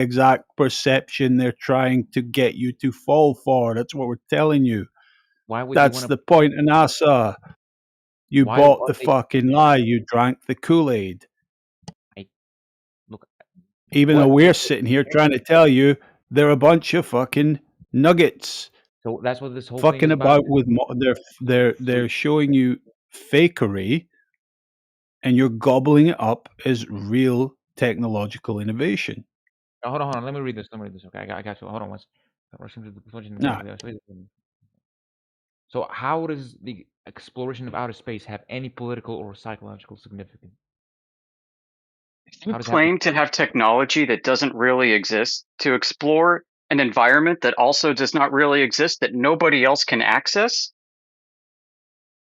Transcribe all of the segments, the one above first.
exact perception they're trying to get you to fall for. That's what we're telling you. Why would That's the point of NASA. You Why bought are the they? fucking lie. You drank the Kool-Aid. Look, Even though we're sitting here trying to tell you they're a bunch of fucking nuggets. So that's what this whole thing Fucking is about. about with they're showing you fakery, and you're gobbling it up as real technological innovation. Oh, hold on. Let me read this. Okay, I got you. Hold on once. Nah. So how does the exploration of outer space have any political or psychological significance? You claim to have technology that doesn't really exist to explore an environment that also does not really exist that nobody else can access,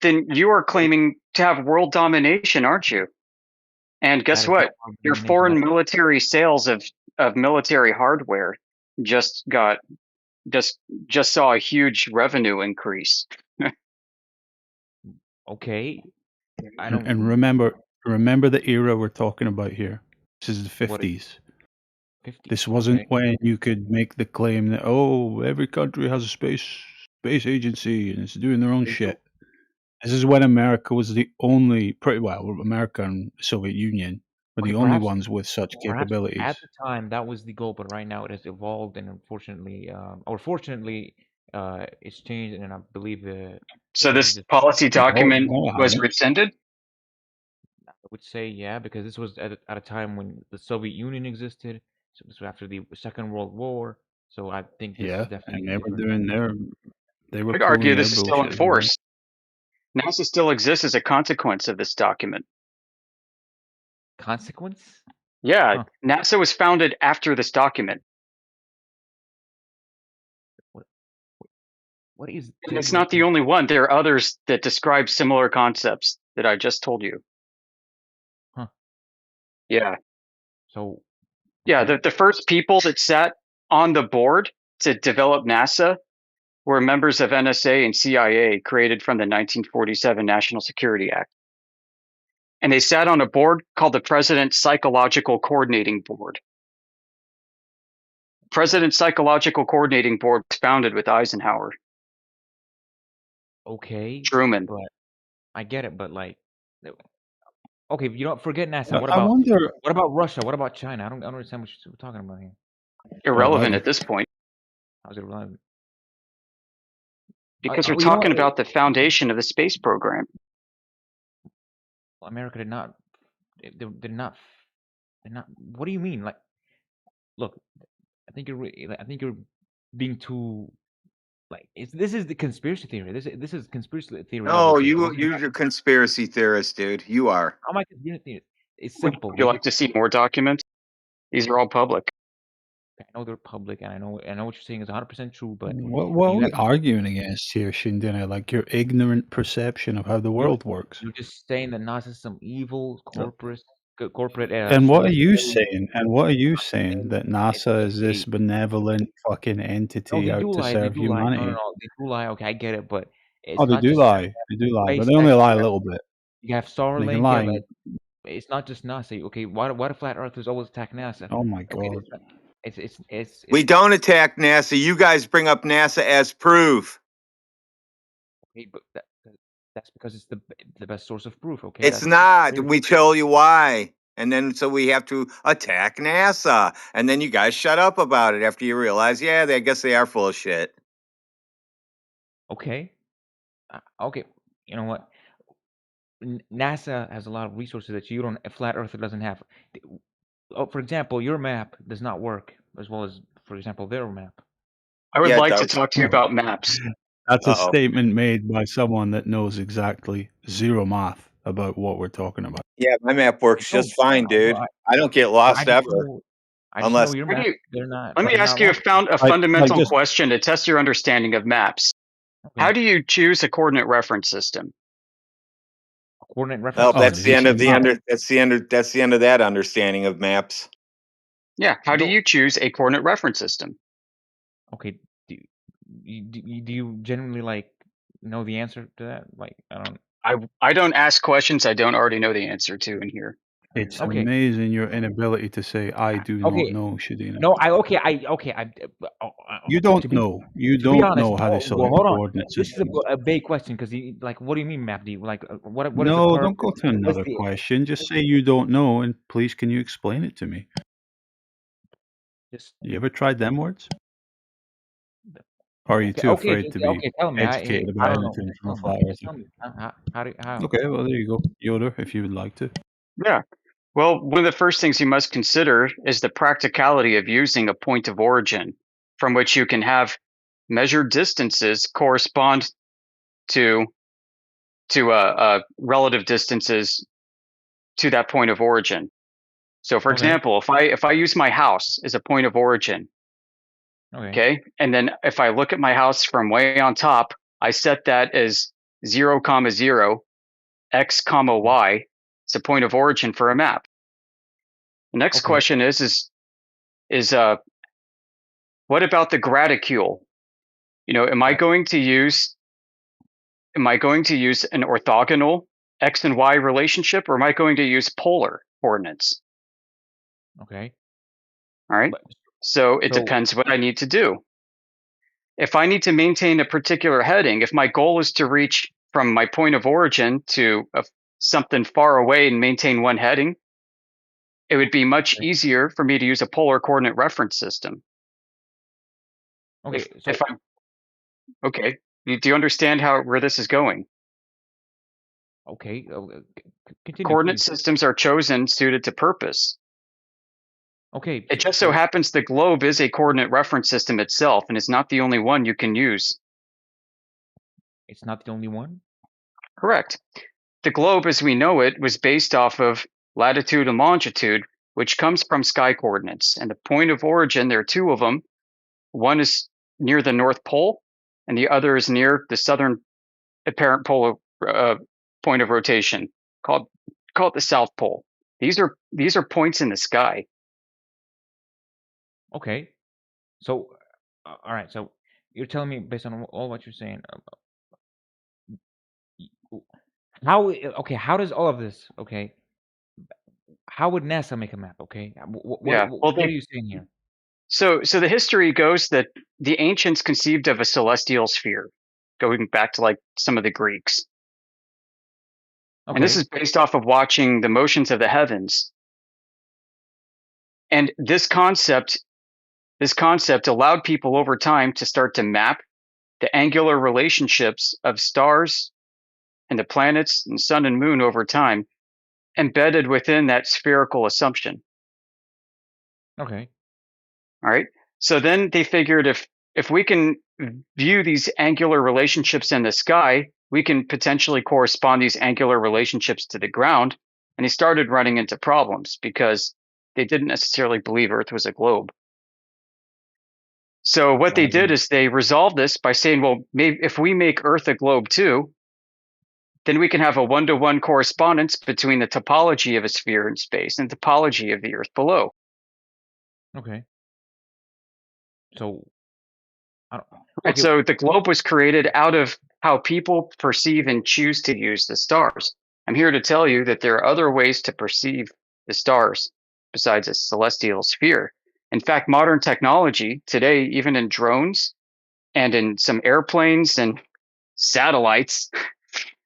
then you are claiming to have world domination, aren't you? And guess what? Your foreign military sales of military hardware just saw a huge revenue increase. Okay. And remember the era we're talking about here. This is the 50s. This wasn't when you could make the claim that, oh, every country has a space agency and it's doing their own shit. This is when America was the only, America and the Soviet Union were the only ones with such capabilities. At the time, that was the goal, but right now it has evolved, and unfortunately, or fortunately, it's changed, and I believe So this policy document was rescinded? I would say yeah, because this was at a time when the Soviet Union existed. So this was after the Second World War. So I think this is definitely. And they were doing they were. I'd argue this is still in force. NASA still exists as a consequence of this document. Consequence? Yeah, NASA was founded after this document. What is? And it's not the only one. There are others that describe similar concepts that I just told you. Huh. Yeah. So. Yeah, the first people that sat on the board to develop NASA were members of NSA and CIA created from the 1947 National Security Act. And they sat on a board called the President's Psychological Coordinating Board. President's Psychological Coordinating Board was founded with Eisenhower. Okay. Truman. But I get it, but like, okay, you don't forget NASA. I wonder. What about Russia? What about China? I don't understand what you're talking about here. Irrelevant at this point. How's it irrelevant? Because we're talking about the foundation of the space program. America did not. They're not. What do you mean? Like, look, I think you're being too. Like, this is the conspiracy theory. This is conspiracy theory. No, you're a conspiracy theorist, dude. You are. How am I conspiracy theorist? It's simple. Would you like to see more documents? These are all public. I know they're public, and I know what you're saying is 100% true. But what are we arguing against here, Shindina? Like your ignorant perception of how the world works. You're just saying that NASA is some evil corporate. And what are you saying? And what are you saying? That NASA is this benevolent fucking entity out to serve humanity? No, they do lie. Okay, I get it, but it's they do lie. They do lie, but they only lie a little bit. You have Starlink. It's not just NASA. Okay, why do flat earthers always attack NASA? Oh my god! It's we don't attack NASA. You guys bring up NASA as proof. Okay, but that's because it's the best source of proof. Okay, it's not. We tell you why, and then so we have to attack NASA, and then you guys shut up about it after you realize, yeah, I guess they are full of shit. Okay. Okay. You know what? NASA has a lot of resources that a flat earther doesn't have. For example, your map does not work as well as, for example, their map. I would like to talk to you about maps. That's a statement made by someone that knows exactly zero math about what we're talking about. Yeah, my map works just fine, dude. I don't get lost ever. Unless your map, they're not. Let me ask you a fundamental question to test your understanding of maps. Okay. How do you choose a coordinate reference system? Coordinate reference. Well, that's the end of That's the end of that understanding of maps. Yeah. How do you choose a coordinate reference system? Okay. Do you generally know the answer to that? Like, I don't ask questions I don't already know the answer to in here. It's Okay. amazing your inability to say, "I do not Okay. know," Shadina. No, You don't know. You to be don't honest, know how they well, select hold on. coordinate This is systems. a vague question because like, what do you mean, MapD? Like, what is the No, purpose? don't go to What's another the question. Just say you don't know, and please, can you explain it to me? just You ever tried them words? Or are you okay? too Okay, afraid to be tell me. educated I about don't know. anything Just from a tell me. flat Just tell earther? me. How? Okay, well, there you go. Yoder, if you would like to. Yeah. Well, one of the first things you must consider is the practicality of using a point of origin from which you can have measured distances correspond to relative distances to that point of origin. So, for Okay. example, if I use my house as a point of origin, Okay. okay, and then if I look at my house from way on top, I set that as 0, 0, x, y. It's a point of origin for a map. The next Okay. question is what about the graticule? You know, am I going to use an orthogonal x and y relationship, or am I going to use polar coordinates? Okay. All right. But So it so depends what I need to do. If I need to maintain a particular heading, if my goal is to reach from my point of origin to something far away and maintain one heading, it would be much easier for me to use a polar coordinate reference system. okay. If I'm okay, do you understand where this is going? Okay. Continue, Coordinate please. systems are chosen suited to purpose. Okay. It just so happens the globe is a coordinate reference system itself, and it's not the only one you can use. It's not the only one. Correct. The globe as we know it was based off of latitude and longitude, which comes from sky coordinates. And the point of origin, there are two of them. One is near the North Pole, and the other is near the southern apparent pole point of rotation, called the South Pole. These are points in the sky. Okay. So, all right. So you're telling me based on all what you're saying, how okay? How does all of this? Okay. How would NASA make a map? Okay. Yeah. Well, What are you saying here? So the history goes that the ancients conceived of a celestial sphere, going back to like some of the Greeks. And this Okay. is based off of watching the motions of the heavens. And this concept allowed people over time to start to map the angular relationships of stars and the planets and sun and moon over time, embedded within that spherical assumption. Okay. All right. So then they figured if we can view these angular relationships in the sky, we can potentially correspond these angular relationships to the ground. And they started running into problems because they didn't necessarily believe Earth was a globe. So what they did is they resolved this by saying, well, maybe if we make Earth a globe too, then we can have a one-to-one correspondence between the topology of a sphere in space and the topology of the Earth below. Okay. So, Right, okay. so the globe was created out of how people perceive and choose to use the stars. I'm here to tell you that there are other ways to perceive the stars besides a celestial sphere. In fact, modern technology today, even in drones and in some airplanes and satellites,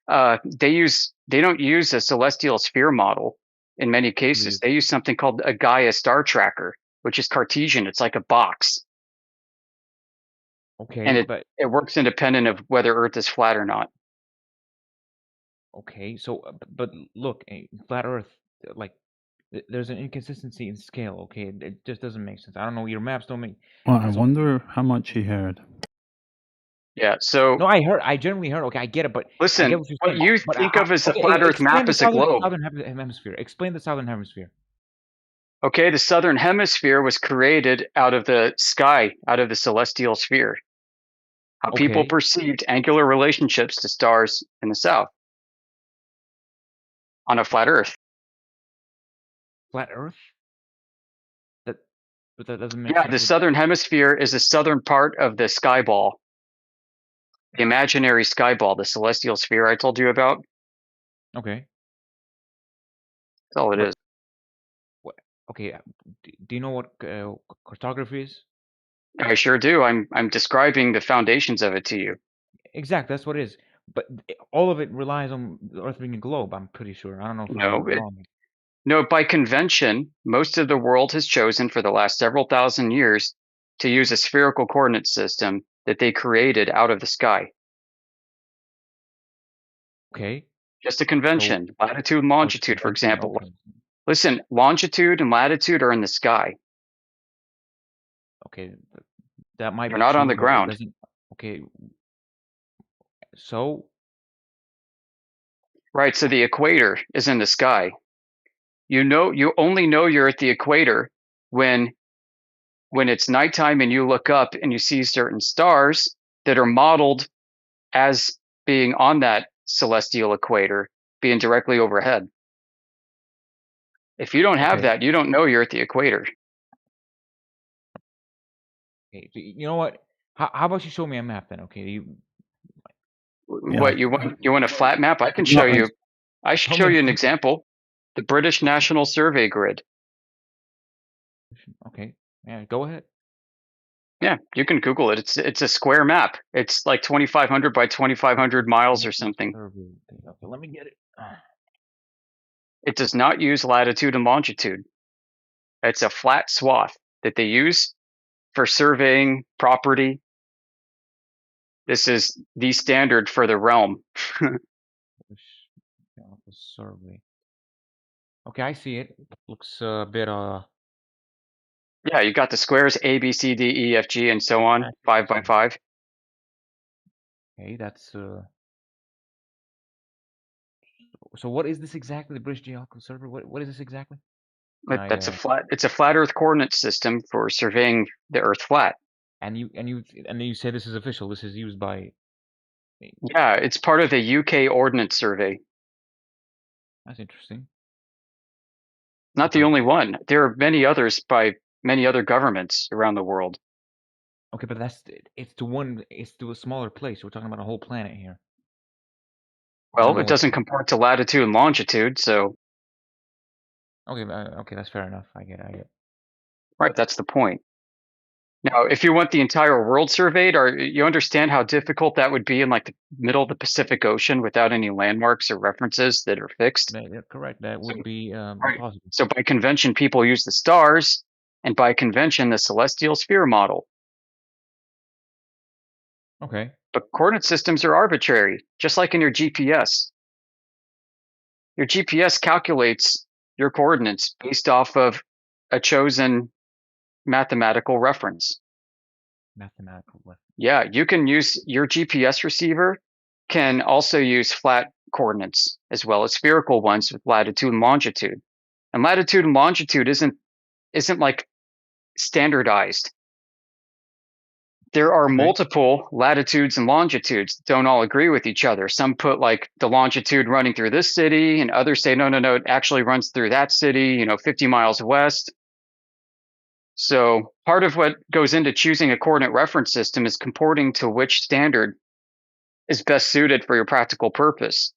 they don't use a celestial sphere model in many cases. They use something called a Gaia star tracker, which is Cartesian. It's like a box. Okay, And but it works independent of whether Earth is flat or not. okay, so but look, flat Earth, like there's an inconsistency in scale. Okay, it just doesn't make sense. I don't know. Your maps don't make. Well, I So, wonder how much he heard. Yeah. So no, I heard. I generally heard. Okay, I get it, but I get listen, what you're what saying. you But think of as a okay, flat Earth explain map the is a globe. southern hemisphere. Explain the southern hemisphere. Okay, the southern hemisphere was created out of the sky, out of the celestial sphere. How people Okay, perceived angular relationships to stars in the south on a flat Earth. flat Earth. But that doesn't make Yeah, sense. the southern hemisphere is the southern part of the sky ball, the imaginary sky ball, the celestial sphere I told you about. Okay, That's all it but is. Okay, do you know what cartography is? I sure do. I'm describing the foundations of it to you. Exactly, that's what it is. But all of it relies on the Earth being a globe. I'm pretty sure. I don't know if I'm No, wrong. no. By convention, most of the world has chosen for the last several thousand years to use a spherical coordinate system that they created out of the sky. Okay. Just a So, convention. Latitude and oh, it's a longitude, for convention. example. Okay. Listen, longitude and latitude are in the sky. Okay, that might They're be not on true, the but it ground. doesn't. Okay, so Right, so the equator is in the sky. You only know you're at the equator when it's nighttime and you look up and you see certain stars that are modeled as being on that celestial equator, being directly overhead. If you don't have okay. that, you don't know you're at the equator. Okay, so you know what? How about you show me a map then? Okay, Yeah. What you want? You want a flat map? I can No, show you. I tell show me. you an example. The British National Survey Grid. Okay, yeah, go ahead. Yeah, you can Google it. It's a square map. It's like 2,500 by 2,500 miles or something. Okay, let me get it. It does not use latitude and longitude. It's a flat swath that they use for surveying property. This is the standard for the realm. Survey. Okay, I see it. Looks a bit Yeah, you got the squares A, B, C, D, E, F, G, and so on, 5 by 5. okay, that's so what is this exactly? The British Geological Survey? What is this exactly? Can I That's a flat. It's a flat Earth coordinate system for surveying the Earth flat. and you say this is official. This is used by. Yeah, it's part of the UK Ordnance Survey. That's interesting. Not the Okay. only one. There are many others by many other governments around the world. Okay, but it's to a smaller place. We're talking about a whole planet here. Well, it doesn't comport to latitude and longitude, so. Okay, okay, that's fair enough. I get it. Right, that's the point. Now, if you want the entire world surveyed, or you understand how difficult that would be in like the middle of the Pacific Ocean without any landmarks or references that are fixed? Yeah, correct. That would be Right. impossible. So by convention, people use the stars, and by convention, the celestial sphere model. Okay. But coordinate systems are arbitrary, just like in your GPS. Your GPS calculates your coordinates based off of a chosen mathematical reference. Mathematical reference. Yeah, you can use your GPS receiver can also use flat coordinates as well as spherical ones with latitude and longitude. And latitude and longitude isn't like standardized. There are multiple latitudes and longitudes that don't all agree with each other. Some put like the longitude running through this city, and others say, no, it actually runs through that city, 50 miles west. So part of what goes into choosing a coordinate reference system is comporting to which standard is best suited for your practical purpose.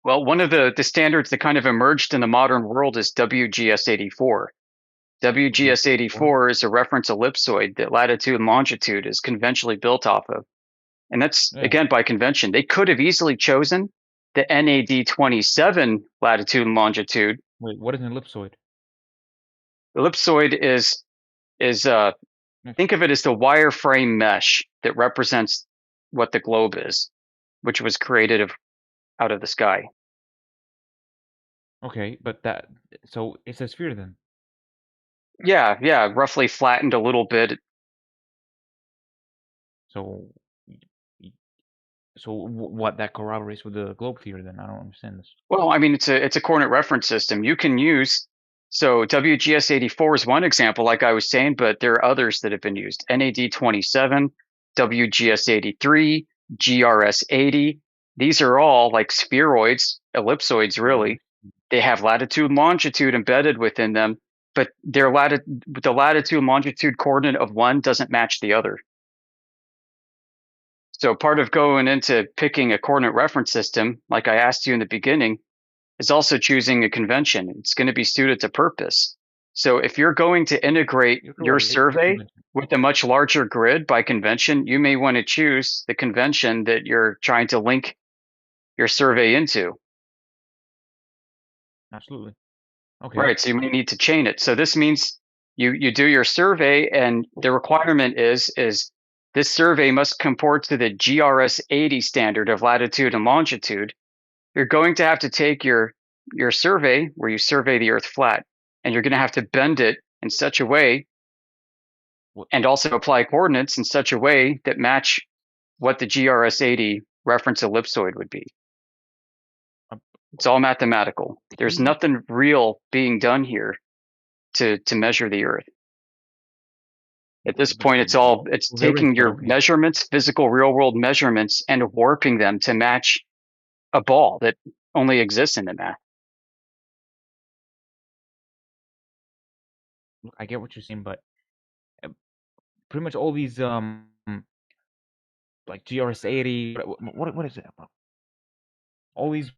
Well, one of the standards that kind of emerged in the modern world is WGS84. WGS84 is a reference ellipsoid that latitude and longitude is conventionally built off of. And that's, again, by convention. They could have easily chosen the NAD27 latitude and longitude. Wait, what is an ellipsoid? Ellipsoid is think of it as the wireframe mesh that represents what the globe is, which was created out of the sky. Okay, but so it's a sphere then. Yeah, roughly flattened a little bit. So what that corroborates with the globe theory then? I don't understand this. Well, I mean, it's a coordinate reference system. You can use, so WGS84 is one example, like I was saying, but there are others that have been used. NAD27, WGS83, GRS80. These are all like spheroids, ellipsoids, really. They have latitude and longitude embedded within them, but the latitude and longitude coordinate of one doesn't match the other. So part of going into picking a coordinate reference system, like I asked you in the beginning, is also choosing a convention. It's going to be suited to purpose. So if you're going to integrate your survey with a much larger grid by convention, you may want to choose the convention that you're trying to link your survey into. Absolutely. Okay. Right. So you may need to chain it. So this means you do your survey, and the requirement is this survey must comport to the GRS 80 standard of latitude and longitude. You're going to have to take your survey where you survey the Earth flat, and you're going to have to bend it in such a way, and also apply coordinates in such a way that match what the GRS 80 reference ellipsoid would be. It's all mathematical. There's nothing real being done here to measure the Earth. At this point, it's taking your measurements, physical real world measurements, and warping them to match a ball that only exists in the math. I get what you're saying, but pretty much all these like GRS 80, what is it? All these,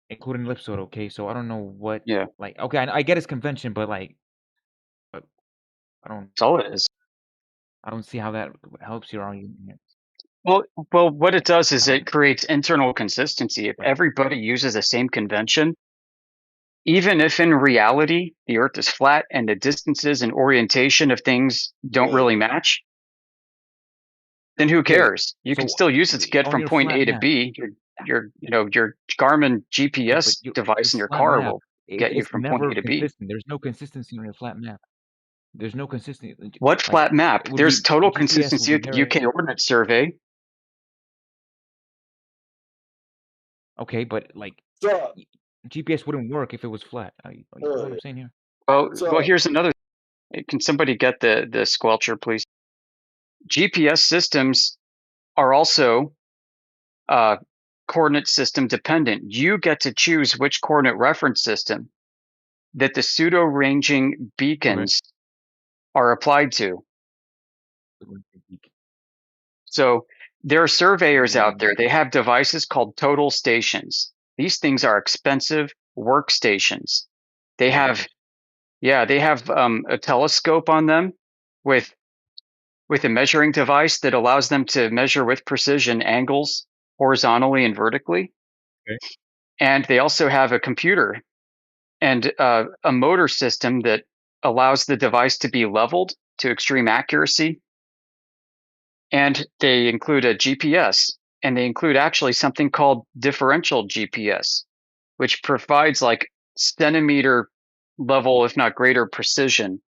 including ellipsoid. Okay, so I don't know what. Yeah. Like, okay, I get its convention, but like, I don't. That's all it is. I don't see how that helps your argument here. Well, what it does is it creates internal consistency. If everybody uses the same convention, even if in reality the Earth is flat and the distances and orientation of things don't really match, then who cares? You can still use it to get from point A to B. Your Garmin GPS device in your car will get you from point A to B. There's no consistency on your flat map. There's no consistency. What flat map? There's total consistency with the UK Ordnance Survey. Okay, but like GPS wouldn't work if it was flat. You know what I'm saying here? Well, here's another. Can somebody get the squelcher, please? GPS systems are also coordinate system dependent. You get to choose which coordinate reference system that the pseudo ranging beacons are applied to. So there are surveyors out there. They have devices called total stations. These things are expensive workstations. They have, a telescope on them with a measuring device that allows them to measure with precision angles horizontally and vertically. Okay. And they also have a computer and a motor system that allows the device to be leveled to extreme accuracy. And they include a GPS, and they include actually something called differential GPS, which provides like centimeter level, if not greater precision.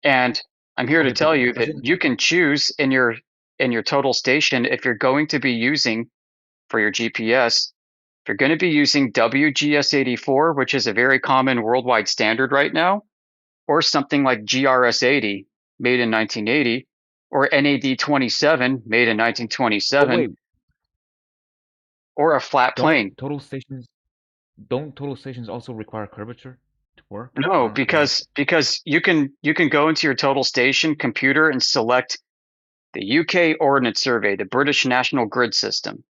And I'm here to tell you that you can choose in your total station if you're going to be using for your GPS. If you're going to be using WGS84, which is a very common worldwide standard right now, or something like GRS80, made in 1980, or NAD27, made in 1927, or a flat plane. Don't total stations also require curvature to work? No, because you can go into your total station computer and select the UK Ordnance Survey, the British National Grid System.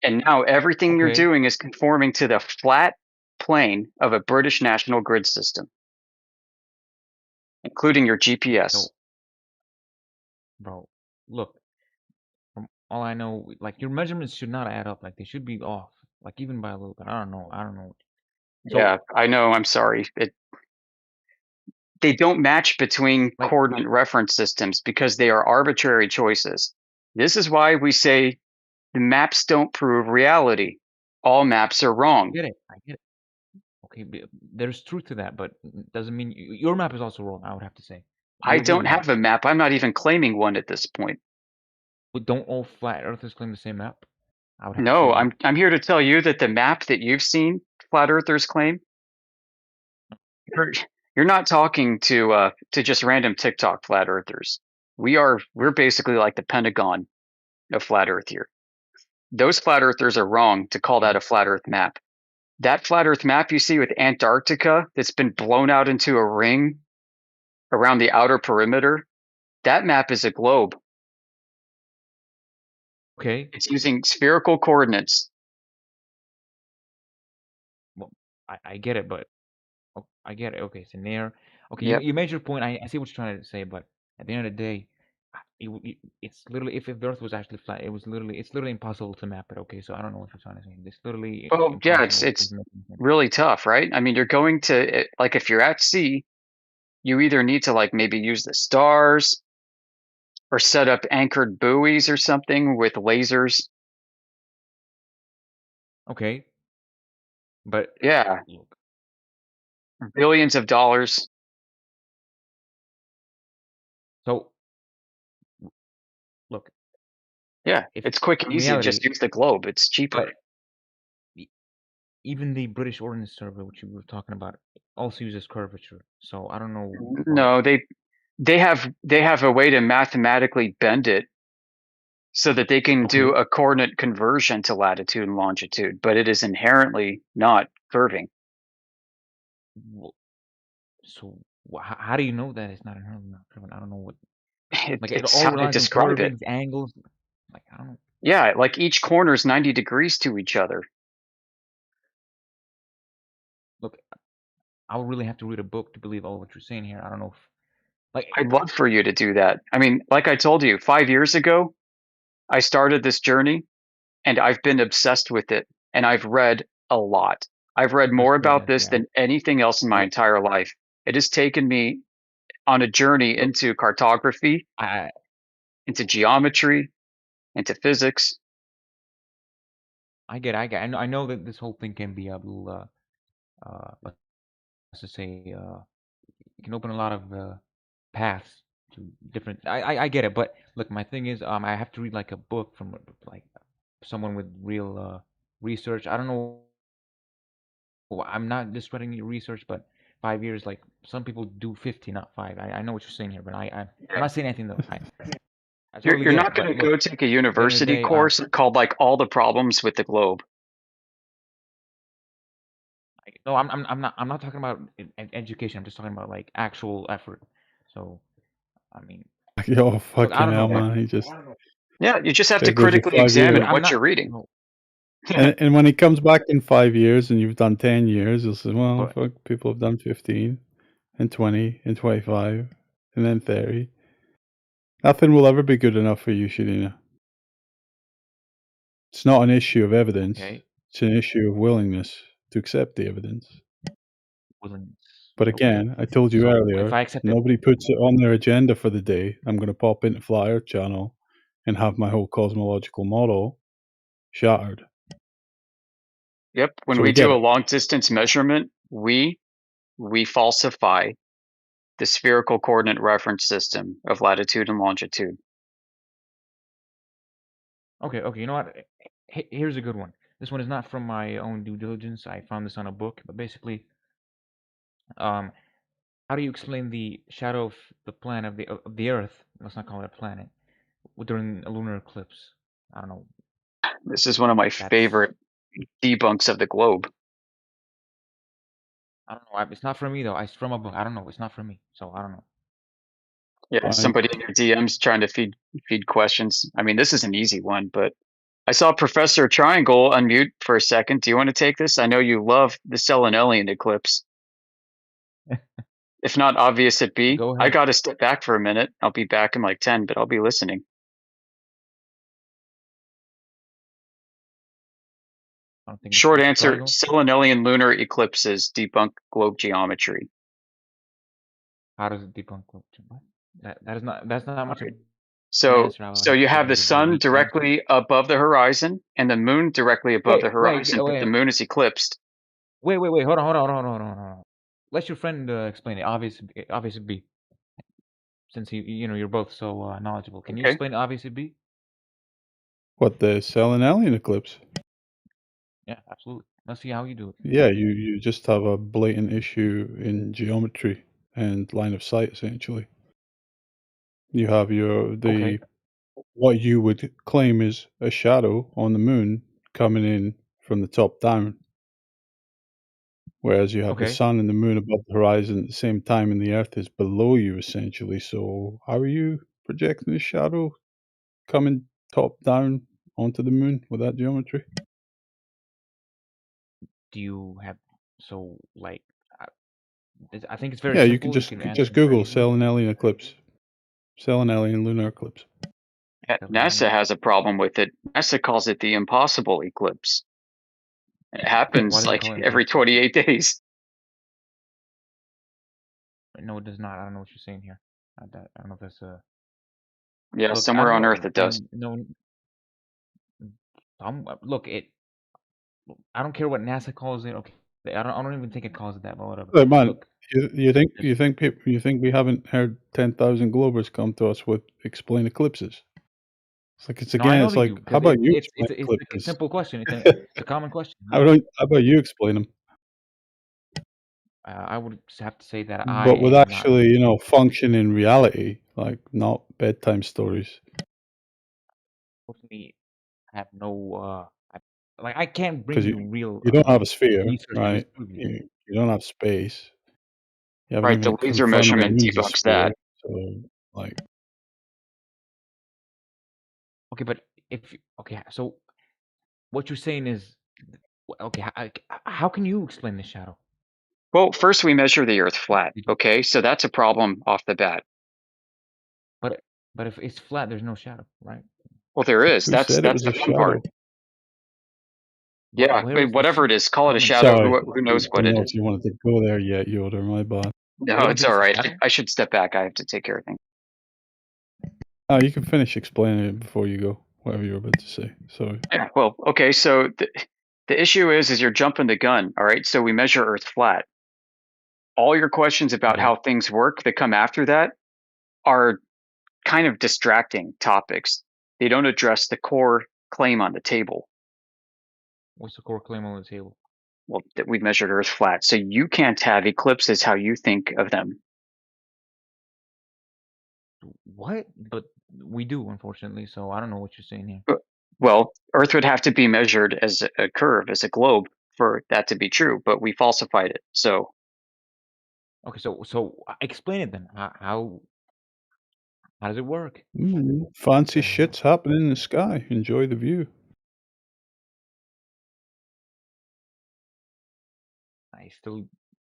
And now everything you're doing is conforming to the flat plane of a British National Grid System, including your GPS. So, bro, look, from all I know, like your measurements should not add up. Like they should be off, like even by a little bit. I don't know. So, yeah, I know. I'm sorry. They don't match between coordinate reference systems because they are arbitrary choices. This is why we say the maps don't prove reality. All maps are wrong. I get it. Okay, there's truth to that, but it doesn't mean your map is also wrong, I would have to say. I don't have a map. I'm not even claiming one at this point. But don't all flat earthers claim the same map? I would have No, to say I'm here to tell you that the map that you've seen flat earthers claim, you're not talking to just random TikTok flat earthers. We're basically like the Pentagon of flat earth here. Those flat earthers are wrong to call that a flat earth map. That flat earth map you see with Antarctica that's been blown out into a ring around the outer perimeter, that map is a globe. Okay. It's using spherical coordinates. Well, I get it, but I get it. Okay, it's in there. Okay, Yep. you made your point. I see what you're trying to say, but at the end of the day, it's literally if the Earth was actually flat, it's literally impossible to map it. Okay, so I don't know what you're trying to say. It's literally Well, yeah, impossible. it's really tough, right? I mean, you're going to like if you're at sea, you either need to like maybe use the stars or set up anchored buoys or something with lasers. Okay, but Yeah, look, billions of dollars. so look, Yeah, if it's quick and in easy to just reality, use the globe. It's cheaper. but even the British Ordnance Survey, which you were talking about, also uses curvature. So I don't know why. No, they have a way to mathematically bend it so that they can do Okay, a coordinate conversion to latitude and longitude, but it is inherently not curving. well, so how do you know that it's not inherently not curving? I don't know what. Like it It's all how they relies on describe it. curvings, angles. Like I don't know. Yeah, like each corner is 90 degrees to each other. Look, I would really have to read a book to believe all what you're saying here. I don't know if like I'd love for you to do that. I mean, like I told you, 5 years ago, I started this journey and I've been obsessed with it and I've read a lot. I've read more understood about that. this Yeah. than anything else in my Look, entire life. It has taken me on a journey look, into cartography, I into geometry, into physics. I get it, I get it. I know that this whole thing can be a little let's just say it can open a lot of paths to different. I get it, but look, my thing is I have to read like a book from like someone with real research. I don't know. I'm not discrediting your research, but 5 years, like some people do 50, not five. I know what you're saying here, but I'm not saying anything though. I totally You're get not it, going but to go look, take a at the end of the university day, course called like all the problems with the globe. no, I'm not talking about education. I'm just talking about like actual effort. So, I mean, Oh, look, I fucking don't know, hell, but man. He just Yeah, you just have to it goes with critically 5 years. examine I'm what not. you're reading. No, And when he comes back in 5 years and you've done 10 years, he'll say, well, but fuck, people have done 15 and 20 and 25 and then 30. Nothing will ever be good enough for you, Shirina. It's not an issue of evidence. okay, It's an issue of willingness to accept the evidence. willingness. But Okay. again, I told you So if earlier, I accept it, nobody puts it on their agenda for the day. I'm going to pop into Flyer channel and have my whole cosmological model shattered. Yep. When So we we get do a it. long distance measurement, we falsify the spherical coordinate reference system of latitude and longitude. okay. You know what? Here's a good one. This one is not from my own due diligence. I found this on a book, but basically, um, how do you explain the shadow of the planet of the Earth? Let's not call it a planet during a lunar eclipse. I don't know. This is one of my That's favorite debunks of the globe. I don't know. It's not for me though. It's from a book. I don't know. It's not for me, so I don't know. Yeah, Fine. somebody in your DMs trying to feed questions. I mean, this is an easy one, but I saw Professor Triangle unmute for a second. Do you want to take this? I know you love the Selenelian eclipse. If not obvious it be, Go I ahead. got to step back for a minute. I'll be back in like 10, but I'll be listening. I don't think Short Mr. answer, Triangle. Selenelian lunar eclipses debunk globe geometry. How does it debunk what? That is not that's not much of an So answer. I would so have you to say have that the is a very sun weak answer. directly above the horizon and the moon directly above the Wait, horizon, but the wait, moon is eclipsed. wait. Hold on. Let your friend explain it. Obvious B. Since you're both so knowledgeable. Can you Okay. explain obvious B? What, the Selenelian eclipse? Yeah, absolutely. Let's see how you do it. Yeah, you just have a blatant issue in geometry and line of sight, essentially. You have Okay. what you would claim is a shadow on the moon coming in from the top down, whereas you have the Okay. sun and the moon above the horizon at the same time, and the Earth is below you, essentially. So how are you projecting a shadow coming top down onto the moon with that geometry? Do you have So, like, I think it's very Yeah, you simple. can You just can answer just it very Google easily. Selenelian eclipse. Selenelian lunar eclipse. NASA has a problem with it. NASA calls it the impossible eclipse. It Why happens does it like call it every impossible? 28 days. No, it does not. I don't know what you're saying here. I don't know if that's a. Yeah, Look, I somewhere don't on know. Earth it does. No. Look, I don't care what NASA calls it. Okay, I don't even think it calls it that, but whatever. Look, man, Look, you think we haven't heard 10,000 Globers come to us with explain eclipses? It's no, I know it's they like, do how because about you it's explain like a eclipses? simple question. It's a common question. How about you explain them? I would have to say that I But with am not. actually, function in reality, like not bedtime stories. Unfortunately, I have no. I can't bring Because you real you don't have a sphere, research to right? disprove it. You don't have space. You haven't Right, the even laser confirmed the measurement moon's a debunks sphere. that. So, like, Okay, but so what you're saying is, okay, how can you explain the shadow? Well, first we measure the Earth flat. Okay, so that's a problem off the bat. But if it's flat, there's no shadow, right? Well, there is. who That's said it was the a fun part. shadow? Yeah, Where is the whatever it shadow? is, call it a shadow. Sorry, Who knows I what don't it know is? if you wanted to go there yet, Yoda. My bad. No, You don't it's think all it's a right. shadow? I should step back. I have to take care of things. Oh, you can finish explaining it before you go. Whatever you're about to say. Sorry. Yeah, well, okay. So the issue is you're jumping the gun. All right. So we measure Earth flat. All your questions about Yeah. how things work that come after that are kind of distracting topics. They don't address the core claim on the table. What's the core claim on the table? Well, that we measured Earth flat. So you can't have eclipses how you think of them. What? But we do, unfortunately. So I don't know what you're saying here. Well, Earth would have to be measured as a curve, as a globe, for that to be true. But we falsified it. So Okay, so explain it then. How does it work? Fancy shit's happening in the sky. Enjoy the view.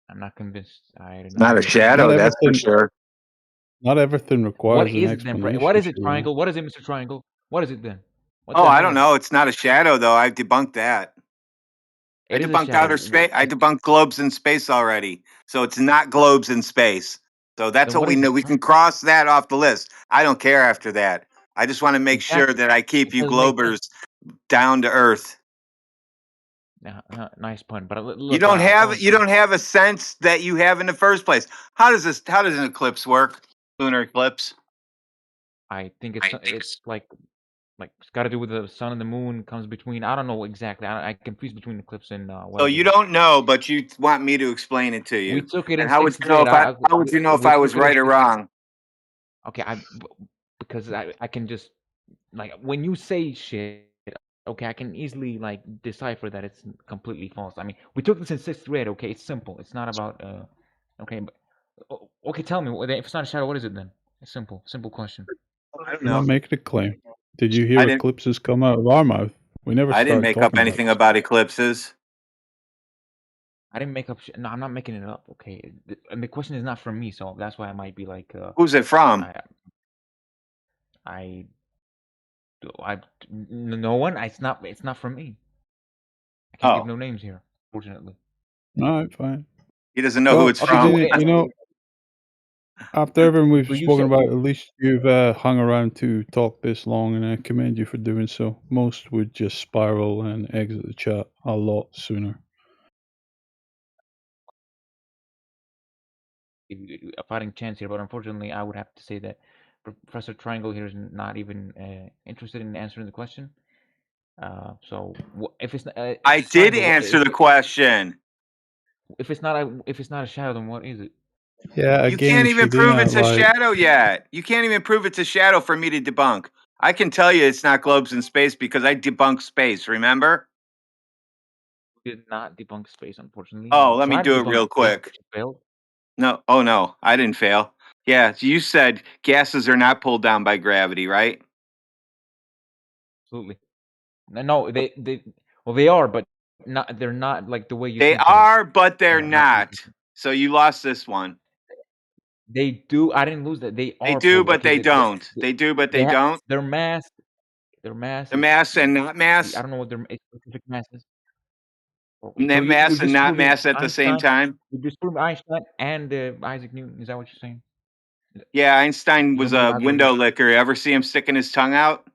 I'm not convinced. Not a shadow, Not that's for everything. sure. Not everything requires What an is it then? explanation. What is it, Sure. Triangle? What is it, Mr. Triangle? What is it then? What Oh, the I hell don't is know. It's not a shadow, though. I've debunked that. I It is a debunked outer shadow. space. I debunked globes in space already. So it's not globes in space. So that's Then what what we is know. it? We can cross that off the list. I don't care after that. I just want to make sure Exactly. that I keep It you doesn't make sense. globers down to earth. Nice pun, but look, You don't have a sense that you have in the first place. How does an eclipse work? Lunar eclipse? I think it's like it's got to do with the sun and the moon comes between. I don't know exactly. I confuse between eclipse and So whatever. you don't know, but you want me to explain it to you. We took it in And how would 6th you know grade. how would you know if I was right or wrong? Okay, because I can just when you say shit, okay, I can easily decipher that it's completely false. I mean, we took this in 6th grade. Okay, it's simple. It's not about okay, but okay, tell me if it's not a shadow, what is it then? It's simple question. I don't I'm not know. making a claim. Did you hear eclipses come out of our mouth? We never I didn't started make talking up anything about eclipses. I didn't make up shit. No, I'm not making it up. Okay, and the question is not from me, so that's why I might be like. Who's it from? No one. It's not from me. I can't give no names here, fortunately. All right, fine. He doesn't know who it's from. After everything we've spoken about, at least you've hung around to talk this long, and I commend you for doing so. Most would just spiral and exit the chat a lot sooner. A fighting chance here, but unfortunately, I would have to say that Professor Triangle here is not even interested in answering the question. So if it's I did answer the question. If it's not a shadow, then what is it? Yeah, you can't even prove it's a shadow yet. You can't even prove it's a shadow for me to debunk. I can tell you it's not globes in space because I debunked space. Remember? We did not debunk space, unfortunately. Oh, let me do it real quick. No, oh no, I didn't fail. Yeah, you said gases are not pulled down by gravity, right? Absolutely. No, they are, but They're not like the way you They think it is. are, but they're Not not. So you lost this one. They do. I didn't lose that. They They are do, polar. but Okay, they don't. They do, but they have don't. their mass. Their mass The is. mass and not I mass. don't know what their specific mass is. So Net you're mass and not disproving mass at the same Einstein. time. You're disproving Einstein and Isaac Newton. Is that what you're saying? Yeah, Einstein You was don't believe a either of window them? licker. Ever see him sticking his tongue out?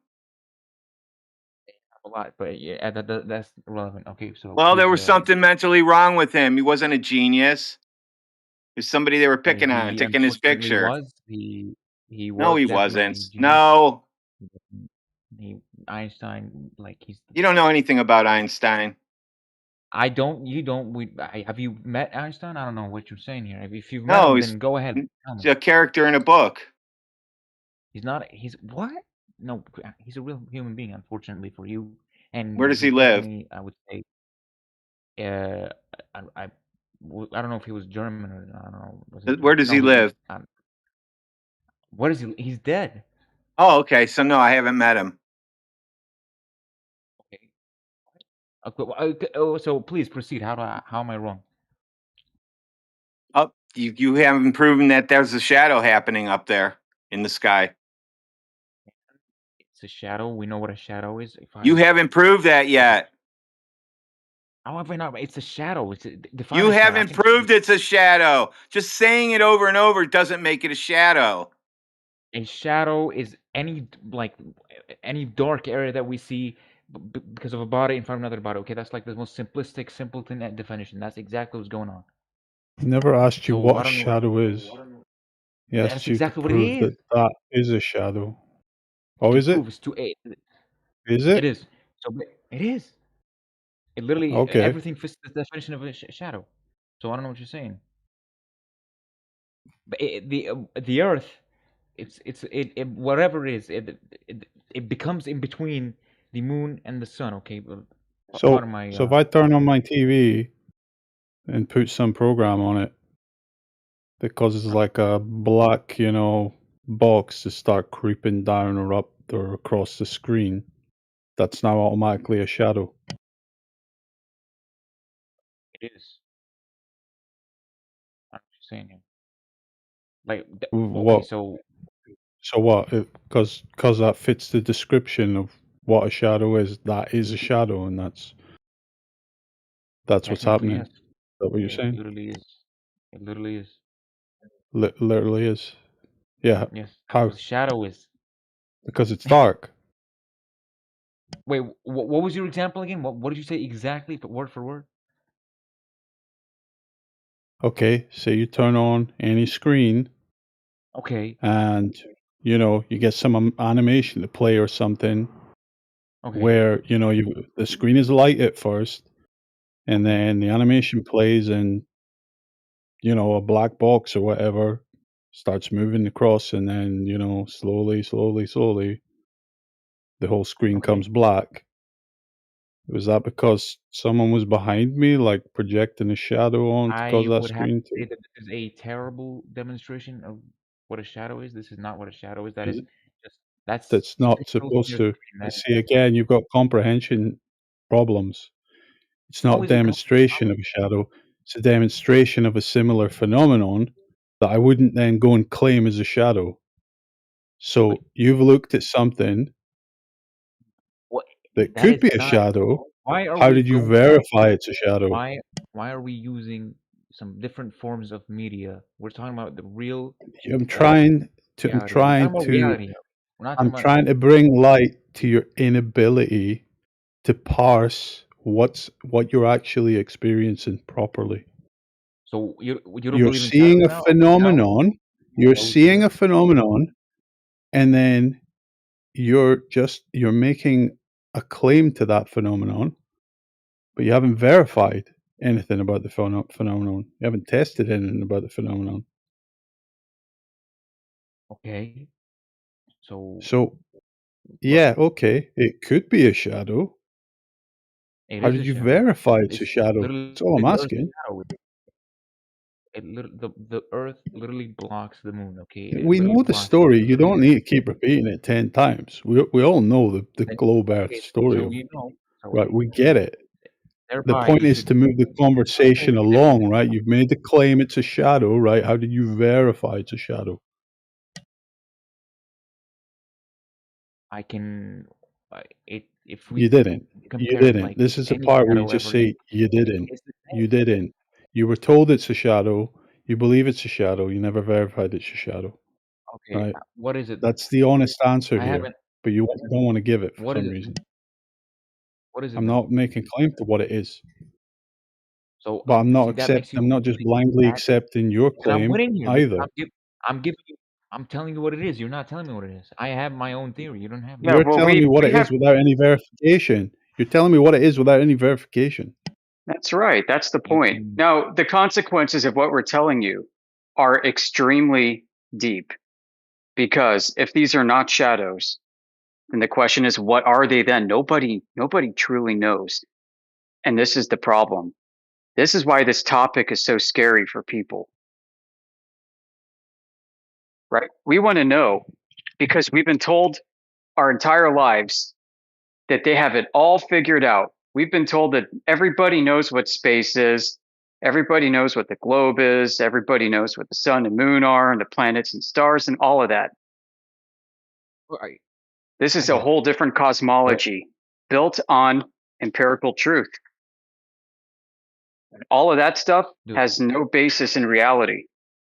A lot, but yeah, that's irrelevant. Okay, so Well, there please. was something mentally wrong with him. He wasn't a genius. There's somebody they were picking on, He taking his unfortunately picture. was. He No, was he definitely wasn't. genius. No, He Einstein, like he's. you don't know anything about Einstein. I don't. You don't. Have you met Einstein? I don't know what you're saying here. If you've met No, him, he's then go ahead. Tell me. a character in a book. He's not. He's what? No, he's a real human being. Unfortunately for you, and Where does he he's live? definitely. I would say. Uh, I I don't know if he was German or I don't know. Was he? Where does No, he live? what is he? He's dead. Oh, okay. So no, I haven't met him. Okay. Okay. Oh, so please proceed. How am I wrong? Oh, you haven't proven that there's a shadow happening up there in the sky. It's a shadow. We know what a shadow is. You haven't proved that yet. How have I not? It's a shadow. Define You a shadow. haven't proved it's a shadow. Just saying it over and over doesn't make it a shadow. A shadow is any dark area that we see because of a body in front of another body. Okay, that's like the most simplistic, simpleton definition. That's exactly what's going on. He never asked you So what I a don't know. shadow is. He asked That's you to exactly what it prove is. that is a shadow. Oh, To is it? prove it's to it. Is It it? is. So it is. It literally Okay. everything fits the definition of a shadow. So I don't know what you're saying. But the Earth, it whatever it is, it becomes in between the moon and the sun. Okay, So if I turn on my TV and put some program on it that causes like a black, box to start creeping down or up or across the screen, that's now automatically a shadow. it is. I'm just saying here. Like okay, What? so So what? Because that fits the description of what a shadow is. That is a shadow, and that's what's technically happening. yes, Is that what you're it saying? literally is. It literally is. Literally is. Yeah. Yes, that's How? what shadow is. Because it's dark. Wait, what was your example again? What did you say exactly, word for word? Okay, say you turn on any screen Okay. and you get some animation to play or something Okay. where the screen is light at first and then the animation plays and a black box or whatever starts moving across and then slowly the whole screen Okay. comes black. Was that because someone was behind me, like projecting a shadow on to cause I that would have to screen say to? that this is a terrible demonstration of what a shadow is. This is not what a shadow is. That Is is it? just that's That's not central to supposed your to. screen. That See, again, you've got comprehension problems. It's not how a is it? demonstration of a shadow. It's a demonstration of a similar phenomenon that I wouldn't then go and claim as a shadow. So Wait, you've looked at something what? that That could is be a not. shadow. Why are How we did you going? verify it's a shadow? Why are we using some different forms of media? We're talking about the real I'm trying to. I'm reality. We're talking trying about to. reality. We're not talking I'm about. trying to bring light to your inability to parse what you're actually experiencing properly. So you don't You're believe in shadows seeing a now? phenomenon. You're Oh, seeing a phenomenon, and then you're making a claim to that phenomenon, but you haven't verified anything about the phenomenon. You haven't tested anything about the phenomenon. okay. So Yeah, okay, it could be a shadow. it How is did a you shadow. verify it's a It's shadow? literally That's all I'm the Earth's asking. shadow. The Earth literally blocks the moon. Okay, it We literally know the blocks it. story. You don't need to keep repeating it 10 times. We all know the Then globe Earth okay, story so of you know, so right. We get it. The point is to move the conversation along, right? You've made the claim it's a shadow, right? How did you verify it's a shadow? I can, if we You didn't. You compare didn't. like This is the any part where you shadow just ever, say you didn't. it's the You same. didn't. You were told it's a shadow. You believe it's a shadow. You never verified it's a shadow, Okay, right? what is it? That's the honest answer I here, haven't. but you don't want to give it for What is some it? reason. What is it I'm then? not making claim to what it is, So but I'm not see, that makes you I'm not just think blindly that, accepting your and I'm claim winning here. either. I'm giving you, I'm telling you what it is. You're not telling me what it is. I have my own theory. You don't have Yeah, You're well, telling me what we it is have. without any verification. You're telling me what it is without any verification. That's right. That's the you point. can. Now, the consequences of what we're telling you are extremely deep because if these are not shadows, then the question is, what are they then? Nobody truly knows. And this is the problem. This is why this topic is so scary for people, right? We want to know because we've been told our entire lives that they have it all figured out. We've been told that everybody knows what space is. Everybody knows what the globe is. Everybody knows what the sun and moon are and the planets and stars and all of that. Right. This I is a get it. whole different But cosmology built on empirical truth. All of that stuff dude, has no basis in reality.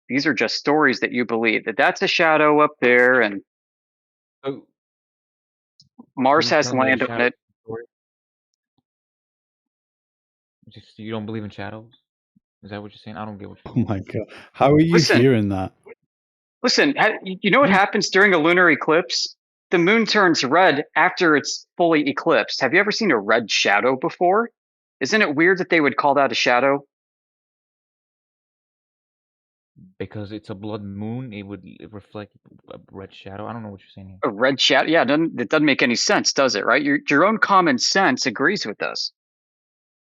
These are just stories that you believe that that's a shadow up there and so Mars you're has telling me the land on shadow it. story? Just you don't believe in shadows? Is that what you're saying? I don't get what you're Oh saying. my god. How are you Listen, hearing that? listen, you know what happens during a lunar eclipse? The moon turns red after it's fully eclipsed. Have you ever seen a red shadow before? Isn't it weird that they would call that a shadow? Because it's a blood moon, it would reflect a red shadow. I don't know what you're saying here. A red shadow? Yeah, it doesn't make any sense, does it, right? Your own common sense agrees with us.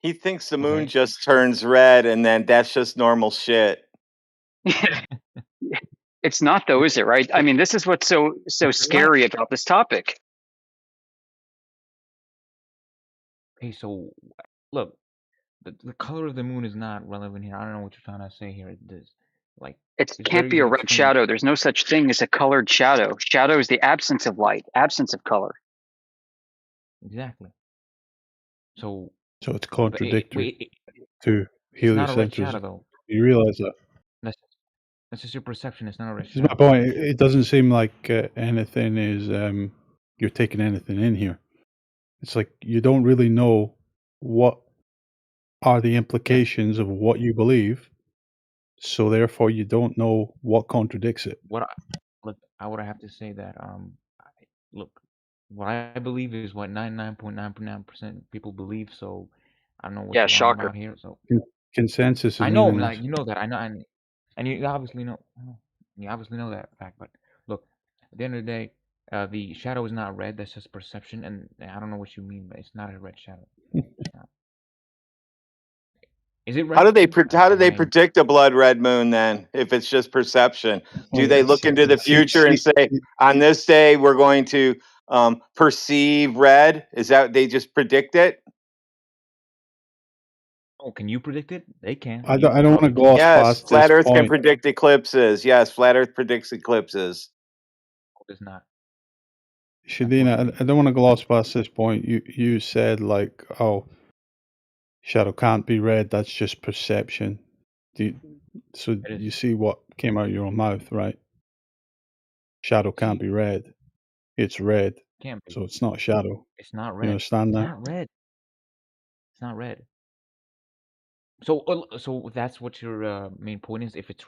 He thinks the moon Okay. just turns red and then that's just normal shit. It's not though, is it, right? I mean, this is what's so It's not. scary about this topic. Okay, so look, the color of the moon is not relevant here. I don't know what you're trying to say here. This, like, It it's can't very be easy a to red explain. shadow. There's no such thing as a colored shadow. Shadow is the absence of light, absence of color. Exactly. So, So it's but contradictory to it's not a red shadow heliocentrism. though. You realize that? That's just your perception. It's not a red This is my shadow. point. It doesn't seem like anything is you're taking anything in here. It's like you don't really know what are the implications of what you believe, so therefore you don't know what contradicts it. Look, I would have to say that look, what I believe is what 99.9% people believe. So I don't know what Yeah, you're on shocker. about here. So Consensus is I know, meaningless. like you know that. I know, and you obviously know. You obviously know that fact. But look, at the end of the day, the shadow is not red. That's just perception, and I don't know what you mean, but it's not a red shadow. It's not. Is it red? How do they Am I? predict a blood red moon then if it's just perception? Do Well, they look into the future and say on this day we're going to perceive red? Is that they just predict it? Oh, can you predict it? They can. I You don't want to obviously gloss can. Yes, past this flat Earth can point. predict eclipses. Yes, flat Earth predicts eclipses. It's not. Shadina, I don't want to gloss past this point. You said like, oh, shadow can't be red. That's just perception. So you see what came out of your own mouth, right? Shadow can't be red. It's red. Can't be. So it's not shadow. It's not You red. understand It's that? not red. It's not red. So that's what your main point is. If it's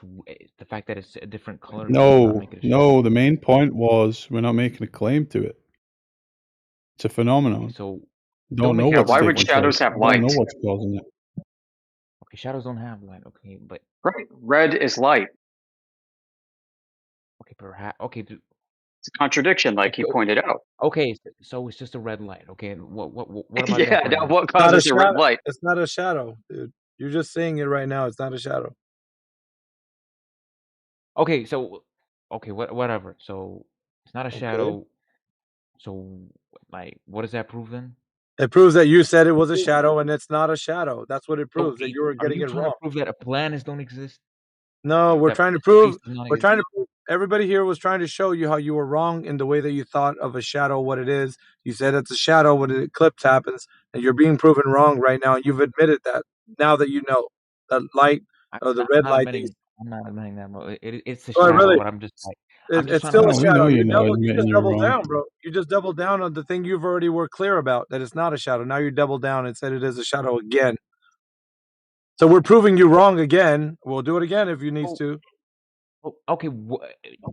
the fact that it's a different color does not make it a shadow. No. The main point was we're not making a claim to it. It's a phenomenon. Okay, so Don't know Yeah, what's why would taking shadows place. have light? Don't know what's causing it. Okay, shadows don't have light. Okay, but Right. Red is light. okay, perhaps. Okay, It's a contradiction, like you pointed out. okay, so it's just a red light. Okay, what about Yeah, that? now what causes a red light? It's not a shadow, dude. You're just saying it right now. It's not a shadow. Okay, so okay, whatever. So it's not a shadow. So like, what does that prove then? It proves that you said it was a shadow and it's not a shadow. That's what it proves, that you were Are getting you it trying wrong. to prove that planets don't exist? No, we're That trying to space prove. does not We're exist? trying to prove. Everybody here was trying to show you how you were wrong in the way that you thought of a shadow, what it is. You said it's a shadow when an eclipse happens, and you're being proven wrong right now. And you've admitted that now that you know the light or the red light. I'm not admitting that, bro. It's a Oh, shadow, really? but I'm just like, I'm just It's trying to still a No, prove. we know shadow. you're You not admitting just you're doubled wrong. down, bro. You just doubled down on the thing you've already were clear about, that it's not a shadow. Now you doubled down and said it is a shadow again. So we're proving you wrong again. We'll do it again if you need Oh, to. okay,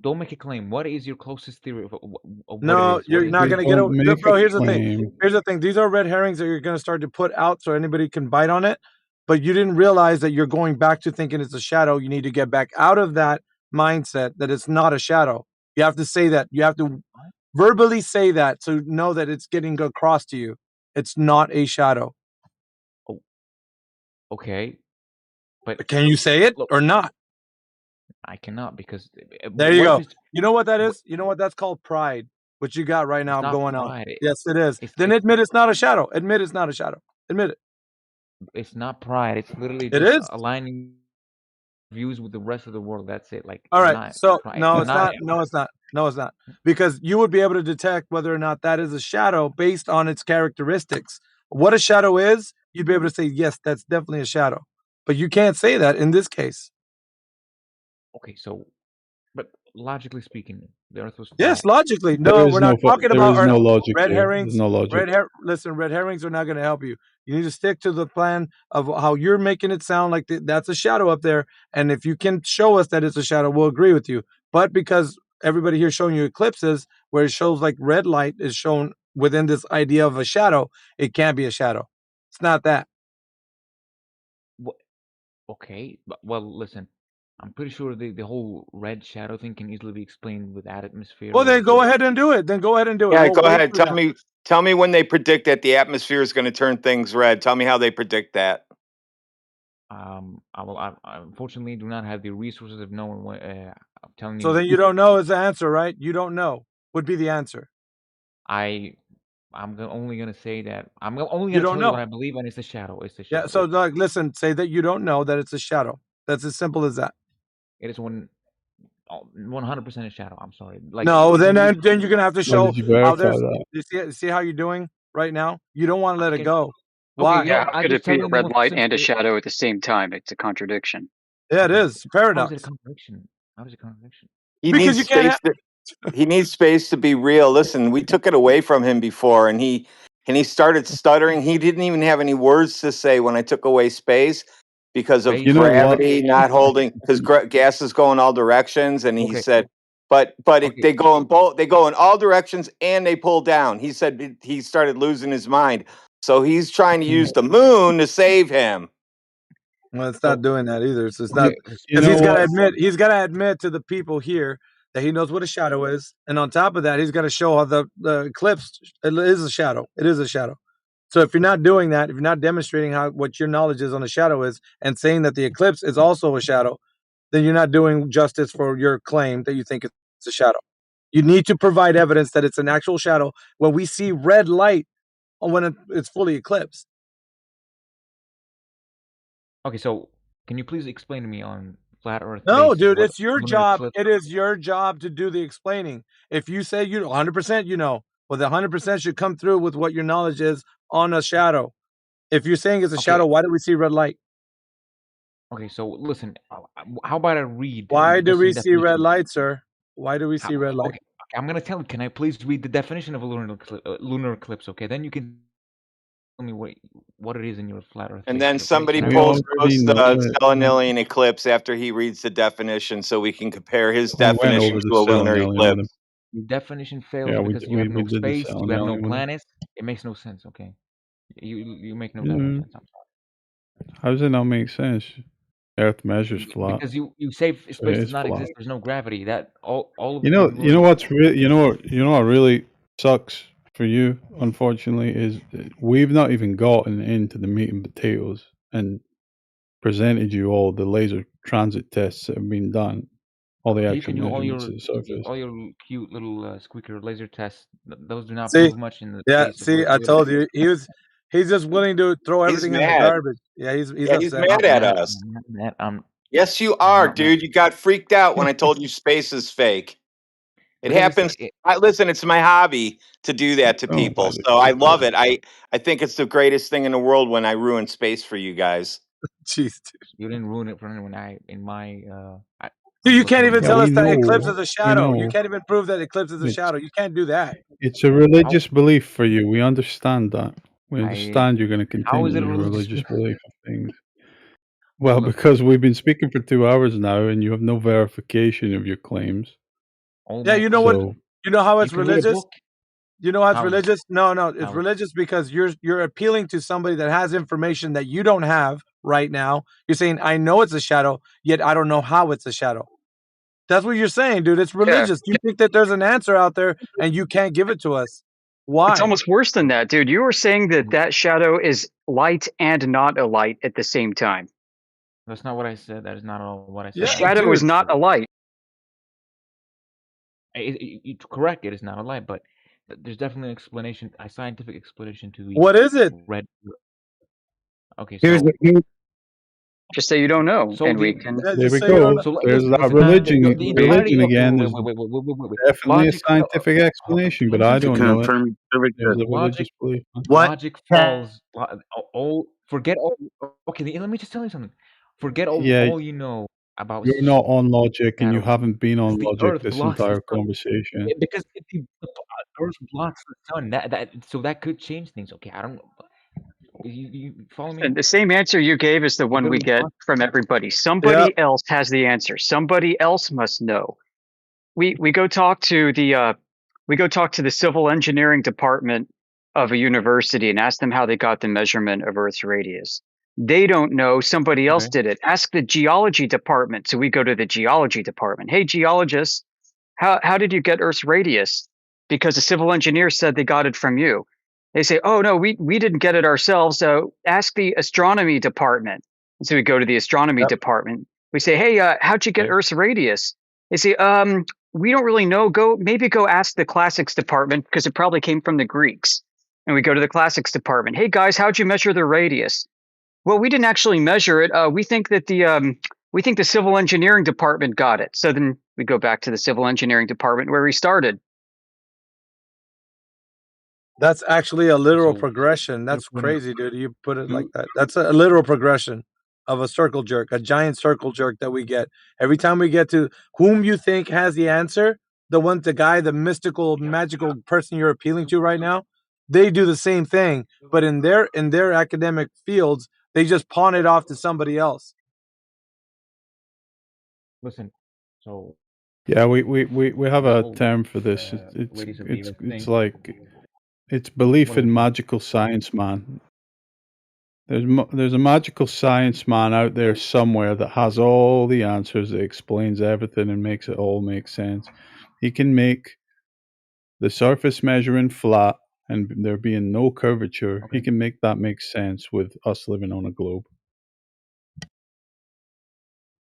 don't make a claim. What is your closest theory of what it No, is? you're What is not your gonna get Don't a make bro. a Here's the thing. claim. Here's the thing. These are red herrings that you're gonna start to put out so anybody can bite on it. But you didn't realize that you're going back to thinking it's a shadow. You need to get back out of that mindset that it's not a shadow. You have to say that. You have to verbally say that to know that it's getting across to you. It's not a shadow. Oh, okay, but Can you say it look, or not? I cannot because There you what if go. it's You know what that is? You know what that's called? Pride. What you got right now it's not going on. pride. Yes, it is. It's Then admit it's not a shadow. Admit it's not a shadow. Admit it. it's not pride. It's literally It just is. aligning views with the rest of the world. That's it. Like All it's right. not So pride. no, It's it's not. not. No, it's not. No, it's not. Because you would be able to detect whether or not that is a shadow based on its characteristics. What a shadow is, you'd be able to say, yes, that's definitely a shadow. But you can't say that in this case. Okay, so but logically speaking, the Earth was Yes, flat. logically. There No, is we're not no talking there about is no logic red there. There's herrings. no logic. Listen, red herrings are not going to help you. You need to stick to the plan of how you're making it sound like that's a shadow up there. And if you can show us that it's a shadow, we'll agree with you. But because everybody here showing you eclipses where it shows like red light is shown within this idea of a shadow, it can't be a shadow. It's not that. Okay, well, listen. I'm pretty sure the whole red shadow thing can easily be explained with atmosphere Well, then or go ahead and do it. Then go ahead and do it. Yeah, We'll go wait ahead. for that. Tell me when they predict that the atmosphere is going to turn things red. Tell me how they predict that. I unfortunately do not have the resources of knowing what. I'm telling So you, then you don't know is the answer, right? You don't know would be the answer. only gonna say that only You gonna don't tell you what know. I believe, and it's a shadow. It's a Yeah, shadow. so like listen, say that you don't know that it's a shadow. That's as simple as that. It is 100% a shadow. I'm sorry. Like No, it's then you're gonna have to How show did you how verify there's that? you see how you're doing right now? You don't want to let it okay. go. Okay, Why? you know Yeah, what? how I could just it be tell a you the red most light and a simple. shadow at the same time? It's a contradiction. Yeah, it is. How is it a Paradox. contradiction? How is it a contradiction? He Because needs you can't have space to he needs space to be real. Listen, we took it away from him before and he started stuttering. He didn't even have any words to say when I took away space because of Space You know what? gravity not holding because gas is going all directions and he Okay, said okay, they go in all directions and they pull down. He said he started losing his mind. So he's trying to use the moon to save him. well, it's not so doing that either. So it's not okay, You because know what? he's gotta admit to the people here that he knows what a shadow is. And on top of that, he's gotta show how the eclipse it is a shadow. It is a shadow. So if you're not doing that, if you're not demonstrating how what your knowledge is on a shadow is, and saying that the eclipse is also a shadow, then you're not doing justice for your claim that you think it's a shadow. You need to provide evidence that it's an actual shadow when we see red light when it's fully eclipsed. okay. So can you please explain to me on flat Earth No, basis dude, what it's your lunar job. eclipse? It is your job to do the explaining. If you say you 100%, you know, well, the 100% should come through with what your knowledge is on a shadow. If you're saying it's a Okay, shadow, why do we see red light? okay. So listen, how about I read Why do just the we see red definition? light, sir? Why do we see red light? Okay, I'm gonna tell you. Can I please read the definition of a lunar eclipse? Okay, then you can tell me what it is in your flat Earth And then basis. Okay, somebody can I We please? already posts know the it. selenilian eclipse after he reads the definition so we can compare his We went definition over the to a lunar selenium with him. eclipse. The definition fails Yeah, because you have no we did the space, you have no selenium with him. planets. It makes no sense. Okay, you make no damn Yeah. sense. I'm sorry. How does it not make sense? Earth measures flat, Because you say so it space does is not flat. exist. There's no gravity. That all of You the know lunar. what's really you know what really sucks for you, unfortunately, is we've not even gotten into the meat and potatoes and presented you all the laser transit tests that have been done, all the You actual can do measurements of the surface. all your cute little squeaker laser tests. Those do not See, prove much in the yeah, face of see, Earth I orbit. told you he's just willing to throw He's everything in the mad. garbage. Yeah, he's Yeah, he's upset. mad I'm at not us. mad. Yes, you I'm are, not mad dude. You got freaked out when I told you space is fake. It because happens. Listen, it's my hobby to do that to Oh, people, by the so I way. love it. I think it's the greatest thing in the world when I ruin space for you guys. Jeez, dude. you didn't ruin it for anyone. In my Dude, you can't even Yeah, tell we us that know. eclipse is a We shadow. You know. can't even prove that eclipse is a It's shadow. You can't do that. it's a religious belief for you. We understand that. We I- understand you're going to How is continue it a your religious religious belief of things. Well, Look. because we've been speaking for 2 hours now, and you have no verification of your claims. Yeah, you know what? So You know how You it's can read a religious? book. You know how it's How is it? religious? No, it's How is it? religious because you're appealing to somebody that has information that you don't have right now. You're saying, I know it's a shadow, yet I don't know how it's a shadow. That's what you're saying, dude. It's religious. You think that there's an answer out there and you can't give it to us. Why? It's almost worse than that, dude. You were saying that shadow is light and not a light at the same time. That's not what I said. That is not all what I said. The Yeah, shadow dude. is not a light. It's correct. It is not a light, but there's definitely an explanation, a scientific explanation to the What is it? red. Okay, here's so the, Just say you don't know, So and the- we can. Yeah, there just we say you don't go. know. so There's listen, that listen, religion. the entirety Religion of again wait, is wait. definitely a Logic, scientific explanation, but let me I just- don't know it. Confirm There's a Logic- religious belief. What? logic falls. Forget all. Okay, let me just tell you something. Forget Yeah, all you know about. you're not on logic, and you shadows. haven't been on The logic Earth this blocks the entire sun. conversation. Because if the Earth blocks the sun, that could change things. Okay, I don't know. You follow me? And the same answer you gave is the one we literally get blocks- from everybody. Somebody else has the answer. Somebody else must know. We go talk to the civil engineering department of a university and ask them how they got the measurement of Earth's radius. They don't know. Somebody else Okay. did it. Ask the geology department. So we go to the geology department. Hey, geologists, how did you get Earth's radius? Because the civil engineer said they got it from you. They say, oh no, we didn't get it ourselves. So ask the astronomy department. And so we go to the astronomy department. We say, hey, how'd you get Okay. Earth's radius? They say, we don't really know. Go ask the classics department because it probably came from the Greeks. And we go to the classics department. Hey guys, how'd you measure the radius? Well, we didn't actually measure it. We think that the civil engineering department got it. So then we go back to the civil engineering department where we started. That's actually a literal So- progression. That's you're putting- crazy, dude. You put it like that. That's a literal progression of a circle jerk, a giant circle jerk that we get. Every time we get to whom you think has the answer, the mystical, magical person you're appealing to right now, they do the same thing, but in their academic fields, they just pawn it off to somebody else. Listen, so Yeah, we have a whole, term for this. ladies of the earth It's thing. like it's belief What is in it? magical science, man. There's a magical science man out there somewhere that has all the answers, that explains everything and makes it all make sense. He can make the surface measuring flat and there being no curvature. Okay. He can make that make sense with us living on a globe.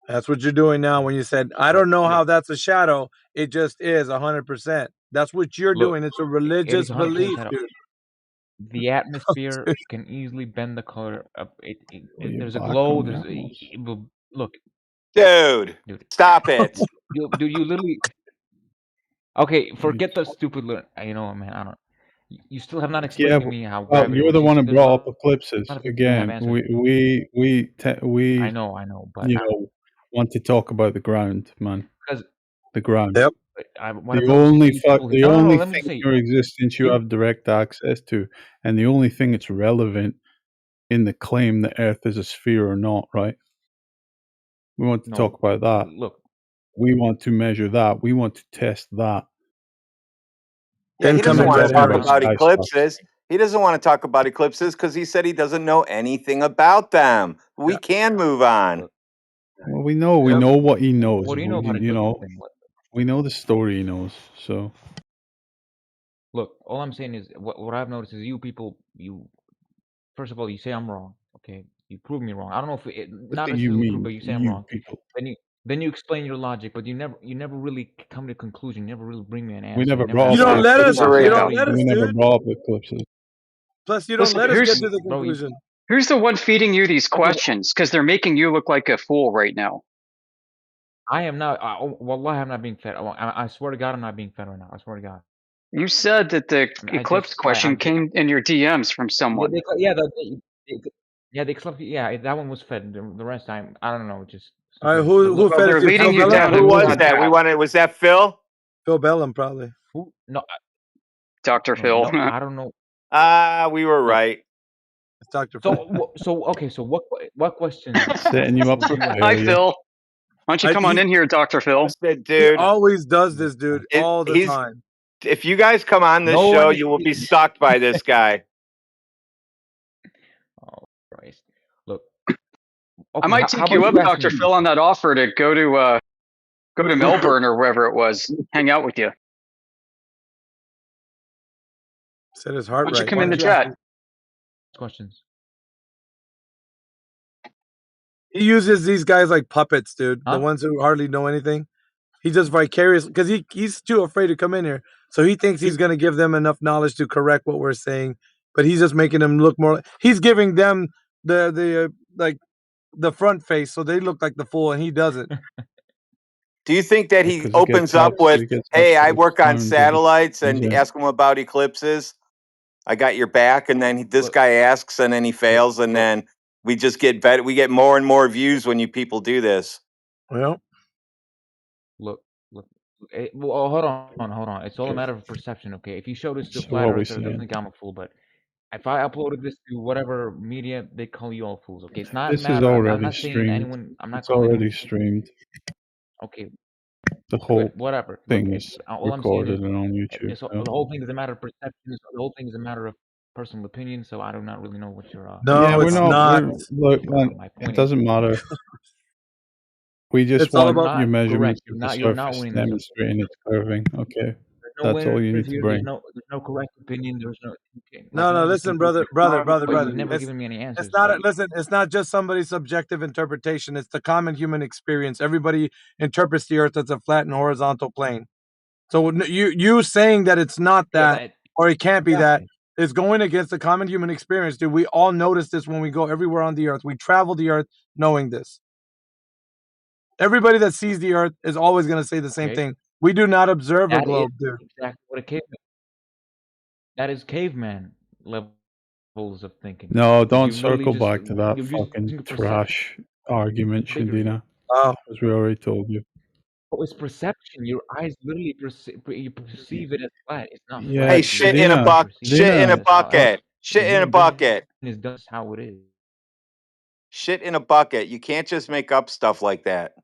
That's what you're doing now when you said, I don't know how that's a shadow. It just is 100%. That's what you're Look, doing. It's a it is religious 100% belief, shadow. dude. The atmosphere can easily bend the color up. Well, There's a you're back glow. on There's that one. look, Dude, stop it. you literally. Okay, forget the stupid. You know, man. I don't. You still have not explained to me how Well, gravity you're works. the one who There's brought up a eclipses lot of things you have again. answered. We I know, but want to talk about the ground, man. 'Cause- The ground. Yep. The only let me thing just say, in your existence you have direct access to, and the only thing that's relevant in the claim that Earth is a sphere or not, right? We want to No, talk about that. Look, We want to measure that. We want to test that. Yeah, Then he come doesn't in want to red talk image. about Sky eclipses. He doesn't want to talk about eclipses because he said he doesn't know anything about them. We can move on. Well, we know what he knows. what do you know about eclipses? We know the story he knows. So Look, all I'm saying is what I've noticed is you people, first of all, you say I'm wrong. Okay, you prove me wrong. I don't know if not what do you necessarily mean, prove, but you say I'm you wrong. people? Then Then you explain your logic, but you never really come to a conclusion. You never really bring me an answer. We never You brought You up don't let us. Sorry You about don't let us, we never dude. brought up eclipses. Plus, you don't Listen, let us get who's to the Bro, you- conclusion. who's the one feeding you these Okay, well- questions? Because they're making you look like a fool right now. I am not. Wallahi, I'm not being fed. I swear to God, I'm not being fed right now. I swear to God. You said that the I eclipse just- question I'm- came in your DMs from Yeah, someone. the eclipse. Yeah, that one was fed. The rest, I don't know. Just All right, stupid. who Well, fed they're it to you? leading Phil you Bellum? down Who was that that? path. Was that Phil? Phil Bellum, probably. Who? No, Dr. Phil. no, I don't know. We were right. It's Dr. Phil. So okay. So what questions? Setting you up would for you ask? Hi, failure. Phil. Why don't you come on in here, Dr. Phil? Said, He dude, always does this, dude, all the he's- time. if you guys come on this No show, one- you will be sucked by this guy. Oh Christ! Look, I might take you up, Dr. Phil, on that offer to go to Melbourne or wherever it was, hang out with you. Said his Why heart don't you rate. come in the chat? questions. He uses these guys like puppets, dude. Huh? The ones who hardly know anything. He just vicarious because he's too afraid to come in here. So he thinks he's gonna give them enough knowledge to correct what we're saying, but he's just making them look more. He's giving them the like the front face, so they look like the fool, and he doesn't. Do you think that he Because opens up with, "Hey, I work on satellites," and Yeah. ask him about eclipses? I got your back, and then this guy asks, and then he fails, and then we just get better. We get more and more views when you people do this. Well, Look. Well, hold on. It's all a matter of perception, okay? If you show this to So flat what we earthers, they'll saying? think I'm a fool. But if I uploaded this to whatever media, they call you all fools. Okay, it's not This a matter. is already I'm not saying streamed. anyone. I'm not It's calling already anyone. streamed. Okay, The whole whatever. thing Look, is all I'm saying recorded is and on YouTube. the whole thing is a matter of perception. The whole thing is a matter of personal opinion. So I do not really know what your no, yeah, it's not. Look, man, my it point doesn't matter. We just It's all want about- your Not measurements correct. of the You're not surface winning this. demonstrating its curving. Okay, There's no that's all you need to here. bring. There's no correct opinion. There's no. Okay, No, listen, brother. But Brother. you've never given me any answers. It's not. Listen, it's not just somebody's subjective interpretation. It's the common human experience. Everybody interprets the Earth as a flat and horizontal plane. So you saying that it's not that, or it can't be that, is going against the common human experience, dude. We all notice this when we go everywhere on the Earth. We travel the Earth knowing this. Everybody that sees the Earth is always going to say the same thing. We do not observe a globe, dude. Exactly what a caveman. That is caveman levels of thinking. No, don't circle back to that you're fucking using trash argument, Shindina. Oh, As we already told you. Oh, it's perception. Your eyes literally you perceive it as flat. It's not Yeah, flat. Hey, shit in a bucket. Shit in a bucket. Shit in a bucket. Is just how it is. Shit in a bucket. You can't just make up stuff like that.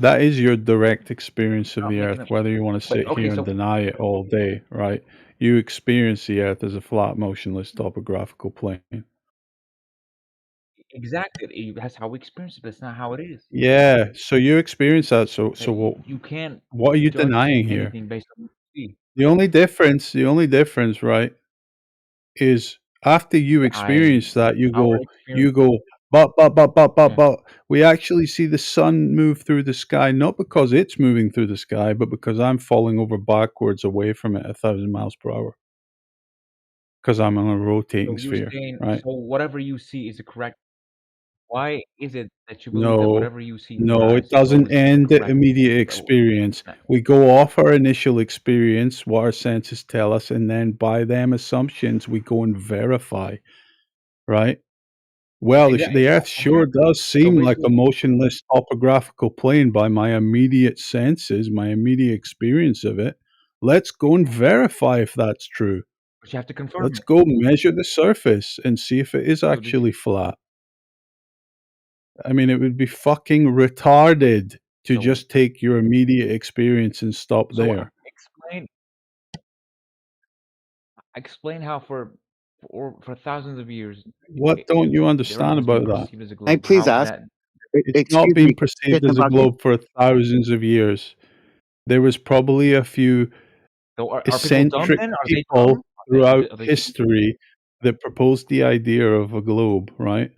That is your direct experience of Not the making Earth, up- whether you want to sit okay, here so- and deny it all day, right? You experience the Earth as a flat, motionless topographical plane. Exactly. That's how we experience it, but it's not how it is. Yeah, so you experience that. So what? You can't. What are you judge denying here? anything based on what you see. The only difference, right, is after you experience that, you go, but we actually see the sun move through the sky, not because it's moving through the sky, but because I'm falling over backwards away from it 1,000 miles per hour. Because I'm on a rotating sphere, right? So whatever you see is correct. Why is it that you believe that whatever you see? No, it doesn't end the immediate experience. We go off our initial experience, what our senses tell us, and then by them assumptions, we go and verify, right? Well, the Earth sure does seem like a motionless topographical plane by my immediate senses, my immediate experience of it. Let's go and verify if that's true. But you have to confirm. Let's go measure the surface and see if it is actually flat. I mean, it would be fucking retarded to just take your immediate experience and stop there. Explain how for thousands of years. What don't you understand about that? Can I please ask? It's not been perceived as a globe for thousands of years. There was probably a few eccentric people throughout history that proposed the idea of a globe, right?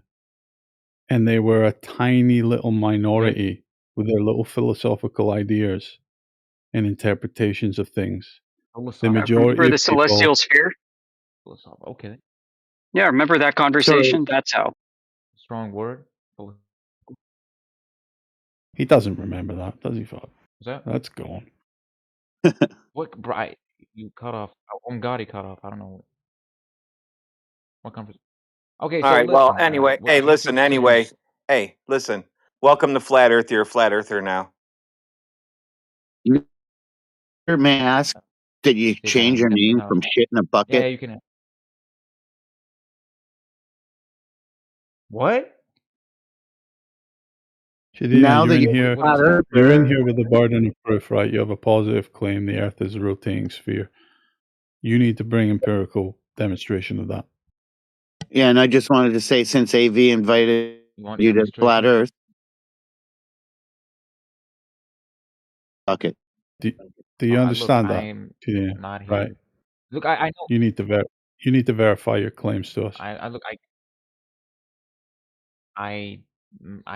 and they were a tiny little minority with their little philosophical ideas and interpretations of things. The majority Remember the of people, celestial sphere? Okay. Yeah, remember that conversation? That's how. Strong word. he doesn't remember that, does he, Fab? Is that That's gone. what? Bright, you cut off. Oh God, he cut off. I don't know what conversation. Okay, All so right. Well, listen. anyway, What hey, I guess listen. what you're saying Anyway, is, hey, listen. Welcome to Flat Earth. You're a flat earther now. May I ask, did you change your name from shit in a yeah, bucket? you can. What? Shadina, Now you're that in you're here. a flat You're in earther, here with the burden of proof, right? You have a positive claim the Earth is a rotating sphere. You need to bring empirical demonstration of that. yeah, and I just wanted to say, since AV invited You want you to Flat demonstration? Earth, bucket. Do you Look, understand that, I'm Shadina? not here. Right. Look, I know. You need to verify your claims to us. I look, I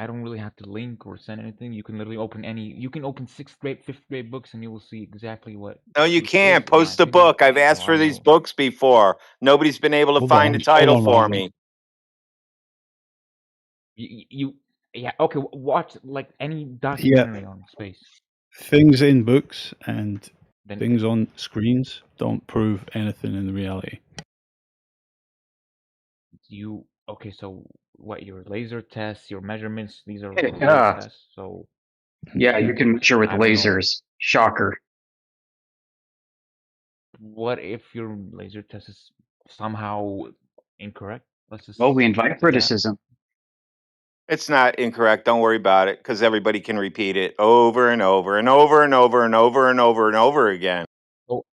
don't really have to link or send anything. You can literally open you can open 6th grade, 5th grade books, and you will see exactly what. No, you this can't. is, in my Post a opinion. book. I've asked So I for don't these know. books before. Nobody's been able to Hold find on, a title hold on, for Ryan. me. Yeah, okay. Watch like any documentary on space. Things in books and Then things on screens don't prove anything in reality. okay? So what? Your laser tests, your measurements, these are Yeah. real tests. So Yeah, you can measure with I don't know. lasers. Shocker. What if your laser test is somehow incorrect? Let's just. Well, we invite criticism. It's not incorrect. Don't worry about it, because everybody can repeat it over and over and over and over and over and over and over again.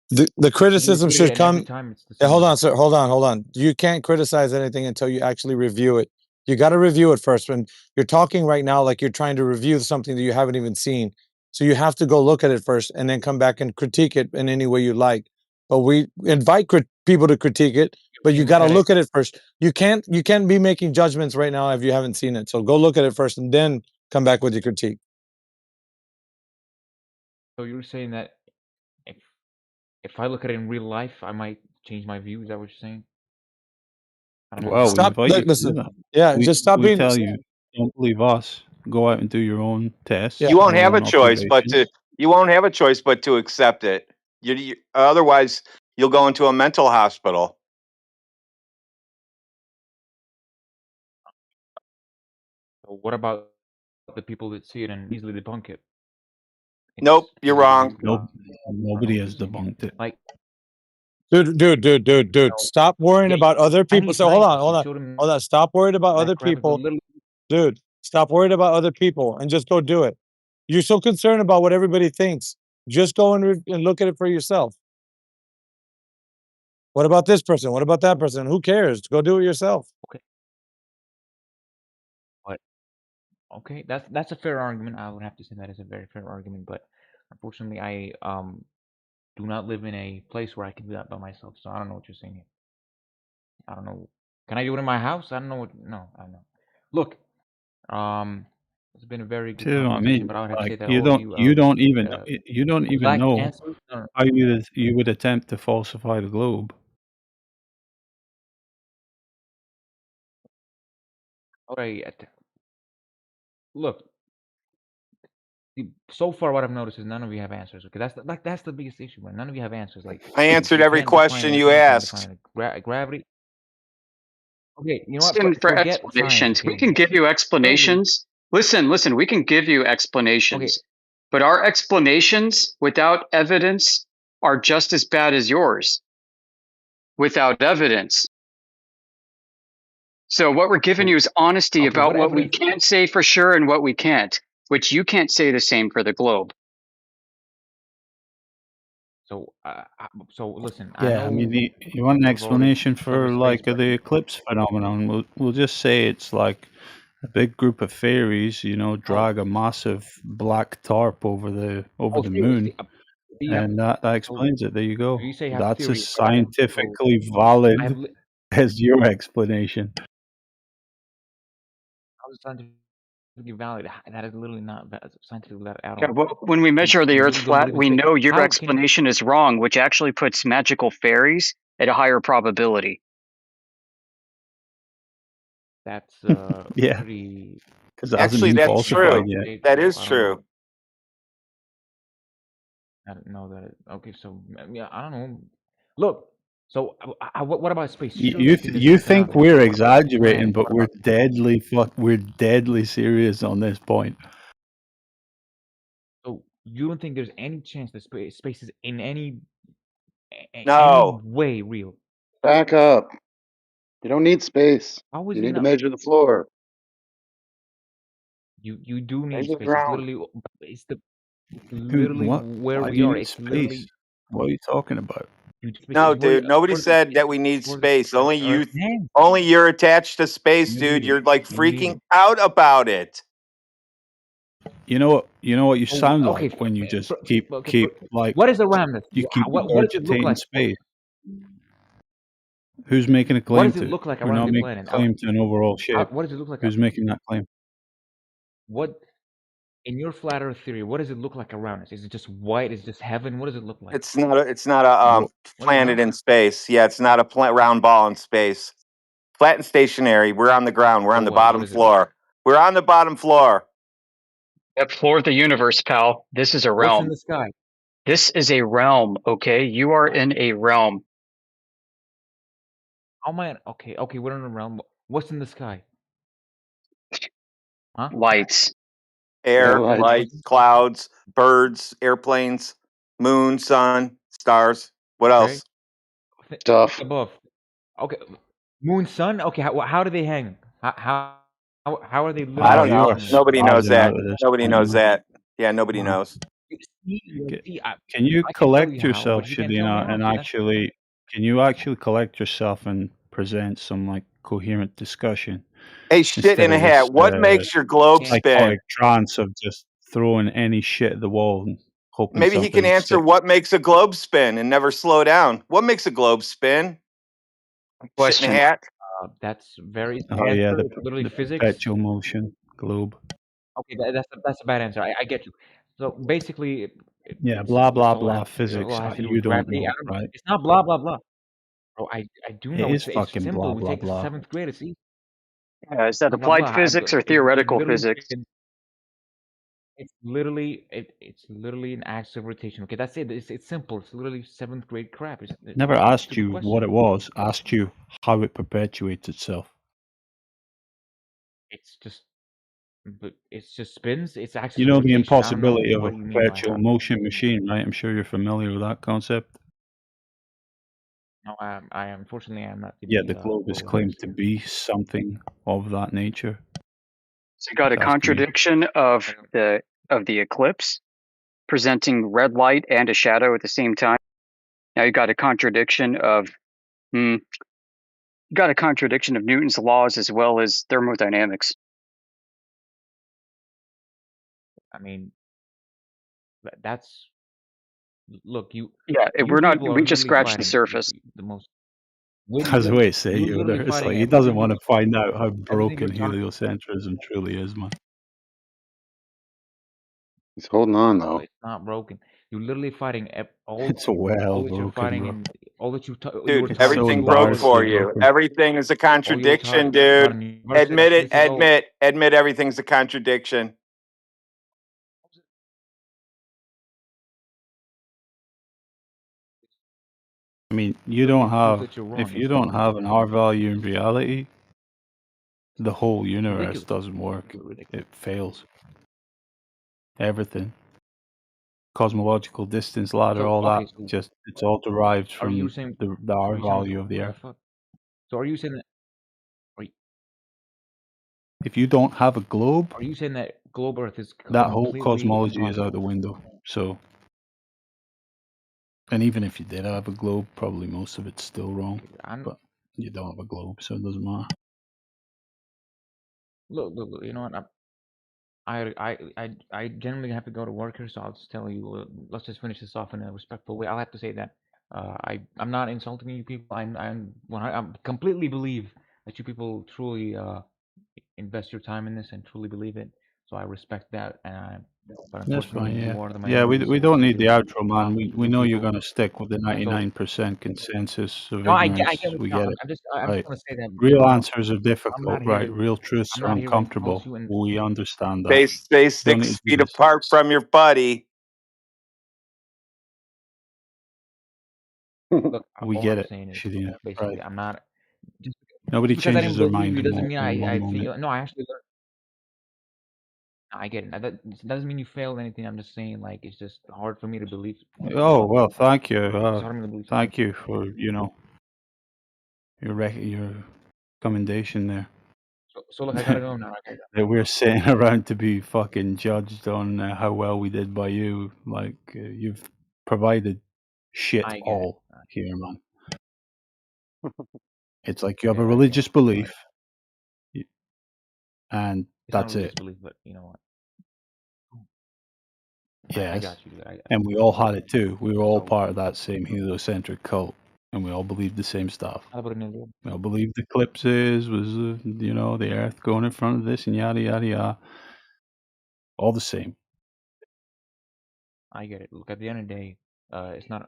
The criticism repeat it, should and come. every time it's the Yeah, same hold on, answer. sir. Hold on. You can't criticize anything until you actually review it. You got to review it first. When you're talking right now, like you're trying to review something that you haven't even seen, so you have to go look at it first and then come back and critique it in any way you like. But we invite people to critique it, but you got to look at it first. You can't be making judgments right now if you haven't seen it. So go look at it first and then come back with your critique. So you're saying that if I look at it in real life, I might change my view. Is that what you're saying? I don't know. Well, we Stop. invite you to Listen. do that. Yeah, just stop We being. tell you, don't believe us. Go out and do your own tests. Yeah. You won't your have a own choice but to accept it. Otherwise, you'll go into a mental hospital. So what about the people that see it and easily debunk it? Nope, you're wrong. Nope, nobody has debunked it. Like, Dude. Stop worrying about other people. So hold on. Stop worrying about other people. Dude, stop worried about other people and just go do it. You're so concerned about what everybody thinks. Just go and look at it for yourself. What about this person? What about that person? Who cares? Go do it yourself. Okay. What? Okay, that's a fair argument. I would have to say that is a very fair argument, but unfortunately, I do not live in a place where I can do that by myself. So I don't know what you're saying here. I don't know. Can I do it in my house? I don't know what. No, I don't know. Look, it's been a very good conversation, but I would have to say that you all don't, of you don't even know answers. how you would attempt to falsify the globe. Look, so far what I've noticed is none of you have answers. Okay, that's the biggest issue, man. None of you have answers. Like I answered you every can't define question you anything, you can't asked. define gravity. Okay, you know what? Listen, for Forget science. explanations, we Okay? can give you explanations. Listen, we can give you explanations. But our explanations without evidence are just as bad as yours without evidence. So what we're giving you is honesty about what we can say for sure and what we can't, which you can't say the same for the globe. So, so listen. Yeah, I mean, you want an explanation for like the eclipse phenomenon? We'll just say it's like a big group of fairies, drag a massive black tarp over the moon, and that explains it. There you go. That's as scientifically valid as your explanation. is scientifically valid? That is literally not scientifically valid at Yeah, all. well, when we measure the You Earth literally don't flat, believe in we space. know your How can explanation is wrong, which actually puts magical fairies at a higher probability. that's Yeah, pretty because it hasn't Actually, been that's falsified true. yet. That debatable. is I don't know. true. I don't know that. Okay, so yeah, I don't know. Look, so what about space? Surely you think there's You something out think there. we're What about exaggerating, planets? but What about we're deadly serious on this point. so you don't think there's any chance that space is in any No. way real? Back up. You don't need space. How is You it need to not? measure the floor. You do need Measure the space. It's ground. literally it's literally What? where Why do we you are. need It's space? literally What are you talking about? space No, is where dude. Nobody where the said that we need where the space. Earth ends. Only you're attached to space, You dude. neither. You're like You neither. freaking out about it. You know what? You know what you Oh, sound okay. like when you just Okay, keep like what is around us? you keep What does it look regurgitating like? space. Who's making a What claim does it to? look like We're around not the making a planet? claim to an overall shape. What does it look like? Who's making that claim? What in your flat Earth theory? What does it look like around us? Is it just white? Is it just heaven? What does it look like? It's not a What? planet in space. Yeah, it's not a round ball in space. Flat and stationary. We're on the ground. We're So on the what? What bottom is it? floor. We're on the bottom floor. Yep, floor of the universe, pal. This is a What's in realm. the sky? This is a realm, okay? You are in a realm. How am I? Okay, we're in a realm. What's in the sky? Huh? Lights. Air, Satellites. light, clouds, birds, airplanes, moon, sun, stars. What Okay. else? Stuff. Above. Okay. Moon, sun. Okay. How do they hang? How are they I literally don't know. You're hanging? Nobody knows spazzing out that. at this Nobody point, knows man. that. Yeah, nobody Wow. knows. Can you I can tell you collect how, yourself, but you can't tell me Shadina, how. and See, that's actually, can you actually collect yourself and present some like coherent discussion Hey, shit instead in a of this hat. What makes your globe spin? psychotic trance of just throwing any shit at the wall and hoping Maybe he can something answer sticks? what makes a globe spin and never slow down. What makes a globe spin? Shit in Question. a hat. that's very easy Oh yeah, answer. It's literally the physics. perpetual motion globe. Okay, that's a bad answer. I get you. So basically, Yeah, it's blah just blah all blah it physics. all has to do You with don't gravity. know, right? It's not blah blah blah. Bro, I do It know. is It's fucking simple. blah We blah take blah. 7th grade. It's easy. Is that Blah blah applied blah. physics or theoretical literally physics? it's literally an axis of rotation. Okay, that's it. It's simple. It's literally 7th grade crap. It's Never not a asked stupid you question. what it was. Asked you how it perpetuates itself. It's just spins. It's axis You of know the rotation. I don't know impossibility of a what you mean by perpetual how. motion machine, right? I'm sure you're familiar with that concept. No, I unfortunately I'm not Yeah, the the globe is global claimed to hemisphere. be something of that nature. So you got a Just asking you. contradiction of the eclipse presenting red light and a shadow at the same time. Now you got a contradiction of Newton's laws as well as thermodynamics. I mean, that's look you. Yeah, You we're not. people are We just literally scratched the fighting surface. the most. That's the way to say You're it, literally Yoda. It's fighting like he doesn't everything. want to find out how Everything broken we're talking. heliocentrism truly is, man. He's holding on No, though. it's not broken. You're literally fighting all. It's well all that you're broken, fighting bro. and all that you were Dude, It's taught in so everything school. broke for embarrassingly you. broken. Everything is a All you were contradiction, taught in dude. university. Admit it. This is all. Admit everything's a contradiction. I mean, you don't Proof have, that you're wrong. if you don't have an R value in reality, the whole universe Ridiculous. doesn't work. Ridiculous. It fails. Everything. Cosmological distance ladder, So, all okay, that, so just, it's all derived are you from saying the R are you saying value of the what Earth. fuck? So are you saying that If you don't have a globe, are you saying that globe Earth is that whole completely cosmology is impossible? out the window. So, and even if you did have a globe, probably most of it's still wrong. But you don't have a globe, so it doesn't matter. Look, you know what? I generally have to go to work here, so I'll just tell you. Let's just finish this off in a respectful way. I'll have to say that I'm not insulting you people. I completely believe that you people truly invest your time in this and truly believe it. So I respect that, but That's unfortunately, fine. you Yeah. are the Yeah. minority, We so don't need you're the gonna outro, man. We with know you're people. gonna stick with the So 99% consensus of no, I get ignorance. what We you know. get it. I'm just Right. gonna say that Real answers are I'm not difficult. here Right. to Real truths I'm are not here to insult uncomfortable. you, and We understand that. Stay Don't need 6 to do feet this. apart from your buddy. look, We all get I'm it, saying is Shadina. basically Right. I'm not just Nobody because I changes didn't their believe mind you in doesn't mean one I moment. feel no. I actually learned. I get it. That doesn't mean you failed anything. I'm just saying like it's just hard for me to believe. Oh well, thank you. It's hard for me to believe. Thank you for your commendation there. So look, I gotta go now. That we're sitting around to be fucking judged on how well we did by you. Like you've provided shit I get all here, man. It's like you have Yeah, a I get religious it. belief, and It's not that's religious it. belief, but you know what? I Yes, got you. and we all had it too. We were all So part of that same heliocentric cult, and we all believed the same stuff. I'll put it in there. We all believed the eclipses was the Earth going in front of this and yada yada yada. All the same. I get it. Look, at the end of the day, it's not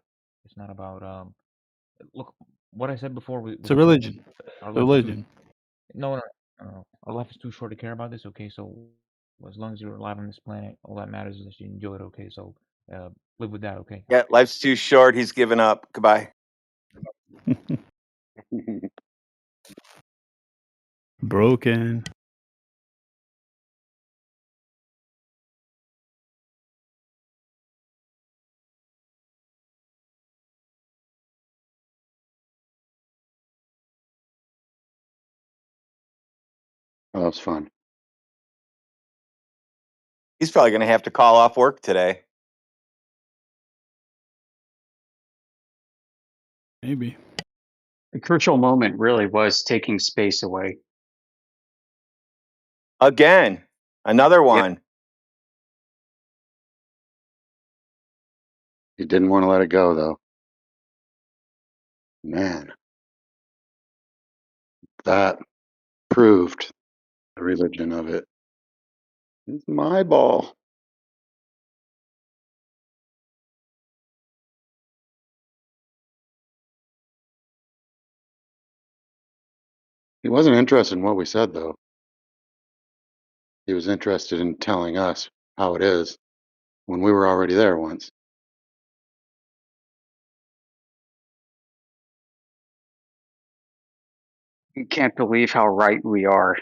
about look, what I said before with It's a religion. our It's a life is too religion. no, our life is too short to care about this. Okay, so as long as you're alive on this planet, all that matters is that you enjoy it. Okay, so live with that. Okay. Yeah, life's too short. He's given up. Goodbye. Broken. Oh, that was fun. He's probably going to have to call off work today. Maybe. The crucial moment really was taking space away. Again, another one. He didn't want to let it go, though. Man, that proved the religion of it. It's my ball. He wasn't interested in what we said, though. He was interested in telling us how it is when we were already there once. You can't believe how right we are.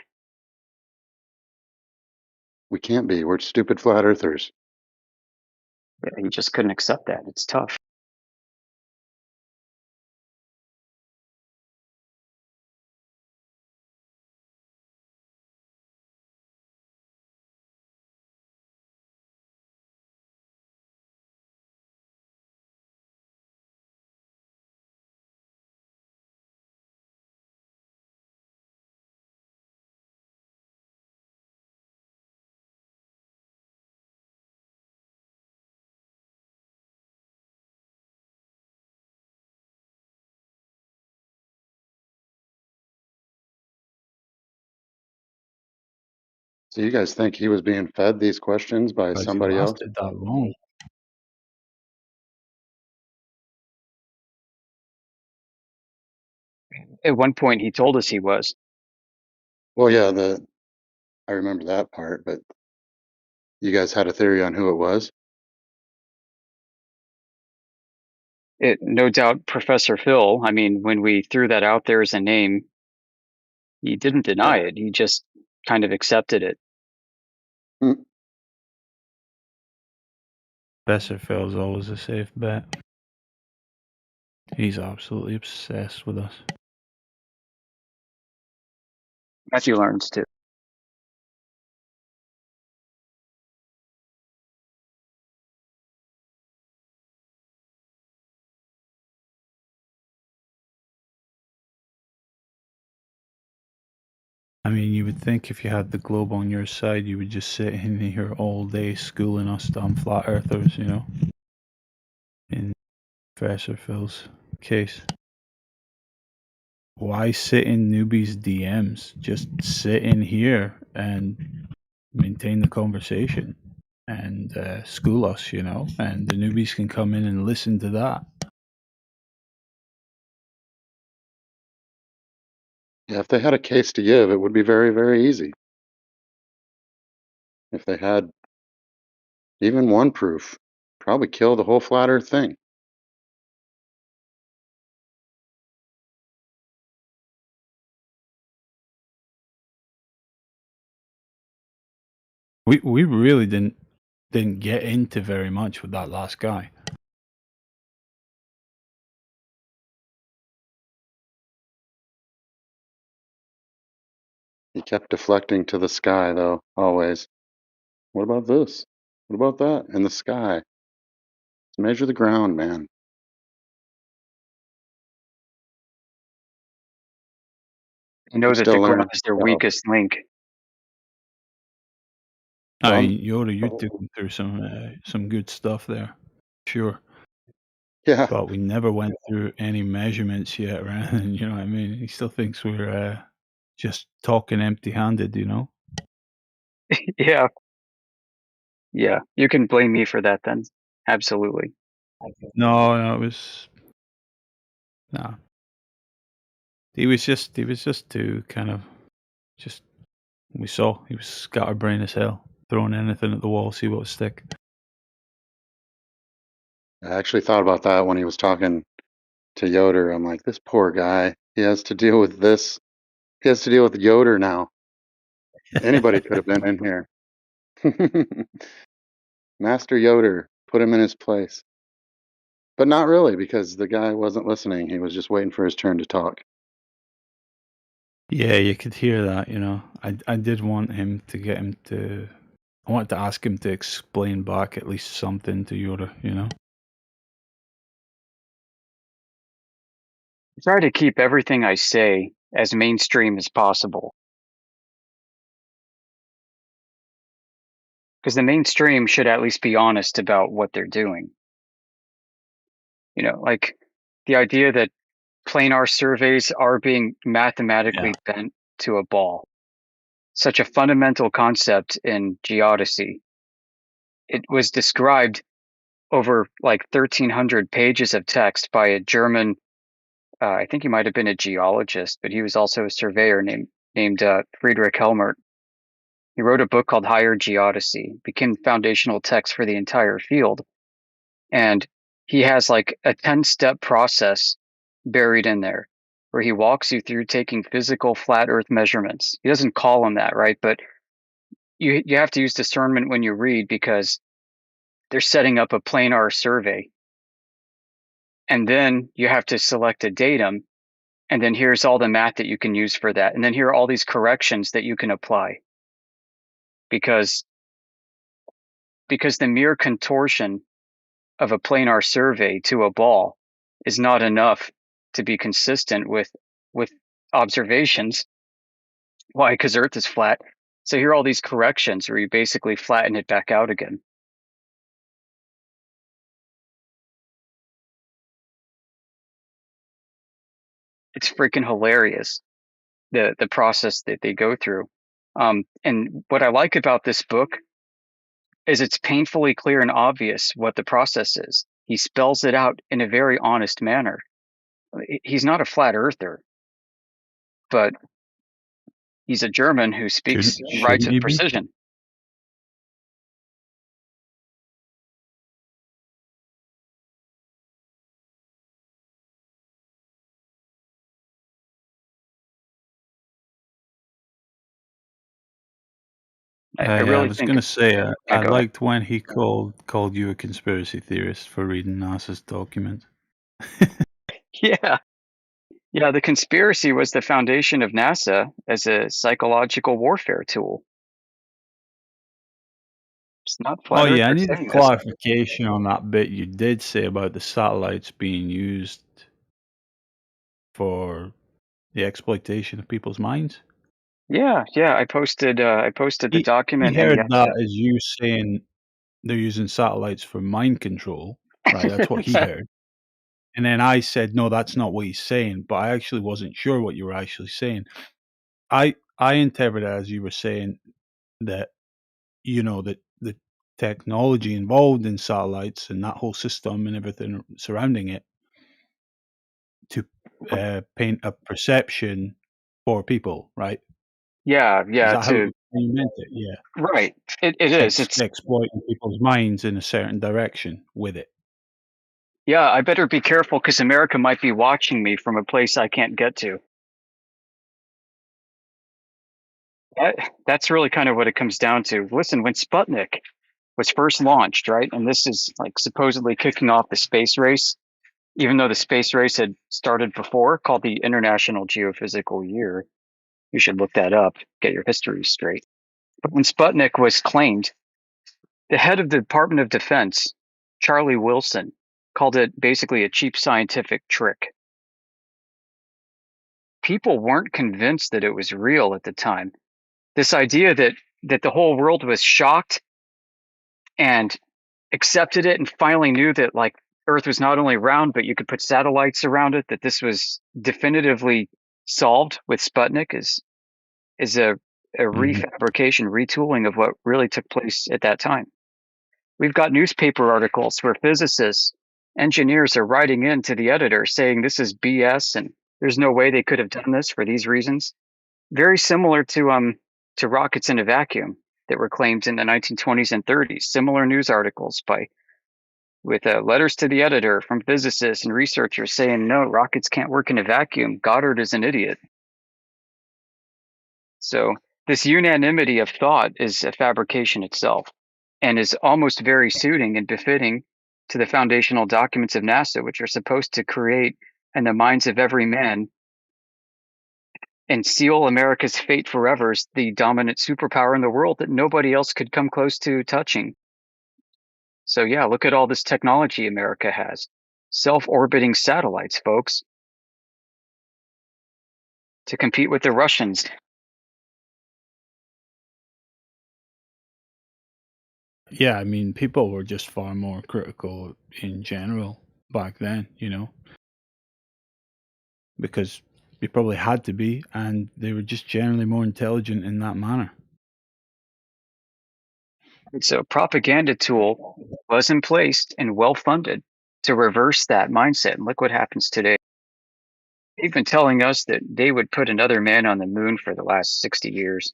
We can't be. We're stupid flat earthers. Yeah, you just couldn't accept that. It's tough. So you guys think he was being fed these questions by Because he somebody else? lasted that long. At one point, he told us he was. Well, yeah, I remember that part, but you guys had a theory on who it was? No doubt Professor Phil, I mean, when we threw that out there as a name, he didn't deny it. He just kind of accepted it. Professor Phil's always a safe bet. He's absolutely obsessed with us. Matthew learns too. I mean, you would think if you had the globe on your side, you would just sit in here all day schooling us damn flat earthers, in Professor Phil's case. Why sit in newbies' DMs? Just sit in here and maintain the conversation and school us, you know, and the newbies can come in and listen to that. Yeah, if they had a case to give, it would be very, very easy. If they had even one proof, probably kill the whole flat Earth thing. We really didn't get into very much with that last guy. He kept deflecting to the sky, though, always. What about this? What about that? In the sky. Let's measure the ground, man. You know I'm that the still ground learning. is their Oh, weakest link. well, Yoda, you took him through some good stuff there, sure. yeah. But we never went through any measurements yet or anything, you know what I mean? He still thinks we're just talking empty-handed, you know? Yeah. Yeah. You can blame me for that then. Absolutely. No, it was no. He was just too kind of just we saw he was scatterbrained as hell, throwing anything at the wall, see what would stick. I actually thought about that when he was talking to Yoder. I'm like, this poor guy. He has to deal with this. He has to deal with Yoder now. Anybody could have been in here. Master Yoder, put him in his place. But not really, because the guy wasn't listening. He was just waiting for his turn to talk. Yeah, you could hear that, you know. I did want him to get him to I wanted to ask him to explain back at least something to Yoda, you know. I try to keep everything I say as mainstream as possible. Because the mainstream should at least be honest about what they're doing. You know, like the idea that planar surveys are being mathematically bent to a ball. Such a fundamental concept in geodesy. It was described over like 1,300 pages of text by a German, I think he might have been a geologist, but he was also a surveyor named Friedrich Helmert. He wrote a book called Higher Geodesy, became foundational text for the entire field. And he has like a 10-step process buried in there where he walks you through taking physical flat earth measurements. He doesn't call them that, right? But you have to use discernment when you read, because they're setting up a planar survey. And then you have to select a datum. And then here's all the math that you can use for that. And then here are all these corrections that you can apply. Because the mere contortion of a planar survey to a ball is not enough to be consistent with observations. Why? Because Earth is flat. So here are all these corrections where you basically flatten it back out again. It's freaking hilarious, the process that they go through. And what I like about this book is it's painfully clear and obvious what the process is. He spells it out in a very honest manner. He's not a flat earther, but he's a German who speaks and writes Shouldn't with you be? precision. I Yeah, I really was think. gonna say I Go ahead. liked when he called you a conspiracy theorist for reading NASA's document. Yeah. Yeah, the conspiracy was the foundation of NASA as a psychological warfare tool. It's not Oh flat yeah, I earthers need a saying this. clarification on that bit you did say about the satellites being used for the exploitation of people's minds. Yeah, I posted the He document and heard that the as you saying they're using satellites for mind control, right? That's what he answer. heard. And then I said, no, that's not what he's saying. But I actually wasn't sure what you were actually saying. I interpreted it as you were saying that, that the technology involved in satellites and that whole system and everything surrounding it to paint a perception for people, right? Yeah, Is yeah. that how you meant it? Yeah. Right. It is. It's exploiting people's minds in a certain direction with it. Yeah, I better be careful because America might be watching me from a place I can't get to. That's really kind of what it comes down to. Listen, when Sputnik was first launched, right, and this is like supposedly kicking off the space race, even though the space race had started before, called the International Geophysical Year. You should look that up, get your history straight. But when Sputnik was claimed, the head of the Department of Defense, Charlie Wilson, called it basically a cheap scientific trick. People weren't convinced that it was real at the time. This idea that the whole world was shocked and accepted it and finally knew that like Earth was not only round, but you could put satellites around it, that this was definitively solved with Sputnik is a refabrication, retooling of what really took place at that time. We've got newspaper articles where physicists, engineers are writing in to the editor saying this is BS and there's no way they could have done this for these reasons. Very similar to rockets in a vacuum that were claimed in the 1920s and 30s. Similar news articles with letters to the editor from physicists and researchers saying, no, rockets can't work in a vacuum. Goddard is an idiot. So this unanimity of thought is a fabrication itself and is almost very suiting and befitting to the foundational documents of NASA, which are supposed to create in the minds of every man and seal America's fate forever as the dominant superpower in the world that nobody else could come close to touching. So yeah, look at all this technology America has. Self-orbiting satellites, folks, to compete with the Russians. Yeah, I mean, people were just far more critical in general back then, because they probably had to be, and they were just generally more intelligent in that manner. And so propaganda tool was in place and well-funded to reverse that mindset. And look what happens today. They've been telling us that they would put another man on the moon for the last 60 years.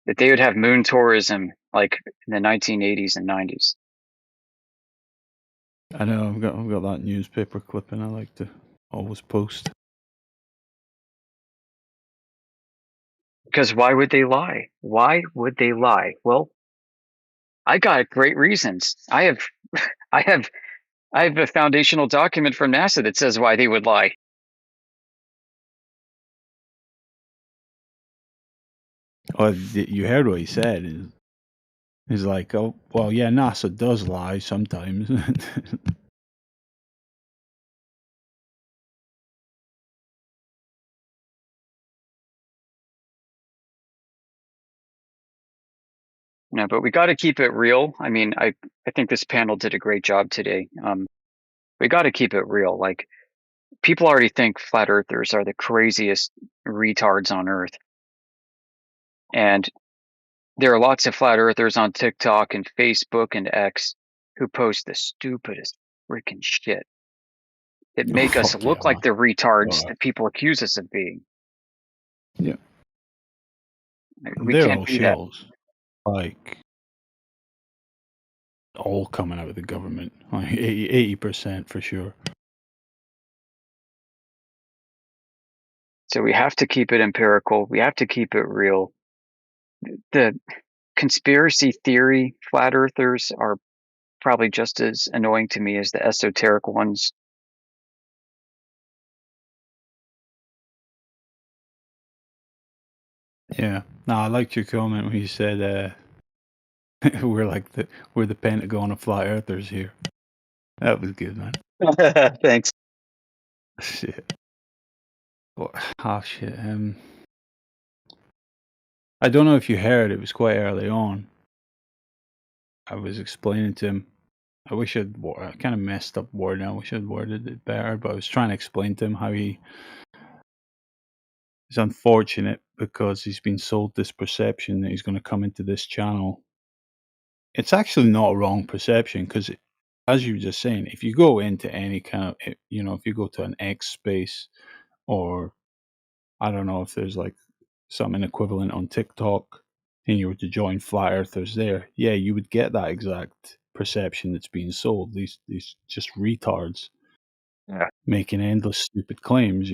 That they would have moon tourism like in the 1980s and 90s. I know, I've got that newspaper clipping I like to always post. Because why would they lie? Why would they lie? Well, I got great reasons. I have a foundational document from NASA that says why they would lie. Well, you heard what he said. He's like, oh, well, yeah, NASA does lie sometimes. No, but we got to keep it real. I mean, I think this panel did a great job today. We got to keep it real. Like, people already think flat earthers are the craziest retards on earth. And there are lots of flat earthers on TikTok and Facebook and X who post the stupidest freaking shit that make us look like the retards that people accuse us of being. Yeah. We They're can't all do that. shells. Like, all coming out of the government. Like 80% for sure. So we have to keep it empirical. We have to keep it real. The conspiracy theory flat earthers are probably just as annoying to me as the esoteric ones. Yeah. No, I liked your comment when you said we're the Pentagon of flat earthers here. That was good, man. Thanks. Shit. Oh shit. I don't know if you heard. It was quite early on. I was explaining to him I wish I kind of messed up word now. I wish I'd worded it better, but I was trying to explain to him how it's unfortunate because he's been sold this perception that he's going to come into this channel. It's actually not a wrong perception because, as you were just saying, if you go into any kind of, if you go to an X space, or I don't know if there's like something equivalent on TikTok, and you were to join flat earthers there, yeah, you would get that exact perception that's being sold. These just retards making endless stupid claims,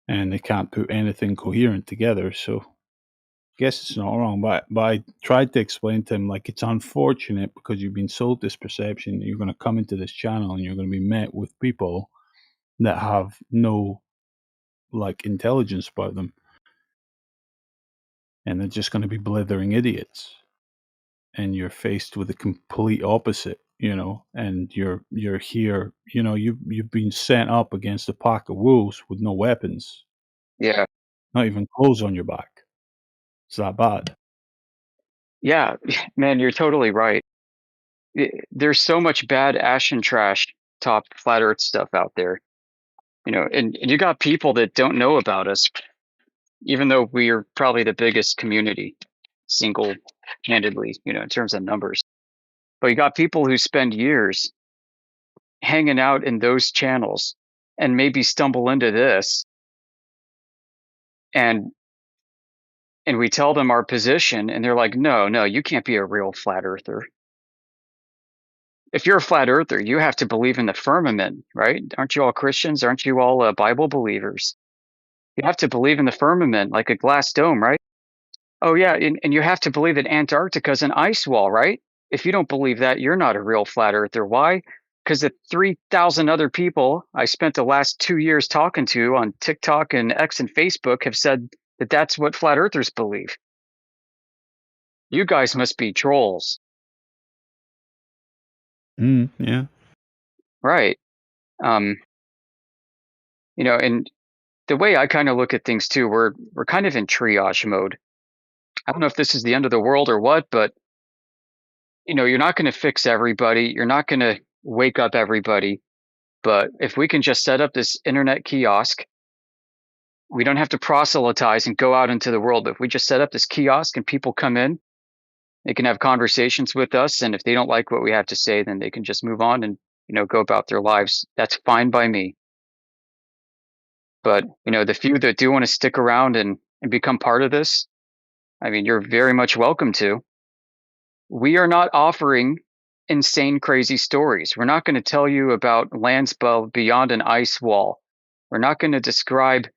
and they can't put anything coherent together. So I guess it's not wrong, but I tried to explain to him, like, it's unfortunate because you've been sold this perception. You're going to come into this channel and you're going to be met with people that have no like intelligence about them, and they're just going to be blithering idiots. And you're faced with the complete opposite, and you're here, you've been sent up against a pack of wolves with no weapons, Yeah. not even clothes on your back. It's that bad. Yeah, man, you're totally right. There's so much bad ash and trash top flat earth stuff out there, and you got people that don't know about us, even though we are probably the biggest community single-handedly, in terms of numbers. But you got people who spend years hanging out in those channels and maybe stumble into this, and we tell them our position, and they're like, no, you can't be a real flat earther. If you're a flat earther, you have to believe in the firmament, right? Aren't you all Christians? Aren't you all Bible believers? You have to believe in the firmament, like a glass dome, right? Oh yeah, and you have to believe that Antarctica's an ice wall, right? If you don't believe that, you're not a real flat earther. Why? Because the 3,000 other people I spent the last 2 years talking to on TikTok and X and Facebook have said that that's what flat earthers believe. You guys must be trolls. Yeah. Right. And the way I kind of look at things too, we're kind of in triage mode. I don't know if this is the end of the world or what, but you're not going to fix everybody. You're not going to wake up everybody. But if we can just set up this internet kiosk, we don't have to proselytize and go out into the world. But if we just set up this kiosk and people come in, they can have conversations with us. And if they don't like what we have to say, then they can just move on and, go about their lives. That's fine by me. But, the few that do want to stick around and become part of this, I mean, you're very much welcome to. We are not offering insane, crazy stories. We're not going to tell you about lands beyond an ice wall. We're not going to describe,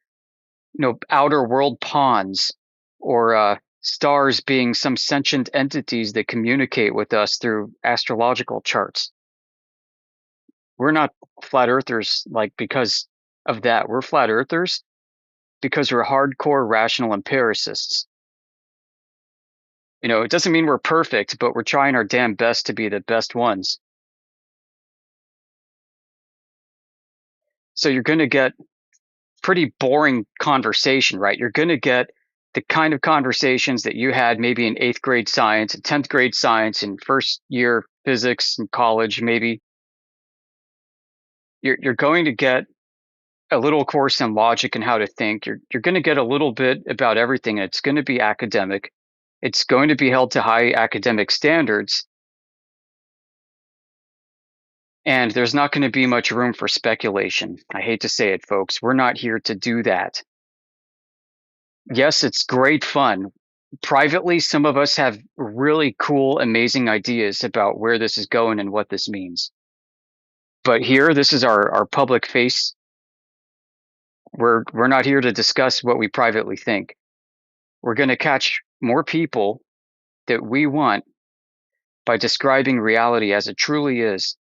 outer world ponds or stars being some sentient entities that communicate with us through astrological charts. We're not flat earthers because of that. We're flat earthers because we're hardcore rational empiricists. It doesn't mean we're perfect, but we're trying our damn best to be the best ones. So you're going to get pretty boring conversation, right? You're going to get the kind of conversations that you had maybe in 8th grade science, and 10th grade science, and first year physics in college, maybe. You're going to get a little course in logic and how to think. You're going to get a little bit about everything. It's going to be academic. It's going to be held to high academic standards. And there's not going to be much room for speculation. I hate to say it, folks. We're not here to do that. Yes, it's great fun. Privately, some of us have really cool, amazing ideas about where this is going and what this means. But here, this is our public face. We're not here to discuss what we privately think. We're going to catch more people that we want by describing reality as it truly is.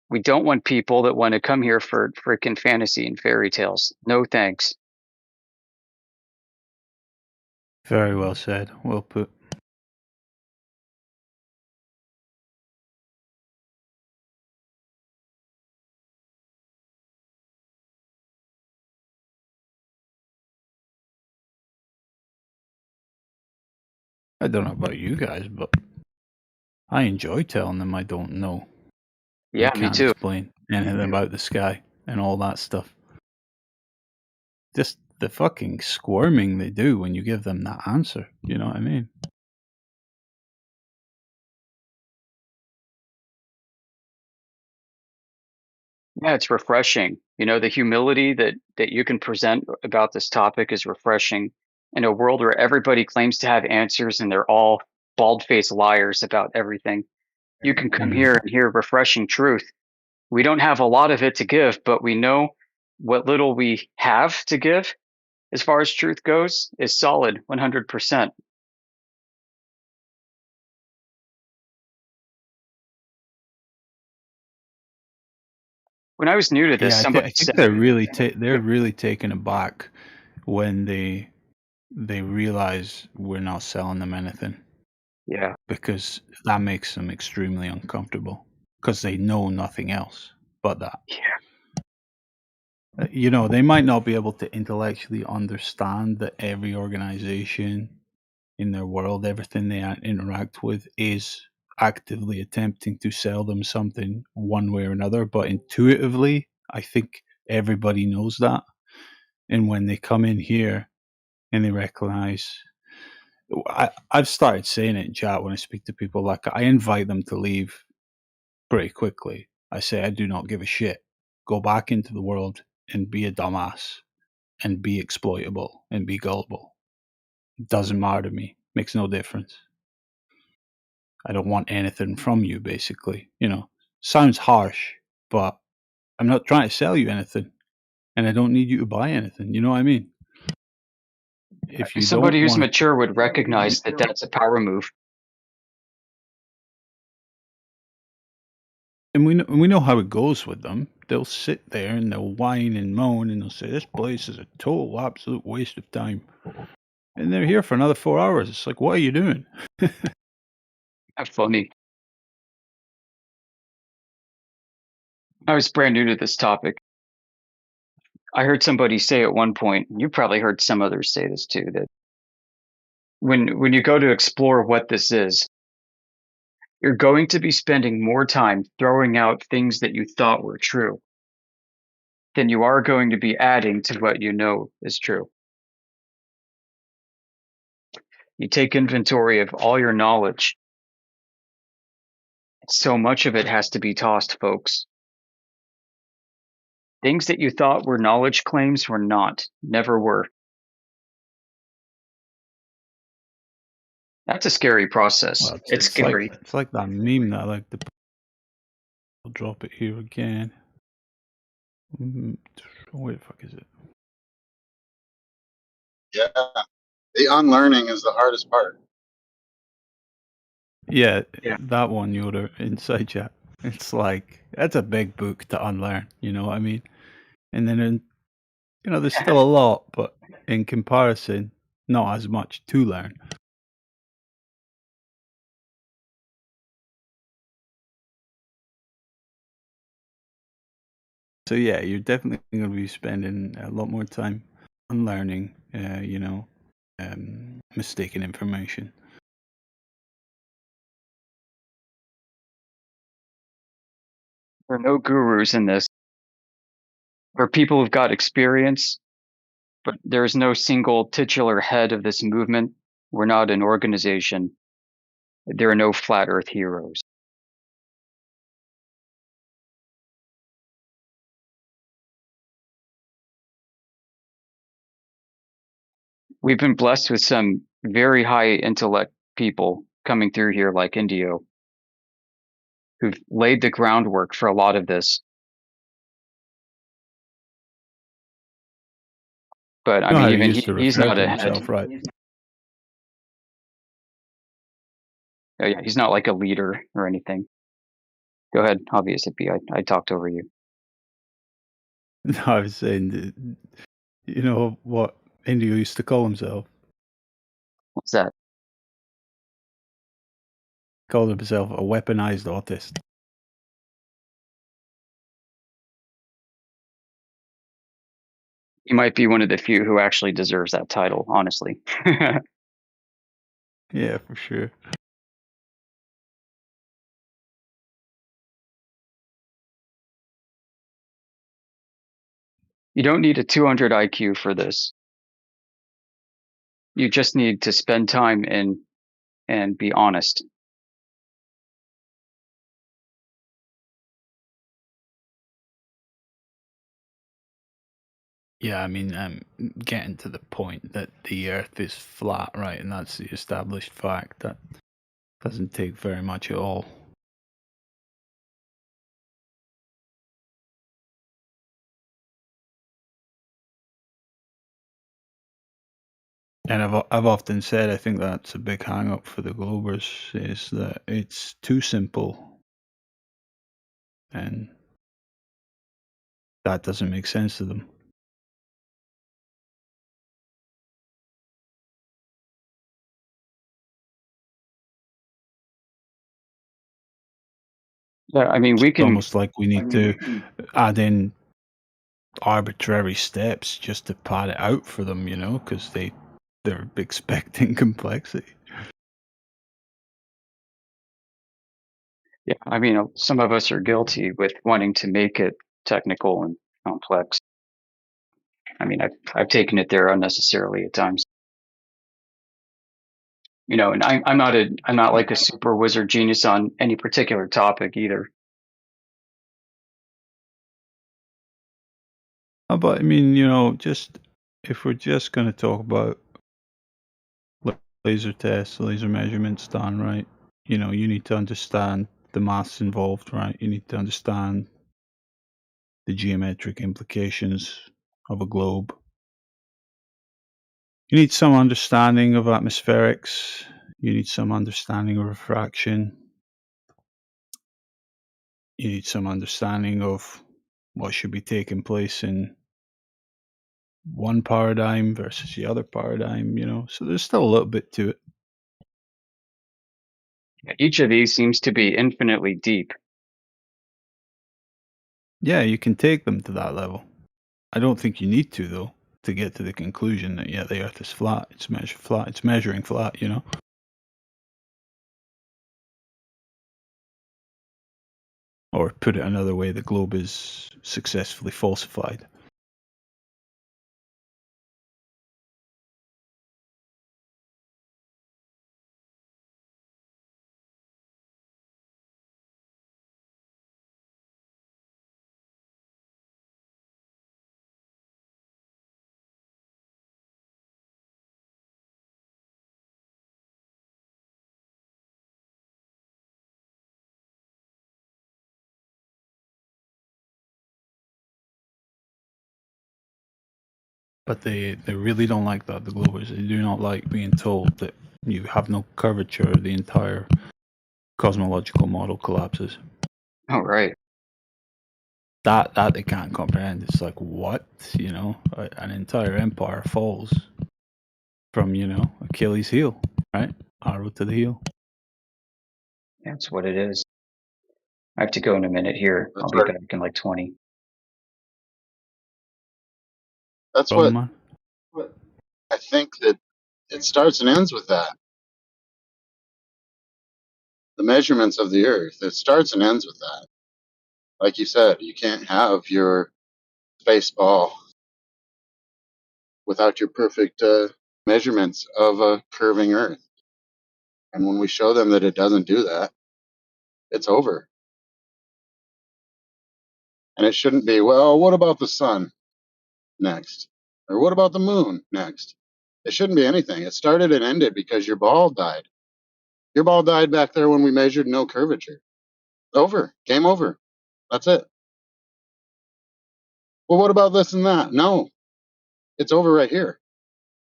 We don't want people that want to come here for freaking fantasy and fairy tales. No thanks. Very well said. Well put. I don't know about you guys, but I enjoy telling them I don't know. Yeah, I me can't too. explain anything about the sky and all that stuff. Just the fucking squirming they do when you give them that answer. You know what I mean? Yeah, it's refreshing. You know, the humility that you can present about this topic is refreshing in a world where everybody claims to have answers and they're all bald-faced liars about everything. You can come here and hear refreshing truth. We don't have a lot of it to give, but we know what little we have to give as far as truth goes is solid 100%. When I was new to this, Yeah, I somebody think said, they're really taken aback when they realize we're not selling them anything, yeah, because that makes them extremely uncomfortable because they know nothing else but that. yeah, You know, they might not be able to intellectually understand that every organization in their world, everything they interact with, is actively attempting to sell them something one way or another. But intuitively, I think everybody knows that. And when they come in here and they recognize, I've started saying it in chat when I speak to people, like I invite them to leave pretty quickly. I say, I do not give a shit. Go back into the world and be a dumbass and be exploitable and be gullible. It doesn't matter to me. Makes no difference. I don't want anything from you, basically. You know, sounds harsh, but I'm not trying to sell you anything, and I don't need you to buy anything. You know what I mean? If you don't somebody who's want mature would recognize that that's a power move. and we know how it goes with them. They'll sit there and they'll whine and moan and they'll say, "This place is a total, absolute waste of time," and they're here for another 4 hours. It's like, what are you doing? How funny. I was brand new to this topic. I heard somebody say at one point, you probably heard some others say this too, that when you go to explore what this is, you're going to be spending more time throwing out things that you thought were true than you are going to be adding to what you know is true. You take inventory of all your knowledge. So much of it has to be tossed, folks. Things that you thought were knowledge claims were not, never were. That's a scary process. Well, It's scary. it's like that meme that I like to. I'll drop it here again. Where the fuck is it? Yeah. The unlearning is the hardest part. Yeah, Yeah. that one, Yoda, inside chat. It's like, that's a big book to unlearn, you know what I mean? And then, there's still a lot, but in comparison, not as much to learn. So yeah, you're definitely going to be spending a lot more time unlearning, mistaken information. There are no gurus in this. There are people who've got experience, but there's no single titular head of this movement. We're not an organization. There are no flat earth heroes. We've been blessed with some very high intellect people coming through here like Indio, who've laid the groundwork for a lot of this. But I You know mean, how he even used to he's refer not to a head. himself, right? Oh, yeah, he's not like a leader or anything. Go ahead, obvious hippie. I talked over you. No, I was saying, you know what India used to call himself? What's that? Called himself a weaponized autist. He might be one of the few who actually deserves that title, honestly. Yeah, for sure. You don't need a 200 IQ for this. You just need to spend time and be honest. Yeah, I mean, I'm getting to the point that the Earth is flat, right? And that's the established fact. That doesn't take very much at all. And I've often said I think that's a big hang up for the Globers, is that it's too simple. And that doesn't make sense to them. Yeah, I mean, we It's can. almost like we need to add in arbitrary steps just to pad it out for them, you know, because they're expecting complexity. Yeah, I mean, some of us are guilty with wanting to make it technical and complex. I mean, I've taken it there unnecessarily at times. You know, and I'm not like a super wizard genius on any particular topic either. But I mean, you know, just if we're just going to talk about laser tests, laser measurements done, right? You know, you need to understand the maths involved, right? You need to understand the geometric implications of a globe. You need some understanding of atmospherics. You need some understanding of refraction. You need some understanding of what should be taking place in one paradigm versus the other paradigm, you know. So there's still a little bit to it. Each of these seems to be infinitely deep. Yeah, you can take them to that level. I don't think you need to, though, to get to the conclusion that, yeah, the Earth is flat. It's flat. It's measuring flat, you know. Or put it another way, the globe is successfully falsified. But they really don't like that, the Globers. They do not like being told that you have no curvature, the entire cosmological model collapses. Oh, right. That they can't comprehend. It's like, what? You know, an entire empire falls from, you know, Achilles' heel, right? Arrow to the heel. That's what it is. I have to go in a minute here. That's I'll be right. back in like 20. That's Problem, what man. I think that it starts and ends with that. The measurements of the Earth. It starts and ends with that. Like you said, you can't have your space ball without your perfect measurements of a curving Earth. And when we show them that it doesn't do that, it's over. And it shouldn't be, well, what about the sun next? Or what about the moon next? It shouldn't be anything. It started and ended because your ball died. Your ball died back there when we measured no curvature. Over. Game over. That's it. Well, what about this and that? No. It's over right here.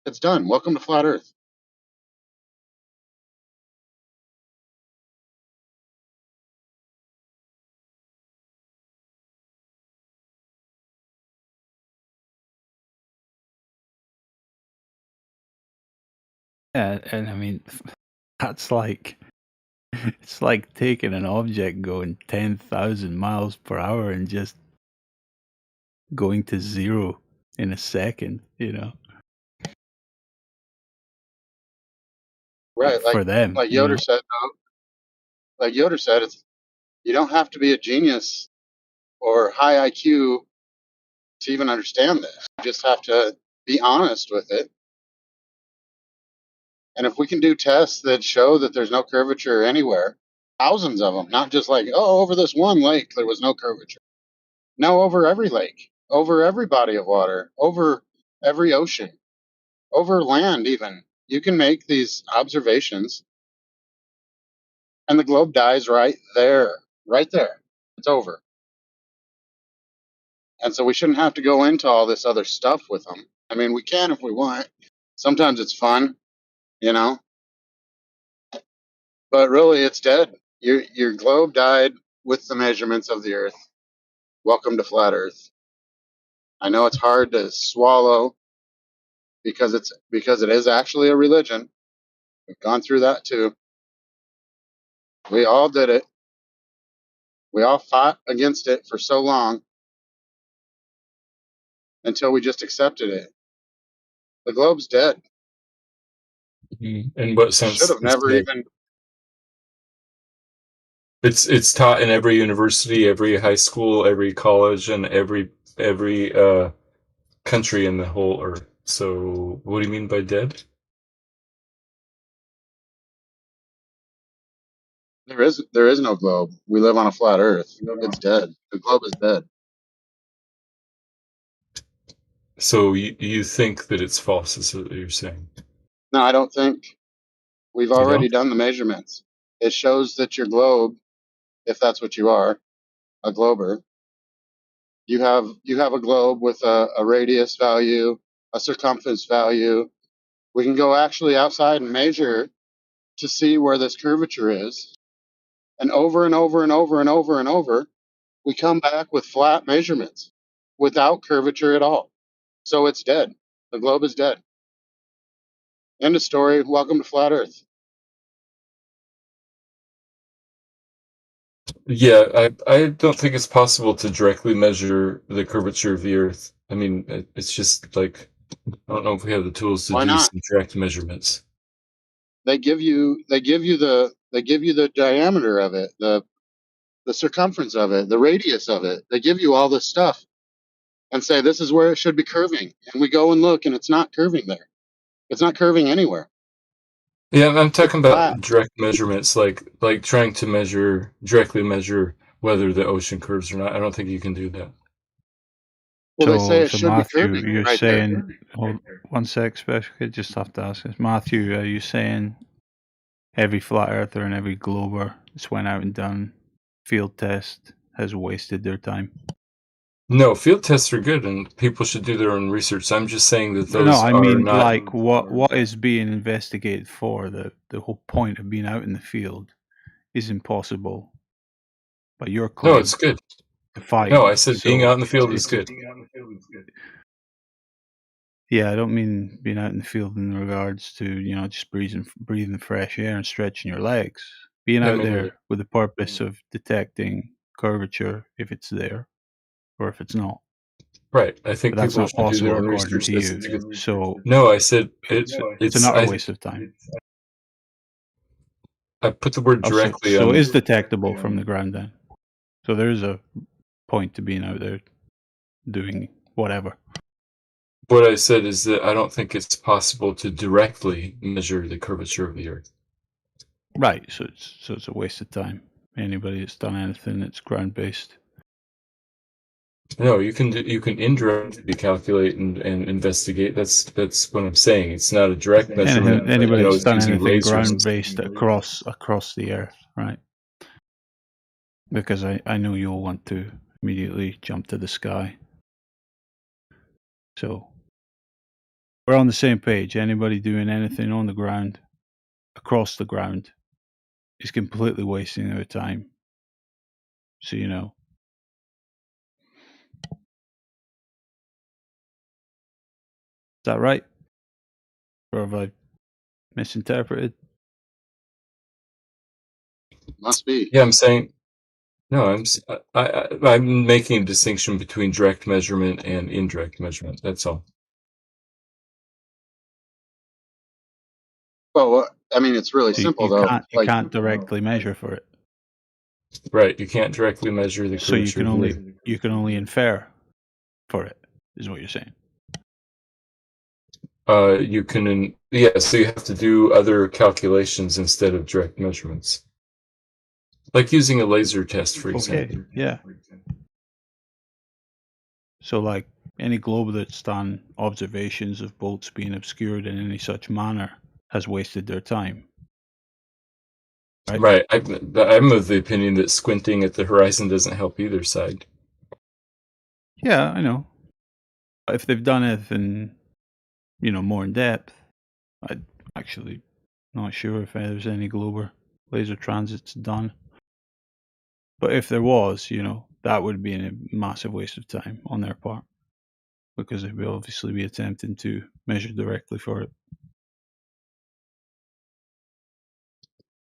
It's done. Welcome to Flat Earth. Yeah, and I mean, that's like, it's like taking an object going 10,000 miles per hour and just going to zero in a second, you know, Right. for them, Like you know. Yoder said, like Yoder said, it's you don't have to be a genius or high IQ to even understand this. You just have to be honest with it. And if we can do tests that show that there's no curvature anywhere, thousands of them, not just like, oh, over this one lake, there was no curvature. No, over every lake, over every body of water, over every ocean, over land even. You can make these observations and the globe dies right there. Right there. It's over. And so we shouldn't have to go into all this other stuff with them. I mean, we can if we want. Sometimes it's fun, you know, but really it's dead. Your globe died with the measurements of the Earth. Welcome to flat Earth. I know it's hard to swallow because it is actually a religion. We've gone through that too. We all did it. We all fought against it for so long until we just accepted it. The globe's dead. In what sense? Should have never even. It's taught in every university, every high school, every college, and every country in the whole Earth. So, what do you mean by dead? There is no globe. We live on a flat Earth. It's dead. The globe is dead. So you think that it's false? Is what you're saying? No, I don't think. We've already done the measurements. It shows that your globe, if that's what you are, a glober, you have a globe with a radius value, a circumference value. We can go actually outside and measure to see where this curvature is. And over and over and over and over and over, we come back with flat measurements without curvature at all. So it's dead. The globe is dead. End of story. Welcome to flat Earth. Yeah, I don't think it's possible to directly measure the curvature of the Earth. I mean, it's just like, I don't know if we have the tools to do some direct measurements. They give you the diameter of it, the circumference of it, the radius of it. They give you all this stuff and say this is where it should be curving. And we go and look and it's not curving there. It's not curving anywhere. Yeah, I'm talking about direct measurements, like trying to directly measure whether the ocean curves or not. I don't think you can do that. Well, they say it should Matthew, be curving. You're right saying, there. hold one sec, special. I just have to ask this. Matthew, are you saying every flat earther and every glober that's went out and done field test has wasted their time? No, field tests are good, and people should do their own research. I'm just saying that those I mean, are not. like, what is being investigated for? The whole point of being out in the field is impossible. But your claim. No, it's good. No, I said being out in the field is good. Yeah, I don't mean being out in the field in regards to, just breathing fresh air and stretching your legs. Being out there with the purpose of detecting curvature if it's there or if it's not. Right. I think that's people not should do possible their own according research. to you. So no, I said it's an utter waste of time. I put the word directly on. So it is detectable from the ground then. So there is a point to being out there doing whatever. What I said is that I don't think it's possible to directly measure the curvature of the Earth. Right. So it's a waste of time. Anybody that's done anything that's ground based. No, you can indirectly calculate and investigate. That's what I'm saying. It's not a direct measurement. Anybody that's done anything ground based across the Earth, right? Because I know you'll want to immediately jump to the sky. So we're on the same page. Anybody doing anything on the ground, across the ground, is completely wasting their time. So you know. Is that right? Or have I misinterpreted? Must be. Yeah, I'm saying. No, I'm making a distinction between direct measurement and indirect measurement. That's all. Well, I mean, it's really simple though. You can't directly measure for it. Right, you can't directly measure the curvature. So you can only infer for it. is what you're saying. You can, so you have to do other calculations instead of direct measurements. Like using a laser test, for example. Okay, yeah. So, like, any globe that's done observations of bolts being obscured in any such manner has wasted their time. Right. I'm of the opinion that squinting at the horizon doesn't help either side. Yeah, I know. But if they've done anything, more in depth, I'm actually not sure if there's any globe laser transits done. But if there was, that would be a massive waste of time on their part, because they would obviously be attempting to measure directly for it.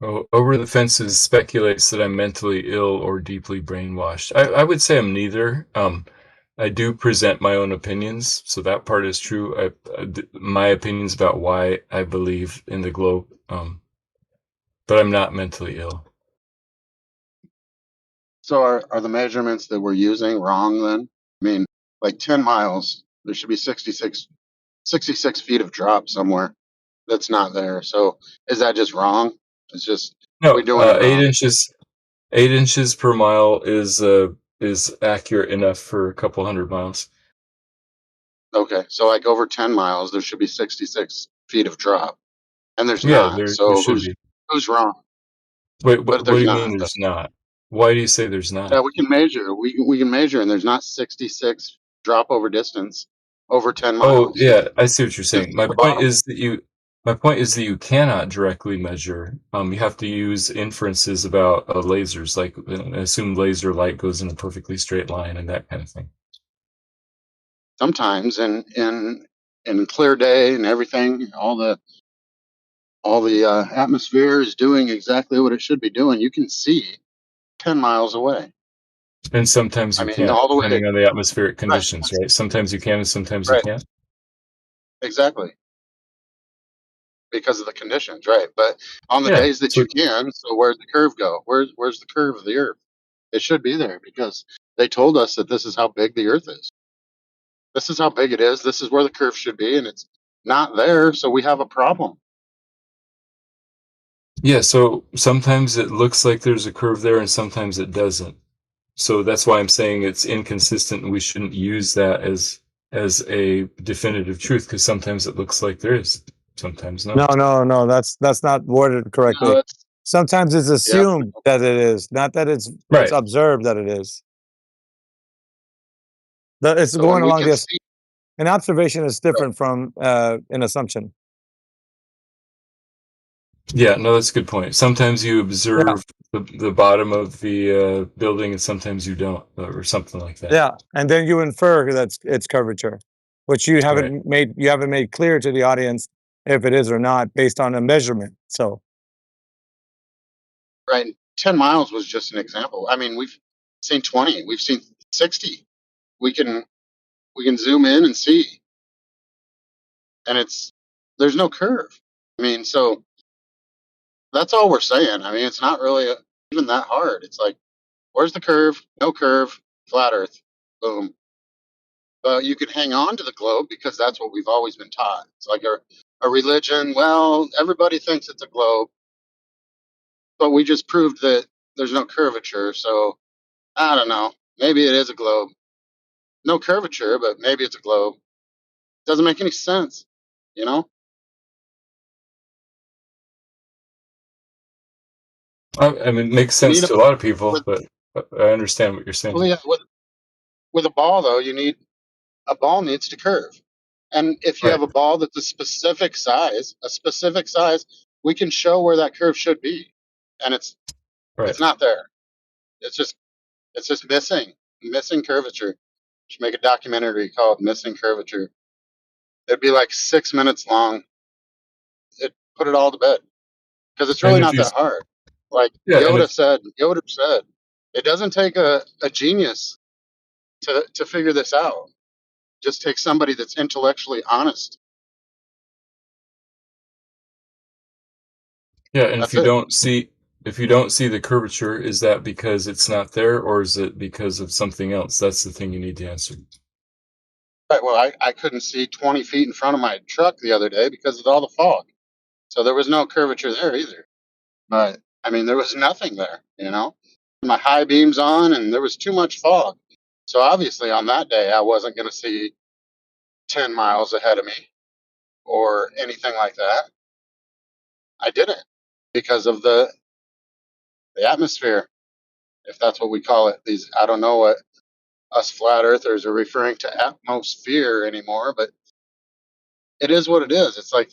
Oh, Over the Fences speculates that I'm mentally ill or deeply brainwashed. I would say I'm neither. I do present my own opinions, so that part is true. My opinions about why I believe in the globe, but I'm not mentally ill. So are the measurements that we're using wrong then? I mean, like 10 miles, there should be 66 feet of drop somewhere that's not there. So is that just wrong? It's just, No, we're doing it wrong. 8 inches per mile is accurate enough for a couple hundred miles. Okay, so like over 10 miles, there should be 66 feet of drop, and there's Yeah, not. there So should be. who's wrong? Wait, But what do there's you not. mean there's not? Why do you say there's not? Yeah, we can measure. We can measure, and there's not 66 drop over distance over 10 miles. Oh, yeah, I see what you're saying. It's My the point bottom. is that you cannot directly measure. You have to use inferences about lasers, like assume laser light goes in a perfectly straight line and that kind of thing. Sometimes in clear day and everything, all the atmosphere is doing exactly what it should be doing. You can see 10 miles away. And sometimes I you mean, can't, all the way. depending on the atmospheric Right. conditions, right? Sometimes you can and sometimes you Right. can't. Exactly. Because of the conditions, right? But on the Yeah, days that so you can, so where's the curve go? Where's the curve of the Earth? It should be there because they told us that this is how big the Earth is. This is how big it is. This is where the curve should be, and it's not there, so we have a problem. yeah, so sometimes it looks like there's a curve there and sometimes it doesn't. So that's why I'm saying it's inconsistent and we shouldn't use that as a definitive truth, because sometimes it looks like there is, sometimes not. No. That's not worded correctly. No, Sometimes it's assumed that it is, not that it's Right. observed that it is. It's so going when we along can this. see, An observation is different from an assumption. Yeah, no, that's a good point. Sometimes you observe the bottom of the building and sometimes you don't, or something like that. Yeah, and then you infer that it's curvature, which you haven't made clear to the audience if it is or not based on a measurement. So right, 10 miles was just an example. I mean, we've seen 20, we've seen 60. We can zoom in and see, and there's no curve. I mean, so that's all we're saying. I mean, it's not really even that hard. It's like, where's the curve? No curve, flat Earth, boom. But you can hang on to the globe because that's what we've always been taught. It's like a religion. Well, everybody thinks it's a globe, but we just proved that there's no curvature. So I don't know. Maybe it is a globe. No curvature, but maybe it's a globe. Doesn't make any sense, you know? I mean, it makes sense to a lot of people, but I understand what you're saying. Well, yeah, with a ball though, a ball needs to curve. And if you Right. have a ball that's a specific size, we can show where that curve should be. And it's not there. It's just missing curvature. Should make a documentary called Missing Curvature. It'd be like 6 minutes long. It put it all to bed. Because it's really not that hard. Like Yoda said, it doesn't take a genius to figure this out. It just takes somebody that's intellectually honest. Yeah, and if you don't see the curvature, is that because it's not there, or is it because of something else? That's the thing you need to answer. Right. Well, I couldn't see 20 feet in front of my truck the other day because of all the fog. So there was no curvature there either. But I mean, there was nothing there, you know. My high beams on, and there was too much fog. So obviously, on that day, I wasn't going to see 10 miles ahead of me or anything like that. I didn't because of the atmosphere, if that's what we call it. These I don't know what us flat earthers are referring to atmosphere anymore, but it is what it is. It's like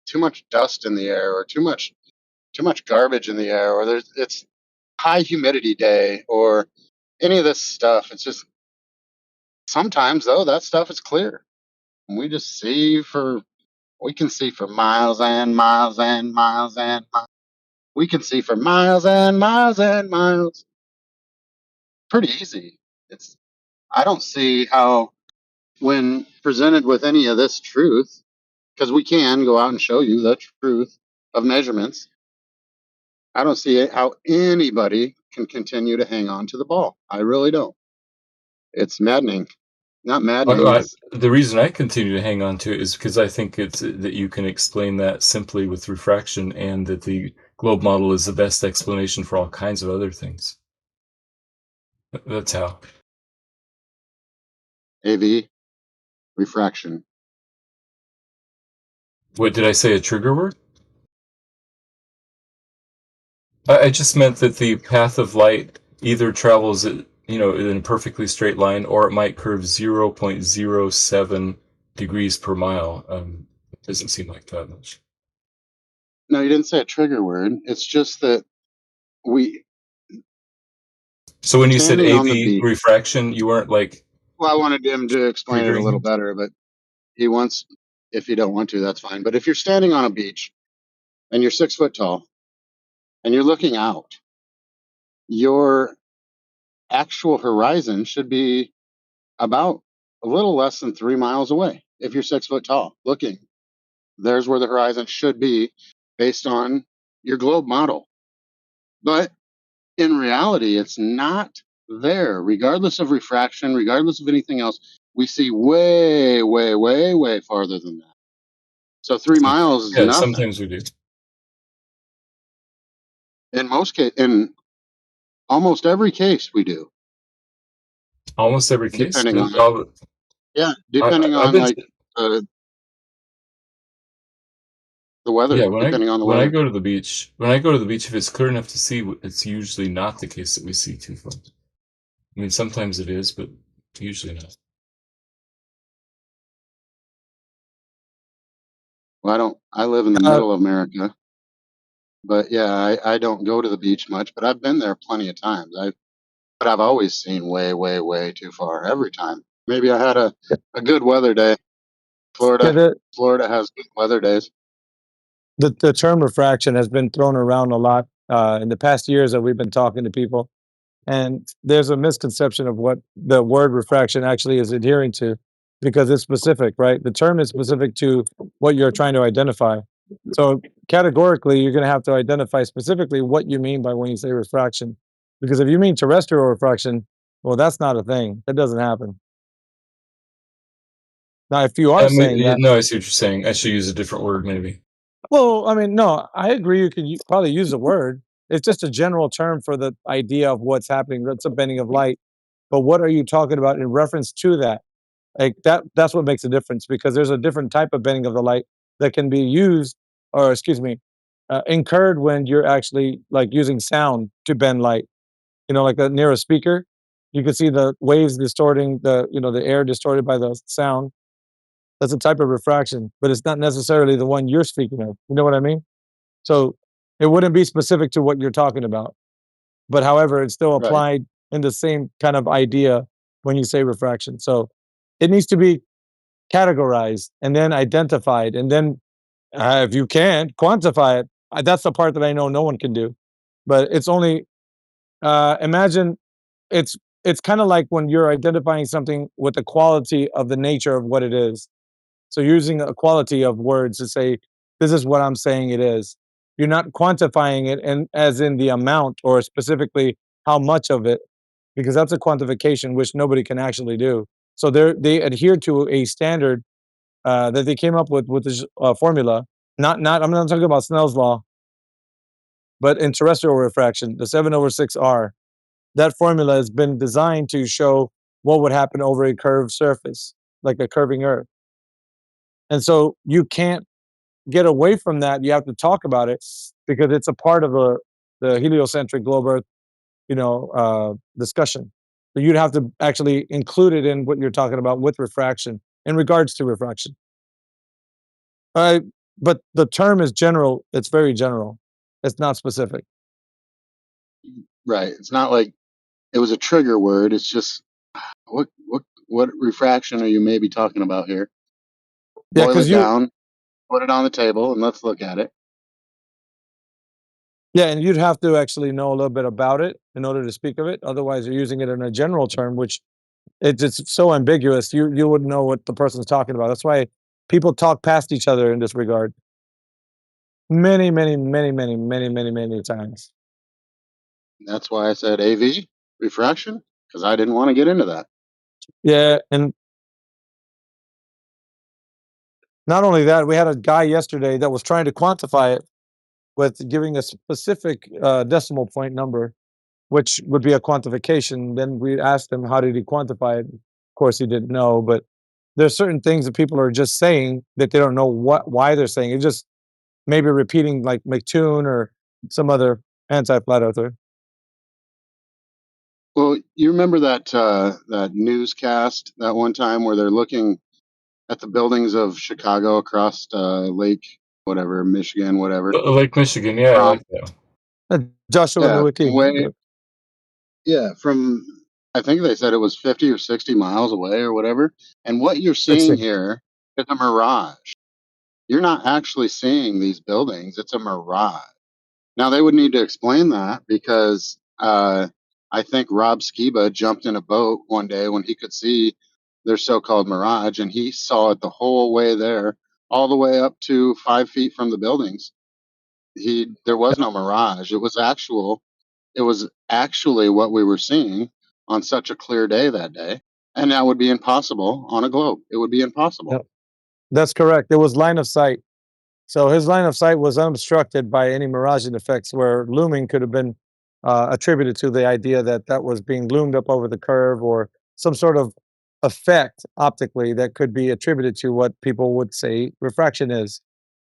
too much dust in the air or too much garbage in the air, or it's high humidity day or any of this stuff. It's just sometimes though that stuff is clear. And we just we can see for miles and miles and miles and miles. We can see for miles and miles and miles. Pretty easy. It's I don't see how when presented with any of this truth, because we can go out and show you the truth of measurements. I don't see how anybody can continue to hang on to the ball. I really don't. It's maddening. Not maddening. The reason I continue to hang on to it is because I think it's that you can explain that simply with refraction, and that the globe model is the best explanation for all kinds of other things. That's how. AV, refraction. What did I say? A trigger word? I just meant that the path of light either travels, in a perfectly straight line, or it might curve 0.07 degrees per mile. It doesn't seem like that much. No, you didn't say a trigger word. It's just that we. So when you said AV refraction, you weren't like. Well, I wanted him to explain it a little better, but he wants. If you don't want to, that's fine. But if you're standing on a beach and you're 6 foot tall and you're looking out, your actual horizon should be about a little less than 3 miles away. If you're 6 foot tall, looking, there's where the horizon should be based on your globe model. But in reality, it's not there. Regardless of refraction, regardless of anything else, we see way, way, way, way farther than that. So 3 miles is nothing. Sometimes we do. In almost every case, we do. Almost every case. Depending on the weather. Yeah, depending on the weather. weather. When I go to the beach, if it's clear enough to see, it's usually not the case that we see too far. I mean, sometimes it is, but usually not. Well, I live in the middle of America, but yeah, I don't go to the beach much, but I've been there plenty of times. But I've always seen way, way, way too far every time. Maybe I had a good weather day. Florida has good weather days. The term refraction has been thrown around a lot in the past years that we've been talking to people. And there's a misconception of what the word refraction actually is adhering to, because it's specific, right? The term is specific to what you're trying to identify. So categorically, you're going to have to identify specifically what you mean by when you say refraction. Because if you mean terrestrial refraction, well, that's not a thing. That doesn't happen. Now, if you are saying that, no, I see what you're saying. I should use a different word, maybe. Well, I mean, no, I agree. You can probably use the word. It's just a general term for the idea of what's happening. That's a bending of light. But what are you talking about in reference to that? Like that's what makes a difference, because there's a different type of bending of the light that can be used, or excuse me, incurred when you're actually like using sound to bend light. Like near a speaker, you can see the waves distorting the air distorted by the sound. That's a type of refraction, but it's not necessarily the one you're speaking of. You know what I mean? So it wouldn't be specific to what you're talking about. But however, it's still applied in the same kind of idea when you say refraction. So it needs to be categorized and then identified. And then if you can quantify it, that's the part that I know no one can do. But it's only, imagine it's kind of like when you're identifying something with the quality of the nature of what it is. So using a quality of words to say, this is what I'm saying it is. You're not quantifying it as in the amount or specifically how much of it, because that's a quantification which nobody can actually do. So they adhere to a standard that they came up with this formula. I'm not talking about Snell's law, but in terrestrial refraction, the 7/6R, that formula has been designed to show what would happen over a curved surface, like a curving Earth. And so you can't get away from that. You have to talk about it because it's a part of the heliocentric globe Earth, discussion. So you'd have to actually include it in what you're talking about with refraction in regards to refraction. But the term is general. It's very general. It's not specific. Right. It's not like it was a trigger word. It's just what refraction are you maybe talking about here? Yeah, Boil because it down, put it on the table, and let's look at it. Yeah, and you'd have to actually know a little bit about it in order to speak of it. Otherwise, you're using it in a general term, which it's just so ambiguous. You wouldn't know what the person's talking about. That's why people talk past each other in this regard. Many, many, many, many, many, many, many times. That's why I said AV refraction, because I didn't want to get into that. Yeah, and not only that, we had a guy yesterday that was trying to quantify it with giving a specific decimal point number, which would be a quantification. Then we asked him, how did he quantify it? Of course, he didn't know, but there's certain things that people are just saying that they don't know why they're saying it. Just maybe repeating like McToon or some other anti-flat earther. Well, you remember that newscast that one time where they're looking at the buildings of Chicago across Lake, whatever, Michigan, whatever. Lake Michigan, yeah, I like that. Joshua Nowicki. From I think they said it was 50 or 60 miles away or whatever. And what you're 60. seeing here is a mirage. You're not actually seeing these buildings. It's a mirage. Now they would need to explain that because I think Rob Skiba jumped in a boat one day when he could see their so-called mirage, and he saw it the whole way there, all the way up to 5 feet from the buildings. There was no mirage. It was actually what we were seeing on such a clear day that day, and that would be impossible on a globe. It would be impossible. Yep. That's correct. It was line of sight. So his line of sight was unobstructed by any miraging effects, where looming could have been attributed to the idea that was being loomed up over the curve, or some sort of effect optically that could be attributed to what people would say refraction is.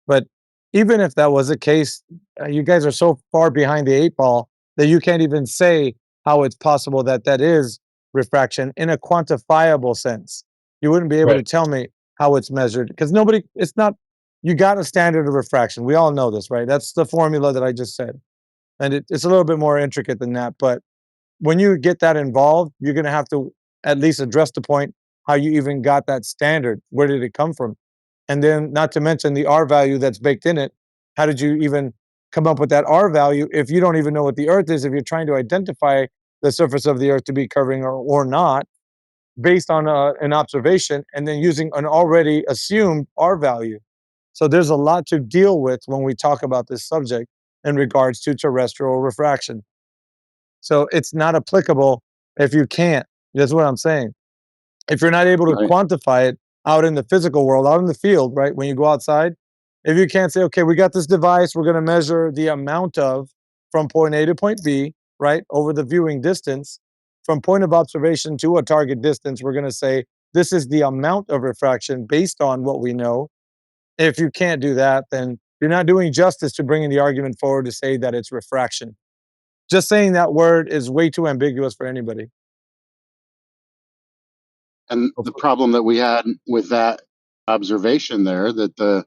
But even if that was the case, you guys are so far behind the 8 ball that you can't even say how it's possible that is refraction in a quantifiable sense. You wouldn't be able to tell me how it's measured, because it's not. You got a standard of refraction. We all know this, right? That's the formula that I just said. And it's a little bit more intricate than that. But when you get that involved, you're going to have to at least address the point how you even got that standard. Where did it come from? And then, not to mention the R value that's baked in it. How did you even come up with that R value if you don't even know what the Earth is, if you're trying to identify the surface of the Earth to be curving or not, based on an observation, and then using an already assumed R value? So there's a lot to deal with when we talk about this subject in regards to terrestrial refraction. So it's not applicable if you can't. That's what I'm saying. If you're not able to quantify it out in the physical world, out in the field, right? When you go outside, if you can't say, okay, we got this device, we're going to measure the amount of from point A to point B, right? Over the viewing distance, from point of observation to a target distance, we're going to say this is the amount of refraction based on what we know. If you can't do that, then you're not doing justice to bringing the argument forward to say that it's refraction. Just saying that word is way too ambiguous for anybody. And the problem that we had with that observation there, that the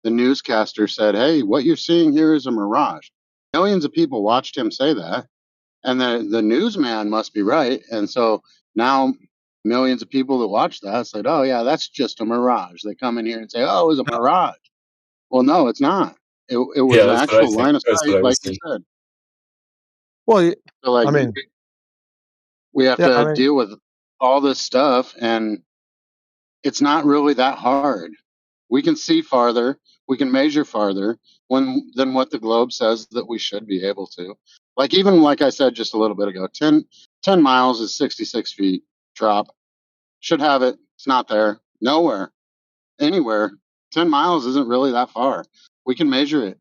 newscaster said, hey, what you're seeing here is a mirage. Millions of people watched him say that, and the newsman must be right. And so now millions of people that watch that said, oh yeah, that's just a mirage. They come in here and say, oh, it was a mirage. Well, no, it's not. It was an actual line of sight, like you said. Well, so like, I mean, we have to deal with all this stuff, and it's not really that hard. We can see farther, we can measure farther than what the globe says that we should be able to. Like, even like I said just a little bit ago, 10 miles is 66 feet drop. Should have it. It's not there. Nowhere. Anywhere. 10 miles isn't really that far. We can measure it.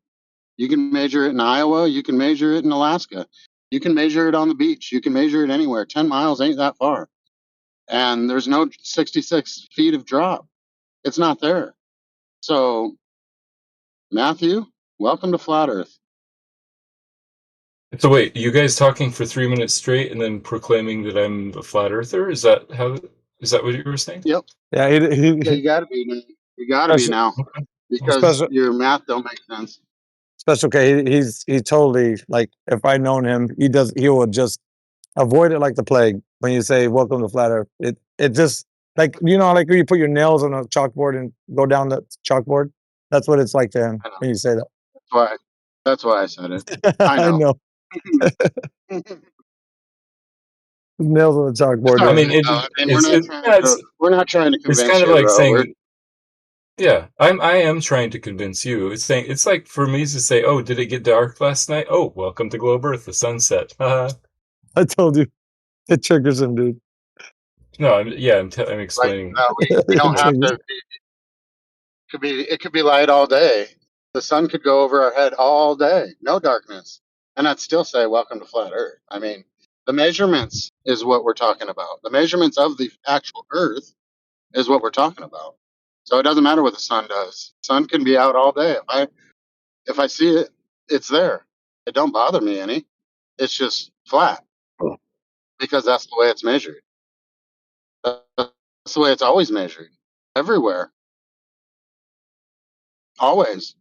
You can measure it in Iowa. You can measure it in Alaska. You can measure it on the beach. You can measure it anywhere. 10 miles ain't that far. And there's no 66 feet of drop. It's not there. So, Matthew, welcome to Flat Earth. So wait, you guys talking for 3 minutes straight and then proclaiming that I'm a flat earther? Is that what you were saying? Yep. Yeah, Yeah, you got to be. You got to be now because special, your math don't make sense. Special K, he totally, like, if I known him, he would just avoid it like the plague. When you say welcome to Flat Earth, it just, like, you know, like when you put your nails on a chalkboard and go down the chalkboard. That's what it's like to him when you say that. That's why I said it. I know. Nails on the chalkboard. I mean, we're not trying to convince it's kind of you, like bro. saying, yeah, I am trying to convince you. It's like for me to say, oh, did it get dark last night? Oh, welcome to Globe Earth, the sunset. I told you, it triggers him, dude. No, I'm explaining. Like, we don't have to. It could be light all day. The sun could go over our head all day, no darkness, and I'd still say welcome to Flat Earth. I mean, the measurements is what we're talking about. The measurements of the actual Earth is what we're talking about. So it doesn't matter what the sun does. Sun can be out all day. If I see it, it's there. It don't bother me any. It's just flat because that's the way it's measured. That's the way it's always measured, everywhere, always,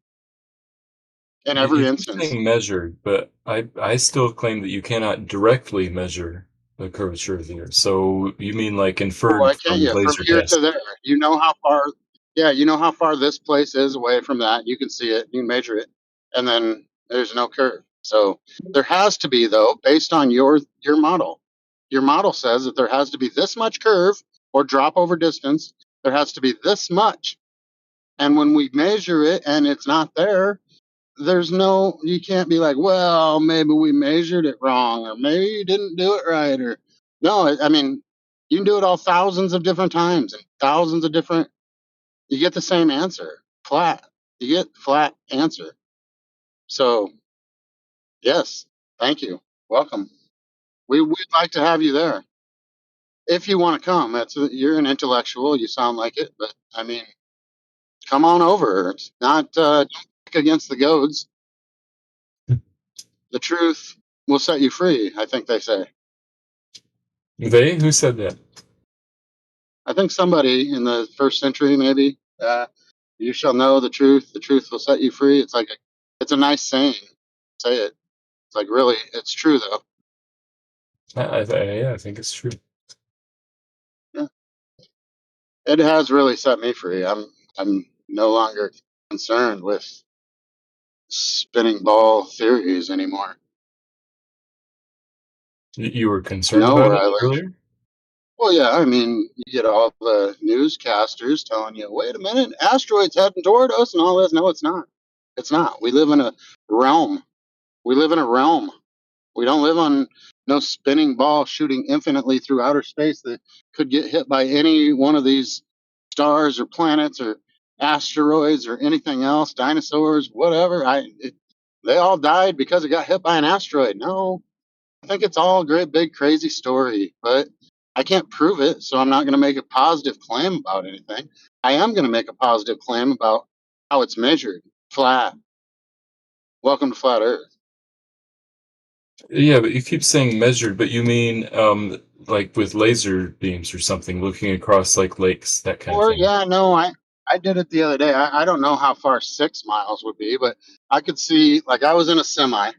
in every You keep instance. saying measured, but I still claim that you cannot directly measure the curvature of the Earth. So you mean like inferred Why from can't you? laser From here tests? to there, you know how far. Yeah, you know how far this place is away from that. You can see it. You can measure it, and then there's no curve. So there has to be, though, based on your model. Your model says that there has to be this much curve or drop over distance. There has to be this much, and when we measure it and it's not there, there's no. You can't be like, well, maybe we measured it wrong, or maybe you didn't do it right, or no. I mean, you can do it all thousands of different times and thousands of different. You get the same answer, flat. You get flat answer. So yes, thank you, welcome. We'd like to have you there if you want to come. You're an intellectual. You sound like it, but I mean, come on over. It's not don't kick against the goads. The truth will set you free, I think they say. They? Who said that? I think somebody in the first century, maybe. You shall know the truth. The truth will set you free. It's a nice saying. Say it. It's like really, it's true though. I think it's true. Yeah. It has really set me free. I'm no longer concerned with spinning ball theories anymore. You were concerned about it earlier? Well, yeah, I mean, you get all the newscasters telling you, wait a minute, asteroids heading toward us and all this. No, it's not. It's not. We live in a realm. We live in a realm. We don't live on no spinning ball shooting infinitely through outer space that could get hit by any one of these stars or planets or asteroids or anything else, dinosaurs, whatever. They all died because it got hit by an asteroid. No, I think it's all a great, big, crazy story, but I can't prove it, so I'm not going to make a positive claim about anything. I am going to make a positive claim about how it's measured. Flat. Welcome to Flat Earth. Yeah, but you keep saying measured, but you mean like with laser beams or something, looking across like lakes, that kind of thing. Yeah, no, I did it the other day. I don't know how far 6 miles would be, but I could see, like I was in a semi,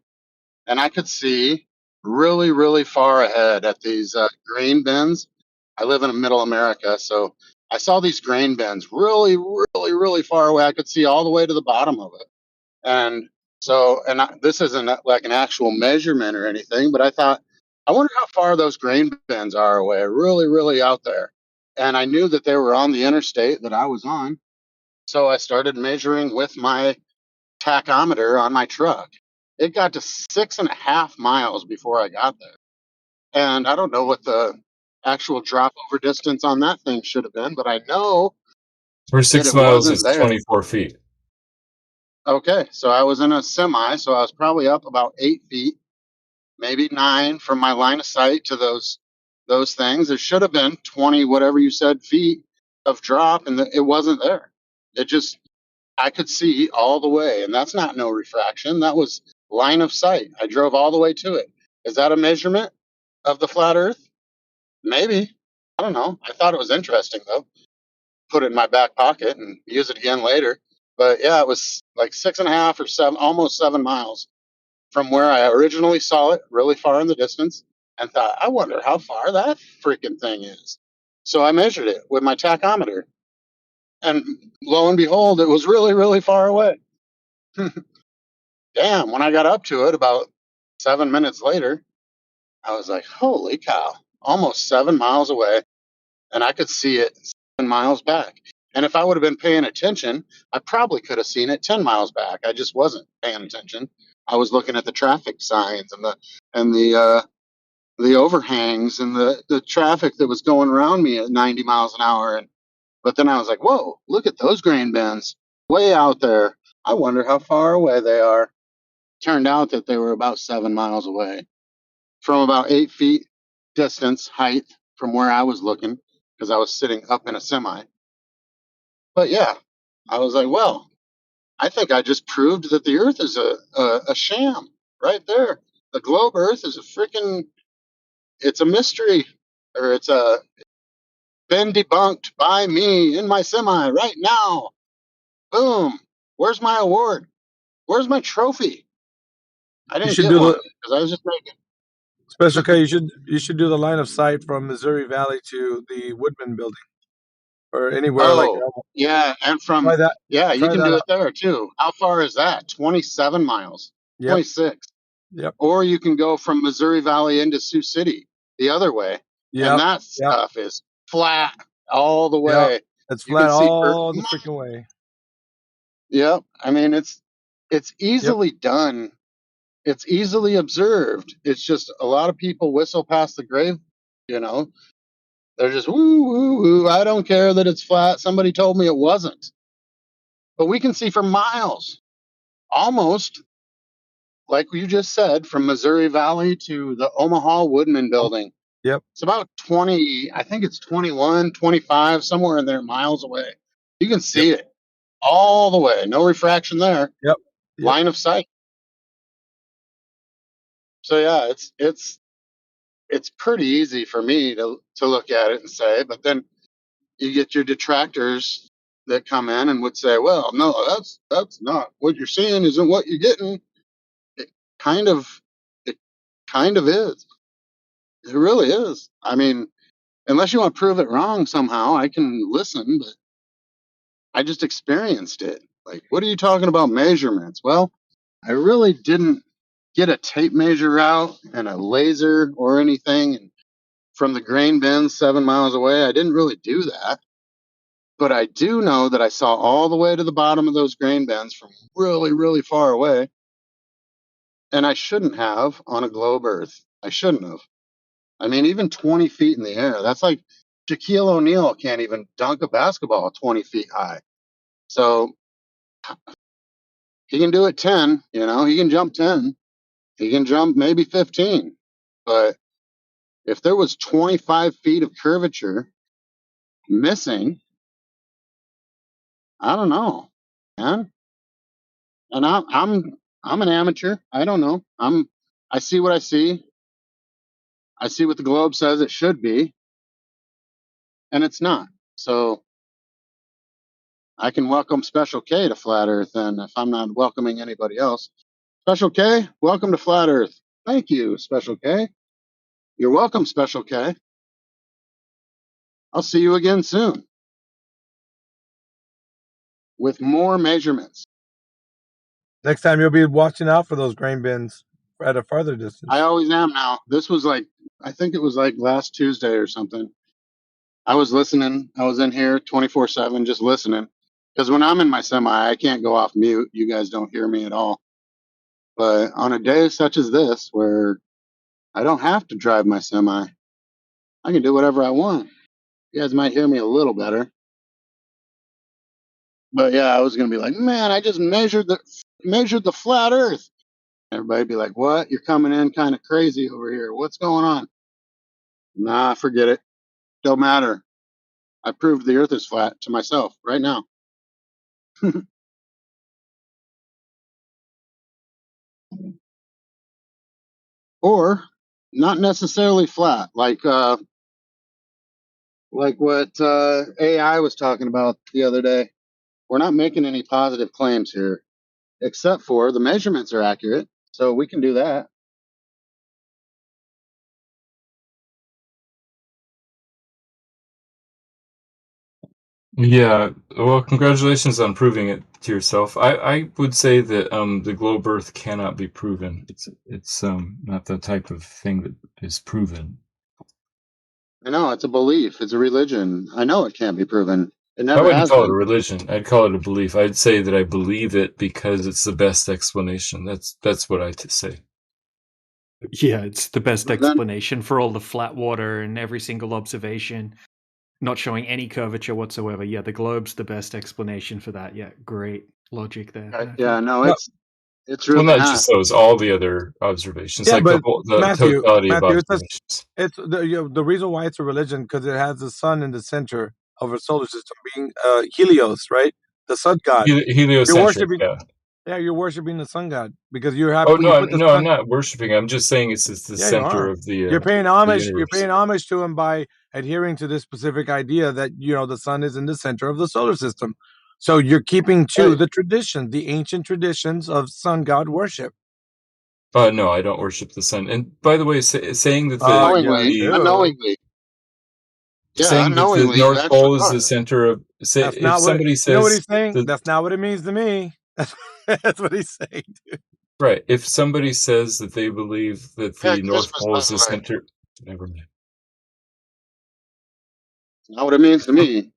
and I could see really, really far ahead at these grain bins. I live in middle America, so I saw these grain bins really, really, really far away. I could see all the way to the bottom of it. And so, this isn't like an actual measurement or anything, but I thought, I wonder how far those grain bins are away, really, really out there. And I knew that they were on the interstate that I was on. So I started measuring with my tachometer on my truck. It got to 6.5 miles before I got there. And I don't know what the actual drop over distance on that thing should have been, but I know For that 6 it miles, wasn't it's there. 24 feet. Okay, so I was in a semi, so I was probably up about 8 feet, maybe 9 from my line of sight to those things. There should have been 20, whatever you said, feet of drop, and it wasn't there. It just, I could see all the way, and that's not no refraction. That was line of sight. I drove all the way to it. Is that a measurement of the flat Earth? Maybe. I don't know. I thought it was interesting though. Put it in my back pocket and use it again later. But yeah, it was like 6.5 or 7, almost 7 miles from where I originally saw it, really far in the distance, and thought, I wonder how far that freaking thing is. So I measured it with my tachometer, and lo and behold, it was really, really far away. Damn, when I got up to it about 7 minutes later, I was like, holy cow, almost 7 miles away. And I could see it 7 miles back. And if I would have been paying attention, I probably could have seen it 10 miles back. I just wasn't paying attention. I was looking at the traffic signs and the overhangs and the traffic that was going around me at 90 miles an hour. But then I was like, whoa, look at those grain bins way out there. I wonder how far away they are. Turned out that they were about 7 miles away from about 8 feet distance, height from where I was looking, because I was sitting up in a semi. But yeah, I was like, well, I think I just proved that the Earth is a sham right there. The globe Earth is a freaking, it's a mystery, or it's been debunked by me in my semi right now. Boom. Where's my award? Where's my trophy? I You didn't should get do one the because I was just making. Special K. You should do the line of sight from Missouri Valley to the Woodman Building or anywhere like Oh, that. yeah, and from, Try that. yeah, you Try can that do out. it there too. How far is that? 27 miles, Yep. 26. Yep. Or you can go from Missouri Valley into Sioux City the other way, and Yep. that Yep. stuff is flat all the Yep. way. It's You can flat see for all the freaking way. Yep. I mean, it's Yep. easily done. It's easily observed. It's just a lot of people whistle past the grave, you know. They're just woo woo woo. I don't care that it's flat. Somebody told me it wasn't. But we can see for miles, almost like you just said, from Missouri Valley to the Omaha Woodman building. Yep. It's about 20, I think it's 21, 25, somewhere in there, miles away. You can see it all the way. No refraction there. Yep. Yep. Line of sight. So yeah, it's pretty easy for me to look at it and say, but then you get your detractors that come in and would say, well, no, that's not what you're seeing isn't what you're getting. It kind of it kind of is. It really is. I mean, unless you want to prove it wrong somehow, I can listen, but I just experienced it. Like, what are you talking about measurements? Well, I really didn't get a tape measure out and a laser or anything. And from the grain bin 7 miles away, I didn't really do that. But I do know that I saw all the way to the bottom of those grain bins from really, really far away. And I shouldn't have on a globe Earth. I shouldn't have. I mean, even 20 feet in the air, that's like Shaquille O'Neal can't even dunk a basketball 20 feet high. So he can do it 10, he can jump 10. He can jump maybe 15. But if there was 25 feet of curvature missing, I don't know, man. And I'm an amateur. I don't know. I see what I see. I see what the globe says it should be, and it's not. So I can welcome Special K to Flat Earth, and if I'm not welcoming anybody else, Special K, welcome to Flat Earth. Thank you, Special K. You're welcome, Special K. I'll see you again soon with more measurements. Next time you'll be watching out for those grain bins at a farther distance. I always am now. This was like, I think it was like last Tuesday or something. I was listening. I was in here 24/7 just listening. Because when I'm in my semi, I can't go off mute. You guys don't hear me at all. But on a day such as this, where I don't have to drive my semi, I can do whatever I want. You guys might hear me a little better. But yeah, I was gonna be like, man, I just measured the flat Earth. Everybody'd be like, what? You're coming in kind of crazy over here. What's going on? Nah, forget it. Don't matter. I proved the Earth is flat to myself right now. Or not necessarily flat, like what AI was talking about the other day. We're not making any positive claims here, except for the measurements are accurate, so we can do that. Yeah, well, congratulations on proving it to yourself. I would say that the globe Earth cannot be proven. It's not the type of thing that is proven. I know, it's a belief, it's a religion. I know it can't be proven. It I never wouldn't has call it been. a religion. I'd call it a belief. I'd say that I believe it because it's the best explanation. That's what I'd say. Yeah, it's the best Well, then, explanation for all the flat water and every single observation not showing any curvature whatsoever. Yeah, the globe's the best explanation for that. Yeah, great logic there, Matthew. yeah, no, Well, it's Well, really not not. just those, all the other observations, yeah, like but the Matthew, totality of Matthew, observations. it's the reason why it's a religion because it has the sun in the center of our solar system, being Helios, right? The sun god. You're Heliocentric, worshiping, yeah. yeah, you're worshiping the sun god because you have Oh you put the I'm sun. not worshiping. I'm just saying it's the Yeah, you center are. of You're the paying homage. You're universe. paying homage to him by adhering to this specific idea that the sun is in the center of the solar system. So you're keeping to Right. the tradition, the ancient traditions of sun god worship. No, I don't worship the sun. And by the way, saying that Unknowingly. Yeah, saying that the unknowingly, you North actually Pole is the are. center of That's if not what. somebody You know what says he's saying? that, That's not what it means to me. That's what he's saying, dude. right, if somebody says that they believe that Merry the North Christmas, Pole by is the the way. center, never mind. Not what it means to me.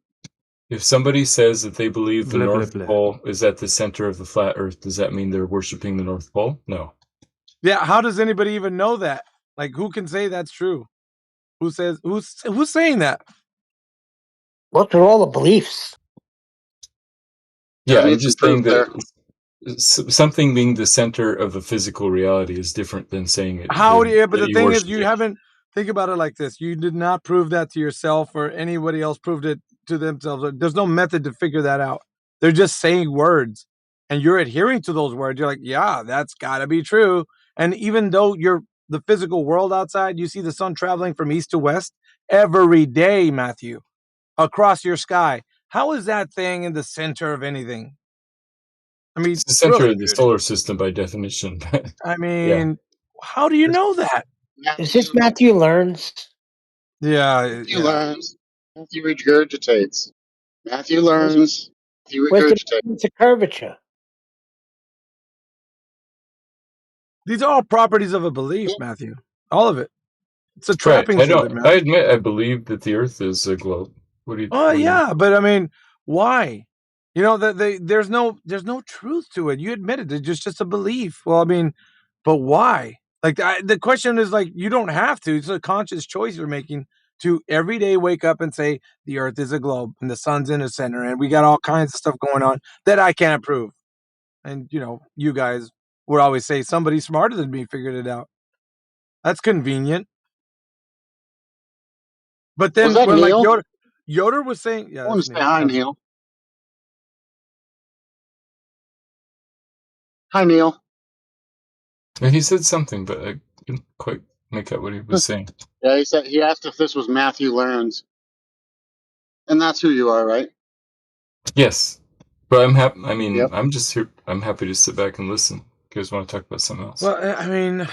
If somebody says that they believe the Blah, blah, North blah. Pole is at the center of the flat Earth, does that mean they're worshiping the North Pole? No. Yeah, how does anybody even know that? Like, who can say that's true? Who's saying that? Well, through all the beliefs. Yeah, I I'm need some just proof saying there. that something being the center of the physical reality is different than saying it. But the thing is, you it. haven't. Think about it like this: you did not prove that to yourself, or anybody else proved it to themselves. There's no method to figure that out. They're just saying words, and you're adhering to those words. You're like, yeah, that's got to be true. And even though you're the physical world outside, you see the sun traveling from east to west every day, Matthew, across your sky. How is that thing in the center of anything? I mean, It's the center really, of the dude. solar system by definition. I mean, Yeah. how do you know that? Is this Matthew Learns? Yeah, Matthew learns. Matthew regurgitates. Matthew learns. Matthew Where's the regurgitates. it's a curvature? These are all properties of a belief, Matthew. All of it. It's the Right. trappings of it, man. I admit I believe that the Earth is a globe. What do you Oh yeah, but I mean, why? There's no truth to it. You admit it. It's just a belief. Well, I mean, but why? Like the question is like you don't have to. It's a conscious choice you're making to every day wake up and say the Earth is a globe and the sun's in the center and we got all kinds of stuff going on that I can't prove. And you guys would always say somebody smarter than me figured it out. That's convenient. But then Was that when like Neil? Yoder was saying, yeah, I want that's to say Neil. hi, Neil. Hi, Neil. And he said something, but I didn't quite make out what he was saying. Yeah, he asked if this was Matthew Learns. And that's who you are, right? Yes. But I'm happy. I mean, Yep. I'm just here. I'm happy to sit back and listen. You guys want to talk about something else? Well, I mean,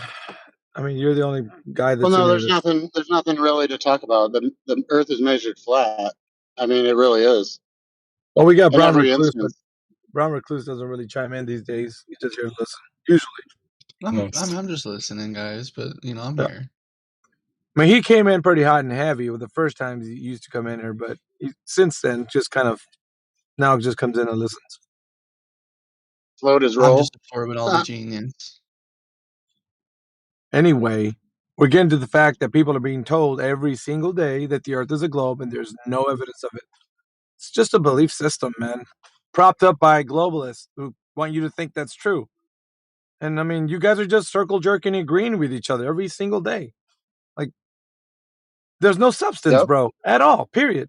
you're the only guy that's. Well, no, in there's this. nothing. There's nothing really to talk about. The Earth is measured flat. I mean, it really is. Well, we got In Brown every Recluse, but instance. Brown Recluse doesn't really chime in these days. He's just here to listen. Usually, I'm just listening, guys. But I'm yeah. here. I mean, he came in pretty hot and heavy with the first time he used to come in here, but since then, just kind of now just comes in and listens. Float his I'm roll. just absorbing all the genius. Anyway, we're getting to the fact that people are being told every single day that the Earth is a globe, and there's no evidence of it. It's just a belief system, man, propped up by globalists who want you to think that's true. And I mean, you guys are just circle jerking and agreeing with each other every single day. Like, there's no substance, Yep. bro, at all. Period.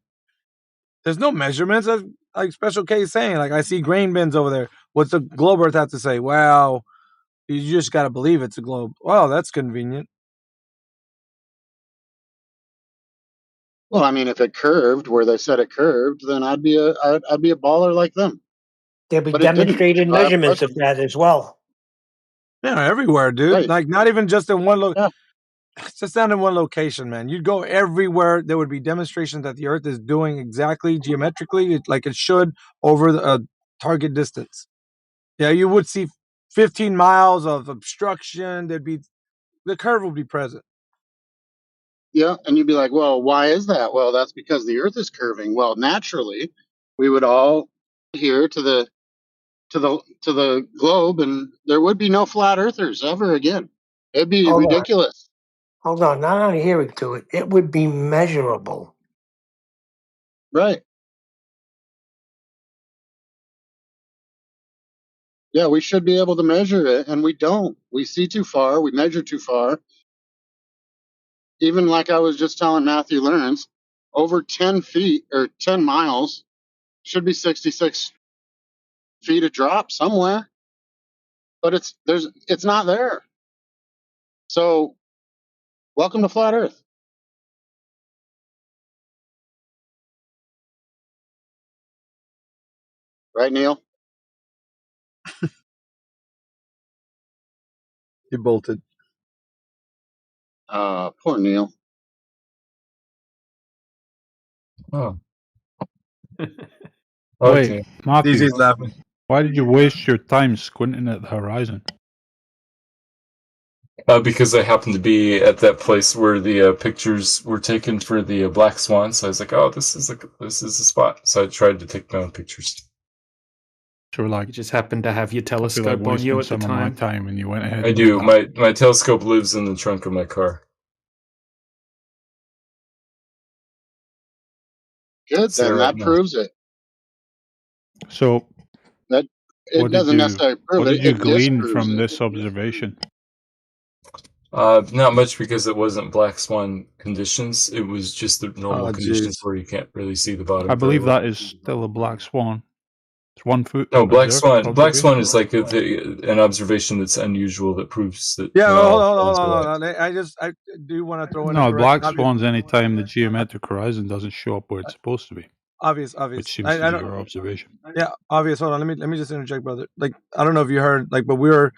There's no measurements. As like Special K is saying, like I see grain bins over there. What's the globe Earth have to say? Wow, you just got to believe it's a globe. Well, that's convenient. Well, I mean, if it curved where they said it curved, then I'd be a baller like them. There'll be But it didn't. demonstrated So I have measurements of questions. that as well. Yeah, everywhere, dude. Right. Like not even just in one Yeah. It's just not in one location, man. You'd go everywhere. There would be demonstrations that the Earth is doing exactly geometrically like it should over the target distance. Yeah, you would see 15 miles of obstruction. The curve would be present. Yeah. And you'd be like, well, why is that? Well, that's because the Earth is curving. Well, naturally, we would all adhere to the globe, and there would be no flat earthers ever again. It'd be Hold on. ridiculous. Hold on. Not only hearing to it, it would be measurable. Right. Yeah, we should be able to measure it, and we don't. We see too far. We measure too far. Even like I was just telling Matthew Lawrence, over 10 feet or 10 miles should be 66 feet of drop somewhere, but it's not there. So welcome to flat Earth. Right, Neil? He bolted. Poor Neil. Oh. Wait, Okay. Matthew, DZ's laughing. why did you waste your time squinting at the horizon? Because I happened to be at that place where the pictures were taken for the black swan, so I was like, "Oh, this is a spot." So I tried to take my own pictures. Sure, like You just happened to have your I feel like telescope on you wasting at the some of my time. time, and you went ahead. I and do. did that. My telescope lives in the trunk of my car. Good, It's there then right that now. proves it. So, That it what doesn't necessarily prove did it, you it glean disproves from it. this observation? Not much, because it wasn't black swan conditions. It was just the normal Oh, conditions jeez. where you can't really see the bottom. I believe very well. that is still a black swan. It's 1 foot. No, black observed swan. Black observation. swan is like an observation that's unusual that proves that. Yeah, not all hold swans are white. on. I do want to throw in No, a black correction. swans anytime the geometric horizon doesn't show up where it's supposed to be, Obvious. which seems I to be don't. your observation. Yeah, obvious. Hold on. Let me just interject, brother. Like, I don't know if you heard, like, but we were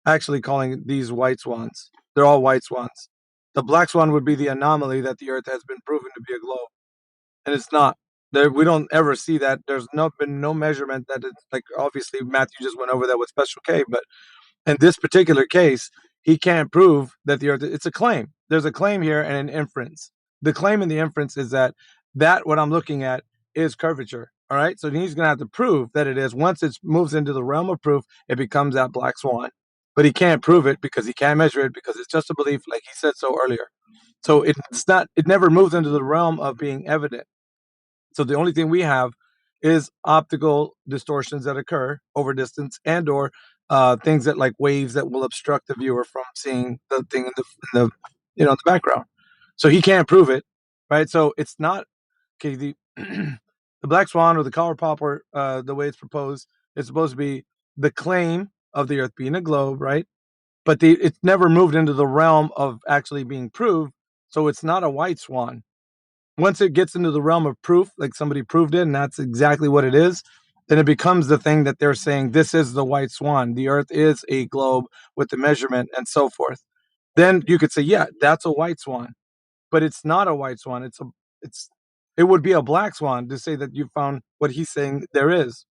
actually calling these white swans. They're all white swans. The black swan would be the anomaly that the Earth has been proven to be a globe, and it's not. There, we don't ever see that. There's been no measurement that it's like. Obviously, Matthew just went over that with Special K, but in this particular case, he can't prove that the Earth. It's a claim. There's a claim here and an inference. The claim and the inference is that what I'm looking at is curvature. All right, so he's going to have to prove that it is. Once it moves into the realm of proof, it becomes that black swan. But he can't prove it because he can't measure it because it's just a belief, like he said so earlier. So it's not. It never moves into the realm of being evident. So the only thing we have is optical distortions that occur over distance and/or things that like waves that will obstruct the viewer from seeing the thing in the in the background. So he can't prove it, right? So it's not okay. The the black swan or the collar popper, the way it's proposed, is supposed to be the claim of the Earth being a globe, right? But it's never moved into the realm of actually being proved. So it's not a white swan. Once it gets into the realm of proof, like somebody proved it and that's exactly what it is, then it becomes the thing that they're saying, this is the white swan. The Earth is a globe with the measurement and so forth. Then you could say, yeah, that's a white swan, but it's not a white swan. It would be a black swan to say that you found what he's saying there is,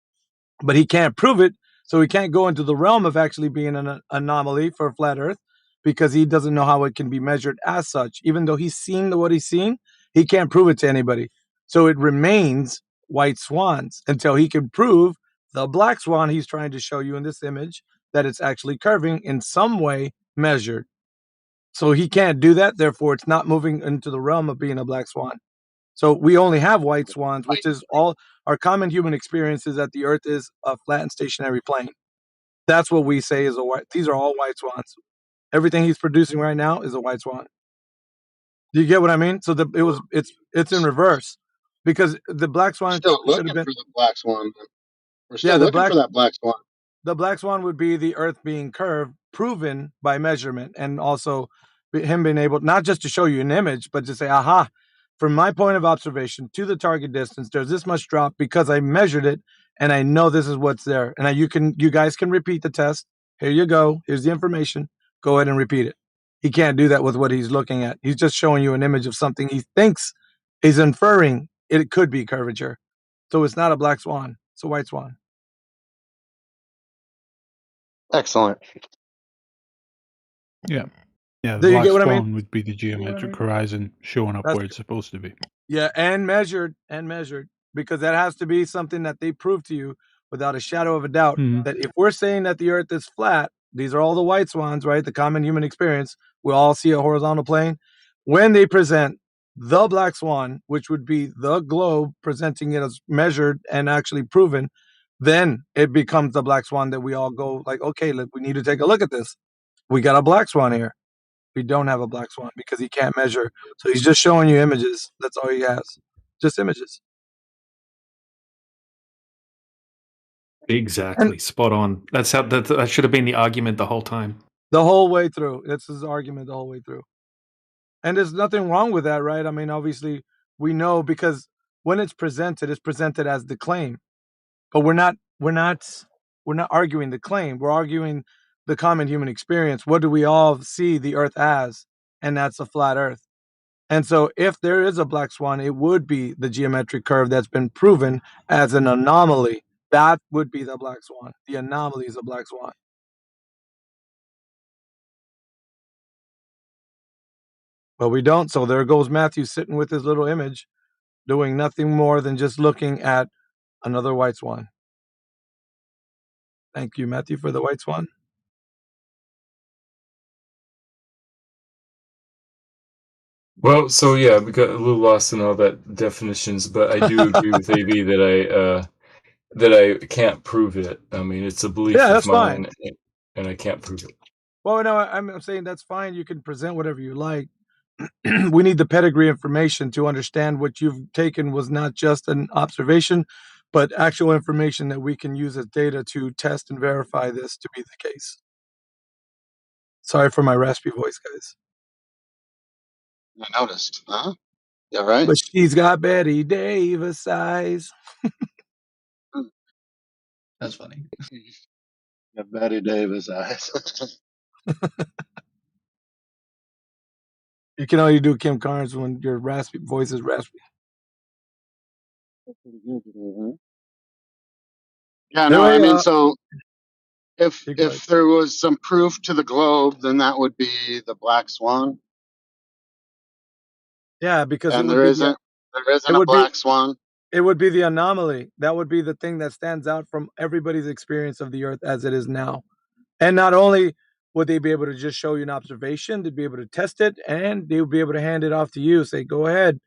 but he can't prove it. So he can't go into the realm of actually being an anomaly for flat Earth because he doesn't know how it can be measured as such. Even though he's seen what he's seen, he can't prove it to anybody. So it remains white swans until he can prove the black swan he's trying to show you in this image that it's actually curving in some way measured. So he can't do that. Therefore, it's not moving into the realm of being a black swan. So we only have white swans, which is all our common human experience is that the Earth is a flat and stationary plane. That's what we say is a white. These are all white swans. Everything he's producing right now is a white swan. Do you get what I mean? So it's in reverse because the black swan Still should have looking been. for the black swan. We're Yeah, still looking for that black swan. The black swan would be the Earth being curved, proven by measurement, and also him being able not just to show you an image, but to say, aha, from my point of observation to the target distance, there's this much drop because I measured it and I know this is what's there. And you guys can repeat the test. Here you go. Here's the information. Go ahead and repeat it. He can't do that with what he's looking at. He's just showing you an image of something he thinks is inferring it could be curvature. So it's not a black swan. It's a white swan. Excellent. Yeah. Yeah, the Do you black get what I swan mean? would be the geometric horizon showing up where it's supposed to be. Yeah, and measured, because that has to be something that they prove to you without a shadow of a doubt. That if we're saying that the Earth is flat, these are all the white swans, right? The common human experience. We all see a horizontal plane. When they present the black swan, which would be the globe presenting it as measured and actually proven, then it becomes the black swan that we all go like, okay, we need to take a look at this. We got a black swan here. We don't have a black swan because he can't measure. So he's just showing you images. That's all he has. Just images. Exactly. Spot on. That's how that should have been the argument the whole time. The whole way through. That's his argument the whole way through. And there's nothing wrong with that, right? I mean, obviously we know because when it's presented as the claim. But we're not arguing the claim. We're arguing the common human experience. What do we all see the Earth as? And that's a flat Earth. And so if there is a black swan, it would be the geometric curve that's been proven as an anomaly. That would be the black swan. The anomaly is a black swan. But we don't. So there goes Matthew sitting with his little image, doing nothing more than just looking at another white swan. Thank you, Matthew, for the white swan. Well, so yeah, we got a little lost in all that definitions, but I do agree with AV that I can't prove it. I mean, it's a belief of mine, and I can't prove it. Well, no, I'm saying that's fine. You can present whatever you like. We need the pedigree information to understand what you've taken was not just an observation, but actual information that we can use as data to test and verify this to be the case. Sorry for my raspy voice, guys. I noticed. Huh? Yeah, right? But she's got Betty Davis eyes. That's funny. Yeah, Betty Davis eyes. You can only do Kim Carnes when your raspy voice is raspy. Yeah, no, I mean, so if there was some proof to the globe, then that would be the black swan. Yeah, because and there isn't a black swan. It would be the anomaly. That would be the thing that stands out from everybody's experience of the Earth as it is now. And not only would they be able to just show you an observation, they'd be able to test it, and they would be able to hand it off to you. Say, go ahead,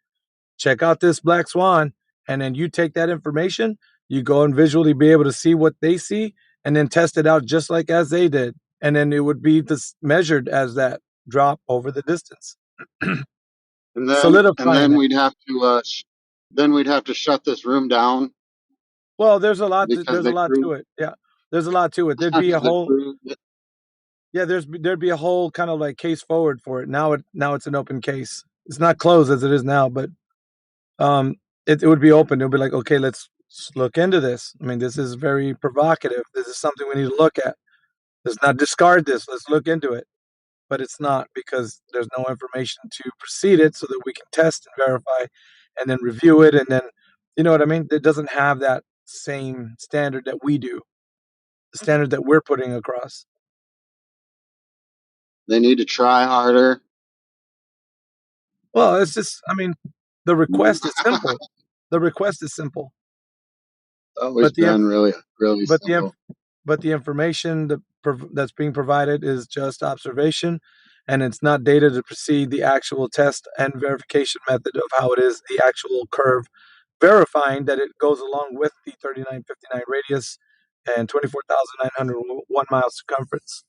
check out this black swan. And then you take that information, you go and visually be able to see what they see, and then test it out just like as they did. And then it would be measured as that drop over the distance. And then we'd have to shut this room down. Well, there's a lot to it. Yeah. There's a lot to it. There'd be a whole there'd be a whole kind of like case forward for it. Now it's an open case. It's not closed as it is now, but it would be open. It would be like, okay, let's look into this. I mean, this is very provocative. This is something we need to look at. Let's not discard this. Let's look into it. But it's not, because there's no information to precede it so that we can test and verify and then review it. And then, you know what I mean? It doesn't have that same standard that we do, the standard that we're putting across. They need to try harder. Well, it's just, I mean, the request is simple. The request is simple. Always been really, really simple. But the information that's being provided is just observation, and it's not data to precede the actual test and verification method of how it is the actual curve, verifying that it goes along with the 3959 radius and 24,901 miles circumference.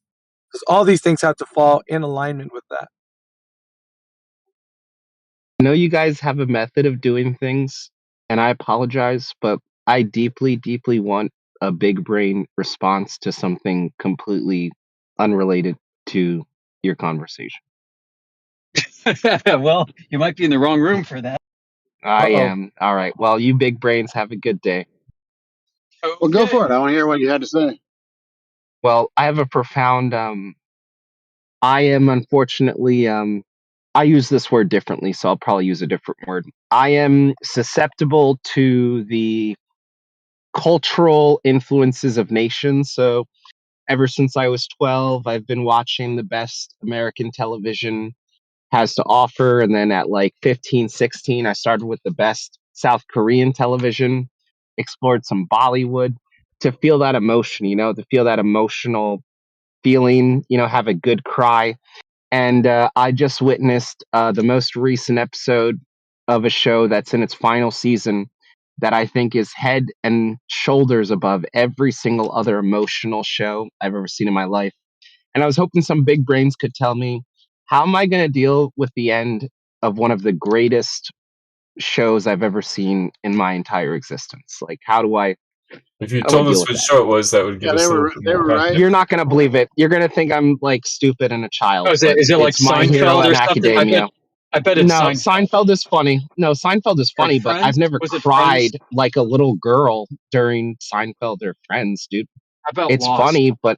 Because all these things have to fall in alignment with that. I know you guys have a method of doing things, and I apologize, but I deeply, deeply want a big brain response to something completely unrelated to your conversation. Well, you might be in the wrong room for that. I am. All right. Well, you big brains have a good day. Well, go for it. I want to hear what you had to say. Well, I have a profound I am unfortunately I use this word differently, so I'll probably use a different word. I am susceptible to the cultural influences of nations. So ever since I was 12, I've been watching the best American television has to offer. And then at like 15, 16, I started with the best South Korean television, explored some Bollywood to feel that emotion, to feel that emotional feeling, have a good cry. And I just witnessed the most recent episode of a show that's in its final season that I think is head and shoulders above every single other emotional show I've ever seen in my life. And I was hoping some big brains could tell me, how am I going to deal with the end of one of the greatest shows I've ever seen in my entire existence? Like, how do I If you told us which show it was, that would give us they were right. You're not going to believe it. You're going to think I'm like stupid and a child. Oh, is it like My Hero Seinfeld or something? Academia. I bet it's No, Seinfeld. Seinfeld is funny. No, Seinfeld is funny, but I've never cried like a little girl during Seinfeld or Friends, dude. How about it's Lost? funny, but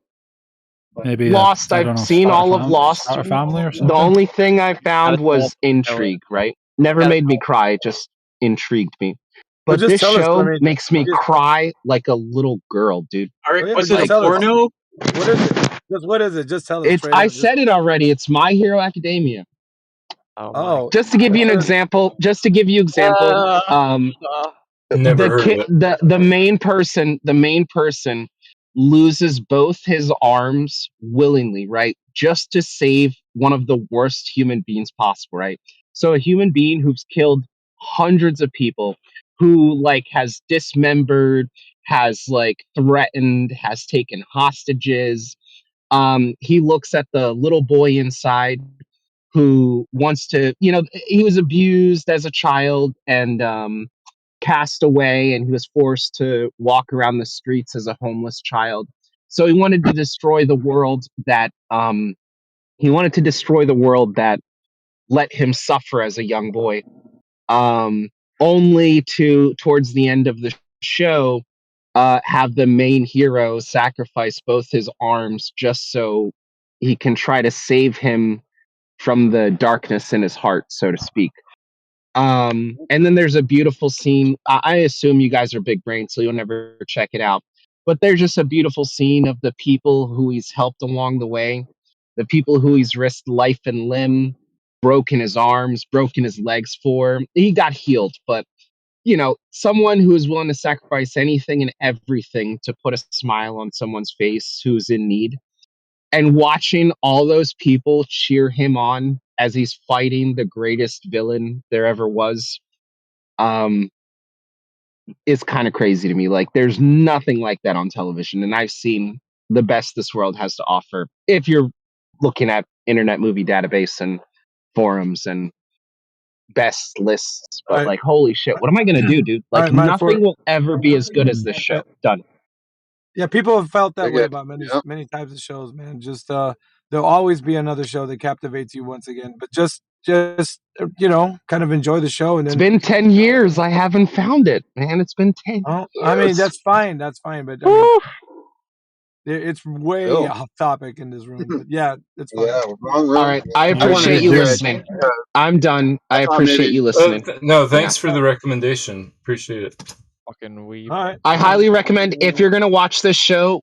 maybe Lost. I've seen all of Lost. Family or something. The only thing I found was intrigue. Right? Never made me cry. It just intrigued me. But Well, this just tell us, show I mean, makes me cry like a little girl, dude. All right, Oh, yeah, was but it just a tell us. porno? What is it? Just what is it? Just tell us It's. straight I up. said it already. It's My Hero Academia. Oh, Just to give you an example. Never heard of it. The main person loses both his arms willingly, right? Just to save one of the worst human beings possible, right? So a human being who's killed hundreds of people, who like has dismembered, has like threatened, has taken hostages. He looks at the little boy inside who wants to, he was abused as a child and cast away, and he was forced to walk around the streets as a homeless child. So he wanted to destroy the world that let him suffer as a young boy. Only to towards the end of the show have the main hero sacrifice both his arms just so he can try to save him from the darkness in his heart, so to speak. And then there's a beautiful scene. I assume you guys are big brains, so you'll never check it out. But there's just a beautiful scene of the people who he's helped along the way, the people who he's risked life and limb, broken his arms, broken his legs for. He got healed, but someone who is willing to sacrifice anything and everything to put a smile on someone's face who's in need. And watching all those people cheer him on as he's fighting the greatest villain there ever was, is kind of crazy to me. Like, there's nothing like that on television, and I've seen the best this world has to offer. If you're looking at Internet Movie Database and forums and best lists, but like, holy shit, what am I gonna do, dude? Like, nothing will ever be as good as this show. Done. Yeah, people have felt that way about many types of shows, man. Just there'll always be another show that captivates you once again. But just kind of enjoy the show. And then it's been 10 years. I haven't found it, man. It's been 10 years. I mean, that's fine. That's fine. But I mean, it's way off topic in this room. But yeah, it's fine. Yeah, wrong room. All right, I appreciate you listening. I'm done. I appreciate you listening. No, thanks for the recommendation. Appreciate it. Fucking weeb. All right. I highly recommend, if you're gonna watch this show,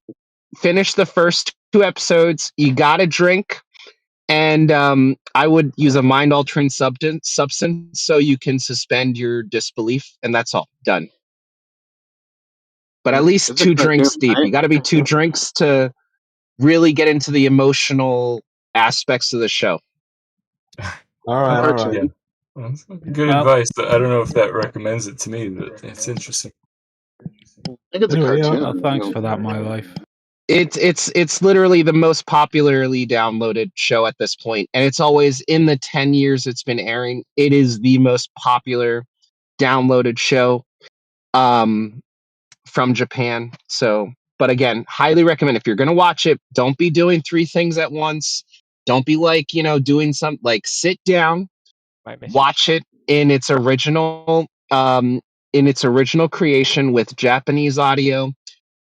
finish the first 2 episodes. You gotta drink, and I would use a mind-altering substance so you can suspend your disbelief, and that's all. Done. But at least 2 drinks deep. You got to be 2 drinks to really get into the emotional aspects of the show. All right, all right. Yeah. Well, that's good Well- advice. I don't know if that recommends it to me, but it's interesting. I think it's a Anyway, cartoon. Well, thanks for that, my life. It's literally the most popularly downloaded show at this point, and it's always in the 10 years it's been airing. It is the most popular downloaded show from Japan. So, but again, highly recommend if you're going to watch it, don't be doing 3 things at once. Don't be like, doing something like sit down, watch it in its original creation with Japanese audio,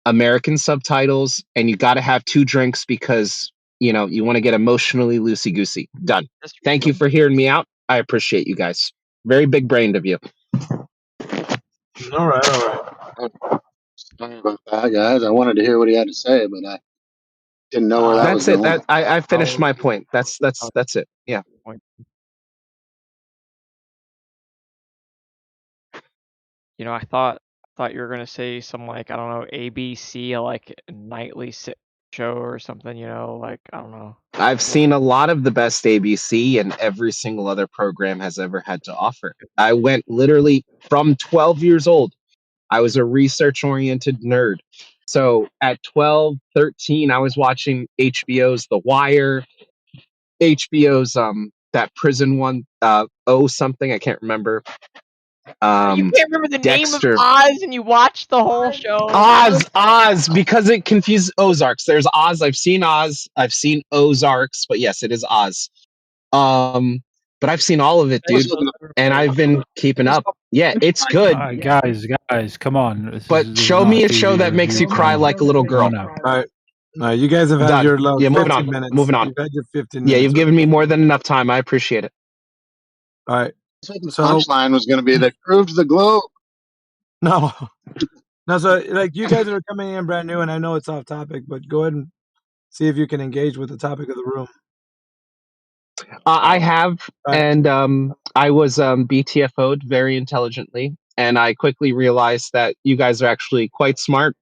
American subtitles, and you got to have 2 drinks because you want to get emotionally loosey goosey. Done. Thank you for hearing me out. I appreciate you guys. Very big brained of you. All right, all right. Sorry about that, guys. I wanted to hear what he had to say, but I didn't know where that was That's it. going. I finished my point. That's it. Yeah. I thought you were gonna say some like, I don't know, ABC, like nightly show or something. Like, I don't know. I've seen a lot of the best ABC, and every single other program has ever had to offer. I went literally from 12 years old. I was a research-oriented nerd. So at 12, 13, I was watching HBO's The Wire, HBO's that prison one, something, I can't remember. You can't remember the Dexter. name of Oz, and you watched the whole show. Oz, because it confused Ozarks. There's Oz. I've seen Oz. I've seen Ozarks, but yes, it is Oz. But I've seen all of it, dude, and I've been keeping up. Yeah, it's good. Guys, come on. But show me a show that makes you cry like a little girl. All right. You guys have had Done. your Yeah, moving 15 on. minutes. Moving on. You've had your 15 Yeah, minutes. you've given me more than enough time. I appreciate it. All right. The punchline was going to be that proved the globe. No. No, so like you guys are coming in brand new, and I know it's off topic, but go ahead and see if you can engage with the topic of the room. I have, and I was BTFO'd very intelligently, and I quickly realized that you guys are actually quite smart.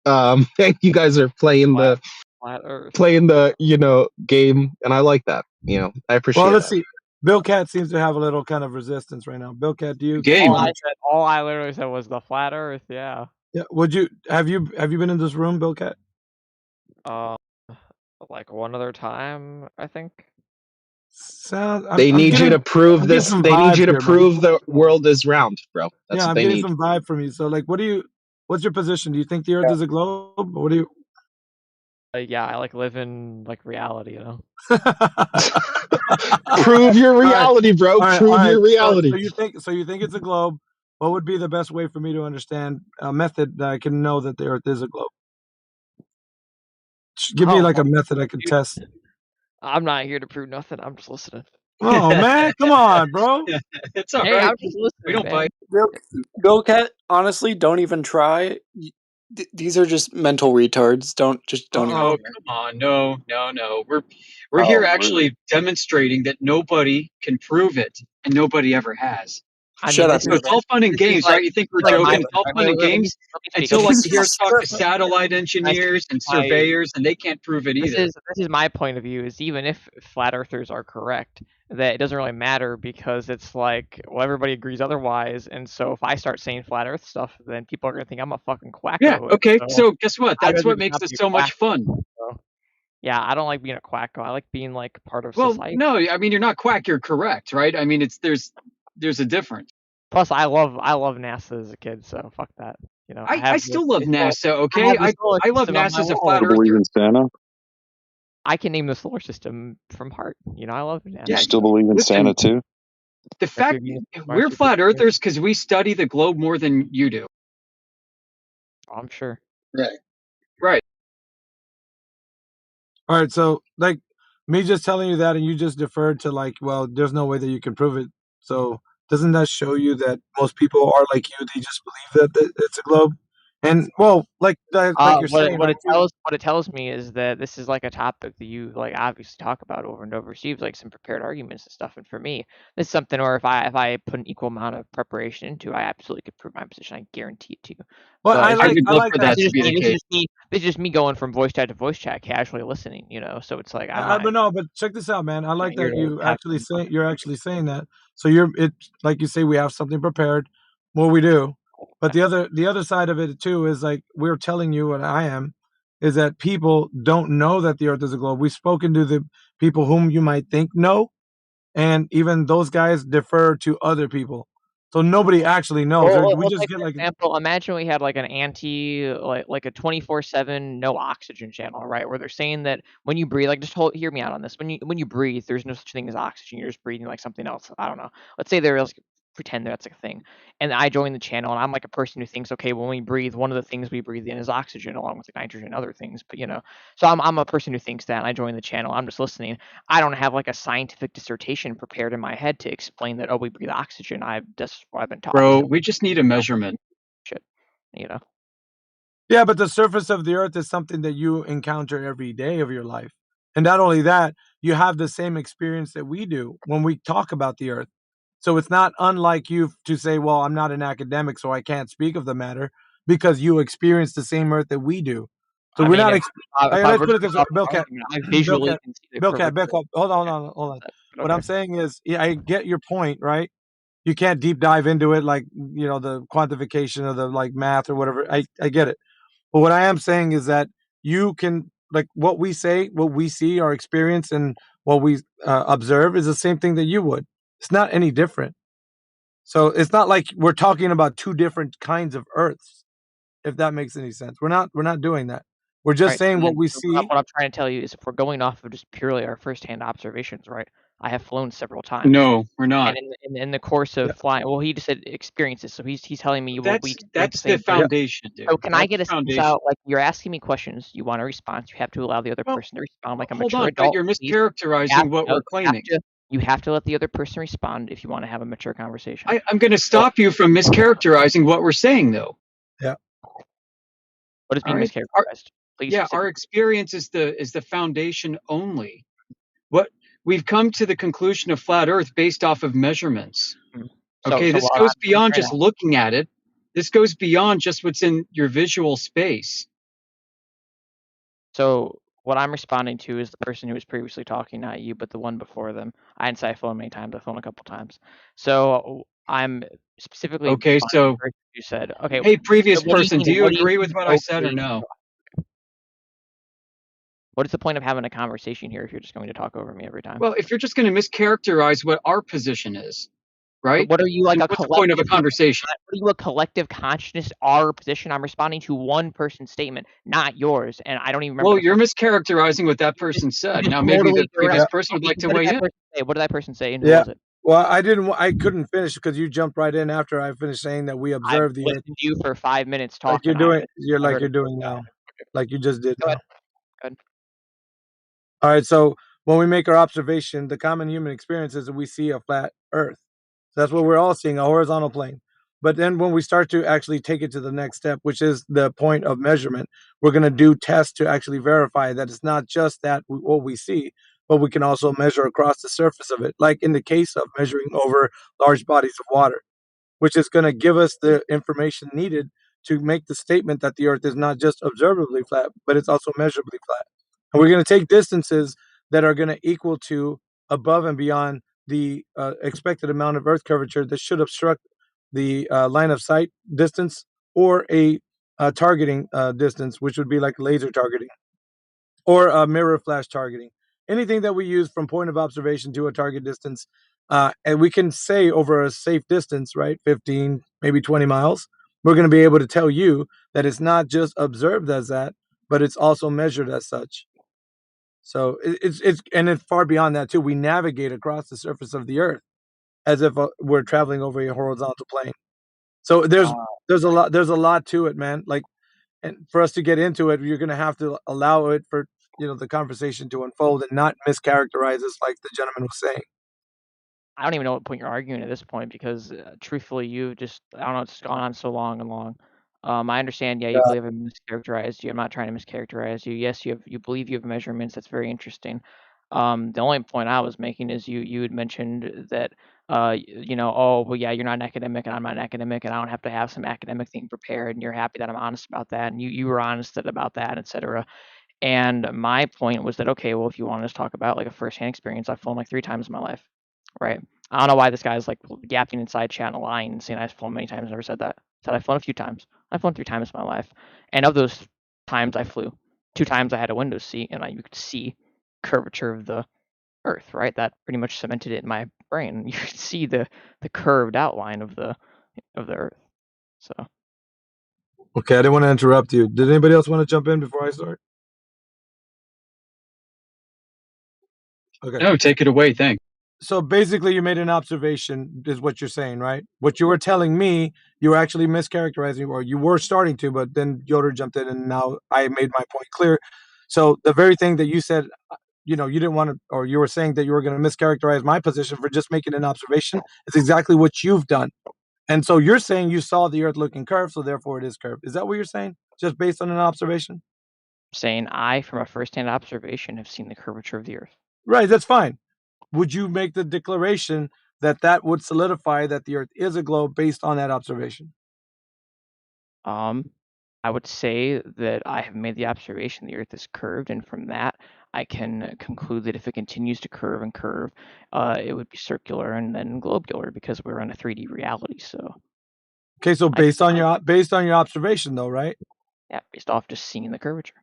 You guys are playing the game, and I like that. I appreciate. Well, let's that. see. Bill Cat seems to have a little kind of resistance right now. Bill Cat, do you? All I literally said was the flat Earth. Yeah. Yeah. Would you have you been in this room, Bill Cat? Like one other time, I think. They need you to prove this. They need you to prove the world is round, bro. That's what I'm they getting need. some vibe from you. So, like, what's your position? Do you think the Earth is a globe? Or what do you? Yeah, I live in reality, Prove your reality, bro. Prove your reality. So you think it's a globe? What would be the best way for me to understand a method that I can know that the Earth is a globe? Give me like a method I can test. I'm not here to prove nothing. I'm just listening. Oh man, come on, bro. It's all Hey, right. I'm just listening. We don't man. bite. Bill Cat, honestly, don't even try. These are just mental retards. Don't even. Oh, come on. No. We're here actually demonstrating that nobody can prove it, and nobody ever has. Shut up. So it's all fun and games, right? You think we're joking? It's all fun and games until you hear us talk to satellite engineers and surveyors, and they can't prove it either. This is my point of view. Is even if flat earthers are correct, that it doesn't really matter because it's like, well, everybody agrees otherwise, and so if I start saying flat Earth stuff, then people are gonna think I'm a fucking quacko. Yeah. Okay. So guess what? I'd That's rather what makes not it be a so much quacko. fun. So, yeah, I don't like being a quacko. I like being like part of Well, society. no, I mean you're not quack. You're correct, right? I mean there's a difference. Plus, I love NASA as a kid, so fuck that. I still love NASA. Okay, I love NASA as a flat You believe earther. in Santa? I can name the solar system from heart. I love NASA. You still believe in Santa too? The fact we're flat earthers because we study the globe more than you do. I'm sure. Right. All right, so like me just telling you that, and you just deferred to like, well, there's no way that you can prove it. So doesn't that show you that most people are like you? They just believe that it's a globe. And well, like you're saying, what it tells me is that this is like a topic that you like obviously talk about over and over. So you have like some prepared arguments and stuff. And for me, this is something where if I put an equal amount of preparation into, I absolutely could prove my position. I guarantee it to you. Well, But I it's like for that. that to be the case. this is just me going from voice chat to voice chat, casually listening. You know, so it's like I'm not. But no, but check this out, man. I like here that to you have actually saying that. So it's like you say, we have something prepared. Well, we do. But the other side of it too is like we're telling you what I am, is that people don't know that the Earth is a globe. We've spoken to the people whom you might think know, and even those guys defer to other people. So nobody actually knows. We Well, just take get for like example, imagine we had like an like a 24/7 no oxygen channel, right? Where they're saying that when you breathe, like hear me out on this. When you breathe, there's no such thing as oxygen. You're just breathing like something else. I don't know. Let's say there's pretend that's a thing, and I join the channel, and I'm like a person who thinks, okay, when we breathe, one of the things we breathe in is oxygen, along with like nitrogen and other things. But so I'm a person who thinks that, and I join the channel. I'm just listening. I don't have like a scientific dissertation prepared in my head to explain that. Oh, we breathe oxygen. That's what I've been taught. Bro, we just need a measurement. Shit, Yeah, but the surface of the Earth is something that you encounter every day of your life. And not only that, you have the same experience that we do when we talk about the Earth. So it's not unlike you to say, well, I'm not an academic, so I can't speak of the matter, because you experience the same Earth that we do. So I we're mean, not. if I Let's were put to it this way, talk Bill about Cat. argument, I Bill visually Cat. can see the Bill Cat. curvature. Hold on. What I'm Okay. saying is, yeah, I get your point, right? You can't deep dive into it like the quantification of the like math or whatever. I get it. But what I am saying is that you can like what we say, what we see, our experience, and what we observe is the same thing that you would. It's not any different. So it's not like we're talking about two different kinds of Earths. If that makes any sense, we're not doing that. We're All just right, saying so what then we what see. I'm trying to tell you is if we're going off of just purely our firsthand observations, right? I have flown several times. No, we're not. And in the course of flying, well, he just said experiences, so he's telling me what we experience That's the thing. foundation, dude. So can I That's get a sense foundation. out? Like you're asking me questions, you want a response, you have to allow the other person to respond like a Hold mature on, but adult. you're Please. mischaracterizing what we're You have claiming. you have to let the other person respond if you want to have a mature conversation. I'm going to stop you from mischaracterizing what we're saying, though. Yeah. What is being All right? mischaracterized? Please. Yeah, our experience is the foundation only. What we've come to the conclusion of flat Earth based off of measurements. Okay, this goes beyond just looking at it. This goes beyond just what's in your visual space. So what I'm responding to is the person who was previously talking, not you, but the one before them. I didn't say I phoned many times. I phoned a couple times. So I'm specifically. Okay, so you said okay. Hey, previous so person, do you agree with what I said or no? What is the point of having a conversation here if you're just going to talk over me every time? Well, if you're just going to mischaracterize what our position is, right? But what are you like what's the point of a conversation? What are you a collective consciousness? Our position. I'm responding to one person's statement, not yours, and I don't even remember. Well, you're mischaracterizing what that person said. Now, maybe the previous person would like to weigh in. What did that person say? And Yeah. was it? Well, I couldn't finish because you jumped right in after I finished saying that we observed the Earth. Listened to you for 5 minutes talking. Like you're doing now, like you just did now. Good. All right. So when we make our observation, the common human experience is that we see a flat Earth. So that's what we're all seeing, a horizontal plane. But then when we start to actually take it to the next step, which is the point of measurement, we're going to do tests to actually verify that it's not just that what we see, but we can also measure across the surface of it, like in the case of measuring over large bodies of water, which is going to give us the information needed to make the statement that the Earth is not just observably flat, but it's also measurably flat. And we're going to take distances that are going to equal to above and beyond the expected amount of Earth curvature that should obstruct the line of sight distance or a targeting distance, which would be like laser targeting or mirror flash targeting. Anything that we use from point of observation to a target distance, and we can say over a safe distance, right, 15, maybe 20 miles, we're going to be able to tell you that it's not just observed as that, but it's also measured as such. So it's and then far beyond that too. We navigate across the surface of the Earth as if we're traveling over a horizontal plane. So there's a lot to it, man. Like, and for us to get into it, you're going to have to allow it for the conversation to unfold and not mischaracterize us like the gentleman was saying. I don't even know what point you're arguing at this point because truthfully, you just I don't know. It's gone on so long and long. I understand. Yeah, you believe I mischaracterized you. I'm not trying to mischaracterize you. Yes, you believe you have measurements. That's very interesting. The only point I was making is you had mentioned that oh well, yeah, you're not an academic and I'm not an academic and I don't have to have some academic thing prepared, and you're happy that I'm honest about that, and you were honest about that, etc. And my point was that, okay, well, if you want to talk about like a firsthand experience, I've flown like 3 times in my life, right? I don't know why this guy's like yapping inside chat and lying and saying I've flown many times. Never said that. Said I've flown a few times. I've flown 3 times in my life, and of those times I flew, 2 times I had a window seat and you could see curvature of the Earth, right? That pretty much cemented it in my brain. You could see the curved outline of the Earth. So. Okay, I didn't want to interrupt you. Did anybody else want to jump in before I start? Okay. No, take it away. Thanks. So basically, you made an observation, is what you're saying, right? What you were telling me, you were actually mischaracterizing, or you were starting to, but then Yoder jumped in, and now I made my point clear. So the very thing that you said, you didn't want to, or you were saying that you were going to mischaracterize my position for just making an observation, is exactly what you've done. And so you're saying you saw the Earth looking curved, so therefore it is curved. Is that what you're saying? Just based on an observation? Saying I, from a first-hand observation, have seen the curvature of the Earth. Right, that's fine. Would you make the declaration that would solidify that the Earth is a globe based on that observation? I would say that I have made the observation the Earth is curved, and from that I can conclude that if it continues to curve and curve, it would be circular and then globular because we're in a 3D reality. So. Okay, so based on your observation, though, right? Yeah, based off just seeing the curvature.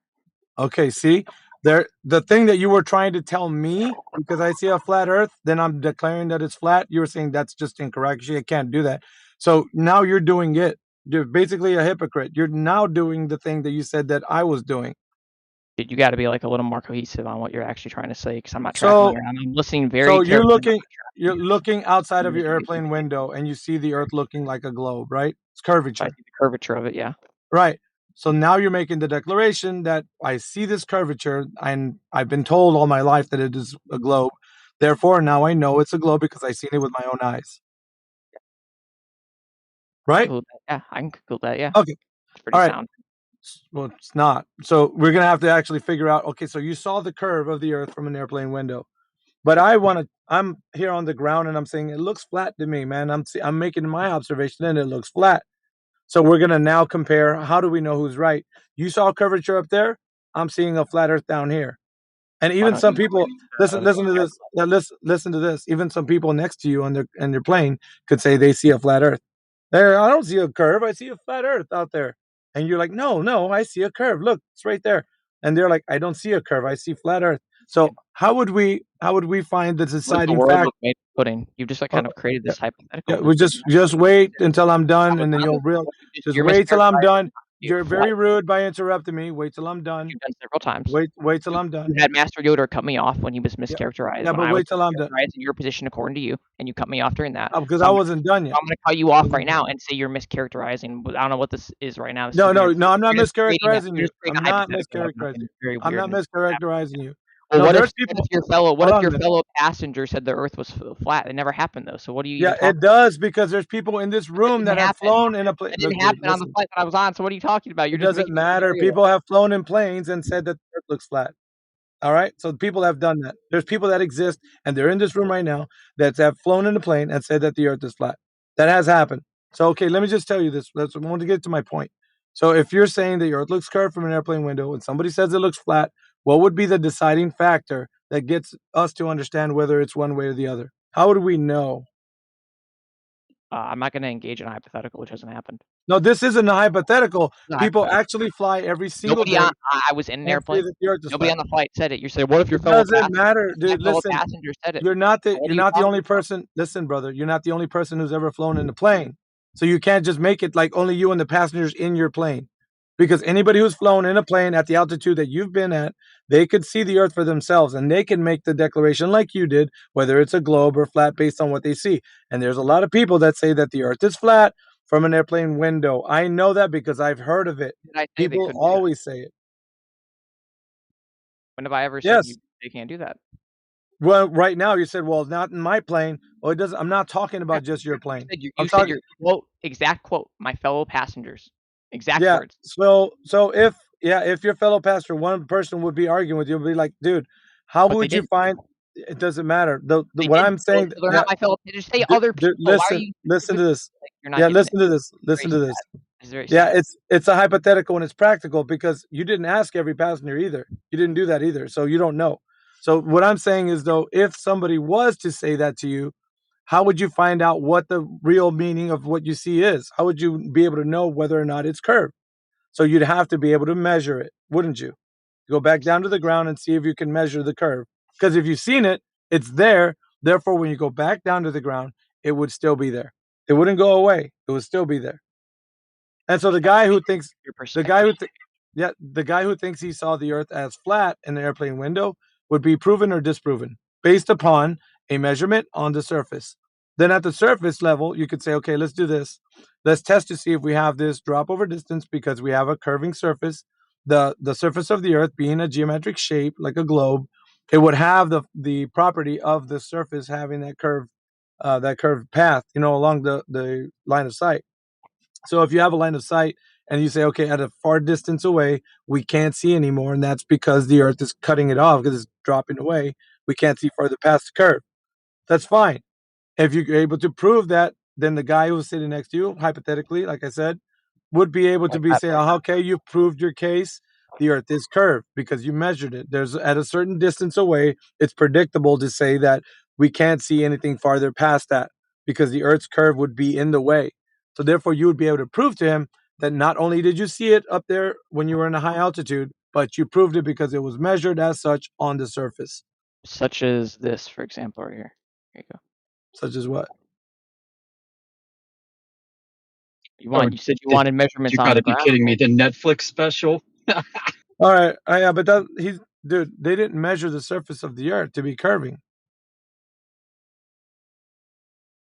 Okay, see, the thing that you were trying to tell me, because I see a flat Earth, then I'm declaring that it's flat. You were saying that's just incorrect. You can't do that. So now you're doing it. You're basically a hypocrite. You're now doing the thing that you said that I was doing. Dude, you got to be like a little more cohesive on what you're actually trying to say, because I'm not tracking. I'm listening very carefully. So you're looking outside of your airplane window, and you see the Earth looking like a globe, right? It's curvature. I see the curvature of it, yeah. Right. So now you're making the declaration that I see this curvature, and I've been told all my life that it is a globe. Therefore, now I know it's a globe because I've seen it with my own eyes. Right? Yeah, I can conclude that, yeah. Okay. It's pretty sound. Well, it's not. So we're going to have to actually figure out, okay, so you saw the curve of the Earth from an airplane window. But I'm here on the ground, and I'm saying it looks flat to me, man. I'm making my observation, and it looks flat. So we're going to now compare. How do we know who's right? You saw curvature up there. I'm seeing a flat Earth down here. And even some people listen to this. Listen to this. Even some people next to you on their plane could say they see a flat Earth. There, I don't see a curve. I see a flat Earth out there. And you're like, no, I see a curve. Look, it's right there. And they're like, I don't see a curve. I see flat Earth. So how would we find the deciding factor? Pudding. You just kind of created this hypothetical. Yeah, we just wait until I'm done, and then you'll just wait till I'm done. You're very rude by interrupting me. Wait till I'm done. You've done several times. Wait till I'm done. You had Master Yoda cut me off when he was mischaracterized. Yeah, but wait till I'm done. In your position according to you, and you cut me off during that. Because I wasn't done yet. I'm going to cut you off right now and say you're mischaracterizing. I don't know what this is right now. No, I'm not mischaracterizing you. I'm not mischaracterizing you. I'm not mischaracterizing you. Well, what if your fellow passenger said the Earth was flat? It never happened though. So what do you? Yeah, it does, because there's people in this room that have flown in a plane. It didn't happen on the flight that I was on. So what are you talking about? It doesn't matter. People have flown in planes and said that the Earth looks flat. All right, so people have done that. There's people that exist, and they're in this room right now that have flown in a plane and said that the Earth is flat. That has happened. So okay, let me just tell you this. I want to get to my point. So if you're saying that your Earth looks curved from an airplane window, and somebody says it looks flat, what would be the deciding factor that gets us to understand whether it's one way or the other? How would we know? I'm not going to engage in a hypothetical, which hasn't happened. No, this isn't a hypothetical. People actually fly every single day. I was in an airplane. Nobody on the flight said it. You said, "What if your fellow doesn't matter, dude? Listen, passenger said it." You're not the only person. Listen, brother, you're not the only person who's ever flown in a plane. So you can't just make it like only you and the passengers in your plane. Because anybody who's flown in a plane at the altitude that you've been at, they could see the Earth for themselves, and they can make the declaration like you did, whether it's a globe or flat based on what they see. And there's a lot of people that say that the Earth is flat from an airplane window. I know that because I've heard of it. People always say it. When have I ever said they can't do that? Well, right now you said, well, not in my plane. Well, it doesn't. I'm not talking about just your plane. You said your quote, exact quote, my fellow passengers Exact Yeah. words. So if your fellow pastor, one person would be arguing with you, would be like, dude, how But they would you didn't. find? It doesn't matter. They What didn't. I'm saying, So they're not my fellow. Just say other people. Why are you? listen to this. Like, you're not Yeah, getting it. listen to this. It's Listen very to this. sad. It's very Yeah, sad. it's a hypothetical and it's practical because you didn't ask every passenger either. You didn't do that either, so you don't know. So what I'm saying is though, if somebody was to say that to you, how would you find out what the real meaning of what you see is? How would you be able to know whether or not it's curved? So you'd have to be able to measure it, wouldn't you? Go back down to the ground and see if you can measure the curve. Because if you've seen it, it's there. Therefore, when you go back down to the ground, it would still be there. It wouldn't go away. It would still be there. And so the guy who thinks the guy who thinks he saw the Earth as flat in the airplane window would be proven or disproven based upon a measurement on the surface. Then at the surface level, you could say, okay, let's do this. Let's test to see if we have this drop over distance because we have a curving surface. The surface of the Earth being a geometric shape like a globe, it would have the property of the surface having that curved path, along the line of sight. So if you have a line of sight and you say, okay, at a far distance away, we can't see anymore, and that's because the Earth is cutting it off because it's dropping away. We can't see further past the curve. That's fine. If you're able to prove that, then the guy who's sitting next to you, hypothetically, like I said, would be able to say, oh, okay, you proved your case. The Earth is curved because you measured it. There's at a certain distance away, it's predictable to say that we can't see anything farther past that because the Earth's curve would be in the way. So therefore, you would be able to prove to him that not only did you see it up there when you were in a high altitude, but you proved it because it was measured as such on the surface. Such as this, for example, right here. Here you go. Such as what? You said you wanted measurements You on gotta the be ground. kidding me. The Netflix special? All right. Yeah, but dude, they didn't measure the surface of the Earth to be curving.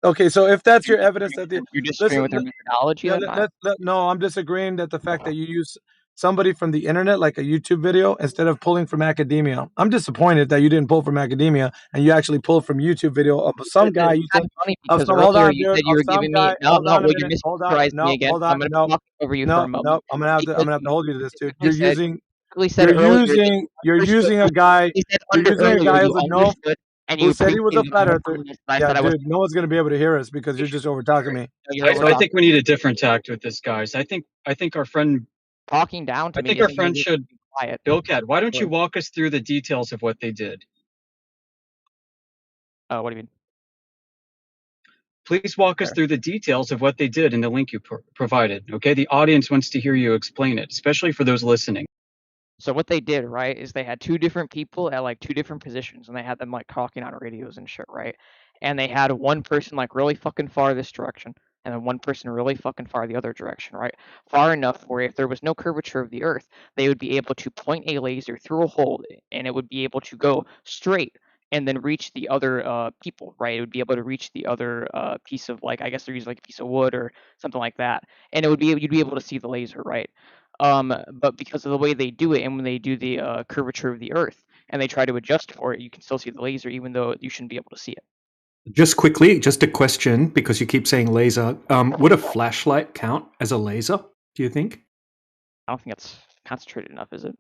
Okay, so if that's your evidence that you're disagreeing with their methodology, no, I'm disagreeing that the fact that you use somebody from the internet, like a YouTube video, instead of pulling from academia. I'm disappointed that you didn't pull from academia and you actually pulled from YouTube video of some guy. You think funny of because some. Hold earlier on, you dude. said you Of were some giving guy. me no, Hold on a well, minute. you Hold on. mischaracterized me No, again. hold I'm on. going to No, talk over you for no, a moment. no. I'm gonna have to hold you to this, dude. You're using a guy. You're using a guy who's a known. Who said he was a flat earther? Yeah, dude, no one's gonna be able to hear us because you're just over talking me. I think we need a different tact with this, guys. I think our friend talking down to me. I think our friend should. Billcat, why don't you walk us through the details of what they did? What do you mean? Please walk us through the details of what they did in the link you provided. Okay, the audience wants to hear you explain it, especially for those listening. So what they did, right, is they had two different people at like two different positions, and they had them like talking on radios and shit, right? And they had one person like really fucking far this direction, and then one person really fucking far the other direction, right? Far enough where if there was no curvature of the Earth, they would be able to point a laser through a hole, and it would be able to go straight and then reach the other people, right? It would be able to reach the other piece of like, I guess they're using like a piece of wood or something like that, and you'd be able to see the laser, right? But because of the way they do it, and when they do the curvature of the Earth, and they try to adjust for it, you can still see the laser, even though you shouldn't be able to see it. Just quickly, just a question, because you keep saying laser. Would a flashlight count as a laser, do you think? I don't think that's concentrated enough, is it?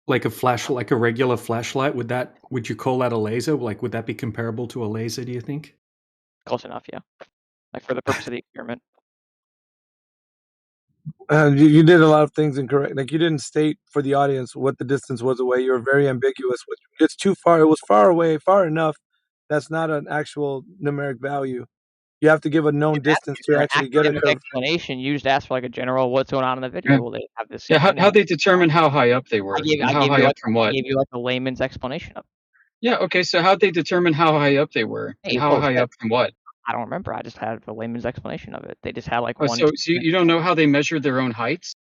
Like a regular flashlight, would you call that a laser? Like, would that be comparable to a laser, do you think? Close enough, yeah. Like for the purpose of the experiment. You did a lot of things incorrect. Like you didn't state for the audience what the distance was away. You were very ambiguous. It's too far. It was far away, far enough. That's not an actual numeric value. You have to give a known distance to actually get a curve. Explanation. You just asked for like a general what's going on in the video. Yeah. Well, they have this. Yeah, how they determine how high up they were? I gave you like a layman's explanation of it. Yeah. Okay. So how'd they determine how high up they were? And how high up from what? I don't remember. I just had a layman's explanation of it. They just had like one. So you don't know how they measured their own heights?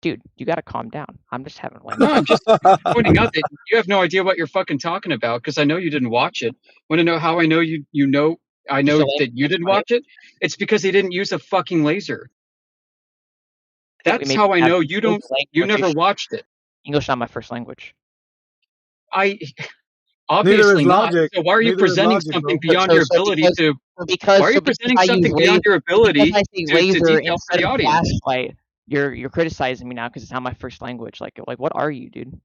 Dude, you gotta calm down. I'm just having a No, I'm just pointing out that you have no idea what you're fucking talking about because I know you didn't watch it. Want to know how I know you know? I know that you didn't watch it. It's because they didn't use a fucking laser. That's how I know you don't. You never watched it. English not my first language. Obviously not. So why are you presenting something beyond your ability to? Why are you presenting something beyond your ability to detail for the audience? You're criticizing me now because it's not my first language. Like what are you, dude?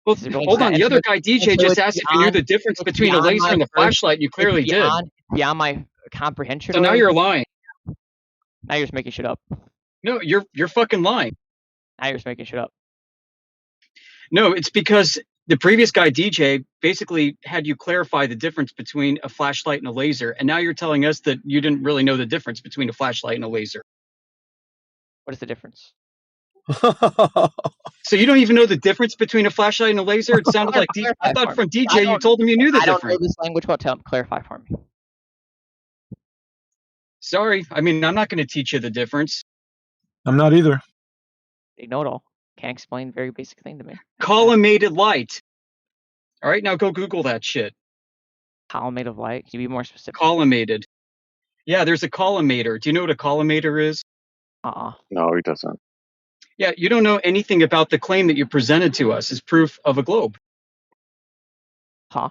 Well, Really hold on. The other guy, DJ, just it's asked if you knew the difference between a laser and a flashlight, and you clearly did. Beyond my comprehension. So now you're lying. Now you're just making shit up. No, you're fucking lying. Now you're just making shit up. No, it's because the previous guy, DJ, basically had you clarify the difference between a flashlight and a laser, and now you're telling us that you didn't really know the difference between a flashlight and a laser. What is the difference? So you don't even know the difference between a flashlight and a laser? It sounded like I thought from DJ you told him you knew the difference. I don't know this language. Well, clarify for me. Sorry, I mean I'm not going to teach you the difference. I'm not either. They know it all. Can't explain a very basic thing to me. Collimated light. All right, now go Google that shit. Collimated light? Can you be more specific? Collimated. Yeah, there's a collimator. Do you know what a collimator is? No, he doesn't. Yeah, you don't know anything about the claim that you presented to us as proof of a globe. Huh?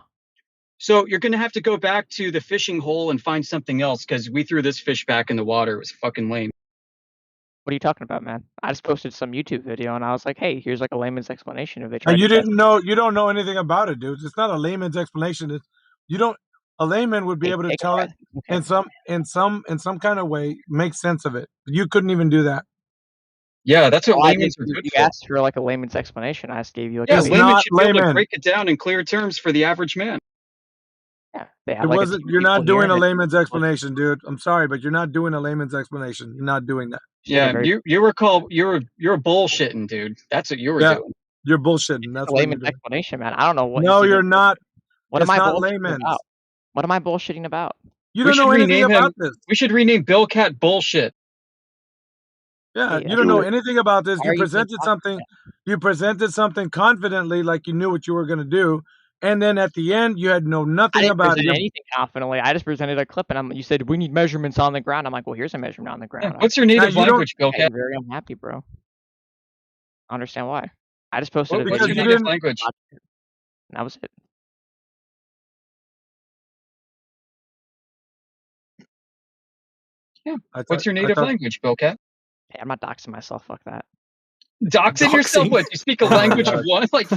So you're going to have to go back to the fishing hole and find something else because we threw this fish back in the water. It was fucking lame. What are you talking about, man? I just posted some YouTube video and I was like, hey, here's like a layman's explanation if they try. And you didn't know, you don't know anything about it, dude. It's not a layman's explanation. A layman would be able to tell it in some kind of way, make sense of it. You couldn't even do that. Yeah, that's what layman's are good you for. asked for like a layman's explanation. I just gave you like yeah, a layman should be able to break it down in clear terms for the average man. Yeah, they have It like wasn't. You're not doing a layman's explanation, dude. I'm sorry, but you're not doing a layman's explanation. You're not doing that. Yeah, you were called. You're bullshitting, dude. That's what you were doing. You're bullshitting. That's a layman's explanation, man. I don't know what. No, you're not. What am I not bullshitting layman's. about? What am I bullshitting about? You don't know anything about this. We should rename Bill Cat Bullshit. Yeah, you don't know anything about this. You presented something. You presented something confidently, like you knew what you were going to do, and then at the end, you had nothing about it. I didn't present anything confidently. I just presented a clip, and you said we need measurements on the ground. I'm like, well, here's a measurement on the ground. What's your native language, Bill Cat? I'm very unhappy, bro. I understand why. I just posted. What's your native language? That was it. Yeah. What's your native language, Bill Cat? Hey, I'm not doxing myself. Fuck that. Doxing yourself? What? You speak a language of one? Like,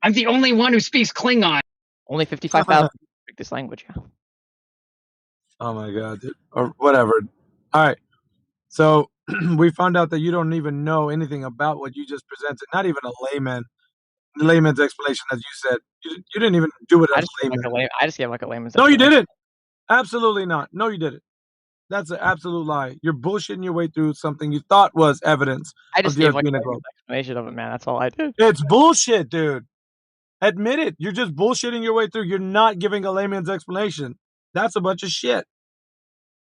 I'm the only one who speaks Klingon. Only 55,000 speak this language. Yeah. Oh my god, dude. Or whatever. All right. So we found out that you don't even know anything about what you just presented. Not even a layman's explanation, as you said. You didn't even do it as a layman. I just gave like a layman's. No, you didn't. Absolutely not. No, you didn't. That's an absolute lie. You're bullshitting your way through something you thought was evidence. I just gave like an explanation of it, man. That's all I did. It's bullshit, dude. Admit it. You're just bullshitting your way through. You're not giving a layman's explanation. That's a bunch of shit.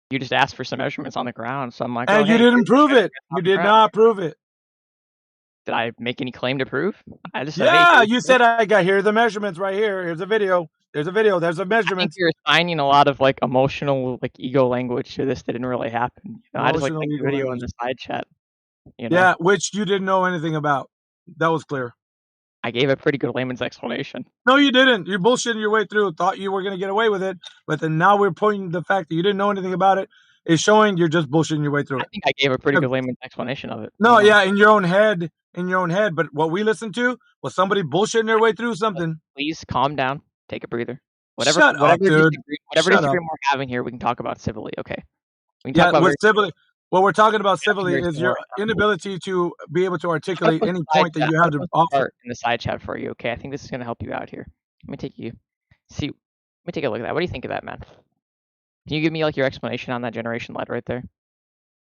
You just asked for some measurements on the ground, so I'm like, and you didn't prove it. You did not prove it. Did I make any claim to prove? I just said, hey, you said I got here are the measurements right here. Here's a video. There's a video. There's a measurement. I think you're assigning a lot of like emotional, like ego language to this that didn't really happen. You know, I just like the video in the side chat. You know? Yeah, which you didn't know anything about. That was clear. I gave a pretty good layman's explanation. No, you didn't. You're bullshitting your way through. Thought you were going to get away with it, but then now we're pointing the fact that you didn't know anything about it is showing you're just bullshitting your way through it. I think I gave a pretty good layman's explanation of it. No, yeah, in your own head, But what we listened to was somebody bullshitting their way through something. Please calm down. Take a breather. Whatever dude. Disagreement we're having here, we can talk about civilly. Okay. We can talk about civilly. What we're talking about civilly is your inability to be able to articulate any point that you have to offer. In the side chat for you, okay? I think this is going to help you out here. Let me take a look at that. What do you think of that, man? Can you give me like your explanation on that generation LED right there?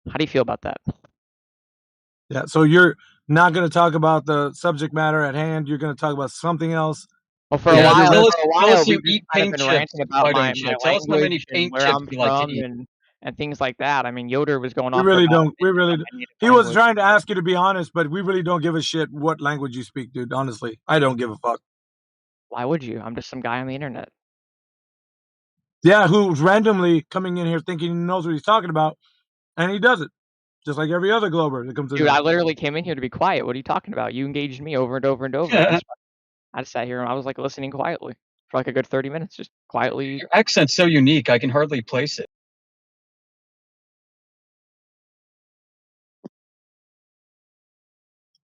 How do you feel about that? Yeah, so you're not going to talk about the subject matter at hand. You're going to talk about something else. Well, for a while, you eat paint chips. About my tell us how many paint chips you like to eat. And things like that. I mean, Yoder was going on. We really don't. He was trying to ask you to be honest, but we really don't give a shit what language you speak, dude. Honestly, I don't give a fuck. Why would you? I'm just some guy on the internet. Yeah, who's randomly coming in here thinking he knows what he's talking about, and he doesn't. Just like every other Glober that comes in. Dude, I literally came in here to be quiet. What are you talking about? You engaged me over and over and over. I just sat here and I was like listening quietly for like a good 30 minutes, just quietly. Your accent's so unique, I can hardly place it.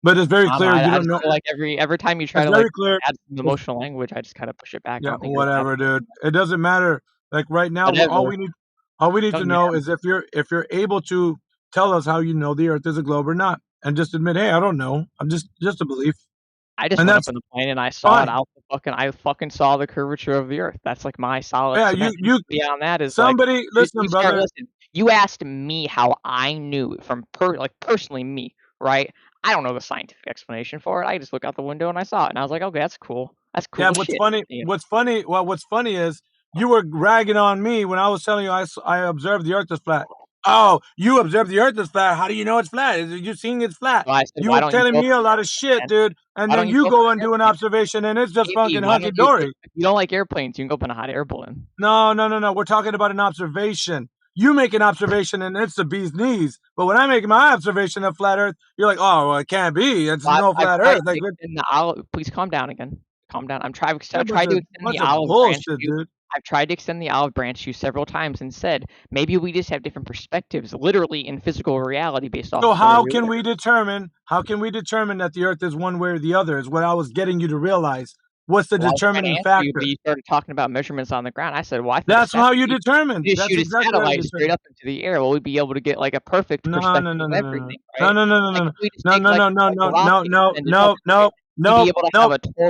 But it's very clear you I don't just know. feel like every time you try It's to like very clear. add some emotional language, I just kind of push it back. I Yeah, don't think you're whatever, dude. It doesn't matter. Like right now, all we need to know is if you're able to tell us how you know the Earth is a globe or not, and just admit, hey, I don't know. I'm just a belief. I just went up in the plane and I saw it out the I fucking saw the curvature of the Earth. That's like my solid. Yeah, cement. you beyond that is somebody like, listen, brother. Listen, you asked me how I knew from personally me, right? I don't know the scientific explanation for it. I just look out the window and I saw it, and I was like, okay, that's cool. That's cool. Yeah, what's funny? Well, what's funny is you were ragging on me when I was telling you I observed the Earth is flat. Oh, you observed the Earth is flat. How do you know it's flat? You seeing it's flat? Well, said, you were telling me a lot of shit, dude. And then you go and do an observation, and it's just fucking hunky dory. If you don't like airplanes, you can go up in a hot air balloon. No. We're talking about an observation. You make an observation, and it's the bee's knees. But when I make my observation of flat Earth, you're like, oh, well, it can't be. It's no flat Earth. Like, please calm down again. Calm down. I've tried to extend the olive bullshit, branch. Dude. I've tried to extend the olive branch to you several times and said maybe we just have different perspectives, literally in physical reality, based off. So how can we determine that the Earth is one way or the other? Is what I was getting you to realize. What's the determining factor? You started talking about measurements on the ground. I said, "Well, that's how you determine. You That's shoot exactly a satellite straight up into the air. Well, we'd be able to get like a perfect perspective of everything. Right? No.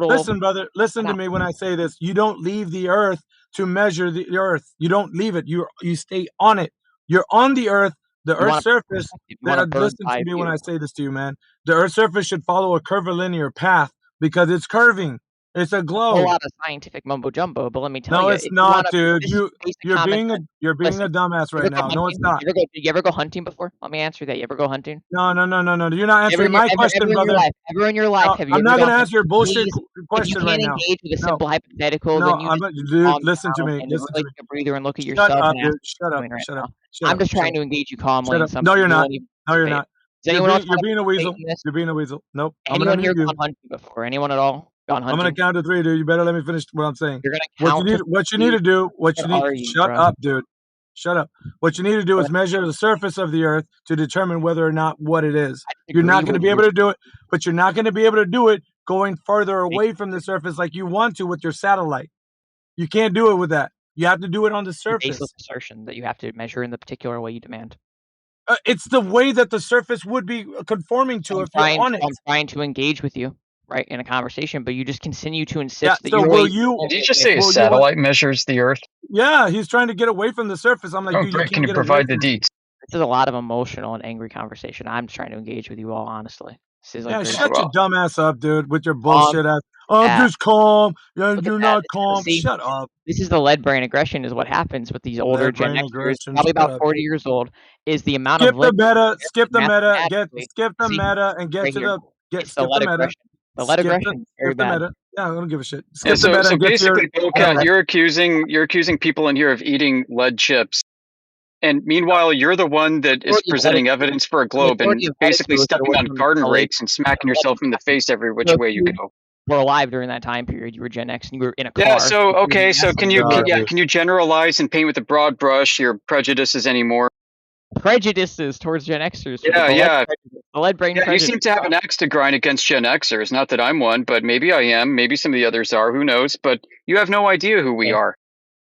Listen, brother. Listen to me when I say this. You don't leave the Earth to measure the Earth. You don't leave it. You stay on it. You're on the Earth. The Earth's surface. Listen to me when I say this to you, man. The Earth's surface should follow a curvilinear path because it's curving. It's a globe. A whole lot of scientific mumbo jumbo, but let me tell you, no, it's not, dude. You're being a dumbass right now. No, it's not. Did you ever go hunting before? Let me answer that. You ever go hunting? No. You're not answering my question, brother. Ever in your life, have you? I'm not going to answer your bullshit question right now. If you can't engage with a simple hypothetical, then you dude, listen to me. Listen to me. Take a breather and look at yourself. Shut up. I'm just trying to engage you calmly. No, you're not. No, you're not. You're being a weasel. You're being a weasel. Nope. Anyone here gone hunting before? Anyone at all? I'm gonna count to 3, dude. You better let me finish what I'm saying. You're gonna count. What you need to do. Shut up, dude. Shut up. What you need to do is measure the surface of the Earth to determine whether or not what it is. You're not going to be able to do it, but you're not going to be able to do it going further away from the surface like you want to with your satellite. You can't do it with that. You have to do it on the surface. Baseless assertion that you have to measure in the particular way you demand. It's the way that the surface would be conforming to if you're on it. I'm trying to engage with you. Right, in a conversation, but you just continue to insist that Did you just say a satellite measures the Earth? Yeah, he's trying to get away from the surface. I'm like, dude, can you provide the deets? This is a lot of emotional and angry conversation. I'm just trying to engage with you all, honestly. This is like shut your dumb ass up, dude, with your bullshit ass. I'm just calm. Yeah, you're not calm. Shut up. This is the lead brain aggression is what happens with these older Gen Xers, probably about 40 years old, is the amount of Skip the meta and get to the skip the meta. The lead aggression, very bad. Yeah, I don't give a shit. So basically, Bocat, you're accusing people in here of eating lead chips, and meanwhile, you're the one that is presenting evidence for a globe and basically stepping on garden rakes and smacking yourself in the face every which way you go. Were alive during that time period. You were Gen X and you were in a car. Yeah. So can you generalize and paint with a broad brush your prejudices anymore? Prejudices towards Gen Xers. Yeah. The lead brain prejudice. You seem to have an axe to grind against Gen Xers. Not that I'm one, but maybe I am. Maybe some of the others are. Who knows? But you have no idea who we are.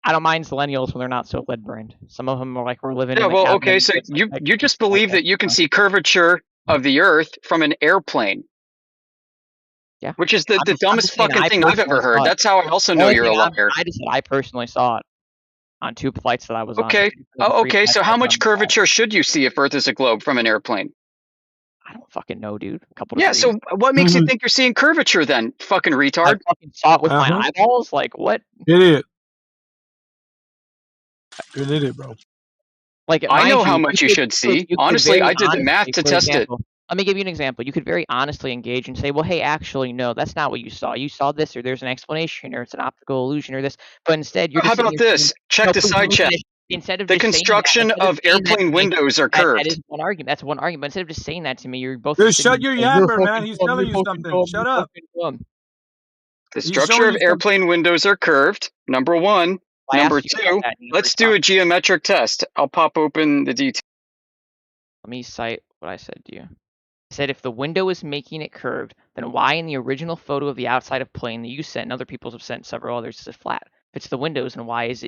I don't mind millennials when they're not so lead brained. Some of them are like we're living. Yeah. Well, okay. So you just believe that you can see curvature of the Earth from an airplane. Yeah. Which is the dumbest fucking thing I've ever heard. That's how I also know you're a liar. I personally saw it on 2 flights that I was on. Okay. So how much curvature should you see if Earth is a globe from an airplane? I don't fucking know, dude. A couple. Yeah. So what makes you think you're seeing curvature then? Fucking retard. I fucking saw it with my eyeballs. Like what? Idiot. You're an idiot, bro. Like I know how much you should see. Honestly, I did the math to test it. Let me give you an example. You could very honestly engage and say, well, hey, actually, no, that's not what you saw. You saw this, or there's an explanation, or it's an optical illusion, or this. But instead, you're just. How about this? Check the side chat. Instead of the construction of airplane windows are curved. That is one argument. That's one argument. But instead of just saying that to me, you're both. Dude, shut your yapper, man. He's telling you something. Shut up. The structure of airplane windows are curved. Number one. Number two. Let's do a geometric test. I'll pop open the details. Let me cite what I said to you. I said if the window is making it curved, then why in the original photo of the outside of plane that you sent and other people have sent several others is it flat? If it's the windows, then why is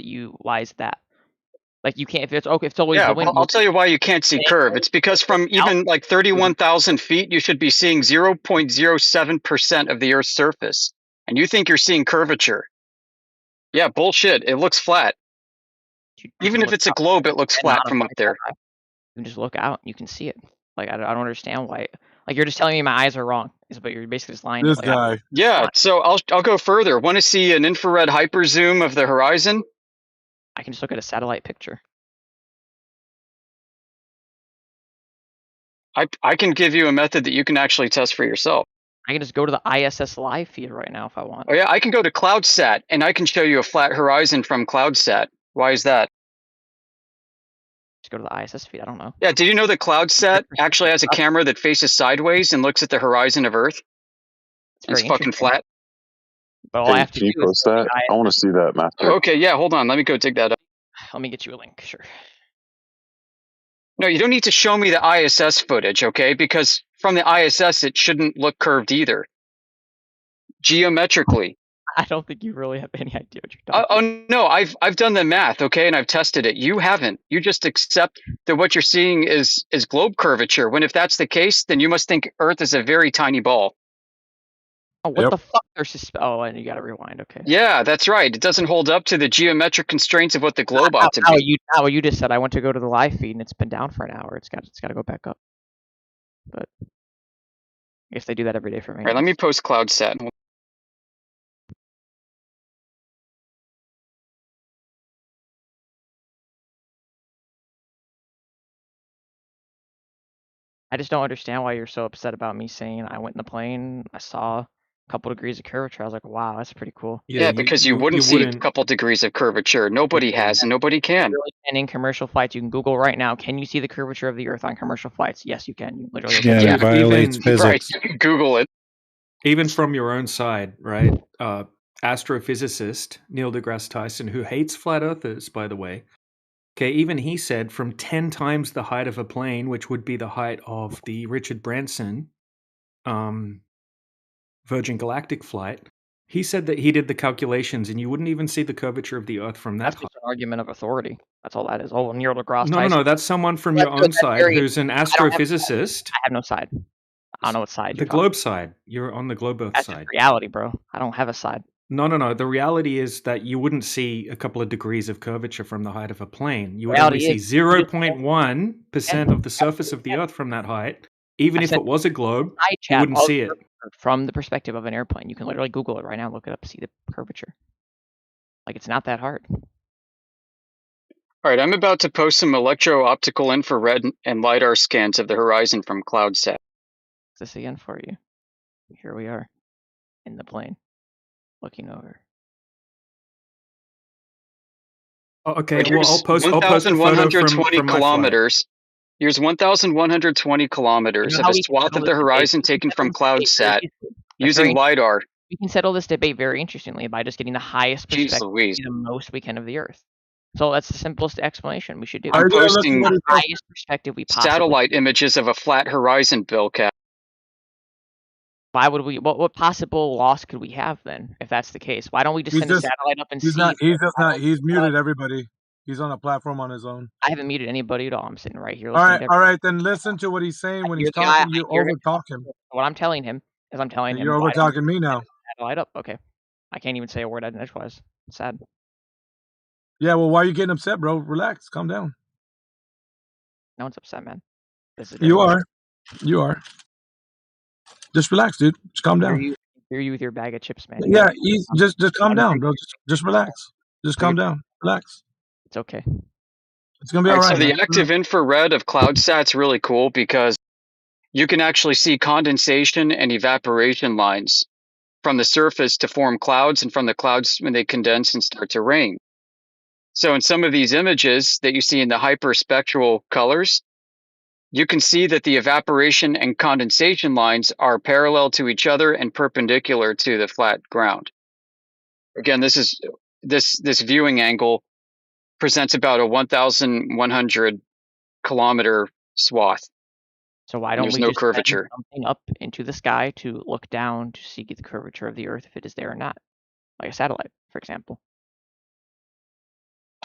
that? Like you can't if it's always Yeah, the well, window. I'll tell you why you can't see curve. It's because from even like 31,000 feet, you should be seeing 0.07% of the Earth's surface. And you think you're seeing curvature. Yeah, bullshit. It looks flat. Even if it's a globe, it looks flat from up there. You can just look out. You can see it. Like I don't understand why. Like you're just telling me my eyes are wrong, but you're basically just lying. This to, guy. Yeah, so I'll go further. Want to see an infrared hyper zoom of the horizon? I can just look at a satellite picture. I can give you a method that you can actually test for yourself. I can just go to the ISS live feed right now if I want. Oh yeah, I can go to CloudSat and I can show you a flat horizon from CloudSat. Why is that? Just go to the ISS feed. I don't know. Yeah, did you know that CloudSat actually has a camera that faces sideways and looks at the horizon of Earth? It's fucking flat. But all I have to Can you do is post that? I want to see that, Master. Okay, yeah, hold on. Let me go dig that up. Let me get you a link. Sure. No, you don't need to show me the ISS footage, okay? Because from the ISS, it shouldn't look curved either. Geometrically. I don't think you really have any idea what you're talking about. Oh no, I've done the math, okay, and I've tested it. You haven't. You just accept that what you're seeing is globe curvature. When if that's the case, then you must think Earth is a very tiny ball. Oh, what the fuck? Oh, and you got to rewind. Okay. Yeah, that's right. It doesn't hold up to the geometric constraints of what the globe ought to be. You just said I went to go to the live feed and it's been down for an hour. It's got to go back up. But I guess they do that every day for me. All right, let me post CloudSat. I just don't understand why you're so upset about me saying I went in the plane. I saw a couple degrees of curvature. I was like, wow, that's pretty cool. Yeah, because you wouldn't see a couple degrees of curvature. Nobody has, and nobody can. And in commercial flights, you can Google right now. Can you see the curvature of the Earth on commercial flights? Yes, you can. You literally. Yeah, it violates physics. Right, you can Google it. Even from your own side, right? Astrophysicist Neil deGrasse Tyson, who hates flat earthers, by the way. Okay, even he said from 10 times the height of a plane, which would be the height of the Richard Branson Virgin Galactic flight, he said that he did the calculations and you wouldn't even see the curvature of the Earth from that That's height. just an argument of authority. That's all that is. Oh, Neil deGrasse No, Tyson. no, that's someone from your own side who's an astrophysicist. I have no side. I don't know what side The you're globe side. You're on the globe Earth That's side. just reality, bro. I don't have a side. No. The reality is that you wouldn't see a couple of degrees of curvature from the height of a plane. You would Reality only is- see 0.1% of the surface of the Earth from that height. Even if it was a globe, you wouldn't see it. From the perspective of an airplane. You can literally Google it right now, look it up, see the curvature. Like, it's not that hard. All right, I'm about to post some electro-optical infrared and LiDAR scans of the horizon from CloudSat. This again for you. Here we are in the plane, looking over. Okay, Here's well, I'll post a photo from my kilometers. Here's 1,120 kilometers of a swath of the horizon taken from CloudSat using LiDAR. We can settle this debate very interestingly by just getting the highest perspective, Louise. the most we can of the Earth. So that's the simplest explanation we should do. I'm posting the highest perspective we possibly satellite images of a flat horizon, Bill Cap. Why would we? What possible loss could we have then, if that's the case? Why don't we just send a satellite up and see? He's muted everybody. He's on a platform on his own. I haven't muted anybody at all. I'm sitting right here. All right. Then listen to what he's saying when he's talking. You over talk him. What I'm telling him is I'm telling him. You're over talking me now. Satellite up. Okay. I can't even say a word edgewise. It's sad. Yeah. Well, why are you getting upset, bro? Relax. Calm down. No one's upset, man. You are. You are. Just relax, dude. Just calm down. Hear you with your bag of chips, man. Yeah. Just calm down, bro. Just relax. Just calm down. Relax. It's okay. It's gonna be all right. So the active infrared of CloudSat's really cool because you can actually see condensation and evaporation lines from the surface to form clouds, and from the clouds when they condense and start to rain. So in some of these images that you see in the hyperspectral colors, you can see that the evaporation and condensation lines are parallel to each other and perpendicular to the flat ground. Again, this viewing angle presents about a 1,100 kilometer swath. So why And don't there's we no just send curvature. something up into the sky to look down to see the curvature of the Earth if it is there or not, like a satellite, for example?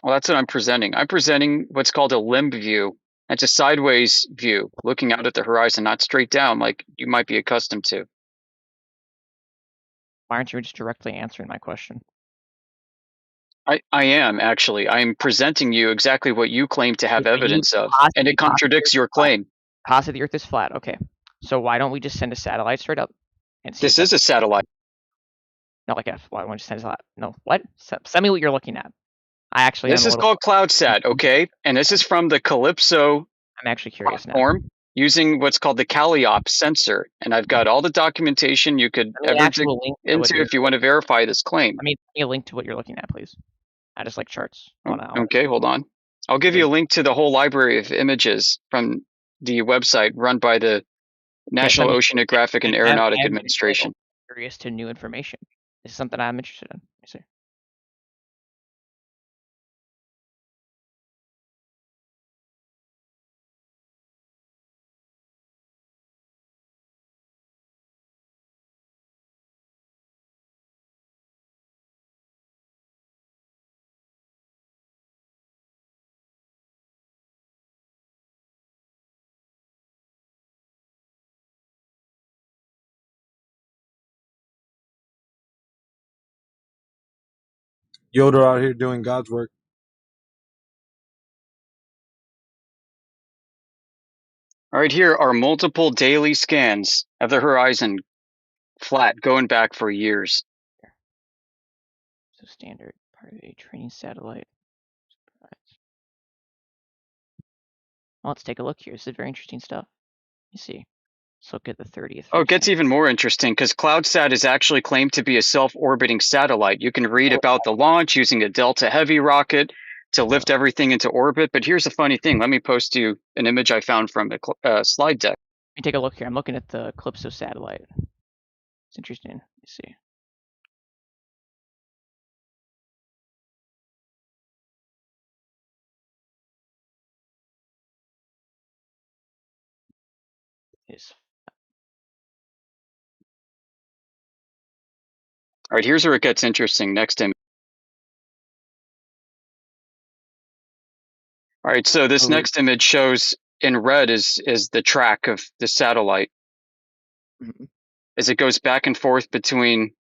Well, that's what I'm presenting. I'm presenting what's called a limb view. It's a sideways view, looking out at the horizon, not straight down like you might be accustomed to. Why aren't you just directly answering my question? I am actually. I'm presenting you exactly what you claim to have evidence of, and it contradicts your claim. Posit the Earth is flat. Okay, so why don't we just send a satellite straight up and see? This is a satellite. Not like F. Why don't you send a satellite? No, what? Send me what you're looking at. I actually This is called CloudSat, okay? And this is from the Calypso I'm actually curious platform now. using what's called the Calliope sensor. And I've got all the documentation you could ever dig into if you want to verify this claim. Let me a link to what you're looking at, please. I just like charts. Okay, hold on. I'll give you a link to the whole library of images from the website run by the National Oceanographic and Aeronautic Administration. I'm curious to new information. This is something I'm interested in. You see. Yoda out here doing God's work. All right, here are multiple daily scans of the horizon, flat, going back for years. So standard part of a training satellite. Well, let's take a look here. This is very interesting stuff. You see. Let's look at the 30th. Oh, it gets even more interesting because CloudSat is actually claimed to be a self-orbiting satellite. You can read about the launch using a Delta Heavy rocket to lift everything into orbit. But here's the funny thing. Let me post you an image I found from a slide deck. Let me take a look here. I'm looking at the Calypso satellite. It's interesting. You see. All right, here's where it gets interesting. Next image. All right, so this next image shows in red is the track of the satellite as it goes back and forth between,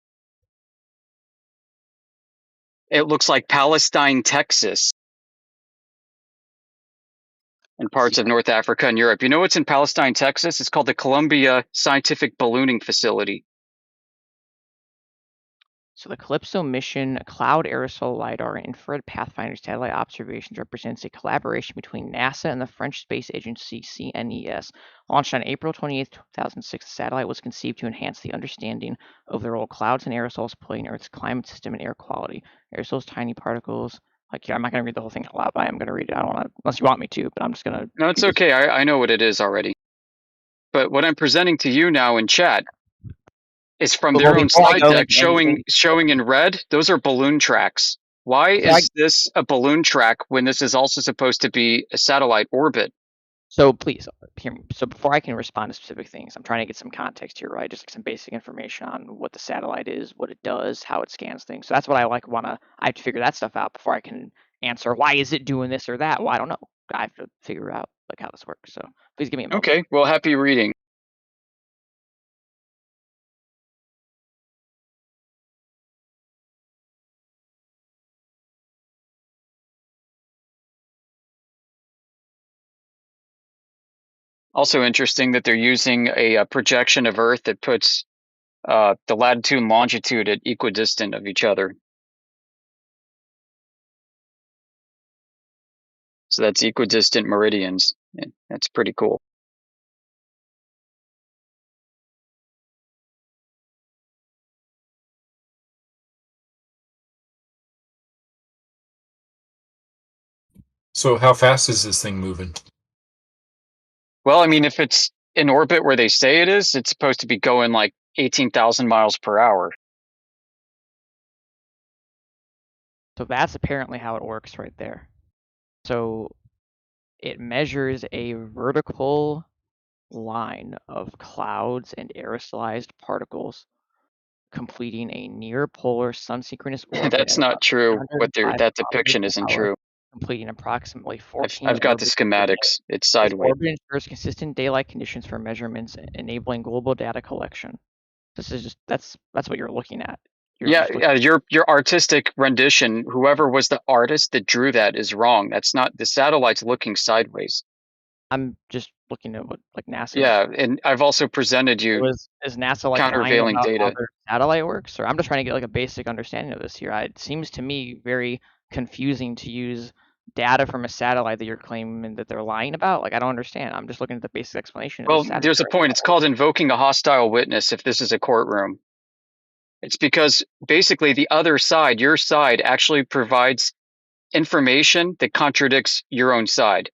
it looks like Palestine, Texas, and parts of North Africa and Europe. You know what's in Palestine, Texas? It's called the Columbia Scientific Ballooning Facility. So the Calypso mission, Cloud Aerosol LiDAR and Infrared Pathfinder satellite observations represents a collaboration between NASA and the French space agency CNES. Launched on April 28, 2006, the satellite was conceived to enhance the understanding of the role clouds and aerosols play in Earth's climate system and air quality. Aerosols, tiny particles. Like here, I'm not going to read the whole thing out loud, but I am going to read it. I don't want to, unless you want me to, but I'm just going to. No, it's okay. I know what it is already. But what I'm presenting to you now in chat is from their own slide deck showing in red. Those are balloon tracks. Why is this a balloon track when this is also supposed to be a satellite orbit? So please, hear me. So before I can respond to specific things, I'm trying to get some context here, right? Just like some basic information on what the satellite is, what it does, how it scans things. So that's what I I have to figure that stuff out before I can answer why is it doing this or that. Well, I don't know. I have to figure out like how this works. So please give me a moment. Okay, well, happy reading. Also interesting that they're using a projection of Earth that puts the latitude and longitude at equidistant of each other. So that's equidistant meridians. That's pretty cool. So how fast is this thing moving? Well, I mean, if it's in orbit where they say it is, it's supposed to be going like 18,000 miles per hour. So that's apparently how it works right there. So it measures a vertical line of clouds and aerosolized particles completing a near-polar sun-synchronous orbit That's at not about true. 305 That kilometers depiction per isn't hour, true. completing approximately 14 I've got the orbits per day. schematics. It's This sideways. orbit ensures consistent daylight conditions for measurements, enabling global data collection. This is just that's what you're looking at. Your artistic rendition, whoever was the artist that drew that, is wrong. That's not the satellite's looking sideways. I'm just looking at what like NASA. Yeah, and I've also presented you Is NASA like lying countervailing about how data. their satellite works? Or I'm just trying to get like a basic understanding of this here. It seems to me very confusing to use data from a satellite that you're claiming that they're lying about. Like I don't understand. I'm just looking at the basic explanation of Well, the there's a point. It's called invoking a hostile witness if this is a courtroom. It's because basically the other side, your side, actually provides information that contradicts your own side.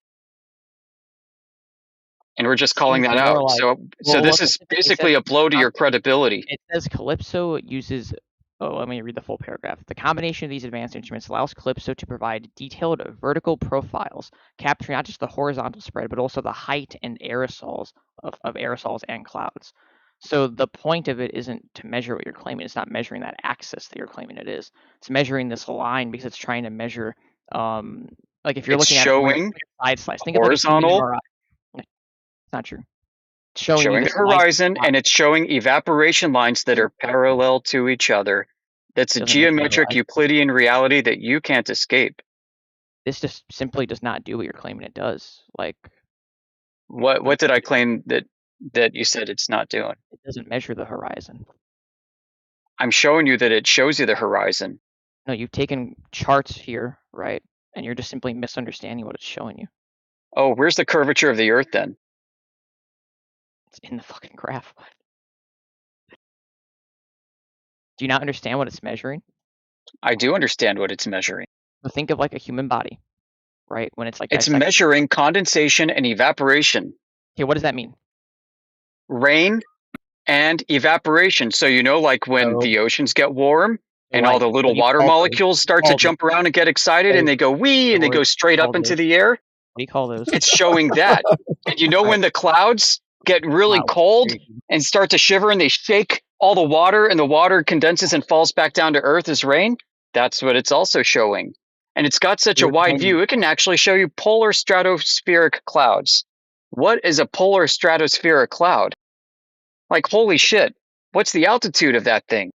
And we're just calling that out. Like, so this is basically a blow to your credibility. It says Calypso uses. Oh, let me read the full paragraph. The combination of these advanced instruments allows Calypso to provide detailed vertical profiles, capturing not just the horizontal spread, but also the height and aerosols of aerosols and clouds. So the point of it isn't to measure what you're claiming. It's not measuring that axis that you're claiming it is. It's measuring this line because it's trying to measure. Like if you're looking at showing a side slice, think horizontal. of like it's not true. It's showing the horizon, and it's showing evaporation lines that are parallel to each other. That's a geometric Euclidean reality that you can't escape. This just simply does not do what you're claiming it does. Like, what did I claim that you said it's not doing? It doesn't measure the horizon. I'm showing you that it shows you the horizon. No, you've taken charts here, right? And you're just simply misunderstanding what it's showing you. Oh, where's the curvature of the Earth then? It's in the fucking graph. Do you not understand what it's measuring? I do understand what it's measuring. So think of like a human body, right? When it's like it's measuring condensation and evaporation. Okay, what does that mean? Rain and evaporation. So like when the oceans get warm and all the little water molecules start to jump around and get excited and they go wee and they go straight up into the air. What do you call those? It's showing that. And when the clouds get really cold and start to shiver and they shake all the water and the water condenses and falls back down to Earth as rain, that's what it's also showing. And it's got such a wide view, it can actually show you polar stratospheric clouds. What is a polar stratospheric cloud? Like, holy shit, what's the altitude of that thing?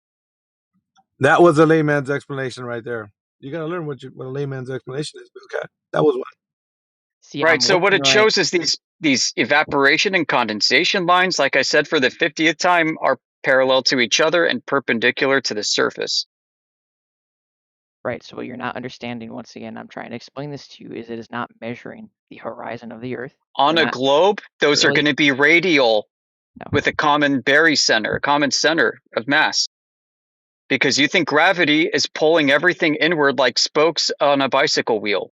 That was a layman's explanation right there. You got to learn what a layman's explanation is. Okay, that was one. See, right, so what it shows is these evaporation and condensation lines, like I said for the 50th time, are parallel to each other and perpendicular to the surface. Right, so what you're not understanding, once again, I'm trying to explain this to you, is it is not measuring the horizon of the Earth. On a globe, those are going to be radial with a common center of mass. Because you think gravity is pulling everything inward like spokes on a bicycle wheel.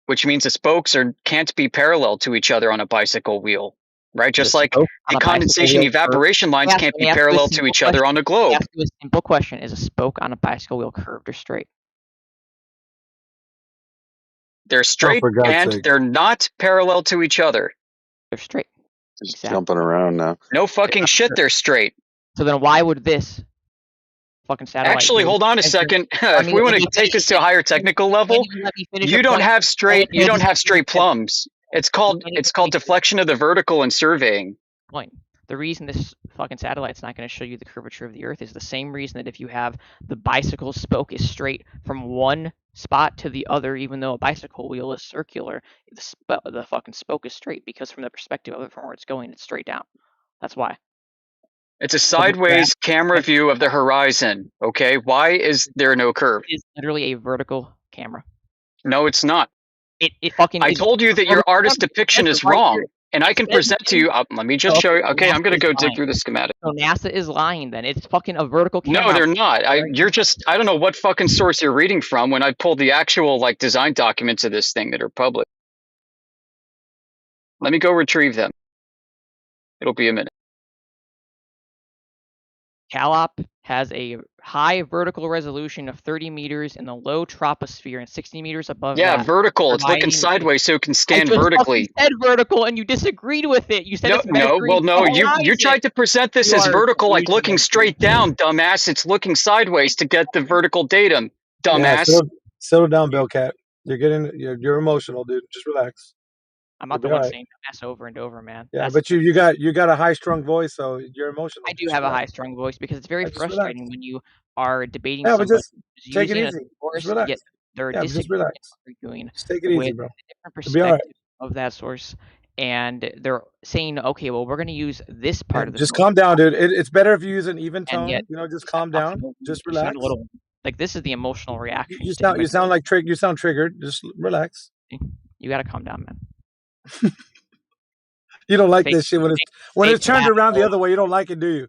Which means the spokes can't be parallel to each other on a bicycle wheel. Right? Just like the condensation evaporation lines can't be parallel to each other on a globe. Ask you a simple question. Is a spoke on a bicycle wheel curved or straight? They're straight and they're not parallel to each other. They're straight. Just jumping around now. No fucking shit, they're straight. So then why would this fucking satellite... Actually, hold on a second. If we want to take this to a higher technical level, you don't have straight plums. It's called deflection of the vertical in surveying. Point. The reason this fucking satellite's not going to show you the curvature of the Earth is the same reason that if you have the bicycle spoke is straight from one spot to the other, even though a bicycle wheel is circular, the fucking spoke is straight because from the perspective of it, from where it's going, it's straight down. That's why. It's a sideways camera view of the horizon. Okay, why is there no curve? It's literally a vertical camera. No, it's not. It fucking. I told you that your artist depiction is wrong. And I can present to you. Let me just show you. Okay, I'm going to go dig through the schematic. So NASA is lying then. It's fucking a vertical camera. No, they're not. I don't know what fucking source you're reading from when I pulled the actual design documents of this thing that are public. Let me go retrieve them. It'll be a minute. CalOp has a high vertical resolution of 30 meters in the low troposphere and 60 meters above Yeah, that. vertical. It's looking providing- sideways so it can I scan just fucking vertically. said vertical and you disagreed with it. You said it's measuring No. You horizon. tried to present this You as are vertical, like looking delusional. straight down, dumbass. It's looking sideways to get the vertical datum, dumbass. Yeah, settle down, Bellcat. You're emotional, dude. Just relax. I'm not the one saying dumbass over and over, man. Yeah, That's but you got a high strung voice, so you're emotional. I do have a high strung voice because it's very frustrating when you are debating Yeah, but somebody just who's take it using a easy. source Just relax. yet they're Yeah, just disagreeing relax. with what you're doing Just take it easy, with bro. a different It'll be all right. perspective of that source, and they're saying, okay, well, we're going to use this part of the Just source. calm down, dude. It's better if you use an even tone. Yet, Just calm down. Just you sound relax. a little like this is the emotional reaction. You sound like you sound triggered. Just relax. You got to calm down, man. You don't like this shit when it's turned around the other way. You don't like it, do you?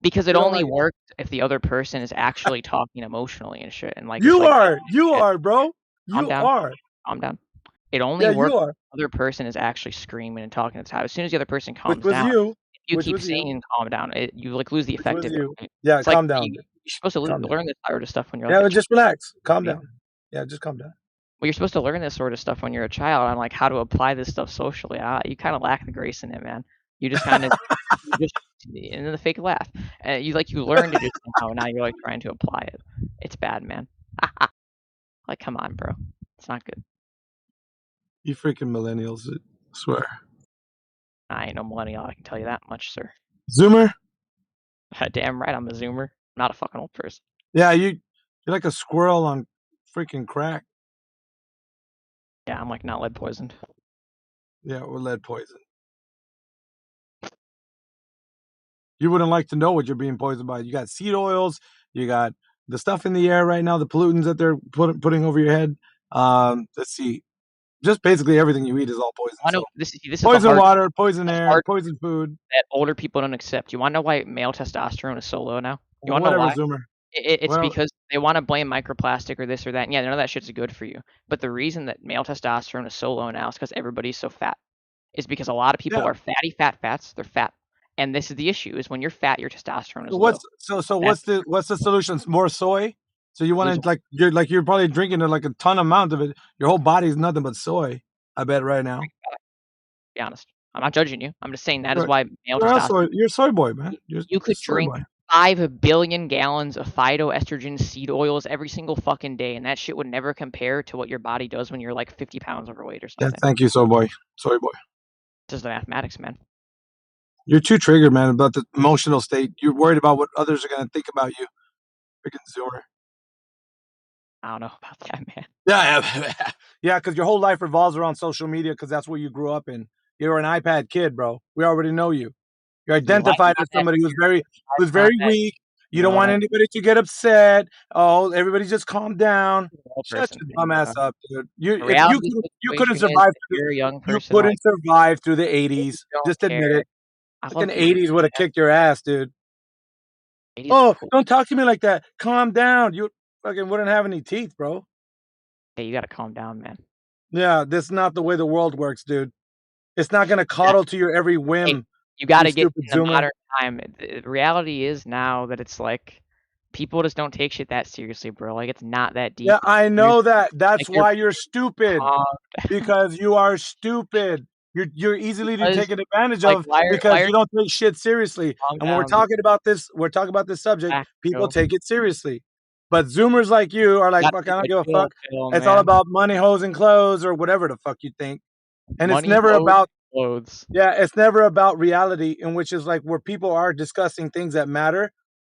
Because it only works if the other person is actually talking emotionally and shit. And like you are, bro. Calm down. Are. Calm down. It only works you if are. the other person is actually screaming and talking at the time. As soon as the other person calms Which was down, you. if you Which keep was you. saying calm down, you like lose the effect of it. Right? Yeah, It's calm like, down. You're supposed to learn this sort of stuff when you're Yeah, like just relax. Calm down. Yeah, just calm down. Well, you're supposed to learn this sort of stuff when you're a child on like how to apply this stuff socially. You kind of lack the grace in it, man. You just kind of and then the fake laugh. You learned it somehow, and now you're like trying to apply it. It's bad, man. Like, come on, bro. It's not good. You freaking millennials, I swear. I ain't no millennial. I can tell you that much, sir. Zoomer? Damn right, I'm a zoomer. I'm not a fucking old person. Yeah, you're like a squirrel on freaking crack. Yeah, I'm like not lead poisoned. Yeah, we're lead poisoned. You wouldn't like to know what you're being poisoned by. You got seed oils. You got the stuff in the air right now, the pollutants that they're putting over your head. Let's see. Just basically everything you eat is all poison. I know this is poison water, poison air, poison food. That older people don't accept. You want to know why male testosterone is so low now? You want to know Whatever, why? Zoomer. It's because they want to blame microplastic or this or that. And yeah, none of that shit's good for you. But the reason that male testosterone is so low now is because everybody's so fat. It's because a lot of people are fatty fats. They're fat. And this is the issue: is when you're fat, your testosterone is low. So what's the solution? More soy? So you want to you're probably drinking like a ton amount of it. Your whole body is nothing but soy. I bet right now. Be honest. I'm not judging you. I'm just saying that is why male testosterone. You're a soy boy, man. You could drink 5 billion gallons of phytoestrogen seed oils every single fucking day, and that shit would never compare to what your body does when you're like 50 pounds overweight or something. Yeah, thank you, soy boy. Soy boy. This is the mathematics, man. You're too triggered, man, about the emotional state. You're worried about what others are going to think about you. Freaking zoomer. I don't know about that, man. Yeah, because your whole life revolves around social media because that's what you grew up in. You're an iPad kid, bro. We already know you. You're identified as somebody who's very weak. You don't want anybody to get upset. Oh, everybody just calm down. Shut your dumb ass up, dude. You couldn't survive. You couldn't survive through the 80s. Just admit it. Fucking 80s would have kicked your ass, dude. Oh, don't talk to me like that. Calm down. You fucking wouldn't have any teeth, bro. Hey, you gotta calm down, man. Yeah, that's not the way the world works, dude. It's not gonna coddle to your every whim. Hey, you gotta get in the modern time. The reality is now that it's like people just don't take shit that seriously, bro. Like it's not that deep. Yeah, I know that. That's why you're stupid. Because you are stupid. You're easily taken advantage of because you don't take shit seriously. And when we're talking about this subject, people take it seriously. But Zoomers like you are like, fuck, I don't give a fuck. It's all about money, hoes, and clothes, or whatever the fuck you think. And it's never about clothes. Yeah, it's never about reality, in which is like where people are discussing things that matter,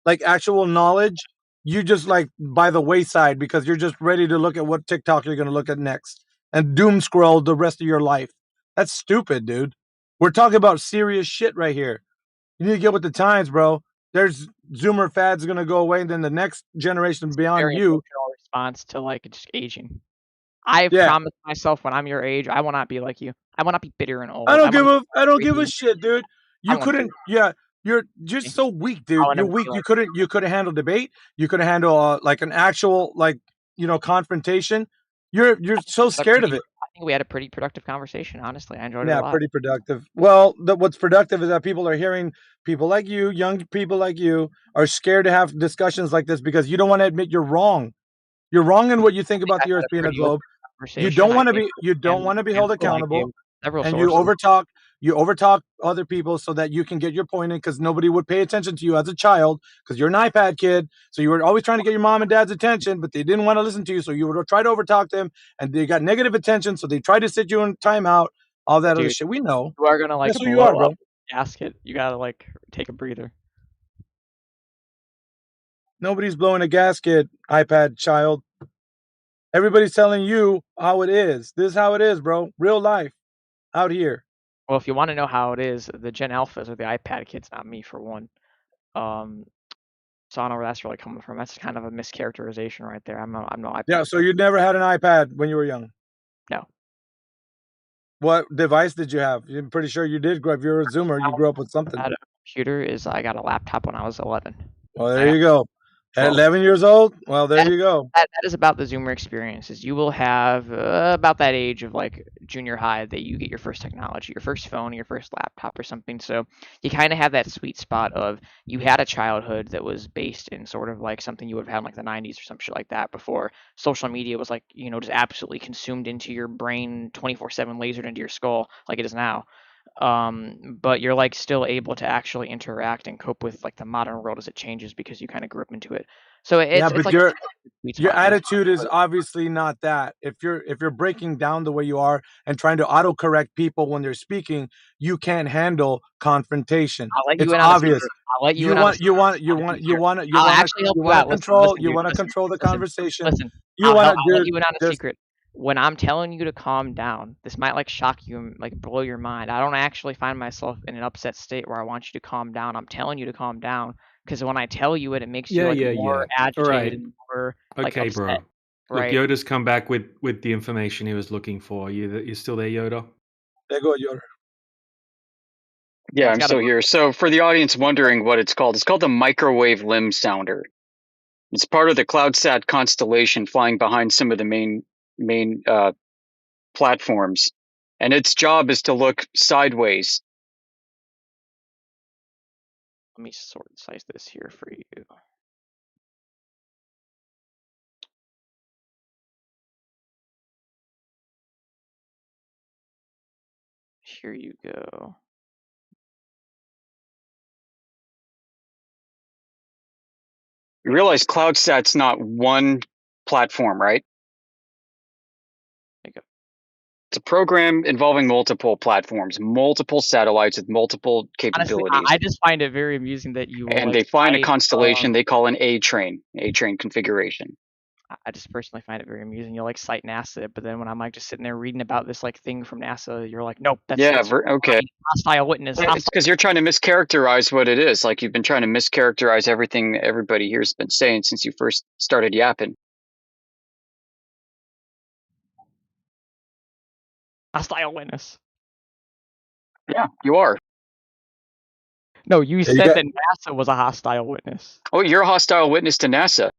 like actual knowledge. You just like by the wayside because you're just ready to look at what TikTok you're gonna look at next and doom scroll the rest of your life. That's stupid, dude. We're talking about serious shit right here. You need to get with the times, bro. There's Zoomer fads gonna go away, and then the next generation beyond you. Response to like just aging. I've promised myself when I'm your age, I will not be like you. I will not be bitter and old. I don't give a shit, dude. You couldn't. Yeah, you're just so weak, dude. You're weak. You couldn't handle debate. You couldn't handle like an actual confrontation. You're so scared of it. think we had a pretty productive conversation. Honestly, I enjoyed it a Yeah, lot. pretty productive. Well, what's productive is that people are hearing people like you, young people like you, are scared to have discussions like this because you don't want to admit you're wrong. You're wrong in what you think about the Earth being a globe. You don't want to be. You don't want to be held accountable, and you overtalk other people so that you can get your point in because nobody would pay attention to you as a child because you're an iPad kid. So you were always trying to get your mom and dad's attention, but they didn't want to listen to you. So you would try to overtalk them, and they got negative attention. So they tried to sit you in timeout. All that other shit. We know. You are gonna like That's who you blow are, up bro. the gasket. You gotta like take a breather. Nobody's blowing a gasket, iPad child. Everybody's telling you how it is. This is how it is, bro. Real life out here. Well, if you want to know how it is, the Gen Alphas are the iPad kids, not me for one. So I don't know where that's really coming from. That's kind of a mischaracterization right there. I'm no iPad. Yeah, so you never had an iPad when you were young? No. What device did you have? I'm pretty sure you did grow up. If you're a Zoomer, you grew up with something. I had a computer. I got a laptop when I was 11. Well, there you go. At 11 years old? Well, there you go. That is about the Zoomer experiences. You will have about that age of like junior high that you get your first technology, your first phone, your first laptop or something. So you kind of have that sweet spot of you had a childhood that was based in sort of like something you would have had in like the 90s or some shit like that before social media was like, just absolutely consumed into your brain 24/7, lasered into your skull like it is now. But you're like still able to actually interact and cope with like the modern world as it changes because you kind of grew up into it. So it's but like your attitude is obviously not that. If you're breaking down the way you are and trying to autocorrect people when they're speaking, you can't handle confrontation. I'll let you It's in on a obvious. secret. I'll let you You in on a want secret. you want I'll actually help you out. Listen, control. listen, You dude, want to listen, control the listen, conversation. listen. You I'll want to, let dude. you in on a secret. When I'm telling you to calm down, this might like shock you and like blow your mind. I don't actually find myself in an upset state where I want you to calm down. I'm telling you to calm down because when I tell you it makes you like more agitated Alright. and more like Okay, upset. bro. Right? Look, Yoda's come back with the information he was looking for. You still there, Yoda? There go Yoda. Yeah, I'm still here. So for the audience wondering what it's called the microwave limb sounder. It's part of the CloudSat constellation flying behind some of the main platforms. And its job is to look sideways. Let me sort size this here for you. Here you go. You realize CloudSat's not one platform, right? There you go. It's a program involving multiple platforms, multiple satellites with multiple capabilities. Honestly, I just find it very amusing that you will, and like, they find a cite, constellation they call an A-train configuration. I just personally find it very amusing. You'll like cite NASA, but then when I'm like just sitting there reading about this like thing from NASA, you're like, nope, that's okay. Hostile witness. It's because you're trying to mischaracterize what it is. Like you've been trying to mischaracterize everything everybody here's been saying since you first started yapping. Hostile witness. Yeah, you are. No, you said that NASA was a hostile witness. Oh, you're a hostile witness to NASA.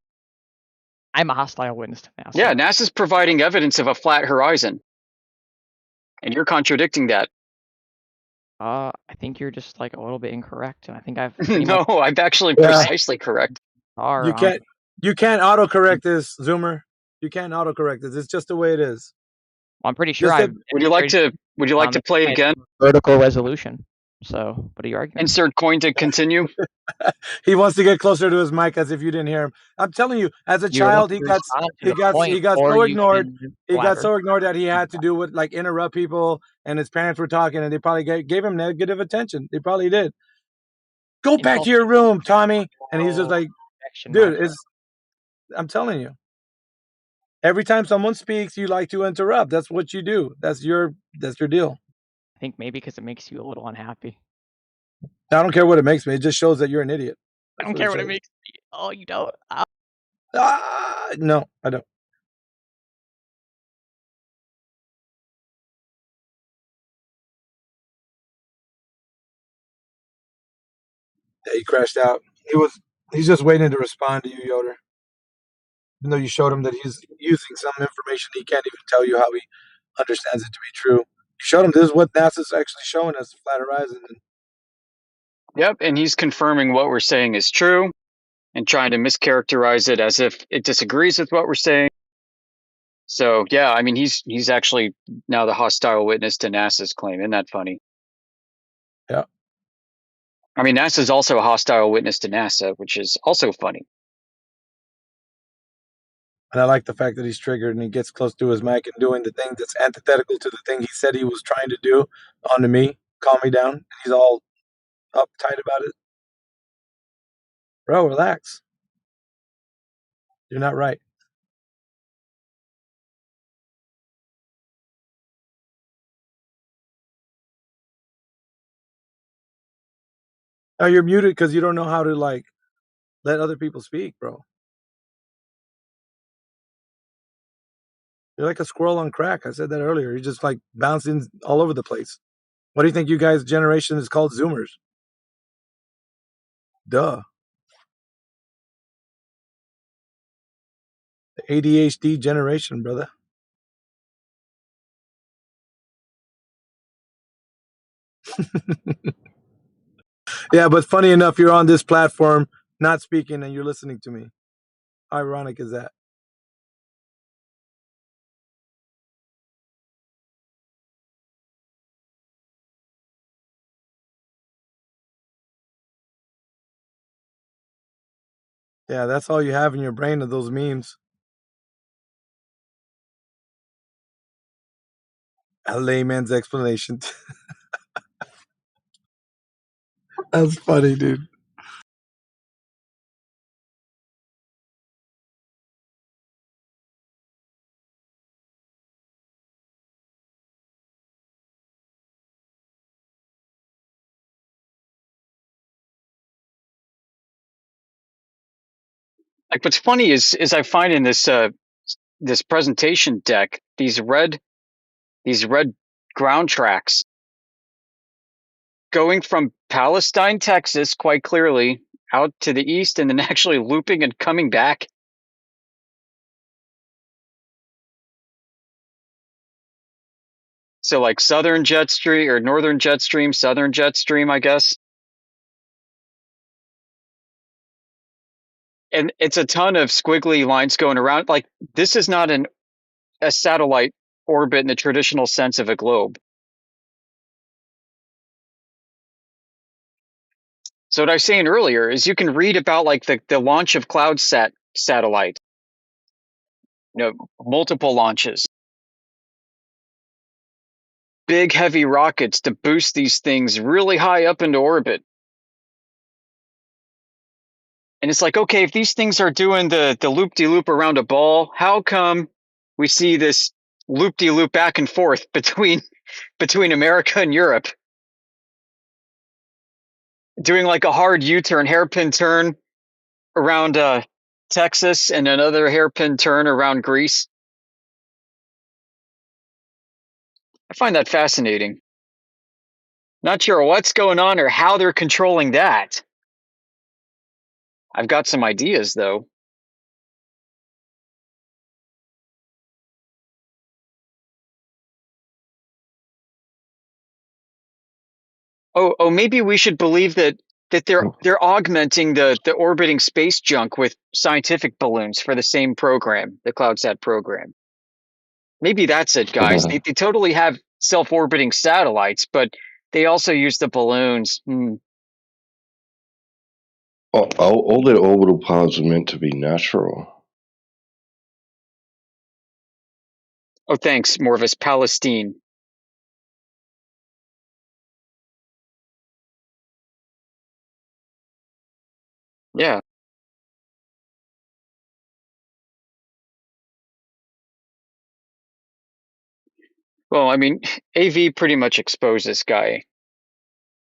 I'm a hostile witness to NASA. Yeah, NASA's providing evidence of a flat horizon. And you're contradicting that. I think you're just like a little bit incorrect. And I think I've No, I'm actually precisely correct. You can't autocorrect this, Zoomer. You can't autocorrect this. It's just the way it is. Well, I'm pretty sure Would you like to play again? Vertical resolution. So, what are you arguing? Insert coin to continue. He wants to get closer to his mic as if you didn't hear him. I'm telling you, as a child, he got so ignored. He got so ignored that he had to do with like interrupt people, and his parents were talking, and they probably gave him negative attention. They probably did. Go back to your room, Tommy. And he's just like, dude, I'm telling you. Every time someone speaks, you like to interrupt. That's what you do. That's your deal. I think maybe because it makes you a little unhappy. I don't care what it makes me. It just shows that you're an idiot. I don't care what it makes me. Oh, you don't? No, I don't. Yeah, he crashed out. He's just waiting to respond to you, Yoder. Even though you showed him that he's using some information, he can't even tell you understands it to be true. You showed him this is what NASA's actually showing us, the flat horizon. Yep, and he's confirming what we're saying is true and trying to mischaracterize it as if it disagrees with what we're saying. So yeah, I mean he's actually now the hostile witness to NASA's claim. Isn't that funny? Yeah. I mean NASA's also a hostile witness to NASA, which is also funny. And I like the fact that he's triggered and he gets close to his mic and doing the thing that's antithetical to the thing he said he was trying to do onto me, calm me down. He's all uptight about it. Bro, relax. You're not right. Oh, you're muted because you don't know how to like let other people speak, bro. You're like a squirrel on crack. I said that earlier. You're just like bouncing all over the place. What do you think you guys' generation is called? Zoomers. Duh. The ADHD generation, brother. Yeah, but funny enough, you're on this platform not speaking and you're listening to me. How ironic is that? Yeah, that's all you have in your brain of those memes. A layman's explanation. That's funny, dude. Like what's funny is I find in this this presentation deck these red ground tracks going from Palestine, Texas, quite clearly out to the east, and then actually looping and coming back. So like southern jet stream or northern jet stream, southern jet stream, I guess. And it's a ton of squiggly lines going around. Like this is not a satellite orbit in the traditional sense of a globe. So what I was saying earlier is you can read about like the launch of CloudSat satellite. Multiple launches. Big heavy rockets to boost these things really high up into orbit. And it's like, okay, if these things are doing the loop-de-loop around a ball, how come we see this loop-de-loop back and forth between America and Europe? Doing like a hard U-turn, hairpin turn around Texas and another hairpin turn around Greece. I find that fascinating. Not sure what's going on or how they're controlling that. I've got some ideas, though. Oh, maybe we should believe that they're augmenting the orbiting space junk with scientific balloons for the same program, the CloudSat program. Maybe that's it, guys. They totally have self-orbiting satellites, but they also use the balloons. All the orbital paths are meant to be natural. Oh, thanks, Morvis. Palestine. Yeah. Well, I mean, AV pretty much exposed this guy.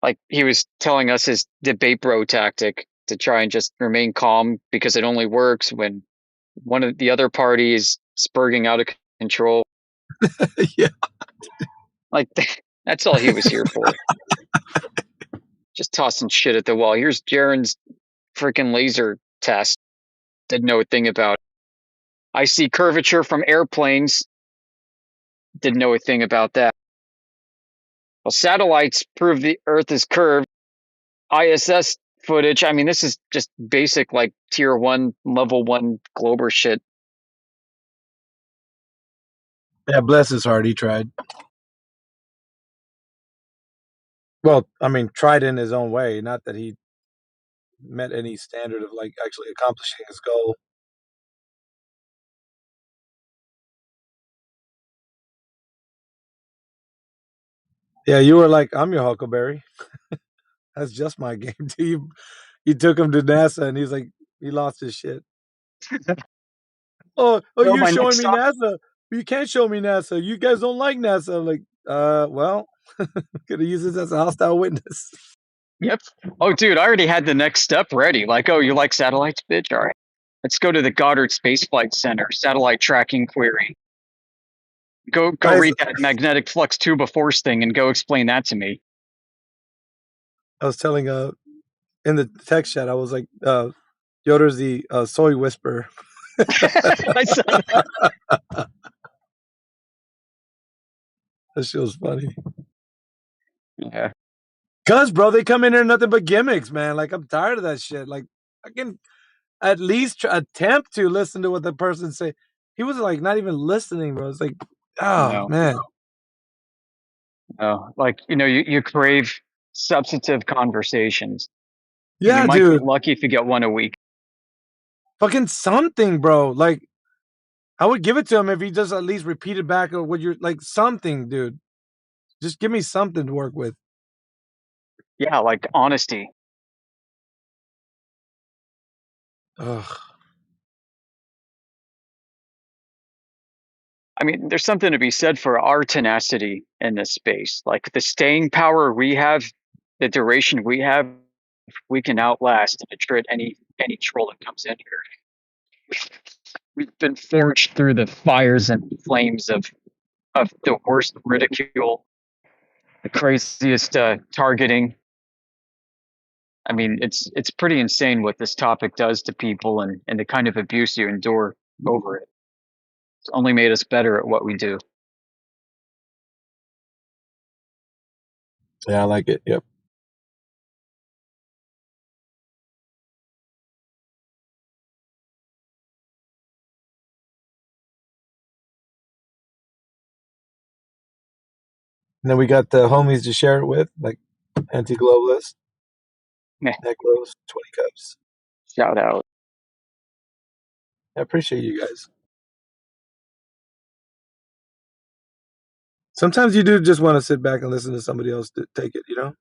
Like, he was telling us his debate bro tactic to try and just remain calm because it only works when one of the other party is spurging out of control. Yeah. Like, that's all he was here for. Just tossing shit at the wall. Here's Jaren's freaking laser test. Didn't know a thing about it. I see curvature from airplanes. didn't know a thing about that. Well, satellites prove the Earth is curved. ISS footage. I mean, this is just basic, like tier 1, level 1 Glober shit. Yeah, bless his heart. He tried. Well, I mean, tried in his own way. Not that he met any standard of like actually accomplishing his goal. Yeah, you were like, I'm your Huckleberry. That's just my game. You took him to NASA, and he's like, he lost his shit. Oh, No, you're my showing next me stop. NASA. You can't show me NASA. You guys don't like NASA. I'm like, well, gonna use this as a hostile witness. Yep. Oh, dude, I already had the next step ready. Like, oh, you like satellites, bitch? All right. Let's go to the Goddard Space Flight Center, satellite tracking query. Go read that magnetic flux tube of force thing and go explain that to me. I was telling in the text chat, I was like, Yoder's the soy whisperer. I saw that. That shit was funny. Yeah. Cause bro, they come in here nothing but gimmicks, man. Like I'm tired of that shit. Like I can at least attempt to listen to what the person say. He was like not even listening, bro. It's like, oh man. Oh, like you crave substantive conversations. Yeah, you might dude. be lucky if you get one a week. Fucking something, bro. Like I would give it to him if he just at least repeated back or what you're like something, dude. Just give me something to work with. Yeah, like honesty. Ugh. I mean, there's something to be said for our tenacity in this space. Like the staying power we have, the duration we have, we can outlast and attrit any troll that comes in here. We've been forged through the fires and flames of the worst ridicule, the craziest targeting. I mean, it's pretty insane what this topic does to people and the kind of abuse you endure over it. It's only made us better at what we do. Yeah, I like it. Yep. And then we got the homies to share it with, like anti-globalist. Yeah. Necklace, 20 cups. Shout out. I appreciate you guys. Sometimes you do just want to sit back and listen to somebody else take it, you know?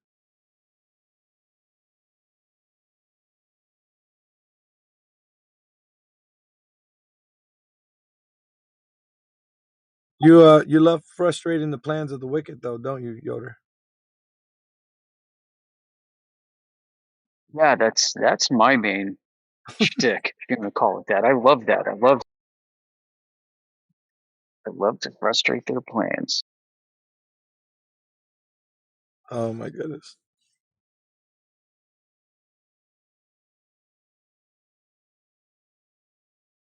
You love frustrating the plans of the wicked though, don't you, Yoder? Yeah, that's my main shtick, if you're gonna call it that. I love that. I love to frustrate their plans. Oh my goodness.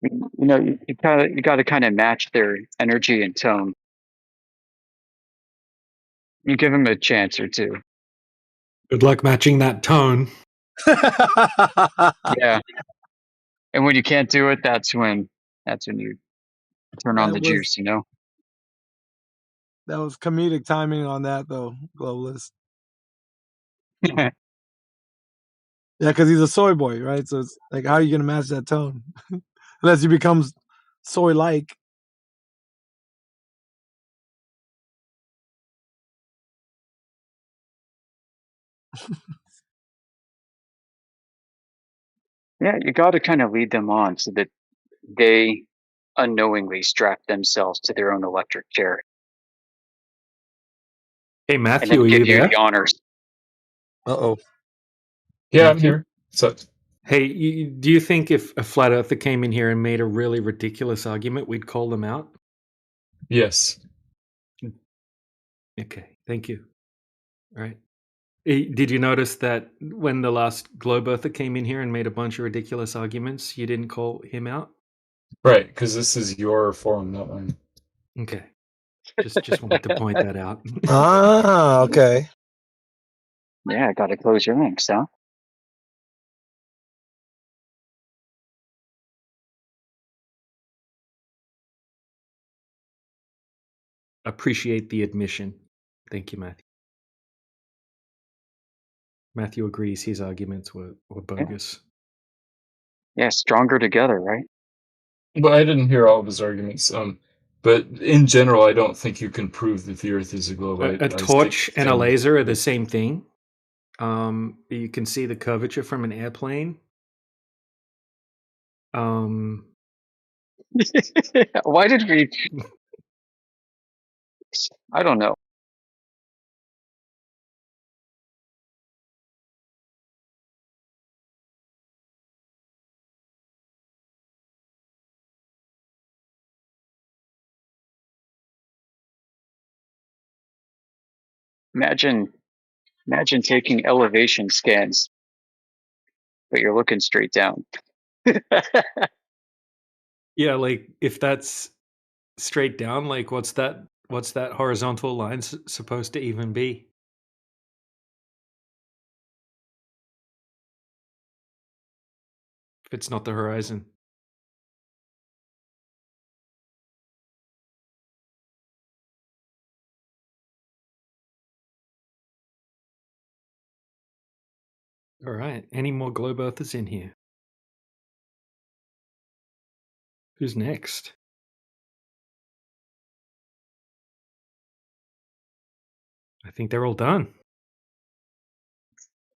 You got to kind of match their energy and tone. You give them a chance or two. Good luck matching that tone. Yeah. And when you can't do it, that's when you turn on the juice, you know? That was comedic timing on that though, Globalist. Yeah, because he's a soy boy, right? So it's like, how are you gonna match that tone? Unless he becomes soy-like. Yeah, you got to kind of lead them on so that they unknowingly strap themselves to their own electric chair. Hey, And Matthew, then are give you you there? the honors. Uh-oh. Yeah, I'm here. So, hey, do you think if a flat earther came in here and made a really ridiculous argument, we'd call them out? Yes. Okay, thank you. All right. Did you notice that when the last globe earther came in here and made a bunch of ridiculous arguments, you didn't call him out? Right, because this is your forum, not mine. Okay. Just wanted to point that out. Ah, okay. Yeah, gotta close your links, huh? Appreciate the admission. Thank you, Matthew. Matthew agrees his arguments were bogus. Yeah, stronger together, right? But I didn't hear all of his arguments. But in general, I don't think you can prove that the Earth is a globe. A torch and a laser are the same thing. You can see the curvature from an airplane. Why did we? I don't know. Imagine taking elevation scans, but you're looking straight down. Yeah, like if that's straight down, like what's that horizontal line supposed to even be? If it's not the horizon. All right. Any more globe earthers in here? Who's next? I think they're all done.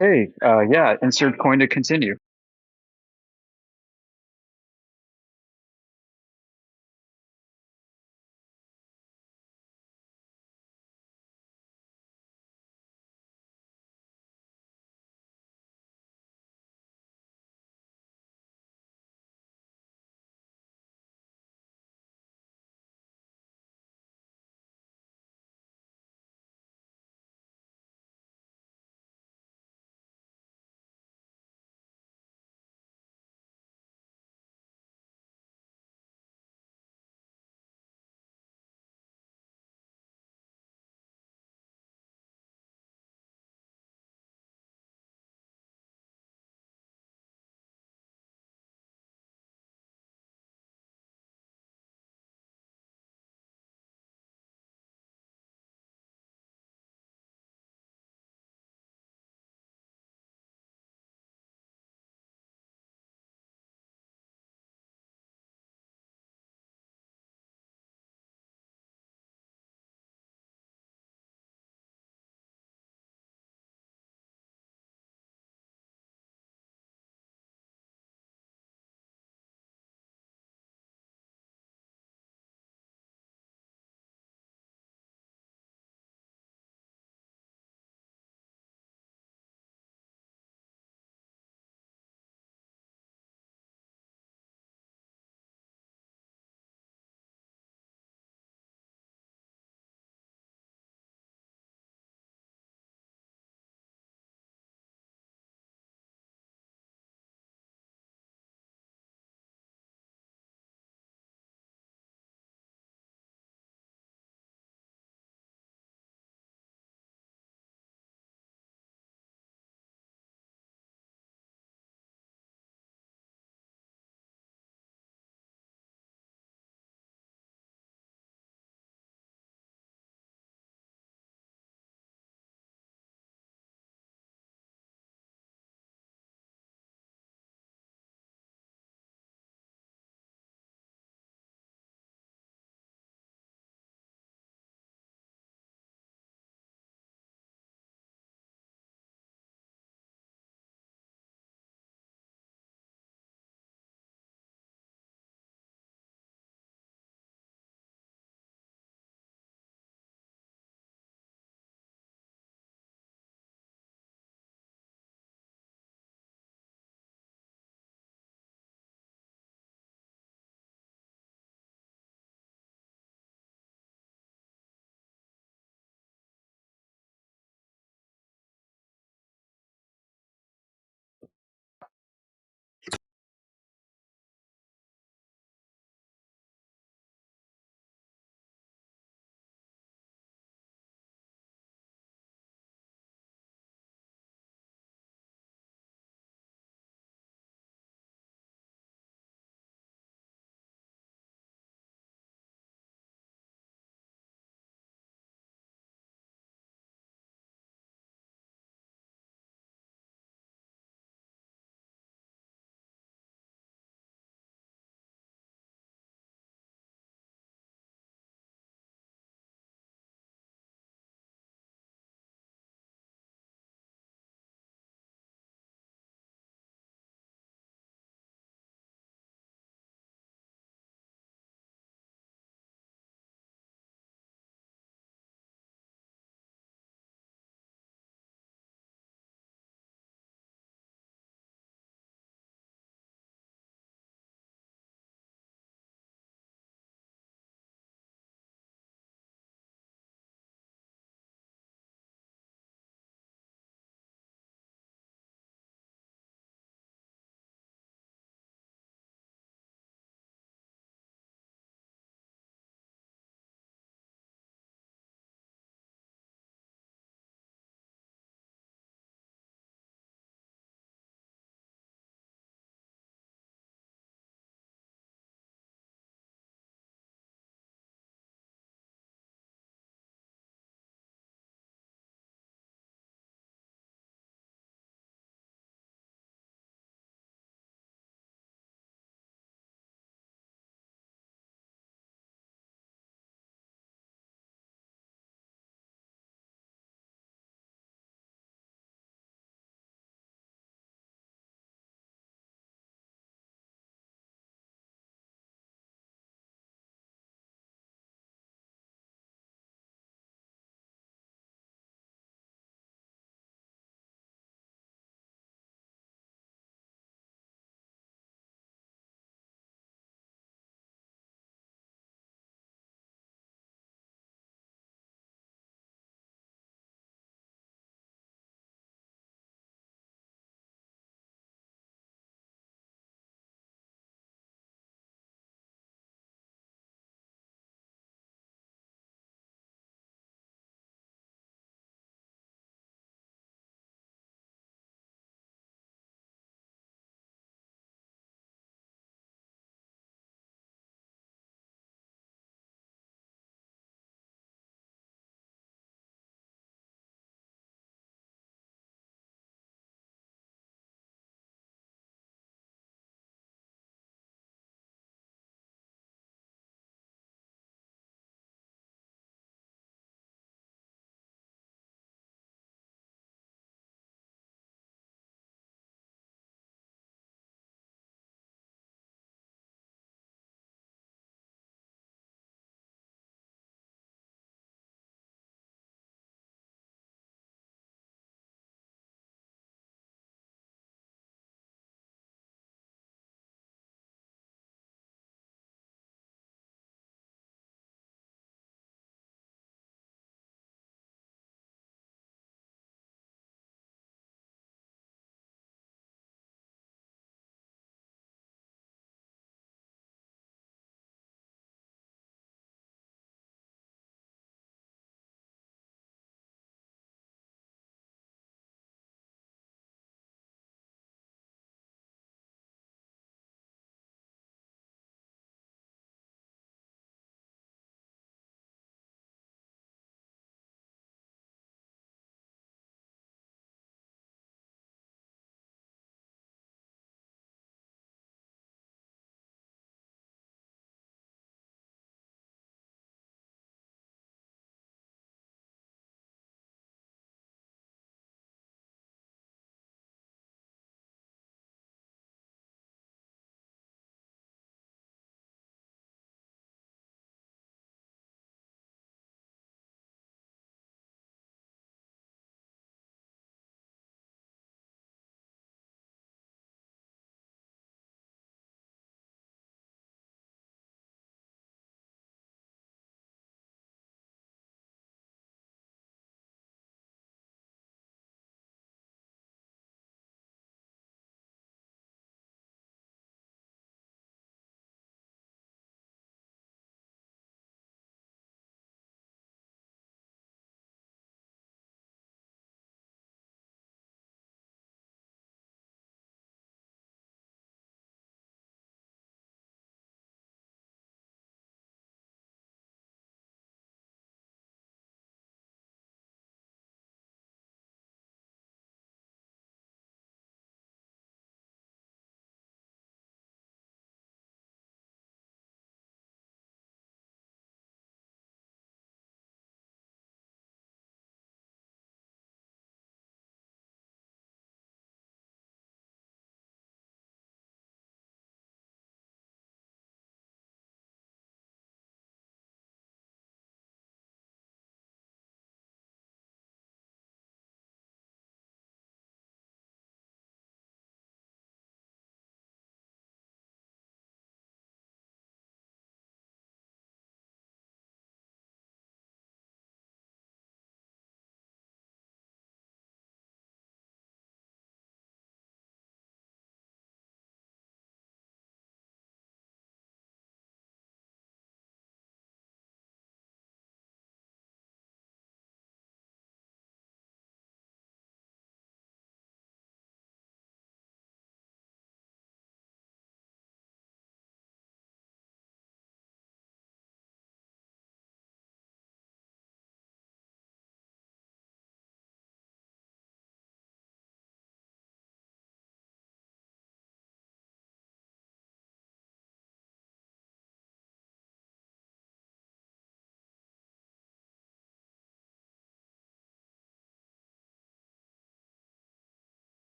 Hey, yeah, insert coin to continue.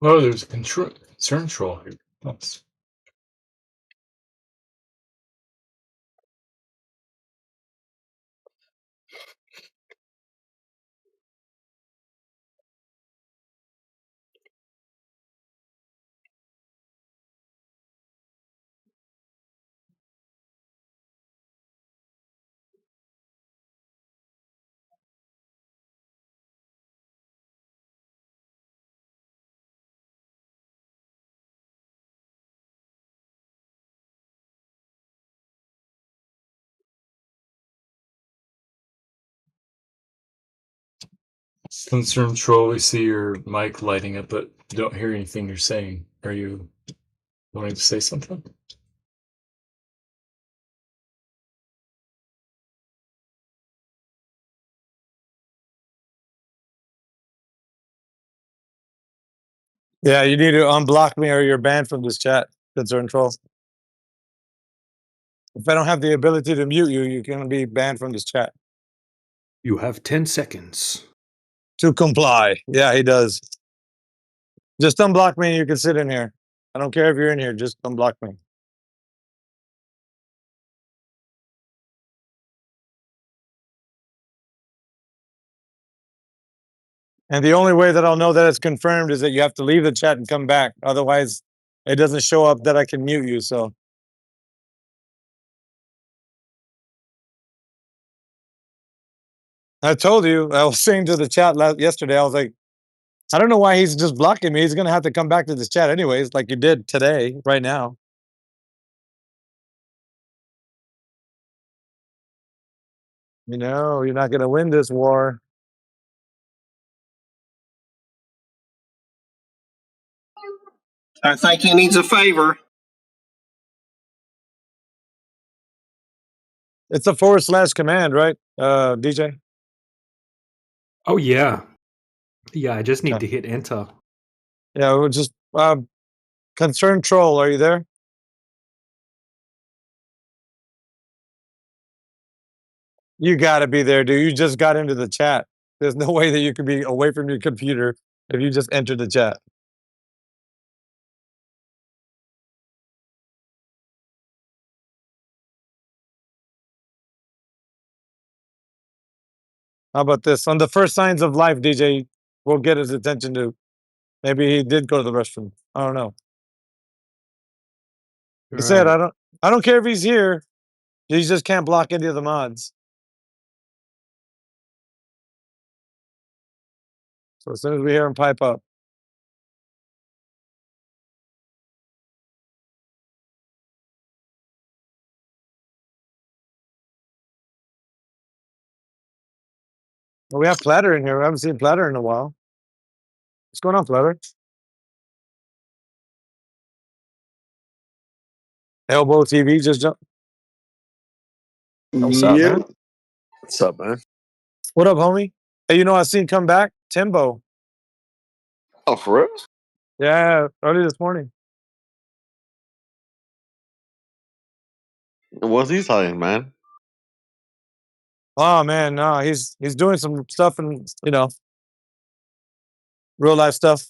Oh, there's a concern troll here. Nice. Concern troll, we see your mic lighting up, but don't hear anything you're saying. Are you wanting to say something? Yeah, you need to unblock me or you're banned from this chat, Concern Troll. If I don't have the ability to mute you, you're going to be banned from this chat. You have 10 seconds. To comply. Yeah, he does. Just unblock me and you can sit in here. I don't care if you're in here, just unblock me. And the only way that I'll know that it's confirmed is that you have to leave the chat and come back. Otherwise, it doesn't show up that I can mute you. So I told you, I was saying to the chat yesterday, I was like, I don't know why he's just blocking me. He's going to have to come back to this chat anyways, like you did today, right now. You know, you're not going to win this war. I think he needs a favor. It's a / command, right, DJ? Oh, yeah. Yeah, I just need to hit enter. Yeah, we'll just Concerned Troll, are you there? You got to be there, dude. You just got into the chat. There's no way that you could be away from your computer if you just entered the chat. How about this? On the first signs of life, DJ, we'll get his attention to. Maybe he did go to the restroom. I don't know. He said, I don't care if he's here. He just can't block any of the mods. So as soon as we hear him pipe up. Well, we have Platter in here. We haven't seen Platter in a while. What's going on, Platter? Elbow TV just jumped. What's up, man? What's up, man? What up, homie? Hey, you know I seen come back? Timbo. Oh, for real? Yeah, early this morning. What's he saying, man? Oh man, no, he's doing some stuff and real life stuff.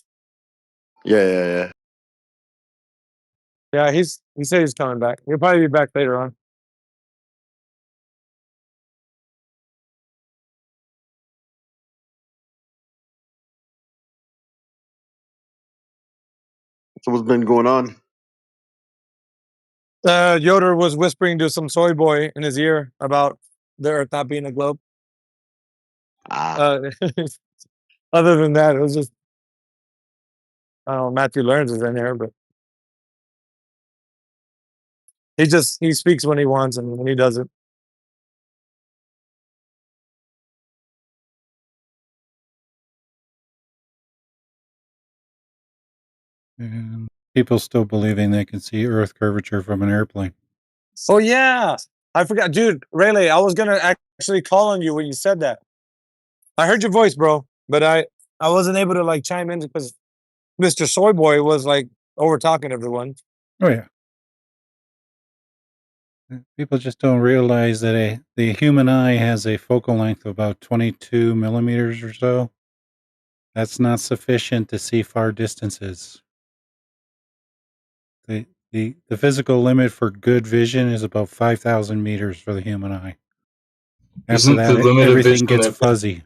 Yeah. Yeah, he said he's coming back. He'll probably be back later on. So what's been going on? Yoder was whispering to some soy boy in his ear about the Earth not being a globe. Other than that, it was just I don't know. Matthew Learns is in here, but he speaks when he wants and when he doesn't. And people still believing they can see Earth curvature from an airplane. Oh yeah, I forgot, dude. Rayleigh, I was gonna actually call on you when you said that. I heard your voice, bro, but I wasn't able to like chime in because Mr. Soy Boy was like over talking everyone. Oh yeah. People just don't realize that the human eye has a focal length of about 22 millimeters or so. That's not sufficient to see far distances. The physical limit for good vision is about 5,000 meters for the human eye. After Isn't the that, limit of everything vision gets that fuzzy.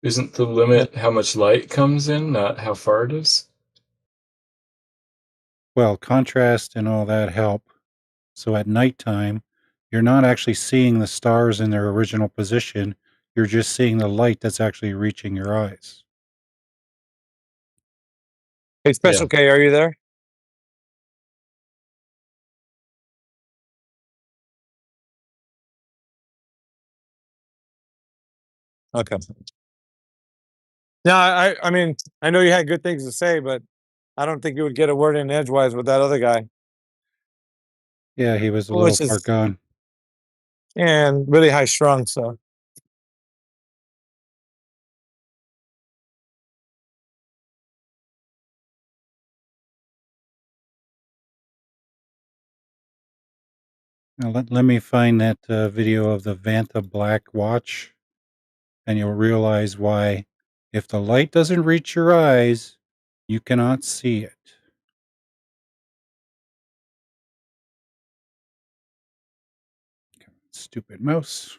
isn't the limit how much light comes in, not how far it is? Well, contrast and all that help. So at nighttime, you're not actually seeing the stars in their original position. You're just seeing the light that's actually reaching your eyes. Hey, Special K, are you there? Okay. No, I mean, I know you had good things to say, but I don't think you would get a word in edgewise with that other guy. Yeah, he was a little far gone. And really high strung, so. Now let me find that video of the Vanta Black watch, and you'll realize why, if the light doesn't reach your eyes, you cannot see it. Stupid mouse.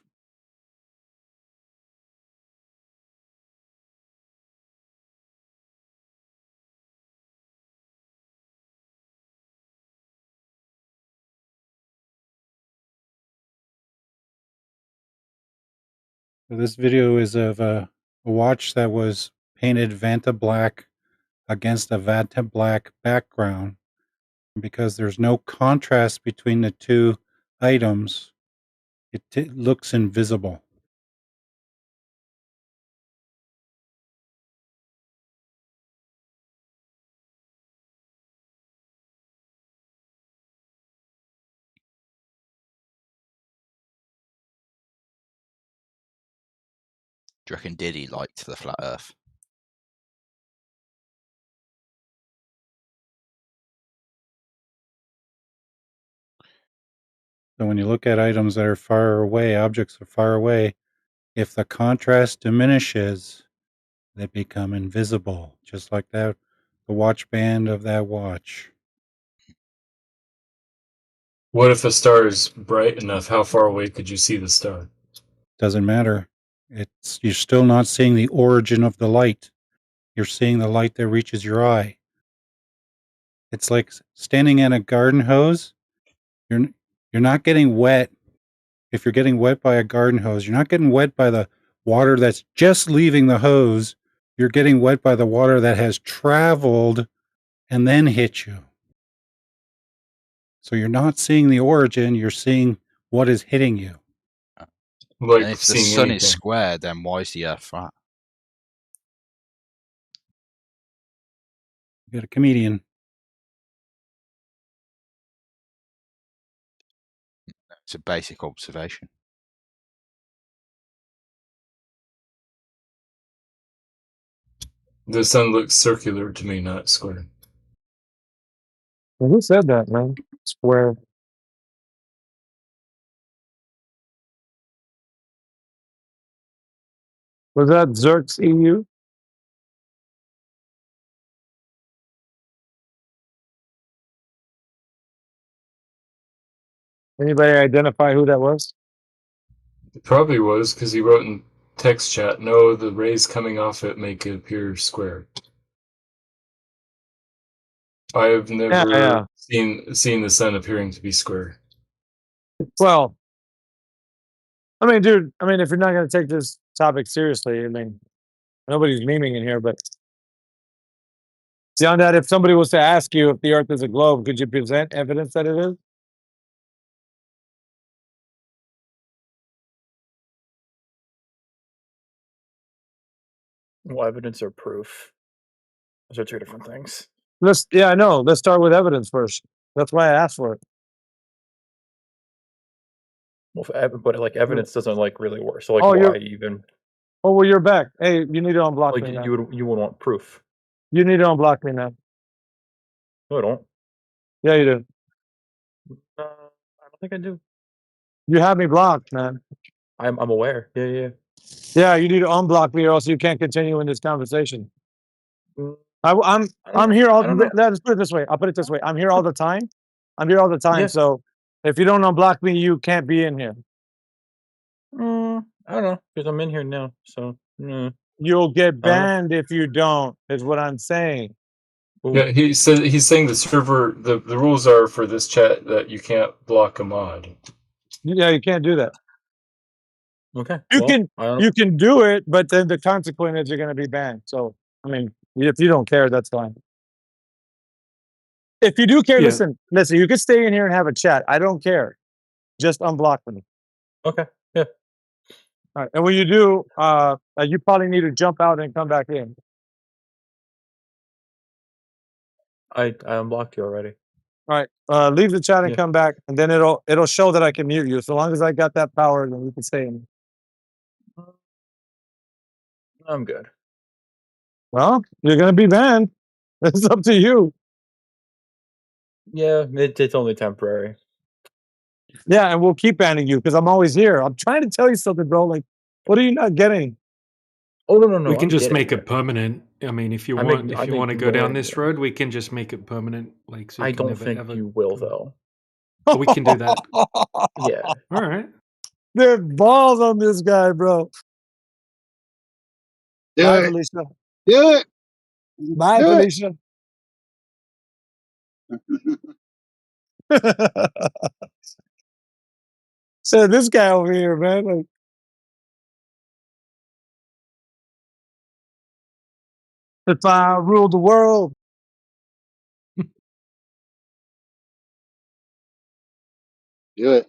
So this video is of a watch that was painted Vanta Black against a Vanta Black background. Because there's no contrast between the two items, it looks invisible. Do you reckon Diddy liked the flat Earth? So when you look at items that are far away, objects are far away, if the contrast diminishes, they become invisible, just like that, the watch band of that watch. What if a star is bright enough? How far away could you see the star? Doesn't matter. You're still not seeing the origin of the light. You're seeing the light that reaches your eye. It's like standing at a garden hose. You're not getting wet. If you're getting wet by a garden hose, you're not getting wet by the water that's just leaving the hose. You're getting wet by the water that has traveled and then hit you. So you're not seeing the origin, you're seeing what is hitting you. And if the sun is square, then why is the Earth flat? You got a comedian. It's a basic observation. The sun looks circular to me, not square. Well, who said that, man? Square. Was that Zerk's EU? Anybody identify who that was? It probably was, because he wrote in text chat, no, the rays coming off it make it appear square. I have never seen the sun appearing to be square. Well, I mean, dude, if you're not going to take this topic seriously, I mean, nobody's memeing in here, but beyond that, if somebody was to ask you if the Earth is a globe, could you present evidence that it is? Well, evidence or proof. Those are two different things. I know. Let's start with evidence first. That's why I asked for it. Well, but like evidence doesn't like really work. So like, why even? Oh, well, you're back. Hey, you need to unblock me now. You would want proof. You need to unblock me now. No, I don't. Yeah, you do. I don't think I do. You have me blocked, man. I'm aware. Yeah. Yeah, you need to unblock me, or else you can't continue in this conversation. I'm here all. Let's put it this way. I'll put it this way. I'm here all the time. Yeah. So if you don't unblock me, you can't be in here. I don't know, because I'm in here now. So You'll get banned if you don't. Is what I'm saying. Yeah, he's saying the server the rules are for this chat that you can't block a mod. Yeah, you can't do that. Okay. You can do it, but then the consequence is you're going to be banned. So I mean, if you don't care, that's fine. If you do care, listen. You can stay in here and have a chat. I don't care. Just unblock me. Okay. Yeah. All right. And when you do, you probably need to jump out and come back in. I unblocked you already. All right. Leave the chat and come back, and then it'll show that I can mute you. So long as I got that power, then you can stay in. I'm good. Well, you're gonna be banned. It's up to you. Yeah, it's only temporary. Yeah, and we'll keep banning you because I'm always here. I'm trying to tell you something, bro. Like, what are you not getting? Oh no! We can just make it permanent. I mean, if you want to go down this road, we can just make it permanent. Like, so I don't think you will, though. But we can do that. Yeah. All right. There are balls on this guy, bro. Bye, Felicia. Yeah. Bye, Felicia. So this guy over here, man. Like, if I ruled the world. Do it.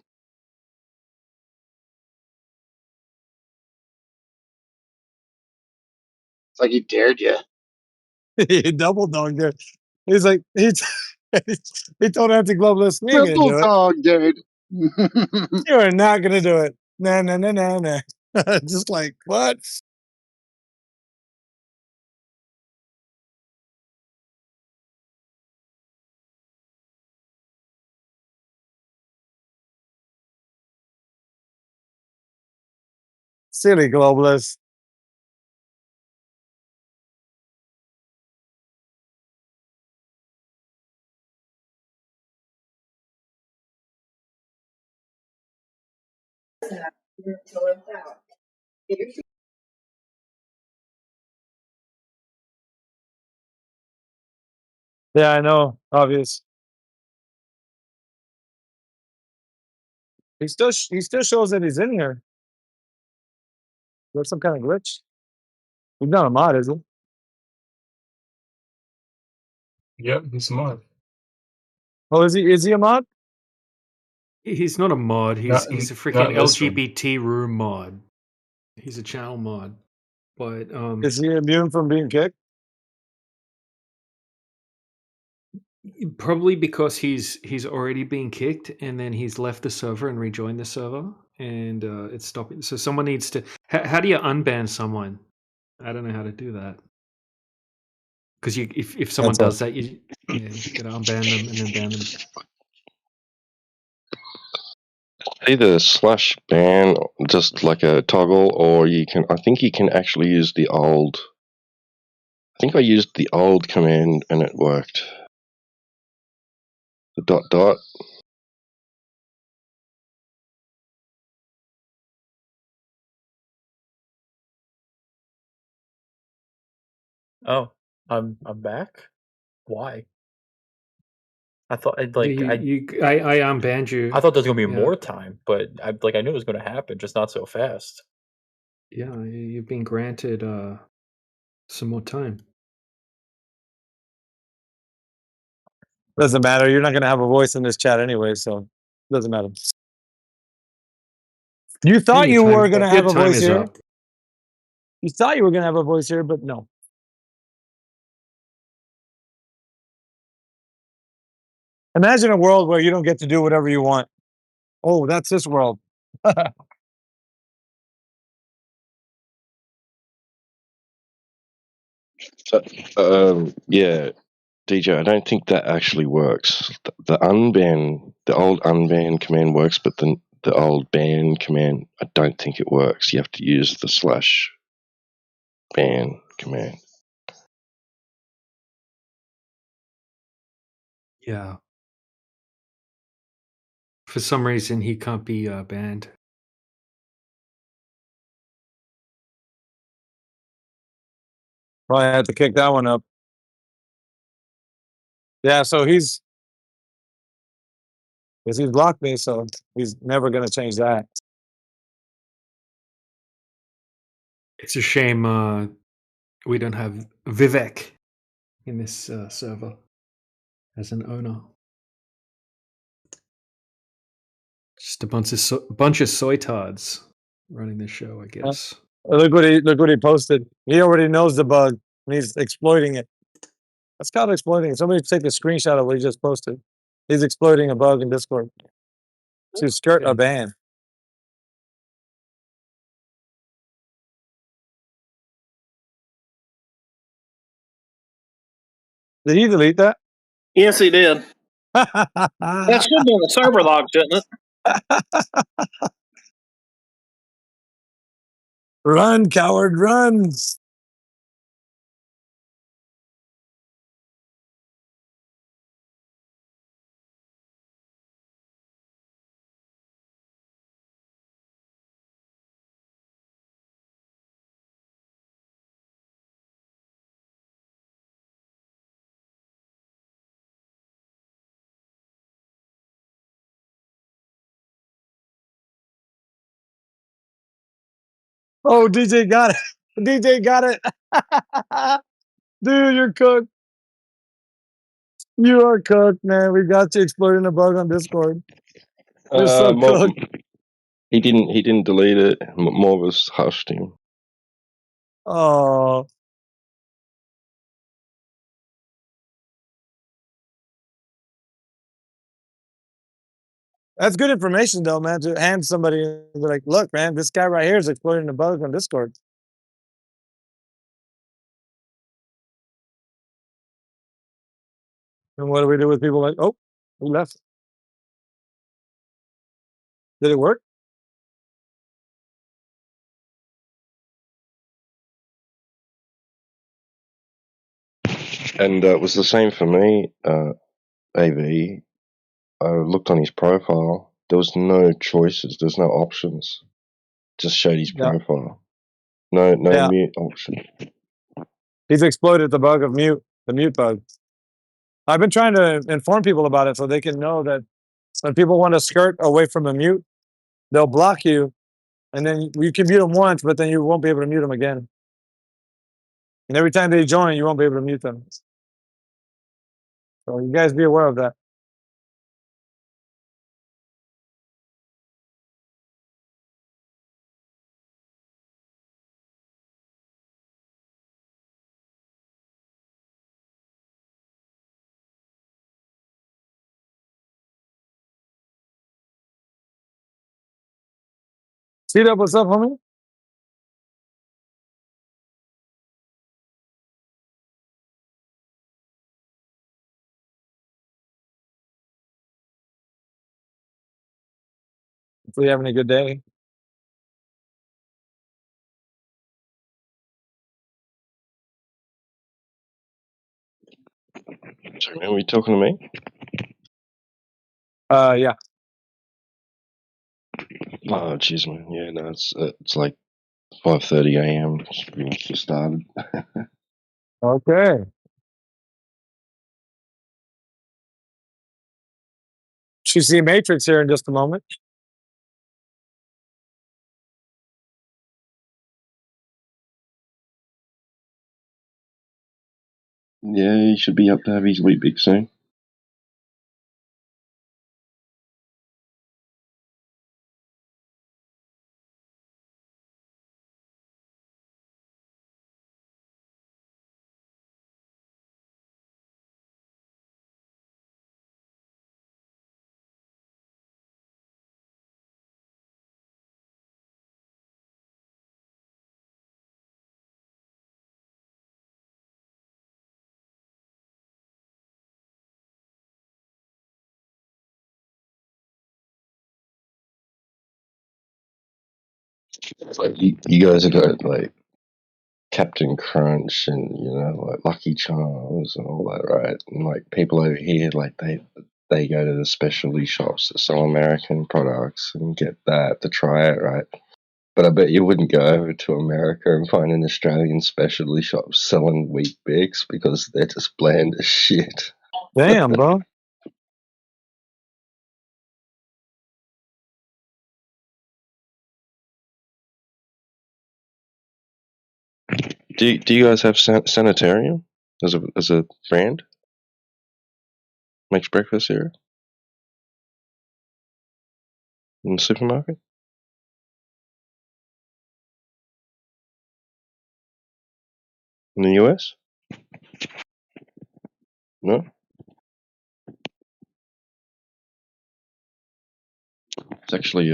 It's like he dared you. He double dogged it. He's like, he told Anti-Globalist, we ain't gonna do it. Dog, dude. You are not gonna do it. Nah. Just like, what? Silly globalist. Yeah, I know. Obvious. He still shows that he's in here. There's some kind of glitch. He's not a mod, is he? Yep, he's a mod. Oh, is he a mod? He's not a mod. He's a freaking this one. LGBT room mod. He's a channel mod. But is he immune from being kicked? Probably because he's already been kicked and then he's left the server and rejoined the server and it's stopping. So someone needs to. How do you unban someone? I don't know how to do that. Because if someone does that, you gotta unban them and then ban them. Either /ban, just like a toggle, or you can. I think you can actually use the old. I think I used the old command and it worked. The ... Oh, I'm back. Why? I thought I unbanned you. I thought there was gonna be more time, but I knew it was gonna happen, just not so fast. Yeah, you've been granted some more time. Doesn't matter. You're not gonna have a voice in this chat anyway, so doesn't matter. You thought you were gonna have a voice here. You thought you were gonna have a voice here, but no. Imagine a world where you don't get to do whatever you want. Oh, that's this world. Yeah, DJ, I don't think that actually works. The unban, the old unban command works, but the the old ban command, I don't think it works. You have to use the /ban command. Yeah. For some reason, he can't be banned. Probably had to kick that one up. Yeah, so he's blocked me, so he's never gonna change that. It's a shame we don't have Vivek in this server as an owner. Just a bunch of soytards running the show, I guess. Look what he posted. He already knows the bug and he's exploiting it. That's called exploiting. Somebody take a screenshot of what he just posted. He's exploiting a bug in Discord to skirt a ban. Did he delete that? Yes, he did. That should be in the server log, shouldn't it? Run, coward, run! Oh, DJ got it. DJ got it. Dude, you're cooked. You are cooked, man. We got you exploiting a bug on Discord. You're so cooked. He didn't delete it. Morvis hushed him. Oh. That's good information, though, man, to hand somebody and be like, look, man, this guy right here is exploiting a bug on Discord. And what do we do with people like, oh, who left? Did it work? And it was the same for me, AV. I looked on his profile. There was no choices. There's no options. Just showed his profile. No mute option. He's exploited the bug of the mute bug. I've been trying to inform people about it so they can know that when people want to skirt away from a mute, they'll block you, and then you can mute them once, but then you won't be able to mute them again. And every time they join, you won't be able to mute them. So you guys be aware of that. See that? What's up, homie? Hopefully you're having a good day. Sorry, are we talking to me? Yeah. Oh, jeez, man. Yeah, no, it's like 5:30 a.m. Just started. Okay. Should see Matrix here in just a moment. Yeah, he should be up to have his wee big soon. It's like you guys have got like Captain Crunch and like Lucky Charms and all that, right? And like people over here, like they go to the specialty shops that sell American products and get that to try it, right? But I bet you wouldn't go over to America and find an Australian specialty shop selling wheat bix because they're just bland as shit. Damn, bro. Do you guys have Sanitarium as a brand? Makes breakfast here in the supermarket in the US? No, it's actually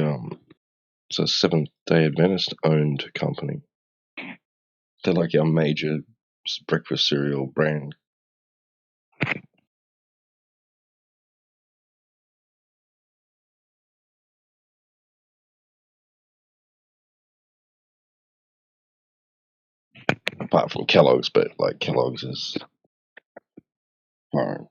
it's a Seventh-day Adventist owned company. They're like a major breakfast cereal brand. Apart from Kellogg's, but like Kellogg's is foreign.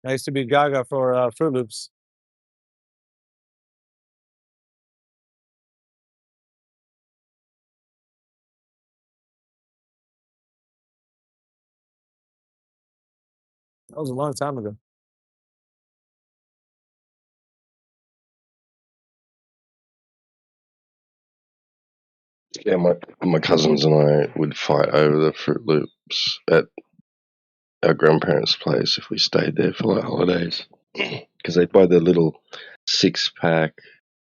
I used to be gaga for Fruit Loops. That was a long time ago. Yeah, my cousins and I would fight over the Fruit Loops at our grandparents' place if we stayed there for like holidays, because they'd buy their little 6-pack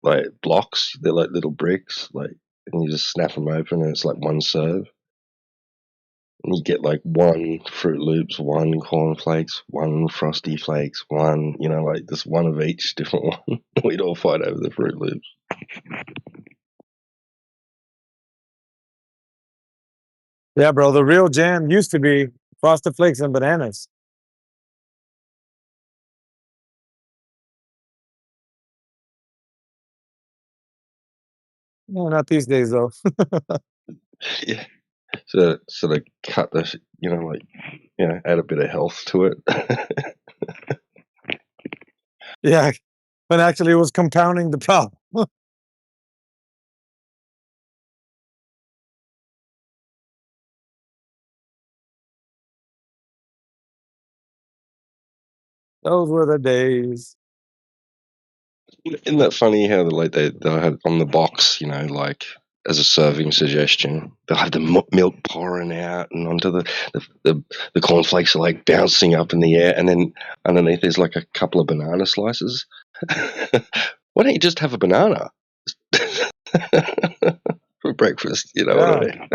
like blocks. They're like little bricks, like, and you just snap them open, and it's like one serve. And you get like one Fruit Loops, one cornflakes, one Frosty Flakes, one, like just one of each different one. We'd all fight over the Fruit Loops. Yeah, bro. The real jam used to be Frosted Flakes and bananas. No, not these days though. Yeah. So they cut this, add a bit of health to it. Yeah, but actually it was compounding the problem. Those were the days. Isn't that funny how they'll have on the box, like as a serving suggestion, they'll have the milk pouring out and onto the cornflakes are like bouncing up in the air, and then underneath there's like a couple of banana slices. Why don't you just have a banana for breakfast? You know what I mean?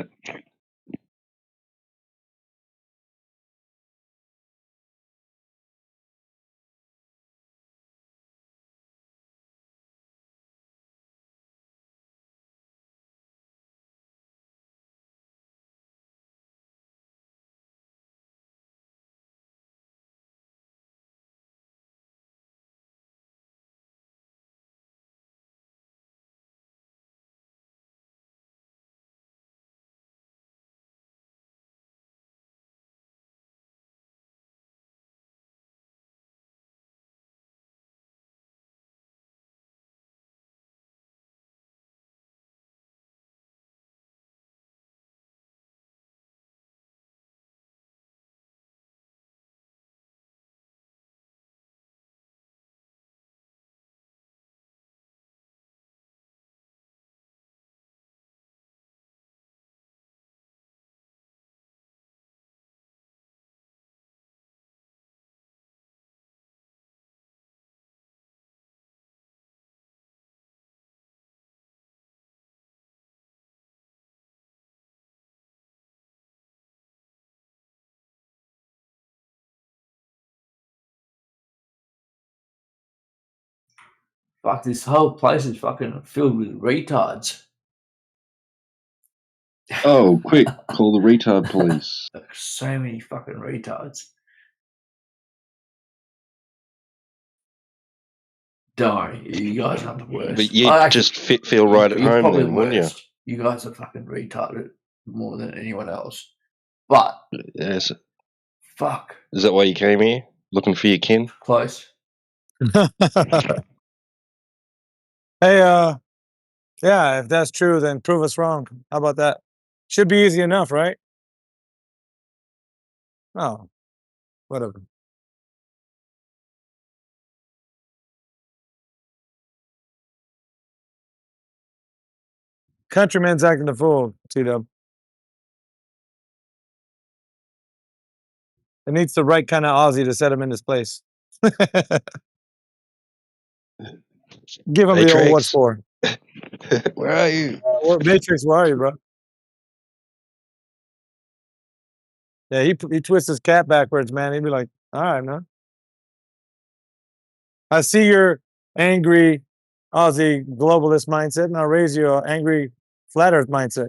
Fuck, this whole place is fucking filled with retards. Oh, quick! Call the retard police. So many fucking retards. Don't worry, you guys aren't the worst. But you'd just feel right at You're home probably then, the wouldn't you? worst. You guys are fucking retarded more than anyone else. But Yes. fuck. Is that why you came here? Looking for your kin? Close. Hey, yeah, if that's true, then prove us wrong. How about that? Should be easy enough, right? Oh, whatever. Countryman's acting a fool, T-Dub. It needs the right kind of Aussie to set him in his place. Give him the old what's for. Where are you? Matrix, where are you, bro? Yeah, he twists his cat backwards, man. He'd be like, all right, man. I see your angry Aussie globalist mindset, and I'll raise you an angry flat earth mindset.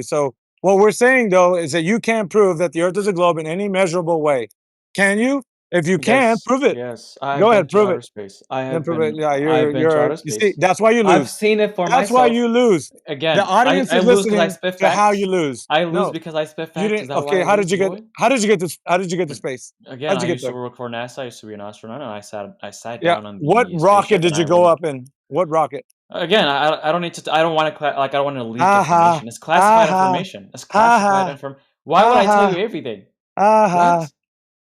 Joey. So what we're saying though is that you can't prove that the Earth is a globe in any measurable way. Can you? If you can, prove it. Yes, I have Go been ahead, to prove outer it. space. Then prove it. Yeah, I've been to outer you space. see, that's why you I've lose. seen it for That's why myself. you lose. Again, The audience I is lose because I listening spit to how facts. you lose. I lose No, because I spit you facts. Is didn't. that why Okay, I how lose, did you get? boy? How did you get this? How did you get to space? Again, How did I you get used to there? work for NASA. I used to be an astronaut, and I sat Yeah. down on What the rocket spaceship, did and you I go wrote. up in? What rocket? Again, I don't need to. I don't want to. I don't want to leak Aha. information. It's classified Aha. information. It's classified Aha. information. Why would I tell you Aha. everything? Aha. What?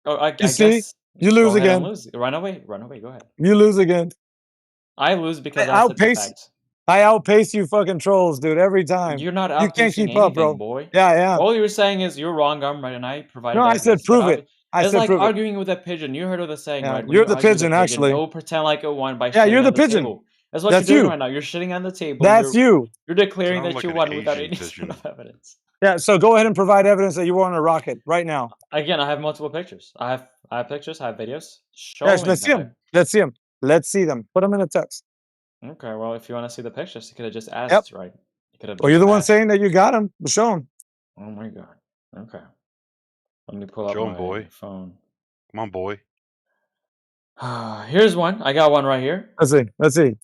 Oh, I You see, guess. you Go lose ahead and again. lose. Run away. Run away. Go ahead. You lose again. I lose because I I said the outpace. facts. I outpace you, fucking trolls, dude. Every time. You're not You can't outpacing keep up, anything, bro. boy. Yeah, I am. All you're saying is you're wrong, I'm right, and I provided No, I said evidence. But prove it. I it's said like prove it. arguing with a pigeon. You heard what the saying, Yeah, right? When you're you the argue with a pigeon, pigeon, actually. it will pretend like it won by Yeah, shitting you're the on the pigeon. table. That's what That's you're doing you. right now. You're shitting on the table. That's you. You're declaring Sound that like you an won without Asian any sort pigeon. of evidence. Yeah, so go ahead and provide evidence that you were on a rocket right now. Again, I have multiple pictures. I have pictures. I have videos showing. Yes, let's see them. Let's see them. Let's see them. Put them in the text. Okay, well, if you want to see the pictures, you could have just asked, right? You could have. Well, you're the one saying that you got them. Show them. Oh my god. Okay. Let me pull up Show 'em, my boy. phone. Come on, boy. Here's one. I got one right here. Let's see. Let's see.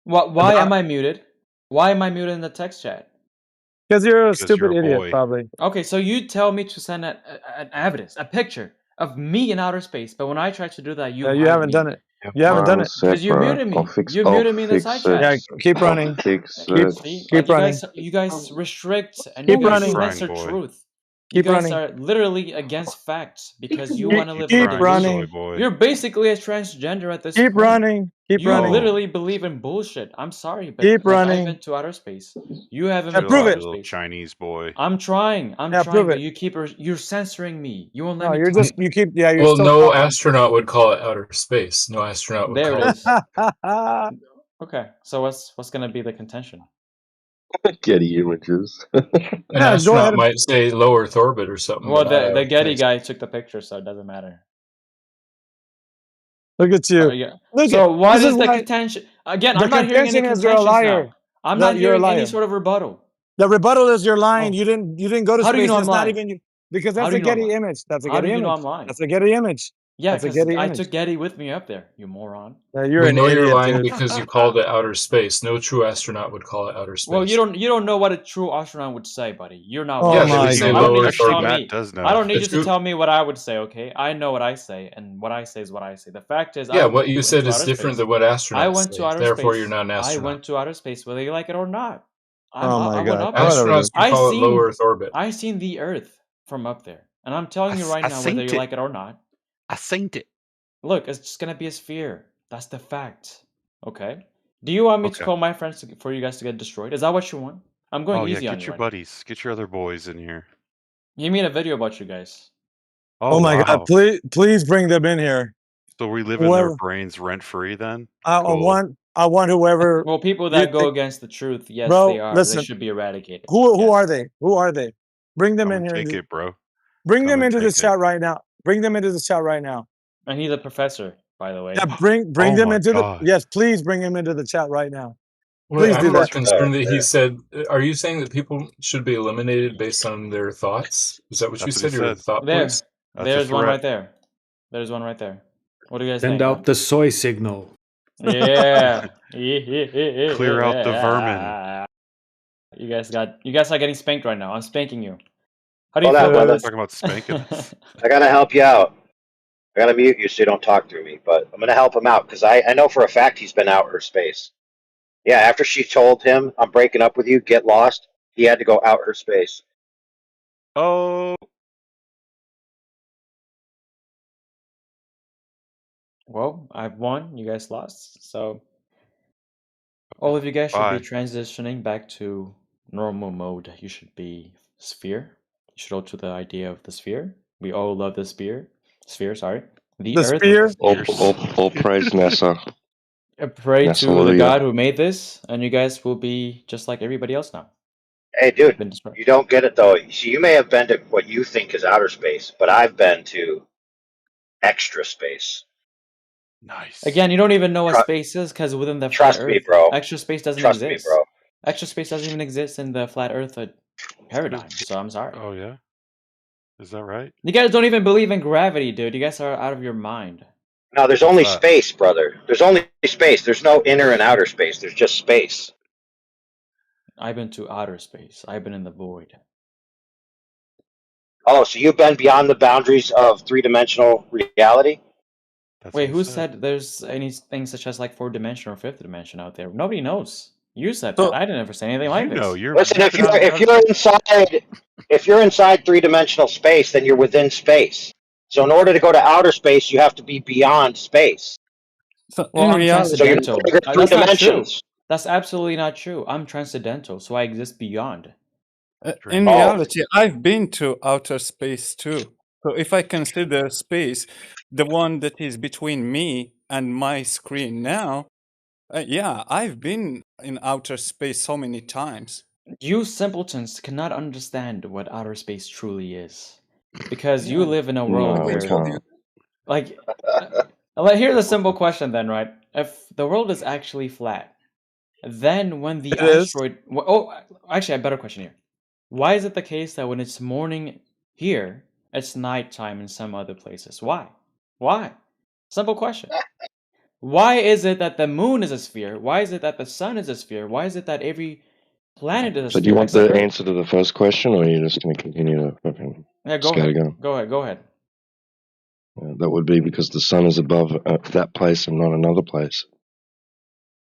Why am I muted? Why am I muted in the text chat? Because you're a Because stupid you're a idiot, boy. probably. Okay, so you tell me to send an evidence, a picture of me in outer space, but when I try to do that, you hide haven't me. done it. You haven't done it. Because you muted me. You muted me in the side chat. Yeah, keep running. Keep running. You guys restrict and Keep you guys running. censor Boy. truth. You Keep guys running. are literally against facts because you Keep- want to live keep in a delusion. running. Boy. You're basically a transgender at this Keep point. running. Keep You running. literally believe in bullshit. I'm sorry, but Keep like, I've running. been to outer space. You haven't Yeah, been prove to it. outer Little space. Chinese boy. I'm trying. I'm Yeah, trying, prove but it. you're censoring me. You won't let No, me you're talk. just you keep you're Well, still no talking. astronaut would call it outer space. No astronaut would There call it is. Yeah, Okay, so what's gonna be the contention? Getty images. An go ahead. astronaut might say low Earth orbit or something. Well, but not the outer Getty space. guy took the picture, so it doesn't matter. Look at you. Yeah. Look So at what this is the why contention? Again, the I'm not hearing any contention is you're a contentions liar. now. I'm not You're a hearing any liar. sort of rebuttal. The rebuttal is you're lying. Oh. You didn't go to How do you space. know And I'm it's not lying? even you because How that's do a you know I'm Getty lying? image. That's a How Getty do you know image. I'm lying? That's a Getty image. Yeah, That's a because Getty I image. took Getty with me up there, you moron. You're We an know you're idiot, lying dude. because you called it outer space. No true astronaut would call it outer space. Well, you don't know what a true astronaut would say, buddy. You're not. Oh Yeah, wrong. they would my say I don't low need you Earth to tell orbit. me. Matt does know. I don't need you If to you- tell me what I would say. Okay, I know what I say, and what I say is what I say. The fact is, Yeah, I what you went said to is outer different space. than what astronauts I went say. to outer Therefore, space. you're not an I astronaut. went to outer space, whether you like it or not. Oh my I went god. up there. Whatever, Astronauts dude. can call it low Earth orbit. I seen the Earth from up there, and I'm telling you right I now, whether seen you it. like it or not. I seen it. Look, it's just gonna be a sphere. That's the fact. Okay. Do you want me to Okay. call my friends for you guys to get destroyed? Is that what you want? I'm going Oh yeah, easy on get you your right now. buddies. Get your other boys in here. He made a video about you guys. Oh my god. wow. Please bring them in here. So we live in their Whoever brains rent free then? I Cool. want whoever Well, people that go against the truth, yes, bro, they are. listen. They should be eradicated. Who Yes. are they? Who are they? Bring them Come in and here. take it, bro. Bring Come them and into this take it. chat right now. Bring them into this chat right now. And he's a professor, by the way. Yeah, bring Oh them my into the god. yes, please bring them into the chat right now. Well, Please I'm do more that. concerned that he said, are you saying that people should be eliminated based on their thoughts? Is that what you That's what said? he You're a said. thought There. police? That's a There's one threat. right there. There's one right there. What do you guys Send think? out the soy signal. Yeah. Clear out the vermin. You guys are getting spanked right now. I'm spanking you. How do Hold you on, feel about brother. this? Talking about spanking us. I gotta help you out. I gotta mute you so you don't talk through me, but I'm gonna help him out because I know for a fact he's been outer space. Yeah, after she told him, I'm breaking up with you, get lost, he had to go outer space. Oh. Well, I've won. You guys lost. So all of you guys should be transitioning back to normal mode. You should be sphere. You should go to the idea of the sphere. We all love the sphere. Sphere, sorry. The Earth. Sphere. All praise NASA. Pray NASA to the Hallelujah. God who made this, and you guys will be just like everybody else now. Hey, dude, you don't get it though. See, you may have been to what you think is outer space, but I've been to extra space. Nice. Again, you don't even know what space is because within the Trust flat me, Earth, bro. extra space doesn't Trust me, exist. bro. Extra space doesn't even exist in the flat Earth paradigm. So I'm sorry. Oh yeah, is that right? You guys don't even believe in gravity, dude. You guys are out of your mind. No, there's What's only that? space, brother. There's only space. There's no inner and outer space. There's just space. I've been to outer space. I've been in the void. Oh, so you've been beyond the boundaries of three-dimensional reality? That's Wait, who said there's anything such as like 4th dimension or 5th dimension out there? Nobody knows. You said that. I didn't ever say anything like this. Listen, if you're inside three-dimensional space, then you're within space. So in order to go to outer space, you have to be beyond space. So Well, I'm transcendental. So you're three That's not true. dimensions. That's absolutely not true. I'm transcendental, so I exist beyond. In reality, I've been to outer space too. So if I consider space, the one that is between me and my screen now, yeah, I've been in outer space so many times. You simpletons cannot understand what outer space truly is. Because you Yeah. live in a No, world we where... told you. Like, here's a simple question then, right? If the world is actually flat, then when the It is. asteroid... Oh, actually, I have a better question here. Why is it the case that when it's morning here, it's nighttime in some other places? Why? Why? Simple question. Why is it that the moon is a sphere? Why is it that the sun is a sphere? Why is it that every planet is a So do you sphere want the except Earth? answer to the first question, or are you just going to continue to fucking Yeah, go scattergun? ahead. Go ahead. Go ahead. That would be because the sun is above that place and not another place.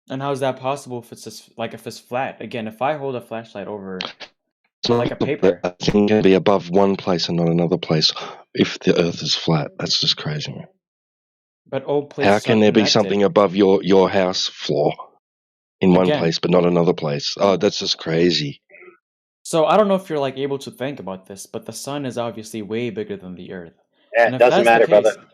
And how is that possible if it's just, like if it's flat? Again, if I hold a flashlight over It's not like a that paper, a thing can be above one place and not another place if the Earth is flat. That's just crazy, man. but all places How can are there be connected. something above your house floor in one Again. place but not another place? Oh, that's just crazy. So I don't know if you're like able to think about this, but the sun is obviously way bigger than the Earth. Yeah, And it if doesn't that's the matter, case, brother.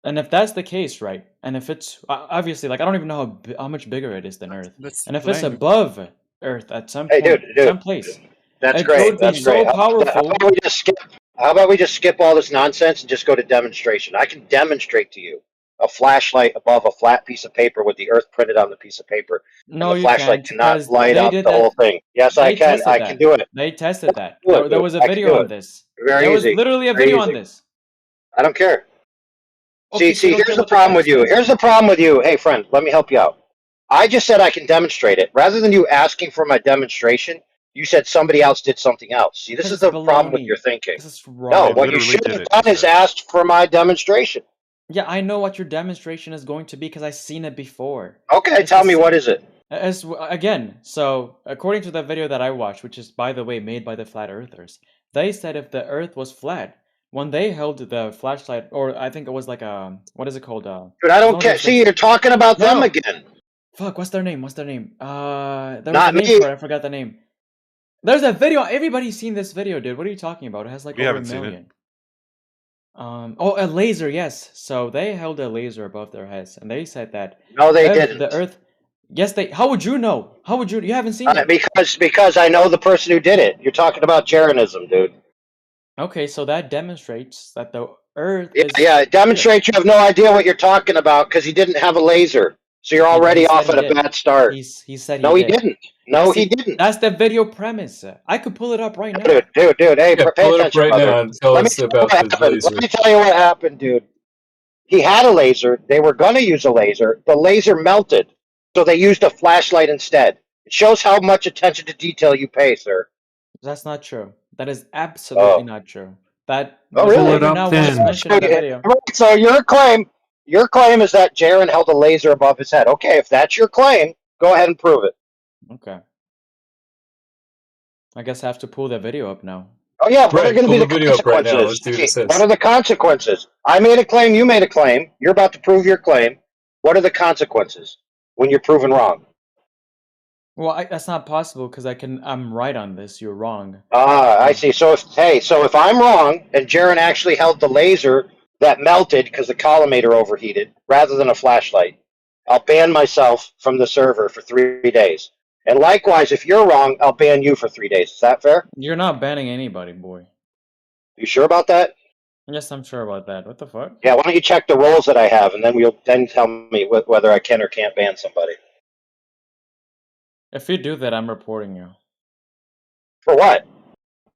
and if that's the case, right? And if it's obviously like I don't even know how much bigger it is than Earth. That's And if it's plain. above Earth at some Hey, point, dude, some place, that's it great. would be That's great. so powerful. How about we just skip all this nonsense and just go to demonstration? I can demonstrate to you a flashlight above a flat piece of paper with the Earth printed on the piece of paper, and No, the you flashlight can't, cannot because light they up did the whole that. thing. Yes, I They can. tested I that. can do it. They tested that. Do it, There dude. was a I can video do on it. this. Very There was easy. literally a Very video on easy. this. I don't care. Okay, so you See, don't care here's the what the problem with text you. says. Here's the problem with you. Hey, friend, let me help you out. I just said I can demonstrate it. Rather than you asking for my demonstration, you said somebody else did something else. See, this Because is it's the problem with your baloney. thinking. This is No, wrong. what you should have done is asked for my demonstration. Yeah, I know what your demonstration is going to be because I've seen it before. Okay, tell me, what is it? Again, so according to the video that I watched, which is by the way made by the flat earthers, they said if the Earth was flat, when they held the flashlight, or I think it was like a what is it called? Dude, I don't care. See, you're talking about them again. Fuck, what's their name? What's their name? There was Not a name me. for it. I forgot the name. There's a video. Everybody's seen this video, dude. What are you talking about? It has like We over a haven't seen it. million. Oh, a laser, yes. So they held a laser above their heads, and they said that No, they if didn't. the Earth, yes, they. How would you know? How would you? You haven't seen it. Because I know the person who did it. You're talking about Jeranism, dude. Okay, so that demonstrates that the Earth Yeah, is. yeah. It demonstrates you have no idea what you're talking about because he didn't have a laser. So you're already off at a bad start. He said No, he he did. didn't. No, Yes, he didn't. That's the video premise. I could pull it up right now. Dude, hey, Yeah, pay pull it up attention, right brother. now and tell Let me us tell you about what this happened. laser. Let me tell you what happened, dude. He had a laser. They were going to use a laser. The laser melted, so they used a flashlight instead. It shows how much attention to detail you pay, sir. That's not true. That is absolutely not true. That Oh, the really? laser now was mentioned in the video. So your claim is that Jaren held a laser above his head. Okay, if that's your claim, go ahead and prove it. Okay. I guess I have to pull the video up now. Oh yeah, what are going to pull be the the video up right now. consequences? Let's see what it says. What are the consequences? I made a claim, you made a claim. You're about to prove your claim. What are the consequences when you're proven wrong? Well, that's not possible because I'm right on this. You're wrong. I see. So if I'm wrong and Jaren actually held the laser that melted because the collimator overheated rather than a flashlight, I'll ban myself from the server for 3 days. And likewise, if you're wrong, I'll ban you for 3 days. Is that fair? You're not banning anybody, boy. You sure about that? Yes, I'm sure about that. What the fuck? Yeah, why don't you check the roles that I have, and then tell me whether I can or can't ban somebody. If you do that, I'm reporting you. For what?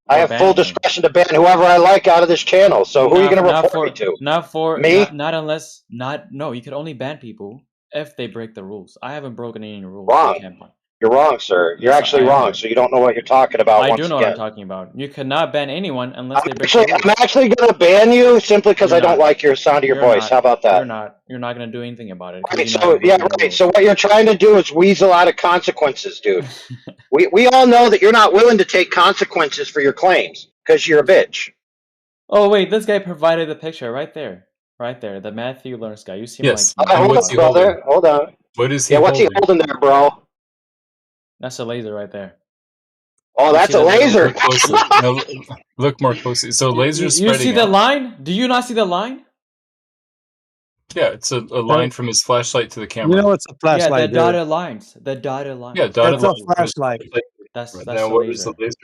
I have full discretion to ban whoever I like out of this channel. So who are you going to report me to? Me? Not unless no. You could only ban people if they break the rules. I haven't broken any rules. So Wrong. I can't ban. You're wrong, sir. You're Yes, actually I wrong. am. So you don't know what you're talking about. I once do know what I'm again. talking about. You cannot ban anyone unless they break the rules. I'm actually going to ban you simply because You're I don't not. like your sound of your You're voice. not. How about that? You're not. You're not going to do anything about it because Right, you know I so haven't yeah, broken any right. rules. So what you're trying to do is weasel out of consequences, dude. we all know that you're not willing to take consequences for your claims because you're a bitch. Oh wait, this guy provided the picture right there, the Matthew Lawrence guy. You seem Yes. like Hold on, brother. Hold on. What is he what's he holding? holding there, bro? That's a laser right there. Oh, You that's see a the little- laser. Look closely. No, look more closely. So laser You spreading see the out. line? Do you not see the line? Yeah, it's a line from his flashlight to the camera. You know it's a flashlight, Yeah, the dude. dotted lines. The dotted line. Yeah, dotted It's a line. flashlight. That's Now a what is laser. the laser?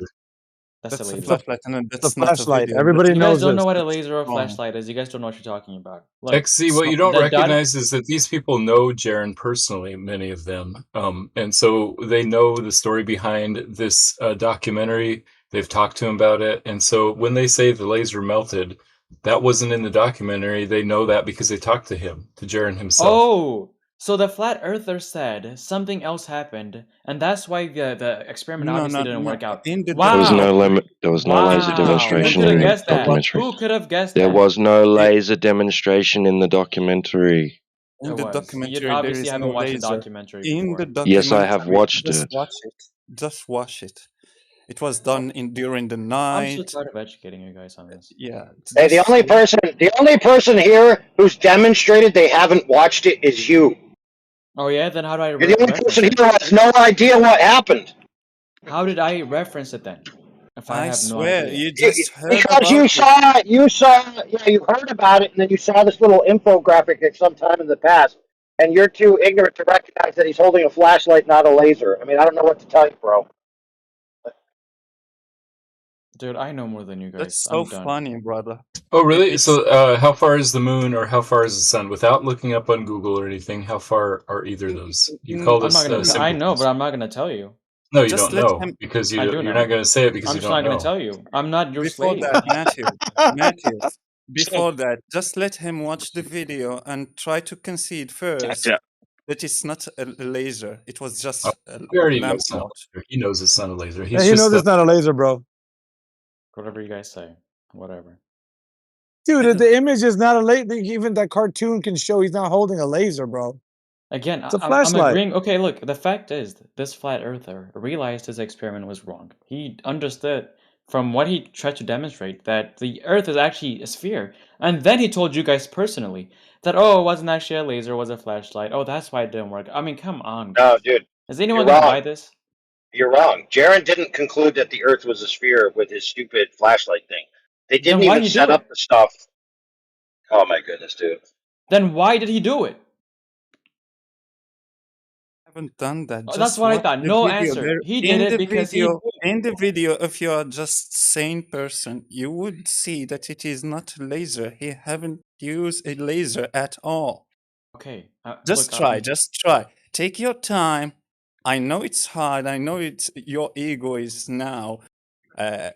That's a That's a laser. flashlight, and It's a that's not a flashlight. video. Everybody You guys knows don't this. know what a laser or a Wrong. flashlight is. You guys don't know what you're talking about. Look, XZ, what you don't the recognize is that these people know Jaren personally, many of them. And so they know the story behind this documentary. They've talked to him about it. And so when they say the laser melted, that wasn't in the documentary. They know that because they talked to him, to Jaren himself. Oh, so the flat earther said something else happened, and that's why the experiment obviously didn't work out. There was no there was no laser demonstration Who could in have the guessed that? documentary. Who could have guessed There that? was no laser demonstration in the documentary. In the documentary, You there obviously is haven't no watched the laser. documentary In before. the documentary, Yes, I have watched just it. watch it. Just watch it. It was done during the I'm so night. tired of educating you guys on this. Yeah. Hey, the only person here who's demonstrated they haven't watched it is you. Oh yeah, then how do I You're the only reference person it? here who has no idea what happened. How did I reference it then? If I have no swear, idea. you just heard Because about you it. saw it. You heard about it, and then you saw this little infographic at some time in the past, and you're too ignorant to recognize that he's holding a flashlight, not a laser. I mean, I don't know what to tell you, bro. Dude, I know more than you guys. That's so I'm done. funny, brother. Oh, really? It's So how far is the moon or how far is the sun? Without looking up on Google or anything, how far are either of those? You call I'm this not gonna. I know, simple. but I'm not gonna tell you. No, you Just don't let know him. because I do you're know. not going to say it because I'm you just don't not gonna know. tell you. I'm not your Before slave. that, Matthew, before that, just let him watch the video and try to concede first that it's not a laser. It was just a We already know lamp it's not a light. laser. He knows it's not a laser. Yeah, he knows it's not a laser, bro. Whatever you guys say. Whatever. Dude, the image is not a laser. Even that cartoon can show he's not holding a laser, bro. Again, It's a I'm flashlight. agreeing. Okay, look, the fact is, this flat earther realized his experiment was wrong. He understood from what he tried to demonstrate that the earth is actually a sphere. And then he told you guys personally that, oh, it wasn't actually a laser, it was a flashlight. Oh, that's why it didn't work. I mean, come on, No, guys. dude. Is anyone You're gonna wrong. buy this? You're wrong. Jaren didn't conclude that the Earth was a sphere with his stupid flashlight thing. They didn't Then why even did he set do up it? the stuff. Oh my goodness, dude. Then why did he do it? Haven't done that. Oh, Just that's what I watch thought. the No video. answer. There He did it because he did. in the video, if you are just sane person, you would see that it is not a laser. He haven't used a laser at all. Okay. Just look, just try. Take your time. I know it's hard. I know it's your ego is now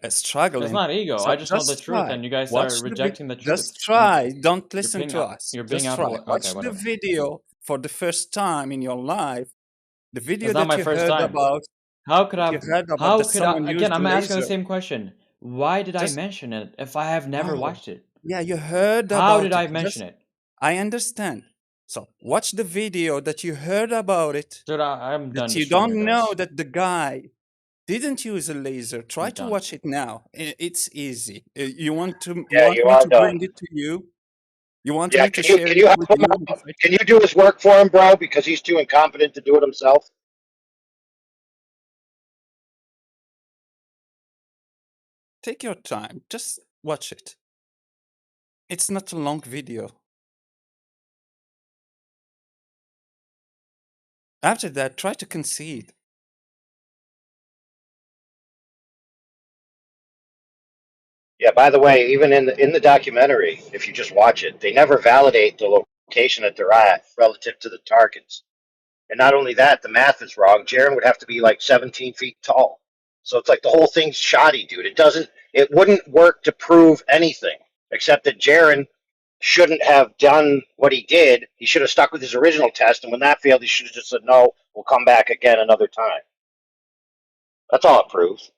struggling. It's not ego. So I just know the truth, try. and you guys Watch are the rejecting the truth. Just try. Don't You're listen being to us. You're being Just out. try. Okay, Watch the whatever. video for the first time in your life. The video It's not that my you first heard time. about. How could I? You heard about How that could I? someone used Again, the I'm asking the laser. same question. Why did I Just mention it if I have never no. watched it? Yeah, you heard How about did it. I mention it? I understand. So watch the video that you heard about it. Dude, I'm done That you destroying don't you know guys. that the guy didn't use a laser. Try to done. watch it now. It's easy. You want to? Yeah, want you me are to done. bring it to you? You want Yeah, me to share can it you help with him you? out? Can you do his work for him, bro? Because he's too incompetent to do it himself. Take your time. Just watch it. It's not a long video. After that, try to concede. Yeah. By the way, even in the documentary, if you just watch it, they never validate the location that they're at relative to the targets. And not only that, the math is wrong. Jaren would have to be like 17 feet tall. So it's like the whole thing's shoddy, dude. It wouldn't work to prove anything except that Jaren shouldn't have done what he did. He should have stuck with his original test, and when that failed, he should have just said, no, we'll come back again another time. That's all it proves.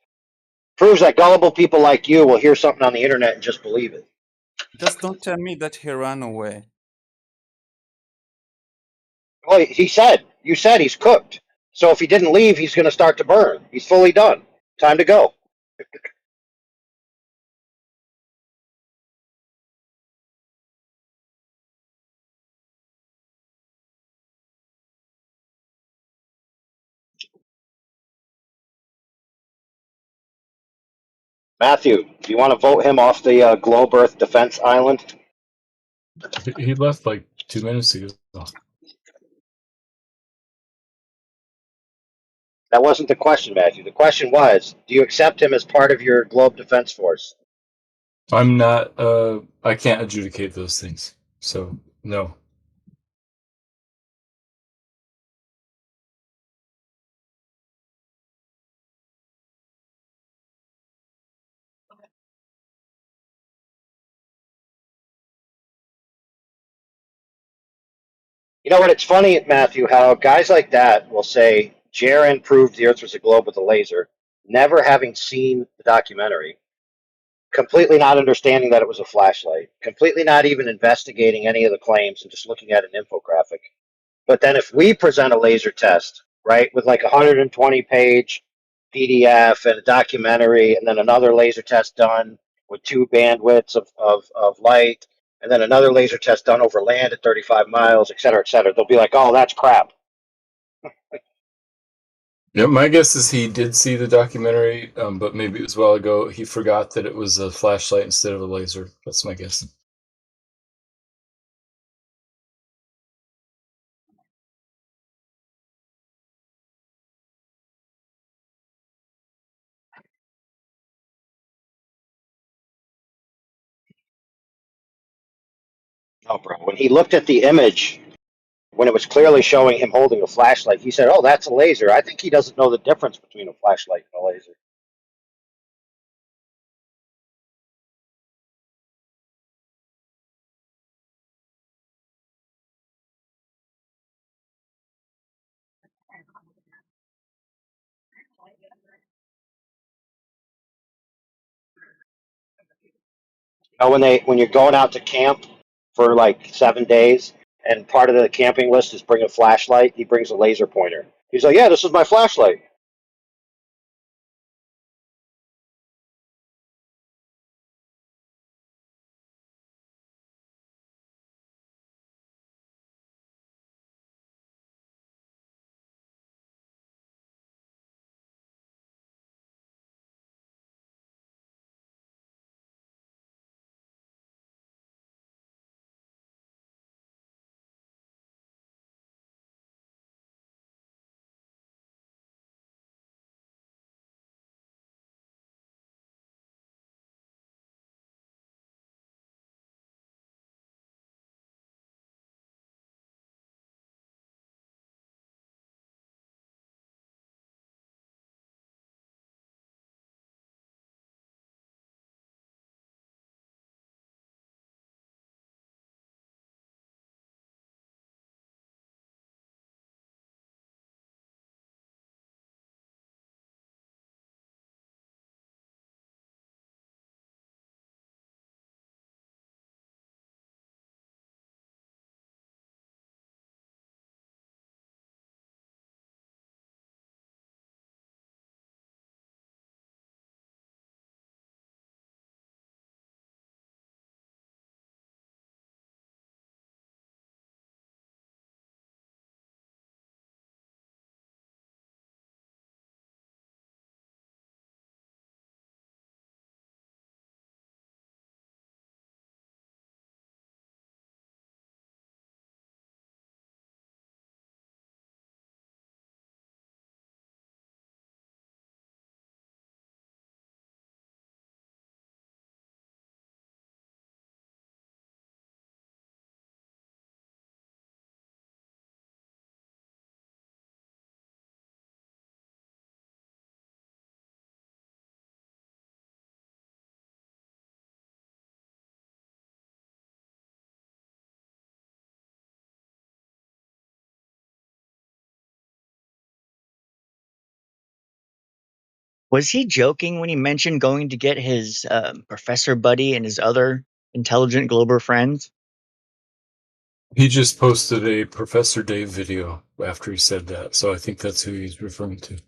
Proves that gullible people like you will hear something on the internet and just believe it. Just don't tell me that he ran away. Well, you said he's cooked. So if he didn't leave, he's going to start to burn. He's fully done. Time to go. Matthew, do you want to vote him off the Globe Earth Defense Island? He left like 2 minutes ago. That wasn't the question, Matthew. The question was, do you accept him as part of your Globe Defense Force? I'm not. I can't adjudicate those things. So no. You know what? It's funny, Matthew, how guys like that will say Jaren proved the Earth was a globe with a laser, never having seen the documentary, completely not understanding that it was a flashlight, completely not even investigating any of the claims and just looking at an infographic. But then if we present a laser test, right, with like a 120-page PDF and a documentary, and then another laser test done with 2 bandwidths of light, and then another laser test done over land at 35 miles, et cetera, they'll be like, oh, that's crap. Yeah, my guess is he did see the documentary, but maybe it was a while ago. He forgot that it was a flashlight instead of a laser. That's my guess. Oh, bro. When he looked at the image, when it was clearly showing him holding a flashlight, he said, oh, that's a laser. I think he doesn't know the difference between a flashlight and a laser. Now, when you're going out to camp for like 7 days, and part of the camping list is bring a flashlight, he brings a laser pointer. He's like, yeah, this is my flashlight. Was he joking when he mentioned going to get his professor buddy and his other intelligent Glober friends? He just posted a Professor Dave video after he said that, so I think that's who he's referring to.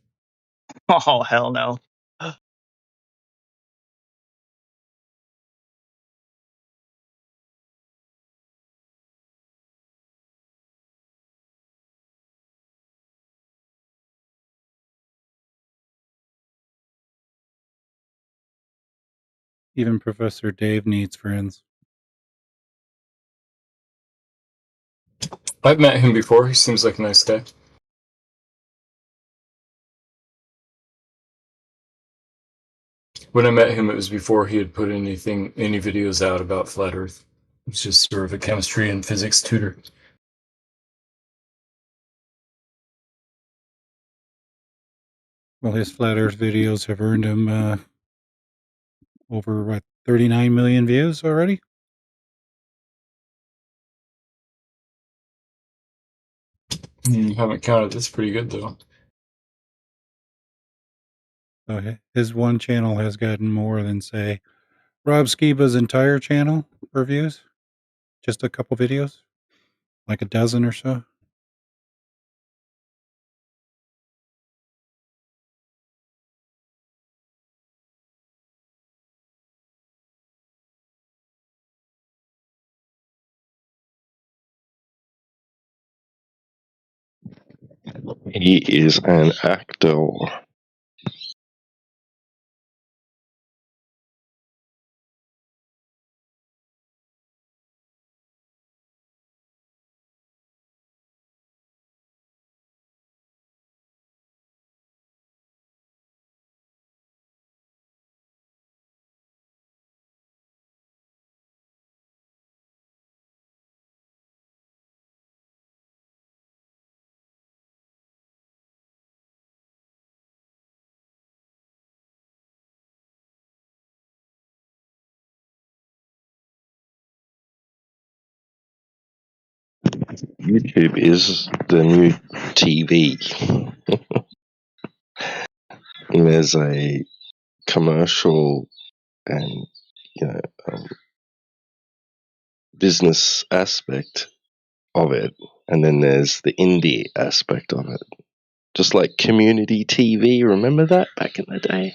Oh, hell no. Even Professor Dave needs friends. I've met him before. He seems like a nice guy. When I met him, it was before he had put any videos out about Flat Earth. He's just sort of a chemistry and physics tutor. Well, his Flat Earth videos have earned him over, 39 million views already? Haven't counted. That's pretty good, though. So his one channel has gotten more than, say, Rob Skiba's entire channel for views. Just a couple videos, like a dozen or so. He is an actor. YouTube is the new TV. And there's a commercial and business aspect of it, and then there's the indie aspect of it. Just like community TV, remember that back in the day?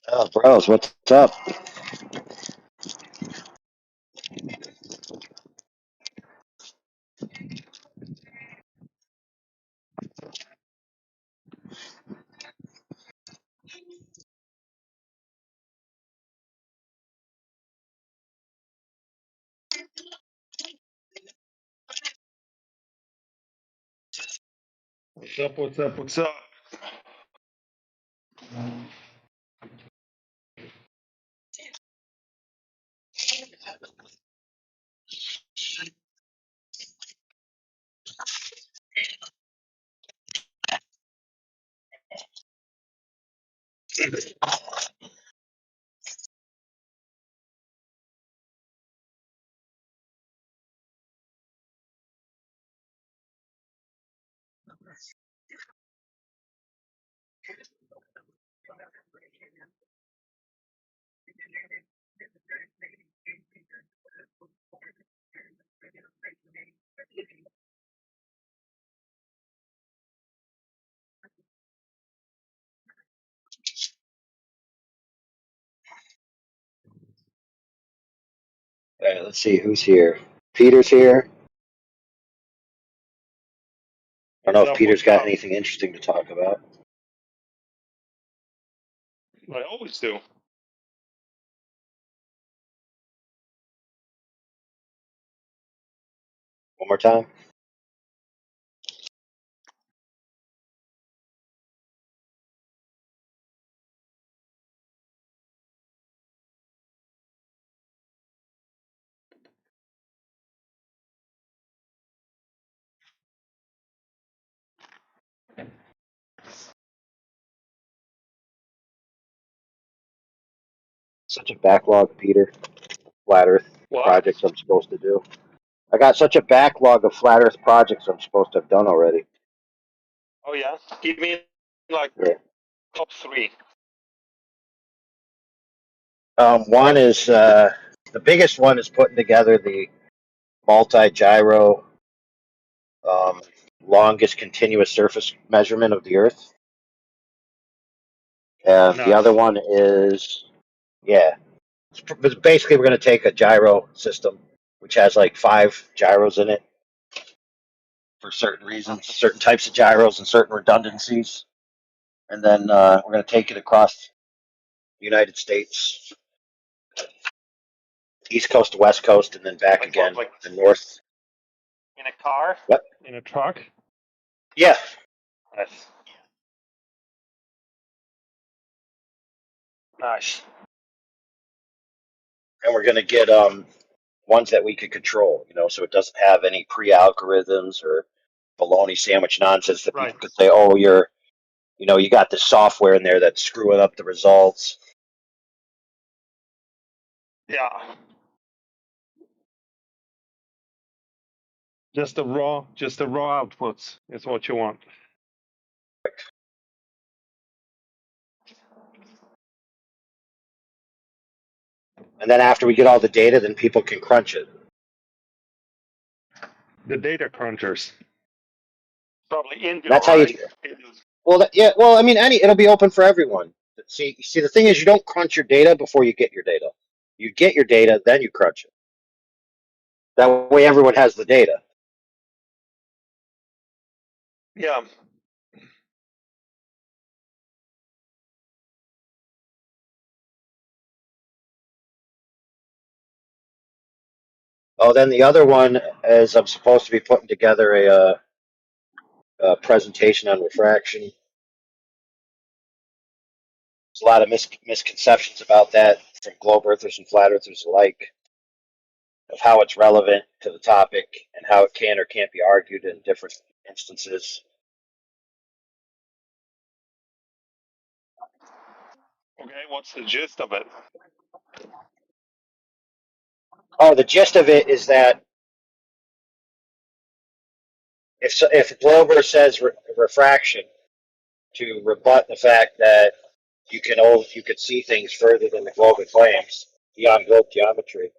Oh, bros, what's up? What's up? What's up? What's up? All right, let's see who's here. Peter's here. I don't know if Peter's got anything interesting to talk about. I always do. One more time. Such a backlog, Peter. Flat Earth projects I'm supposed to do. I got such a backlog of Flat Earth projects I'm supposed to have done already. Oh yeah, give me like top 3. One is the biggest one is putting together the multi-gyro longest continuous surface measurement of the Earth. And the other one is, basically we're going to take a gyro system, which has like 5 gyros in it for certain reasons, certain types of gyros and certain redundancies. And then we're going to take it across the United States, East Coast to West Coast, and then back again to North. In a car? What? In a truck? Yeah. Nice. Nice. And we're going to get ones that we could control, so it doesn't have any pre-algorithms or baloney sandwich nonsense that people could say, oh, you got this software in there that's screwing up the results. Yeah. Just the raw outputs is what you want. And then after we get all the data, then people can crunch it. The data crunchers. Probably Indio, That's how you. Well, Well, I mean, it'll be open for everyone. See, the thing is, you don't crunch your data before you get your data. You get your data, then you crunch it. That way, everyone has the data. Yeah. Oh, then the other one is I'm supposed to be putting together a presentation on refraction. There's a lot of misconceptions about that from globe earthers and flat earthers alike, of how it's relevant to the topic and how it can or can't be argued in different instances. Okay, what's the gist of it? Oh, the gist of it is that if Glober says refraction to rebut the fact that you could see things further than the globe claims beyond globe geometry,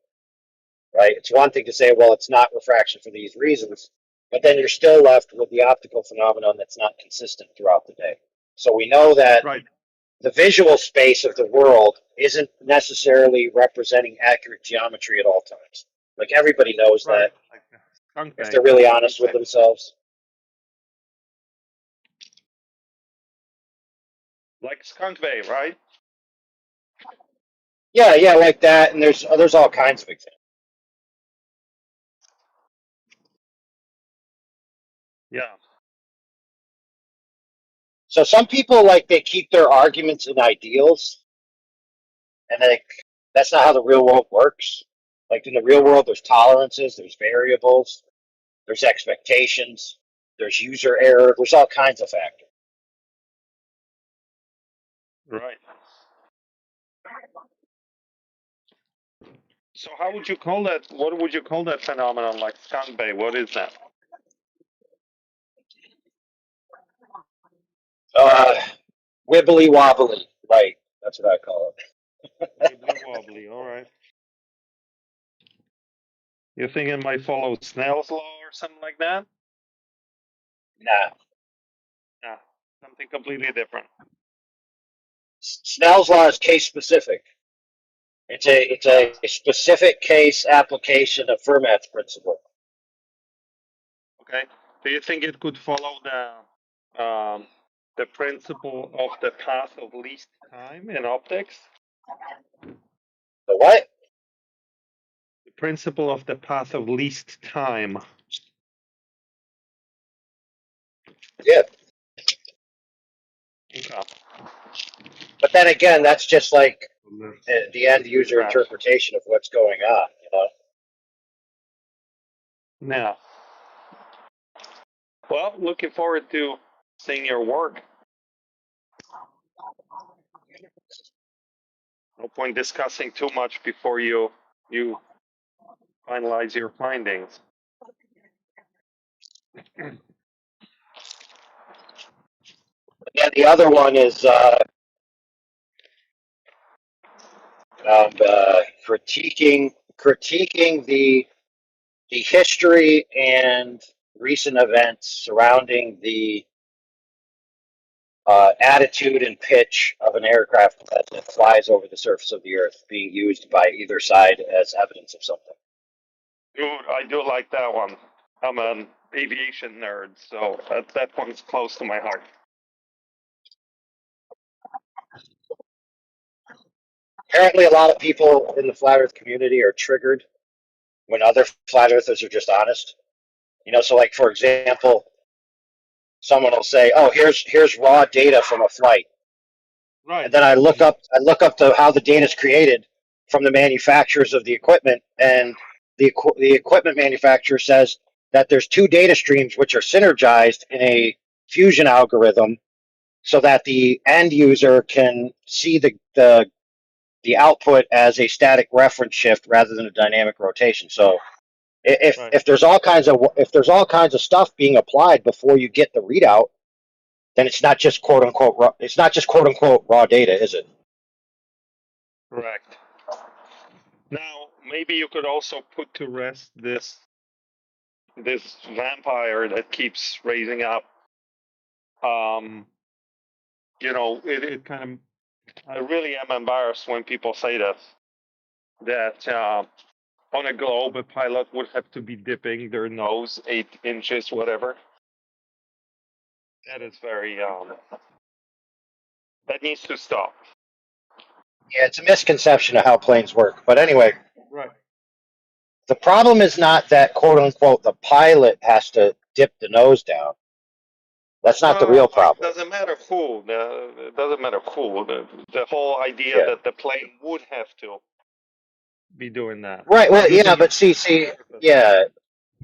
right? It's one thing to say, well, it's not refraction for these reasons, but then you're still left with the optical phenomenon that's not consistent throughout the day. So we know that the visual space of the world isn't necessarily representing accurate geometry at all times. Like everybody knows that Like skunk if bait. they're really honest with themselves. Like skunk bait, right? Yeah, like that. And there's all kinds of examples. Yeah. So some people they keep their arguments in ideals, and that's not how the real world works. Like in the real world, there's tolerances, there's variables, there's expectations, there's user error, there's all kinds of factors. Right. So how would you call that? What would you call that phenomenon like skunk bait? What is that? Wibbly wobbly, right? That's what I call it. Wibbly wobbly. All right. You think it might follow Snell's law or something like that? Nah. Nah. Something completely different. Snell's law is case specific. It's a specific case application of Fermat's principle. Okay. Do you think it could follow the principle of the path of least time in optics? The what? The principle of the path of least time. Yeah. Okay. But then again, that's just like the end user interpretation of what's going on, Now, well, looking forward to seeing your work. No point discussing too much before you finalize your findings. Yeah, the other one is critiquing the history and recent events surrounding the attitude and pitch of an aircraft that flies over the surface of the Earth being used by either side as evidence of something. Dude, I do like that one. I'm an aviation nerd, so that one's close to my heart. Apparently, a lot of people in the flat Earth community are triggered when other flat earthers are just honest. So like for example, someone will say, "Oh, here's raw data from a flight," right? And then I look up how the data is created from the manufacturers of the equipment, and the equipment manufacturer says that there's two data streams which are synergized in a fusion algorithm, so that the end user can see the output as a static reference shift rather than a dynamic rotation. So if there's all kinds of stuff being applied before you get the readout, then it's not just quote unquote raw data, is it? Correct. Now, maybe you could also put to rest this vampire that keeps raising up. It kind of. I really am embarrassed when people say this. That on a globe, a pilot would have to be dipping their nose 8 inches, whatever. That is very. That needs to stop. Yeah, it's a misconception of how planes work. But anyway, right. The problem is not that quote unquote the pilot has to dip the nose down. That's not the real problem. It doesn't matter who. It doesn't matter who. The whole idea that the plane would have to be doing that. Right. Well, yeah, but see, yeah,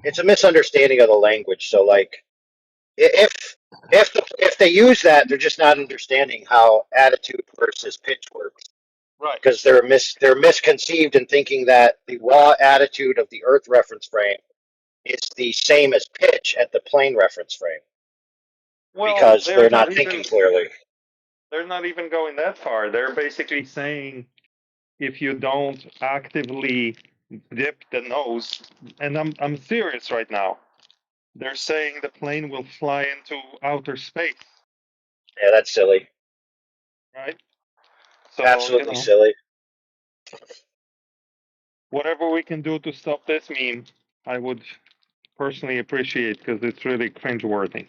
it's a misunderstanding of the language. So, like, if they use that, they're just not understanding how attitude versus pitch works. Right. Because they're misconceived in thinking that the raw attitude of the Earth reference frame is the same as pitch at the plane reference frame. Well, because they're not thinking clearly. They're not even going that far. They're basically saying if you don't actively dip the nose, and I'm serious right now, they're saying the plane will fly into outer space. Yeah, that's silly. right? So Absolutely silly. whatever we can do to stop this meme, I would personally appreciate because it's really cringeworthy.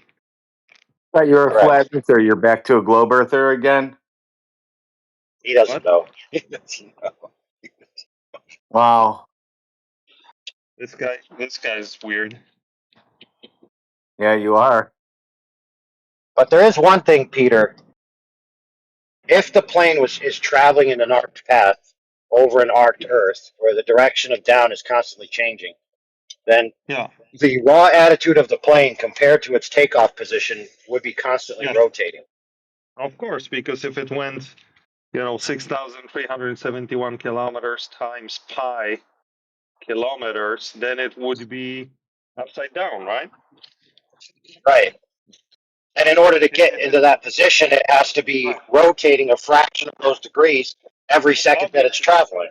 But you're a flat earther. You're back to a globe earther again. He doesn't know. He doesn't know. Wow. This guy's weird. Yeah, you are. But there is one thing, Peter. If the plane is traveling in an arced path over an arced Earth, where the direction of down is constantly changing, then the raw attitude of the plane compared to its takeoff position would be constantly rotating. Of course, because if it went, 6,371 kilometers times pi kilometers, then it would be upside down, right? Right. And in order to get into that position, it has to be rotating a fraction of those degrees every second that it's traveling.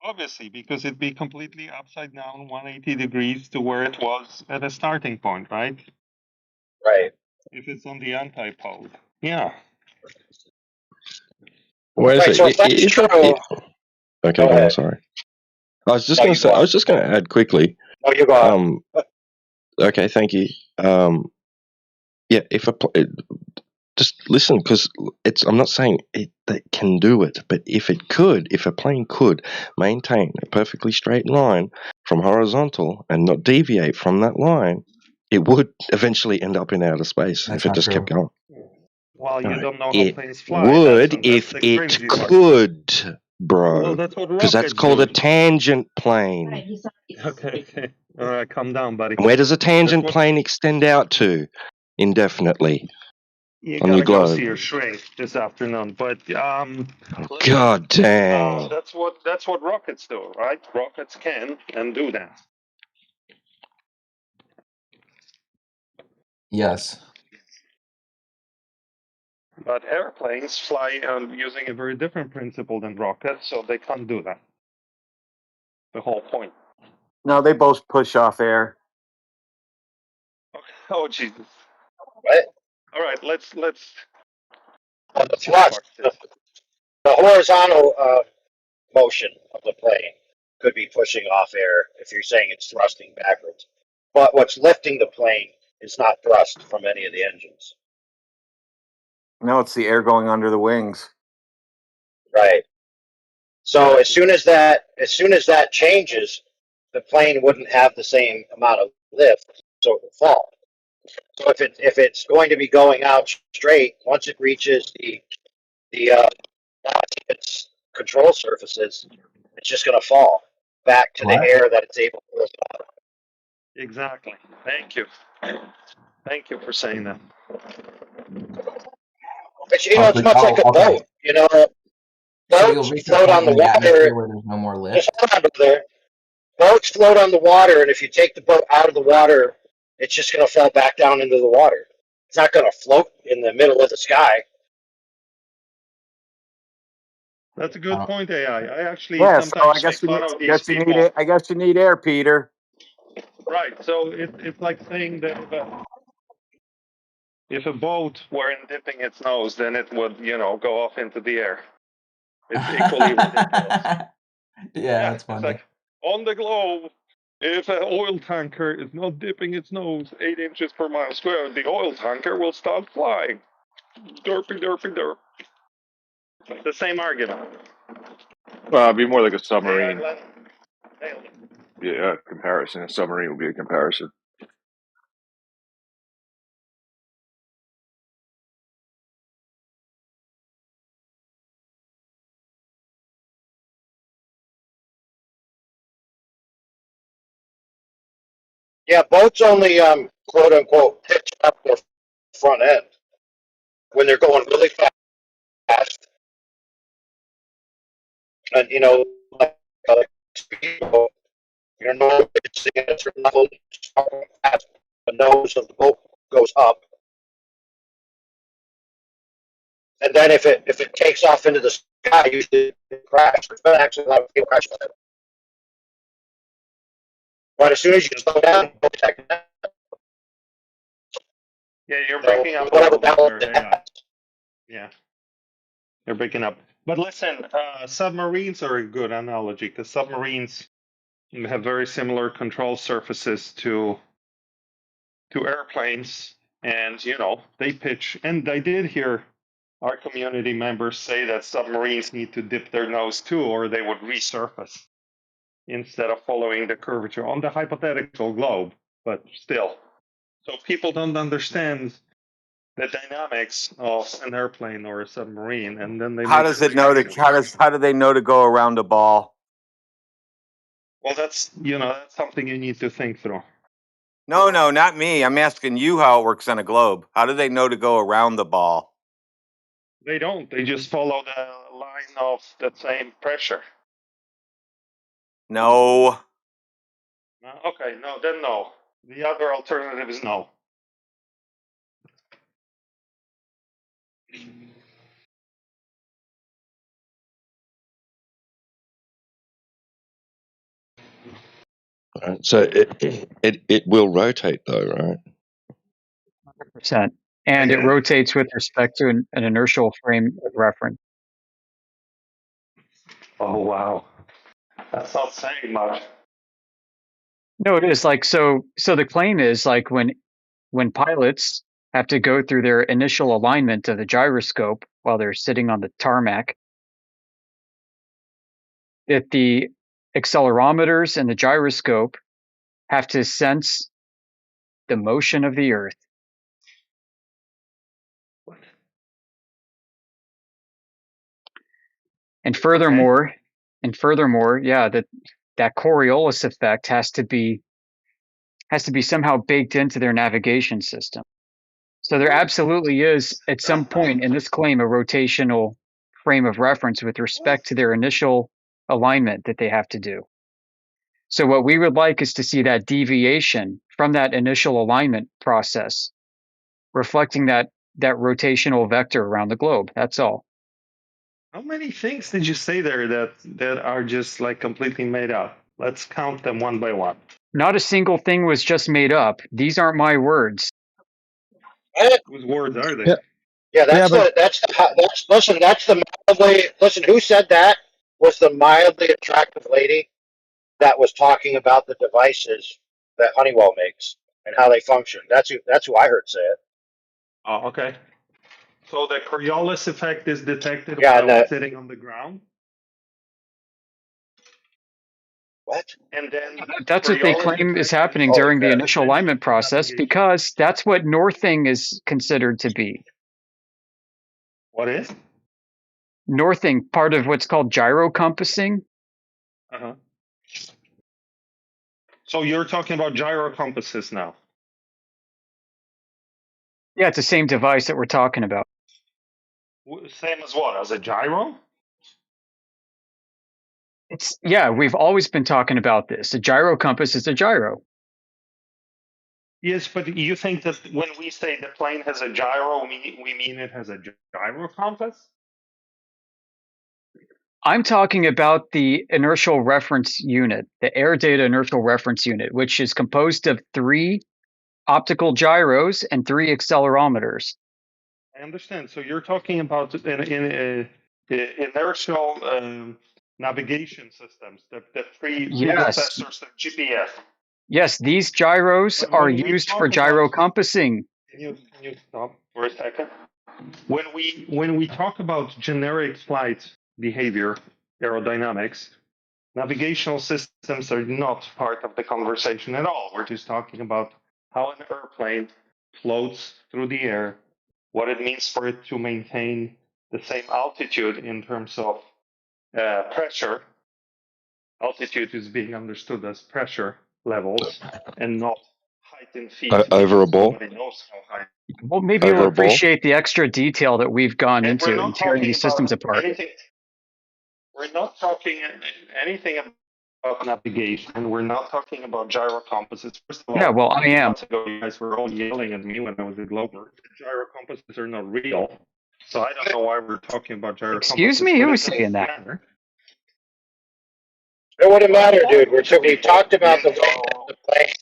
Obviously, because it'd be completely upside down 180 degrees to where it was at a starting point, right? Right. If it's on the antipode. Yeah. Wait a Right, sec. so if that's true. Okay, go on, sorry. I was just going to say, I was just going to add quickly. Oh, you go on. Okay, thank you. Yeah, just listen, because I'm not saying it can do it, but if a plane could maintain a perfectly straight line from horizontal and not deviate from that line, it would eventually end up in outer space if it just kept going. Well, you don't know how It planes fly. would if the it cringy part. could, bro. Well, that's what Because that's rockets called a do. tangent plane. Okay. All right, calm down, buddy. And where does a tangent plane extend out to indefinitely You on your gotta go globe? see your shrink this afternoon, but God dang. that's what rockets do, right? Rockets can and do that. Yes. But airplanes fly using a very different principle than rockets, so they can't do that. The whole point. No, they both push off air. Oh Jesus! What? All right, let's. The thrust, the horizontal motion of the plane could be pushing off air if you're saying it's thrusting backwards. But what's lifting the plane is not thrust from any of the engines. No, it's the air going under the wings. Right. So as soon as that changes, the plane wouldn't have the same amount of lift, so it would fall. So if it's going to be going out straight, once it reaches the its control surfaces, it's just going to fall back to the air that it's able to lift out. Exactly. Thank you. Thank you for saying that. But it's much like a boat. So you'll Boats reach a float point on the in the water. atmosphere where there's no more lift. Just hold on there. Boats float on the water, and if you take the boat out of the water, it's just going to fall back down into the water. It's not going to float in the middle of the sky. That's a good point, AI. I actually Yeah, sometimes so I guess make fun of these people. I guess you need air, Peter. Right. So it's like saying that if a boat weren't dipping its nose, then it would, go off into the air. It's equally ridiculous. Yeah, that's funny. It's like on the globe, if an oil tanker is not dipping its nose 8 inches per mile square, the oil tanker will start flying. Derpy, derpy, derp. The same argument. Well, it'd be more like a submarine. Nailed it. Yeah, comparison. A submarine would be a comparison. Yeah, boats only quote unquote pitch up their front end when they're going really fast. And like speedboat, you're normally pitching at a certain level. The nose of the boat goes up, and then if it takes off into the sky, usually it crashes. It's not actually a lot of people crash. But as soon as you slow down, Yeah, you're breaking up a whatever little bit balance there, it AI. has. Yeah. They're breaking up. But listen, submarines are a good analogy because submarines have very similar control surfaces to airplanes, and they pitch. And I did hear our community members say that submarines need to dip their nose too, or they would resurface instead of following the curvature on the hypothetical globe. But still, so people don't understand the dynamics of an airplane or a submarine, and then they How make does it know to? How do they know to go around a ball? Well, that's something you need to think through. No, not me. I'm asking you how it works on a globe. How do they know to go around the ball? They don't. They just follow the line of the same pressure. No. Okay, no, then no. The other alternative is no. So it will rotate though, right? 100%. And it rotates with respect to an inertial frame of reference. Oh, wow. That's not saying much. No, it is like, so the claim is like when pilots have to go through their initial alignment of the gyroscope while they're sitting on the tarmac, that the accelerometers and the gyroscope have to sense the motion of the Earth. And furthermore, yeah, that Coriolis effect has to be somehow baked into their navigation system. So there absolutely is, at some point in this claim, a rotational frame of reference with respect to their initial alignment that they have to do. So what we would like is to see that deviation from that initial alignment process, reflecting that rotational vector around the globe. That's all. How many things did you say there that are just like completely made up? Let's count them one by one. Not a single thing was just made up. These aren't my words. Whose words are they? Yeah, that's the mildly, listen, who said that was the mildly attractive lady that was talking about the devices that Honeywell makes and how they function. That's who I heard say it. Oh, okay. So the Coriolis effect is detected Yeah, while sitting on the ground? What? And then That's what they claim is happening during the initial alignment process, because that's what northing is considered to be. What is? Northing, part of what's called gyrocompassing. Uh-huh. So you're talking about gyrocompasses now? Yeah, it's the same device that we're talking about. Same as what? As a gyro? Yeah, we've always been talking about this. A gyrocompass is a gyro. Yes, but you think that when we say the plane has a gyro, we mean it has a gyro compass? I'm talking about the inertial reference unit, the air data inertial reference unit, which is composed of 3 optical gyros and 3 accelerometers. I understand. So you're talking about in inertial navigation systems, the 3 predecessors of GPS. Yes, these gyros are used for gyrocompassing. Can you stop for a second? When we talk about generic flight behavior, aerodynamics, navigational systems are not part of the conversation at all. We're just talking about how an airplane floats through the air, what it means for it to maintain the same altitude in terms of pressure. Altitude is being understood as pressure levels and not height in feet. Over a ball? Nobody knows how high. Well, maybe you'll appreciate the extra detail that we've gone into in tearing these systems apart. We're not talking anything about navigation. We're not talking about gyrocompasses. First of all, yeah, well, I am. Months ago, you guys were all yelling at me when I was at Glober. Gyrocompasses are not real. So I don't know why we're talking about gyrocompasses. Excuse me? Who was saying that? It wouldn't matter, dude. We talked about the plane.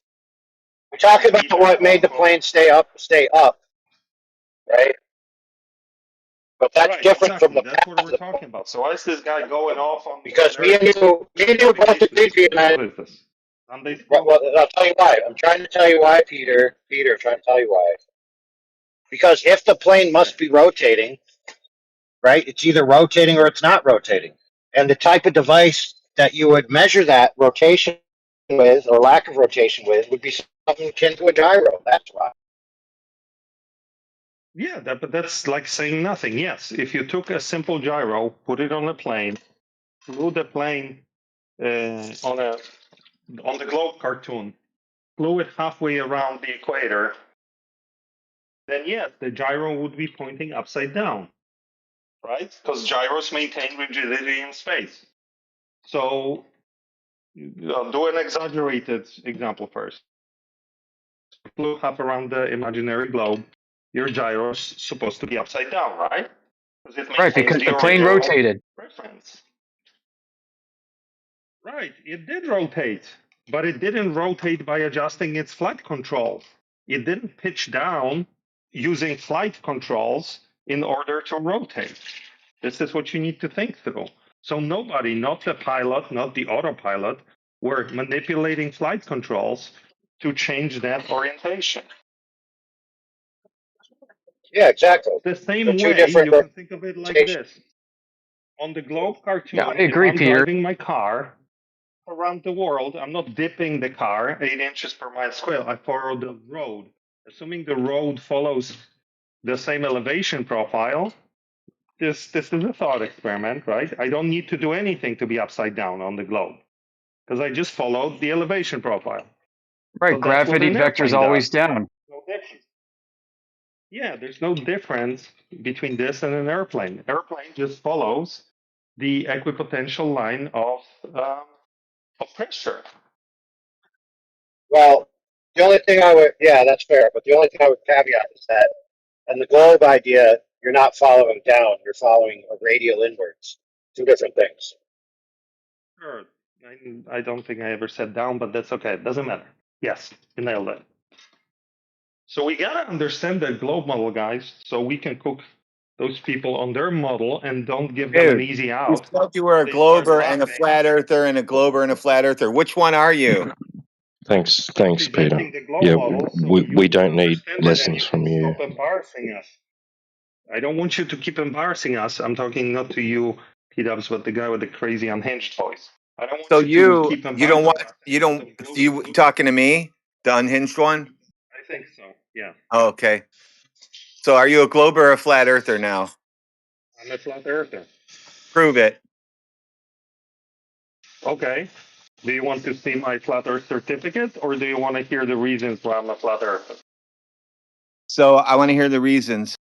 We talked about what made the plane stay up, right? But that's different from the That's what we're talking about. So why is this guy going off on because me and you both agreed, Peter. What is this? Well, I'll tell you why. I'm trying to tell you why, Peter. Peter, I'm trying to tell you why. Because if the plane must be rotating, right, it's either rotating or it's not rotating. And the type of device that you would measure that rotation with or lack of rotation with would be something akin to a gyro. That's why. Yeah, but that's like saying nothing. Yes, if you took a simple gyro, put it on a plane, flew the plane on the globe cartoon, flew it halfway around the equator, then yes, the gyro would be pointing upside down, right? Because gyros maintain rigidity in space. So I'll do an exaggerated example first. Flew half around the imaginary globe. Your gyro's supposed to be upside down, right? Right, because the plane rotated. Reference. Right, it did rotate, but it didn't rotate by adjusting its flight controls. It didn't pitch down using flight controls in order to rotate. This is what you need to think through. So nobody, not the pilot, not the autopilot, were manipulating flight controls to change that orientation. Yeah, exactly. The same They're two way different you can think of it like this. On the globe cartoon, Yeah, I agree, if I'm Peter. driving my car around the world, I'm not dipping the car 8 inches per mile square. I follow the road. Assuming the road follows the same elevation profile, this is a thought experiment, right? I don't need to do anything to be upside down on the globe because I just followed the elevation profile. Right, So that's what gravity an vector's airplane always does. down. No difference. Yeah, there's no difference between this and an airplane. Airplane just follows the equipotential line of pressure. Well, the only thing that's fair, but the only thing I would caveat is that in the globe idea, you're not following down, you're following a radial inwards. Two different things. Sure. I don't think I ever said down, but that's okay. It doesn't matter. Yes, you nailed it. So we gotta understand the globe model, guys, so we can cook those people on their model and don't give them an easy You out. said you were a They start glober and a laughing, flat earther and a glober and a flat earther. Which one are you? Thanks, Peter. presenting the globe Yeah, model, so we you don't need understand it and you lessons from can you. stop embarrassing us. I don't want you to keep embarrassing us. I'm talking not to you, P-Dubs, but the guy with the crazy unhinged voice. I don't want So you to keep you don't embarrassing want us. you talking to me, the unhinged one? I think so. Yeah. Oh, okay. So are you a glober or a flat earther now? I'm a flat earther. Prove it. Okay. Do you want to see my flat earth certificate or do you want to hear the reasons why I'm a flat earther? So I want to hear the reasons.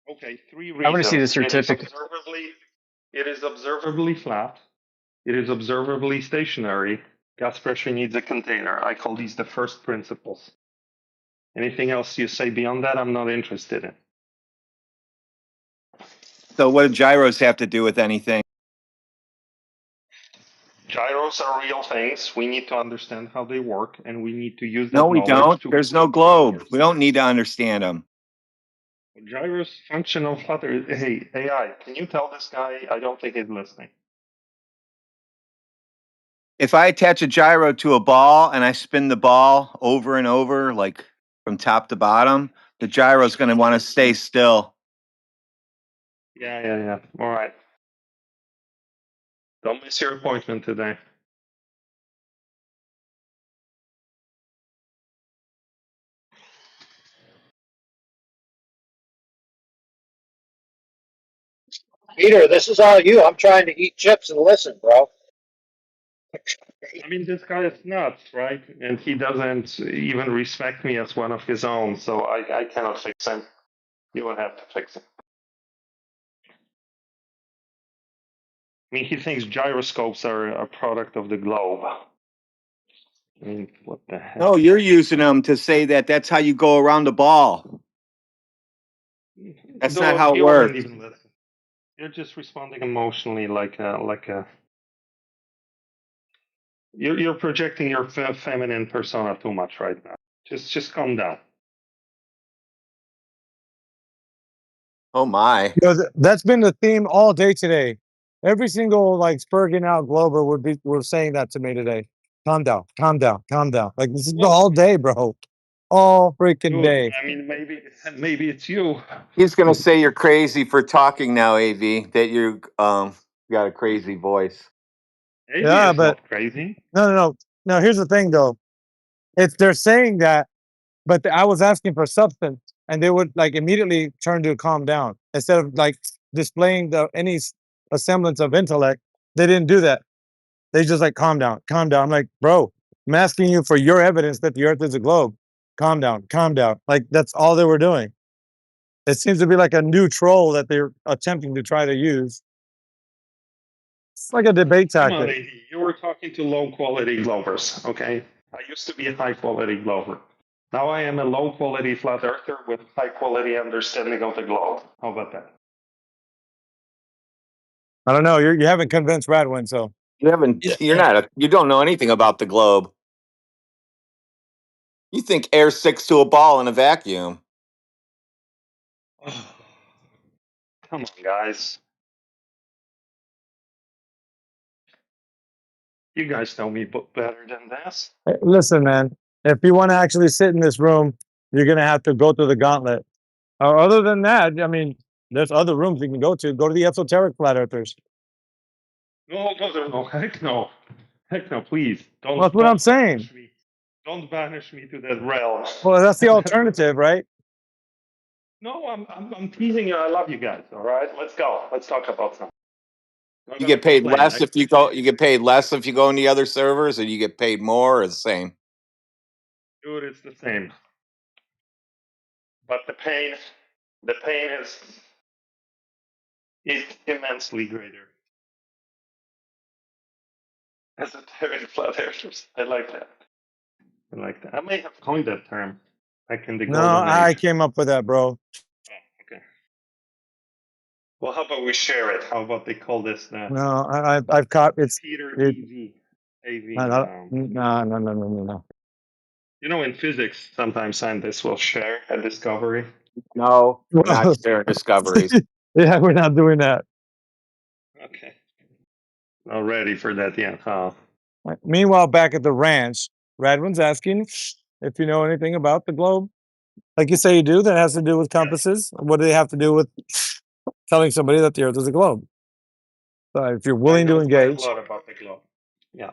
Okay, 3 reasons. I want to see the certificate. It is observably flat. It is observably stationary. Gas pressure needs a container. I call these the first principles. Anything else you say beyond that, I'm not interested in. So what do gyros have to do with anything? Gyros are real things. We need to understand how they work, and we need to use that No, we knowledge don't. There's no globe. We don't need to understand them. Gyros function on flat Earth. Hey, AI, can you tell this guy? I don't think he's listening. If I attach a gyro to a ball and I spin the ball over and over, like from top to bottom, the gyro is going to want to stay still. Yeah. All right. Don't miss your appointment today. Peter, this is all you. I'm trying to eat chips and listen, bro. I mean, this guy is nuts, right? And he doesn't even respect me as one of his own, so I cannot fix him. You will have to fix him. I mean, he thinks gyroscopes are a product of the globe. I mean, what the heck? No, you're using them to say that that's how you go around the ball. That's not how it You works. wouldn't even listen. You're just responding emotionally, like a. You're projecting your feminine persona too much right now. Just calm down. Oh my! That's been the theme all day today. Every single like spurging out Glober were saying that to me today. Calm down, calm down, calm down. Like this is all day, bro. All freaking Dude, day. I mean, maybe it's you. He's gonna say you're crazy for talking now, AV. That you got a crazy voice. Maybe Yeah, it's but not crazy. no. Here's the thing, though. They're saying that, but I was asking for substance, and they would like immediately turn to calm down instead of like displaying any semblance of intellect. They didn't do that. They just like calm down, calm down. I'm like, bro, I'm asking you for your evidence that the Earth is a globe. Calm down, calm down. Like that's all they were doing. It seems to be like a new troll that they're attempting to try to use. It's like a debate Come on, tactic. AD. You were talking to low quality Glovers, okay? I used to be a high quality Glover. Now I am a low quality flat earther with high quality understanding of the globe. How about that? I don't know. You haven't convinced Radwin, so You haven't. You're not. You don't know anything about the globe. You think air sticks to a ball in a vacuum. Come on, guys. You guys know me better than this. Hey, listen, man. If you want to actually sit in this room, you're gonna have to go through the gauntlet. Other than that, I mean, there's other rooms you can go to. Go to the esoteric flat earthers. No, heck no. Heck no, please. Well, that's what I'm saying. Banish me. Don't banish me to that realm. Well, that's the alternative, right? No, I'm teasing you. I love you guys. All right, let's go. Let's talk about something. You get paid less if you go. You get paid less if you go in the other servers, or you get paid more, or the same. Dude, it's the same. But the pain is immensely greater. Esoteric flat earthers. I like that. I may have coined that term. Back in the No, golden I age. came up with that, bro. Okay. Well, how about we share it? How about they call this No, I've caught it's Peter it. AV. No. You know, in physics, sometimes scientists will share a discovery. No, we're not sharing discoveries. Yeah, we're not doing that. Okay. Not ready for that yet, huh? Meanwhile, back at the ranch, Radwin's asking if you know anything about the globe. Like you say you do, that has to do with compasses. What do they have to do with telling somebody that the Earth is a globe? So if you're willing to engage. A lot about the globe. Yeah.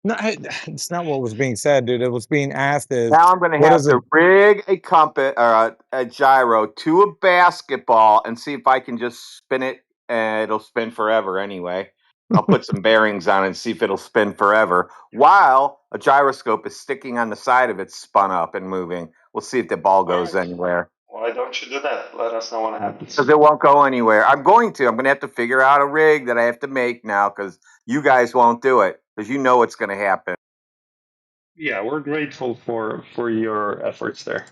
No, it's not what was being said, dude. It was being asked is Now I'm going to have to rig a compass or a gyro to a basketball and see if I can just spin it, and it'll spin forever anyway. I'll put some bearings on it and see if it'll spin forever while a gyroscope is sticking on the side of it, spun up and moving. We'll see if the ball goes anywhere. Why don't you do that? Let us know what happens. Because it won't go anywhere. I'm going to have to figure out a rig that I have to make now because you guys won't do it because you know what's going to happen. Yeah, we're grateful for your efforts there.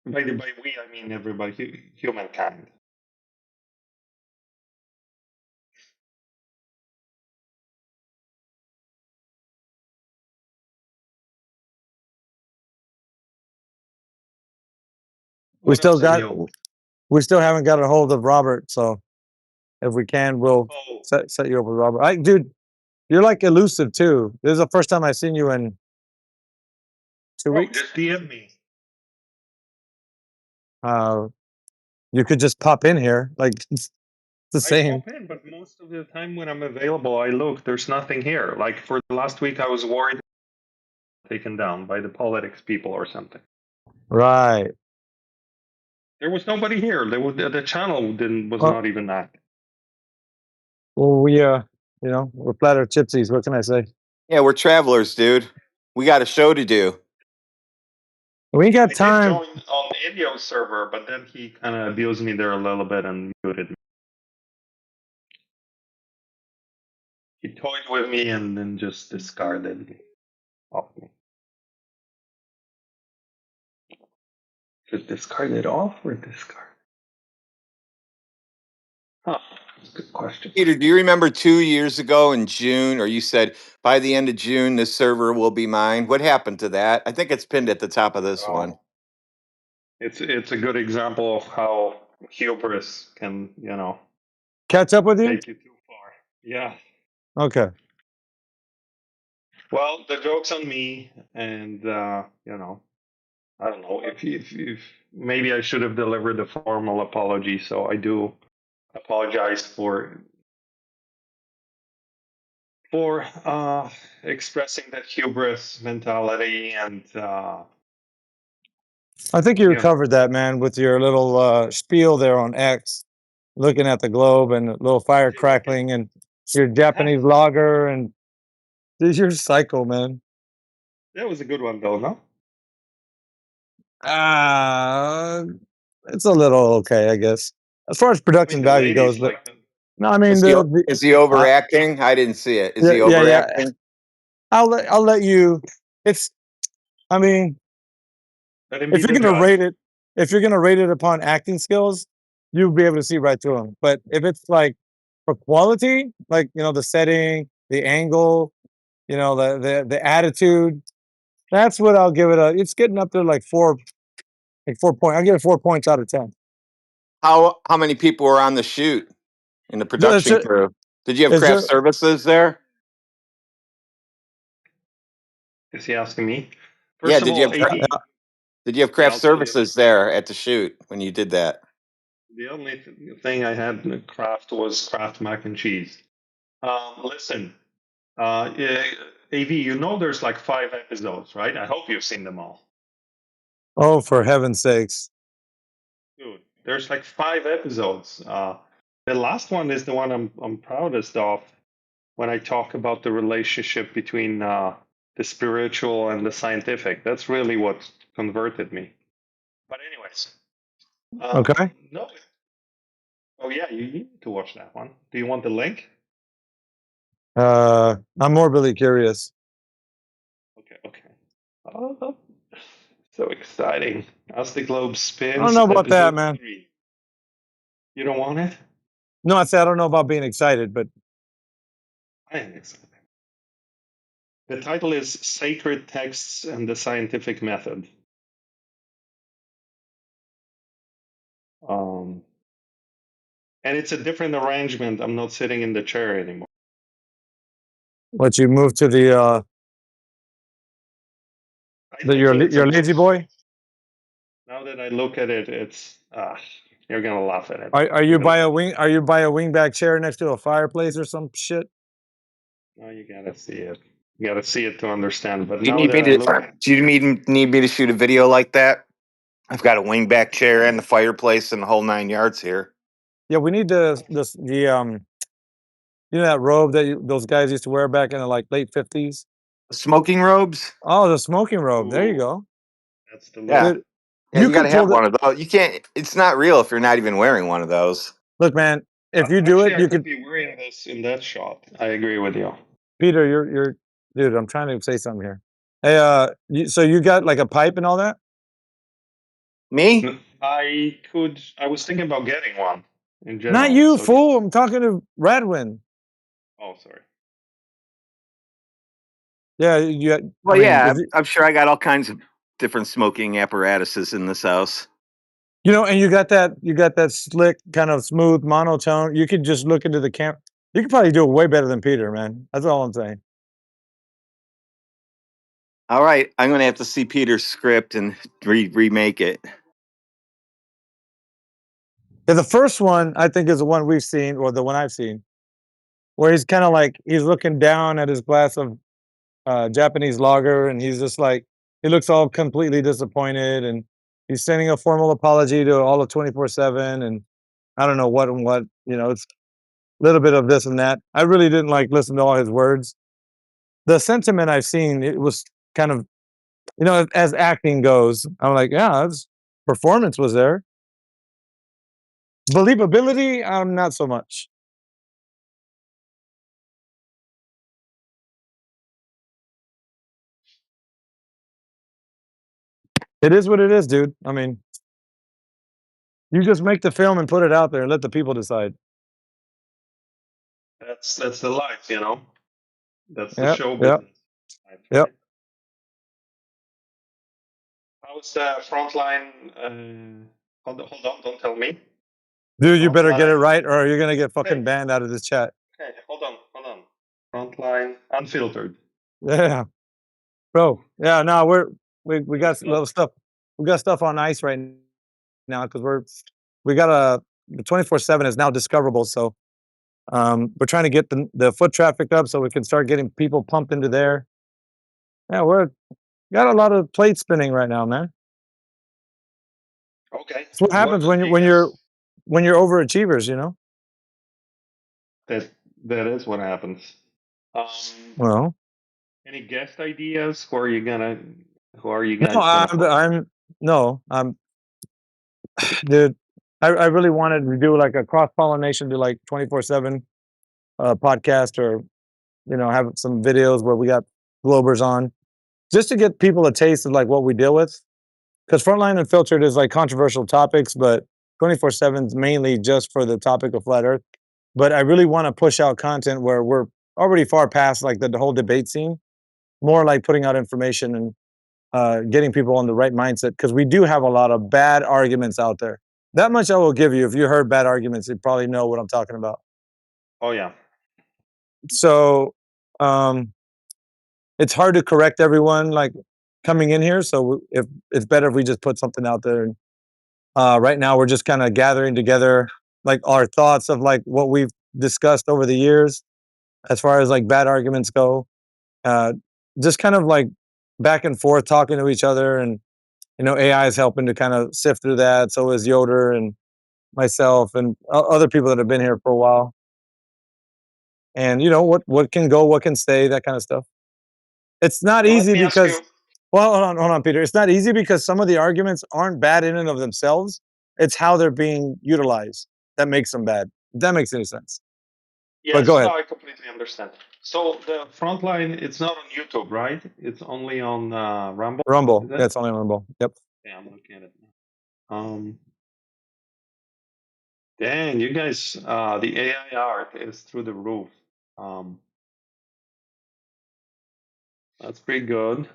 By we, I mean everybody, humankind. we still haven't got a hold of Robert, so if we can, we'll set you up with Robert. Dude, you're like elusive too. This is the first time I've seen you in 2 weeks. Just DM me. You could just pop in here, like it's the same. I pop in, but most of the time when I'm available, I look. There's nothing here. Like for the last week, I was worried taken down by the politics people or something. Right. There was nobody here. The channel was not even active. Well, we're flat earth gypsies. What can I say? Yeah, we're travelers, dude. We got a show to do. We ain't got time. I did join on the Indio server, but then he kind of abused me there a little bit and muted me. He toyed with me and then just discarded me off me. Just discard it off or discard? Huh. Good question. Peter, do you remember 2 years ago in June, or you said by the end of June this server will be mine? What happened to that? I think it's pinned at the top of this one. It's a good example of how hubris can, catch up with you. take you too far. Yeah. Okay. Well, the joke's on me, and I don't know if maybe I should have delivered a formal apology. So I do apologize for expressing that hubris mentality, and I think you recovered that, man, with your little spiel there on X, looking at the globe and a little fire crackling, and your Japanese lager, and dude, you're psycho, man. That was a good one, though, no? It's a little okay, I guess, as far as production the value ladies goes. But like them. no, I mean, Is he overacting? I didn't see it. Is he yeah. overacting? I'll let you. It's. I mean, Let him if be you're the gonna judge. rate it upon acting skills, you'll be able to see right through them. But if it's like for quality, like the setting, the angle, the attitude, that's what I'll give it a. It's getting up there like 4 points. I'll give it 4 points out of 10. How many people were on the shoot in the production crew? Did you have craft services there? Is he asking me? Yeah. First of all, Did you have craft services there at the shoot when you did that? The only thing I had in craft was Kraft mac and cheese. Listen, AV, there's like 5 episodes, right? I hope you've seen them all. Oh, for heaven's sakes. Dude, there's like 5 episodes. The last one is the one I'm proudest of, when I talk about the relationship between the spiritual and the scientific. That's really what converted me. But anyways. Okay. No. Oh yeah, you need to watch that one. Do you want the link? I'm morbidly curious. Okay. Oh, so exciting. As the Globe Spins. I don't know about that, episode man. 3. You don't want it? No, I said I don't know about being excited, but I am excited. The title is Sacred Texts and the Scientific Method. And it's a different arrangement. I'm not sitting in the chair anymore. what you move to the your lazy boy? Now that I look at it, it's you're gonna laugh at it. Are you by a wingback chair next to a fireplace or some shit? No, you gotta see it. You gotta see it to understand. But Do you now need that me I to? look, Do you need me to shoot a video like that? I've got a wingback chair and the fireplace and the whole 9 yards here. Yeah, we need the that robe that those guys used to wear back in the like late 50s. Smoking robes. Oh, the smoking robe. There you go. That's the Yeah. look. You gotta have one of those. You can't. It's not real if you're not even wearing one of those. Look, man. If you do it, I you could could be wearing this in that shot. I agree with you. Peter, you're dude. I'm trying to say something here. Hey, so you got like a pipe and all that? Me? I was thinking about getting one in general. Not you, fool. I'm talking to Radwin. Oh, sorry. Yeah, you. Well, I'm sure I got all kinds of different smoking apparatuses in this house. And you got that slick, kind of smooth monotone. You could just look into the camera. You could probably do it way better than Peter, man. That's all I'm saying. All right, I'm gonna have to see Peter's script and remake it. Yeah, the first one I think is the one we've seen, or the one I've seen, where he's kind of like he's looking down at his glass of Japanese lager, and he's just like he looks all completely disappointed, and he's sending a formal apology to all of 24/7, and I don't know what and what. It's a little bit of this and that. I really didn't like listen to all his words. The sentiment I've seen, it was kind of, as acting goes, I'm like, yeah, performance was there. Believability, not so much. It is what it is, dude. I mean, you just make the film and put it out there and let the people decide. That's the life, That's the show business. Yep. How's the frontline? Hold on, don't tell me. Dude, you better get it right, or you're gonna get fucking banned out of this chat. Okay, hold on. Frontline unfiltered. Yeah, bro. Yeah, no, we got little stuff. We got stuff on ice right now because we got the 24/7 is now discoverable. So we're trying to get the foot traffic up so we can start getting people pumped into there. Yeah, we're got a lot of plate spinning right now, man. Okay. That's what happens when you're overachievers, you know. That is what happens. Well, any guest ideas? Who are you guys no, gonna? I'm dude. I really wanted to do like a cross pollination to like 24/7 podcast, or have some videos where we got Globers on, just to get people a taste of like what we deal with. Because Frontline Unfiltered is like controversial topics, but 24/7 is mainly just for the topic of flat Earth. But I really want to push out content where we're already far past like the whole debate scene, more like putting out information and getting people on the right mindset, because we do have a lot of bad arguments out there. That much I will give you. If you heard bad arguments, you probably know what I'm talking about. Oh yeah. So it's hard to correct everyone like coming in here. So if it's better if we just put something out there. And right now we're just kind of gathering together like our thoughts of like what we've discussed over the years as far as like bad arguments go. Just kind of like back and forth talking to each other, and AI is helping to kind of sift through that. So is Yoder and myself and other people that have been here for a while. And what can go, what can stay, that kind of stuff. It's not easy because, well, hold on, Peter. It's not easy because some of the arguments aren't bad in and of themselves. It's how they're being utilized that makes them bad. If that makes any sense. Yes, but go ahead. No, I completely understand. So the Frontline, it's not on YouTube, right? It's only on Rumble. Rumble. Yeah, it's only on Rumble. Yep. Yeah, I'm looking at it now. Dang, you guys, the AI art is through the roof. That's pretty good.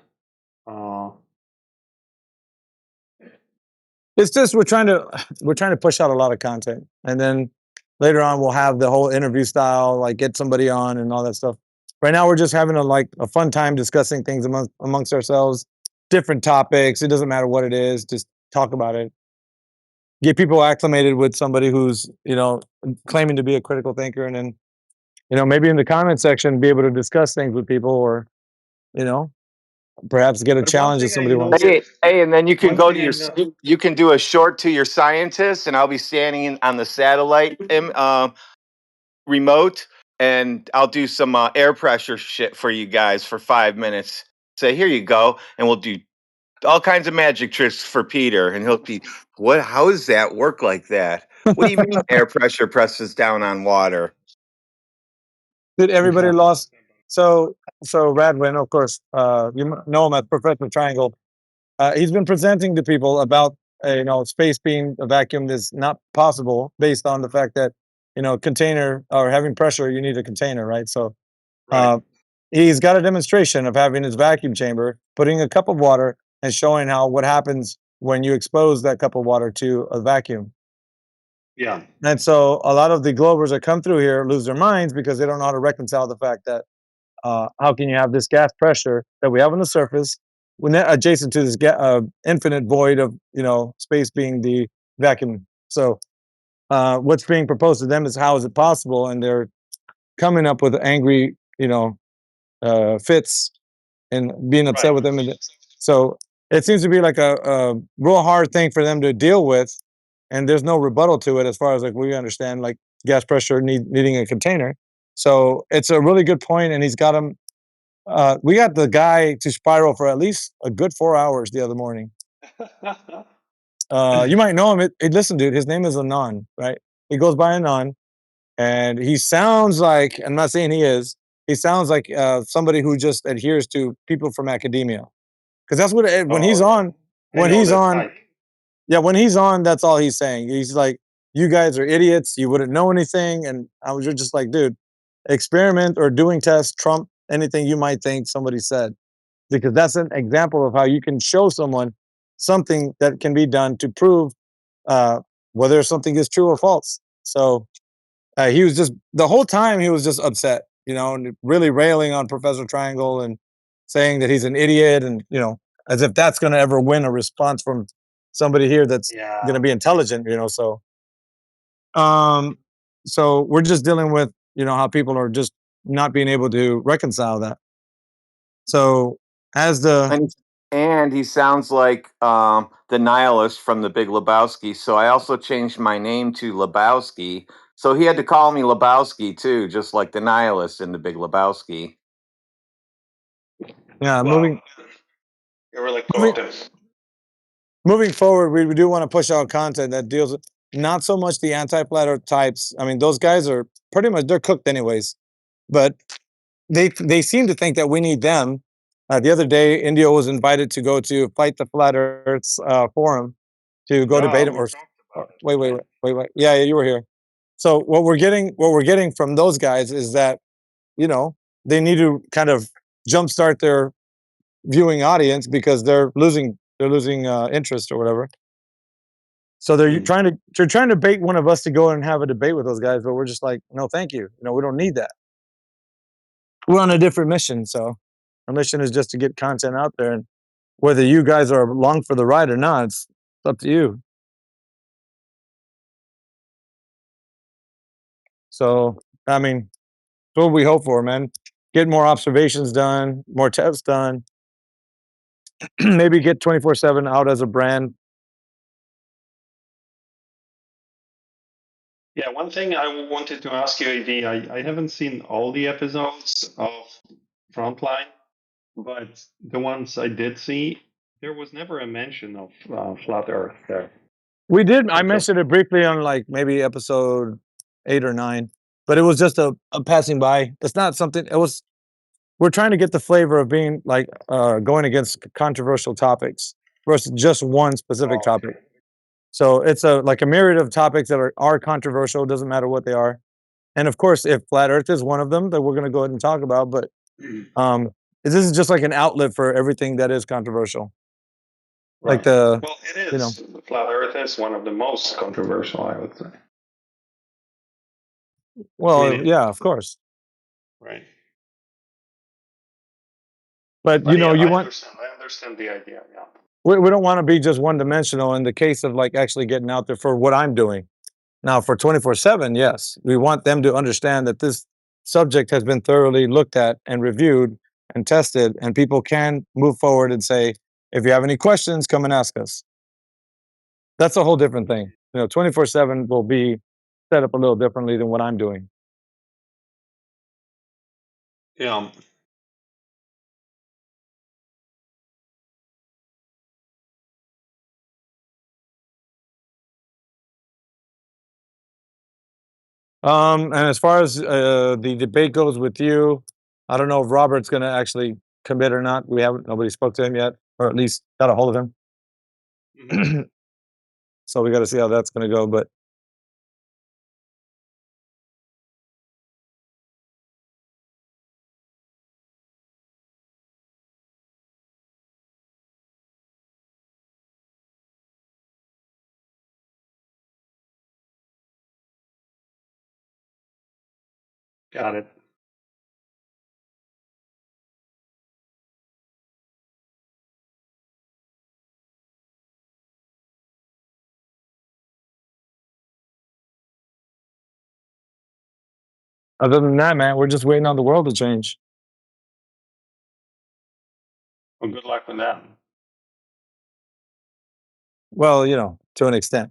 It's just we're trying to push out a lot of content, and then later on we'll have the whole interview style, like get somebody on and all that stuff. Right now we're just having a fun time discussing things amongst ourselves, different topics. It doesn't matter what it is, just talk about it. Get people acclimated with somebody who's claiming to be a critical thinker, and then maybe in the comment section be able to discuss things with people, or perhaps get a challenge if somebody wants. Hey, and then you can go to you can do a short to your scientist, and I'll be standing on the satellite remote, and I'll do some air pressure shit for you guys for 5 minutes. Say, here you go, and we'll do all kinds of magic tricks for Peter, and he'll be, what? How does that work like that? What do you mean air pressure presses down on water? Did everybody lost? So Radwin, of course, you know him as Professor Triangle. He's been presenting to people about space being a vacuum is not possible based on the fact that container or having pressure, you need a container, right? So he's got a demonstration of having his vacuum chamber, putting a cup of water, and showing what happens when you expose that cup of water to a vacuum. Yeah. And so a lot of the Globers that come through here lose their minds because they don't know how to reconcile the fact that how can you have this gas pressure that we have on the surface when adjacent to this infinite void of space being the vacuum. So what's being proposed to them is, how is it possible? And they're coming up with angry fits and being upset with them. And so it seems to be like a real hard thing for them to deal with, and there's no rebuttal to it as far as like we understand, like gas pressure needing a container. So it's a really good point, and he's got them. We got the guy to spiral for at least a good 4 hours the other morning. You might know him. Listen, dude, his name is Anon, right? He goes by Anon, and he sounds like, I'm not saying he is, he sounds like somebody who just adheres to people from academia. Because that's what, when he's on, when he's on, that's all he's saying. He's like, you guys are idiots. You wouldn't know anything. And I was just like, dude, experiment or doing tests trump anything you might think somebody said. Because that's an example of how you can show someone something that can be done to prove whether something is true or false. So he was just the whole time he was just upset, and really railing on Professor Triangle and saying that he's an idiot, and as if that's going to ever win a response from somebody here that's going to be intelligent. Um, so we're just dealing with how people are just not being able to reconcile that. So as the and he sounds like the nihilist from The Big Lebowski. So I also changed my name to Lebowski. So he had to call me Lebowski too, just like the nihilist in The Big Lebowski. Yeah, You're really moving forward, we do want to push out content that deals with not so much the anti-flat earth types. I mean, those guys are pretty much they're cooked anyways, but they seem to think that we need them. The other day, India was invited to go to Fight the Flat Earth's forum to go debate them. Wait. Yeah, you were here. So what we're getting from those guys is that they need to kind of jumpstart their viewing audience because they're losing interest or whatever. So they're trying to bait one of us to go and have a debate with those guys, but we're just like, no, thank you. We don't need that. We're on a different mission, so our mission is just to get content out there, and whether you guys are along for the ride or not, it's up to you. So I mean, that's what we hope for, man. Get more observations done, more tests done. Maybe get 24/7 out as a brand. Yeah, one thing I wanted to ask you, AV, I haven't seen all the episodes of Frontline, but the ones I did see, there was never a mention of Flat Earth there. We did. I mentioned it briefly on like maybe episode 8 or 9, but it was just a passing by. It's not something. We're trying to get the flavor of being like going against controversial topics versus just one specific topic. So it's like a myriad of topics that are controversial. Doesn't matter what they are, and of course, if flat Earth is one of them, that we're going to go ahead and talk about. But this is just like an outlet for everything that is controversial. Like well, it is. Flat Earth is one of the most controversial, I would say. Well, yeah, of course. Right. But yeah, I I understand the idea. Yeah. We don't want to be just one dimensional in the case of like actually getting out there for what I'm doing. Now for 24/7, yes, we want them to understand that this subject has been thoroughly looked at and reviewed and tested, and people can move forward and say, if you have any questions, come and ask us. That's a whole different thing. 24/7 will be set up a little differently than what I'm doing. Yeah. And as far as the debate goes with you, I don't know if Robert's going to actually commit or not. Nobody spoke to him yet, or at least got a hold of him. So we got to see how that's going to go. But Got it. other than that, man, we're just waiting on the world to change. Well, good luck with that. Well, to an extent.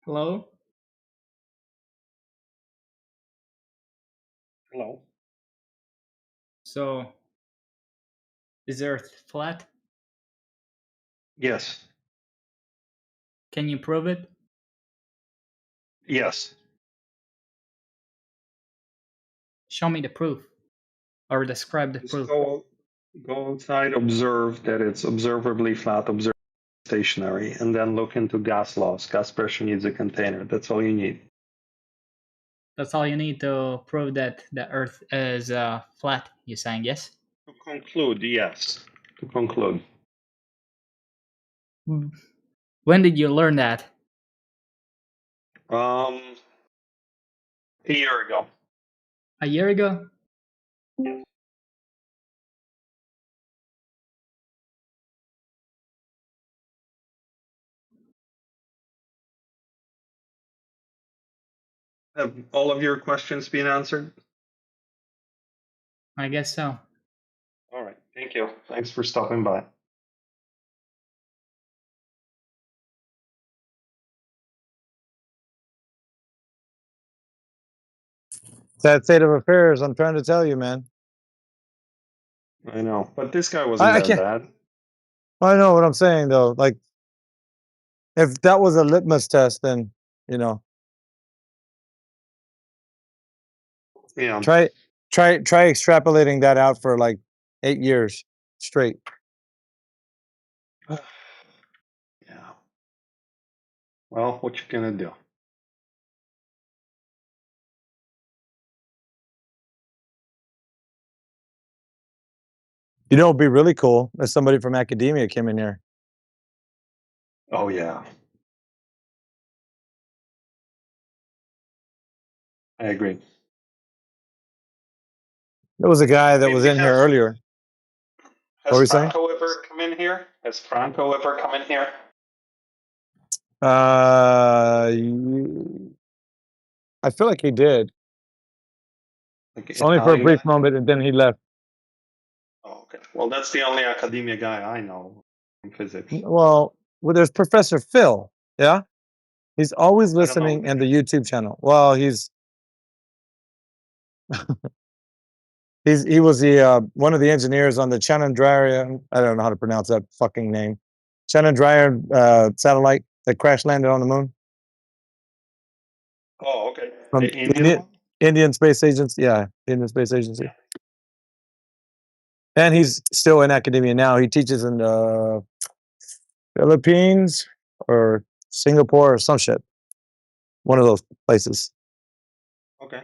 Hello? Hello. So, is Earth flat? Yes. Can you prove it? Yes. Show me the proof. Or describe the Just proof. go outside, observe that it's observably flat, observe stationary, and then look into gas laws. Gas pressure needs a container. That's all you need. That's all you need to prove that the Earth is flat, you're saying, yes? To conclude, yes. To conclude. When did you learn that? A year ago. A year ago? Yes. Have all of your questions been answered? I guess so. All right. Thank you. Thanks for stopping by. Sad state of affairs. I'm trying to tell you, man. I know, but this guy wasn't I that can't. bad. I know what I'm saying though. Like, if that was a litmus test, then you know, Yeah. try extrapolating that out for like 8 years straight. Yeah. Well, what you gonna do? You know, it'd be really cool if somebody from academia came in here. Oh yeah. I agree. There was a guy that I mean, was we in here have. earlier. What Has were you saying? Franco ever come in here? Has Franco ever come in here? I feel like he did. Like Only for a Italian brief guy? moment, and then he left. Oh, okay. Well, that's the only academia guy I know in physics. Well, there's Professor Phil. Yeah, he's always I don't know. listening in the YouTube channel. Well, he was the one of the engineers on the Chandrayaan. I don't know how to pronounce that fucking name. Chandrayaan satellite that crash landed on the moon. Oh, okay. From The Indian one? Indian Space Agency. Yeah, Indian Space Agency. And he's still in academia now. He teaches in the Philippines or Singapore or some shit. One of those places. Okay.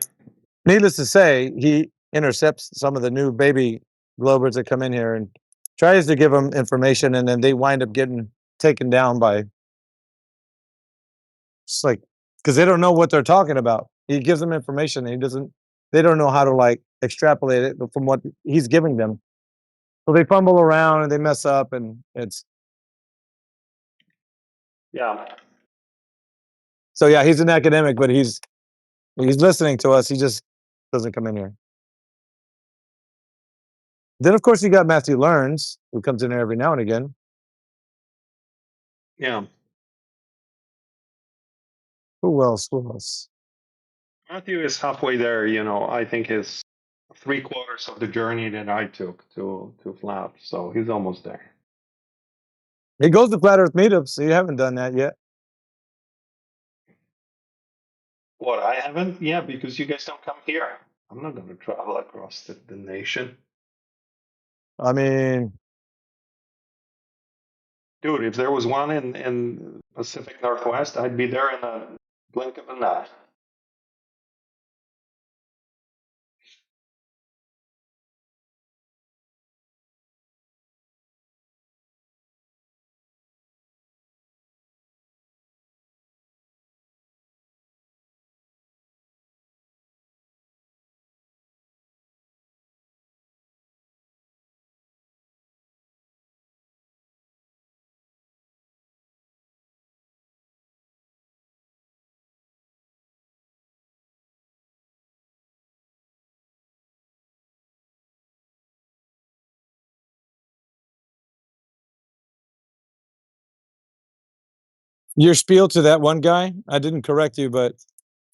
Needless to say, he intercepts some of the new baby Globers that come in here and tries to give them information, and then they wind up getting taken down by just like, because they don't know what they're talking about. He gives them information, and they don't know how to like extrapolate it from what he's giving them. So they fumble around and they mess up, and it's. Yeah. So yeah, he's an academic, but he's listening to us. He just doesn't come in here. Then of course you got Matthew Learns, who comes in here every now and again. Yeah. Who else? Who else? Matthew is halfway there, you know. I think he's 3/4 of the journey that I took to flat, so he's almost there. He goes to Flat Earth meetups, so you haven't done that yet. What, I haven't? Yeah, because you guys don't come here. I'm not going to travel across the nation. I mean, dude, if there was one in Pacific Northwest, I'd be there in a blink of an eye. your spiel to that one guy, I didn't correct you, but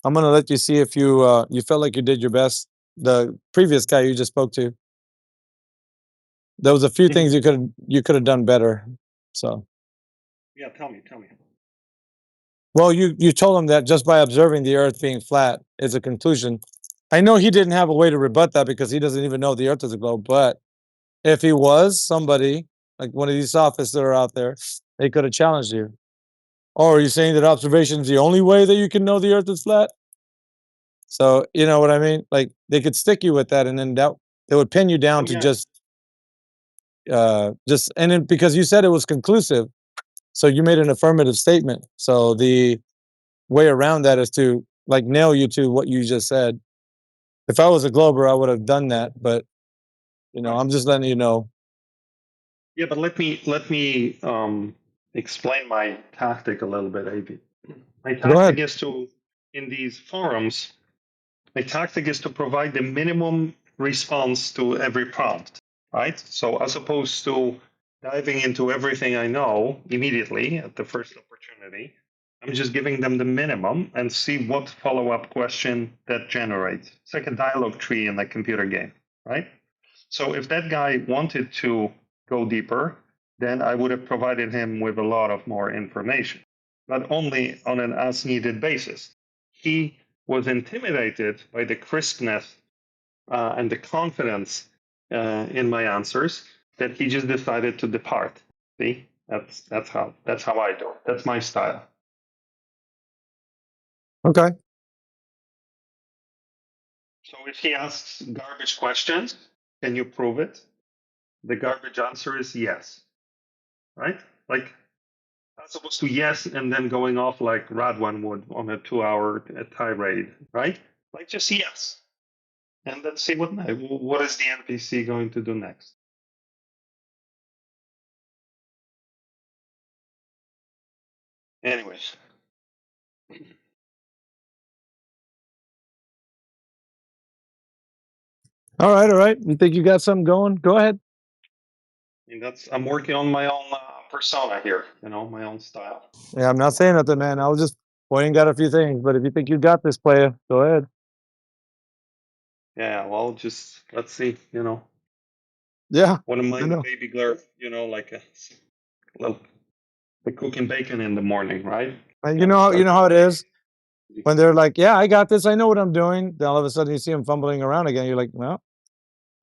I'm gonna let you see if you you felt like you did your best. The previous guy you just spoke to, there was a few things you could have done better. So, Yeah, tell me. well, you told him that just by observing the Earth being flat is a conclusion. I know he didn't have a way to rebut that because he doesn't even know the Earth is a globe. But if he was somebody like one of these sophists that are out there, they could have challenged you. Or are you saying that observation is the only way that you can know the Earth is flat? So you know what I mean? Like they could stick you with that, and then that they would pin you down to just and then because you said it was conclusive, so you made an affirmative statement. So the way around that is to like nail you to what you just said. If I was a Glober, I would have done that, but you know, I'm just letting you know. Yeah, but let me explain my tactic a little bit, AB. My tactic is to, in these forums, my tactic is to provide the minimum response to every prompt, right? So as opposed to diving into everything I know immediately at the first opportunity, I'm just giving them the minimum and see what follow-up question that generates. It's like a dialogue tree in a computer game, right? So if that guy wanted to go deeper, then I would have provided him with a lot of more information, but only on an as needed basis. He was intimidated by the crispness and the confidence in my answers that he just decided to depart. See, that's how I do it. That's my style. Okay. So if he asks garbage questions, can you prove it? The garbage answer is yes, right? Like as opposed to yes and then going off like Radwan would on a 2-hour tirade, right? Like just yes, and then see what is the NPC going to do next. Anyways, All right. You think you got something going? Go ahead. I mean I'm working on my own persona here, my own style. Yeah, I'm not saying nothing, man. I was just pointing out a few things. But if you think you got this, player, go ahead. Yeah, well, just let's see, Yeah, Wouldn't I mind know. baby Glurf, like a little cooking bacon in the morning, right? You know how it is when they're like, "Yeah, I got this. I know what I'm doing." Then all of a sudden, you see them fumbling around again. You're like, "Well,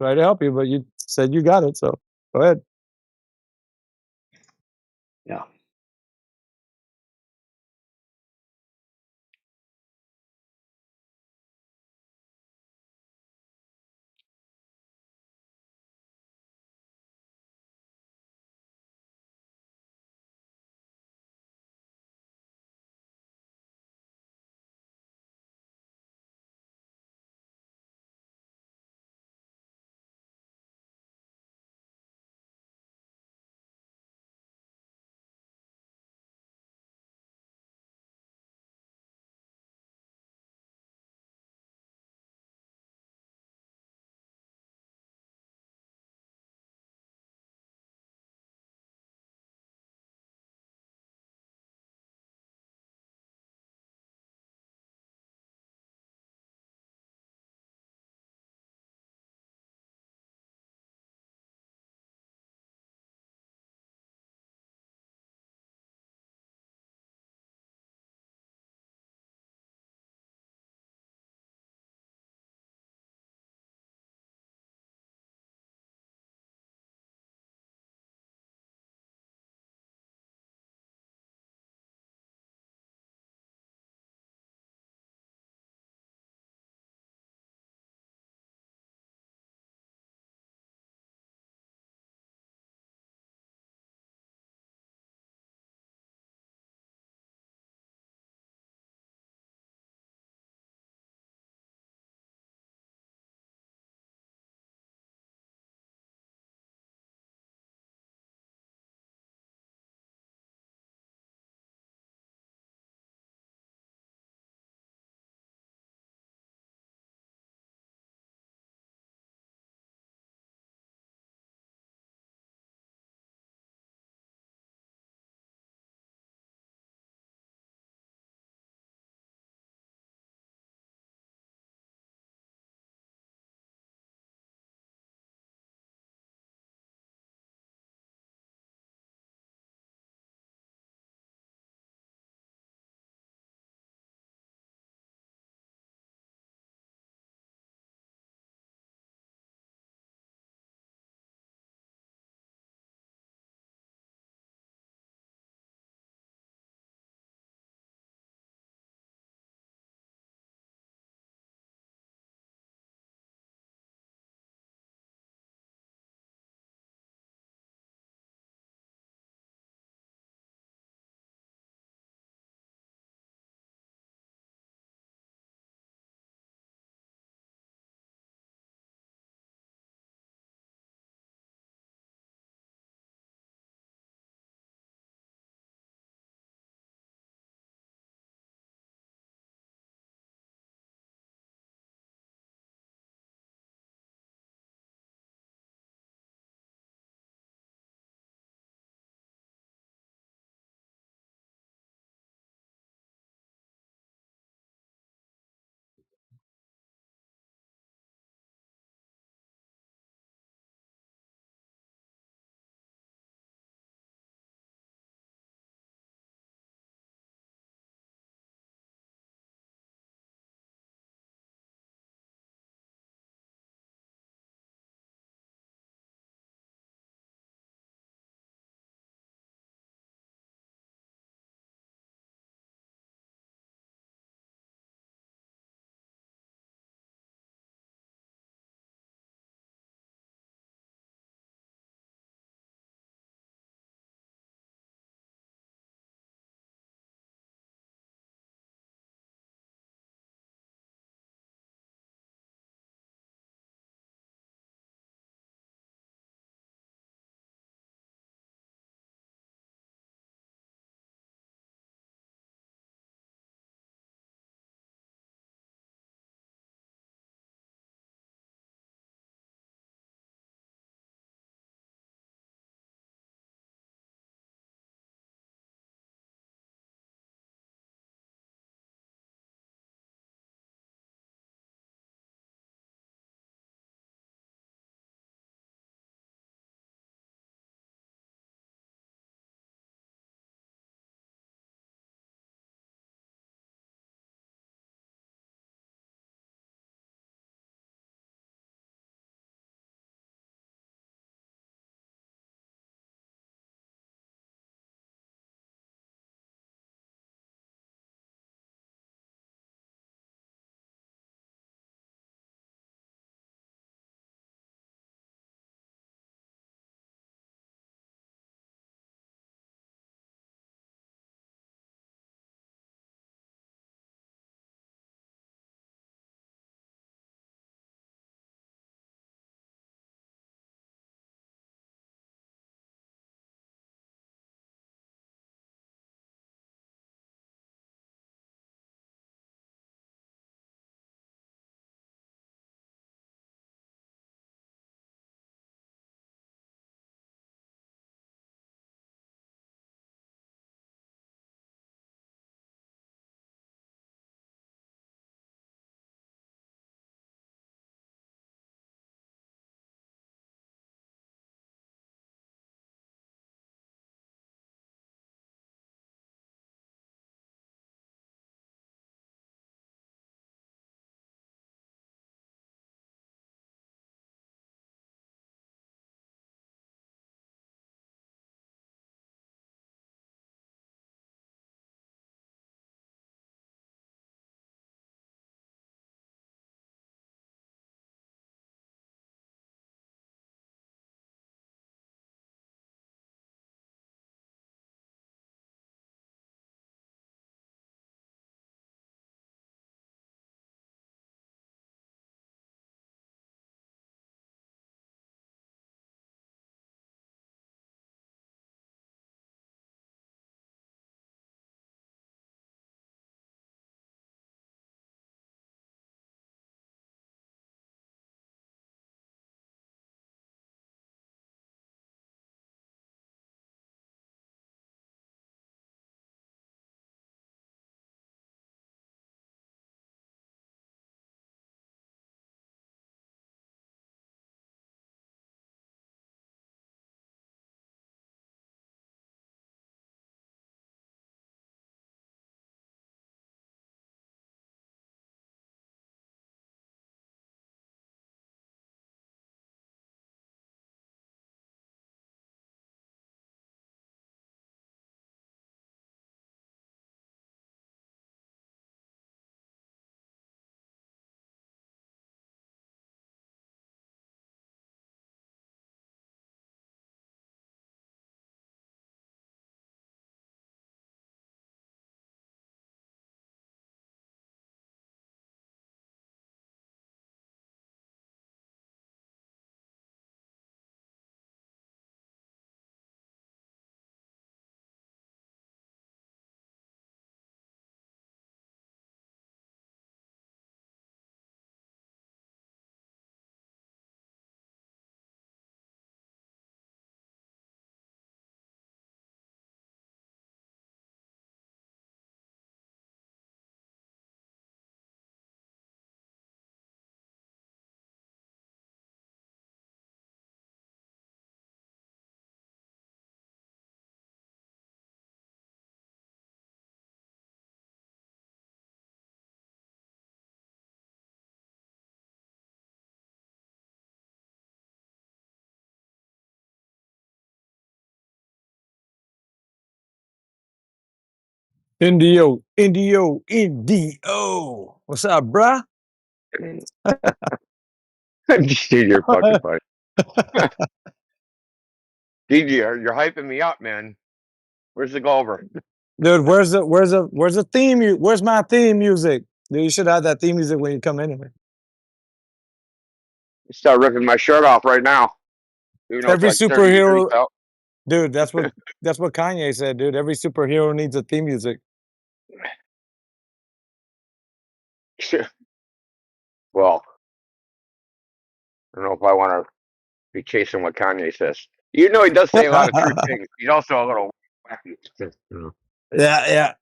try to help you, but you said you got it, so go ahead." Yeah. Indio. What's up, bruh? Dude, you're fucking funny. DJ, you're hyping me up, man. Where's the Gulliver? Dude, where's the theme? Where's my theme music? Dude, you should have that theme music when you come anyway. Start ripping my shirt off right now. You know, Every it's like 30 degrees superhero, out. dude. That's what Kanye said, dude. Every superhero needs a theme music. Well, I don't know if I want to be chasing what Kanye says. You know, he does say a lot of true things. He's also a little wacky. Yeah.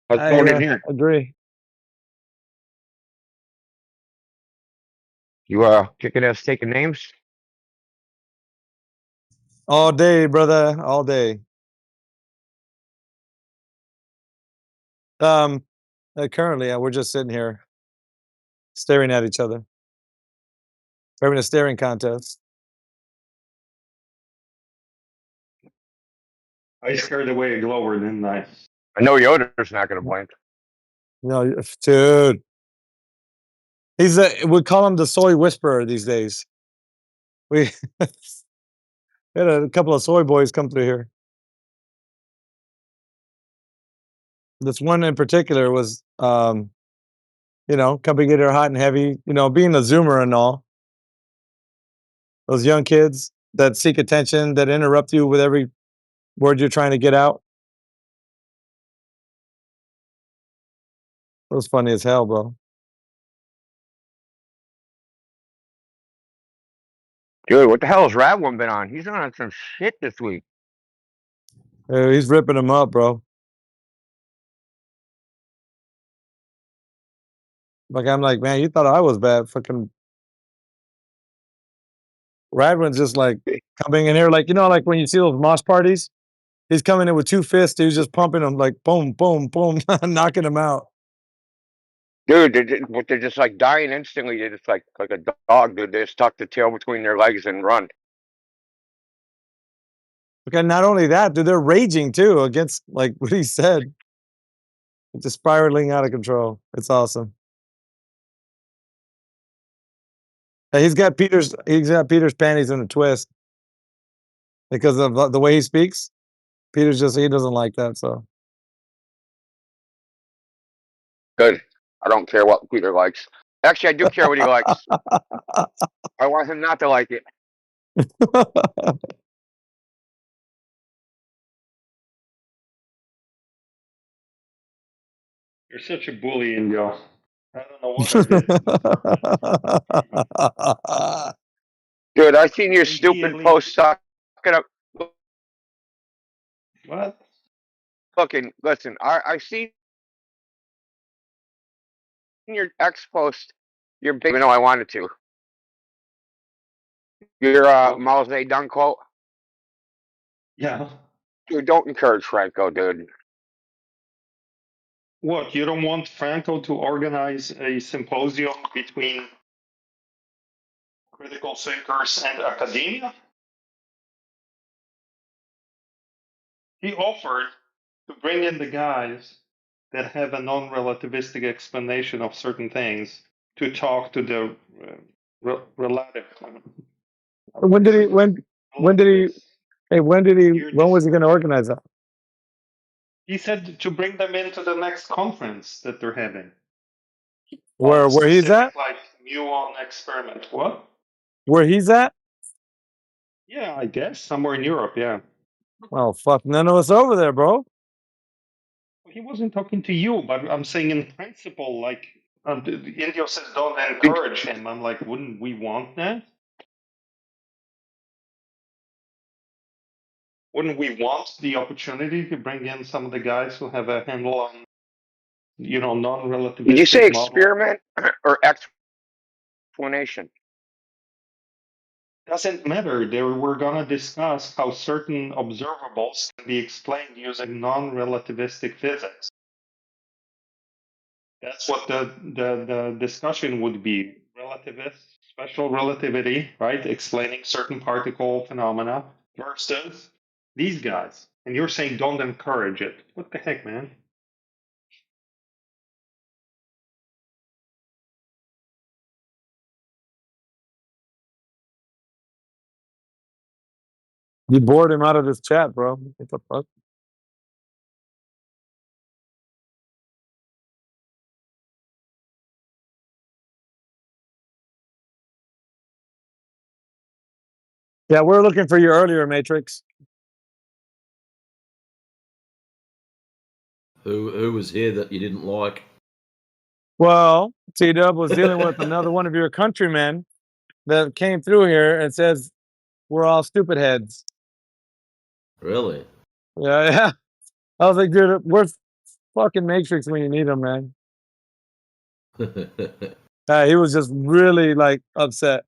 How's it going in here? Agree. You kicking ass, taking names? All day, brother. All day. Currently, we're just sitting here staring at each other. We're having a staring contest. I scared away a Glover, didn't I? I know Yoder's not going to blink. No, dude. We call him the soy whisperer these days. We had a couple of soy boys come through here. This one in particular was, coming get her hot and heavy, being a Zoomer and all. Those young kids that seek attention, that interrupt you with every word you're trying to get out. It was funny as hell, bro. Dude, what the hell has Radwin been on? He's on some shit this week. He's ripping him up, bro. Like, I'm like, man, you thought I was bad. Fucking Radwin's just like coming in here, like, like when you see those mosh parties, he's coming in with 2 fists. He's just pumping them, like, boom, boom, boom, knocking them out. Dude, they're just like dying instantly. They're just like a dog, dude. They just tuck the tail between their legs and run. Okay, not only that, dude, they're raging too against like what he said. It's just spiraling out of control. It's awesome. Hey, he's got Peter's panties in a twist because of the way he speaks. He doesn't like that, so. Good. I don't care what Peter likes. Actually, I do care what he likes. I want him not to like it. You're such a bully, Indio. I don't know what I did. Dude, I seen your stupid post sucking up. What? Fucking listen. I seen your ex post. Your big. Even though I wanted to. Your Mao Zedong quote. Yeah. Dude, don't encourage Franco, dude. What, you don't want Franco to organize a symposium between critical thinkers and academia? He offered to bring in the guys that have a non-relativistic explanation of certain things to talk to the relative. When was he going to organize that? He said to bring them into the next conference that they're having. Where he's at? Like muon experiment. What? Where he's at? Yeah, I guess somewhere in Europe. Yeah. Oh fuck! None of us over there, bro. He wasn't talking to you, but I'm saying in principle, like Indio says, don't encourage him. I'm like, wouldn't we want that? Wouldn't we want the opportunity to bring in some of the guys who have a handle on, non-relativistic? Did you say model? experiment or explanation? Doesn't matter. We're going to discuss how certain observables can be explained using non-relativistic physics. That's what the discussion would be. Relativist, special relativity, right? Explaining certain particle phenomena versus These guys. And you're saying don't encourage it. What the heck, man? You bored him out of this chat, bro. What the fuck? Yeah, we're looking for you earlier, Matrix. Who was here that you didn't like? Well, T-Dub was dealing with another one of your countrymen that came through here and says we're all stupid heads. Really? Yeah, yeah. I was like, dude, where's fucking Matrix when you need him, man? He was just really like upset.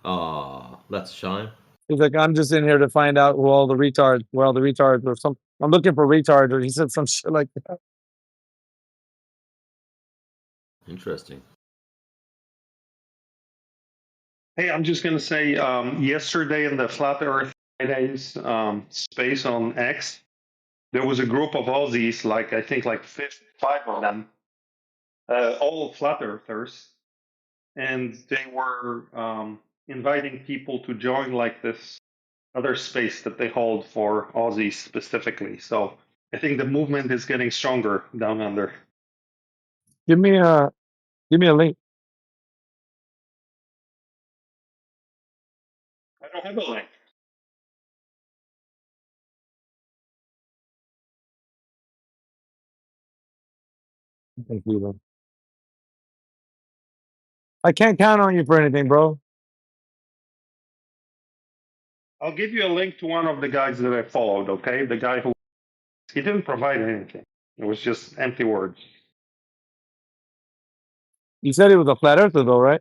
Oh, that's a shame. He's like, I'm just in here to find out where all the retards or some. I'm looking for retards, or he said some shit like that. Interesting. Hey, I'm just going to say yesterday in the Flat Earth Fridays space on X, there was a group of Aussies, like I think like 5 of them, all flat earthers, and they were inviting people to join like this other space that they hold for Aussies specifically. So I think the movement is getting stronger down under. Give me a link. I don't have a link. Thank you, bro. I can't count on you for anything, bro. I'll give you a link to one of the guys that I followed, okay? The guy who he didn't provide anything. It was just empty words. You said he was a flat earther, though, right?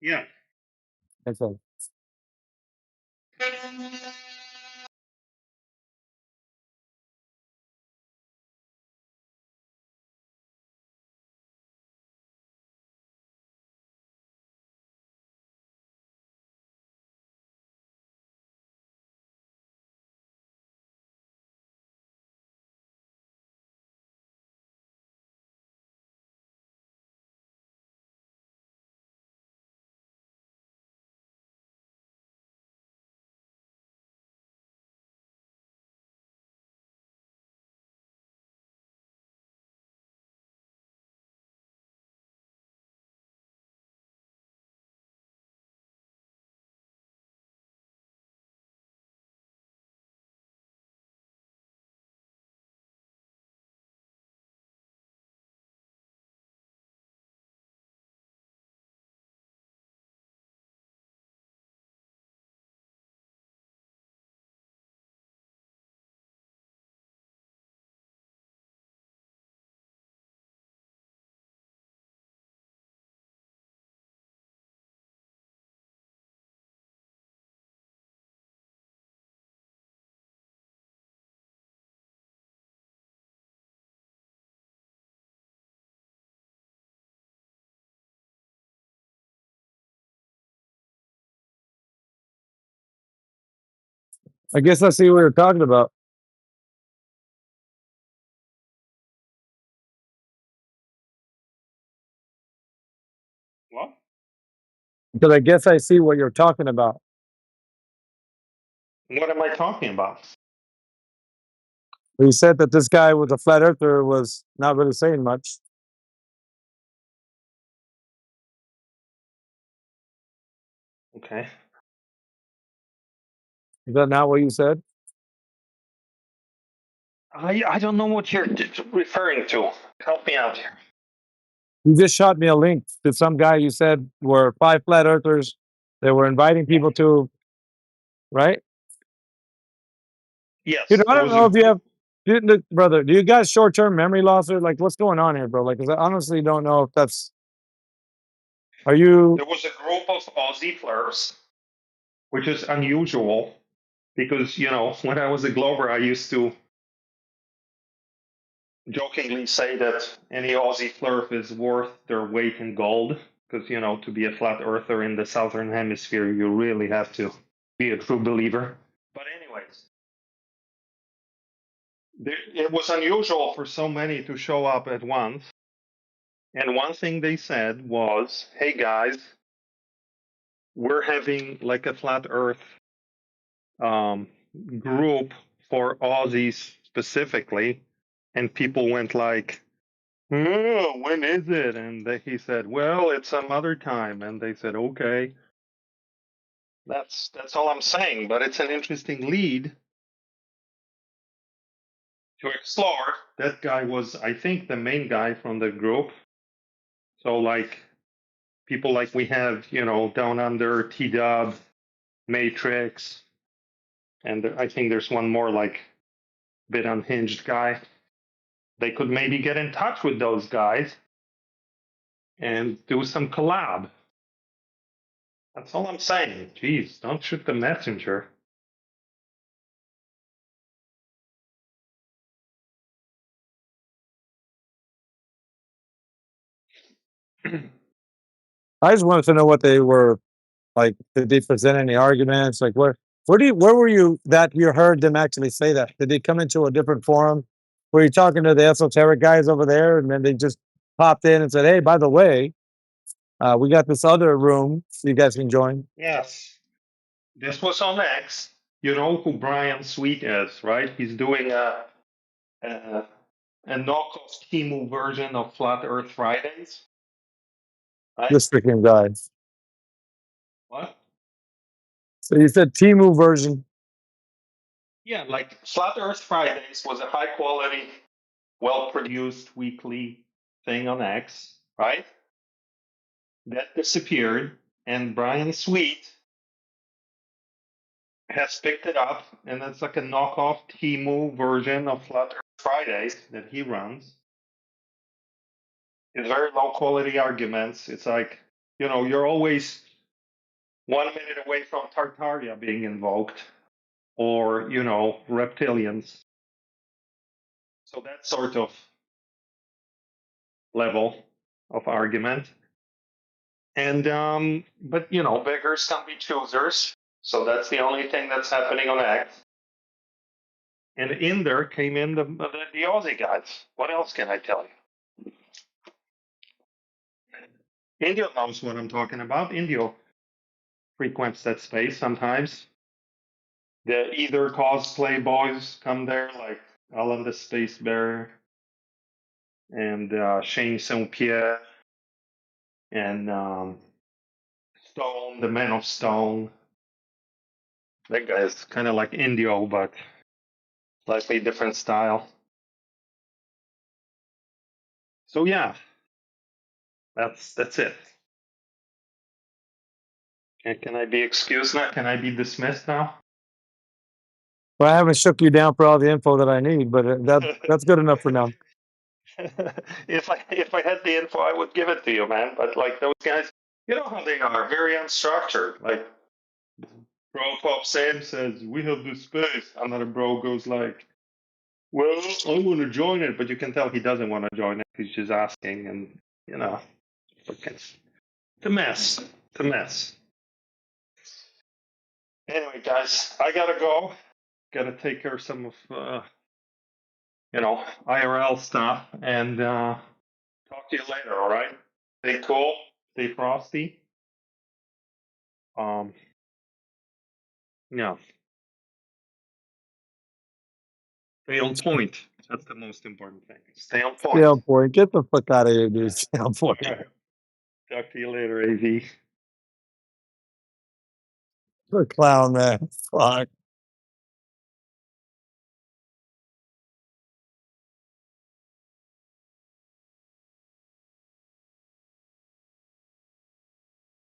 Yeah. That's all. I guess I see what you're talking about. What? Because I guess I see what you're talking about. What am I talking about? You said that this guy with a flat earther was not really saying much. Okay. Is that not what you said? I don't know what you're referring to. Help me out here. You just shot me a link to some guy you said were 5 flat earthers. They were inviting people to, right? Yes. You know, I don't know if you have, brother, do you guys short-term memory loss or like what's going on here, bro? Like, 'cause I honestly don't know if that's. Are you? There was a group of Aussie flares, which is unusual because, you know, when I was a Glober, I used to jokingly say that any Aussie flurf is worth their weight in gold because to be a flat earther in the southern hemisphere, you really have to be a true believer. But anyways, it was unusual for so many to show up at once. And one thing they said was, "Hey guys, we're having like a flat Earth group for Aussies specifically," and people went like, "Oh, when is it?" And he said, "Well, it's some other time." And they said, "Okay." That's all I'm saying. But it's an interesting lead to explore. That guy was, I think, the main guy from the group. So like people like we have, Down Under, T-Dub, Matrix, and I think there's one more like bit unhinged guy. They could maybe get in touch with those guys and do some collab. That's all I'm saying. Jeez, don't shoot the messenger. I just wanted to know what they were like. Did they present any arguments? Like where were you that you heard them actually say that? Did they come into a different forum? Were you talking to the esoteric guys over there, and then they just popped in and said, "Hey, by the way, we got this other room so you guys can join." Yes. This was on X. You know who Brian Sweet is, right? He's doing a knockoff Timu version of Flat Earth Fridays. Right? This freaking guy. What? So you said Timu version. Yeah, like Flat Earth Fridays was a high quality, well produced weekly thing on X, right? That disappeared, and Brian Sweet has picked it up, and it's like a knockoff Timu version of Flat Earth Fridays that he runs. It's very low quality arguments. It's like, you're always 1 minute away from Tartaria being invoked, or, reptilians. So that sort of level of argument. And, but, beggars can be choosers. So that's the only thing that's happening on X. And in there came in the Aussie guys. What else can I tell you? Indio knows what I'm talking about. Indio frequents that space sometimes. The either cosplay boys come there, like Alan the Space Bear and Shane St. Pierre and Stone, the Man of Stone. That guy is kind of like Indio, but slightly different style. So yeah, that's it. Can I be excused now? Can I be dismissed now? Well, I haven't shook you down for all the info that I need, but that's good enough for now. If I had the info, I would give it to you, man. But like those guys, you know how they are, very unstructured. Like bro Pop Sam says, "We have this space." Another bro goes like, "Well, I want to join it," but you can tell he doesn't want to join it. He's just asking, and it's a mess. It's a mess. Anyway, guys, I gotta go. Gotta take care of some of IRL stuff, and talk to you later. All right? Stay cool. Stay frosty. Yeah. Stay on point. That's the most important thing. Stay on point. Stay on point. Get the fuck out of here, dude. Stay on point. All right. Talk to you later, AV. The clown, man. Fuck.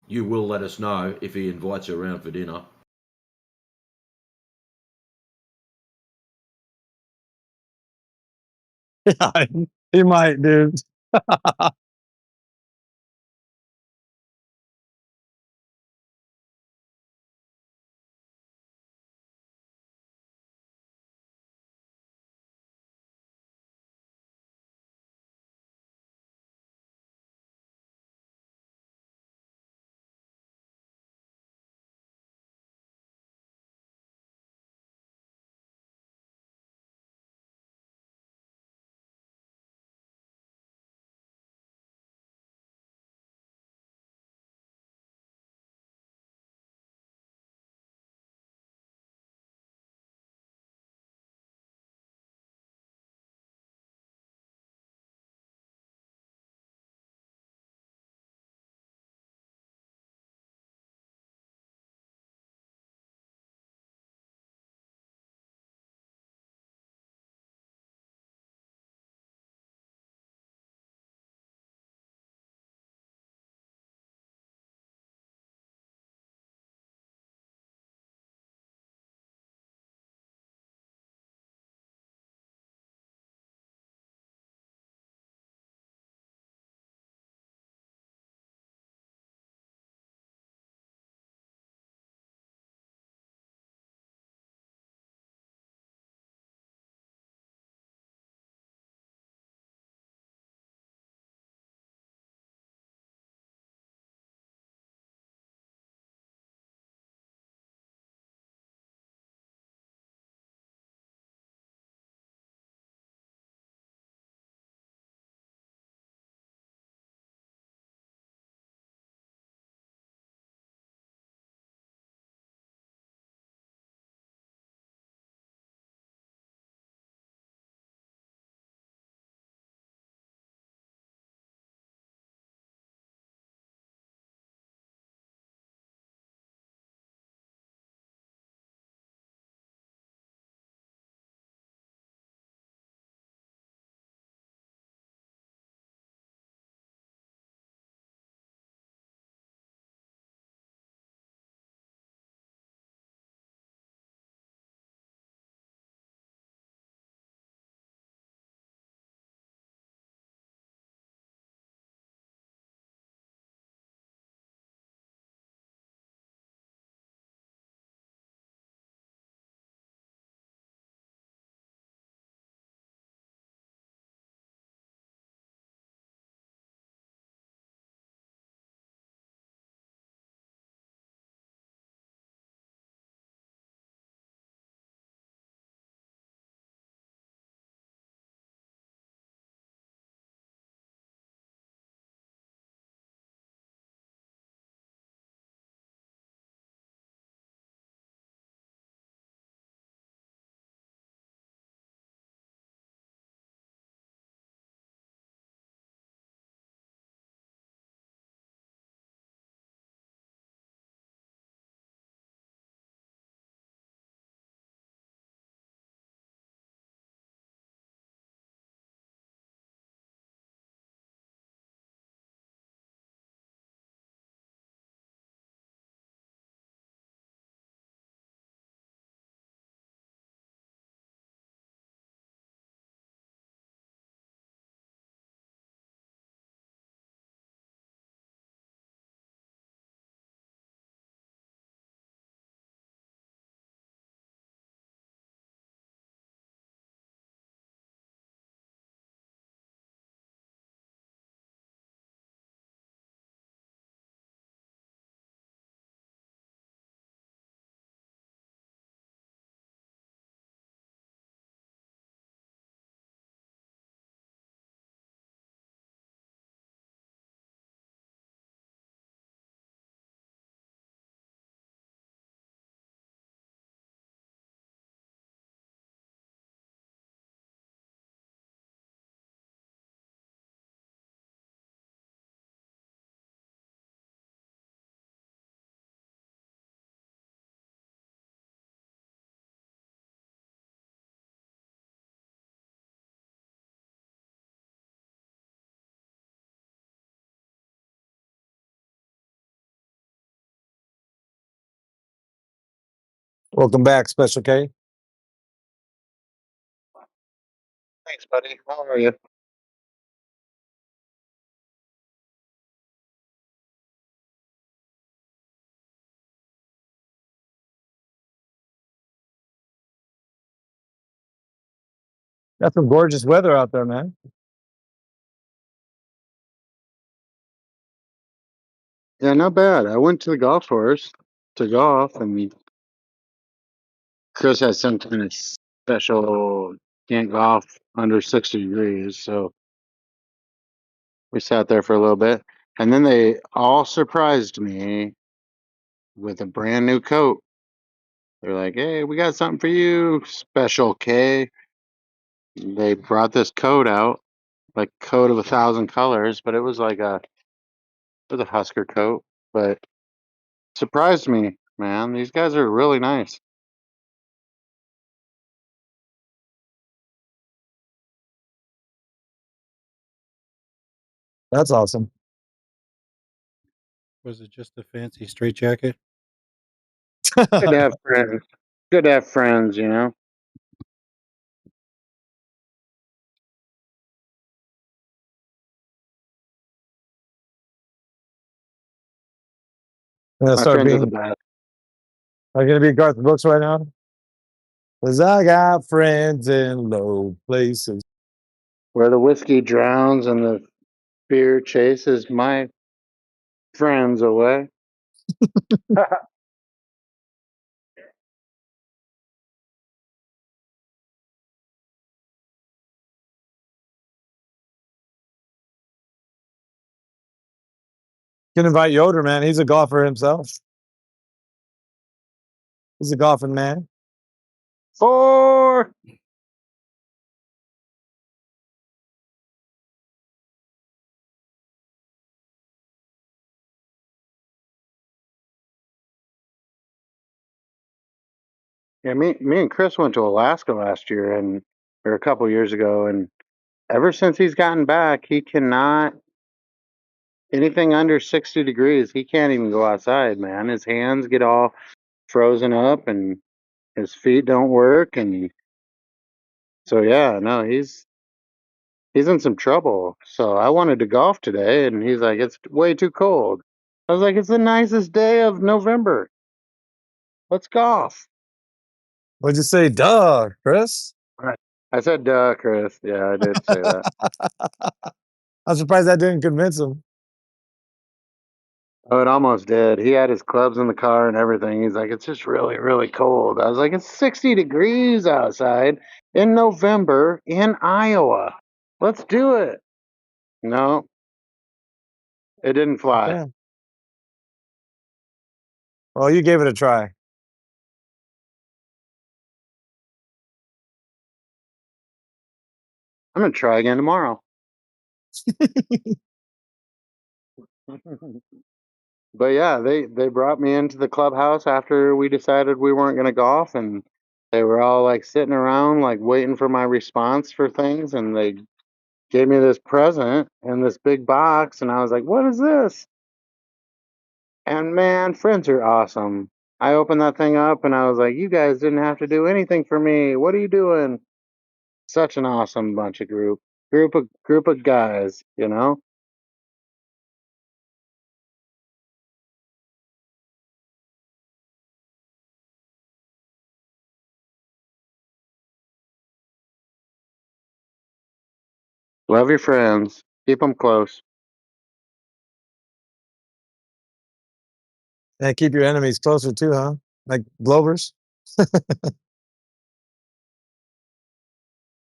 You will let us know if he invites you around for dinner. Yeah, he might, dude. Welcome back, Special K. Thanks, buddy. How are you? Got some gorgeous weather out there, man. Yeah, not bad. I went to the golf course to golf, and Chris has some kind of special can't golf under 60 degrees. So we sat there for a little bit, and then they all surprised me with a brand new coat. They're like, "Hey, we got something for you, Special K." They brought this coat out, like coat of 1,000 colors, but it was a Husker coat, but surprised me, man. These guys are really nice. That's awesome. Was it just a fancy straitjacket? Good to have friends. Good to have friends, you know. I'm gonna My start friends are the being. best. Are you gonna be Garth Brooks right now? Cause I got friends in low places. Where the whiskey drowns and the beer chases my friends away. Can invite Yoder, man. He's a golfer himself. He's a golfing man. 4. Yeah, me and Chris went to Alaska last year or a couple years ago, and ever since he's gotten back, he cannot anything under 60 degrees. He can't even go outside, man. His hands get all frozen up, and his feet don't work, and so yeah, no, he's in some trouble. So I wanted to golf today, and he's like, it's way too cold. I was like, it's the nicest day of November. Let's golf. What'd you say? Duh, Chris. Right. I said, duh, Chris. Yeah, I did say that. I'm surprised that didn't convince him. Oh, it almost did. He had his clubs in the car and everything. He's like, it's just really, really cold. I was like, it's 60 degrees outside in November in Iowa. Let's do it. No, it didn't fly. Yeah. Well, you gave it a try. I'm going to try again tomorrow. But yeah, they brought me into the clubhouse after we decided we weren't going to golf, and they were all like sitting around like waiting for my response for things, and they gave me this present in this big box, and I was like, what is this? And man, friends are awesome. I opened that thing up and I was like, you guys didn't have to do anything for me. What are you doing? Such an awesome bunch of group of guys, you know? Love your friends. Keep them close. And keep your enemies closer too, huh? Like Globers.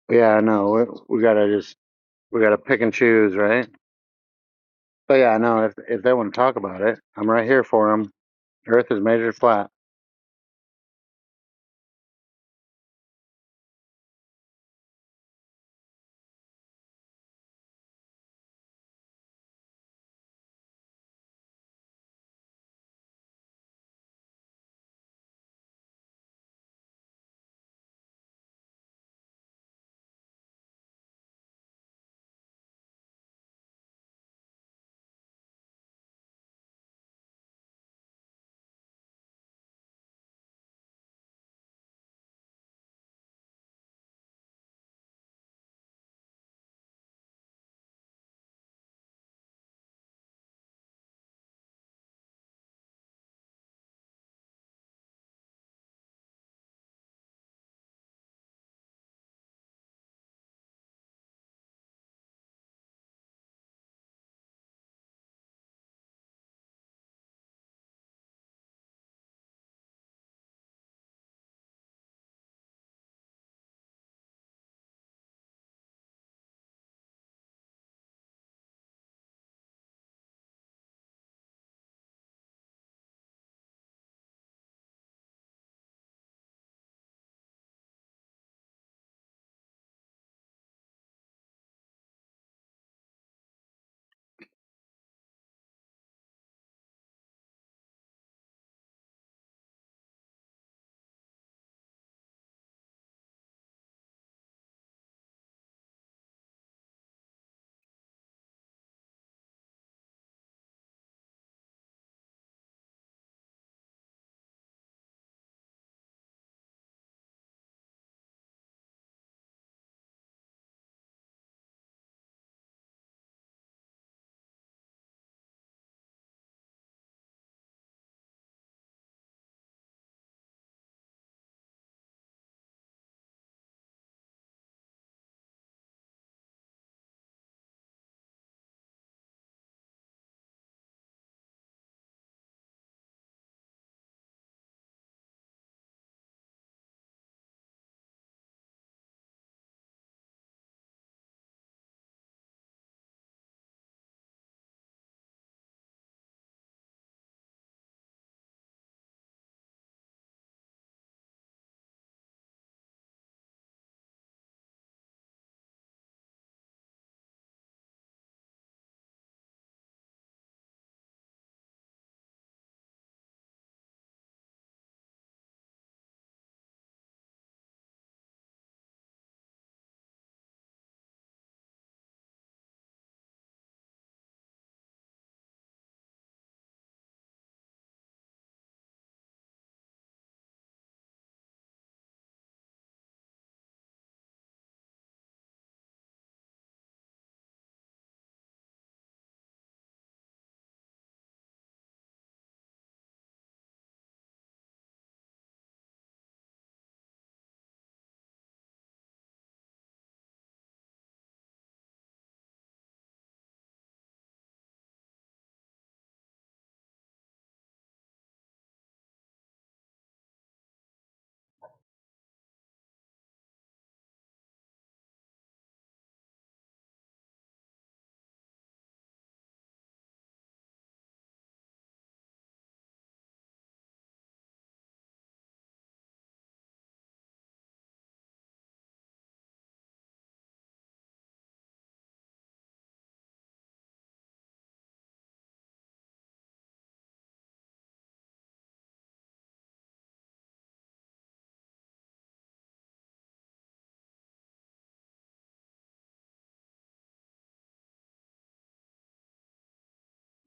Yeah, no, we gotta pick and choose, right? But yeah, no, if they want to talk about it, I'm right here for them. Earth is measured flat.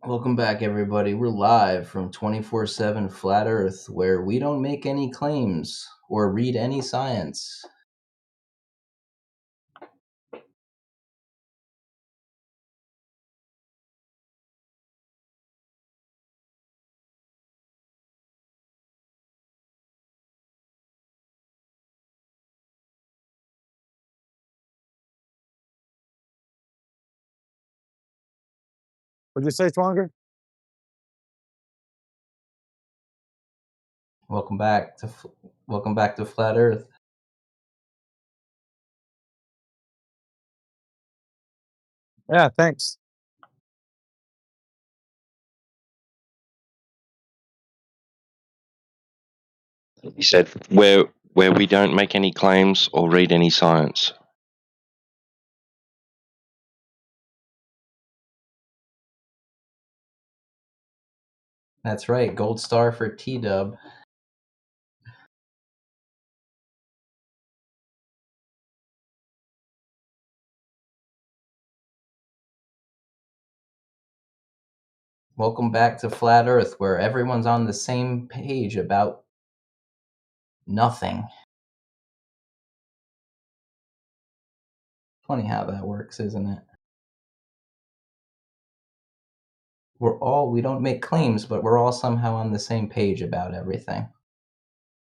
Welcome back, everybody. We're live from 24/7 Flat Earth, where we don't make any claims or read any science. What'd you say, Stronger? Welcome back to Flat Earth. Yeah, thanks. He said, where we don't make any claims or read any science. That's right. Gold star for T-Dub. Welcome back to Flat Earth, where everyone's on the same page about nothing. Funny how that works, isn't it? We don't make claims, but we're all somehow on the same page about everything.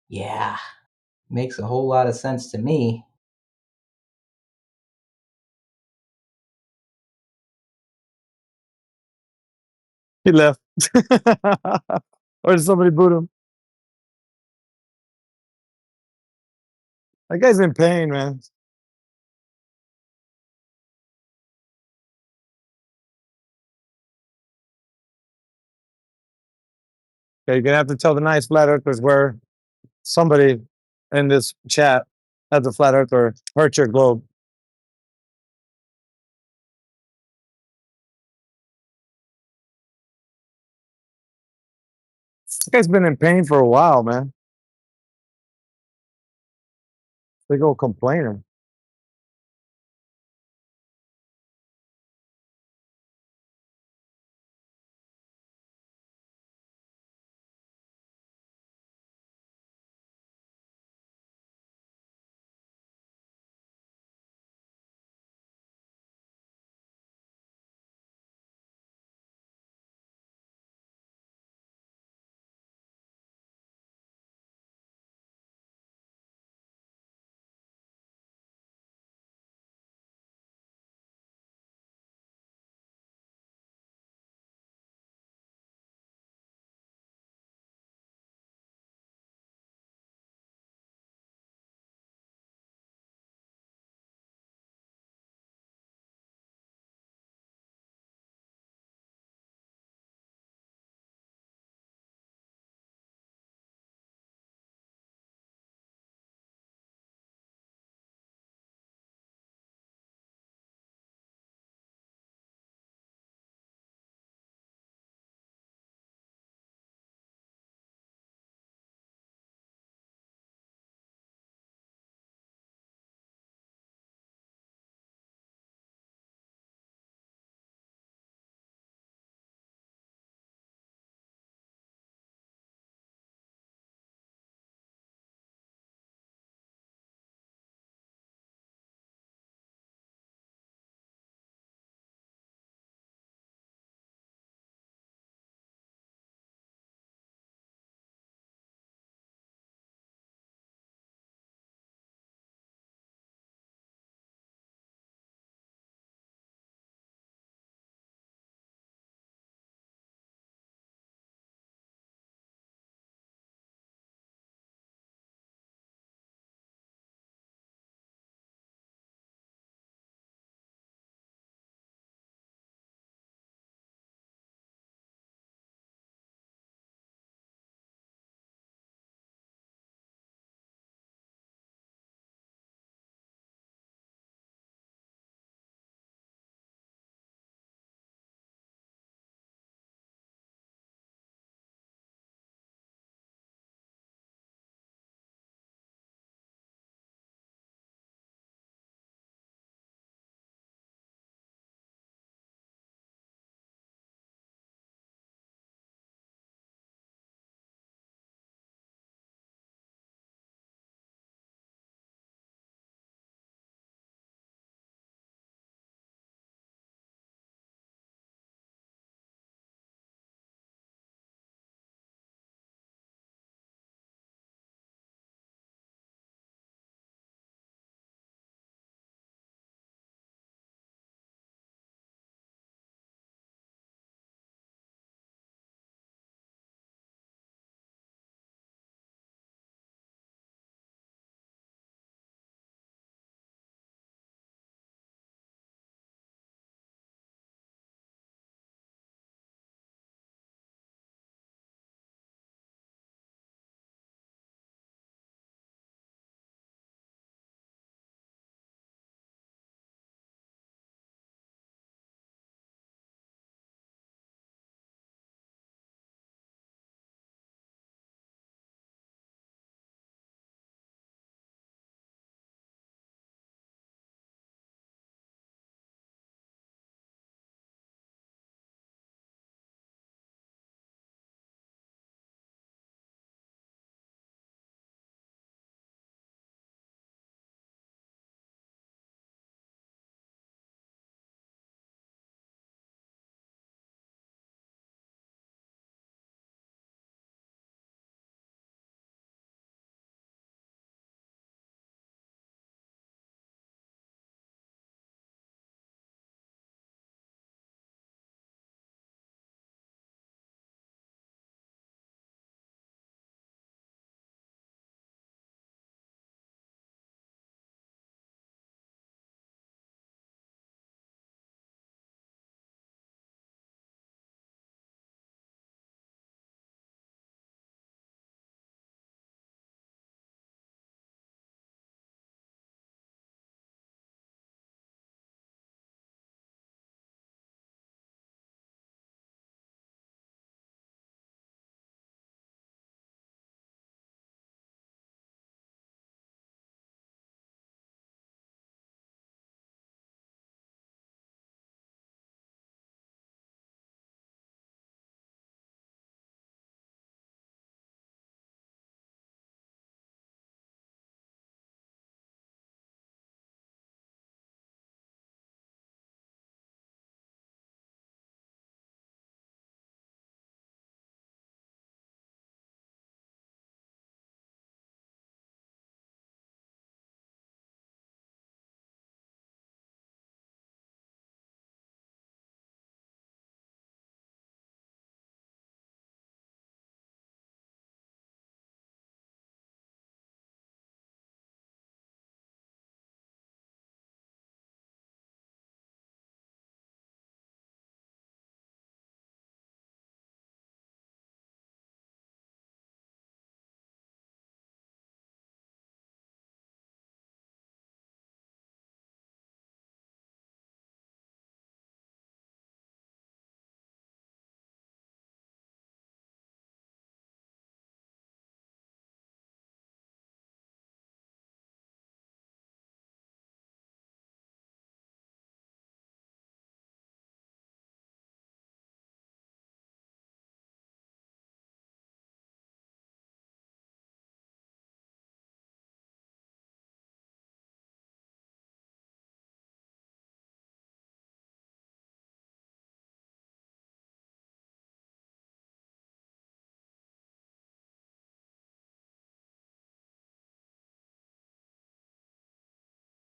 Yeah, makes a whole lot of sense to me. He left. Or did somebody boot him? That guy's in pain, man. Okay, you're gonna have to tell the nice flat earthers where somebody in this chat has a flat earther hurt your globe. This guy's been in pain for a while, man. They go complaining.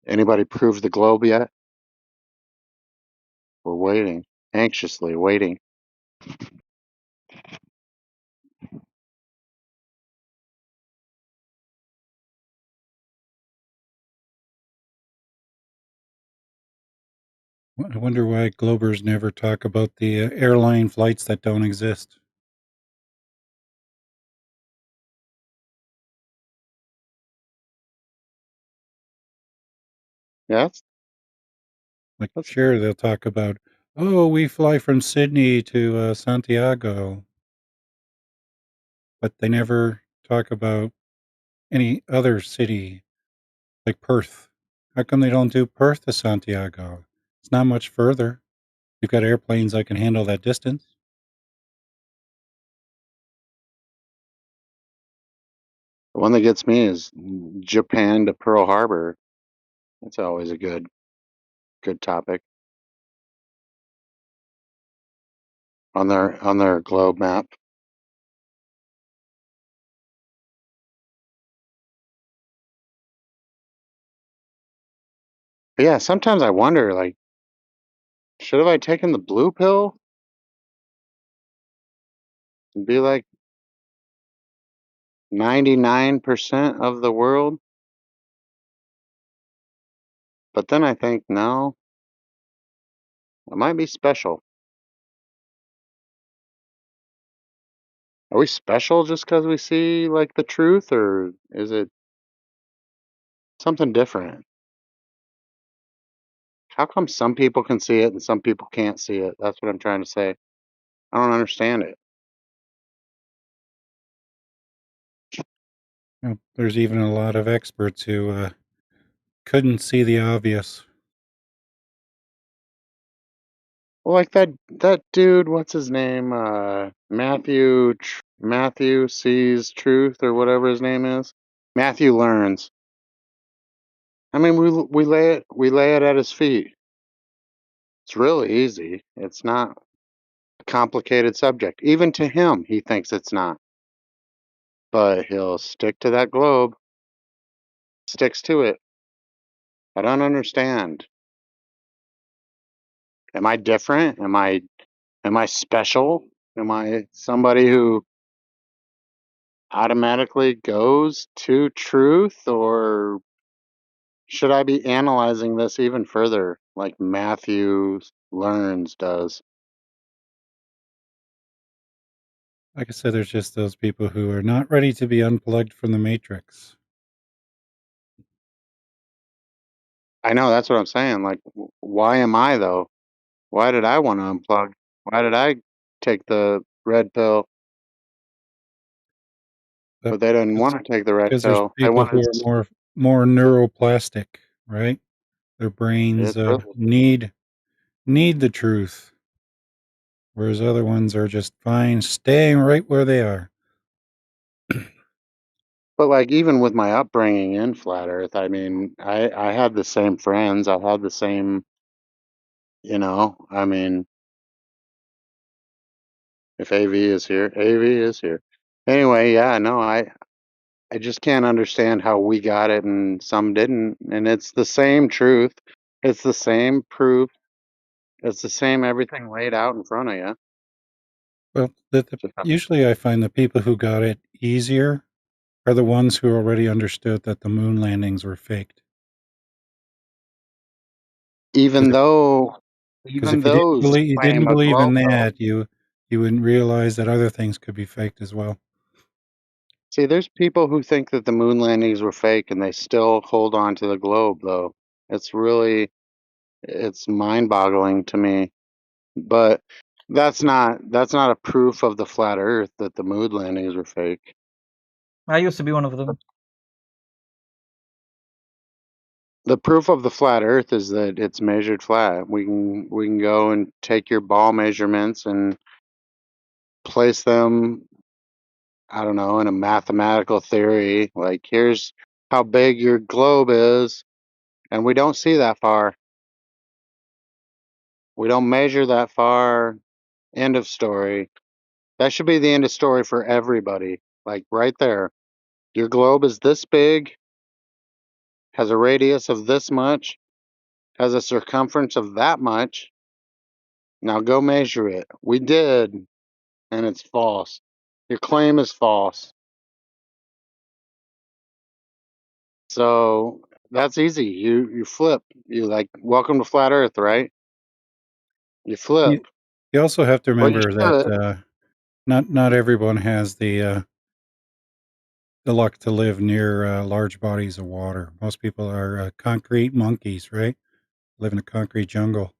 Anybody prove the globe yet? We're waiting, anxiously waiting. I wonder why Globers never talk about the airline flights that don't exist. Yes. Like, sure, they'll talk about, oh, we fly from Sydney to Santiago, but they never talk about any other city like Perth. How come they don't do Perth to Santiago? It's not much further. You've got airplanes that can handle that distance. The one that gets me is Japan to Pearl Harbor. That's always a good topic on their globe map. But yeah, sometimes I wonder, like, should have I taken the blue pill and be like 99% of the world? But then I think, no, I might be special. Are we special just because we see like the truth, or is it something different? How come some people can see it and some people can't see it? That's what I'm trying to say. I don't understand it. There's even a lot of experts who couldn't see the obvious. Well, like that dude, what's his name? Matthew sees truth or whatever his name is. Matthew learns. I mean, we lay it at his feet. It's really easy. It's not a complicated subject. Even to him, he thinks it's not. But he'll stick to that globe. Sticks to it. I don't understand. Am I different? Am I special? Am I somebody who automatically goes to truth, or should I be analyzing this even further like Matthew learns does? Like I said, there's just those people who are not ready to be unplugged from the matrix. I know, that's what I'm saying. Like, why am I though? Why did I want to unplug? Why did I take the red pill? But they didn't want to take the red Because there's pill. They people who wanted. are more neuroplastic, right? Their brains It's really, need the truth, whereas other ones are just fine staying right where they are. but like even with my upbringing in flat Earth, I mean, I had the same friends. I had the same, I mean, if AV is here, AV is here. Anyway, yeah, no, I just can't understand how we got it and some didn't. And it's the same truth. It's the same proof. It's the same everything laid out in front of you. Well, usually I find the people who got it easier are the ones who already understood that the moon landings were faked. Even though, Because even if you didn't those claim a believe in globe. that, you wouldn't realize that other things could be faked as well. See, there's people who think that the moon landings were fake and they still hold on to the globe, though. It's mind-boggling to me. But that's not a proof of the flat Earth that the moon landings were fake. I used to be one of them. The proof of the flat Earth is that it's measured flat. We can go and take your ball measurements and place them, I don't know, in a mathematical theory. Like, here's how big your globe is, and we don't see that far. We don't measure that far. End of story. That should be the end of story for everybody. Like right there. Your globe is this big. has a radius of this much, has a circumference of that much. Now go measure it. We did, and it's false. Your claim is false. So that's easy. You flip. You like welcome to flat Earth, right? You flip. You also have to Well, you remember should. that not everyone has the luck to live near large bodies of water. Most people are concrete monkeys, right? Live in a concrete jungle,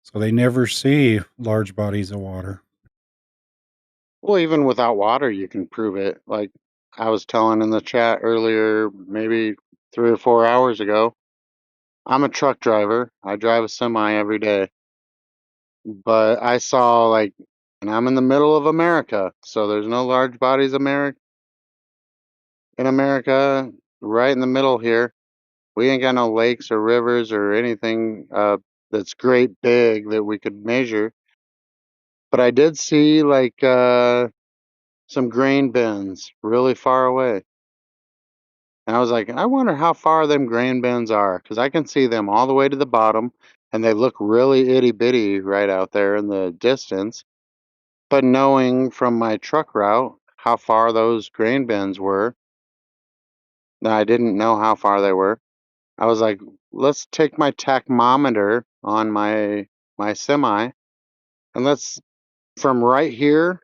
so they never see large bodies of water. Well, even without water, you can prove it. Like I was telling in the chat earlier, maybe 3 or 4 hours ago, I'm a truck driver. I drive a semi every day. But I saw like, and I'm in the middle of America, so there's no large bodies in America, right in the middle here. We ain't got no lakes or rivers or anything that's great big that we could measure. But I did see like some grain bins really far away. And I was like, I wonder how far them grain bins are, because I can see them all the way to the bottom, and they look really itty bitty right out there in the distance. But knowing from my truck route how far those grain bins were, that I didn't know how far they were. I was like, let's take my tachometer on my semi, and let's from right here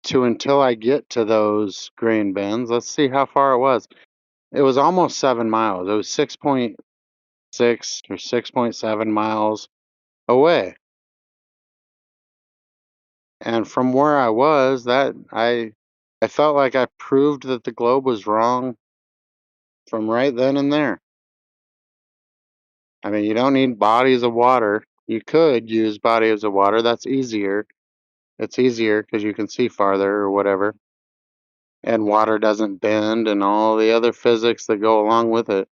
to until I get to those grain bins, let's see how far it was. It was almost 7 miles. It was 6.6 or 6.7 miles away. And from where I was, that I felt like I proved that the globe was wrong from right then and there. I mean, you don't need bodies of water. You could use bodies of water. That's easier. It's easier because you can see farther or whatever. And water doesn't bend and all the other physics that go along with it.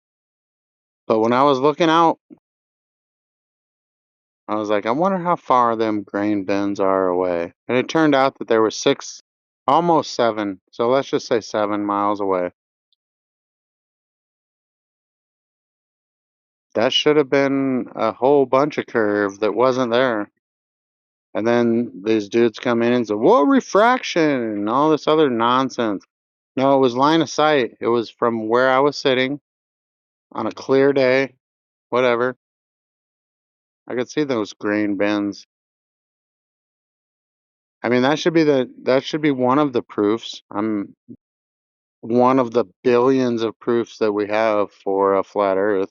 But when I was looking out, I was like, I wonder how far them grain bins are away. And it turned out that there were 6, almost 7. So let's just say 7 miles away. That should have been a whole bunch of curve that wasn't there. And then these dudes come in and say, whoa, refraction and all this other nonsense. No, it was line of sight. It was from where I was sitting on a clear day, whatever. I could see those green bins. I mean, that should be one of the proofs. I'm one of the billions of proofs that we have for a flat Earth.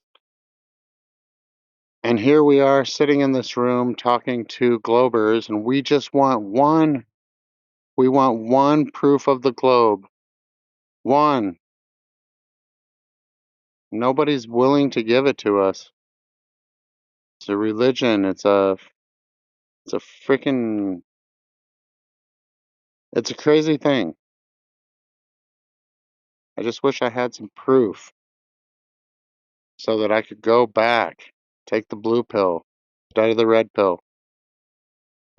And here we are sitting in this room talking to globers, and we just want one. We want one proof of the globe. One. Nobody's willing to give it to us. It's a religion. It's a freaking. It's a crazy thing. I just wish I had some proof so that I could go back, take the blue pill instead of the red pill.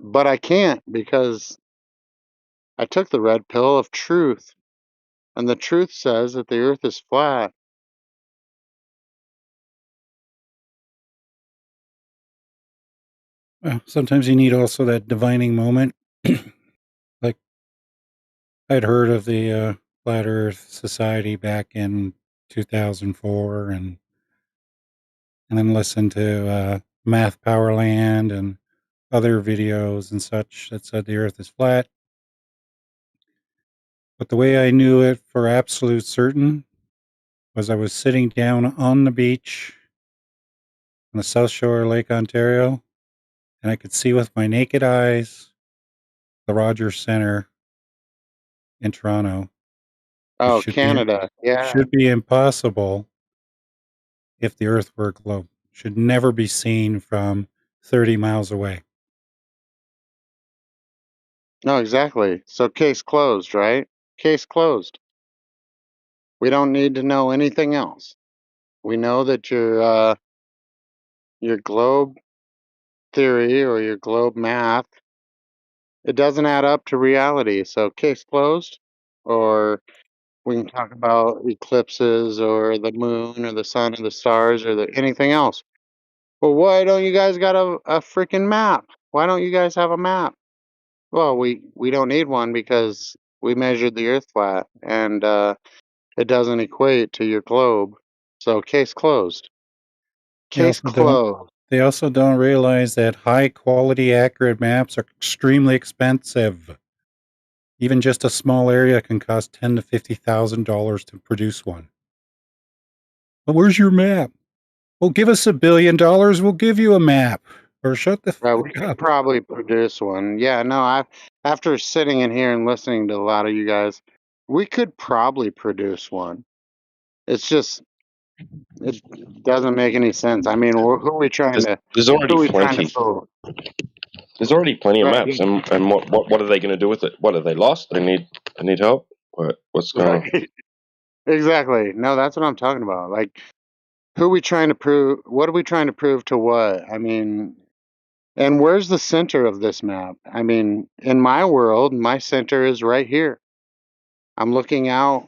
But I can't because I took the red pill of truth, and the truth says that the earth is flat. Well, sometimes you need also that divining moment. Like I'd heard of the Flat Earth Society back in 2004, and then listened to Math Powerland and other videos and such that said the Earth is flat. But the way I knew it for absolute certain was I was sitting down on the beach on the South Shore of Lake Ontario, and I could see with my naked eyes the Rogers Centre in Toronto. Oh, Canada. Yeah. Should be impossible if the Earth were a globe. Should never be seen from 30 miles away. No, exactly. So case closed, right? Case closed. We don't need to know anything else. We know that your globe theory or your globe math, it doesn't add up to reality. So case closed, or We can talk about eclipses or the moon or the sun or the stars or anything else. Well, why don't you guys got a freaking map? Why don't you guys have a map? Well, we don't need one because we measured the Earth flat and it doesn't equate to your globe. So case closed. Case closed. They also don't realize that high quality, accurate maps are extremely expensive. Even just a small area can cost $10,000 to $50,000 to produce one. Well, where's your map? Well, give us $1 billion, we'll give you a map. Or shut the fuck We could up. probably produce one. Yeah, no, after sitting in here and listening to a lot of you guys, we could probably produce one. It's just it doesn't make any sense. I mean, who are we trying to? There's Who already are we trying plenty. to fool? There's already plenty of Right. maps, and what are they going to do with it? What, are they lost? They need help. What's going on? Right. Exactly. No, that's what I'm talking about. Like, who are we trying to prove? What are we trying to prove to what? I mean, and where's the center of this map? I mean, in my world, my center is right here. I'm looking out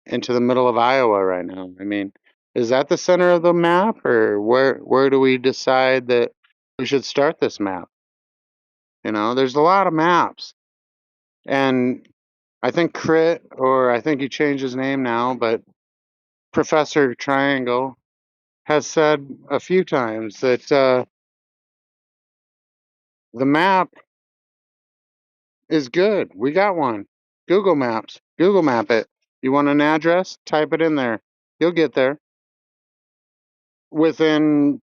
into the middle of Iowa right now. I mean, is that the center of the map, or where do we decide that we should start this map? You know, there's a lot of maps, and I think Crit, or I think he changed his name now, but Professor Triangle has said a few times that the map is good. We got one. Google Maps. Google Map it. You want an address? Type it in there. You'll get there within,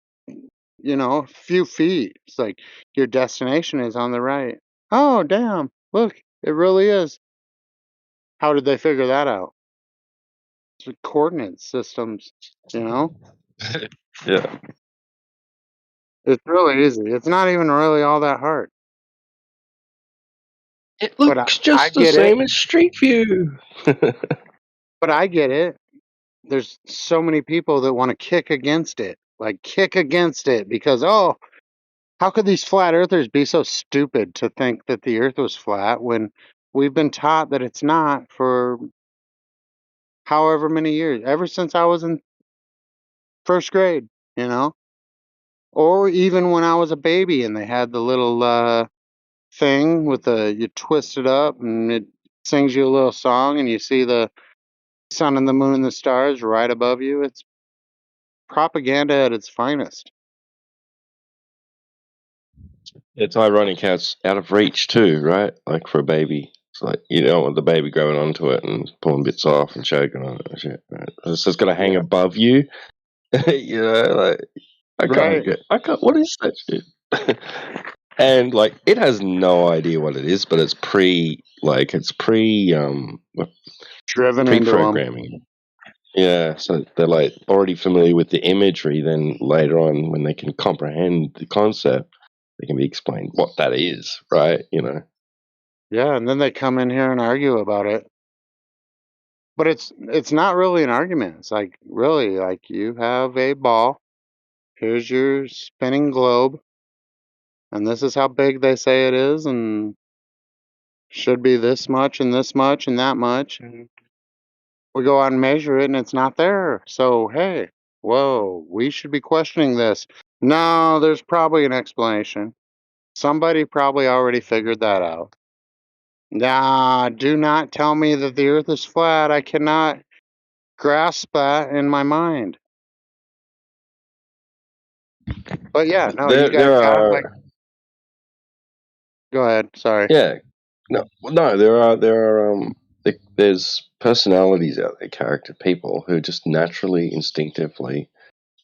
a few feet. It's like your destination is on the right. Oh, damn. Look, it really is. How did they figure that out? It's coordinate systems, Yeah. It's really easy. It's not even really all that hard. It But looks I just the get it. same as Street View. But I get it. There's so many people that want to kick against it. Like, kick against it because, oh, how could these flat earthers be so stupid to think that the earth was flat when we've been taught that it's not for however many years, ever since I was in first grade, or even when I was a baby and they had the little thing with you twist it up and it sings you a little song and you see the sun and the moon and the stars right above you. It's propaganda at its finest. It's ironic how it's out of reach too, right? Like for a baby. It's like you don't want the baby growing onto it and pulling bits off and choking on it and shit. Right? So it's got to hang above you. Like I can't. What is that shit? And like it has no idea what it is, but it's driven into them. pre-programming. Yeah, so they're like already familiar with the imagery. Then later on, when they can comprehend the concept, they can be explained what that is, right? Yeah, and then they come in here and argue about it. But it's not really an argument. It's like really like you have a ball. Here's your spinning globe, and this is how big they say it is, and should be this much and this much and that much. And we go out and measure it, and it's not there. So hey, whoa, we should be questioning this. No, there's probably an explanation. Somebody probably already figured that out. Nah, do not tell me that the earth is flat. I cannot grasp that in my mind. But yeah, no, you guys got like. Go ahead. Sorry. Yeah, no, there's personalities out there, character people who just naturally, instinctively,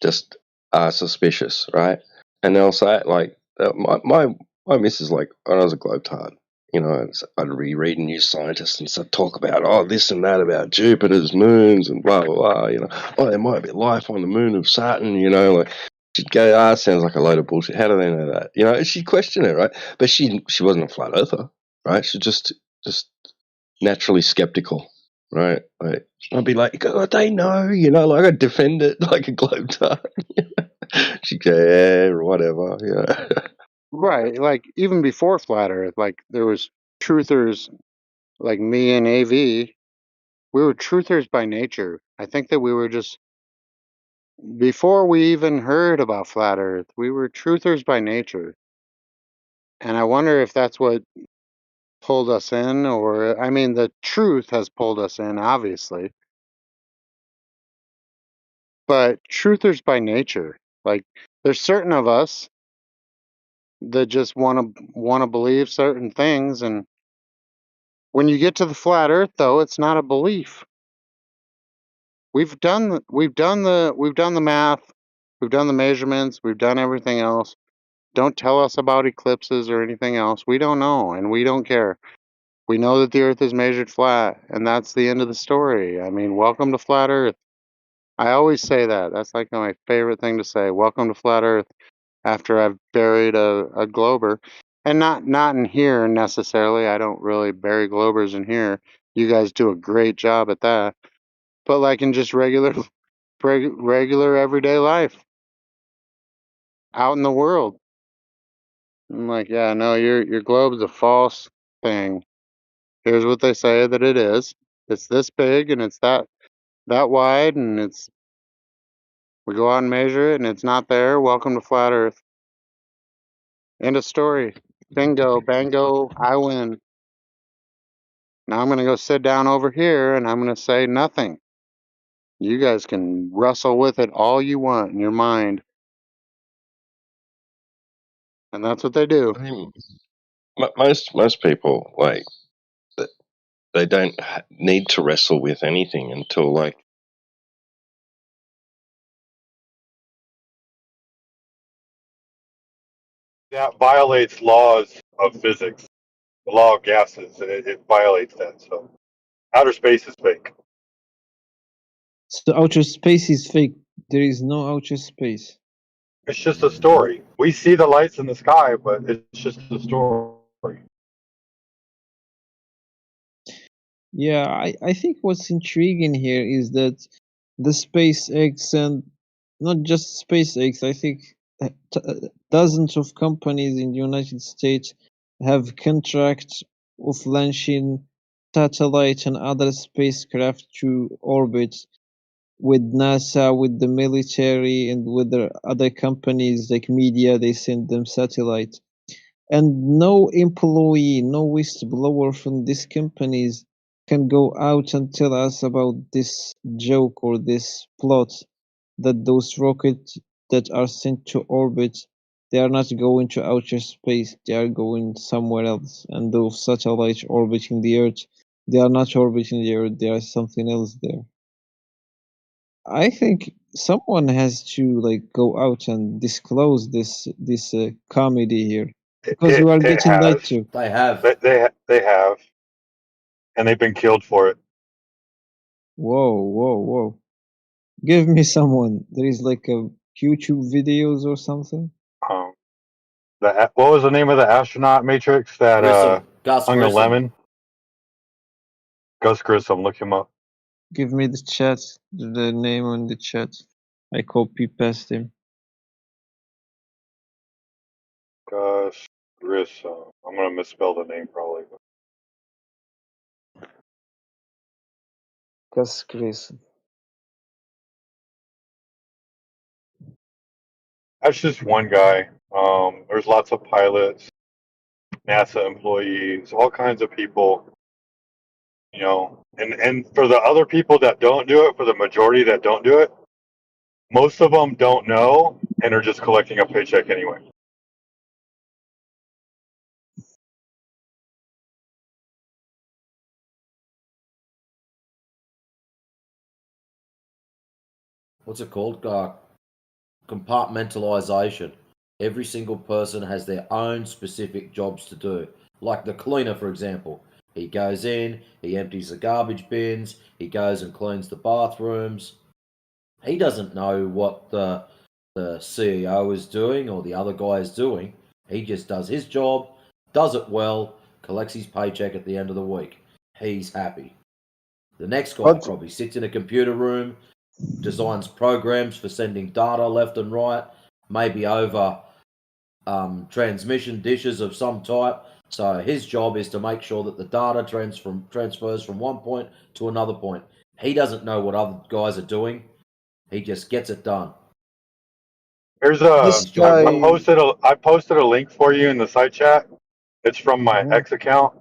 just are suspicious, right? And they'll say like, my missus, like when I was a globetrot, I'd reread New Scientist and so talk about this and that about Jupiter's moons and blah blah blah. Oh, there might be life on the moon of Saturn, like. She'd go, sounds like a load of bullshit. How do they know that? She'd question it, right? But she wasn't a flat earther, right? She's just naturally skeptical, right? Like I'd be like, God, they know, like I'd defend it like a globetrot. She'd go, yeah, whatever, Right, like even before flat Earth, like there was truthers like me and AV we were truthers by nature. I think that we were just, before we even heard about flat Earth, we were truthers by nature. And I wonder if that's what pulled us in, or, I mean, the truth has pulled us in, obviously. But truthers by nature, like, there's certain of us that just want to believe certain things, and when you get to the flat Earth, though, it's not a belief. We've done the math, we've done the measurements, we've done everything else. Don't tell us about eclipses or anything else. We don't know, and we don't care. We know that the Earth is measured flat, and that's the end of the story. I mean, welcome to flat Earth. I always say that. That's like my favorite thing to say. Welcome to flat Earth. After I've buried a glober, and not in here necessarily. I don't really bury globers in here. You guys do a great job at that. But like in just regular everyday life, out in the world, I'm like, yeah, no, your globe's a false thing. Here's what they say that it is. It's this big and it's that wide, and we go out and measure it and it's not there. Welcome to flat Earth. End of story. Bingo, bango, I win. Now I'm going to go sit down over here and I'm going to say nothing. You guys can wrestle with it all you want in your mind. And that's what they do. I mean, most people, like, they don't need to wrestle with anything until, like, That violates laws of physics, the law of gases, and it violates that. So outer space is fake. So outer space is fake. There is no outer space. It's just a story. We see the lights in the sky, but it's just a story. Yeah, I think what's intriguing here is that the SpaceX, and not just SpaceX, I think dozens of companies in the United States have contracts of launching satellites and other spacecraft to orbit with NASA, with the military, and with the other companies like media. They send them satellites. And no employee, no whistleblower from these companies can go out and tell us about this joke or this plot that those rockets that are sent to orbit, they are not going to outer space, they are going somewhere else. And those satellites orbiting the Earth, they are not orbiting the Earth, there is something else there. I think someone has to like go out and disclose this comedy here, because we are getting lied to. They have. They have, and they've been killed for it. Whoa! Give me someone. There is like a YouTube videos or something. What was the name of the astronaut Matrix that Gus hung a Grissom. lemon? Gus Grissom. Look him up. Give me the chat, the name on the chat. I copy past him. Gus Grissom. I'm gonna misspell the name probably. Gus Grissom. That's just one guy. There's lots of pilots, NASA employees, all kinds of people. You know, and for the other people that don't do it, for the majority that don't do it, most of them don't know and are just collecting a paycheck anyway. What's it called? Compartmentalization. Every single person has their own specific jobs to do. Like the cleaner, for example. He goes in, he empties the garbage bins, he goes and cleans the bathrooms. He doesn't know what the CEO is doing or the other guy is doing. He just does his job, does it well, collects his paycheck at the end of the week. He's happy. The next guy probably sits in a computer room, designs programs for sending data left and right, maybe over transmission dishes of some type, So his job is to make sure that the data transfers from one point to another point. He doesn't know what other guys are doing. He just gets it done. Here's His job is I posted a link for you in the side chat. It's from my X account.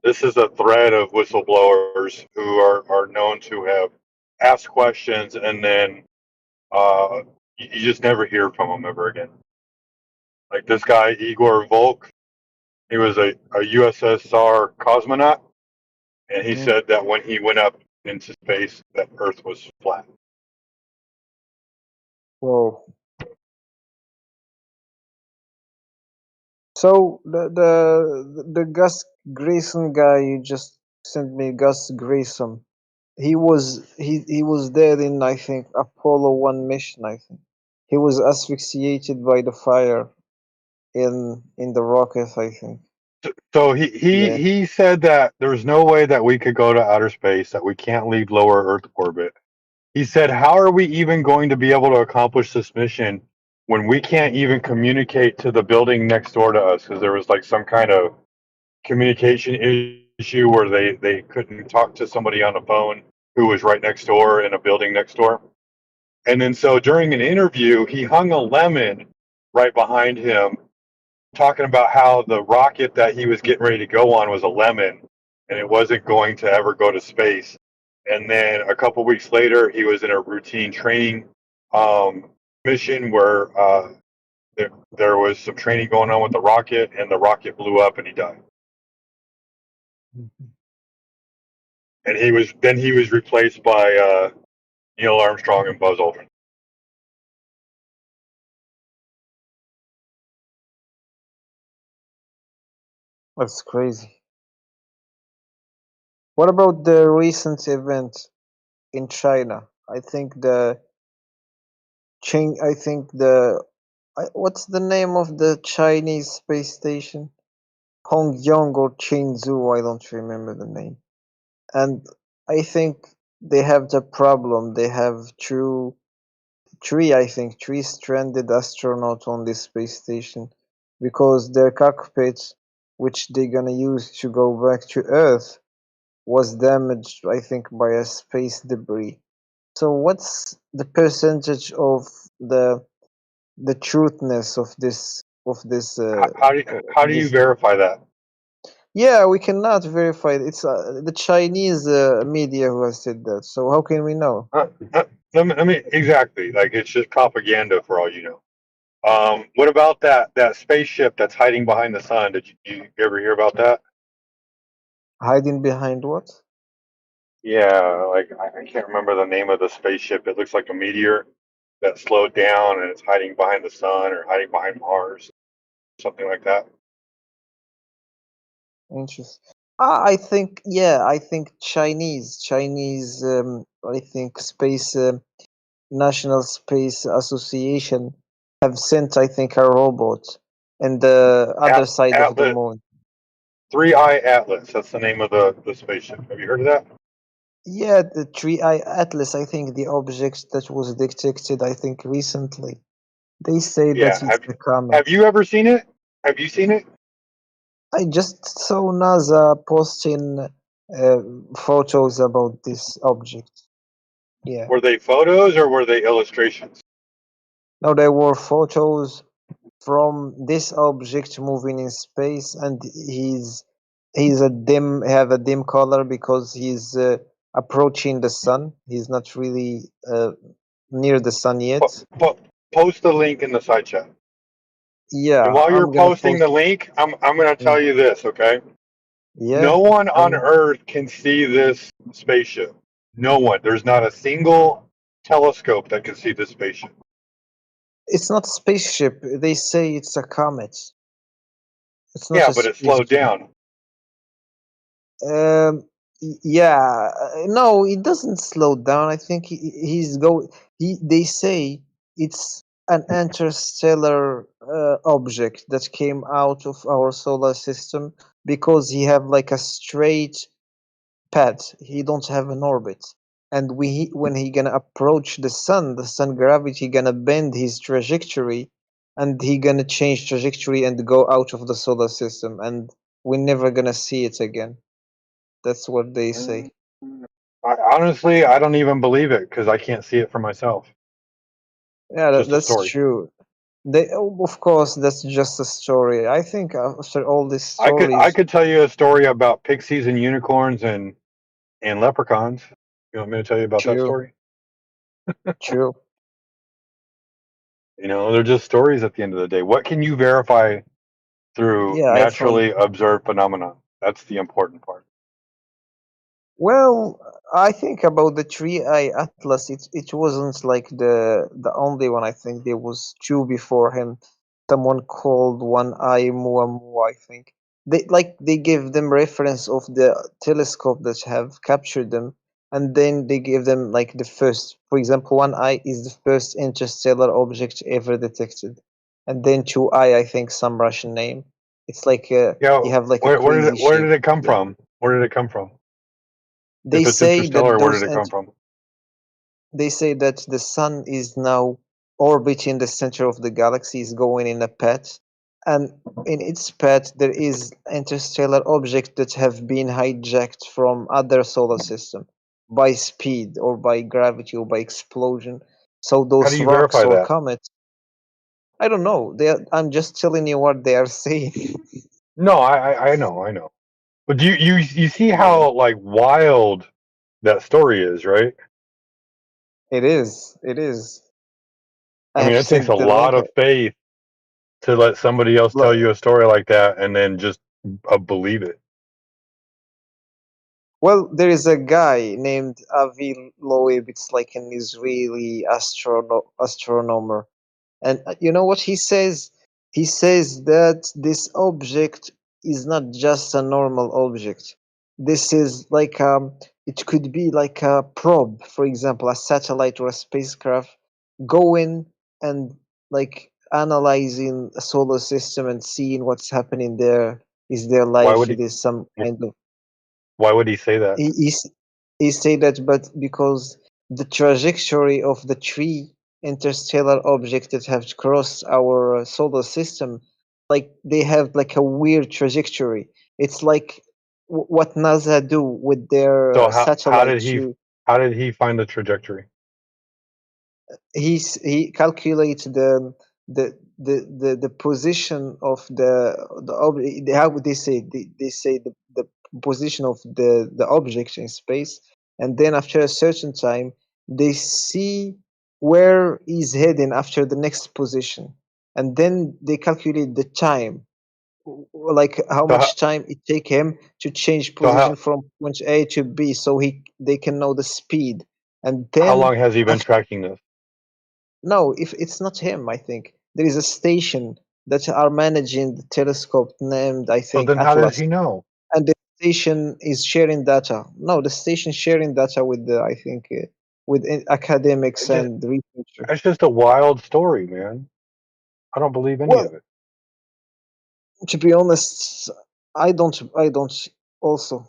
This is a thread of whistleblowers who are known to have asked questions and then you just never hear from them ever again. Like this guy Igor Volk, he was a USSR cosmonaut, and he said that when he went up into space, that Earth was flat. Whoa. So the Gus Grayson guy you just sent me, Gus Grayson, he was there in, I think, Apollo 1 mission. I think he was asphyxiated by the fire in the rocket, I think. So he said that there's no way that we could go to outer space, that we can't leave lower Earth orbit. He said, how are we even going to be able to accomplish this mission when we can't even communicate to the building next door to us? Because there was like some kind of communication issue where they couldn't talk to somebody on the phone who was right next door in a building next door. And then so during an interview, he hung a lemon right behind him, talking about how the rocket that he was getting ready to go on was a lemon and it wasn't going to ever go to space. And then a couple weeks later, he was in a routine training mission where there was some training going on with the rocket, and the rocket blew up and he died. And he was replaced by Neil Armstrong and Buzz Aldrin. That's crazy. What about the recent event in China? I think what's the name of the Chinese space station? Hongyong or Qingzhou, I don't remember the name. And I think they have the problem. They have three stranded astronauts on this space station because their cockpit, which they're gonna use to go back to Earth, was damaged, I think, by a space debris. So what's the percentage of the truthness of this How do you verify that? Yeah, we cannot verify it. It's the Chinese media who has said that. So how can we know? I mean, exactly. Like it's just propaganda for all you know. What about that spaceship that's hiding behind the sun? Did you ever hear about that? Hiding behind what? Yeah, like I can't remember the name of the spaceship. It looks like a meteor that slowed down and it's hiding behind the sun or hiding behind Mars, something like that. Interesting. I think I think Chinese. I think space National Space Association have sent, I think, a robot in the other side of the Atlas, moon. 3i Atlas. That's the name of the spaceship. Have you heard of that? Yeah, the 3i Atlas. I think the object that was detected, I think, recently. They say that Yeah. it's a comet. Have you ever seen it? Have you seen it? I just saw NASA posting photos about this object. Yeah. Were they photos or were they illustrations? No, there were photos from this object moving in space, and he's have a dim color because he's approaching the sun. He's not really near the sun yet. Post the link in the side chat. Yeah, And while you're I'm gonna posting post. the link, I'm going to tell you this, okay? Yeah. No one on Earth can see this spaceship. No one. There's not a single telescope that can see this spaceship. It's not a spaceship. They say it's a comet. It's not Yeah, a but it spaceship. slowed down. Yeah, no, it doesn't slow down. I think he's going. They say it's an interstellar object that came out of our solar system because he have like a straight path. He don't have an orbit, and when he gonna approach the sun gravity gonna bend his trajectory, and he gonna change trajectory and go out of the solar system, and we're never gonna see it again. That's what they say. Honestly, I don't even believe it because I can't see it for myself. Yeah, Just a that's story. true. Of course, that's just a story. I think after all these I stories, could tell you a story about pixies and unicorns and leprechauns. You want me to tell you about that true, story? true. You know, they're just stories at the end of the day. What can you verify through Yeah, I found. naturally observed phenomena? That's the important part. Well, I think about the Tree Eye Atlas. It wasn't like the only one. I think there was two before him. Someone called One Eye Muamua. I think they give them reference of the telescope that have captured them, and then they give them like the first. For example, One Eye is the first interstellar object ever detected, and then Two Eye, I think, some Russian name. It's like Yeah, you have like a where crazy did shape. it come Yeah. from? Where did it come from? They If it's say interstellar, that where those did it come from? they say that the sun is now orbiting the center of the galaxy, is going in a path, and in its path there is interstellar objects that have been hijacked from other solar system by speed or by gravity or by explosion. So How do those you rocks verify or that? comets, I don't know. I'm just telling you what they are saying. No, I know. But you see Yeah, how like wild that story is, right? it is. It is. I I mean, have it takes a sent the lot link. of faith to let somebody else tell Lo- you a story like that and then just believe it. Well, there is a guy named Avi Loeb. It's like an Israeli astronomer. And you know what he says? He says that this object is not just a normal object. This is like it could be like a probe, for example, a satellite or a spacecraft going and like analyzing a solar system and seeing what's happening there. Is there Why life? would It is some kind of why would he say that? he say that, but because the trajectory of the three interstellar objects that have crossed our solar system, like they have like a weird trajectory. It's like what NASA do with their So satellite too. how did he find the trajectory? He calculates the position of how would they say they say the position of the object in space, and then after a certain time they see where he's heading after the next position, and then they calculate the time, like how So how, much time it take him to change so position from point A to B, so they can know the speed, and how then long has he been after. tracking this? No, if it's not him, I think there is a station that are managing the telescope named, I So think, then how does Atlas, he know? and the station is sharing data. No, the station sharing data with the, I think, with academics It's just and researchers. it's just a wild story, man. I don't believe any Well, of it. to be honest, I don't. Also,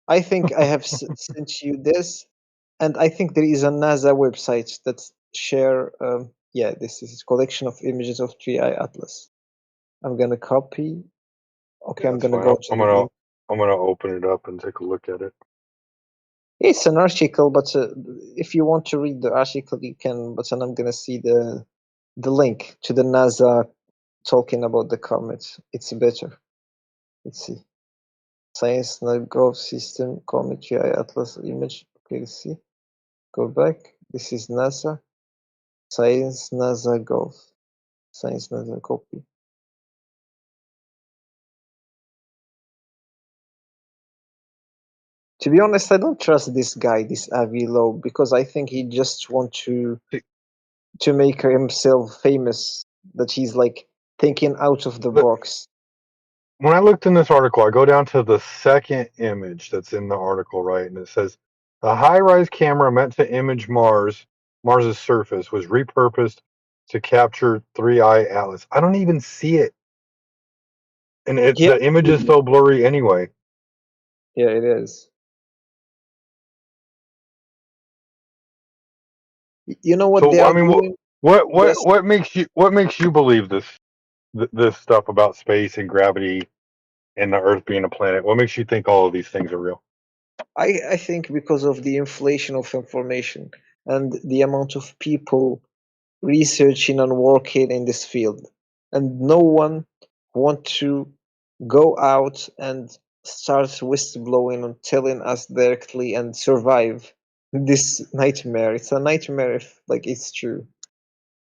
I think I have sent you this, and I think there is a NASA website that share. Yeah, this is a collection of images of Tree Eye Atlas. I'm gonna copy. Okay, Yeah, I'm that's gonna fine. go to the link. I'm gonna open it up and take a look at it. It's an article, but if you want to read the article, you can. But then I'm gonna see the link to the NASA talking about the comet. It's better. Let's see. Science.gov system comet GI Atlas image. Okay, let's see. Go back. This is NASA. Science NASA Gov. Science NASA copy. To be honest, I don't trust this guy, this Avi Loeb, because I think he just want to make himself famous, that he's like thinking out of the Look, box. when I looked in this article, I go down to the second image that's in the article, right? And it says the high-rise camera meant to image Mars's surface was repurposed to capture 3i Atlas. I don't even see it. And Yeah, the image is so blurry anyway. yeah, it is. You know what they So I are mean, doing? What makes you believe this stuff about space and gravity and the Earth being a planet? What makes you think all of these things are real? I think because of the inflation of information and the amount of people researching and working in this field, and no one want to go out and start whistleblowing and telling us directly and survive this nightmare. It's a nightmare if like it's true.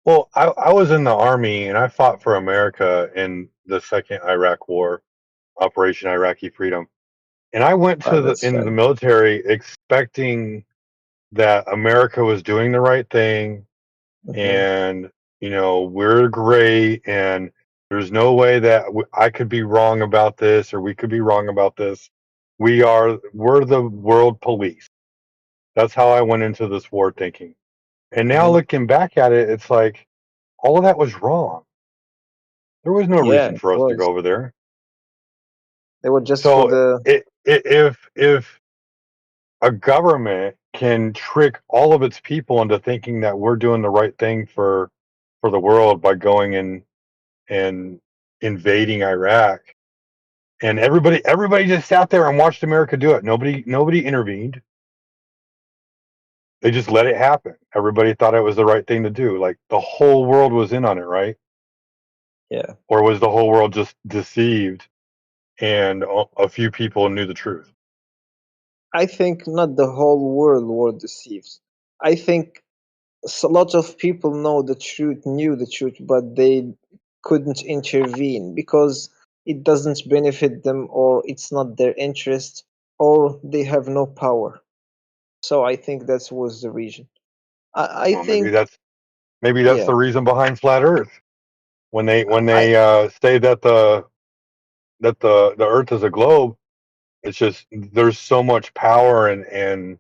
Well, I was in the Army and I fought for America in the second Iraq War, Operation Iraqi Freedom. And I went to That's the fine. military expecting that America was doing the right thing and we're great and there's no way that I could be wrong about this or we could be wrong about this. We're the world police. That's how I went into this war thinking. And now looking back at it, it's like all of that was wrong. There was no Yeah, reason it for us to was. go over there. They were just for So the if a government can trick all of its people into thinking that we're doing the right thing for the world by going and invading Iraq, and everybody just sat there and watched America do it. Nobody intervened. They just let it happen. Everybody thought it was the right thing to do. Like the whole world was in on it, right? yeah. Or was the whole world just deceived and a few people knew the truth? I think not the whole world were deceived. I think a lot of people knew the truth, but they couldn't intervene because it doesn't benefit them or it's not their interest or they have no power. So I think that was the reason. I Well, maybe think, that's yeah, the reason behind flat Earth. When they I say that the Earth is a globe, it's just there's so much power and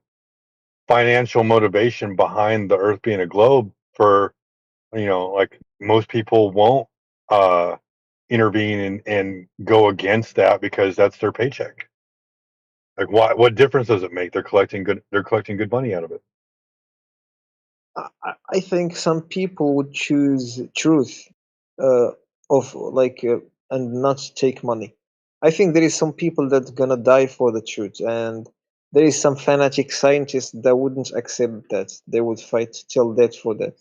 financial motivation behind the Earth being a globe for like most people won't uh intervene and go against that because that's their paycheck. Like what difference does it make? They're collecting good money out of it. I think some people would choose truth, uh, of like and not take money. I think there is some people that gonna die for the truth, and there is some fanatic scientists that wouldn't accept that. They would fight till death for that.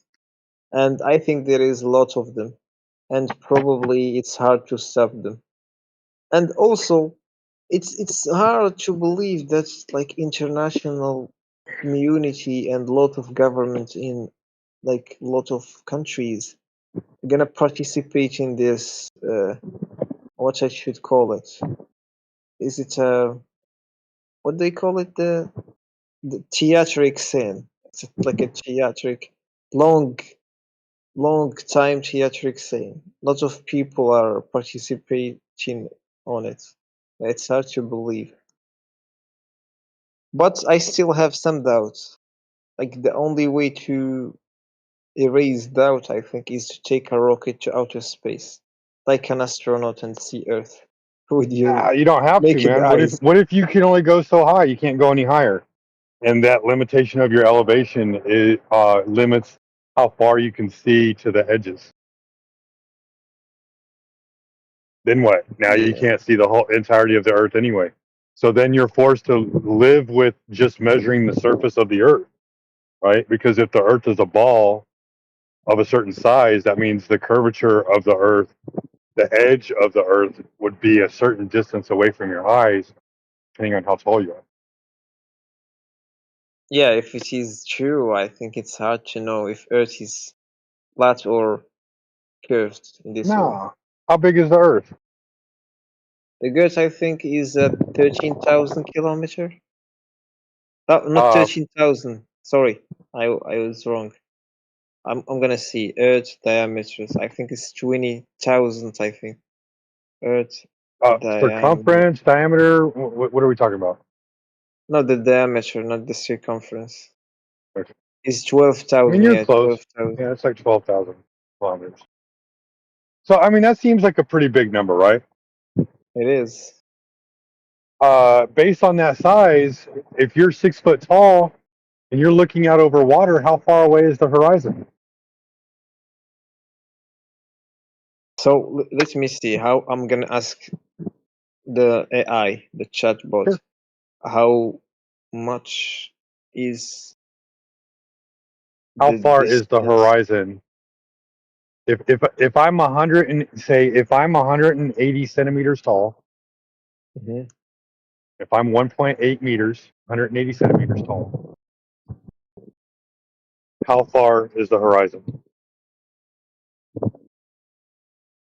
And I think there is a lot of them, and probably it's hard to stop them. And also, it's hard to believe that like international community and lot of governments in like a lot of countries gonna participate in this what I should call it. Is it what they call it, the theatric scene? It's like a theatric long long time theatric scene. Lots of people are participating on it. It's hard to believe. But I still have some doubts. Like the only way to erase doubt, I think, is to take a rocket to outer space, like an astronaut, and see Earth with your You don't have to, naked man. eyes. What if you can only go so high? You can't go any higher, and that limitation of your elevation limits how far you can see to the edges. Then what? Now you Yeah, can't see the whole entirety of the Earth anyway. So then you're forced to live with just measuring the surface of the Earth, right? Because if the Earth is a ball of a certain size, that means the curvature of the Earth, the edge of the Earth would be a certain distance away from your eyes, depending on how tall you are. yeah. If it is true, I think it's hard to know if Earth is flat or curved in this way. No. How big is the Earth? The Earth, I think, is at 13,000 kilometer. No, not Uh, 13,000. Sorry, I was wrong. I'm gonna see Earth diameters. I think it's 20,000. I think Earth diameter. circumference, diameter. What are we talking about? Not the diameter, not the circumference. Okay. It's I mean, 12,000. you're Yeah, close. 12,000. Yeah, it's like 12,000 kilometers. So, I mean, that seems like a pretty big number, right? It is. Based on that size, if you're 6 foot tall and you're looking out over water, how far away is the horizon? So let me see how I'm gonna ask the AI, the chatbot, Sure. how much is How the far is the distance? horizon? If I'm 100 and say if I'm 180 centimeters tall, Mhm. if I'm 1.8 meters, 180 centimeters tall, how far is the horizon?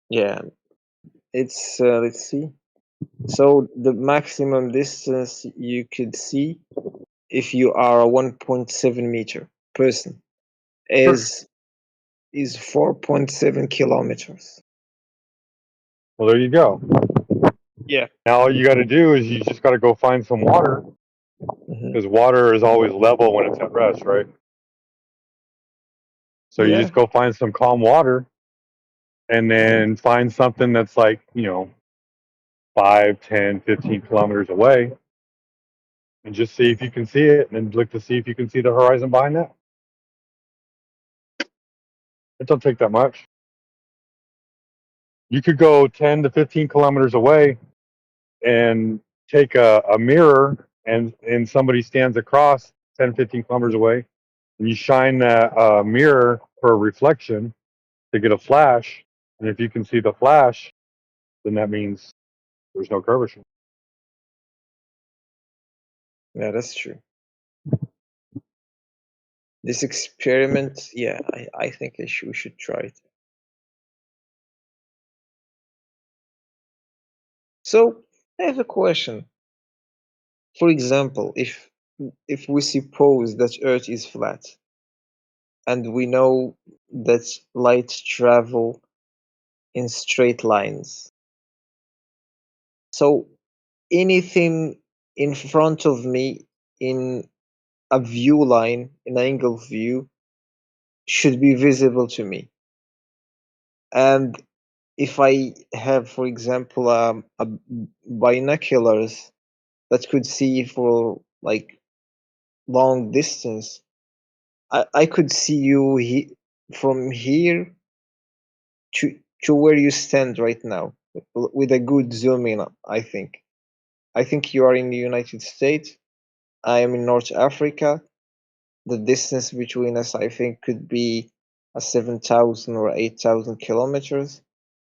Yeah, it's let's see. So the maximum distance you could see if you are a 1.7 meter person Sure. is 4.7 kilometers. Well, there you go. Yeah. Now all you got to do is you just got to go find some water because water is always level when it's at rest, right? So you Yeah. just go find some calm water and then find something that's like, 5, 10, 15 kilometers away and just see if you can see it and then look to see if you can see the horizon behind that. It don't take that much. You could go 10 to 15 kilometers away and take a mirror and somebody stands across 10, 15 kilometers away and you shine that mirror for a reflection to get a flash. And if you can see the flash, then that means there's no curvature. Yeah, that's true. This experiment, yeah, I think we should try it. So I have a question. For example, if we suppose that Earth is flat, and we know that light travel in straight lines, so anything in front of me in a view line, in angle view, should be visible to me. And if I have, for example, a binoculars that could see for like long distance, I could see you from here to where you stand right now with a good zoom in. I think you are in the United States. I am in North Africa. The distance between us, I think, could be a 7,000 or 8,000 kilometers.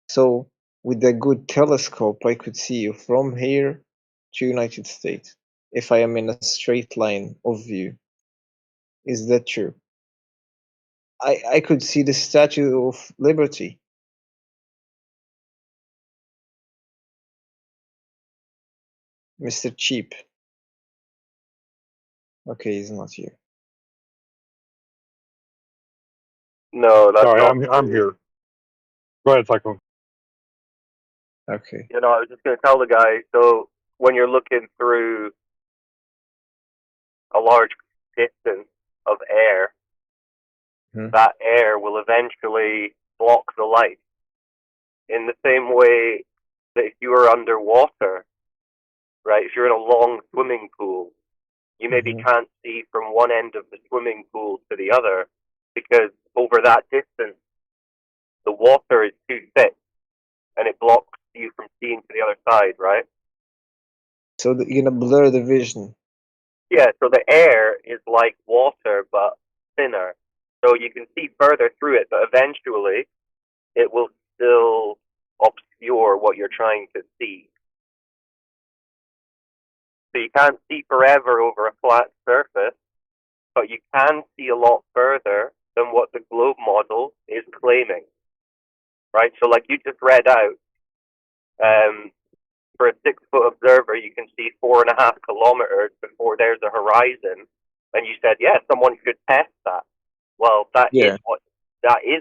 So with a good telescope, I could see you from here to United States if I am in a straight line of view. Is that true? I could see the Statue of Liberty. Mr. Cheap. Okay, he's not here. No, that's Sorry, not I'm true. here. Go ahead, Cyclone. Okay. You know, I was just going to tell the guy, so when you're looking through a large distance of air, that air will eventually block the light. In the same way that if you are underwater, right, if you're in a long swimming pool, you maybe can't see from one end of the swimming pool to the other because over that distance, the water is too thick and it blocks you from seeing to the other side, right? So you're gonna blur the vision. Yeah, so the air is like water but thinner. So you can see further through it, but eventually it will still obscure what you're trying to see. So you can't see forever over a flat surface, but you can see a lot further than what the globe model is claiming. Right? So like you just read out, for a 6-foot observer, you can see 4.5 kilometers before there's a horizon. And you said, yeah, someone should test that. Well, that is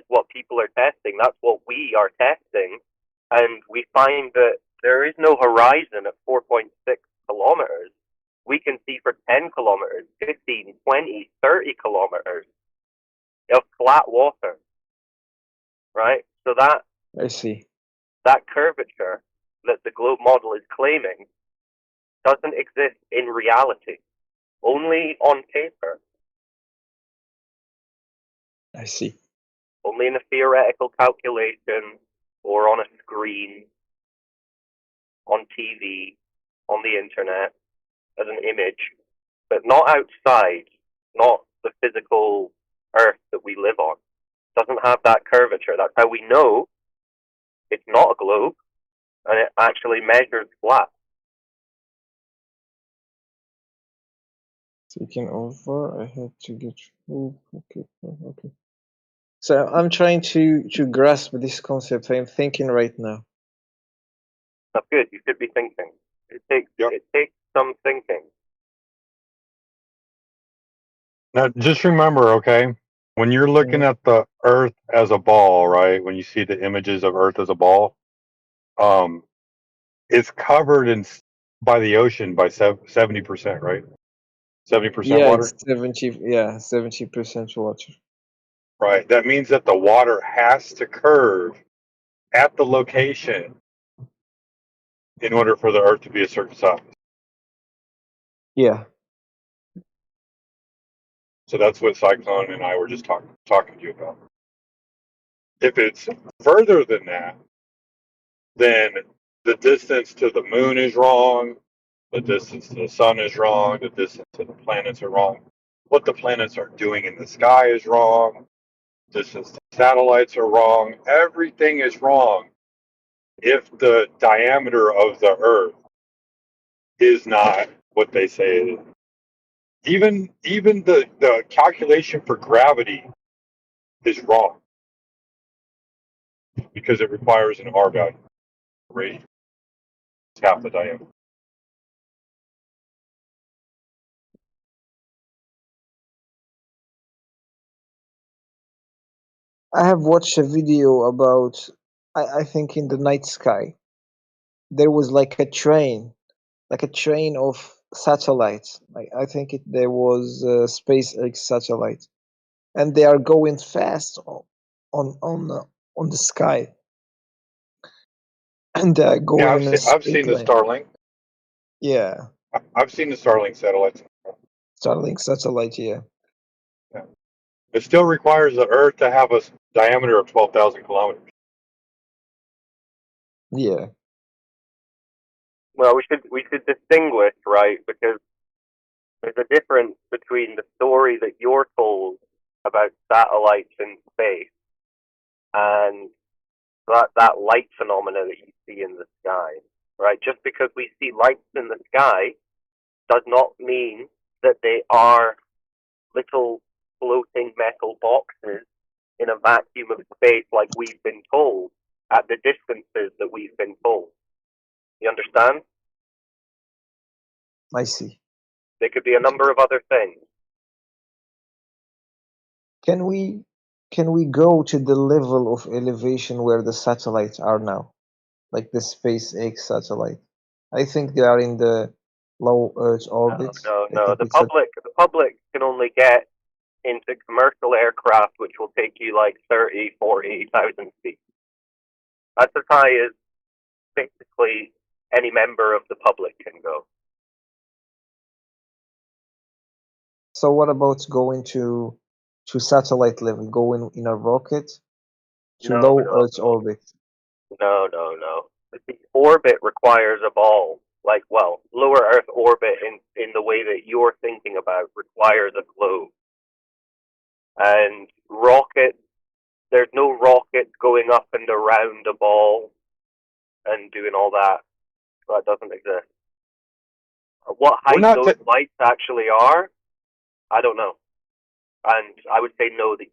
what people are testing. That's what we are testing. And we find that there is no horizon at 4.6 kilometers. We can see for 10 kilometers, 15, 20, 30 kilometers of flat water. Right? So I see. that curvature that the globe model is claiming doesn't exist in reality, only on paper. I see. Only in a theoretical calculation or on a screen, on TV, on the internet, as an image, but not outside, not the physical Earth that we live on. It doesn't have that curvature. That's how we know it's not a globe, and it actually measures flat. Taking over, I had to get through. Okay. So I'm trying to grasp this concept. I'm thinking right now. That's good. You should be thinking. It takes some thinking. Now, just remember, okay, when you're looking at the Earth as a ball, right? When you see the images of Earth as a ball, it's covered by the ocean by 70%, right? 70% Yeah, water. it's 70% water. Right. That means that the water has to curve at the location in order for the Earth to be a certain size. Yeah. So that's what Cyclone and I were just talking to you about. If it's further than that, then the distance to the moon is wrong, the distance to the sun is wrong, the distance to the planets are wrong. What the planets are doing in the sky is wrong, distance to satellites are wrong. Everything is wrong if the diameter of the Earth is not what they say it is. Even the calculation for gravity is wrong because it requires an R value. Radius is half the diameter. I have watched a video about, I think in the night sky, there was like a train of satellites. I think there was a SpaceX satellite, and they are going fast on the sky, and they are going Yeah, in a I've straight seen the line. Starlink. Yeah, I've seen the Starlink satellites. Starlink satellite. Yeah. Yeah. It still requires the Earth to have a diameter of 12,000 kilometers. Yeah. Well, we should distinguish, right? Because there's a difference between the story that you're told about satellites in space and that light phenomena that you see in the sky, right? Just because we see lights in the sky does not mean that they are little floating metal boxes in a vacuum of space like we've been told at the distances that we've been told. You understand? I see. There could be a number of other things. Can we go to the level of elevation where the satellites are now, like the SpaceX satellite? I think they are in the low Earth orbit. No. I think The it's public can only get into commercial aircraft which will take you like 30, 40,000 feet. That's as high as basically any member of the public can go. So what about going to satellite level, going in a rocket to No. low Earth orbit? No. The orbit requires a ball. Lower Earth orbit in the way that you're thinking about requires a globe. And rocket, there's no rocket going up and around a ball and doing all that. That doesn't exist. What height those lights actually are, I don't know. And I would say no, that you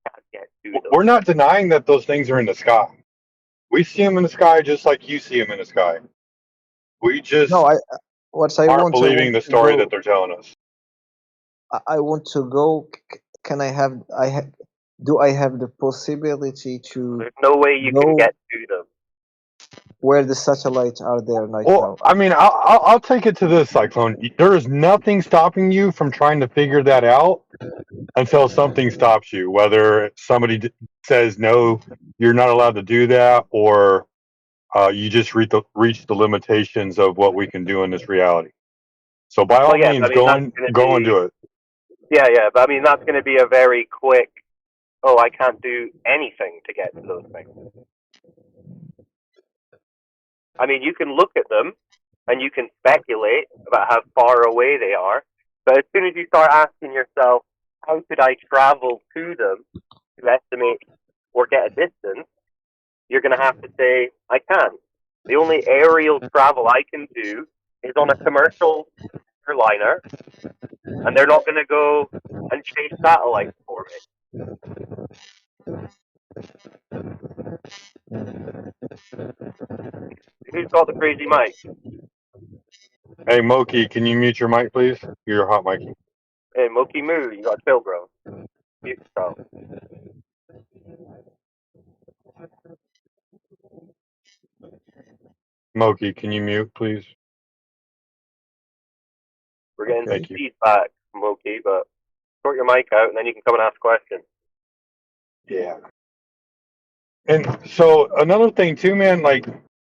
can't get to those. We're not denying that those things are in the sky. We see them in the sky just like you see them in the sky. We just aren't believing the story that they're telling us. I want to go. Can I have? Do I have the possibility to? There's no way you can get to them. Where the satellites are there right Well, now. I mean, I'll take it to this, Cyclone. There is nothing stopping you from trying to figure that out until something stops you. Whether somebody says no, you're not allowed to do that, or you just reach the limitations of what we can do in this reality. So by all means, go and do it. Yeah, but I mean that's going to be a very quick. Oh, I can't do anything to get to those things. I mean, you can look at them and you can speculate about how far away they are, but as soon as you start asking yourself, how could I travel to them to estimate or get a distance, you're going to have to say, I can't. The only aerial travel I can do is on a commercial airliner, and they're not going to go and chase satellites for me. Who's got the crazy mic? Hey, Moki, can you mute your mic, please? You're hot mic. Hey, Moki Moo, you got chill, bro. Mute yourself. Moki, can you mute, please? We're getting Thank some you. feedback, Moki, but sort your mic out and then you can come and ask questions. Yeah. And so another thing too, man, like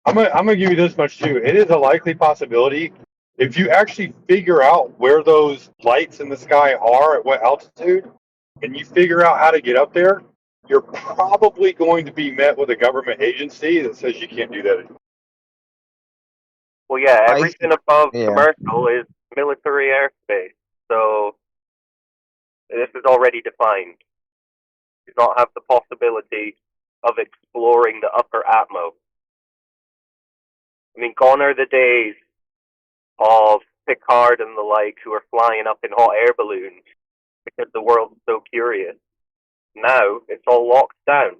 I'm gonna give you this much too. It is a likely possibility if you actually figure out where those lights in the sky are at what altitude, and you figure out how to get up there, you're probably going to be met with a government agency that says you can't do that anymore. Well, yeah, everything above commercial is military airspace, so this is already defined. You do not have the possibility of exploring the upper atmo. I mean, gone are the days of Picard and the like who are flying up in hot air balloons because the world's so curious. Now it's all locked down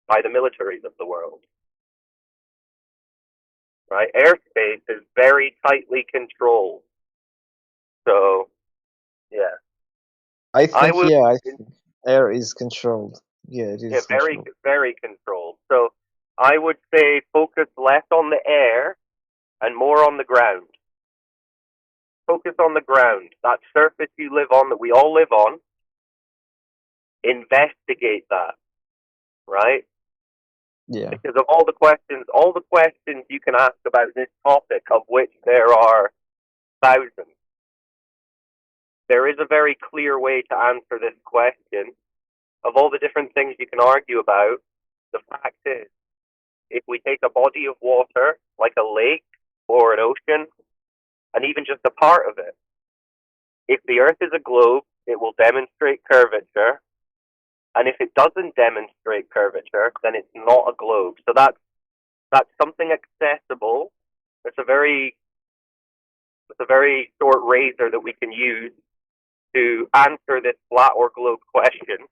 by the militaries of the world. Right? Airspace is very tightly controlled. So, yeah. I think air is controlled. Yeah, it is very, controlled. very controlled. So I would say focus less on the air and more on the ground. Focus on the ground, that surface you live on, that we all live on. Investigate that, right? Yeah. Because of all the questions you can ask about this topic, of which there are thousands, there is a very clear way to answer this question. Of all the different things you can argue about, the fact is, if we take a body of water, like a lake or an ocean, and even just a part of it, if the Earth is a globe, it will demonstrate curvature, and if it doesn't demonstrate curvature, then it's not a globe. So that's something accessible. It's a very short razor that we can use to answer this flat or globe question.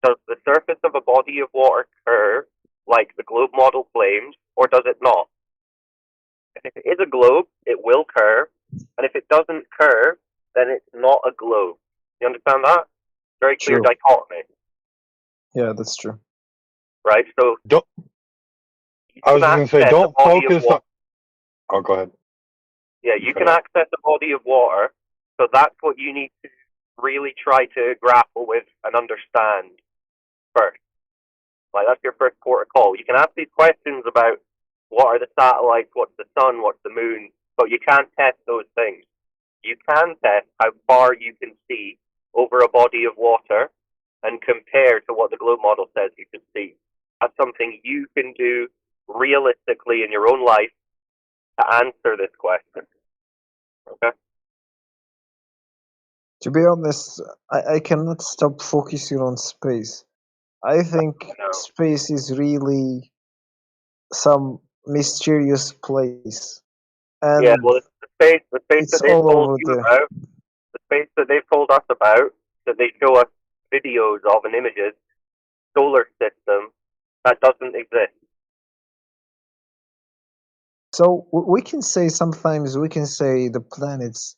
Does the surface of a body of water curve like the globe model claims, or does it not? And if it is a globe, it will curve, and if it doesn't curve, then it's not a globe. You understand that? Very clear dichotomy. Yeah, that's true. Right? So I was just gonna say, don't focus on. Oh, go ahead. Yeah, you can access a body of water, so that's what you need to really try to grapple with and understand first. Like, that's your first port of call. You can ask these questions about what are the satellites, what's the sun, what's the moon, but you can't test those things. You can test how far you can see over a body of water and compare to what the globe model says you can see. That's something you can do realistically in your own life to answer this question. Okay? To be honest, I cannot stop focusing on space. I think space is really some mysterious place. And yeah, well, the space it's that they've all told over you there. about, the space that they've told us about, that they show us videos of and images, solar system, that doesn't exist. So we can say sometimes we can say the planets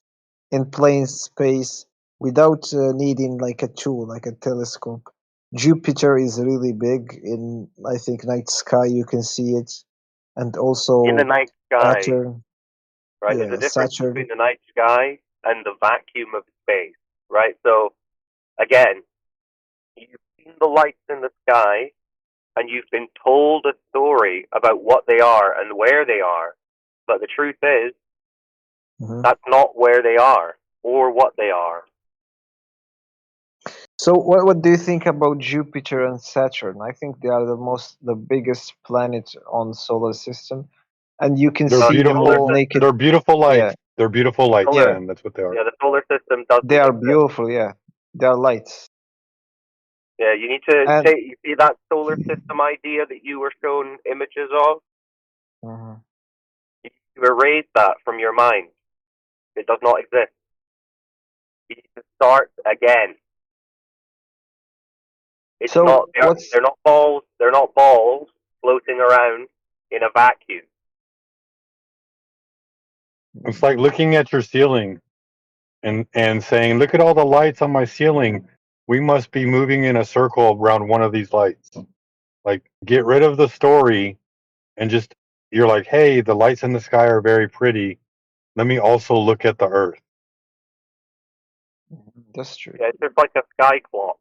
in plain space without needing like a tool, like a telescope. Jupiter is really big in, I think, night sky. You can see it, and also In the night sky, Saturn. right? Yeah, There's a difference Saturn. between the night sky and the vacuum of space, right? So, again, you've seen the lights in the sky, and you've been told a story about what they are and where they are, but the truth is, that's not where they are or what they are. So what do you think about Jupiter and Saturn? I think they are the biggest planet on solar system. and you can They're see them beautiful. all naked. They're beautiful lights. Yeah, They're beautiful lights, yeah, man. That's what they are. Yeah, the solar system doesn't they are exist. beautiful. Yeah, they are lights. Yeah, you need to And take. You see that solar system idea that you were shown images of? Mhm. You need to erase that from your mind. It does not exist. You need to start again. It's so not. what's They're not balls. They're not balls floating around in a vacuum. It's like looking at your ceiling and saying, "Look at all the lights on my ceiling. We must be moving in a circle around one of these lights." Like, get rid of the story and just you're like, "Hey, the lights in the sky are very pretty. Let me also look at the Earth." That's true. Yeah, it's just like a sky clock.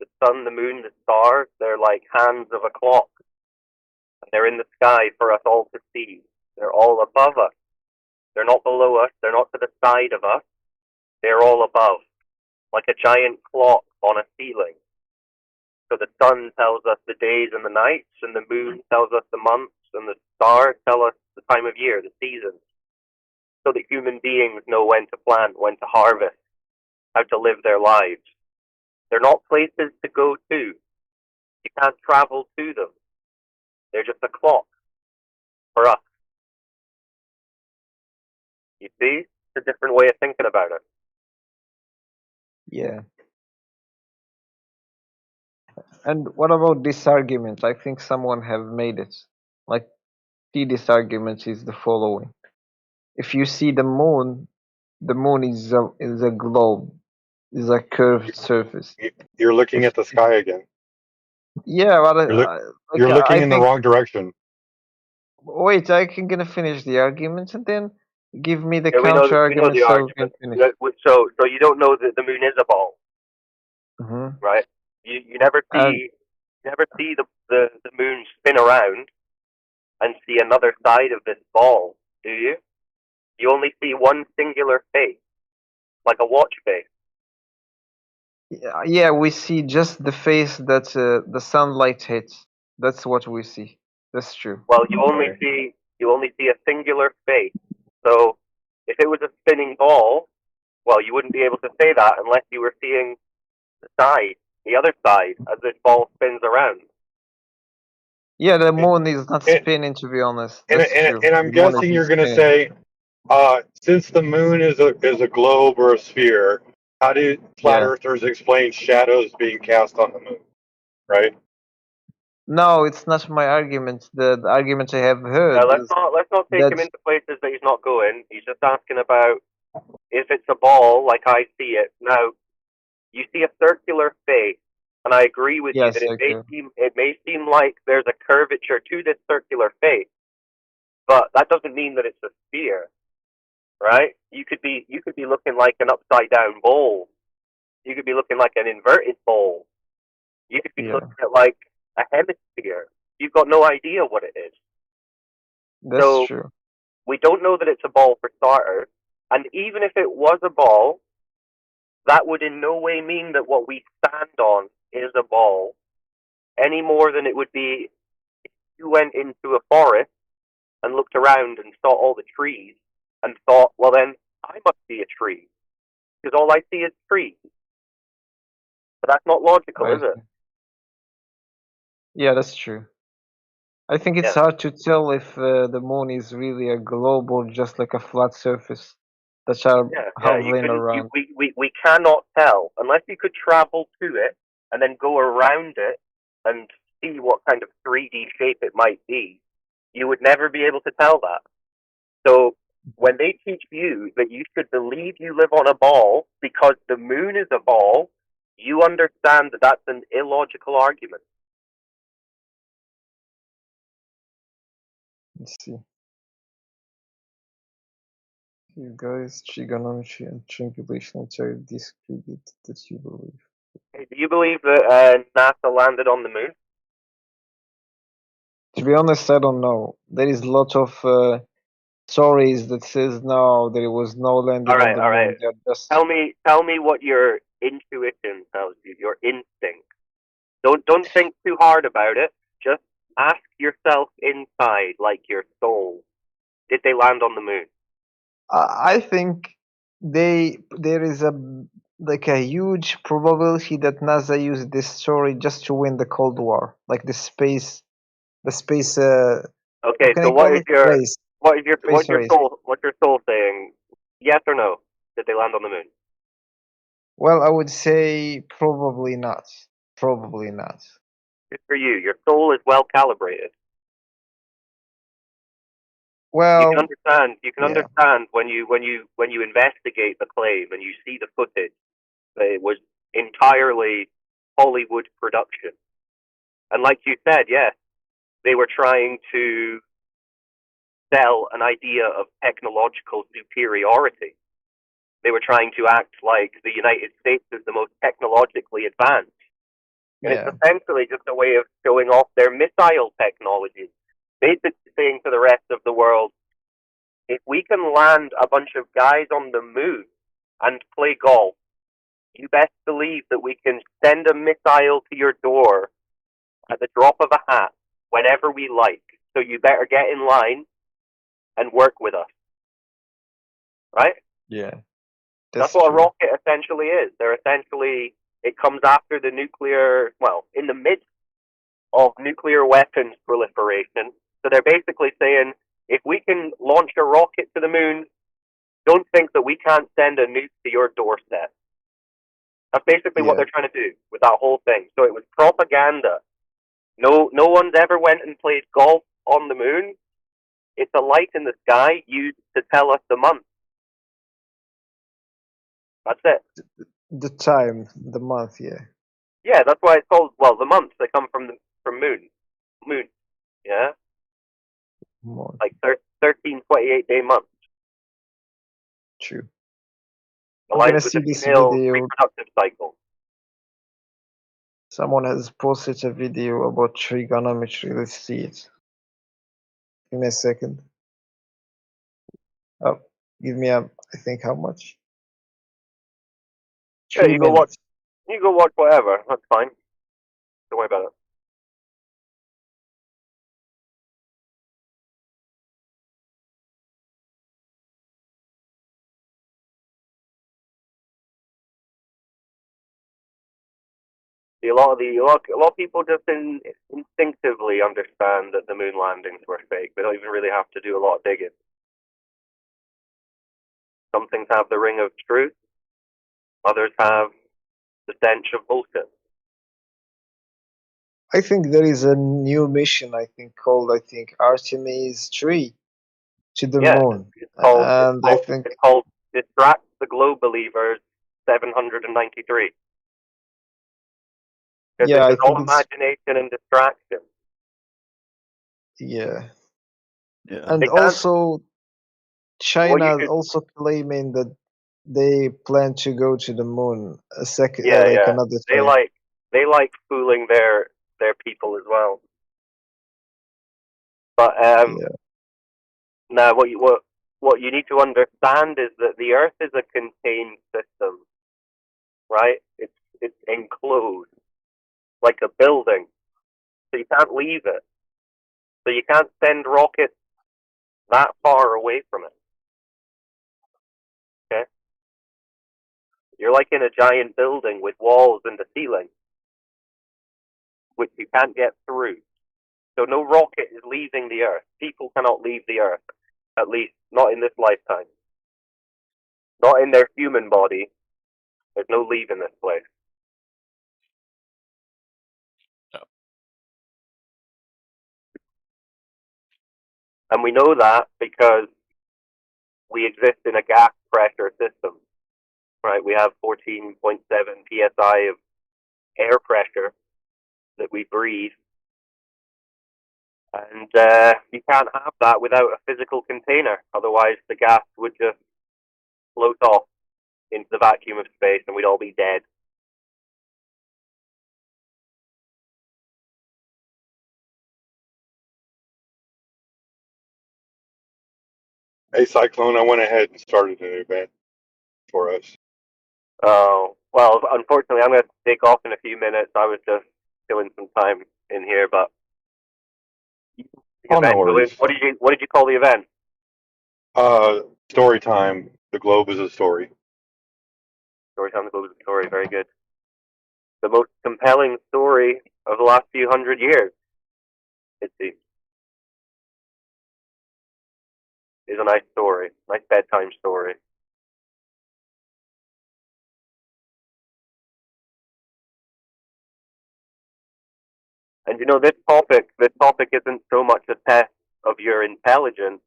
The sun, the moon, the stars, they're like hands of a clock. And they're in the sky for us all to see. They're all above us. They're not below us. They're not to the side of us. They're all above, like a giant clock on a ceiling. So the sun tells us the days and the nights, and the moon tells us the months, and the stars tell us the time of year, the seasons. So that human beings know when to plant, when to harvest, how to live their lives. They're not places to go to. You can't travel to them. They're just a clock for us. You see? It's a different way of thinking about it. Yeah. And what about this argument? I think someone have made it. Like, see, this argument is the following: if you see the moon is a globe, is a curved surface. You're looking If at the sky again. yeah, but You're looking I in the think. wrong direction. Wait, I can gonna finish the argument and then give me the Yeah, we counter know argument the so we can argument. finish. So you don't know that the moon is a ball, Mm-hmm. right? You never see the moon spin around and see another side of this ball, do you? You only see one singular face, like a watch face. Yeah, we see just the face that the sunlight hits. That's what we see. That's true. Well, you only see a singular face. So if it was a spinning ball, well, you wouldn't be able to say that unless you were seeing the other side, as this ball spins around. Yeah, the moon is not spinning, to be honest. And That's true. and I'm The moon guessing isn't you're going to spinning. say, since the moon is a globe or a sphere, how do flat Yeah. earthers explain shadows being cast on the moon? Right? No, it's not my argument. The argument I have heard Let's is not take him that into places that he's not going. He's just asking about if it's a ball like I see it. Now, you see a circular face, and I agree with you yes, that okay. it may seem like there's a curvature to this circular face, but that doesn't mean that it's a sphere, right? You could be looking like an upside down bowl. You could be looking like an inverted bowl. You could be Yeah, looking at like a hemisphere. You've got no idea what it is. that's So true. we don't know that it's a ball for starters. And even if it was a ball, that would in no way mean that what we stand on is a ball, any more than it would be if you went into a forest and looked around and saw all the trees and thought, well then, I must be a tree, because all I see is trees. But that's not logical, I is it? see. Yeah, that's true. I think it's Yeah. hard to tell if the moon is really a globe or just like a flat surface that are Yeah, you hovering couldn't. around. We cannot tell unless you could travel to it and then go around it and see what kind of 3D shape it might be. You would never be able to tell that. So when they teach you that you should believe you live on a ball because the moon is a ball, you understand that that's an illogical argument. Let's see. You guys, trigonometry and triangulation are discredit that you believe. Hey, do you believe that NASA landed on the moon? To be honest, I don't know. There is a lot of stories that says no, there was no landing on the All moon. right. They're just Tell me what your intuition tells you, your instinct. Don't think too hard about it. Just ask yourself inside, like your soul, did they land on the moon? I think there is a huge probability that NASA used this story just to win the Cold War, like the space. How Okay, can so I call it? Race. Space race. what's your soul saying? Yes or no? Did they land on the moon? Well, I would say probably not. Probably not. Good for you. Your soul is well calibrated. Well, You can yeah. understand when you investigate the claim and you see the footage that it was entirely Hollywood production. And like you said, yes, they were trying to sell an idea of technological superiority. They were trying to act like the United States is the most technologically advanced. And Yeah. it's essentially just a way of showing off their missile technology. Basically saying to the rest of the world, if we can land a bunch of guys on the moon and play golf, you best believe that we can send a missile to your door at the drop of a hat whenever we like. So you better get in line and work with us. Right? Yeah. That's what a rocket essentially is. It comes after the nuclear, in the midst of nuclear weapons proliferation. So they're basically saying, if we can launch a rocket to the moon, don't think that we can't send a nuke to your doorstep. That's basically what they're trying to do with that whole thing. So it was propaganda. No one's ever went and played golf on the moon. It's a light in the sky used to tell us the month. That's it. The time, the month, yeah. Yeah, that's why it's called, the months. They come from moon. Moon. Yeah? Like 13, 28-day months. True. I'm Aligns gonna with see the this female video. reproductive cycle. Someone has posted a video about trigonometry. Let's see it. Give me a second. Oh, give me I think how much? Yeah, 3 you go watch. minutes. You go watch whatever. That's fine. Don't worry about it. See, a lot of people just instinctively understand that the moon landings were fake. They don't even really have to do a lot of digging. Some things have the ring of truth. Others have the stench of bullshit. I think there is a new mission. Called Artemis 3 to the moon, and I think It's called Distract the Globe Believers 793. Because yeah, I it's all think it's imagination and distraction. yeah. Yeah. And They can't. also China also claiming that they plan to go to the moon a second, like Yeah. another They time. like fooling their people as well. But now what you need to understand is that the Earth is a contained system, right? It's enclosed like a building, so you can't leave it. So you can't send rockets that far away from it. Okay? You're like in a giant building with walls and a ceiling, which you can't get through. So no rocket is leaving the Earth. People cannot leave the Earth, at least not in this lifetime. Not in their human body. There's no leaving this place. And we know that because we exist in a gas pressure system, right? We have 14.7 psi of air pressure that we breathe. And you can't have that without a physical container. Otherwise, the gas would just float off into the vacuum of space and we'd all be dead. Hey, Cyclone, I went ahead and started an event for us. Oh, well, unfortunately, I'm going to take off in a few minutes. I was just killing some time in here, but Oh, no Event. worries. What did you call the event? Story time. The globe is a story. Story time. The globe is a story. Very good. The most compelling story of the last few hundred years, it seems, is a nice story, nice bedtime story. And this topic isn't so much a test of your intelligence,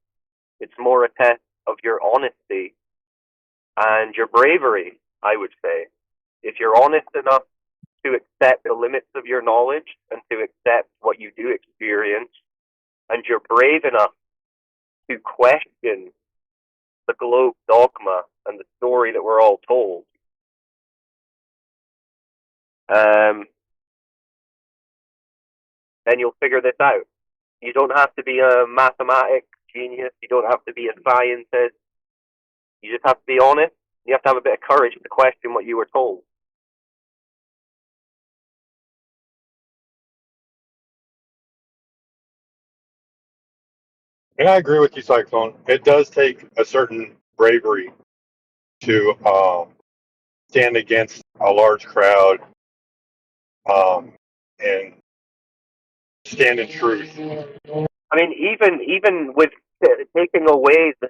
it's more a test of your honesty and your bravery, I would say. If you're honest enough to accept the limits of your knowledge and to accept what you do experience, and you're brave enough to question the globe dogma and the story that we're all told, then you'll figure this out. You don't have to be a mathematics genius. You don't have to be a scientist. You just have to be honest. You have to have a bit of courage to question what you were told. And I agree with you, Cyclone. It does take a certain bravery to stand against a large crowd and stand in truth. I mean, even with taking away the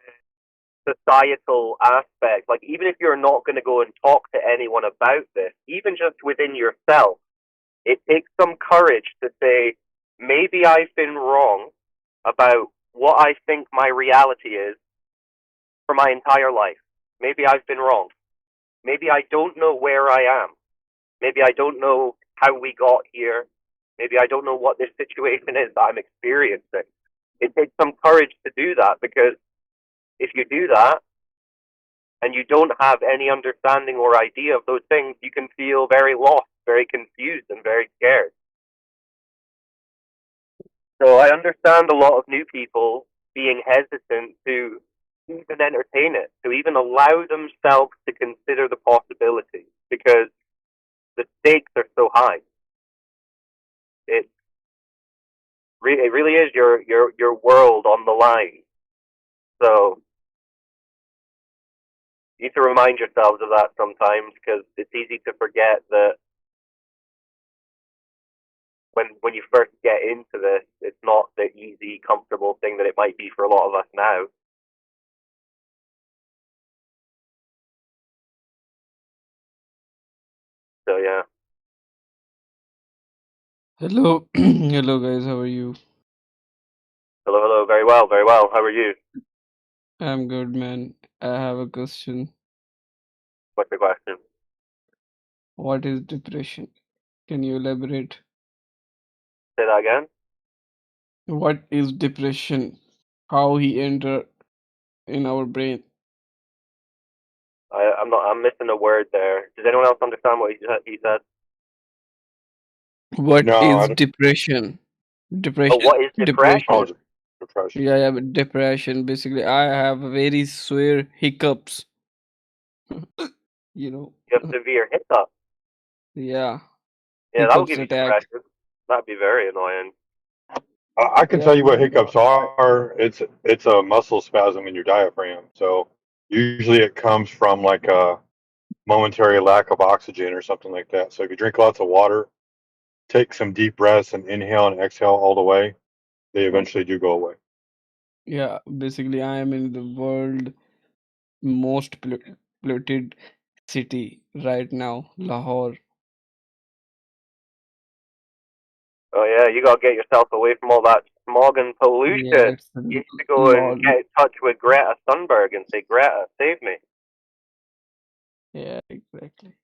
societal aspect, like even if you're not going to go and talk to anyone about this, even just within yourself, it takes some courage to say, maybe I've been wrong about what I think my reality is for my entire life. Maybe I've been wrong. Maybe I don't know where I am. Maybe I don't know how we got here. Maybe I don't know what this situation is that I'm experiencing. It takes some courage to do that, because if you do that and you don't have any understanding or idea of those things, you can feel very lost, very confused, and very scared. So I understand a lot of new people being hesitant to even entertain it, to even allow themselves to consider the possibility, because the stakes are so high. It really is your world on the line. So you need to remind yourselves of that sometimes, because it's easy to forget that when you first get into this, it's not the easy, comfortable thing that it might be for a lot of us now. So yeah. Hello, hello guys. How are you? Hello. Very well, very well. How are you? I'm good, man. I have a question. What's the question? What is depression? Can you elaborate? Say that again. What is depression? How he enter in our brain? I'm missing a word there. Does anyone else understand what he said? What No, is I don't. depression? Oh, Depression. what is Depression. Oh, depression? depression. Yeah, but depression. Basically, I have very severe hiccups. You know. You have severe hiccups. Yeah. Yeah, that will Hiccups give you attack. depression. That'd be very annoying. I can Yeah. tell you what hiccups are. It's a muscle spasm in your diaphragm. So usually it comes from like a momentary lack of oxygen or something like that. So if you drink lots of water, take some deep breaths and inhale and exhale all the way, they eventually do go away. Yeah. Basically, I am in the world most polluted city right now, Lahore. Oh yeah, you gotta get yourself away from all that smog and pollution. Yeah, it's a You need to go law. and get in touch with Greta Thunberg and say, Greta, save me. Yeah, exactly.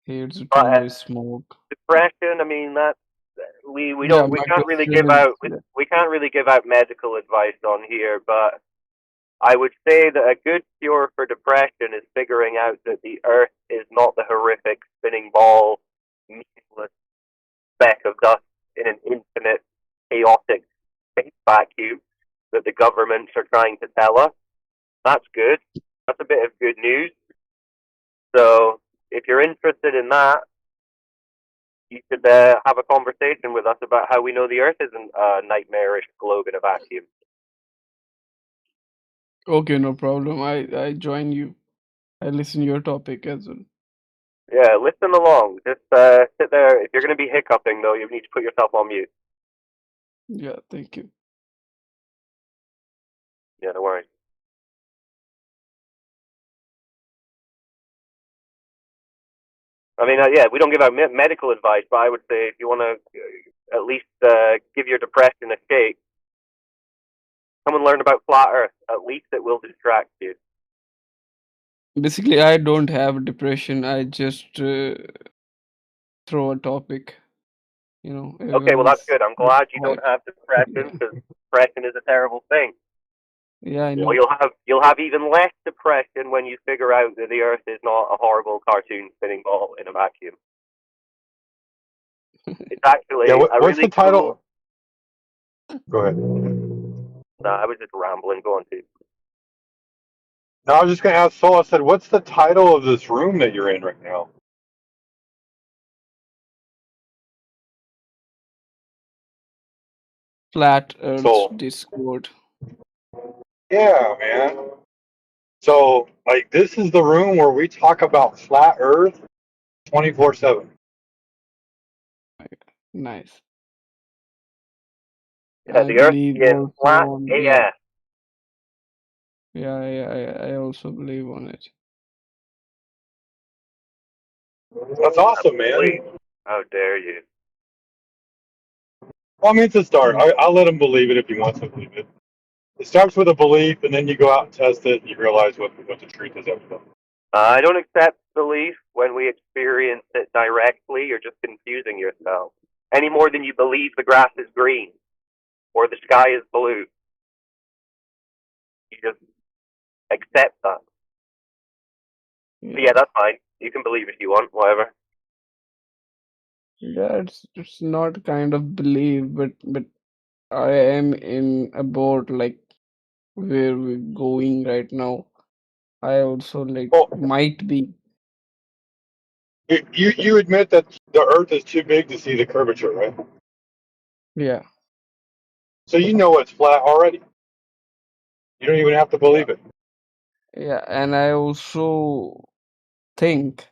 Here's But too much smoke. depression, I mean, that's we Yeah, don't we my can't really question give is, out we can't really give out medical advice on here, but I would say that a good cure for depression is figuring out that the Earth is not the horrific spinning ball, meaningless speck of dust in an infinite, chaotic space vacuum that the governments are trying to tell us. That's good. That's a bit of good news. So if you're interested in that, you should have a conversation with us about how we know the Earth isn't a nightmarish globe in a vacuum. Okay, no problem. I join you. I listen your topic as well. Yeah, listen along. Just sit there. If you're going to be hiccuping, though, you need to put yourself on mute. Yeah, thank you. Yeah, don't worry. I mean, yeah, we don't give out medical advice, but I would say if you want to at least give your depression a shake, come and learn about flat Earth. At least it will distract you. Basically, I don't have depression. I just throw a topic. You know, Okay, well, that's everyone's good. I'm like, glad you quiet. don't have depression, because depression is a terrible thing. Yeah, I Well, know. you'll have even less depression when you figure out that the Earth is not a horrible cartoon spinning ball in a vacuum. It's actually Yeah, a what's the really title? cool. Go ahead. No, I was just rambling. Go on, too. No, I was just going to ask Soul. I said, what's the title of this room that you're in right now? Flat Earth's Soul. Discord. Yeah, man. So, like, this is the room where we talk about flat Earth 24/7. Nice. Yeah, I the Earth believe is also flat on, yeah. AF. Yeah, I also believe on it. That's awesome, man. How dare you? Well, I mean, it's a start. I'll let him believe it if he wants to believe it. It starts with a belief, and then you go out and test it, and you realize what the truth is after that. I don't accept belief when we experience it directly. You're just confusing yourself. Any more than you believe the grass is green or the sky is blue. You just accept that. But yeah, that's fine. You can believe if you want, whatever. Yeah, it's not kind of belief, but I am in a boat like where we're going right now. I also like might be. You admit that the Earth is too big to see the curvature, right? Yeah. So you know it's flat already. You don't even have to believe it. Yeah, and I also think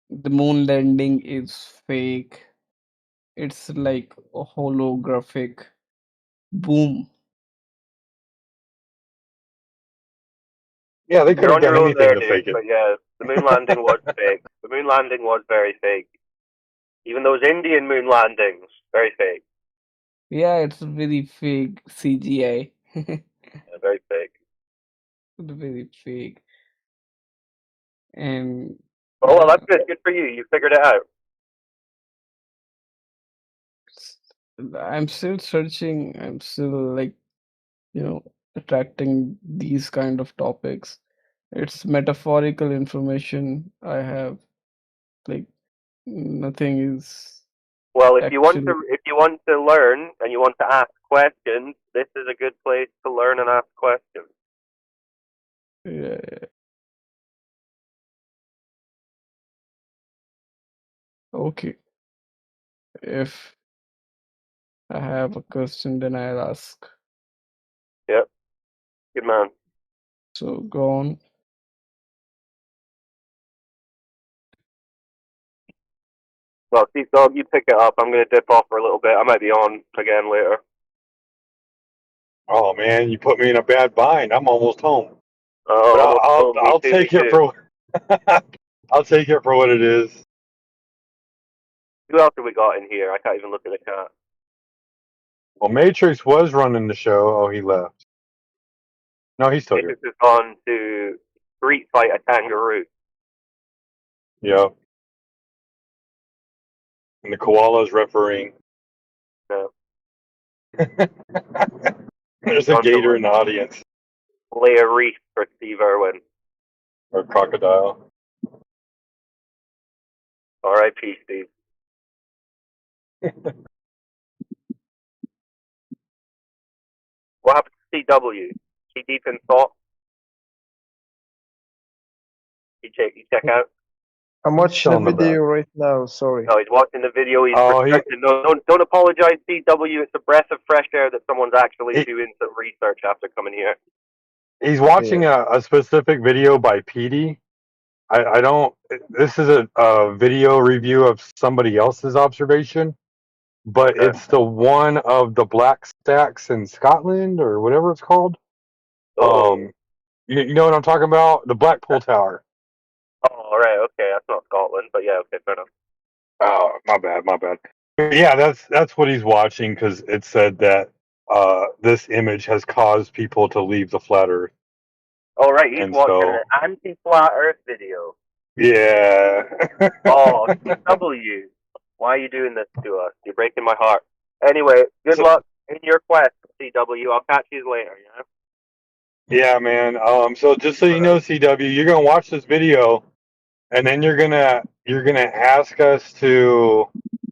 the moon landing is fake. It's like a holographic boom. Yeah, they could You're have on done your own anything there, to dude. fake it. But yeah, the moon landing was fake. The moon landing was very fake. Even those Indian moon landings, very fake. Yeah, it's very fake CGI. Yeah, very fake. Very fake. And Oh, well, that's good. Good for you. You figured it out. I'm still searching. I'm still like, attracting these kind of topics. It's metaphorical information I have. Like nothing is Well, if you actually. want to learn and you want to ask questions, this is a good place to learn and ask questions. Yeah. Okay. If I have a question, then I'll ask. Yep. Good man. So go on. Well, Steve Dog, you pick it up. I'm going to dip off for a little bit. I might be on again later. Oh man, you put me in a bad bind. I'm almost home. Oh, But almost home. Me I'll too. Me take it too. for I'll take it for what it is. Who else have we got in here? I can't even look at the chat. Well, Matrix was running the show. Oh, he left. No, he's still here. Matrix has gone to street fight a kangaroo. Yeah. And the koala's refereeing. No. There's a gator in the audience. Lay a wreath for Steve Irwin. Or crocodile. R.I.P. Steve. What happened to CW? She deep in thought? You check out? I'm He's watching a still in the back. video right now. Sorry. No, he's watching the video. He's Oh, he, restricted. No, don't apologize, CW. It's a breath of fresh air that someone's actually he doing some research after coming here. he's watching Yeah. a specific video by Petey. I don't. This is a video review of somebody else's observation, but Okay. it's the one of the black stacks in Scotland or whatever it's called. Oh. You know what I'm talking about? The Blackpool Tower. Oh, right. Okay, that's not Scotland, but yeah. Okay, fair enough. Oh, my bad, my bad. Yeah, that's what he's watching because it said that this image has caused people to leave the flat Earth, Oh, right. He's and watching so an anti-flat Earth video. yeah. Oh, CW. Why are you doing this to us? You're breaking my heart. Anyway, good So, luck in your quest, CW. I'll catch you later. yeah, man. So just so you know, CW, you're gonna watch this video, and then you're gonna ask us to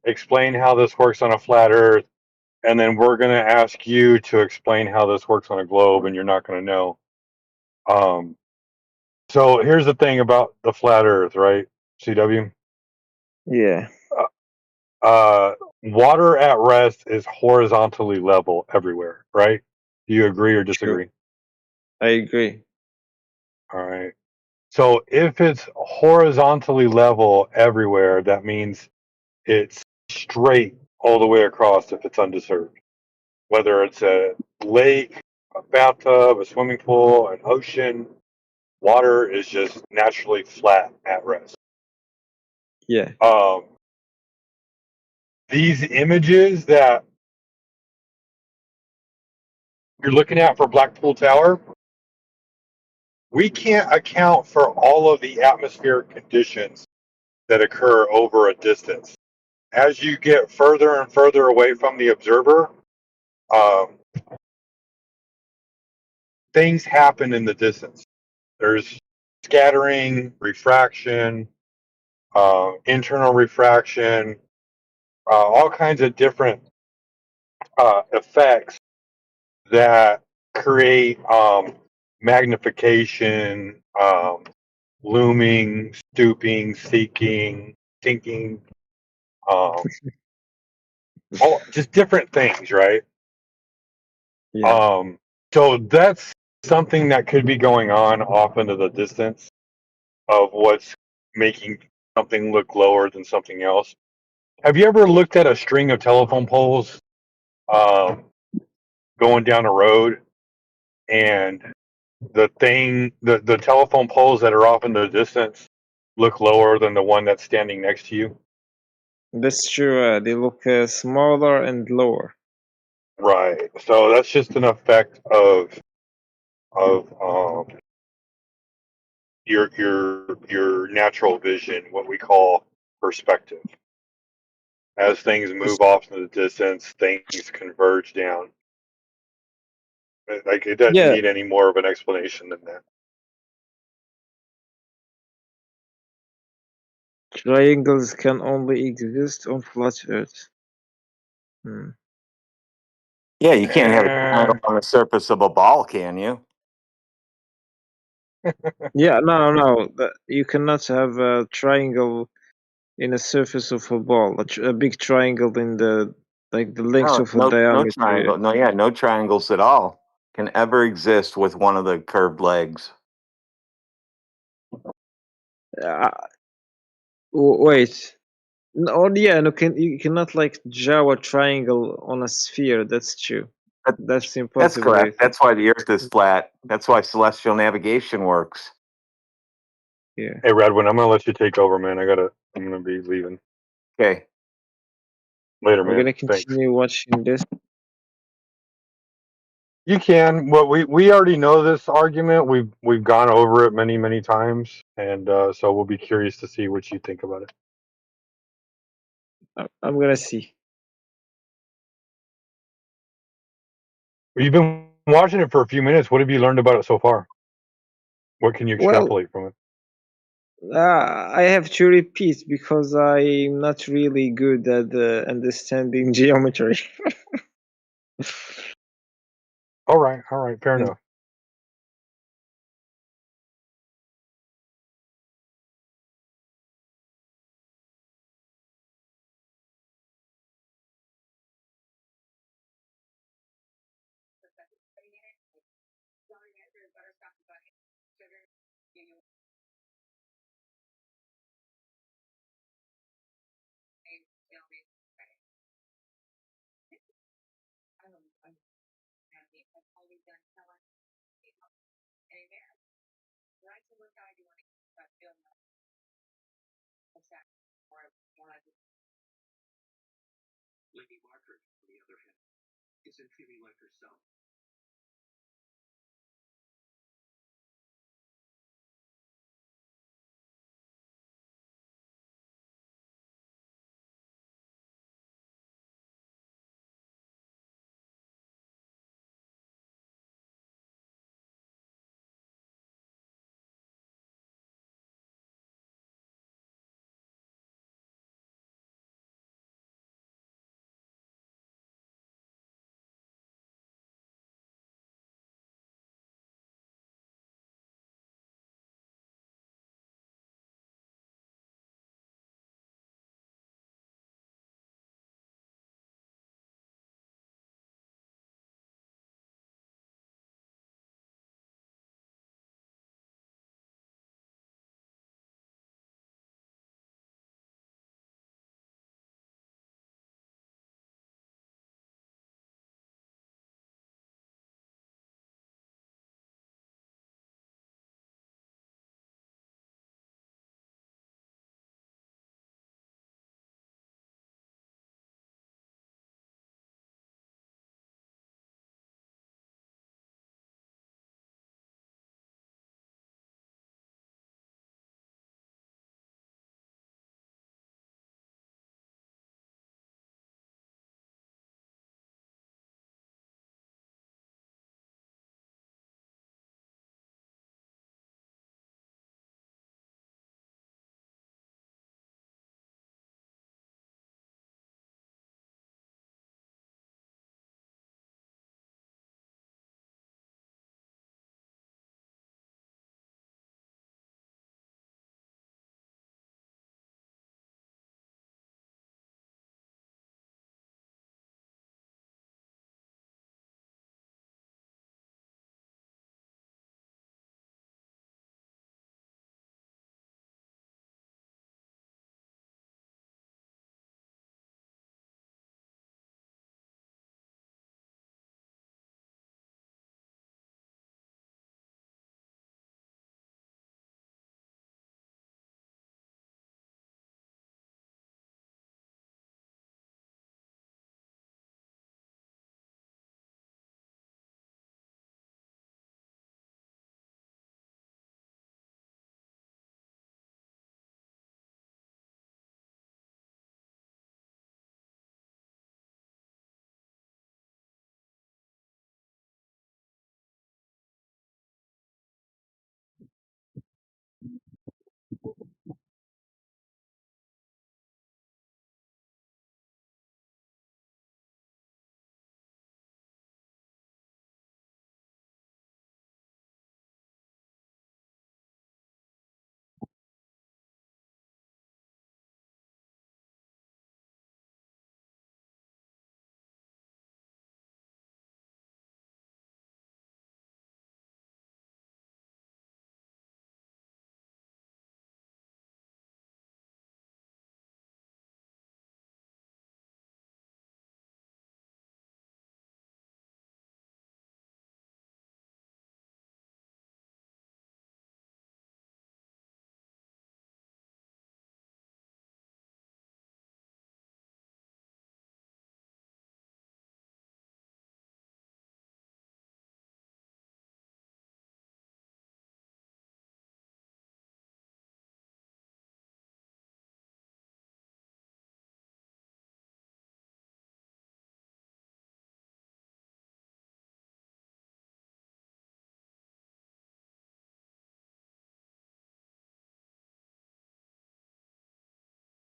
explain how this works on a flat Earth, and then we're gonna ask you to explain how this works on a globe, and you're not gonna know. Um, so here's the thing about the flat Earth, right, CW? Yeah. Water at rest is horizontally level everywhere, right? Do you agree or True. disagree? I agree. All right. So if it's horizontally level everywhere, that means it's straight all the way across if it's undisturbed. Whether it's a lake, a bathtub, a swimming pool, an ocean, water is just naturally flat at rest. Yeah. These images that you're looking at for Blackpool Tower, we can't account for all of the atmospheric conditions that occur over a distance. As you get further and further away from the observer, things happen in the distance. There's scattering, refraction, internal refraction, all kinds of different effects that create magnification, looming, stooping, seeking, sinking, all just different things, right? Yeah. So that's something that could be going on off into the distance of what's making something look lower than something else. Have you ever looked at a string of telephone poles going down a road, and the telephone poles that are off in the distance look lower than the one that's standing next to you? That's true. They look smaller and lower. Right. So that's just an effect of your natural vision, what we call perspective. As things move off in the distance, things converge down. Like, it doesn't Yeah. need any more of an explanation than that. Triangles can only exist on flat Earth. Yeah, you can't have a triangle on the surface of a ball, can you? Yeah, no. You cannot have a triangle in a surface of a ball. A big triangle in the length No, of a no diameter. triangle. No triangles at all can ever exist with one of the curved legs. Wait. No, yeah, no, you cannot draw a triangle on a sphere. That's true. That's That's impossible. I correct. think. That's why the Earth is flat. That's why celestial navigation works. Yeah. Hey, Redwin, I'm gonna let you take over, man. I'm gonna be leaving. Okay. Later, We're man. gonna Thanks. continue watching this. You can. Well, we already know this argument. We've gone over it many times, and so we'll be curious to see what you think about it. I'm gonna see. You've been watching it for a few minutes. What have you learned about it so far? What can you Well, extrapolate from it? I have to repeat because I'm not really good at understanding geometry. All right. Fair enough.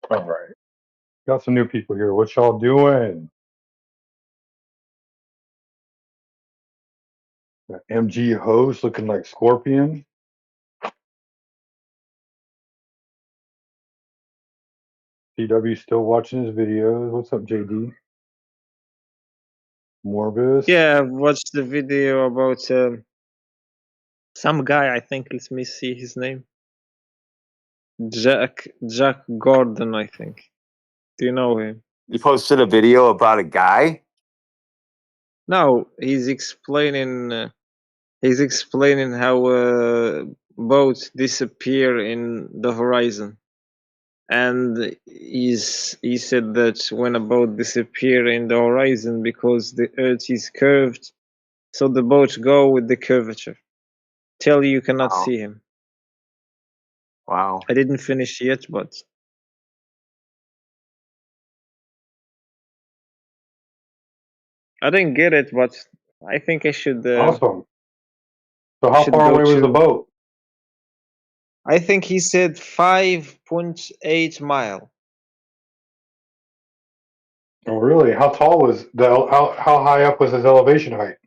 All right. Got some new people here. What y'all doing? Got MG host looking like Scorpion. CW still watching his videos. What's up, JD? Morbus. Yeah, I've watched the video about Some guy, I think. Let me see his name. Jack Gordon, I think. Do you know him? You posted a video about a guy. No, he's explaining how boats disappear in the horizon, and he said that when a boat disappear in the horizon because the Earth is curved, so the boats go with the curvature till you cannot Wow. see him. Wow. I didn't finish yet, but I didn't get it. But I think I should. Awesome. So how should far go away was the to. boat? I think he said 5.8 mile. Oh, really? How tall was how high up was his elevation height?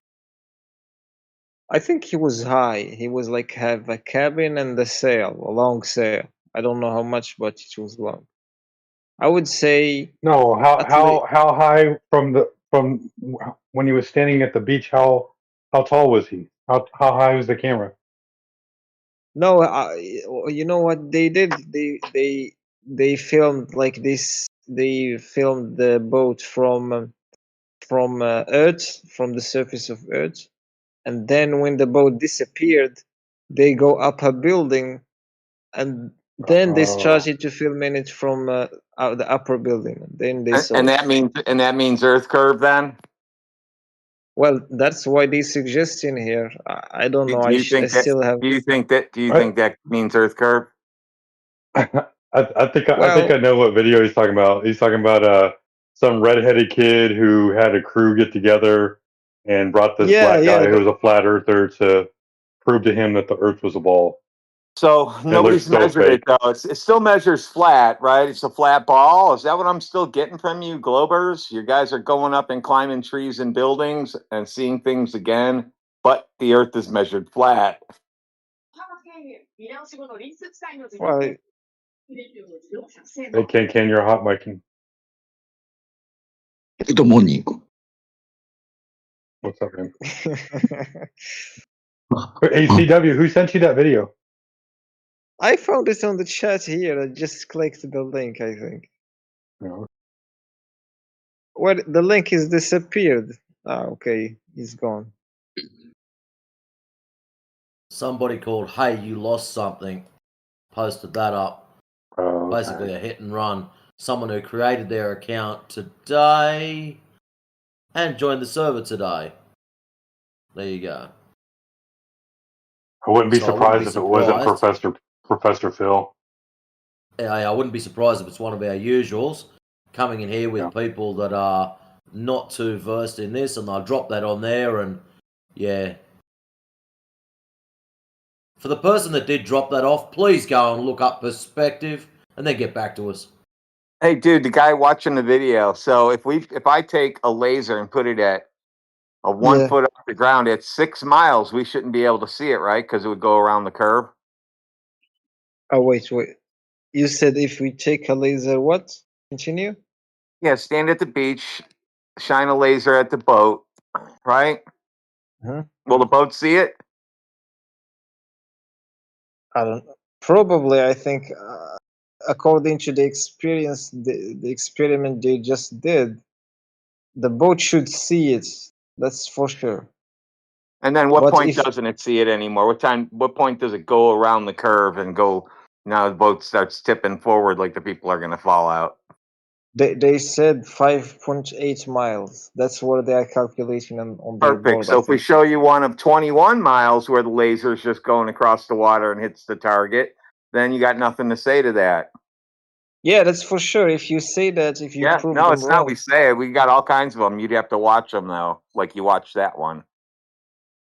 I think he was high. He was like have a cabin and a sail, a long sail. I don't know how much, but it was long. I would say No, at least how high from when he was standing at the beach? How tall was he? How high was the camera? no. You know what they did? They filmed like this. They filmed the boat from Earth, from the surface of Earth, and then when the boat disappeared, they go up a building, and then they Oh, started to film it from the upper building. Then they saw And it. that means Earth curve then? Well, that's why they suggesting here. I don't know. Do you I think that still have. do you think that means Earth curve? I think I Well, know what video he's talking about. He's talking about some redheaded kid who had a crew get together and brought this yeah, black yeah. guy who was a flat earther to prove to him that the Earth was a ball. So And it looks nobody's so measured it fake. though. It still measures flat, right? It's a flat ball. Is that what I'm still getting from you, Globers? You guys are going up and climbing trees and buildings and seeing things again, but the Earth is measured flat. Well, Hey, Ken, you're hot micing. What's up, man? Hey, CW, who sent you that video? I found it on the chat here. I just clicked the link. I think. No. Well, the link is disappeared. Ah, okay, he's gone. Somebody called "Hey, you lost something," posted that up. Oh, Basically, okay. a hit and run. Someone who created their account today and joined the server today. There you go. I wouldn't be So I wouldn't surprised be if it wasn't surprised. Professor Phil. I wouldn't be surprised if it's one of our usuals coming in here with Yeah. people that are not too versed in this, and they'll drop that on there. And yeah, for the person that did drop that off, please go and look up perspective and then get back to us. Hey, dude, the guy watching the video. So if I take a laser and put it at a 1 Yeah. foot off the ground at 6 miles, we shouldn't be able to see it, right? Because it would go around the curve. Oh wait. You said if we take a laser, what? Continue. Yeah, stand at the beach, shine a laser at the boat, right? Huh? Will the boat see it? I don't know. Probably, I think, according to the experience, the experiment they just did, the boat should see it. That's for sure. And then what But point if doesn't it see it anymore? What point does it go around the curve and go, now the boat starts tipping forward like the people are going to fall out? they said 5.8 miles, that's what they are calculating on their Perfect. board, I So if we think. show you one of 21 miles where the laser's just going across the water and hits the target, then you got nothing to say to that. Yeah, that's for sure. If you say that, if you Yeah, prove no, them it's not. wrong, We say it. We got all kinds of them. You'd have to watch them though, like you watched that one.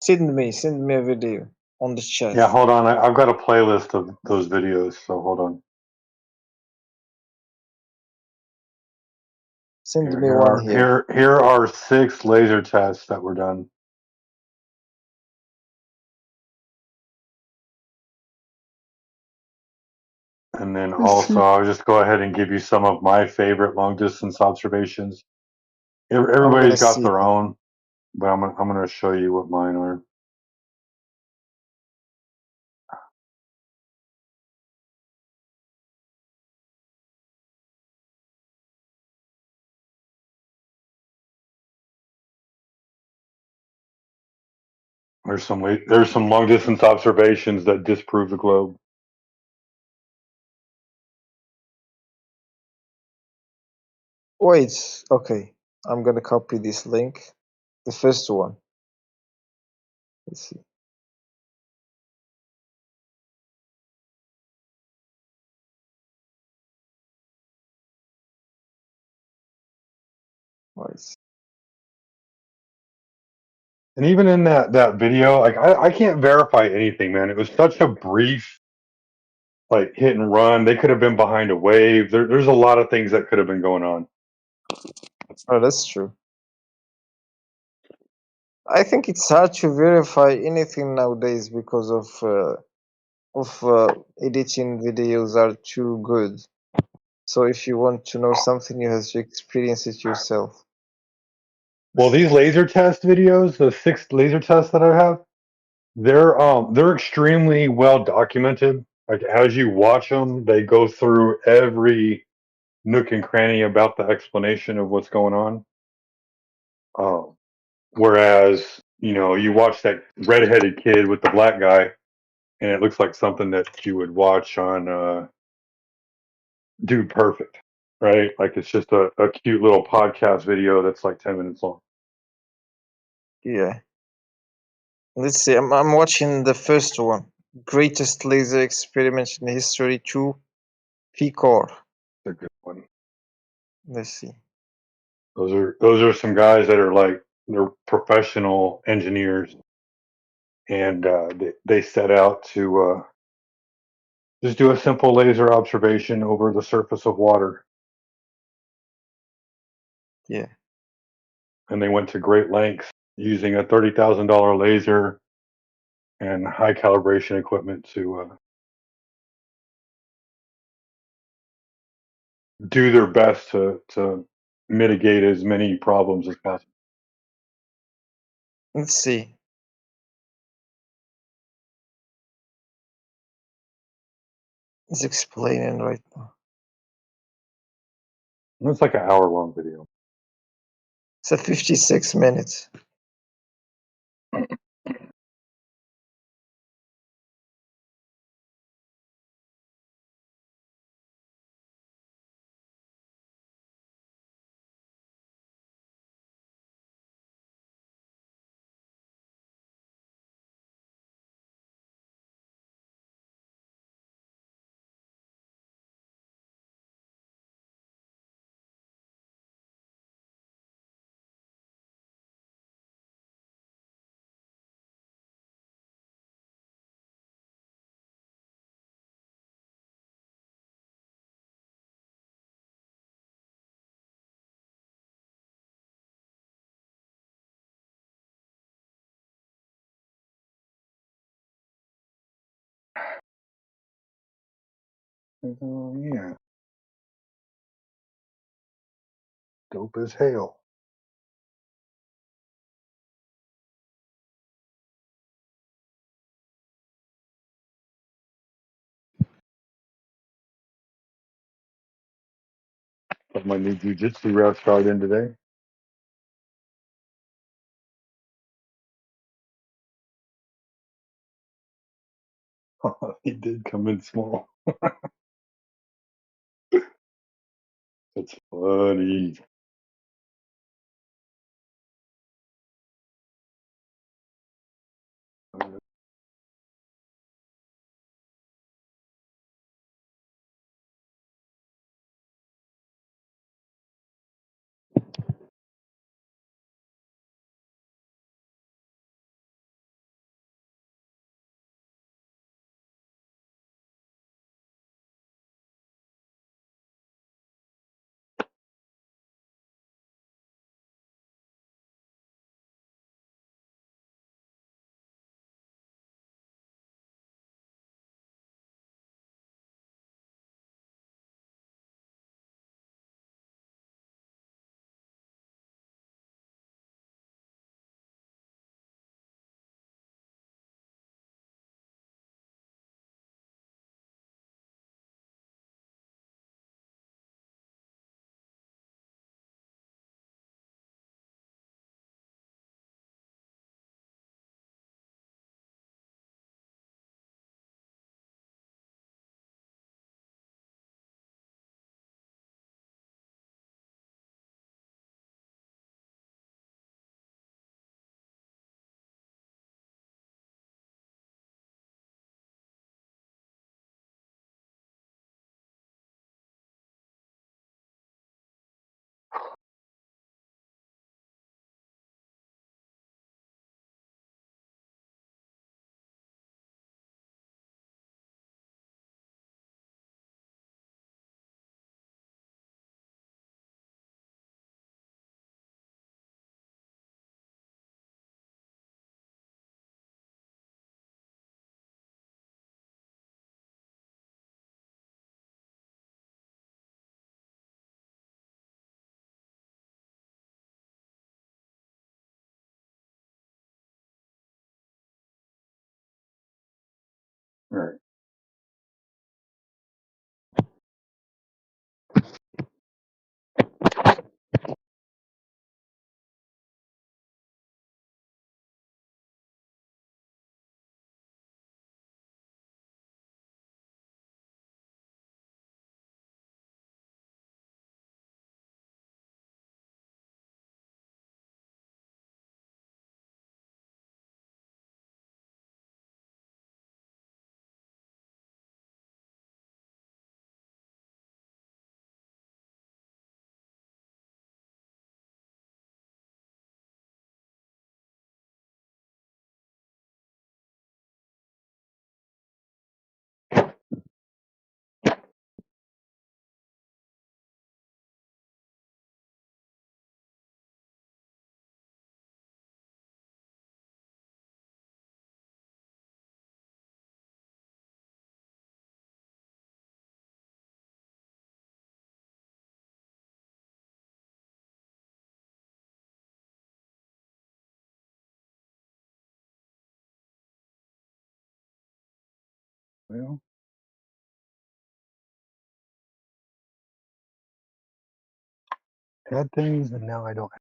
send me a video on the chat. Yeah, hold on. I've got a playlist of those videos, so hold on. Send me one here. Here are 6 laser tests that were done. And then also, I'll just go ahead and give you some of my favorite long distance observations. I'm gonna Everybody's got see their them. own, but I'm gonna show you what mine are. There's some long distance observations that disprove the globe. Wait, okay. I'm gonna copy this link. The first one. Let's see. Wait. And even in that video, like I can't verify anything, man. It was such a brief like hit and run. They could have been behind a wave. There's a lot of things that could have been going on. Oh, that's true. I think it's hard to verify anything nowadays because of editing videos are too good. So if you want to know something, you have to experience it yourself. Well, these laser test videos, the 6 laser tests that I have, they're extremely well documented. Like as you watch them, they go through every nook and cranny about the explanation of what's going on. Whereas, you watch that redheaded kid with the black guy, and it looks like something that you would watch on Dude Perfect, right? Like it's just a cute little podcast video that's like 10 minutes long. Yeah. Let's see. I'm watching the first one. Greatest laser experiment in history 2 P-Core. It's a good one. Let's see. Those are some guys that are like they're professional engineers, and they set out to just do a simple laser observation over the surface of water. Yeah. And they went to great lengths using a $30,000 laser and high calibration equipment to do their best to mitigate as many problems as possible. Let's see. It's explaining right now. It's like an hour-long video. It's a 56 minutes. Yeah. Dope as hell. Got my new jujitsu route started in today. He did come in small. That's funny. Right. Well, had things, and now I don't.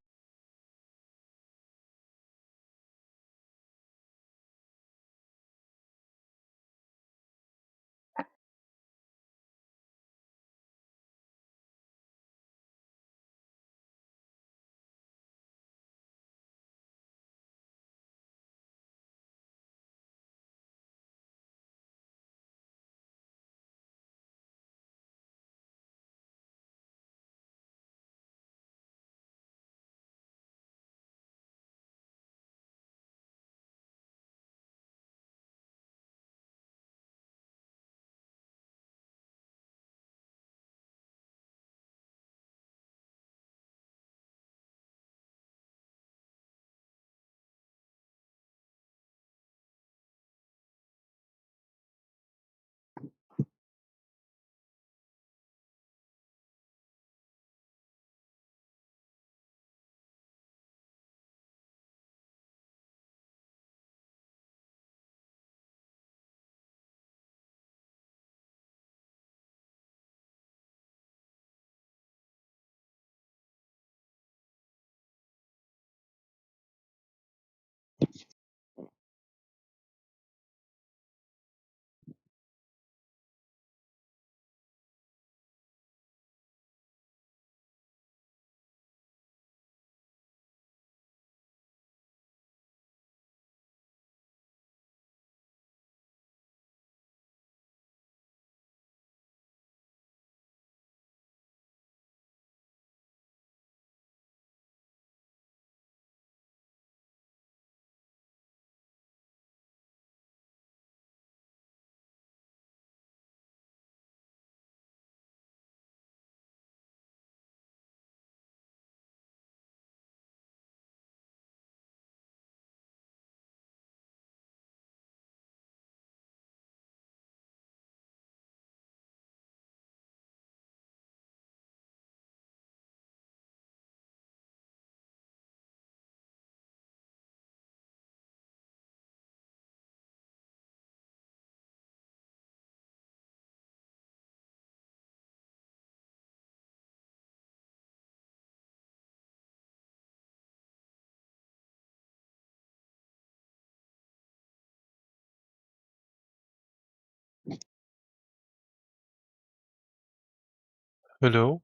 Hello.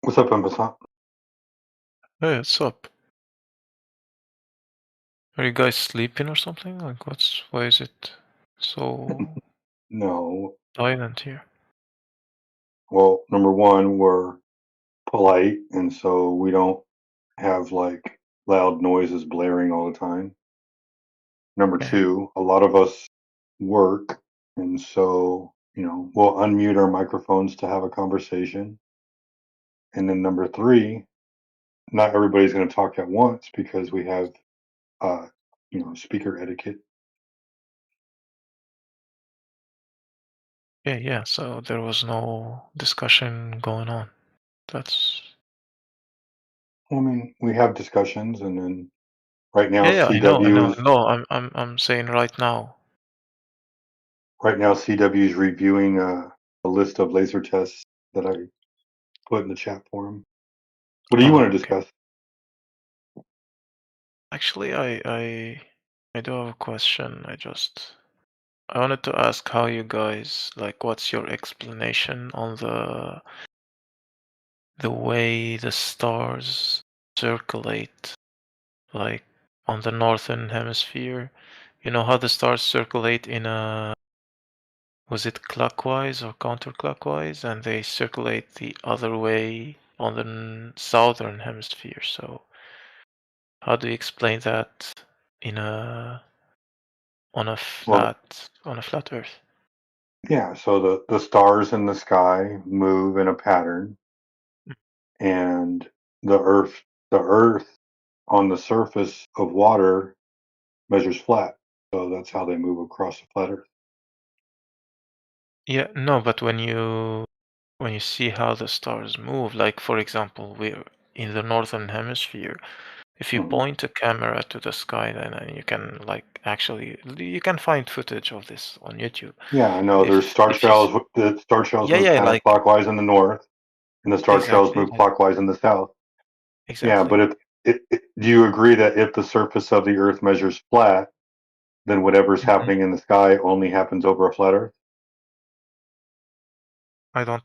What's up, Ambassador? Hey, what's up? Are you guys sleeping or something? Like, why is it so No. silent here? Well, number one, we're polite, and so we don't have like loud noises blaring all the time. Number Yeah. two, a lot of us work, and so we'll unmute our microphones to have a conversation. And then number three, not everybody's going to talk at once because we have speaker etiquette. Yeah, so there was no discussion going on. That's I mean, we have discussions, and then Right now, Yeah, I know, I CW know. is No, I'm saying right now. CW is reviewing a list of laser tests that I put in the chat for him. What do you want to Okay. discuss? Actually, I do have a question. I wanted to ask how you guys like what's your explanation on the way the stars circulate like on the northern hemisphere? You know how the stars circulate in a was it clockwise or counterclockwise and they circulate the other way on the southern hemisphere. So how do you explain that in a on a Well, flat earth? yeah. So the stars in the sky move in a pattern, and the Earth on the surface of water measures flat. So that's how they move across the flat Earth. Yeah, no, but when you see how the stars move, like for example, we're in the northern hemisphere. If you Mhm. point a camera to the sky, then you can like actually you can find footage of this on YouTube. Yeah, I know. There's If star if you s- shells. The star shells yeah move yeah like counterclockwise in the north, and the star shells exactly move clockwise in the south. Yeah, exactly. but do you agree that if the surface of the Earth measures flat, then whatever's Mhm. happening in the sky only happens over a flat Earth? I don't.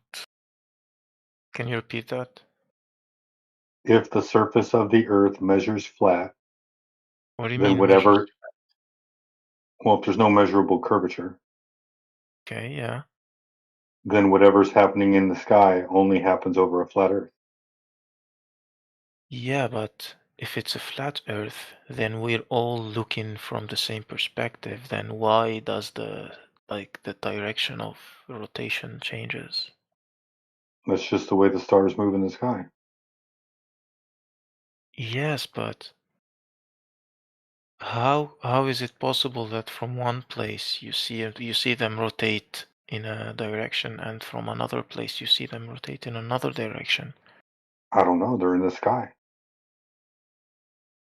Can you repeat that? If the surface of the Earth measures flat, What do you then mean measures? whatever, well, if there's no measurable curvature, Okay, yeah. then whatever's happening in the sky only happens over a flat Earth. Yeah, but if it's a flat Earth, then we're all looking from the same perspective. Then why does the direction of rotation changes? That's just the way the stars move in the sky. Yes, but how is it possible that from one place you see them rotate in a direction and from another place you see them rotate in another direction? I don't know. They're in the sky.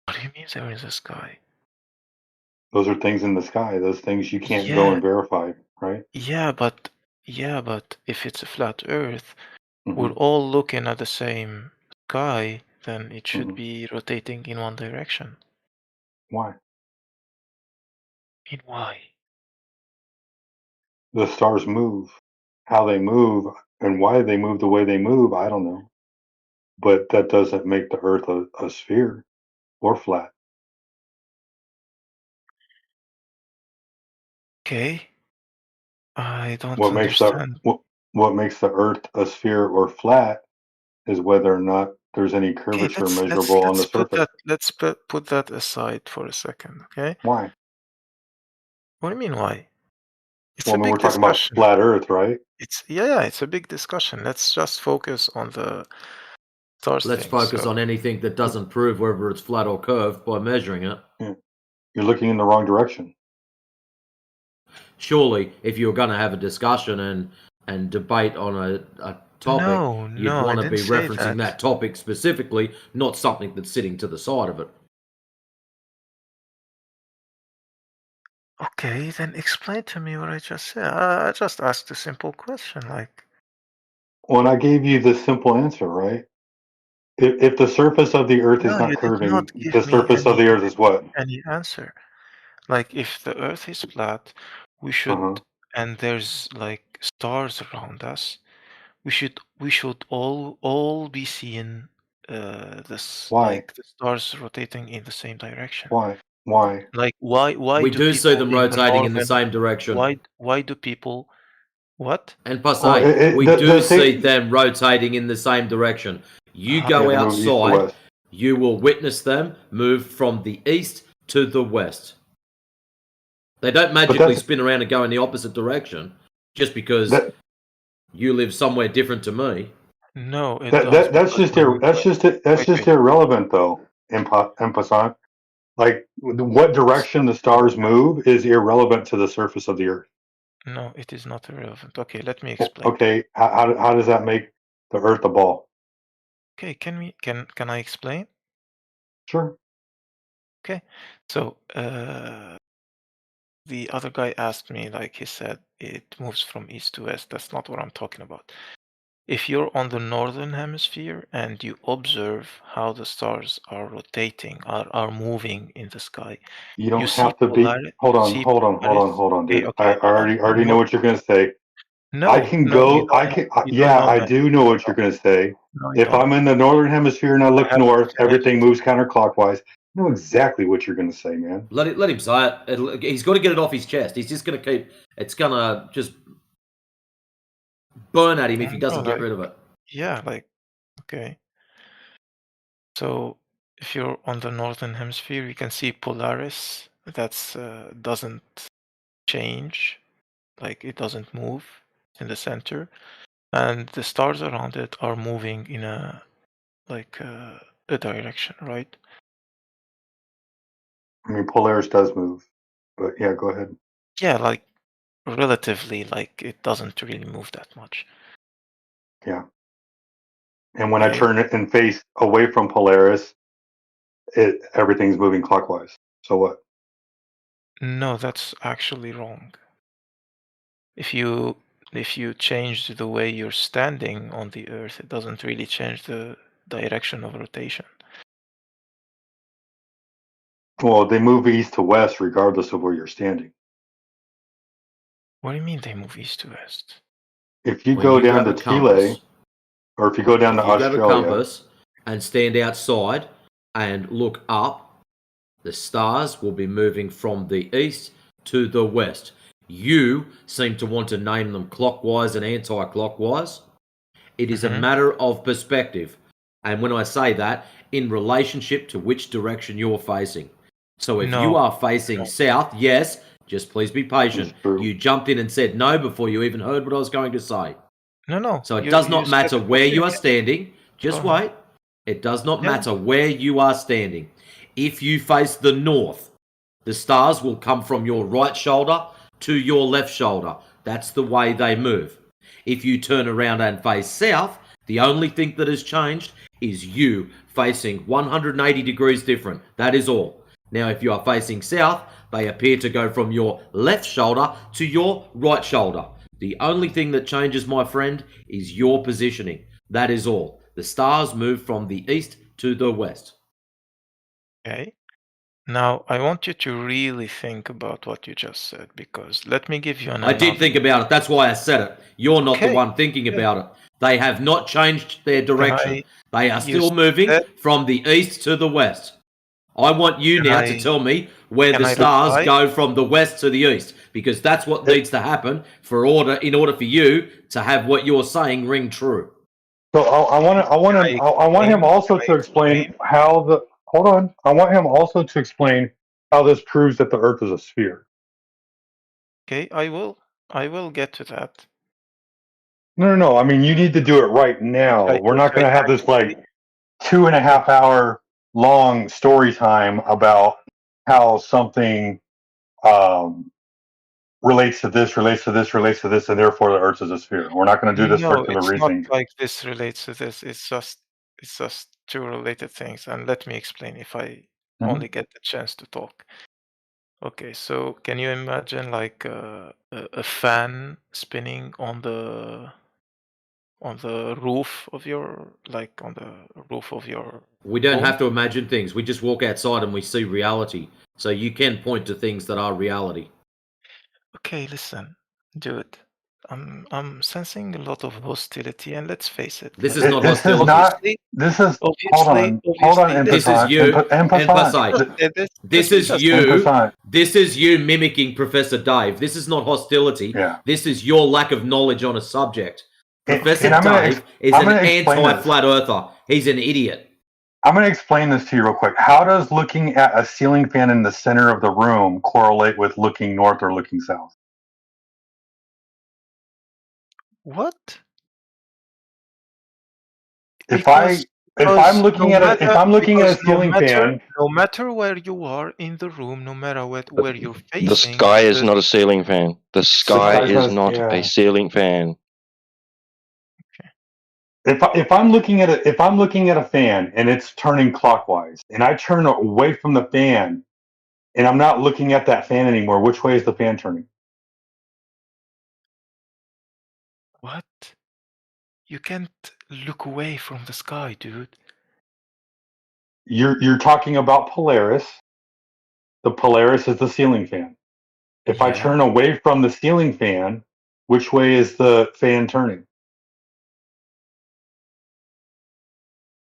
What do you mean they're in the sky? Those are things in the sky. Those things you can't go Yeah, and verify, right? yeah, but if it's a flat Earth, we're hmm all looking at the same sky, then it should hmm be rotating in one direction. Why? In why? The stars move. How they move and why they move the way they move, I don't know. But that doesn't make the Earth a sphere or flat. Okay, I don't What makes the understand. what makes the Earth a sphere or flat is whether or not there's any Okay, curvature measurable on the surface. put that aside for a second, okay? Why? What do you mean why? It's Well, a I mean, we're big talking about discussion. flat Earth, right? Yeah, it's a big discussion. Let's just focus on the stars Let's thing. focus on So, anything that doesn't prove whether it's flat or curved by measuring it. Yeah. You're looking in the wrong direction. Surely, if you were going to have a discussion and debate on a topic, you'd no, I want to didn't be say referencing that. that topic specifically, not something that's sitting to the side of it. Okay, then explain to me what I just said. I just asked a simple question, like. When I gave you the simple answer, right? If the surface of the Earth is No, not you did not curving, the give me surface of the Earth is what? any answer. Like if the Earth is flat, we should Uh-huh. and there's like stars around us, we should all be seeing this Why? like the stars rotating in the same direction. Why? Why? Like why We do do see people them in the rotating in the northern same direction. why do people what? And per Well, se, we do the see thing, them rotating in the same direction. You yeah, go they move east to outside, west. you will witness them move from the east to the west. They don't But magically spin around and go in the opposite direction just because that you live somewhere different to me. No, it that does that that's because just when we that's wait, just wait. irrelevant though. En passant, like what It's direction the stars move is irrelevant to the surface of the Earth. no, it is not irrelevant. Okay, let me Well, explain. okay, how does that make the Earth a ball? Okay, can I explain? Sure. Okay, so the other guy asked me, like he said, it moves from east to west. That's not what I'm talking about. If you're on the northern hemisphere and you observe how the stars are rotating, are moving in the sky, You don't see have to be. Polaris. Hold on, See hold on, hold on, Polaris. hold on, Okay, dude. okay, I already know no, what you're gonna say. I no, can no, you go. I don't know. can. You don't Yeah, know I that. do know what you're gonna say. No, you If don't. I'm in the northern hemisphere and I look haven't north, everything finished. moves counterclockwise. I know exactly what you're gonna say, man. Let him say it. He's got to get it off his chest. He's just going to keep. It's going to just burn at him if he No, doesn't get like, rid of it. yeah, like, okay. So if you're on the northern hemisphere, you can see Polaris. That's doesn't change, like it doesn't move in the center, and the stars around it are moving in a direction, right? I mean, Polaris does move, but yeah, go ahead. Yeah, like relatively, like it doesn't really move that much. Yeah. And when I Okay. turn it and face away from Polaris, everything's moving clockwise. So what? No, that's actually wrong. If you change the way you're standing on the Earth, it doesn't really change the direction of rotation. Well, they move east to west regardless of where you're standing. What do you mean they move east to west? If you When go you down grab to a compass, Chile, or if you go down to if you grab a Australia, compass and stand outside and look up, the stars will be moving from the east to the west. You seem to want to name them clockwise and anti-clockwise. It is a matter of perspective. And when I say that, in relationship to which direction you're facing. So if you No. are facing south, yes, just please be patient. You jumped in and said no before you even heard what I was going to say. No. So it does not matter where you are standing. Just Go ahead. wait. It does not Yeah. matter where you are standing. If you face the north, the stars will come from your right shoulder to your left shoulder. That's the way they move. If you turn around and face south, the only thing that has changed is you facing 180 degrees different. That is all. Now, if you are facing south, they appear to go from your left shoulder to your right shoulder. The only thing that changes, my friend, is your positioning. That is all. The stars move from the east to the west. Okay. Now, I want you to really think about what you just said, because let me give you an I did think about it. That's why I said it. You're not the one thinking about it. They have not changed their direction. They are still moving from the east to the west. I want you now to tell me where the stars go from the west to the east, because that's what needs to happen in order for you to have what you're saying ring true. So I want him also to explain how the. Hold on. I want him also to explain how this proves that the Earth is a sphere. Okay, I will get to that. No. I mean, you need to do it right now. We're not going to have this like 2.5 hour long story time about how something relates to this, and therefore the Earth is a sphere. We're not going to do this No, circular it's not reasoning. like this relates to this. It's just two related things. And let me explain if I only get the chance to talk. Okay, so can you imagine like a fan spinning on the roof of your We don't home? have to imagine things. We just walk outside and we see reality. So you can point to things that are reality. Okay, listen, dude. I'm sensing a lot of hostility, and let's face it. This is not hostility. Hold on, This is you. This is you mimicking Professor Dave. This is not hostility. Yeah. This is your lack of knowledge on a subject. Professor And Dave is an anti-flat earther. He's an idiot. I'm going to explain this to you real quick. How does looking at a ceiling fan in the center of the room correlate with looking north or looking south? What? If I'm looking at a ceiling fan, no matter where you are in the room, no matter where you're facing, the sky is not a ceiling fan. The sky is not a ceiling fan. Okay. if I'm looking at a fan and it's turning clockwise, and I turn away from the fan, and I'm not looking at that fan anymore, which way is the fan turning? What? You can't look away from the sky, dude. You're talking about Polaris. The Polaris is the ceiling fan. If I turn Yeah. away from the ceiling fan, which way is the fan turning?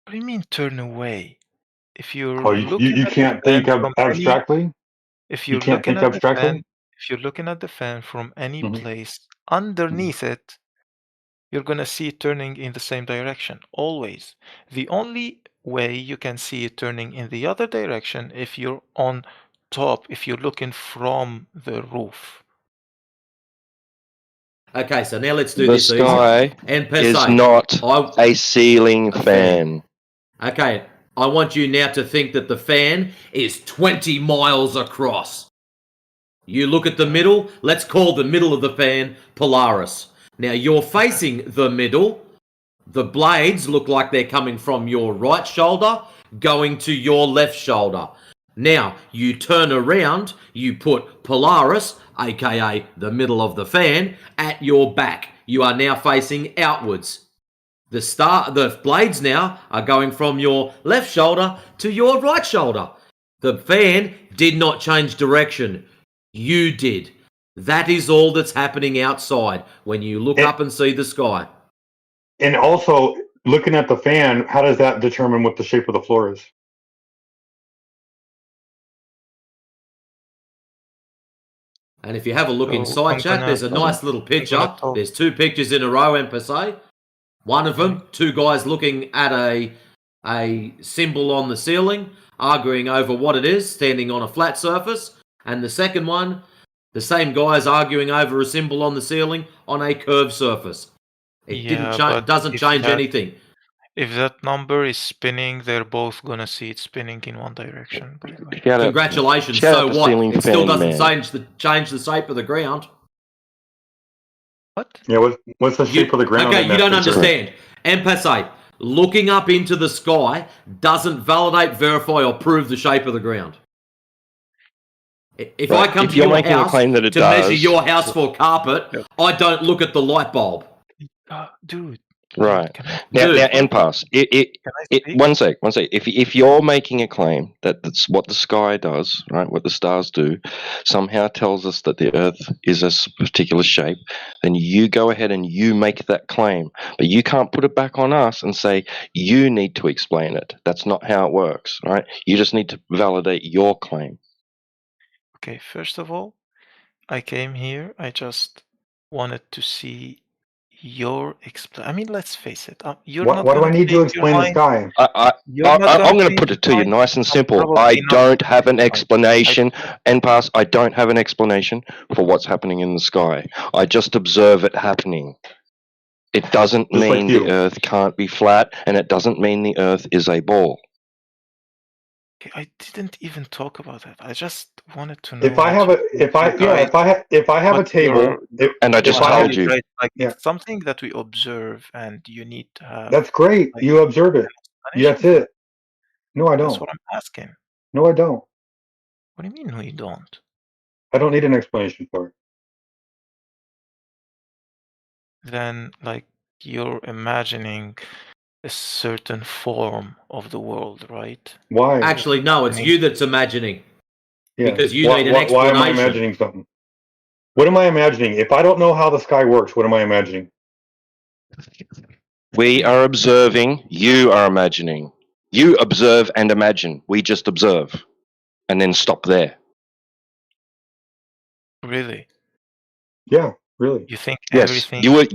What do you mean turn away? If you're Oh, looking you at the can't fan think of from any, abstractly? if You you're can't looking think at the abstractly? fan, if you're looking at the fan from any Mhm. place underneath it, you're gonna see it turning in the same direction, always. The only way you can see it turning in the other direction if you're on top, if you're looking from the roof. Okay, so now let's do The this easy. sky And per is se, not a ceiling fan. Okay, I want you now to think that the fan is 20 miles across. You look at the middle, let's call the middle of the fan Polaris. Now you're facing the middle. The blades look like they're coming from your right shoulder, going to your left shoulder. Now, you turn around, you put Polaris, aka the middle of the fan, at your back. You are now facing outwards. The blades now are going from your left shoulder to your right shoulder. The fan did not change direction. You did. That is all that's happening outside when you look up and see the sky. And also, looking at the fan, how does that determine what the shape of the floor is? And if you have a look So inside, chat, there's a nice little picture. There's two pictures in a row, per se. One of them, two guys looking at a symbol on the ceiling, arguing over what it is, standing on a flat surface. And the second one, the same guys arguing over a symbol on the ceiling on a curved surface. It doesn't change anything. If that number is spinning, they're both gonna see it spinning in one direction, by the way. Congratulations. So what? It still doesn't change the shape of the ground. What? Yeah, what's the shape of the ground? Okay, you don't understand. Empathy. Looking up into the sky doesn't validate, verify, or prove the shape of the ground. If I come to your house to measure your house for carpet, I don't look at the light bulb. Dude. Right. Now, NPass. One sec. If you're making a claim that that's what the sky does, right, what the stars do, somehow tells us that the Earth is a particular shape, then you go ahead and you make that claim. But you can't put it back on us and say, you need to explain it. That's not how it works, right? You just need to validate your claim. Okay, first of all, I came here, I just wanted to see your I mean, let's face it. You're not What do I gonna need to change explain the sky? I'm going to put it to you nice and simple. I don't have an explanation, NPass. I don't have an explanation for what's happening in the sky. I just observe it happening. It doesn't mean the Earth can't be flat, and it doesn't mean the Earth is a ball. I didn't even talk about that. I just wanted to know. If I have a table, and I just told you, it's something that we observe, and you need to have. That's great. You observe it. That's it. No, I don't. That's what I'm asking. No, I don't. What do you mean? No, you don't. I don't need an explanation for it. Then, like, you're imagining a certain form of the world, right? Why? Actually, no, it's you that's imagining. Yeah. Because you need an explanation. Why am I imagining something? What am I imagining? If I don't know how the sky works, what am I imagining? We are observing, you are imagining. You observe and imagine. We just observe. And then stop there. Really? Yeah, really. You think everything... You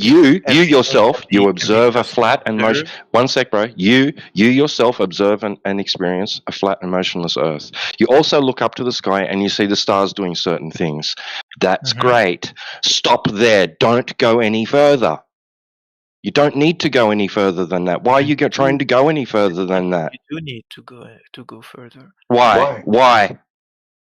yourself, you observe a flat and motion... One sec, bro. You yourself observe and experience a flat and motionless Earth. You also look up to the sky and you see the stars doing certain things. That's great. Stop there. Don't go any further. You don't need to go any further than that. Why are you trying to go any further than that? You do need to go further. Why?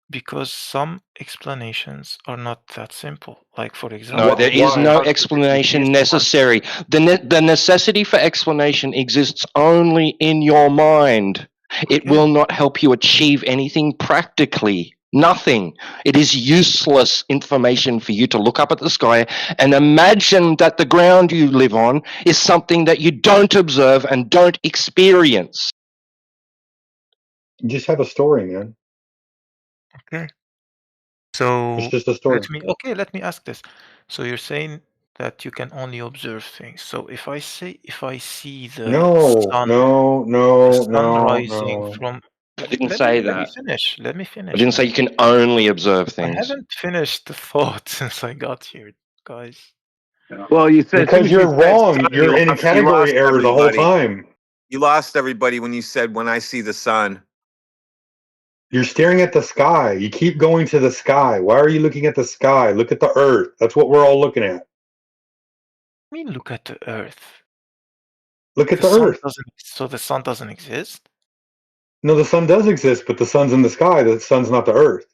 Because some explanations are not that simple. Like, for No, example, there is no explanation Yes, necessary. The necessity for explanation exists only in your mind. It will not help you achieve anything practically. Nothing. It is useless information for you to look up at the sky and imagine that the ground you live on is something that you don't observe and don't experience. You just have a story, man. Okay. So It's just a story. let me ask this. So you're saying that you can only observe things. So if I see the No, sun, no, the no, sun no, rising no. from. I didn't Let say me that. finish. Let me I finish, didn't say man. you can only observe I things. haven't finished the thought since I got here, guys. Well, you said as soon Because as you you're said wrong. Son, You're in you category lost error the whole everybody. time. You lost everybody when you said, when I see the sun. You're staring at the sky. You keep going to the sky. Why are you looking at the sky? Look at the earth. That's what we're all looking at. I mean, look at the Earth. Look at The the sun earth. doesn't. So the sun doesn't exist. No, the sun does exist, but the sun's in the sky. The sun's not the earth.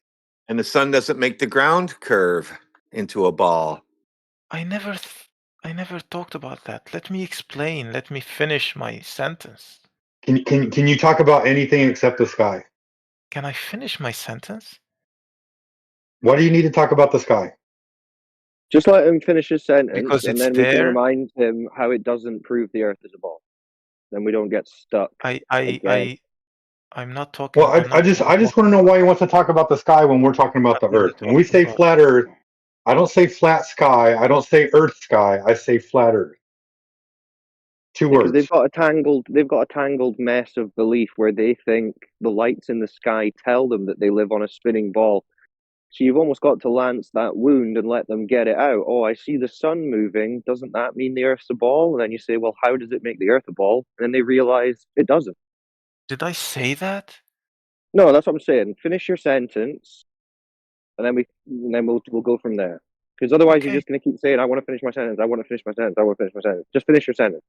And the sun doesn't make the ground curve into a ball. I never talked about that. Let me explain. Let me finish my sentence. Can you talk about anything except the sky? Can I finish my sentence? Why do you need to talk about the sky? Just let him finish his sentence, Because and it's then we can there. remind him how it doesn't prove the Earth is a ball. Then we don't get stuck. I'm not talking. Well, I just want to know why he wants to talk about the sky when we're talking about the earth. When we say flat earth, I don't say flat sky. I don't say earth sky. I say flat earth. Two Because words. they've got a tangled mess of belief where they think the lights in the sky tell them that they live on a spinning ball. So you've almost got to lance that wound and let them get it out. Oh, I see the sun moving. Doesn't that mean the Earth's a ball? And then you say, well, how does it make the Earth a ball? And then they realize it doesn't. Did I say that? No, that's what I'm saying. Finish your sentence, and then we'll go from there. Because otherwise, you're just going to keep saying, "I want to finish my sentence. I want to finish my sentence. I want to finish my sentence." Just finish your sentence.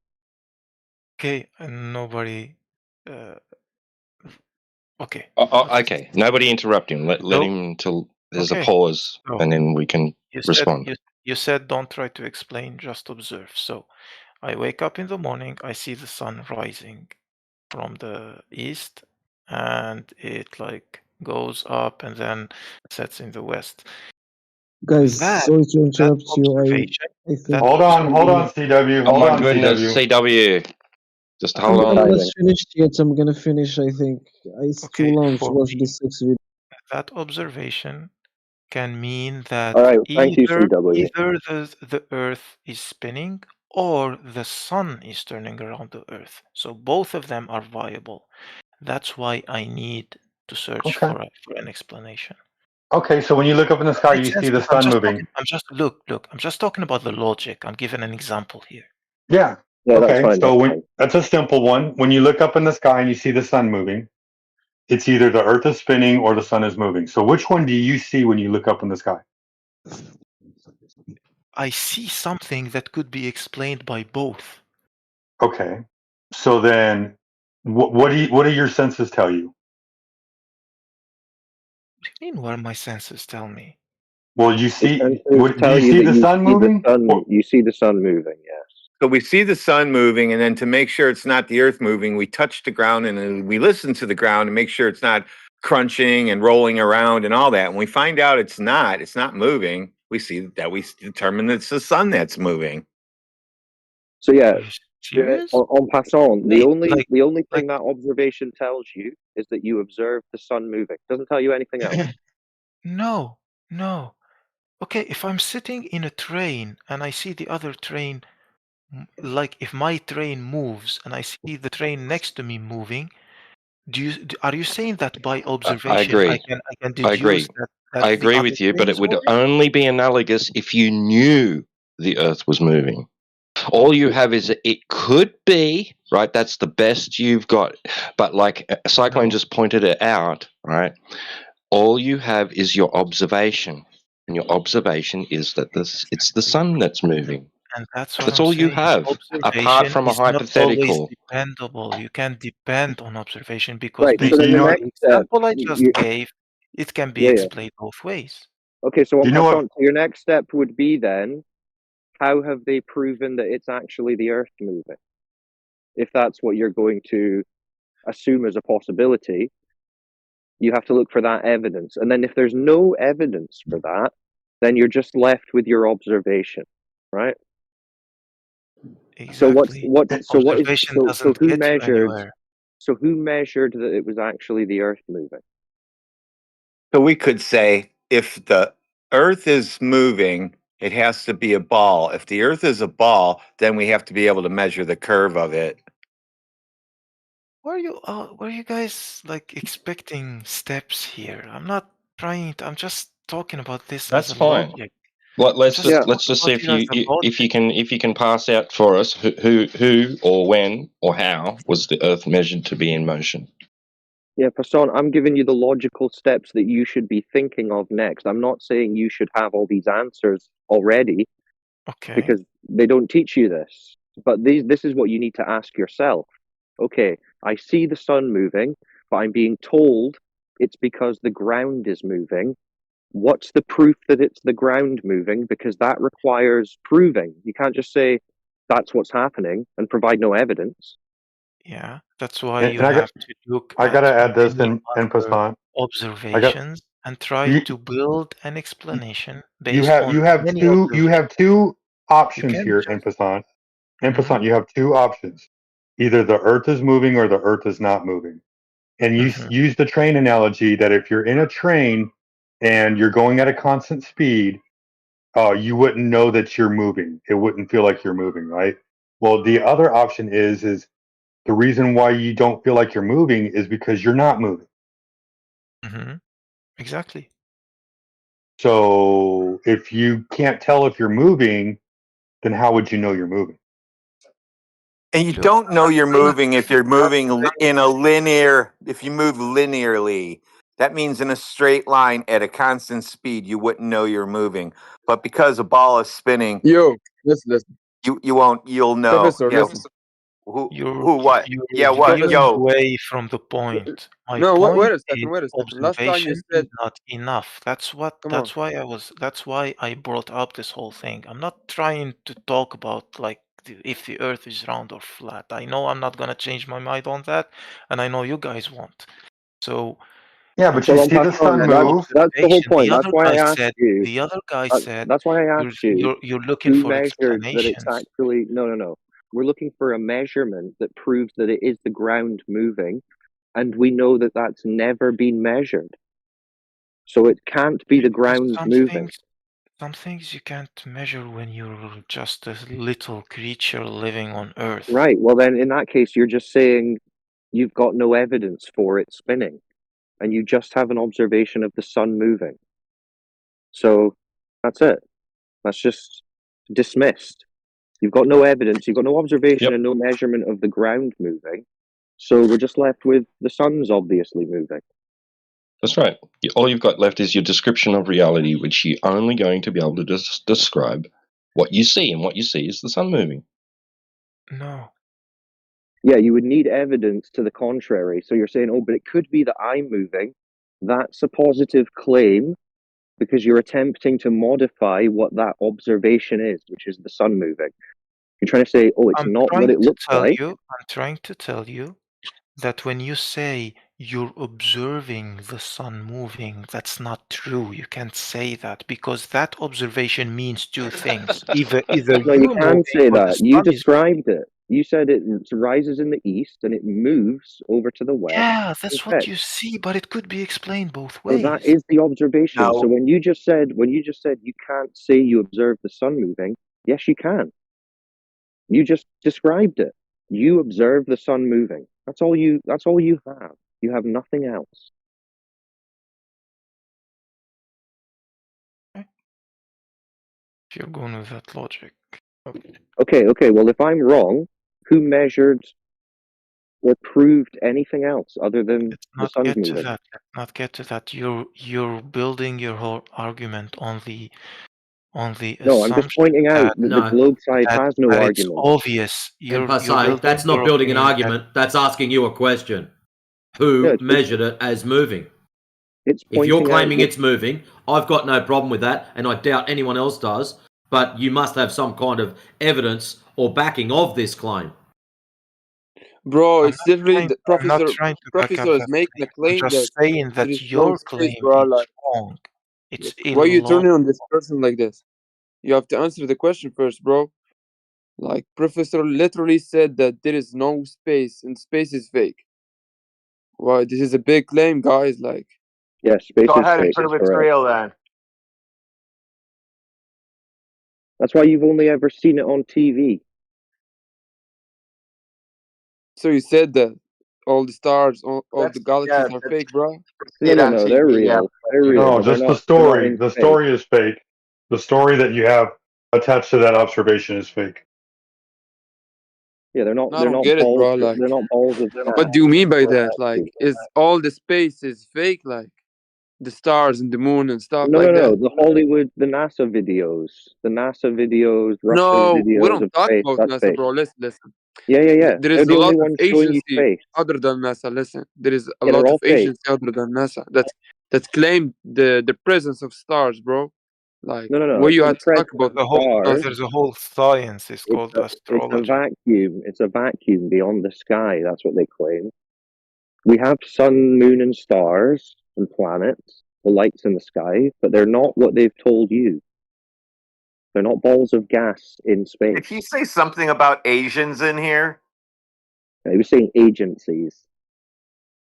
Okay, and nobody. Okay. Okay. Nobody interrupt him. Let him until there's a pause, and then we can respond. You said don't try to explain, just observe. So I wake up in the morning, I see the sun rising from the east, and it like goes up and then sets in the west. Guys, sorry to interrupt you. I think Hold on, CW. Oh Hold my on, goodness, CW. Just hold I'm on. not finished yet. I'm gonna finish. I think it's too long to watch this 6 video. That observation can mean that All right, thank you, either CW. the Earth is spinning or the sun is turning around the Earth. So both of them are viable. That's why I need to search for an explanation. Okay, so when you look up in the sky, you see the sun moving. I'm just talking about the logic. I'm giving an example here. Yeah. Yeah, okay. that's fine. So that's a simple one. When you look up in the sky and you see the sun moving, it's either the Earth is spinning or the sun is moving. So which one do you see when you look up in the sky? I see something that could be explained by both. Okay. So then, what do your senses tell you? What do you mean? What do my senses tell me? Well, you see. Do you see the sun moving? You see the sun moving. Yes. So we see the sun moving, and then to make sure it's not the earth moving, we touch the ground and then we listen to the ground to make sure it's not crunching and rolling around and all that. And we find out it's not moving. We determine that it's the sun that's moving. So yeah, serious? En passant, the only thing that observation tells you is that you observed the sun moving. It doesn't tell you anything else. No. Okay, if I'm sitting in a train and I see the other train, like if my train moves and I see the train next to me moving, are you saying that by observation I agree. I can deduce I agree. that I agree with you, but it would only be analogous if you knew the Earth was moving. All you have is it could be, right? That's the best you've got. But like Cyclone just pointed it out, right? All you have is your observation. And your observation is that it's the sun that's moving. And that's what That's I'm all you saying. have, apart from a Observation is not always hypothetical. dependable. You can't depend on observation because Right. based So then on the the next step, example I just gave, It can be Yeah, yeah. explained both ways. Okay, so You know what? your next step would be then, okay, so You know what? your next step would be then, how have they proven that it's actually the Earth moving? If that's what you're going to assume as a possibility, you have to look for that evidence. And then if there's no evidence for that, then you're just left with your observation, right? Exactly. So Doesn't get you anywhere. So who measured that it was actually the Earth moving? So we could say if the Earth is moving, it has to be a ball. If the Earth is a ball, then we have to be able to measure the curve of it. Were you guys like expecting steps here? I'm not trying to, I'm just talking about this That's as a fine. logic. Let's Just just see about if you as a logic. you can pass out for us who or when or how was the Earth measured to be in motion. Yeah, Passon, I'm giving you the logical steps that you should be thinking of next. I'm not saying you should have all these answers already, Okay. because they don't teach you this. But this is what you need to ask yourself. Okay, I see the sun moving, but I'm being told it's because the ground is moving. What's the proof that it's the ground moving? Because that requires proving. You can't just say that's what's happening and provide no evidence. Yeah, that's why And you have to look I at gotta add this many in other Passant. observations and try You to build an explanation you based have on you have many two observations. You options can't here in just Passant. In Mhm, Passant, you have two options. Either the Earth is moving or the Earth is not moving. And you mhm. use the train analogy that if you're in a train and you're going at a constant speed, you wouldn't know that you're moving. It wouldn't feel like you're moving, right? Well, the other option is the reason why you don't feel like you're moving is because you're not moving. Mhm. Exactly. So if you can't tell if you're moving, then how would you know you're moving? And you Look, don't I'm know not you're saying moving if you're I'm not moving saying in a linear, if you move linearly. That means in a straight line at a constant speed, you wouldn't know you're moving. But because a ball is spinning, Yo, listen. you'll know. Professor, Yeah. listen. Who, what? Yeah, you're what? veering Professor. Yo. away from the point. My No, wait, point wait a second, is wait a second. Last time you observation is said, not enough. come on. That's why I brought up this whole thing. I'm not trying to talk about like if the earth is round or flat. I know I'm not gonna change my mind on that, and I know you guys won't. So Yeah, I'm but you just see the sun move. That's the whole observation. point. That's why I asked you. The other guy said That's why I asked you. you're looking Who for measured that it's explanations. actually no. We're looking for a measurement that proves that it is the ground moving, and we know that that's never been measured. So it can't be the Because ground moving. some things you can't measure when you're just a little creature living on Earth. Right. Well, then in that case, you're just saying you've got no evidence for it spinning, and you just have an observation of the sun moving. So that's it. That's just dismissed. You've got no evidence, you've got no observation Yep, and no measurement of the ground moving. So we're just left with the sun's obviously moving. that's right. All you've got left is your description of reality, which you're only going to be able to describe what you see, and what you see is the sun moving. No. Yeah, you would need evidence to the contrary. So you're saying, oh, but it could be that I'm moving. That's a positive claim because you're attempting to modify what that observation is, which is the sun moving. You're trying to say, oh, it's not what it looks like. I'm trying to tell you that when you say you're observing the sun moving, that's not true. You can't say that because that observation means two things. Either No, you you're can moving say or the that. You sun is moving. described it. You said it rises in the east and it moves over to the west. Yeah, that's what Okay. you see, but it could be explained both So that ways. is the observation. Now, So when you just said you can't say you observe the sun moving, yes you can. You just described it. You observe the sun moving. That's all you have. You have nothing else. If you're going with that logic. Okay. Okay, well if I'm wrong, who measured or proved anything else other than the Not sun's get to moving? that. Let's not get to that. You're building your whole argument on the No, I'm just assumption pointing out that that the No. globe side has no that it's argument. obvious. And You're Pasai, building that's not your building an opinion that argument. That's asking you a question. Yeah, Who it's measured it as moving? It's If you're pointing out claiming that- it's moving, I've got no problem with that, and I doubt anyone else does. But you must have some kind of evidence or backing of this claim. Bro, I'm it's literally the I'm not trying to back up professor is that making a claim. I'm claim that just saying there that is no your space, claim bro. is Like, wrong. It's why you illogical. turning on this person like this? You have to answer the question first, bro. Like, professor literally said that there is no space and space is fake. Why? This is a big claim, guys. Like, yeah, space Go is ahead and fake. prove It's it's correct. real then. That's why you've only ever seen it on TV. so you said that all the stars, all the galaxies are That's fake, bro? No, no, no. They're real. They're real, No, but they're just the not. They're not story. in The space. story is fake. The story that you have attached to that observation is fake. Yeah, they're not. I They're don't not get it, balls. bro. Like, They're not balls of gas. what do you mean by They're that? Like, vacuum. is all the space is fake? Like, the stars and the moon and stuff No, like no, no. that? The Hollywood, the NASA videos, Russian No, we videos don't of talk space. about That's NASA, fake. bro. Listen. Yeah, yeah, yeah. There They're is a the only lot of ones showing you agency space. other than NASA. Listen, there is a Yeah, they're lot of all fake. agency other than NASA that claim the presence of stars, bro. Like, No, no, no. what It's you the had to talk presence about of NASA? There's a whole science. It's called It's a astrology. vacuum. It's a vacuum beyond the sky. That's what they claim. We have sun, moon, and stars and planets, the lights in the sky, but they're not what they've told you. They're not balls of gas in space. Did he say something about Asians in here? He was saying agencies.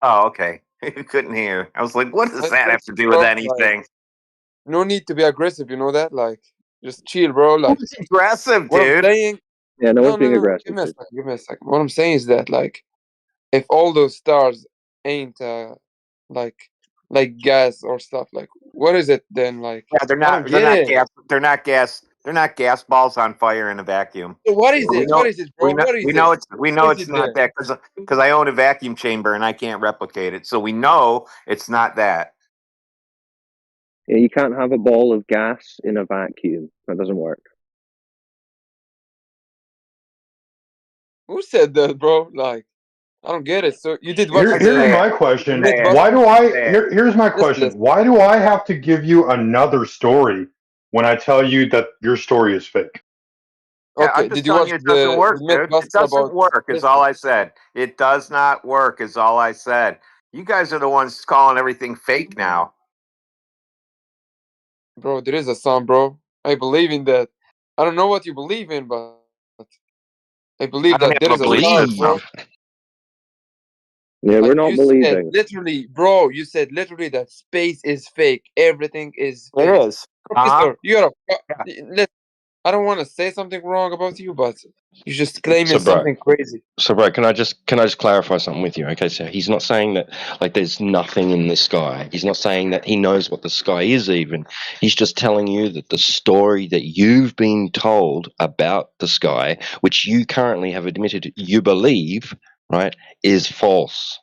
Oh, okay. You couldn't hear. I was like, what does That's that have to do with bro. Like, anything? no need to be aggressive. You know that? Like, just chill, bro. Like, Who's aggressive, what I'm dude? saying. Yeah, no No, one's no, being no, no. aggressive, Give me a dude. second. Give me a second. What I'm saying is that, like, if all those stars ain't like gas or stuff, like, what is it then? Like, Yeah, I don't they're get not it. gas they're not gas balls on fire in a vacuum. So what is We it? know What is it, bro? What is it? we What know is it's it not then? that because I own a vacuum chamber and I can't replicate it. So we know it's not that. Yeah, you can't have a ball of gas in a vacuum. That doesn't work. Who said that, bro? Like, I don't get it. So you did watch Here's the my question. you did watch Why do I Say it. here's my listen, question. listen. Why do I have to give you another story when I tell you that your story is fake? Yeah, Okay, I'm just did you telling watch you it doesn't the work, dude. It Mythbuster doesn't about work, is all listen, I said. It does not work, is all I said. You guys are the ones calling everything fake now. bro, there is a sun, bro. I believe in that. I don't know what you believe in, but I believe I don't that have there a is a belief stars, system. bro. Believe. Yeah, we're Like not you said believing. literally, bro, you said literally that space is fake. Everything is It fake. is. Professor, you're a Yeah. let I don't want to say something wrong about you, but you're just claiming So, bro. something crazy. So, bro, can I just clarify something with you? Okay, so he's not saying that like there's nothing in the sky. He's not saying that he knows what the sky is even. He's just telling you that the story that you've been told about the sky, which you currently have admitted you believe, right, is false.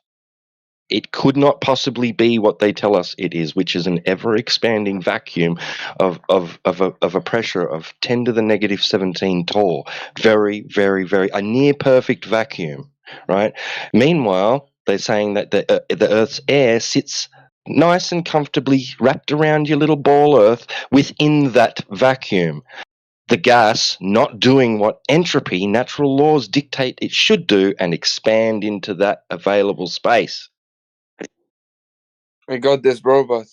It could not possibly be what they tell us it is, which is an ever-expanding vacuum of a pressure of 10 to the negative 17 torr. Very, very, very a near perfect vacuum, right? Meanwhile, they're saying that the Earth's air sits nice and comfortably wrapped around your little ball Earth within that vacuum. The gas not doing what entropy, natural laws dictate it should do, and expand into that available space. I got this, bro, but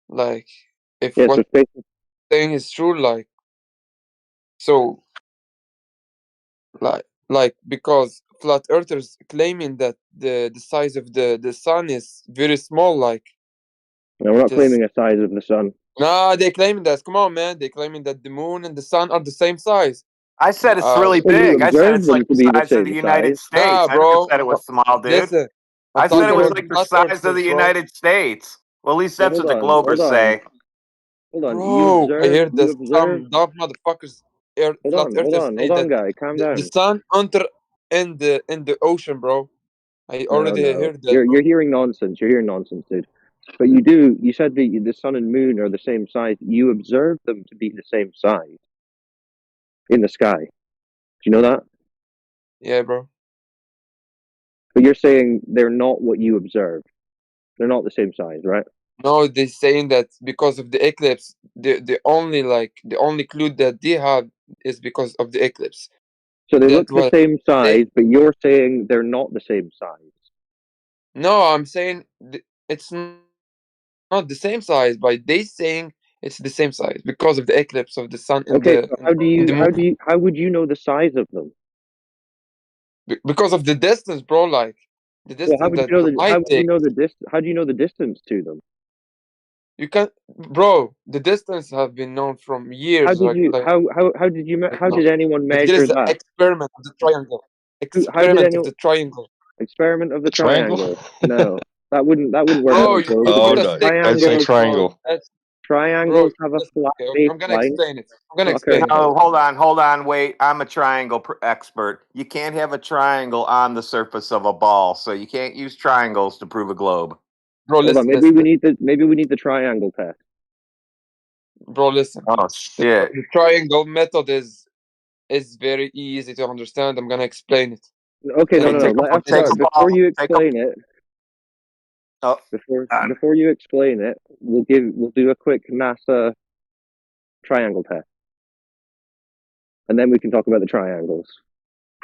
like if Yeah, so what space. thing is true, like so like because flat earthers claiming that the size of the sun is very small, like No, we're not it is claiming a size of the sun. nah, they claiming that. Come on, man, they claiming that the moon and the sun are the same size. I said it's really Well, you big. I said observe it's them like to the be the size of the same size. United Nah, States. I never bro. said it was small, dude. Listen, I'm I You said talking it was about observe. the like the flat size of earthers, the bro. United States. Well, at least Yeah, that's what the Globers hold on, say. hold on. Bro, I heard You that observe. some dumb motherfuckers, flat Hold earthers on, say hold on, that guy. Calm the down. sun under in the ocean, bro. I No, already no. heard that, bro. You're hearing nonsense. You're hearing nonsense, dude. But you do. You said the sun and moon are the same size. You observe them to be the same size in the sky. Do you know that? Yeah, bro. But you're saying they're not what you observe. They're not the same size, right? No, they're saying that because of the eclipse, the only clue that they have is because of the eclipse. So they look That's the what same they. size, but you're saying they're not the same size. No, I'm saying it's not the same size, but they saying it's the same size because of the eclipse of the sun and Okay, the so and the moon. how would you know the size of them? Because of the distance, bro. Like the Well, how distance would that you know the how light would you takes. know how do you know the distance to them? You can, bro. The distance have been known from years. How did anyone It is measure the that? experiment of the triangle. How did Experiment of anyone the triangle. experiment of the Triangle? triangle? No, that wouldn't work Bro, out. you So need to Oh put a no, stick don't say there, triangles bro. triangle. Bro, triangles have a listen, flat okay, I'm gonna baseline, explain it. I'm gonna not a explain curved it. No, one. hold on, wait. I'm a triangle expert. You can't have a triangle on the surface of a ball, so you can't use triangles to prove a globe. Bro, Hold on, listen, listen, maybe we need the triangle test. bro, listen. Oh shit! The triangle method is very easy to understand. I'm gonna explain it. Okay, no, Hey, no, And no. take Let us take a start. Before ball. you Take a. explain it, Oh, on. before you explain it, we'll do a quick NASA triangle test, and then we can talk about the triangles.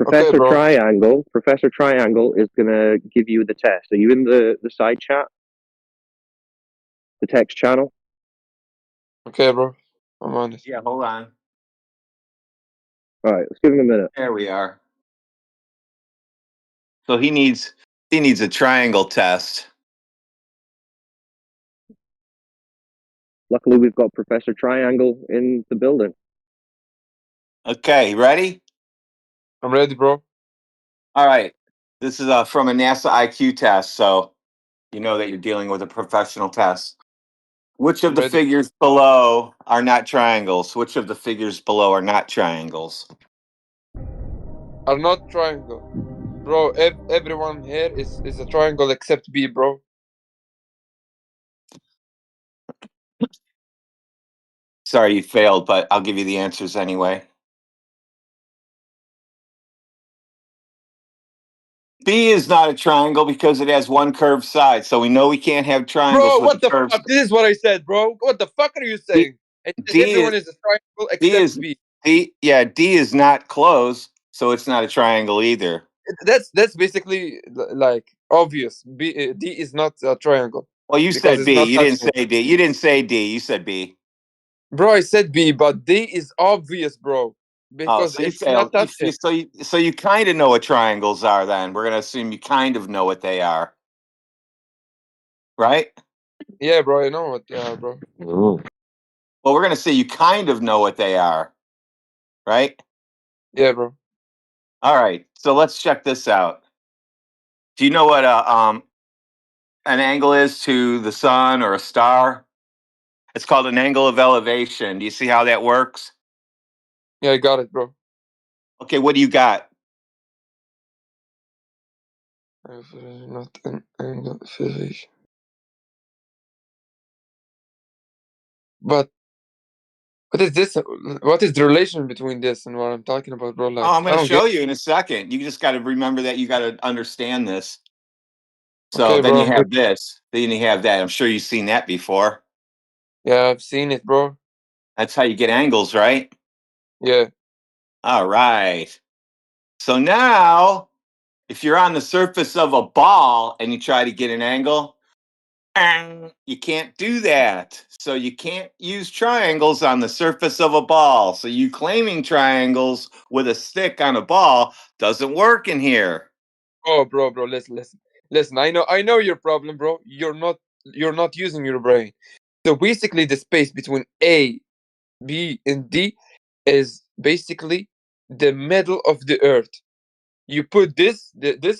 okay, bro. Professor Triangle is gonna give you the test. Are you in the side chat, the text channel? Okay, bro. I'm on it. Yeah, hold on. All right, let's give him a minute. There we are. So he needs a triangle test. Luckily, we've got Professor Triangle in the building. Okay, ready? I'm ready, bro. All right. This is from a NASA IQ test, so you know that you're dealing with a professional test. Which of I'm the ready. figures below are not triangles? Which of the figures below are not triangles? Are not triangle, bro. Everyone here is a triangle except B, bro. Sorry, you failed, but I'll give you the answers anyway. B is not a triangle because it has one curved side, so we know we can't have triangles Bro, with a what the curved fuck? This is what I said, bro. What the fuck are you D, saying? I said D everyone is is a triangle D except is B. D is not closed, so it's not a triangle either. That's basically like obvious. D is not a triangle Well, you because said it's B. not You didn't touching. say D. You didn't say D. You said B. Bro, I said B, but D is obvious, bro, Oh, because so you it's not failed. touching. So you kind of know what triangles are. Then we're gonna assume you kind of know what they are, right? Yeah, bro, I know what they are, bro. Ooh. Well, we're gonna say you kind of know what they are, right? Yeah, bro. All right. So let's check this out. Do you know what an angle is to the sun or a star? It's called an angle of elevation. Do you see how that works? Yeah, I got it, bro. Okay, what do you got? Not an angle of elevation. But what is this? What is the relation between this and what I'm talking about, bro? Oh, Like, I'm I going to don't get. show you in a second. You just got to remember that you got to understand this. So Okay, then bro. you have this. Then you have that. I'm sure you've seen that before. Yeah, I've seen it, bro. That's how you get angles, right? Yeah. All right. So now, if you're on the surface of a ball and you try to get an angle, you can't do that. So you can't use triangles on the surface of a ball. So you claiming triangles with a stick on a ball doesn't work in here. Oh, bro, listen. I know your problem, bro. You're not using your brain. So basically, the space between A, B, and D is basically the middle of the Earth. You put this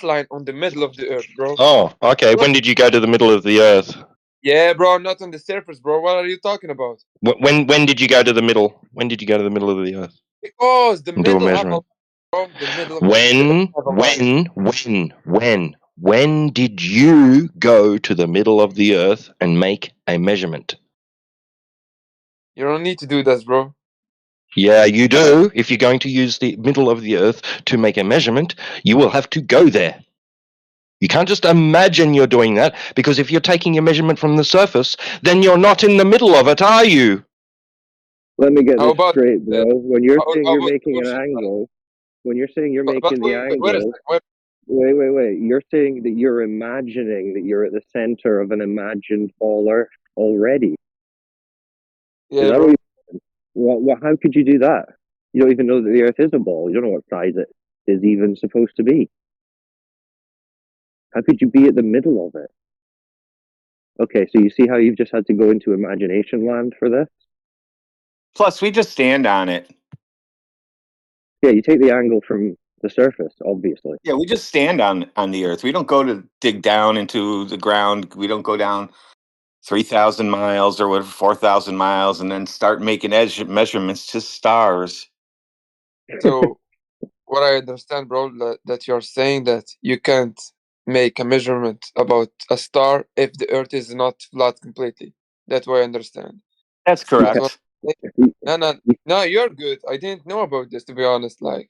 line on the middle of the Earth, bro. Oh, okay. When did you go to the middle of the Earth? Yeah, bro, not on the surface, bro. What are you talking about? When did you go to the middle? When did you go to the middle of the Earth Because the and do a middle have a measurement? bro. The middle of the Earth have a line. When did you go to the middle of the Earth and make a measurement? You don't need to do this, bro. Yeah, you do. If you're going to use the middle of the Earth to make a measurement, you will have to go there. You can't just imagine you're doing that, because if you're taking your measurement from the surface, then you're not in the middle of it, are you? Let me get How this about straight, bro. When you're saying how you're about making an ocean, bro? angle, when you're saying you're But making the wait a angle, second. wait. You're saying that you're imagining that you're at the center of an imagined ball Earth already. Yeah, Is that bro. what? How could you do that? You don't even know that the Earth is a ball. You don't know what size it is even supposed to be. How could you be at the middle of it? Okay, so you see how you've just had to go into imagination land for this? Plus, we just stand on it. Yeah, you take the angle from the surface, obviously. Yeah, we just stand on the Earth. We don't go to dig down into the ground. We don't go down 3,000 miles or whatever, 4,000 miles, and then start making edge measurements to stars. So what I understand, bro, that you're saying that you can't make a measurement about a star if the Earth is not flat completely. That's what I understand. That's That's what. correct. No, you're good. I didn't know about this, to be honest. Like,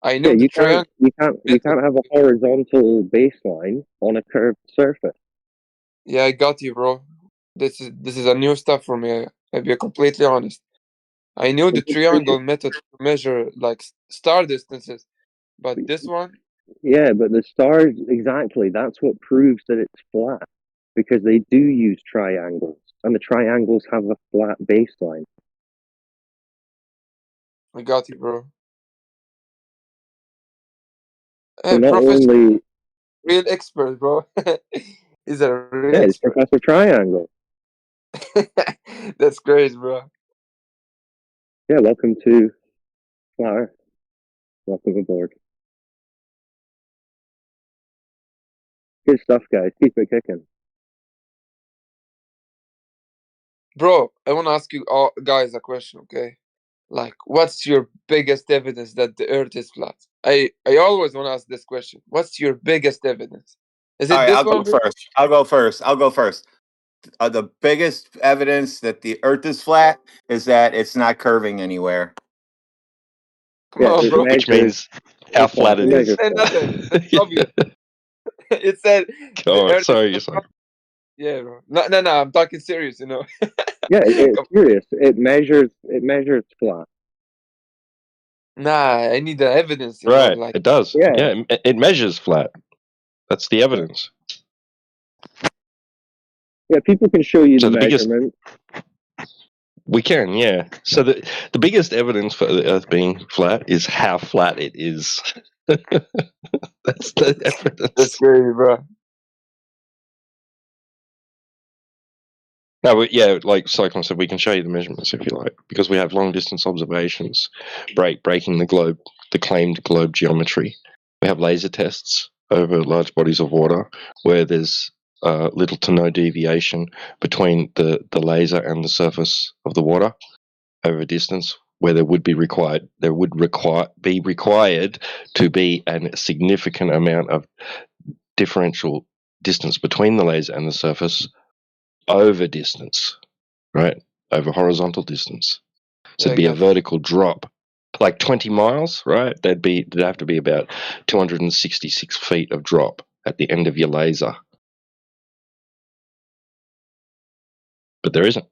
I Yeah, know the triangle. you can't have a horizontal baseline on a curved surface. Yeah, I got you, bro. This is a new stuff for me. I'll be completely honest. I knew the triangle method to measure like star distances, but this one, Yeah, but the stars, exactly, that's what proves that it's flat. Because they do use triangles, and the triangles have a flat baseline. I got you, bro. So Hey, not Professor, only, real expert, bro. He's a real yeah, it's expert. Professor Triangle. That's crazy, bro. Yeah, welcome to Flat Earth. Welcome aboard. Good stuff, guys. Keep it kicking. Bro, I want to ask you all guys a question, okay? Like, what's your biggest evidence that the Earth is flat? I always want to ask this question. What's your biggest evidence? Is All it right, this I'll one, go bro? first. I'll go first. The biggest evidence that the Earth is flat is that it's not curving anywhere. Come on, bro. Which means how flat it You didn't is. say nothing. That's obvious. It said Go the on. Earth is Sorry, you're not sorry. flat. Yeah, bro. No, I'm talking serious, you know. Yeah, it's serious. It measures flat. Nah, I need the evidence, you know, Right, like it does. Yeah. It measures flat. That's the evidence. Yeah, people can show you So the the biggest measurement. we can, yeah. So the biggest evidence for the Earth being flat is how flat it is. That's the evidence. that's crazy, bro. No, but yeah, like Cyclone said, we can show you the measurements if you like, because we have long distance observations, breaking the claimed globe geometry. We have laser tests over large bodies of water where there's little to no deviation between the laser and the surface of the water over a distance where there would be required to be a significant amount of differential distance between the laser and the surface over distance, right? Over horizontal distance. So Yeah, I it'd be a got you. vertical drop. Like 20 miles, right? There'd have to be about 266 feet of drop at the end of your laser. But there isn't.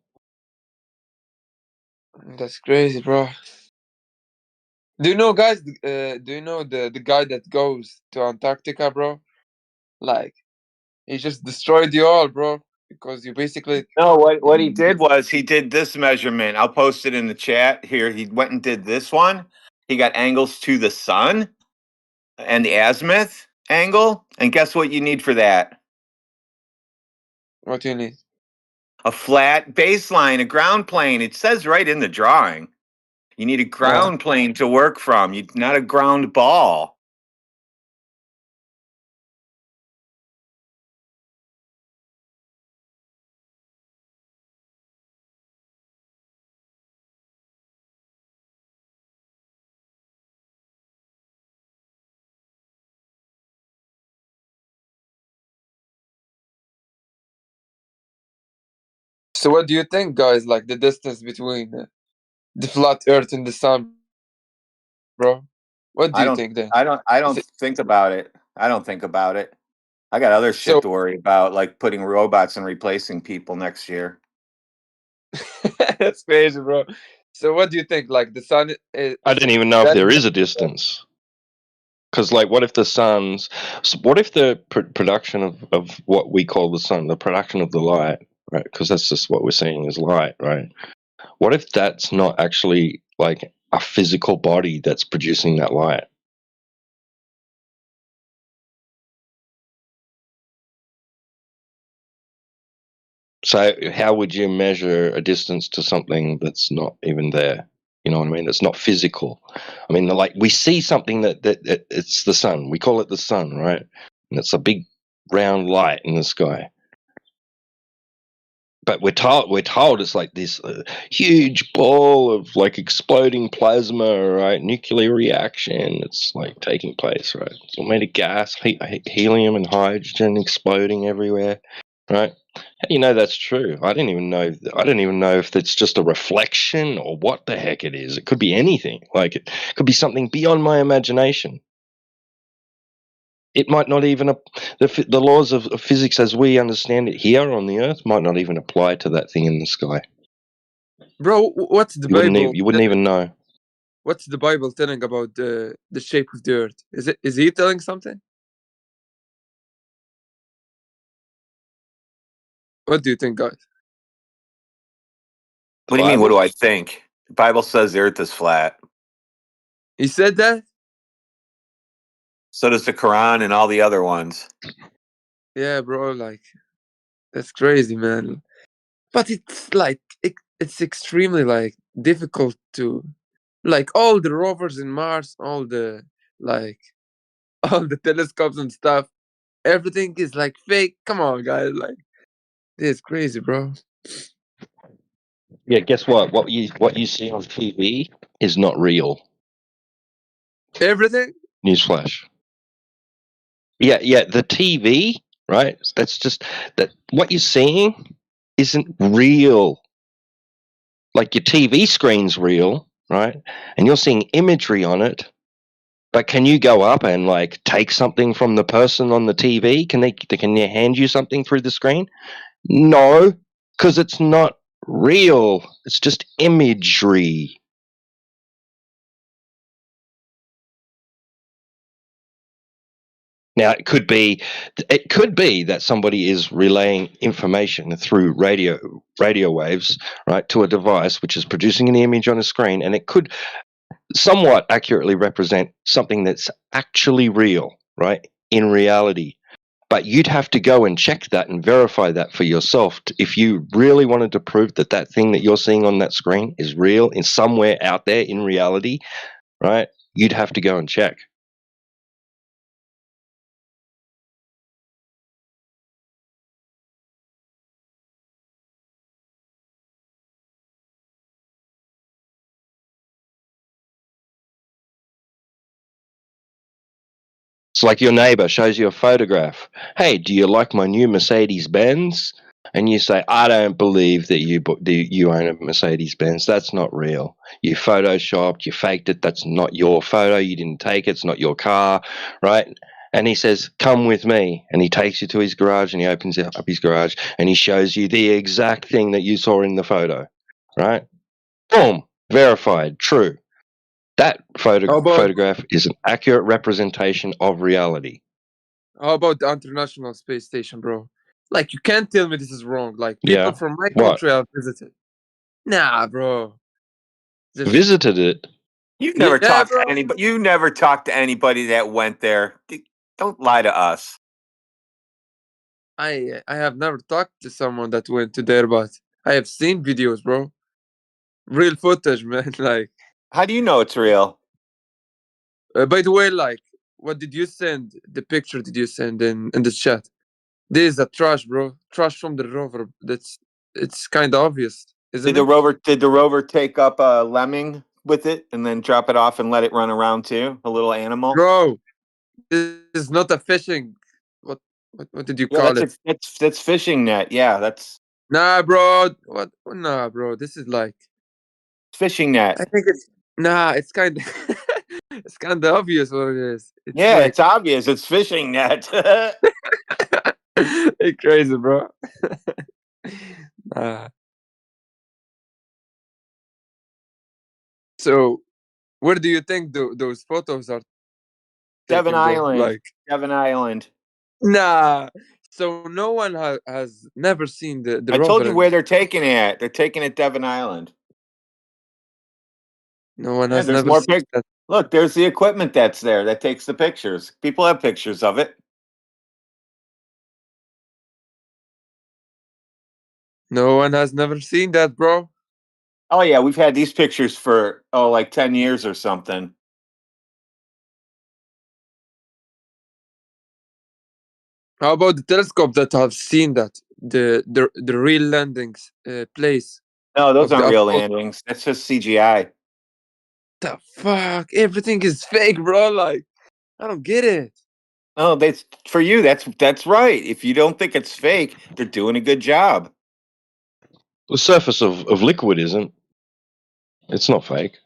That's crazy, bro. Do you know, guys? Do you know the guy that goes to Antarctica, bro? Like, he just destroyed you all, bro, because you basically. No, what he did was he did this measurement. I'll post it in the chat here. He went and did this one. He got angles to the sun and the azimuth angle. And guess what you need for that? What do you need? A flat baseline, a ground plane. It says right in the drawing. You need a ground plane to work from, not a ground ball. So, what do you think, guys? Like the distance between the flat Earth and the sun, bro? What do I you don't think then? I don't I Is don't it think about it. I don't think about it. I got other shit So to worry about, like putting robots and replacing people next year. that's crazy, bro. So what do you think? Like the sun is I don't even know if that there is a distance. Because, like, what if the sun's... What if the production of what we call the sun, the production of the light, right? Because that's just what we're seeing is light, right? What if that's not actually, like, a physical body that's producing that light? So how would you measure a distance to something that's not even there? You know what I mean? It's not physical. I mean, like, we see something that it's the sun. We call it the sun, right? And it's a big round light in the sky. But we're told it's like this huge ball of like exploding plasma, right? Nuclear reaction. It's like taking place, right? It's all made of gas, helium and hydrogen exploding everywhere, right? How do you know that's true? I don't even know. I don't even know if it's just a reflection or what the heck it is. It could be anything. Like, it could be something beyond my imagination. It might not even the laws of physics as we understand it here on the Earth might not even apply to that thing in the sky. Bro, what's the You Bible? wouldn't even know. What's the Bible telling about the shape of the earth? Is he telling something? What do you think, guys? What do you mean? What do I think? The Bible says the Earth is flat. He said that? So does the Quran and all the other ones. Yeah, bro. Like, that's crazy, man. But it's like it's extremely like difficult to, like, all the rovers in Mars, all the like all the telescopes and stuff. Everything is like fake. Come on, guys. Like, this is crazy, bro. Yeah, guess what? What you see on TV is not real. Everything? Newsflash. Yeah, the TV, right? That's just that what you're seeing isn't real. Like, your TV screen's real, right? And you're seeing imagery on it. But can you go up and like take something from the person on the TV? Can they hand you something through the screen? No, because it's not real. It's just imagery. Now, it could be that somebody is relaying information through radio waves, right, to a device which is producing an image on a screen, and it could somewhat accurately represent something that's actually real, right, in reality. But you'd have to go and check that and verify that for yourself. If you really wanted to prove that that thing that you're seeing on that screen is real in somewhere out there in reality, right, you'd have to go and check. It's like your neighbor shows you a photograph. Hey, do you like my new Mercedes Benz? And you say, I don't believe that you own a Mercedes Benz. That's not real. You photoshopped, you faked it. That's not your photo. You didn't take it. It's not your car, right? And he says, come with me. And he takes you to his garage and he opens up his garage and he shows you the exact thing that you saw in the photo, right? Boom, verified, true. That photograph is an accurate representation of reality. How about the International Space Station, bro? Like, you can't tell me this is wrong. Like, people from my country have visited. Nah, bro. Visited it? You've never talked bro. to anybody. You never talked to anybody that went there. Don't lie to us. I have never talked to someone that went to there, but I have seen videos, bro. Real footage, man. Like, how do you know it's real? By the way, like, what did you send? The picture did you send in the chat? This is a trash, bro. Trash from the rover. It's kind of obvious, isn't it? Did the rover take up a lemming with it and then drop it off and let it run around too? A little animal? Bro, this is not a fishing. What did you call it? That's fishing net. Yeah, that's. Nah, bro. What? Nah, bro. This is like fishing net. I think it's it's kind of it's kind of obvious what it is. It's yeah, like, it's obvious. It's fishing net. You're crazy, bro. So, where do you think those photos are Devon taken, bro? Island. Like, Devon Island. nah. So no one has never seen the I told rover. you where they're taking it. They're taking it Devon Island. No one Yeah, has there's never more seen pic. that. Look, there's the equipment that's there that takes the pictures. People have pictures of it. No one has never seen that, bro. Oh yeah, we've had these pictures for like 10 years or something. How about the telescope that have seen that the real landings place No, those of the aren't real Apollo? landings. That's just CGI. The fuck! Everything is fake, bro. Like, I don't get it. Oh, that's for you. That's right. If you don't think it's fake, they're doing a good job. The surface of liquid isn't. It's not fake.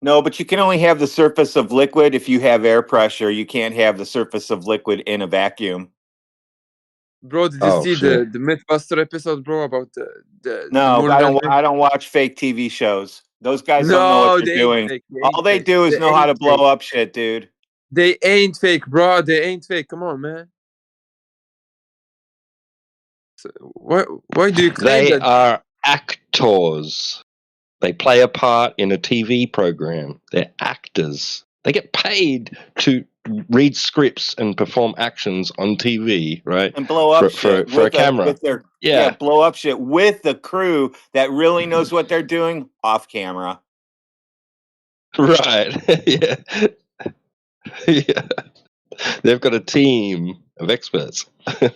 No, but you can only have the surface of liquid if you have air pressure. You can't have the surface of liquid in a vacuum. Bro, did you Oh see shit. the Mythbuster episode, bro, about the No, moon landing? I don't watch fake TV shows. Those guys don't know what No, they're they ain't doing. fake. They All ain't they fake. do is They know how to ain't blow fake. up shit, dude. They ain't fake, bro. They ain't fake. Come on, man. So why do you claim They that? are actors. They play a part in a TV program. They're actors. They get paid to read scripts and perform actions on TV, right? And blow up shit For a camera. with their Yeah. blow up shit with the crew that really knows what they're doing off camera. Right. Yeah. Yeah. They've got a team of experts.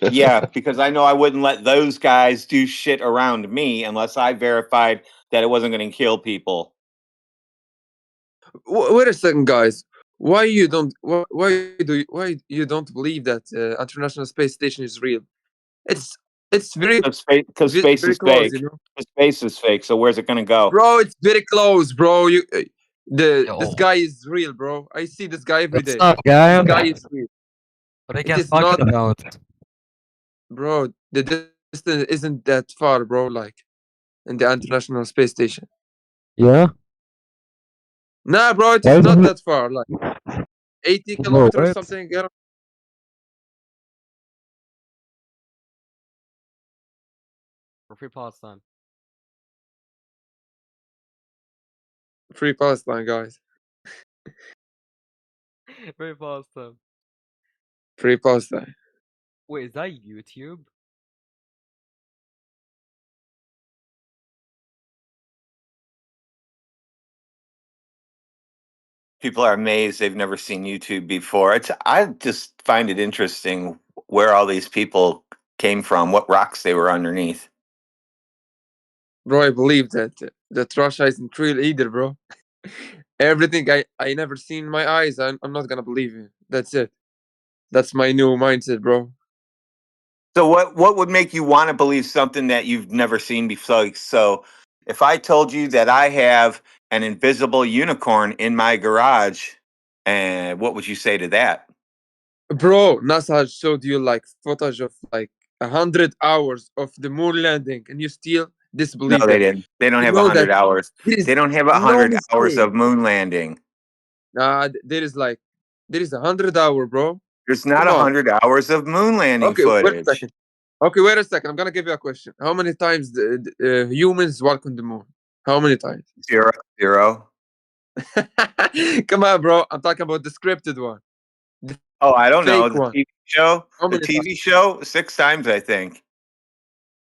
Yeah, because I know I wouldn't let those guys do shit around me unless I verified that it wasn't going to kill people. Wait a second, guys. Why you don't? Why you don't believe that International Space Station is real? It's very Because space very is close, you fake. know. Space is fake. So where's it going to go? Bro, it's very close, bro. You the Yo, this guy is real, bro. I see this guy every what's day. up, This guys? guy is real. What are you It guys is not, talking about? bro. The distance isn't that far, bro. Like in the International Space Station. Yeah? Nah, bro, it Why is is not it? that far. Like 80 Bro, kilometers, what? something. I don't- For free Palestine. Free Palestine, guys. Free Palestine. Free Palestine. Wait, is that YouTube? People are amazed they've never seen YouTube before. I just find it interesting where all these people came from, what rocks they were underneath. Bro, I believe that Russia isn't real either, bro. Everything I never seen in my eyes, I'm not gonna believe it. That's it. That's my new mindset, bro. So what would make you want to believe something that you've never seen before? So if I told you that I have an invisible unicorn in my garage, and what would you say to that? Bro, NASA showed you like footage of like 100 hours of the moon landing, and you still No, disbelieve they that. didn't. They don't You have know that 100 hours. there They is don't have no 100 hours mistake. of moon landing. Nah, there is 100 hour, bro. There's not Come on. 100 hours of moon landing Okay, wait a footage. second. Okay, wait a second. I'm gonna give you a question. How many times humans walk on the moon? How many times? Zero. Come on, bro. I'm talking about the scripted one. The Oh, I don't know. fake The one. TV show? How The many times? TV show? 6 times, I think.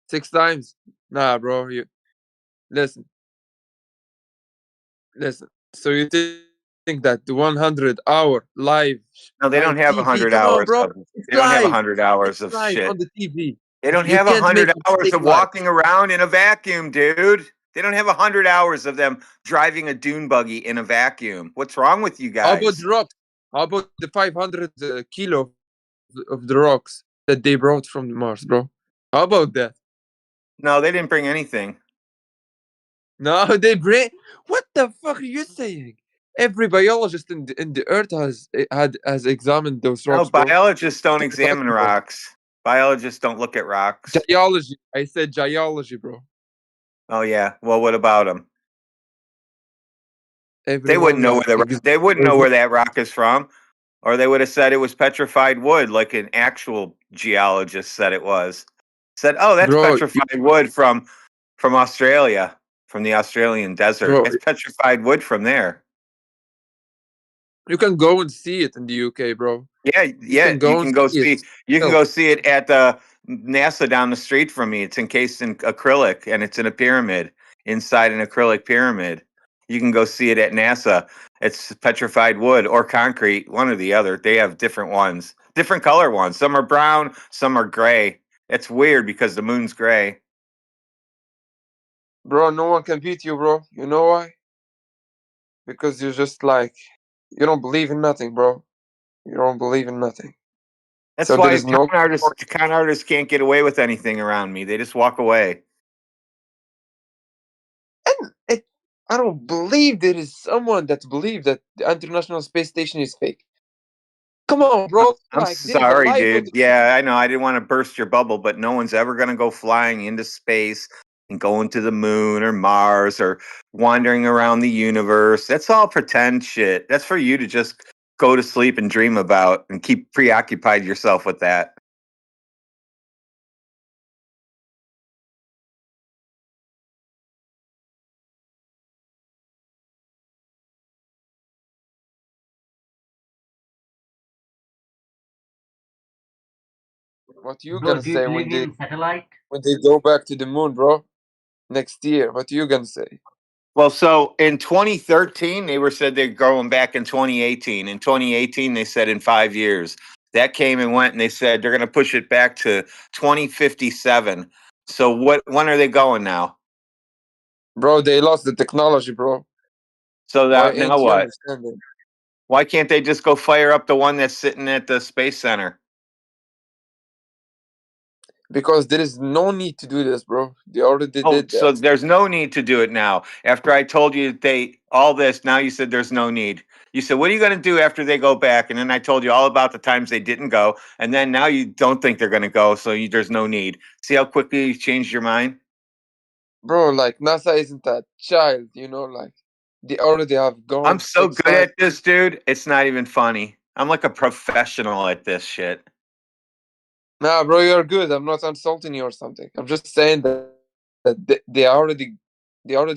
6 times? Nah, bro. You listen. So you think that the 100 hour No, they don't live have TV? 100 Come on, hours bro. of It's They don't have live. 100 hours It's of live on shit. the TV. They don't You have can't make 100 a hours mistake of live. walking around in a vacuum, dude. They don't have 100 hours of them driving a dune buggy in a vacuum. What's wrong with you How about guys? the rocks? How about the 500 kilo of the rocks that they brought from Mars, bro? How about that? No, they didn't bring anything. No, they bring. What the fuck are you saying? Every biologist in the Earth has examined those No, rocks, bro. biologists don't What are you examine talking about? rocks. Biologists don't look at rocks. Geology. I said geology, bro. Oh yeah. Well, what about them? They wouldn't Everyone know like they wouldn't know where that rock is from, or they would have said it was petrified wood, like an actual geologist said it was. Said, "Oh, that's bro, petrified wood from Australia, from the Australian desert. bro, That's petrified wood from there." you can go and see it in the UK, bro. Yeah, You yeah, can go and see it. you can go see it at the NASA down the street from me. It's encased in acrylic and it's in a pyramid, inside an acrylic pyramid. You can go see it at NASA. It's petrified wood or concrete, one or the other. They have different ones, different color ones. Some are brown, some are gray. It's weird because the moon's gray. Bro, no one can beat you, bro. You know why? Because you're just like, you don't believe in nothing, bro. You don't believe in nothing. That's So there why is no. con artists can't get away with anything around me. They just walk away. I don't believe there is someone that believes that the International Space Station is fake. Come on, bro. I'm Like, there is a sorry, light on dude. the. Yeah, I know. I didn't want to burst your bubble, but no one's ever going to go flying into space and going to the moon or Mars or wandering around the universe. That's all pretend shit. That's for you to just go to sleep and dream about and keep preoccupied yourself with that. What you Bro, gonna do you say believe in satellite? when they go back to the moon, bro? Next year, what you gonna say? Well, so in 2013, they said they're going back in 2018. In 2018, they said in 5 years. That came and went, and they said they're going to push it back to 2057. So when are they going now? Bro, they lost the technology, bro. So Why that now ain't you what? understanding? Why can't they just go fire up the one that's sitting at the space center? Because there is no need to do this, bro. They already Oh, did so that. there's no need to do it now. After I told you all this, now you said there's no need. You said, what are you going to do after they go back? And then I told you all about the times they didn't go. And then now you don't think they're going to go. So there's no need. See how quickly you changed your mind? Bro, like, NASA isn't a child, like, they already have I'm gone so six good times. at this, dude. It's not even funny. I'm like a professional at this shit. Nah, bro, you're good. I'm not insulting you or something. I'm just saying that they already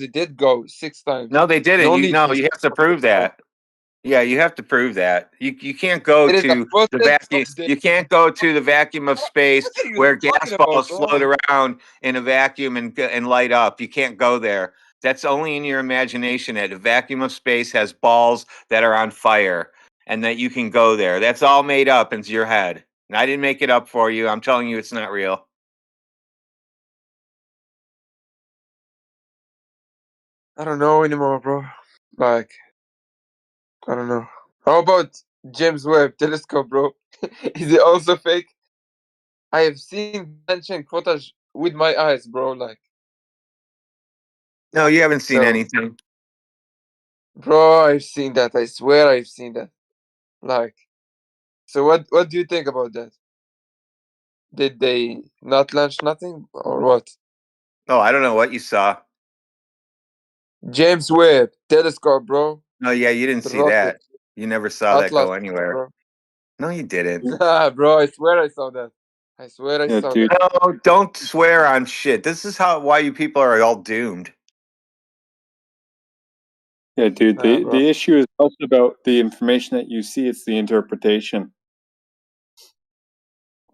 did go 6 times. No, they didn't. No You need No, for you have to prove that. Yeah, you have to prove that. You can't go there is a to the footage vacuum. of the. You can't go to the vacuum of space What are you where talking gas about, balls bro? float around in a vacuum and light up. You can't go there. That's only in your imagination. That a vacuum of space has balls that are on fire, and that you can go there. That's all made up into your head. And I didn't make it up for you. I'm telling you, it's not real. I don't know anymore, bro. Like, I don't know. How about James Webb Telescope, bro? Is it also fake? I have seen ancient footage with my eyes, bro. Like, No, you haven't seen so, anything. bro, I've seen that. I swear I've seen that. Like, so what do you think about that? Did they not launch nothing or what? Oh, I don't know what you saw. James Webb Telescope, bro. No, yeah, you didn't The see rocket. that. You never saw that Atlas, go anywhere. bro. No, you didn't. Nah, bro, I swear I saw that. I swear I Yeah, saw dude. that. No, don't swear on shit. This is why you people are all doomed. Yeah, dude. Nah, bro. The issue is also about the information that you see. It's the interpretation,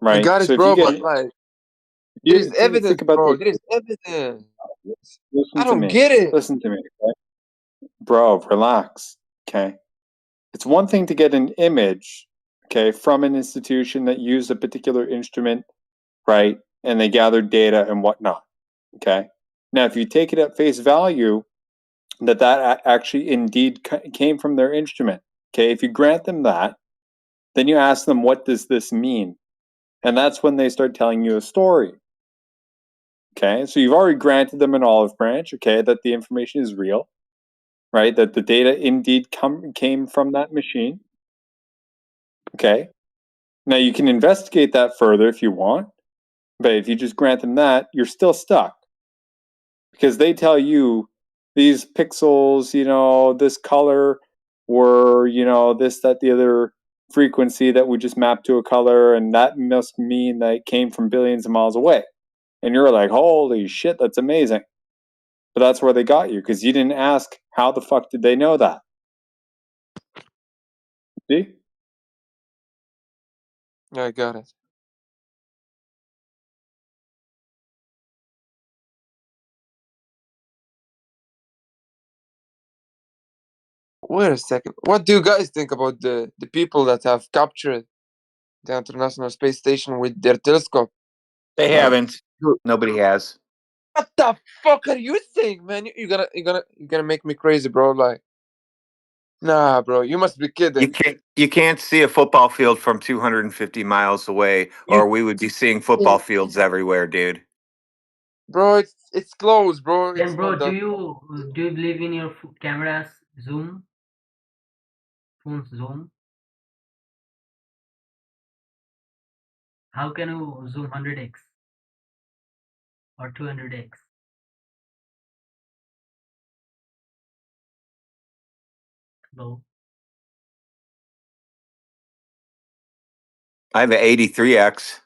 I right? got So it, if you bro, get but like, there is you evidence, think about bro. this. There is evidence. Listen I to don't me. get it. Listen to me, okay? Bro. Relax, okay? It's one thing to get an image, okay, from an institution that used a particular instrument, right? And they gathered data and whatnot, okay? Now, if you take it at face value, that actually indeed came from their instrument, okay? If you grant them that, then you ask them, what does this mean? And that's when they start telling you a story, okay? So you've already granted them an olive branch, okay, that the information is real, right? That the data indeed came from that machine, okay? Now you can investigate that further if you want, but if you just grant them that, you're still stuck. Because they tell you these pixels, this color were, this, that, the other frequency that we just mapped to a color, and that must mean that it came from billions of miles away. And you're like, holy shit, that's amazing. But that's where they got you, because you didn't ask how the fuck did they know that? See? Yeah, I got it. Wait a second. What do you guys think about the people that have captured the International Space Station with their telescope? They Like, haven't. Nobody has. what the fuck are you saying, man? You're gonna make me crazy, bro. Like, nah, bro. You must be kidding. You can't see a football field from 250 miles away, or we would be seeing football fields everywhere, dude. Bro, it's close, bro. Then, It's bro, not do that. you believe in your camera's zoom? Phone's zoom? How can you zoom 100x or 200x? Hello. I have an 83x.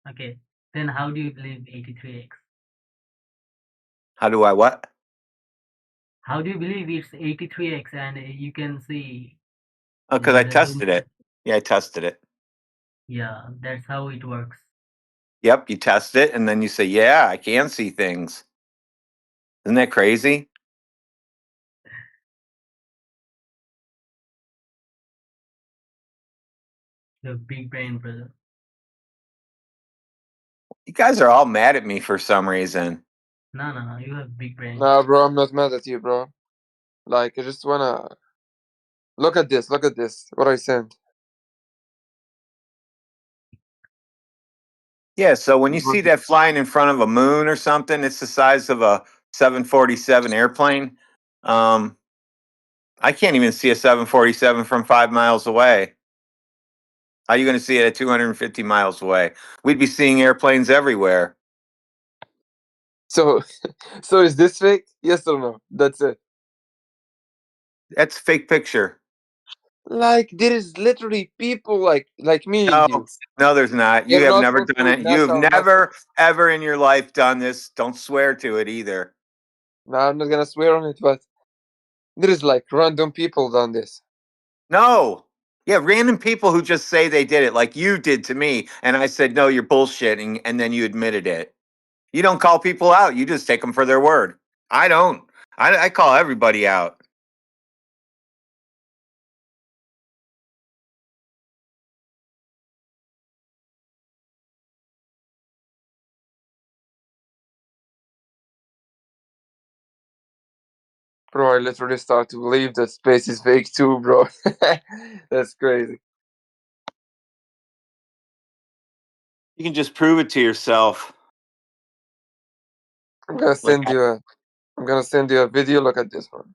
Okay. Then how do you believe 83x? How do I what? How do you believe it's 83x and you can see? Oh, because I the tested it. Yeah, I tested it. Yeah, that's how it works. Yep, you test it, and then you say, yeah, I can see things. Isn't that crazy? You have big brain, brother. You guys are all mad at me for some reason. No, you have big brain. Nah, bro. I'm not mad at you, bro. Like, I just wanna look at this. Look at this. What I sent. Yeah, so when you see that flying in front of a moon or something, it's the size of a 747 airplane. I can't even see a 747 from 5 miles away. How are you going to see it at 250 miles away? We'd be seeing airplanes everywhere. So, so is this fake? Yes or no? That's it. That's a fake picture. Like, there is literally people like me and you. No, there's not. You They're have not never working done with it. You NASA have or nothing. never, ever in your life done this. Don't swear to it either. No, I'm not gonna swear on it, but there is like random people done this. No. Yeah, random people who just say they did it, like you did to me. And I said, no, you're bullshitting. And then you admitted it. You don't call people out. You just take them for their word. I don't. I call everybody out. Bro, I literally start to believe that space is fake too, bro. That's crazy. You can just prove it to yourself. I'm gonna send you a video. Look at this one.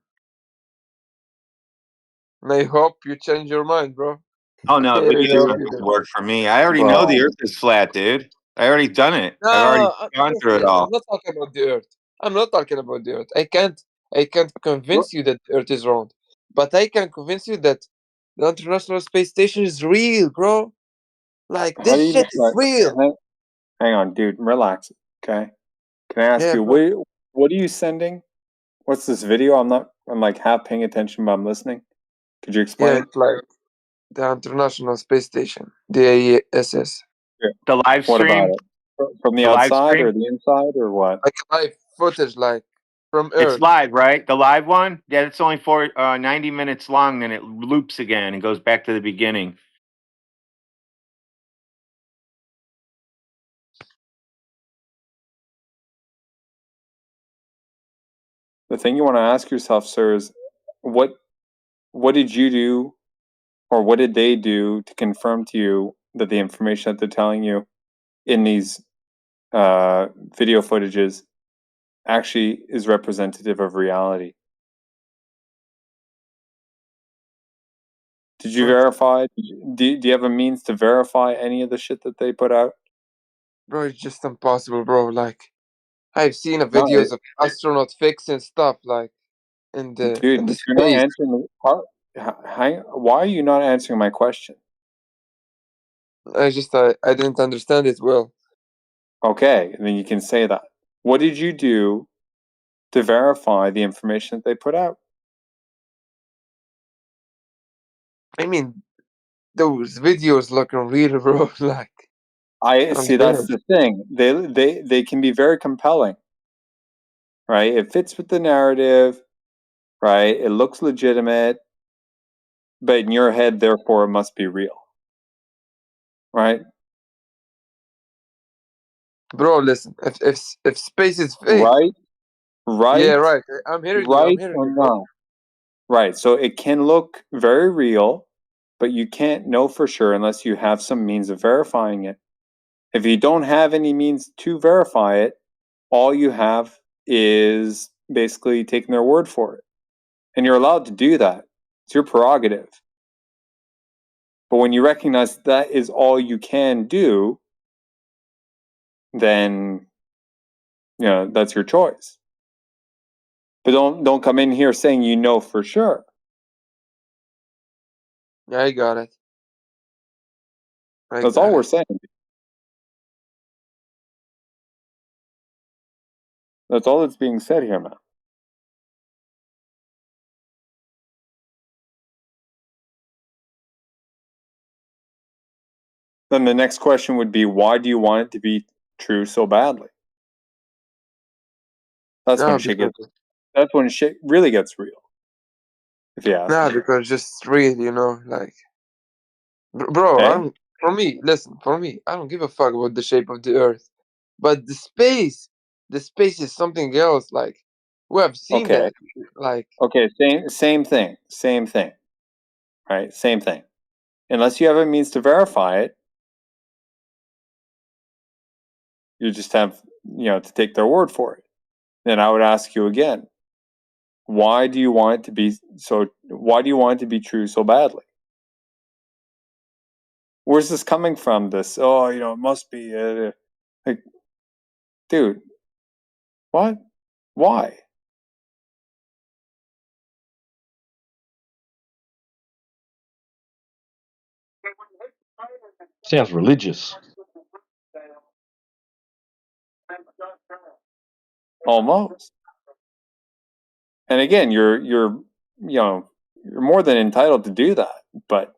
And I hope you change your mind, bro. Oh no, I video really hope doesn't you do. work for me. I already know the Bro. Earth is flat, dude. I already done it. I've already No, gone through it listen, I'm all. not talking about the Earth. I'm not talking about the Earth. I can't convince you that the Earth is round, but I can convince you that the International Space Station is real, bro. Like How do this you shit is real. hang on, dude, relax. Okay. Can I ask Yeah, you bro. what are you sending? What's this video? I'm like half paying attention, but I'm listening. Could you Yeah, explain? it's like the International Space Station, the ISS. Yeah. The live What about stream, it? From the the live outside or stream. the inside or what? Like live footage, like from It's Earth. live, right? The live one. Yeah, it's only 90 minutes long. Then it loops again and goes back to the beginning. The thing you want to ask yourself, sir, is what did you do or what did they do to confirm to you that the information that they're telling you in these video footages actually is representative of reality? Did you verify? Do you have a means to verify any of the shit that they put out? Bro, it's just impossible, bro. Like, I've seen No, videos of astronaut fixing stuff like in dude, the you're not space. answering. Why are you not answering my question? I didn't understand it well. Okay, then you can say that. What did you do to verify the information that they put out? I mean, those videos look unreal, bro. Like, I don't see. get That's it. the thing. They can be very compelling, right? It fits with the narrative, right? It looks legitimate, but in your head, therefore, it must be real, right? Bro, listen. If space is fake, Right, yeah, right, right. I'm hearing you. I'm right, hearing or you, bro. no? Right. So it can look very real, but you can't know for sure unless you have some means of verifying it. If you don't have any means to verify it, all you have is basically taking their word for it. And you're allowed to do that. It's your prerogative. But when you recognize that is all you can do, then that's your choice. But don't come in here saying you know for sure. Yeah, I got it. That's all we're saying. That's all that's being said here, man. Then the next question would be, why do you want it to be true so badly? That's when shit really gets real. If you ask me. Because just real, like, bro. Okay? For me, listen. For me, I don't give a fuck about the shape of the Earth, but the space is something else. Like, we have seen Okay. that. Like, Okay, same thing. Same thing. Right? Same thing. Unless you have a means to verify it, you just have, to take their word for it. Then I would ask you again, why do you want it to be true so badly? Where's this coming from? This, it must be like, dude, what? Why? Sounds religious. Almost. And again, you're more than entitled to do that, but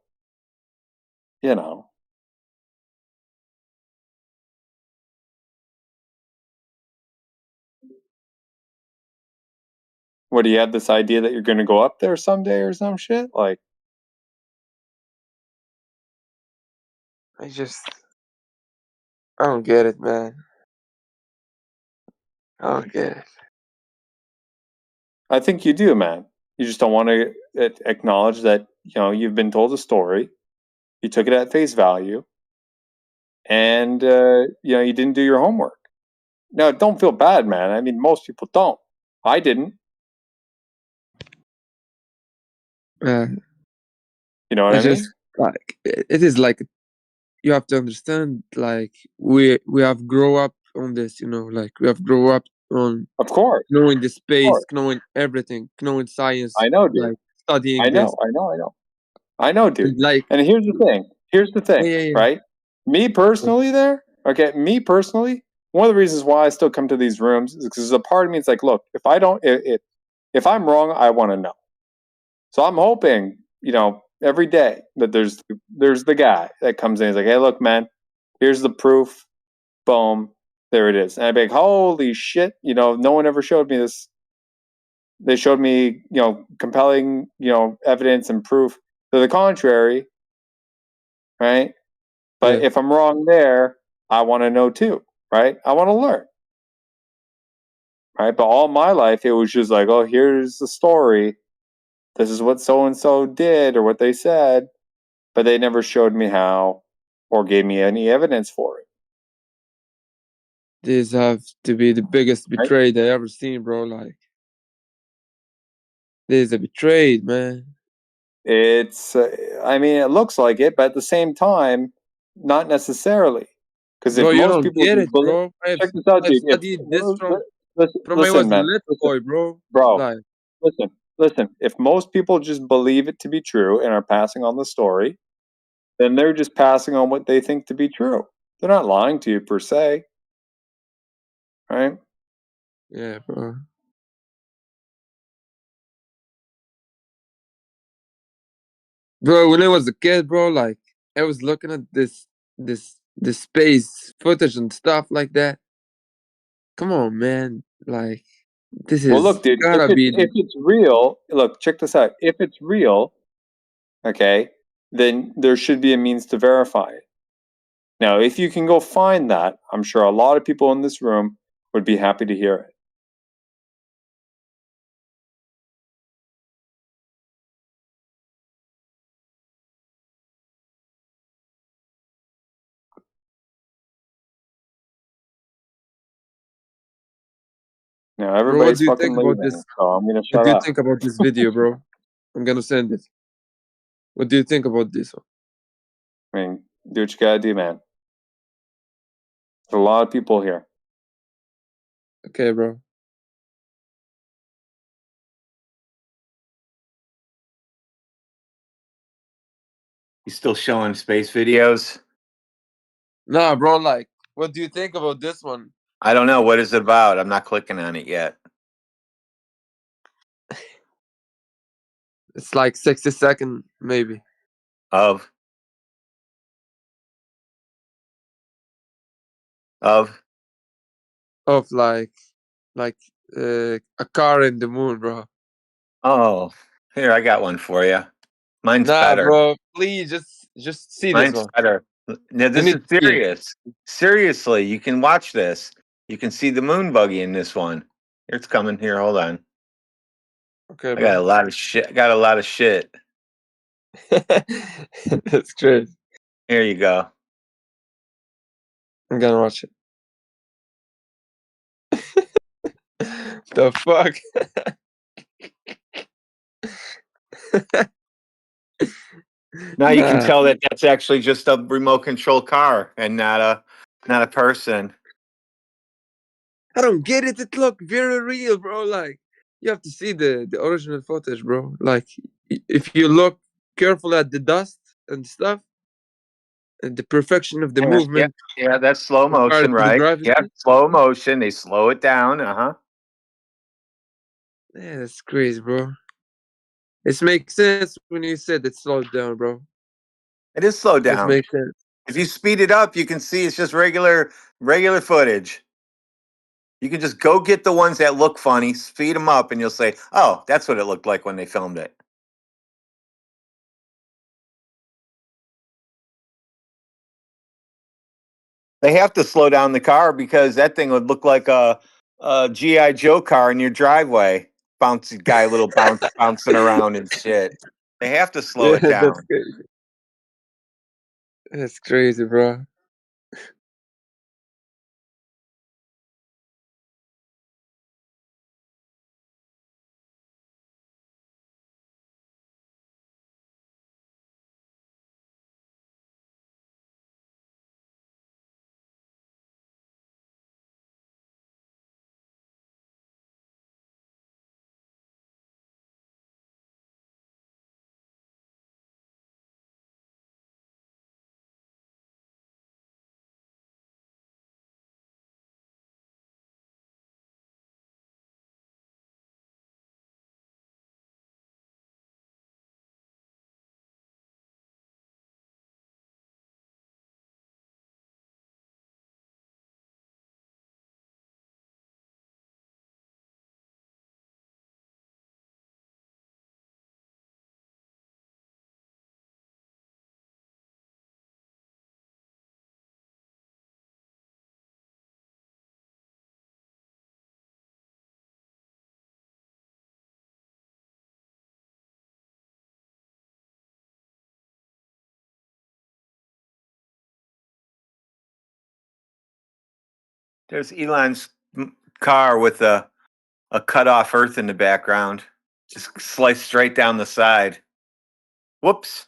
what, do you have this idea that you're going to go up there someday or some shit? Like, I don't get it, man. I don't get it. I think you do, man. You just don't want to acknowledge that, you've been told a story. You took it at face value. And, you didn't do your homework. Now, don't feel bad, man. I mean, most people don't. I didn't. You know what I mean? Like, it is like, you have to understand, like, we have grown up on this, like, we have grown up on, Of course, knowing the space, knowing everything, knowing science, I know, dude. like, studying I this. know, dude. Like, and here's the thing, yeah. right? Me personally, one of the reasons why I still come to these rooms is because a part of me is like, look, if I'm wrong, I want to know. So I'm hoping, every day that there's the guy that comes in. He's like, hey, look, man, here's the proof. Boom, there it is. And I'd be like, holy shit, no one ever showed me this. They showed me, compelling, evidence and proof to the contrary, right? But if I'm wrong there, I want to know too, right? I want to learn, right? But all my life, it was just like, oh, here's the story. This is what so and so did or what they said, but they never showed me how or gave me any evidence for it. These have to be the biggest Right? betrayed I ever seen, bro. Like, this is a betrayed, man. It's, I mean, it looks like it, but at the same time, not necessarily. Because if Bro, you most don't people get just it, believe, bro. check this out, I've dude. If studied this listen, from I was listen, a man, little listen, boy, bro. bro, Like, listen. If most people just believe it to be true and are passing on the story, then they're just passing on what they think to be true. They're not lying to you per se, right? yeah, bro. Bro, when I was a kid, bro, like I was looking at this space footage and stuff like that. Come on, man. Like this Well, is look, dude, gotta be if it's real, look, check this out. If it's real, okay, then there should be a means to verify it. Now, if you can go find that, I'm sure a lot of people in this room would be happy to hear it. Now, Bro, what everybody's do you fucking think about leaving, this? so I'm gonna What shut do you up. think about this video, bro? I'm gonna send it. What do you think about this one? I mean, do what you gotta do, man. There's a lot of people here. Okay, bro. You still showing space videos? Nah, bro, like, what do you think about this one? I don't know. What is it about? I'm not clicking on it yet. It's like 60-second, maybe. Of Of like a car in the moon, bro. Oh, here, I got one for you. Mine's Nah, better. bro, please just see this Mine's one. better. Now, I this need is to see it. serious. Seriously, you can watch this. You can see the moon buggy in this one. Here it's coming. Here, hold on. Okay, I got a bro. lot of shit. I got a lot of shit. That's crazy. Here you go. I'm gonna watch it. The fuck? Now you can Nah. tell that that's actually just a remote control car and not a person. I don't get it. It look very real, bro. Like you have to see the original footage, bro. Like if you look careful at the dust and stuff and the perfection of the movement Yeah, that's slow compared motion, to the right? gravity. Yeah, slow motion. They slow it down. Uh-huh. Yeah, that's crazy, bro. It makes sense when you said it slowed down, bro. It is slowed It down. makes sense. If you speed it up, you can see it's just regular footage. You can just go get the ones that look funny, speed them up, and you'll say, "Oh, that's what it looked like when they filmed it." They have to slow down the car because that thing would look like a GI Joe car in your driveway, bouncy guy, little bouncing around and shit. They have to slow Yeah, it that's down. crazy. That's crazy, bro. There's Elon's car with a cut off Earth in the background, just sliced straight down the side. Whoops.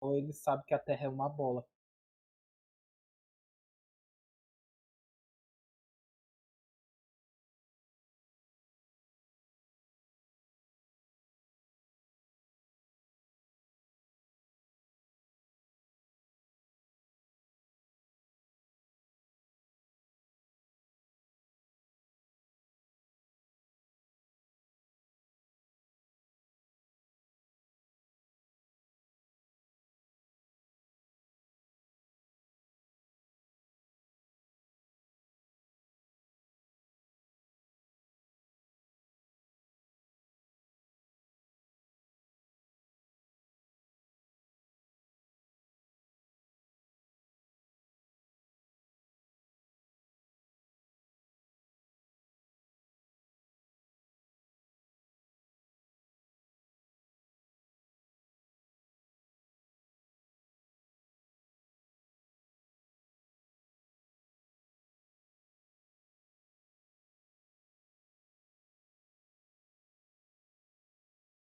Ou ele sabe que a Terra é uma bola.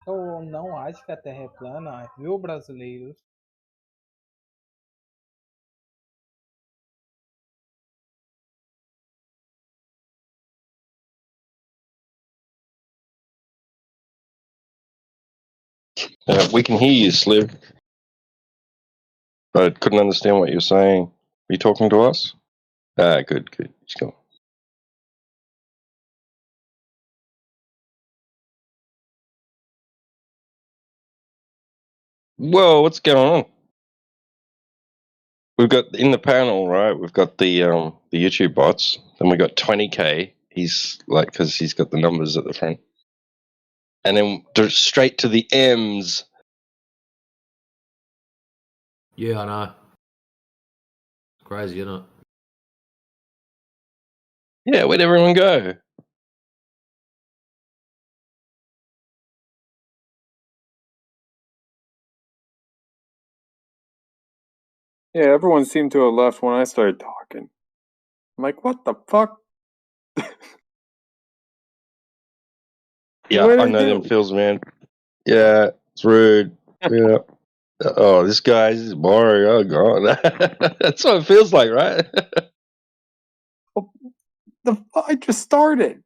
Eu não acho que a Terra é plana, viu, brasileiros? We can hear you, Sliv, but couldn't understand what you're saying. Are you talking to us? Ah, good, good. Just go. Whoa, what's going on? We've got in the panel, right? We've got the YouTube bots. Then we got 20K. He's like because he's got the numbers at the front, and then straight to the M's. Yeah, I know. Crazy, isn't it? Yeah, where'd everyone go? Yeah, everyone seemed to have left when I started talking. I'm like, what the fuck? Yeah, What did I I know them do? feels, man. Yeah, it's rude. Yeah. Oh, this guy's boring. Oh god, that's what it feels like, right? I just started.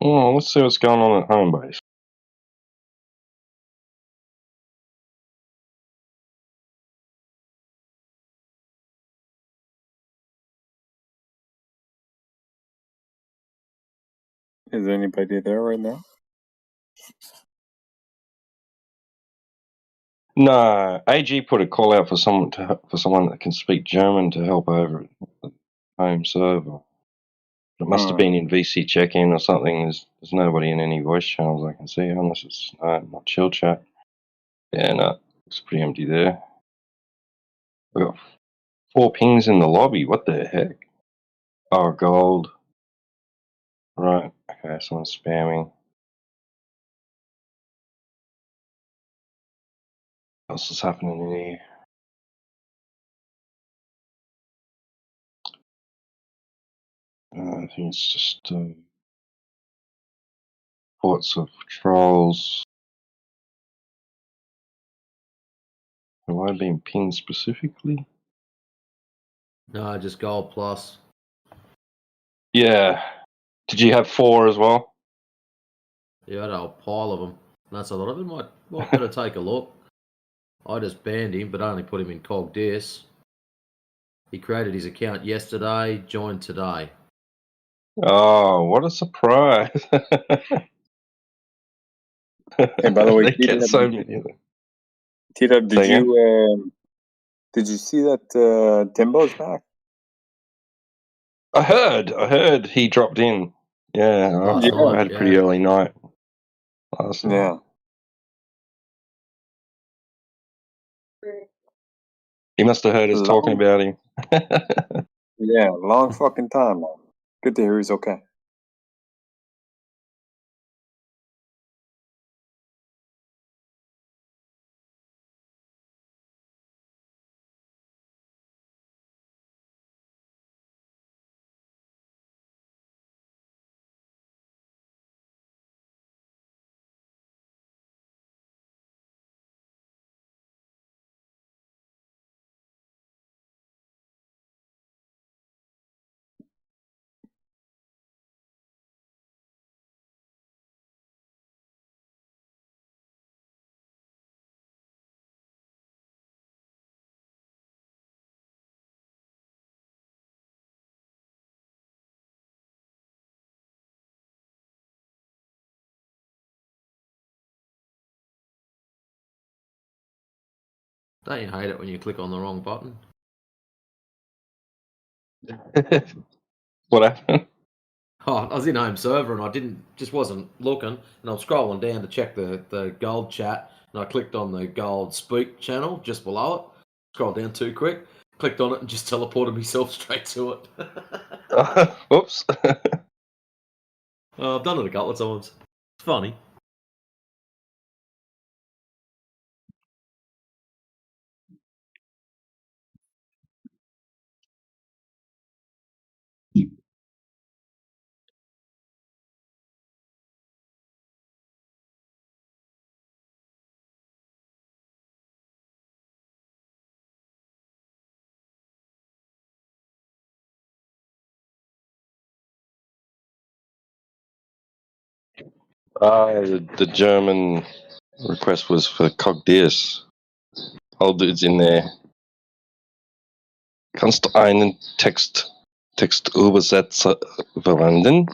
Oh, let's see what's going on at home base. Is anybody there right now? No, AG put a call out for someone that can speak German to help over at the home server. It must have been in VC check-in or something. There's nobody in any voice channels I can see, unless it's not chill chat. Yeah, no, it's pretty empty there. We got 4 pings in the lobby. What the heck? Oh, gold. Right. Okay, someone's spamming. What else is happening in here? I think it's just reports of trolls. Have I been pinged specifically? No, just gold plus. Yeah. Did you have 4 as well? Yeah, I had a whole pile of them. And that's a lot of them. Might better take a look. I just banned him, but only put him in Cog Dis. He created his account yesterday, joined today. Oh, what a surprise. And by the way, they get so many of them. T-Dub, Say again? did you see that Timbo's back? I heard he dropped in. Yeah, Last I night, had a pretty early night last night. Yeah. He must have heard us talking about him. Yeah, long fucking time, man. Good to hear he's okay. Don't you hate it when you click on the wrong button? What happened? Oh, I was in home server and I just wasn't looking, and I'm scrolling down to check the gold chat, and I clicked on the gold speak channel just below it. Scrolled down too quick, clicked on it, and just teleported myself straight to it. Whoops. I've done it a couple of times. It's funny. The German request was for Cogdius. Old dude's in there. Kannst du einen Textübersetzer verwenden?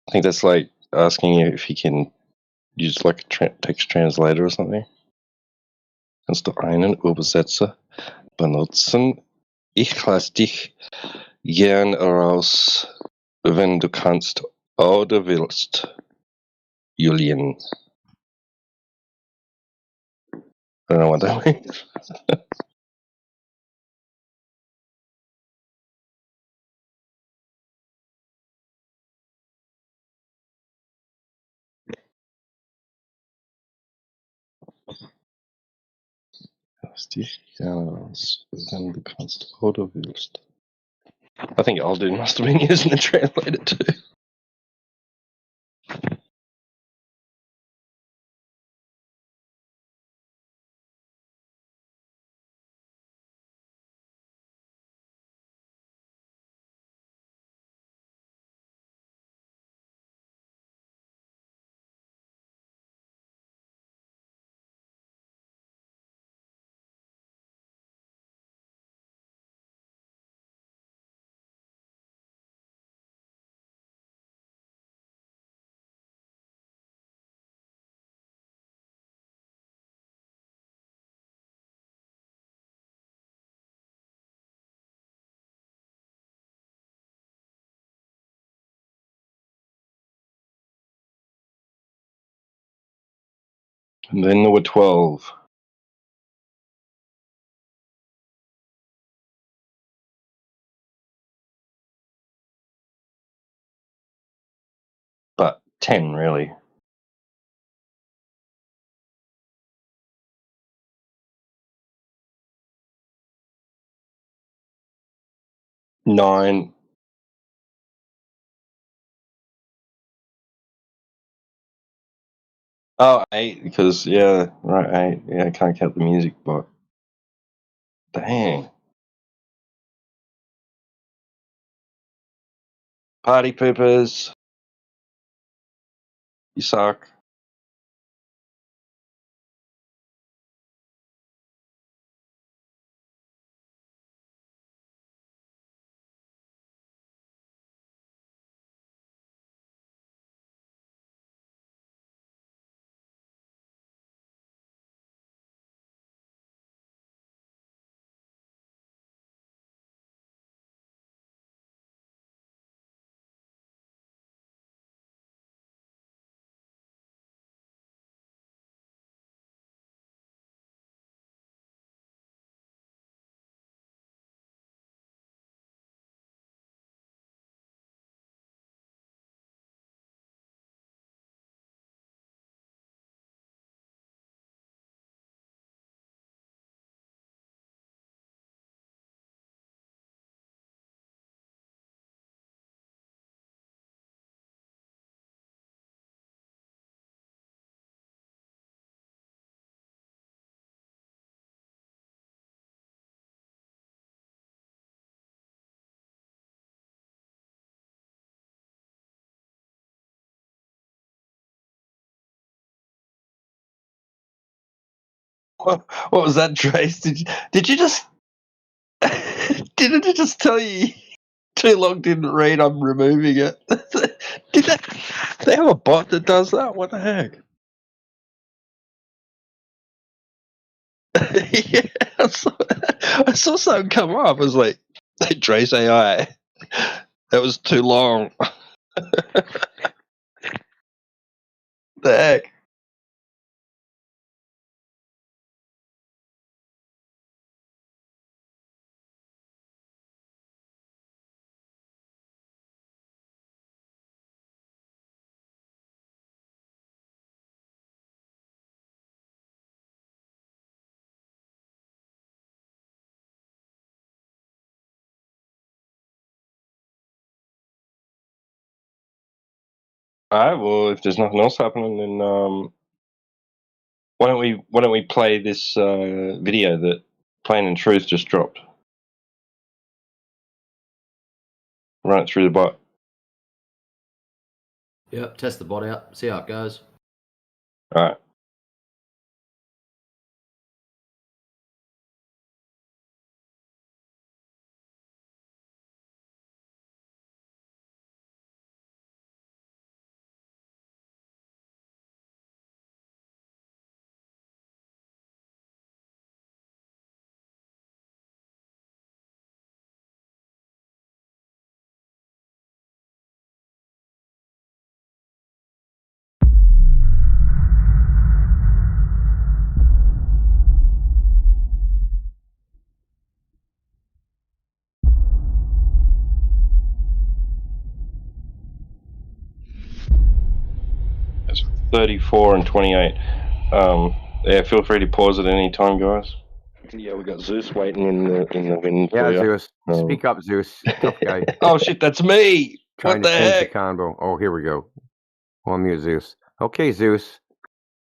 I think that's like asking you if you can use like a text translator or something. Kannst du einen Übersetzer benutzen? Ich lass dich gern raus, wenn du kannst oder willst. Julian. I don't know what that means. Lass dich gern raus, wenn du kannst oder willst. I think Alden must have been using the translator too. And then there were 12. But 10, really. Nine. Oh, 8, because, yeah, right, 8. Yeah, I can't count the music, but. Dang. Party poopers. You suck. What was that, Trace? Did you just didn't it just tell you too long didn't read? I'm removing it. Did they have a bot that does that? What the heck? Yeah, I saw something come up. I was like, hey, Trace AI. That was too long. The heck? Alright, well, if there's nothing else happening, then why don't we play this video that Plain and Truth just dropped? Run it through the bot. Yep, test the bot out, see how it goes. Alright. That's 34 and 28. Yeah, feel free to pause at any time, guys. Yeah, we got Zeus waiting in the wind Yeah, for you. Zeus. Speak up, Zeus. Tough guy. Oh shit, that's me. Trying What to the change the heck? combo. Oh, here we go. On mute, Zeus. Okay, Zeus.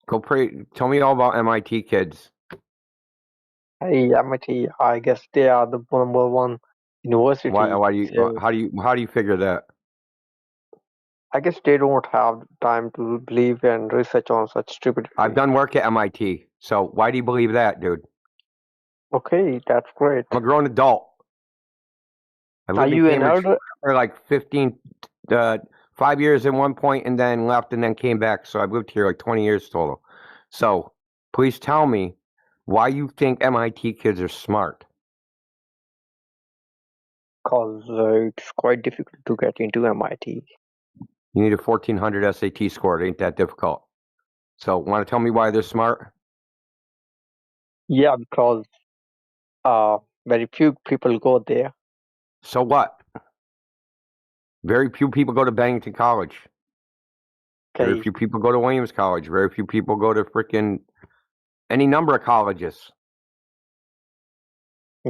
Go pray. Tell me all about MIT kids. Hey, MIT, I guess they are the number one university. Why do you? So How do you figure that? I guess they don't have time to believe and research on such stupidity. I've done work at MIT. So why do you believe that, dude? Okay, that's great. I'm a grown adult. I Are lived in you an Cambridge elder? for like 5 years at one point, and then left, and then came back. So I've lived here like 20 years total. So please tell me why you think MIT kids are smart. Because it's quite difficult to get into MIT. You need a 1400 SAT score. It ain't that difficult. So, want to tell me why they're smart? Yeah, because very few people go there. So what? Very few people go to Bennington College. Very Okay. few people go to Williams College. Very few people go to freaking any number of colleges.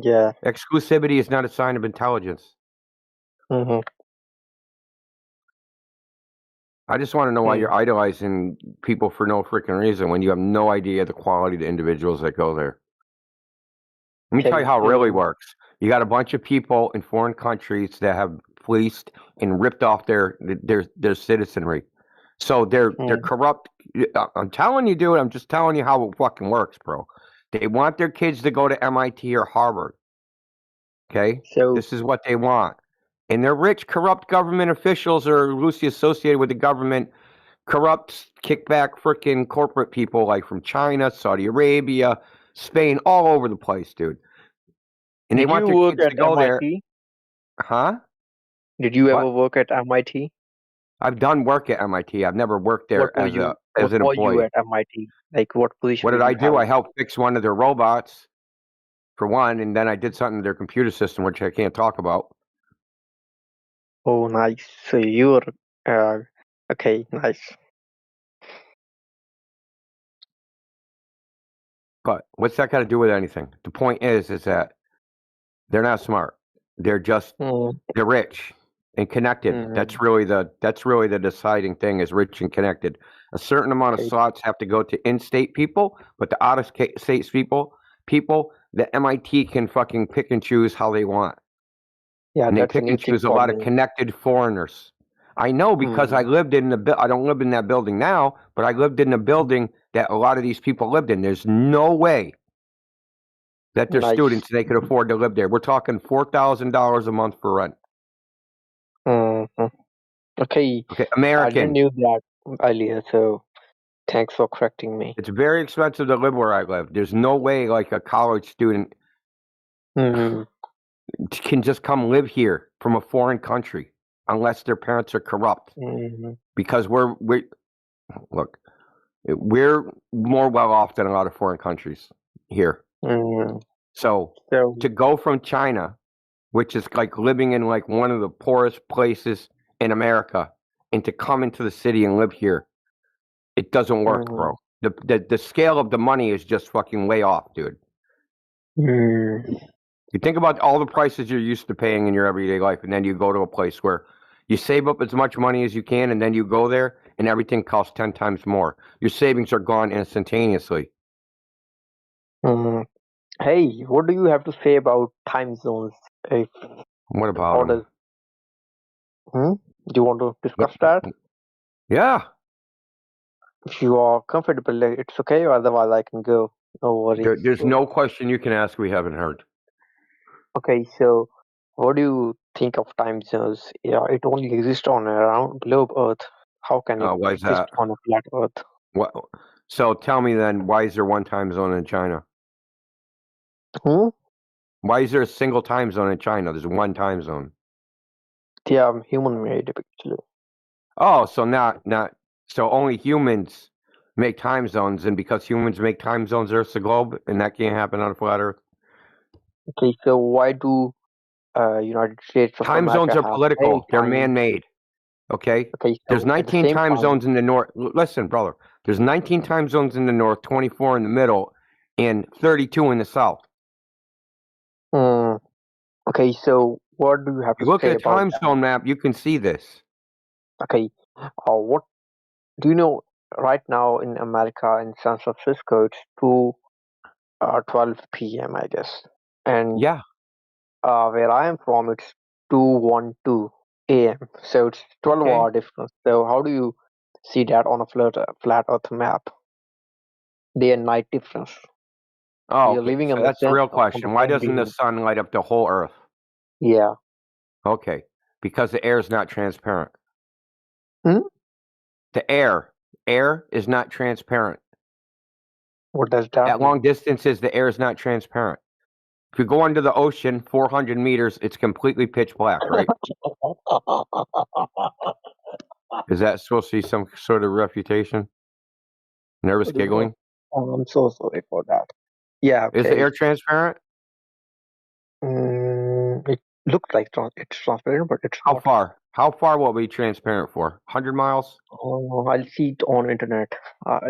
Yeah. Exclusivity is not a sign of intelligence. Mm-hmm. I just want to know why you're idolizing people for no freaking reason when you have no idea the quality of the individuals that go there. Let me tell you Okay. how it really So works. You got a bunch of people in foreign countries that have fleeced and ripped off their citizenry. So they're corrupt. I'm telling you, dude. I'm just telling you how it fucking works, bro. They want their kids to go to MIT or Harvard. Okay? So This is what they want. And they're rich, corrupt government officials or loosely associated with the government, corrupt, kickback freaking corporate people like from China, Saudi Arabia, Spain, all over the place, dude. And they did want you their work kids to at go there. MIT? Huh? Did you ever What? work at MIT? I've done work at MIT. I've never worked there What as an were you employee. at MIT? Like what position What did did I you do? have? I helped fix one of their robots, for one, and then I did something to their computer system, which I can't talk about. Oh, nice. So you're okay, nice. But what's that got to do with anything? The point is that they're not smart. They're just they're rich and connected. That's really the deciding thing is rich and connected. A certain amount of slots have to go to in-state people, but the out-of-state people, the MIT can fucking pick and choose how they want. Yeah, And they that's a pick new and thing choose a for lot of me. connected foreigners. I know because I lived in I don't live in that building now, but I lived in the building that a lot of these people lived in. There's no way that they're Nice. students and they could afford to live there. We're talking $4,000 a month for rent. Mm-hmm. Okay. Okay, I didn't American. knew that earlier, so thanks for correcting me. It's very expensive to live where I live. There's no way like a college student can just come live here from a foreign country unless their parents are corrupt. Because we're more well off than a lot of foreign countries here. So to go from China, which is like living in like one of the poorest places in America, and to come into the city and live here, it doesn't work, bro. The scale of the money is just fucking way off, dude. You think about all the prices you're used to paying in your everyday life, and then you go to a place where you save up as much money as you can, and then you go there, and everything costs 10 times more. Your savings are gone instantaneously. Hey, what do you have to say about time zones? What about them? Do you want to discuss that? Yeah. If you are comfortable, it's okay. Otherwise, I can go. No worries. There's no question you can ask we haven't heard. Okay, so what do you think of time zones? Yeah, it only exists on a round globe Earth. How can it Why is exist that? on a flat Earth? What? So tell me then, why is there one time zone in China? Why is there a single time zone in China? There's one time zone. They are human-made, actually. Oh, so so only humans make time zones, and because humans make time zones, Earth's a globe, and that can't happen on a flat Earth. Okay, so why do United States of Time America zones are have political. They're time? man-made. Okay. Okay, There's so at the 19 same time time, zones in the north. Listen, brother. There's 19 time zones in the north, 24 in the middle, and 32 in the south. okay, so what do you have You to look say at a about time that? zone map, you can see this. Okay, what do you know? Right now in America, in San Francisco, it's 2:12 p.m. I guess, and yeah, where I am from, it's 2:12 a.m. So it's 12-hour difference. So how do you see that on a flat Earth map? Day and night difference. Oh, We are okay. living So on the that's the same real on the question. Why same doesn't the region. sun light up the whole Earth? Yeah. Okay. Because the air is not transparent. The air is not transparent. What does that At mean? long distances, the air is not transparent. If you go under the ocean 400 meters, it's completely pitch black, right? Is that supposed to be some sort of refutation? Nervous giggling. Oh, I'm so sorry for that. Yeah. Is the Okay. air transparent? It looks like it's transparent, but it's How not. far? How far will it be transparent for? 100 miles? Oh, I'll see it on internet.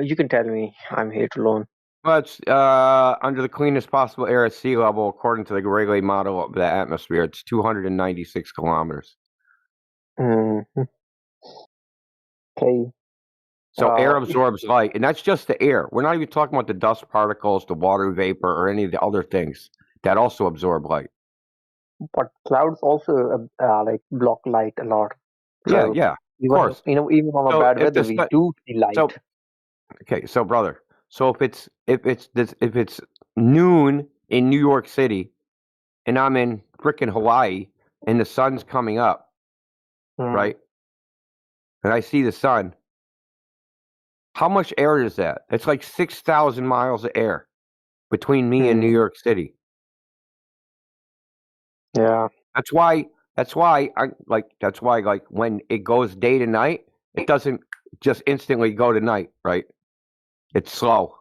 You can tell me. I'm here to learn. Well, it's under the cleanest possible air at sea level, according to the Rayleigh model of the atmosphere. It's 296 kilometers. Mm-hmm. Okay. So air absorbs light, and that's just the air. We're not even talking about the dust particles, the water vapor, or any of the other things that also absorb light. But clouds also like block light a lot. Yeah, So yeah, of even course. even on a So bad if weather, the we sun, do see light. so okay, so brother, so if it's noon in New York City, and I'm in frickin' Hawaii, and the sun's coming up, right? And I see the sun. How much air is that? It's like 6,000 miles of air between me and New York City. Yeah. That's why like when it goes day to night, it doesn't just instantly go to night, right? It's slow.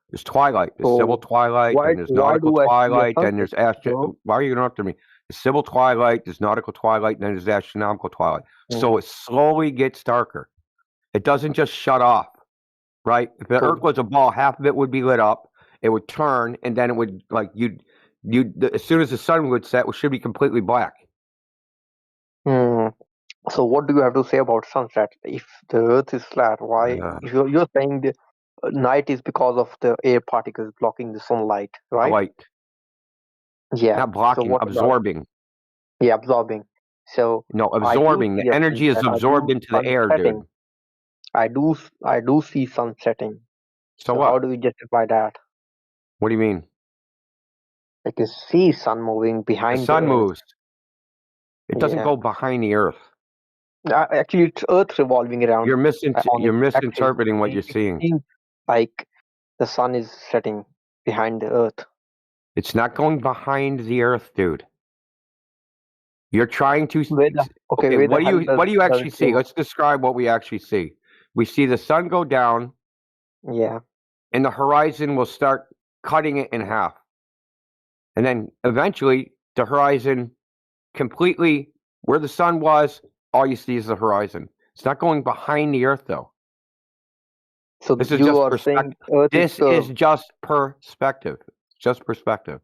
There's twilight. There's civil twilight, then there's nautical do I see a twilight, then sunset, there's bro? why are you going after me? There's civil twilight, there's nautical twilight, and then there's astronomical twilight. So it slowly gets darker. It doesn't just shut off, right? If the Earth was a ball, half of it would be lit up. It would turn, and then it would as soon as the sun would set, it should be completely black. So what do you have to say about sunset? If the Earth is flat, why? If you're saying the night is because of the air particles blocking the sunlight, right? Light. Yeah. Not blocking, So what absorbing. Yeah, absorbing. So No, absorbing. The energy is absorbed into the air, dude. I do see sun setting. So how what? do we justify that? What do you mean? Like you see sun moving behind The sun Earth. moves. It doesn't Yeah. go behind the Earth. Actually, it's Earth revolving around. You're on you're its axis. misinterpreting what you're seeing. It seems like the sun is setting behind the Earth. It's not going behind the Earth, dude. You're trying to. Okay, what do you actually see? go? Let's describe what we actually see. We see the sun go down. Yeah. And the horizon will start cutting it in half. And then eventually the horizon completely, where the sun was, all you see is the horizon. It's not going behind the Earth, though. So this is you just are perspective. saying Earth This is just perspective. Just perspective.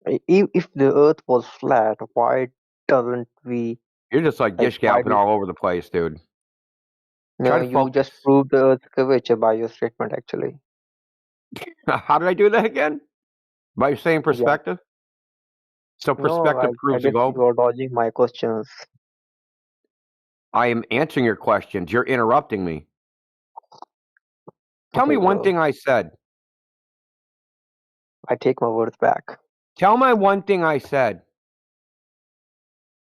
If the Earth was flat, why doesn't we? You're just like gish galloping all over the place, dude. No, you just proved the Earth's curvature by your statement, actually. How did I do that again? By saying perspective? So perspective proves the globe? You are dodging my questions. I am answering your questions. You're interrupting me. Tell me one thing I said. I take my words back. Tell me one thing I said.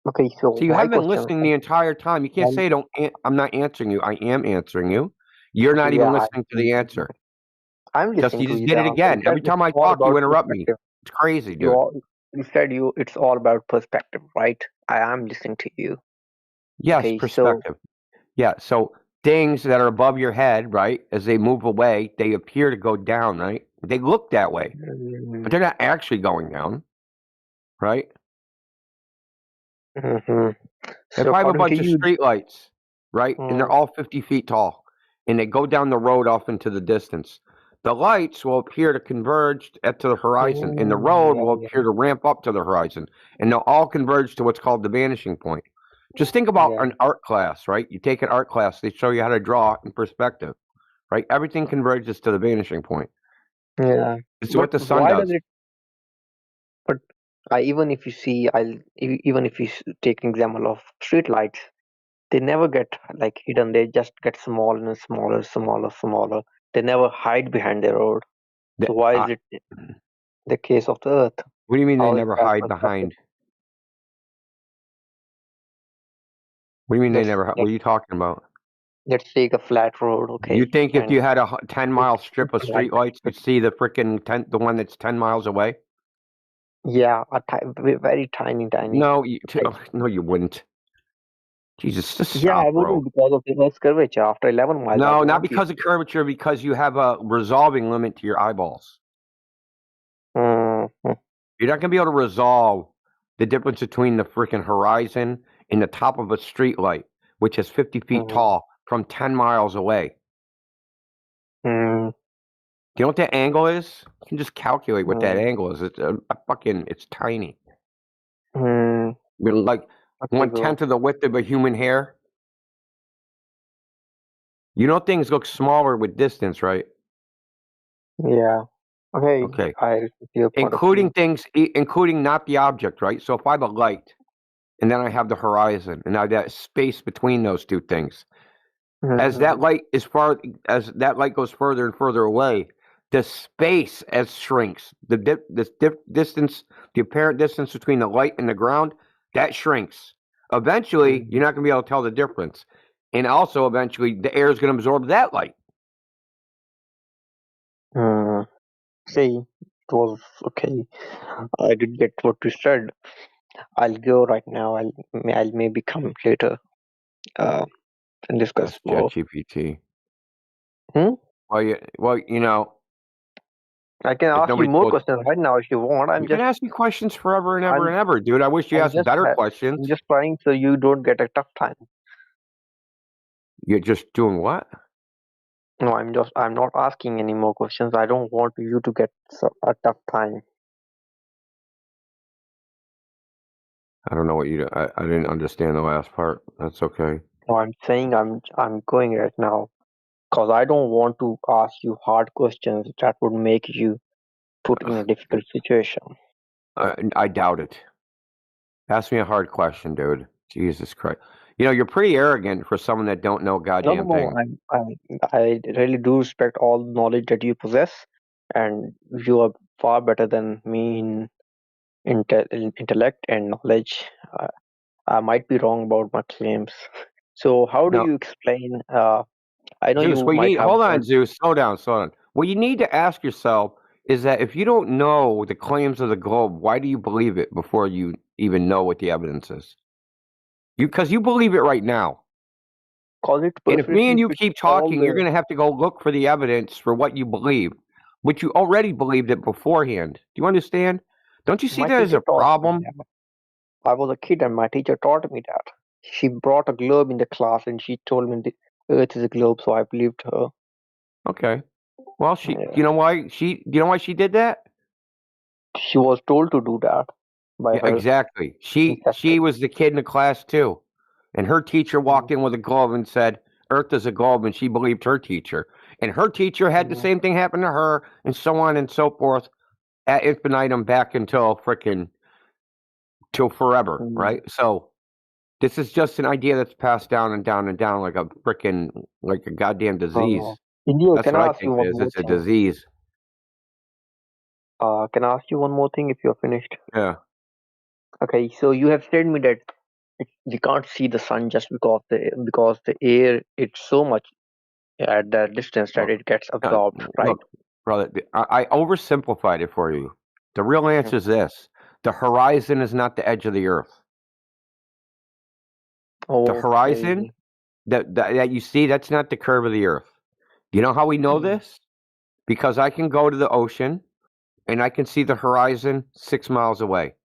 Okay, so you haven't been listening the entire time. You can't say I'm not answering you. I am answering you. You're not even listening to the answer. I'm listening you to just you. did it again. Every time I talk, you interrupt me. It's crazy, dude. You said it's all about perspective, right? I am listening to you. Yes, okay, perspective. Yeah, so things that are above your head, right, as they move away, they appear to go down, right? They look that way, but they're not actually going down, right? Mm-hmm. If I have a bunch of street lights, right, and they're all 50 feet tall, and they go down the road off into the distance, the lights will appear to converge to the horizon, and the road will appear to ramp up to the horizon, and they'll all converge to what's called the vanishing point. Just think about an art class, right? You take an art class, they show you how to draw in perspective, right? Everything converges to the vanishing point. Yeah. It's what the sun does. But even if you see, even if you take an example of street lights, they never get like hidden. They just get smaller and smaller. They never hide behind the road. So why is it the case of the Earth? What do you mean they never hide behind? What do you mean they never? What are you talking about? Let's take a flat road, okay? You think if you had a 10-mile strip of streetlights, you'd see the freaking the one that's 10 miles away? Yeah, very tiny. No, no, you wouldn't. Jesus, just Yeah, I stop, bro. wouldn't because of the Earth's curvature. After 11 miles, I No, won't not be. because of curvature, because you have a resolving limit to your eyeballs. Mm-hmm. You're not going to be able to resolve the difference between the freaking horizon and the top of a street light, which is 50 feet tall, from 10 miles away. Mm. Do you know what that angle is? You can just calculate what that angle is. It's it's tiny. Mm. Like Okay, 1/10 of the width of a human hair. You know things look smaller with distance, right? Yeah. Okay. Okay. I respect your point of Including view. things, including not the object, right? So if I have a light, and then I have the horizon, and I have that space between those two things. As that light as that light goes further and further away, the space as shrinks. The distance, the apparent distance between the light and the ground, that shrinks. Eventually, you're not going to be able to tell the difference, and also eventually, the air is going to absorb that light. See, it was okay. I did get what you said. I'll go right now. I'll maybe come later. And discuss more. ChatGPT. Hmm? Well, you know. I can ask you more questions right now if you want. You can ask me questions forever and ever and ever, dude. I wish you asked better questions. I'm just trying so you don't get a tough time. You're just doing what? No, I'm not asking any more questions. I don't want you to get a tough time. I don't know what you. I didn't understand the last part. That's okay. No, I'm saying I'm going right now because I don't want to ask you hard questions that would make you put in a difficult situation. I doubt it. Ask me a hard question, dude. Jesus Christ. You know, you're pretty arrogant for someone that don't know goddamn thing. I really do respect all the knowledge that you possess, and you are far better than me in intellect and knowledge. I might be wrong about my claims. So, how do No. you explain? I know Zeus, you might have. hold on, Zeus. Slow down. What you need to ask yourself is that if you don't know the claims of the globe, why do you believe it before you even know what the evidence is? Because you believe it right now. And if me and you keep talking, you're going to have to go look for the evidence for what you believe, which you already believed it beforehand. Do you understand? Don't you see that as a problem? I was a kid and my teacher taught me that. She brought a globe in the class and she told me the Earth is a globe, so I believed her. Okay. Well, you know why she did that? She was told to do that by her. Exactly. She was the kid in the class too, and her teacher walked in with a globe and said, "Earth is a globe," and she believed her teacher. And her teacher had the same thing happen to her, and so on and so forth, ad infinitum, back until till forever, right? So this is just an idea that's passed down and down and down like a goddamn disease. India, That's can what I I ask you think one it is. more It's a thing? disease. Can I ask you one more thing if you're finished? Yeah. Okay, so you have said me that we can't see the sun just because the air it's so much at that distance that it gets absorbed, right? Look, brother, I oversimplified it for you. The real answer is this: the horizon is not the edge of the earth. The horizon that you see, that's not the curve of the earth. You know how we know this? Because I can go to the ocean and I can see the horizon 6 miles away.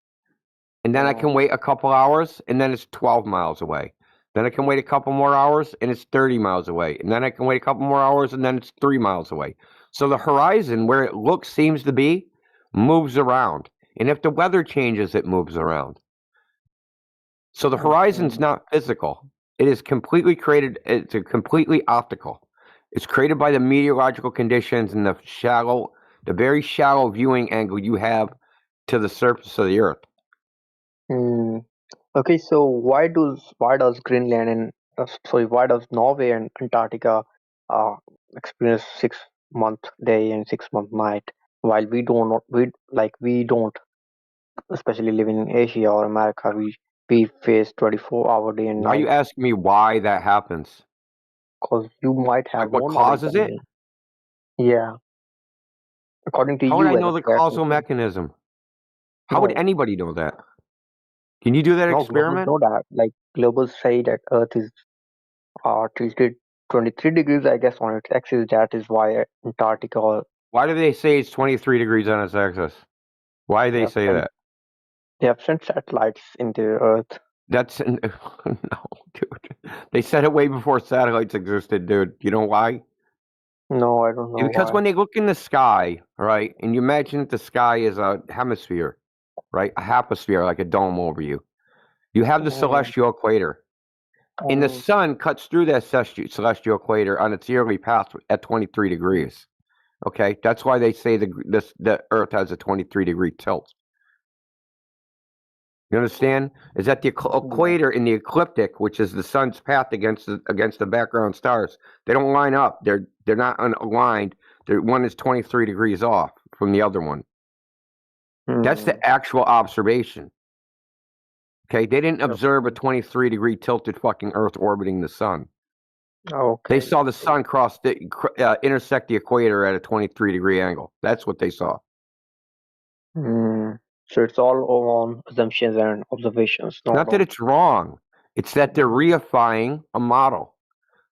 And then I can wait a couple hours and then it's 12 miles away. Then I can wait a couple more hours and it's 30 miles away. And then I can wait a couple more hours and then it's 3 miles away. So the horizon, where it seems to be, moves around. And if the weather changes, it moves around. So the horizon's not physical. It is completely created. It's completely optical. It's created by the meteorological conditions and the very shallow viewing angle you have to the surface of the earth. Okay, so why does Greenland and why does Norway and Antarctica experience 6-month day and 6-month night while we don't, especially living in Asia or America, we face 24-hour day and Now you night. ask me why that happens. Because you might have what more knowledge causes than it? me. Yeah. According to How you would I as know a the flat causal earther. mechanism? How would anybody know that? Can you do that No, globals experiment? know that. Like globals say that Earth is tilted 23 degrees, I guess, on its axis. That is why Antarctica. Why do they say it's 23 degrees on its axis? Why do They they have say sent, that? they have sent satellites into Earth. That's no, dude. They said it way before satellites existed, dude. You know why? No, I don't know Because why. when they look in the sky, right, and you imagine that the sky is a hemisphere, right, a hemisphere like a dome over you. You have the celestial equator, and the sun cuts through that celestial equator on its yearly path at 23 degrees. Okay, that's why they say the Earth has a 23-degree tilt. You understand? Is that the equator and the ecliptic, which is the sun's path against the background stars, they don't line up. They're not aligned. One is 23 degrees off from the other one. That's the actual observation. Okay, they didn't observe a 23-degree tilted fucking Earth orbiting the sun. Okay. They saw the sun intersect the equator at a 23-degree angle. That's what they saw. So it's all on assumptions and observations, Not that on. it's wrong. It's that they're reifying a model.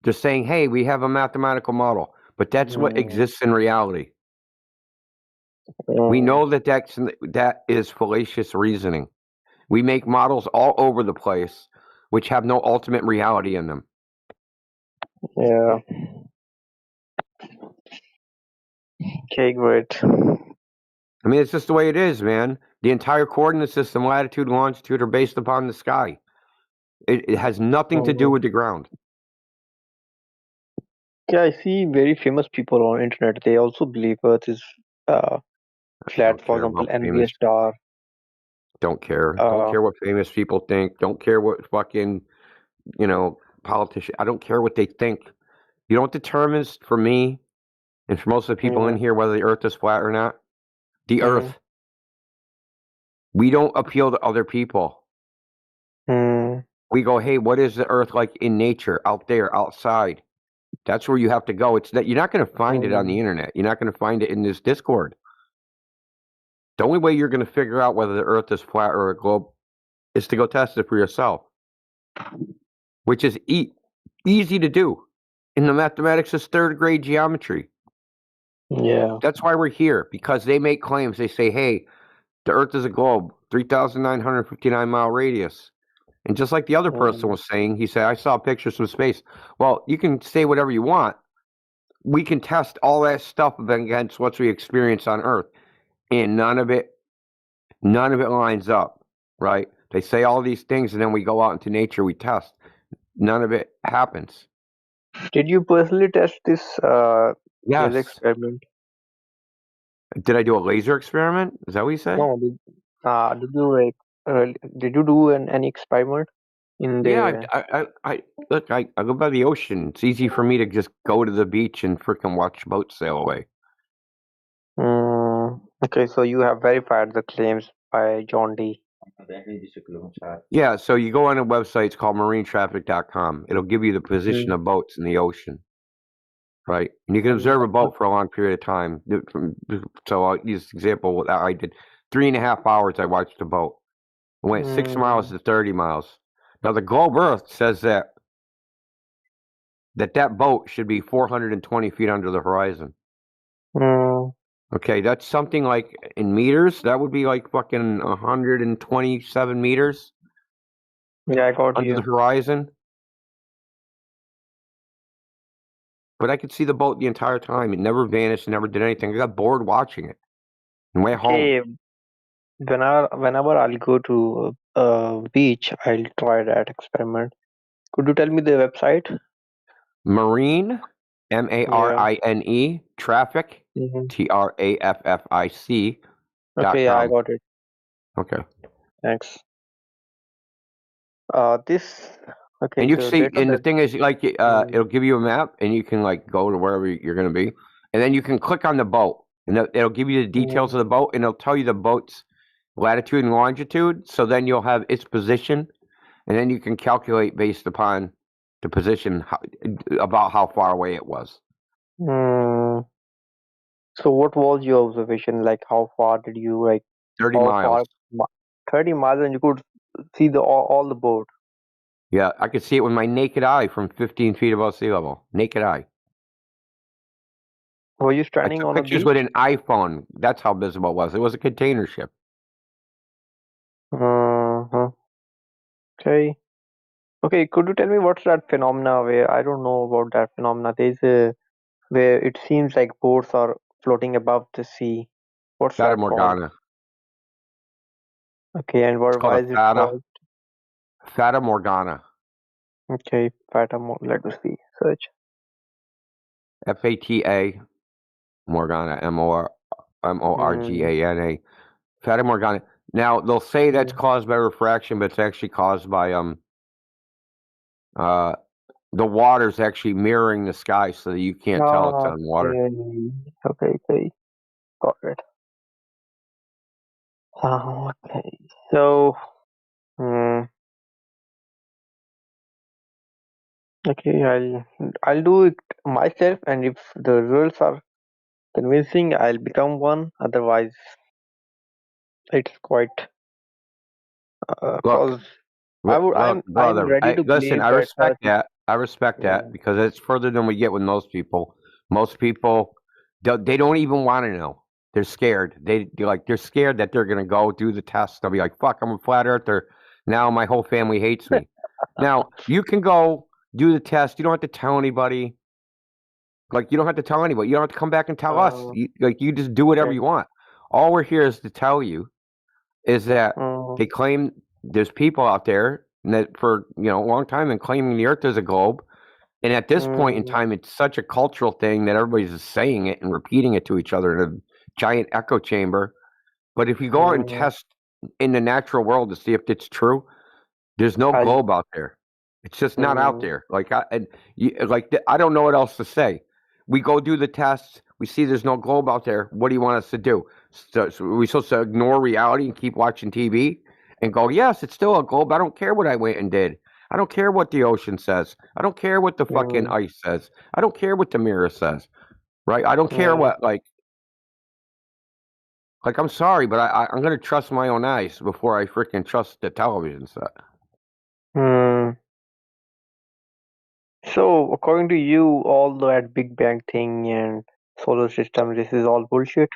They're saying, hey, we have a mathematical model, but that's what exists in reality. We know that is fallacious reasoning. We make models all over the place, which have no ultimate reality in them. Yeah. Okay, great. I mean, it's just the way it is, man. The entire coordinate system, latitude, longitude, are based upon the sky. It has nothing to do with the ground. Yeah, I see very famous people on internet. They also believe Earth is flat. For example, envy star. Don't care. Don't care what famous people think. Don't care what fucking, politician. I don't care what they think. You know what determines for me and for most of the people in here whether the Earth is flat or not? The Earth. We don't appeal to other people. We go, hey, what is the Earth like in nature, out there, outside? That's where you have to go. It's that you're not going to find it on the internet. You're not going to find it in this Discord. The only way you're going to figure out whether the Earth is flat or a globe is to go test it for yourself, which is easy to do. In the mathematics is third grade geometry. Yeah. That's why we're here, because they make claims. They say, hey, the Earth is a globe, 3,959-mile radius. And just like the other person was saying, he said, I saw pictures from space. Well, you can say whatever you want. We can test all that stuff against what we experience on Earth. And none of it lines up, right? They say all these things, and then we go out into nature, we test. None of it happens. Did you personally test this Yes. experiment? Did I do a laser experiment? Is that what you said? No. Did you do any experiment in the? Yeah, I look. I go by the ocean. It's easy for me to just go to the beach and freaking watch boats sail away. Okay, so you have verified the claims by John D. Yeah, so you go on a website. It's called marinetraffic.com. It'll give you the position of boats in the ocean, right? And you can observe a boat for a long period of time. So I'll use this example. I did 3.5 hours. I watched a boat. It went 6 miles to 30 miles. Now the globe Earth says that boat should be 420 feet under the horizon. Okay, that's something like in meters. That would be like fucking 127 meters. Yeah, I got under the horizon. But I could see the boat the entire time. It never vanished, never did anything. I got bored watching it and went home. Okay, whenever I'll go to a beach, I'll try that experiment. Could you tell me the website? Marine, MARINE, traffic, TRAFFIC. Okay, yeah, I got it. Okay. Thanks. This. Okay, And you so see, data and the that. thing is, like, it'll give you a map, and you can like go to wherever you're going to be, and then you can click on the boat, and it'll give you the details of the boat, and it'll tell you the boat's latitude and longitude. So then you'll have its position, and then you can calculate based upon the position about how far away it was. So what was your observation? Like, how far did you 30 miles. 30 miles, and you could see all the board? Yeah, I could see it with my naked eye from 15 feet above sea level. Naked eye. Were you I standing took on a pictures beach? with an iPhone. That's how visible it was. It was a container ship. Okay. Okay, could you tell me what's that phenomena where I don't know about that phenomena? There's a where it seems like boats are floating above the sea. What's Fata that called? Morgana. Okay, and It's called why a is it Fata. called? Fata Morgana. Okay, let me see. Search. FATA Morgana. MORGANA. Fata Morgana. Now they'll say that's caused by refraction, but it's actually caused by the water's actually mirroring the sky so that you can't tell it's on water. Okay, got it. Okay, so okay, I'll do it myself, and if the results are convincing, I'll become one. Otherwise, it's quite Look, cause I'm brother. ready to Listen, believe I that respect that. I respect Yeah. that because it's further than we get with most people. Most people, they don't even want to know. They're scared. They're scared that they're gonna go do the test. They'll be like, "Fuck, I'm a flat earther." Now my whole family hates me. Now you can go do the test. You don't have to tell anybody. Like you don't have to tell anybody. You don't have to come back and tell us. You just do whatever okay. you want. All we're here is to tell you is that they claim there's people out there that for a long time been claiming the Earth is a globe, and at this point in time, it's such a cultural thing that everybody's just saying it and repeating it to each other in a giant echo chamber. But if you go out and test in the natural world to see if it's true, there's no globe out there. It's just not out there. I don't know what else to say. We go do the tests. We see there's no globe out there. What do you want us to do? So are we supposed to ignore reality and keep watching TV and go, yes, it's still a globe. I don't care what I went and did. I don't care what the ocean says. I don't care what the fucking ice says. I don't care what the mirror says. Right? I don't care what I'm sorry, but I'm gonna trust my own eyes before I freaking trust the television set. So, according to you, all that Big Bang thing and solar system, this is all bullshit.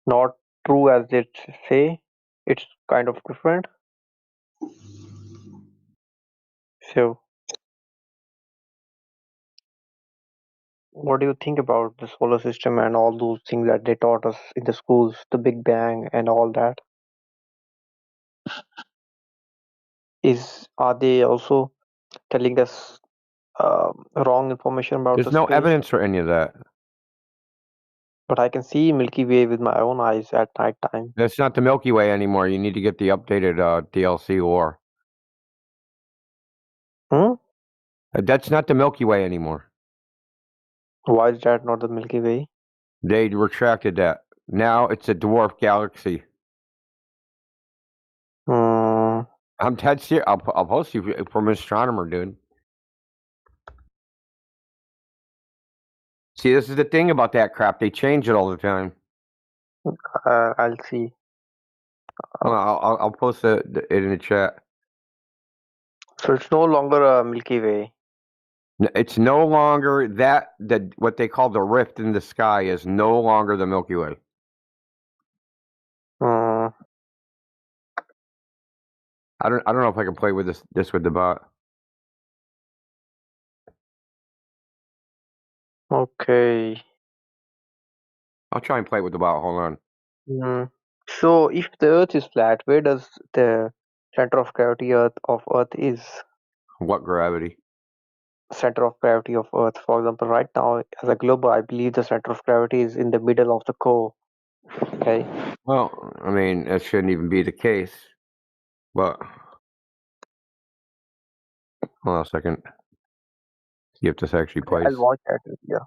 Not true as it say. It's kind of different. So, what do you think about the solar system and all those things that they taught us in the schools, the Big Bang and all that? Are they also telling us wrong information about There's the no space? evidence for any of that. But I can see Milky Way with my own eyes at night time. That's not the Milky Way anymore. You need to get the updated DLC lore. That's not the Milky Way anymore. Why is that not the Milky Way? They retracted that. Now it's a dwarf galaxy. I'm dead serious. I'll post you from astronomer, dude. See, this is the thing about that crap. They change it all the time. I'll see. I'll post it in the chat. So it's no longer a Milky Way. It's no longer that what they call the rift in the sky is no longer the Milky Way. I don't know if I can play with this with the bot. Okay. I'll try and play with the bot. Hold on. So if the Earth is flat, where does the center of gravity of Earth is? What gravity? Center of gravity of Earth. For example, right now as a globe, I believe the center of gravity is in the middle of the core. Okay. Well, I mean, that shouldn't even be the case. But hold on a second. See if this actually plays. I'll watch that video.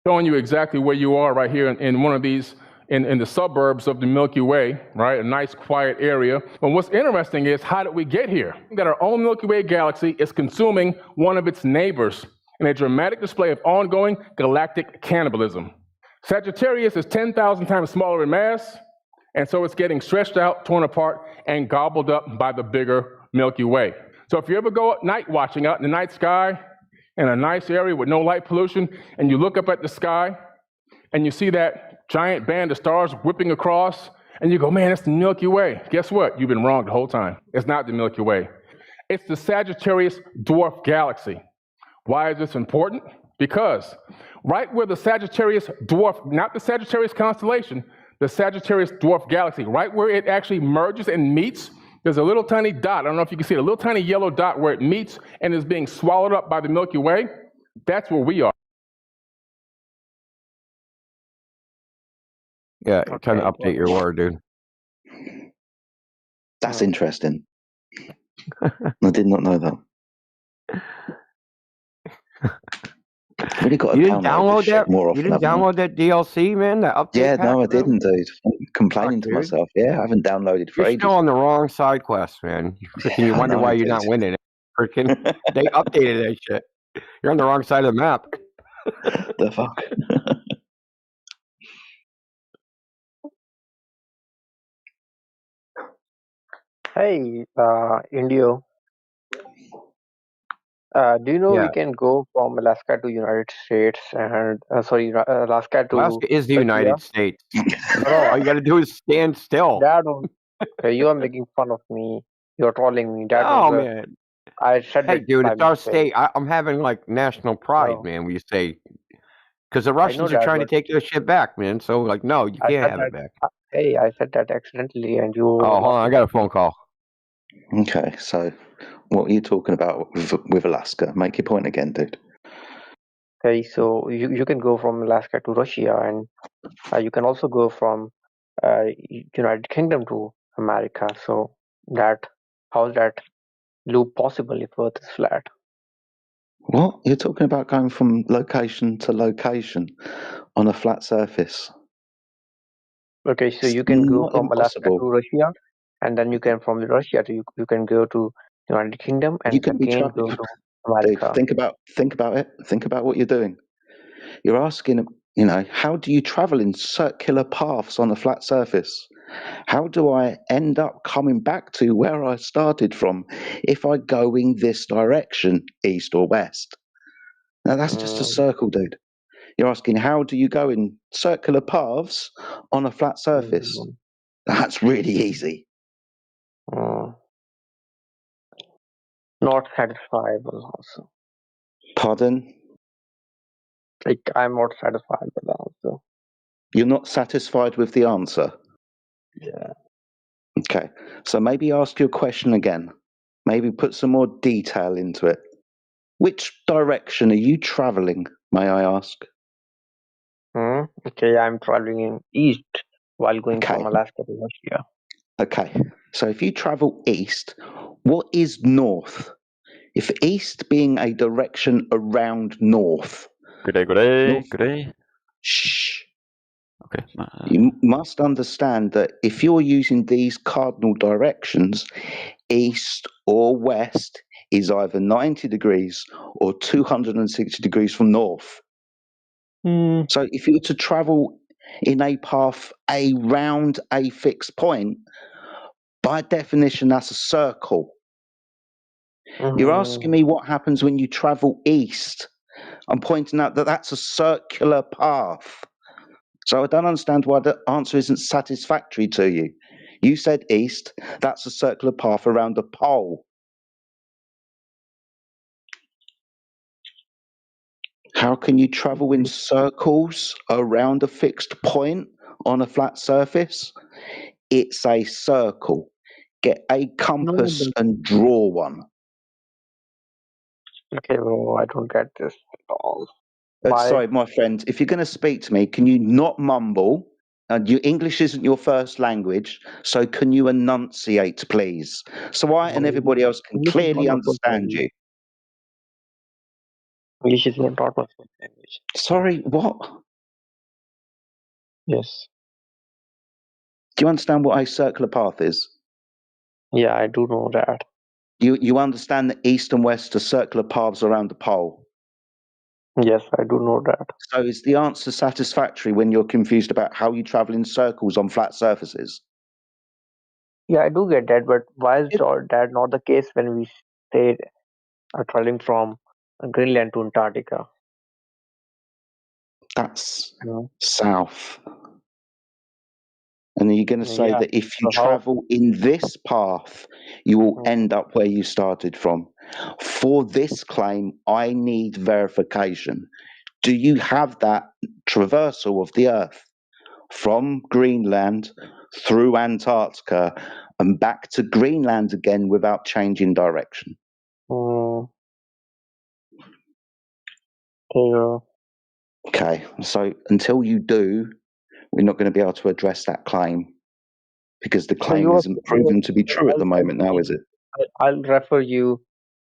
Showing you exactly where you are right here in one of these, in the suburbs of the Milky Way, right? A nice quiet area. But what's interesting is, how did we get here? That our own Milky Way galaxy is consuming one of its neighbors in a dramatic display of ongoing galactic cannibalism. Sagittarius is 10,000 times smaller in mass And so it's getting stretched out, torn apart, and gobbled up by the bigger Milky Way. So if you ever go night watching out in the night sky in a nice area with no light pollution, and you look up at the sky and you see that giant band of stars whipping across, and you go, man, it's the Milky Way. Guess what? You've been wrong the whole time. It's not the Milky Way. It's the Sagittarius dwarf galaxy. Why is this important? Because right where the Sagittarius dwarf, not the Sagittarius constellation, the Sagittarius dwarf galaxy, right where it actually merges and meets, there's a little tiny dot. I don't know if you can see it, a little tiny yellow dot where it meets and is being swallowed up by the Milky Way. That's where we are. Yeah, time to update your word, dude. That's interesting. I did not know that. Really got to You didn't download this shit that? more You often. didn't haven't I? download that DLC, man? That update Yeah, pack? no, I bro? didn't, dude. I'm complaining to Dude. myself. Yeah, I haven't downloaded for You're ages. still on the wrong side quest, man. You I wonder know, why you're dude. not winning it. Freaking, they updated that shit. You're on the wrong side of the map. The fuck? Hey, Indio. Do you know we Yeah. can go from Alaska to United States and Alaska to Alaska is the Russia? United States. No, All you got to do is stand still. that don't. Okay, you are making fun of me. You're trolling me. That Oh, was man. I said Hey, it dude, by it's our mistake. state. I'm having like national pride, No, man, when you say, because the I know Russians are that, trying to but take their shit back, man. So, like, no, you I can't said have that. it back. Hey, I said that accidentally, and you Oh, hold on. I laughing got a at me. phone call. Okay, so what are you talking about with Alaska? Make your point again, dude. Okay, so you can go from Alaska to Russia, and you can also go from United Kingdom to America. So how's that loop possible if Earth is flat? What? You're talking about going from location to location on a flat surface? Okay, so It's you can go not from Alaska to impossible. Russia, and then you can from Russia to you can go to United Kingdom, You and can be again traveling. go to Dude, America. think about it. Think about what you're doing. You're asking, you know, how do you travel in circular paths on a flat surface? How do I end up coming back to where I started from if I go in this direction, east or west? Now, that's just a circle, dude. You're asking, how do you go in circular paths on a flat surface? That's really easy. Not satisfiable also. Pardon? Like I'm not satisfied with the answer. You're not satisfied with the answer? Yeah. Okay, so maybe ask your question again. Maybe put some more detail into it. Which direction are you traveling, may I ask? Okay, I'm traveling in east while going Okay. from Alaska to Russia. Okay, so if you travel east, what is north? If east being a direction around north. Good day, good day, North. good day. Shh. Okay. You must understand that if you're using these cardinal directions, east or west is either 90 degrees or 260 degrees from north. So if you were to travel in a path around a fixed point, by definition, that's a circle. You're asking me what happens when you travel east. I'm pointing out that that's a circular path. So I don't understand why the answer isn't satisfactory to you. You said east, that's a circular path around a pole. How can you travel in circles around a fixed point on a flat surface? It's a circle. Get a compass and draw one. Okay, bro, I don't get this at all. Sorry, my friend, if you're going to speak to me, can you not mumble? Your English isn't your first language, so can you enunciate, please? So I and everybody else can English is clearly not my first understand language. you. English is not my first language. Sorry, what? Yes. Do you understand what a circular path is? Yeah, I do know that. You understand that east and west are circular paths around the pole? Yes, I do know that. So is the answer satisfactory when you're confused about how you travel in circles on flat surfaces? Yeah, I do get that, but why is that not the case when we stay traveling from Greenland to Antarctica? That's No. south. And are you going to say Yeah. that if you So how? travel in this path, you will end up where you started from? For this claim, I need verification. Do you have that traversal of the Earth from Greenland through Antarctica and back to Greenland again without changing direction? Okay, so until you do, we're not going to be able to address that claim because the So claim isn't proven to be true at the moment now, is it? I'll refer you.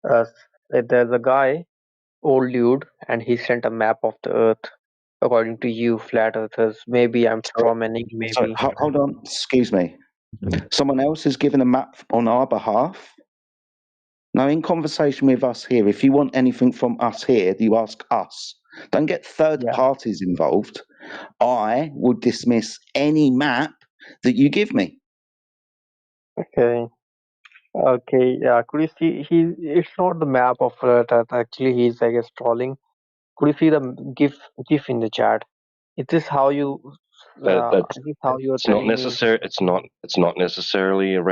There's a guy, old dude, and he sent a map of the Earth. According to you, flat earthers. Maybe I'm from an So maybe. hold on, excuse me. Someone else has given a map on our behalf. Now, in conversation with us here, if you want anything from us here, you ask us. Don't get third parties involved. I will dismiss any map that you give me. Okay. Okay. Yeah. Could you see? It's not the map of Earth. Actually, he's I guess trolling. Could you see the gif in the chat? Is this how you? That's Is this how you're it's not telling me? necessary. It's not necessarily a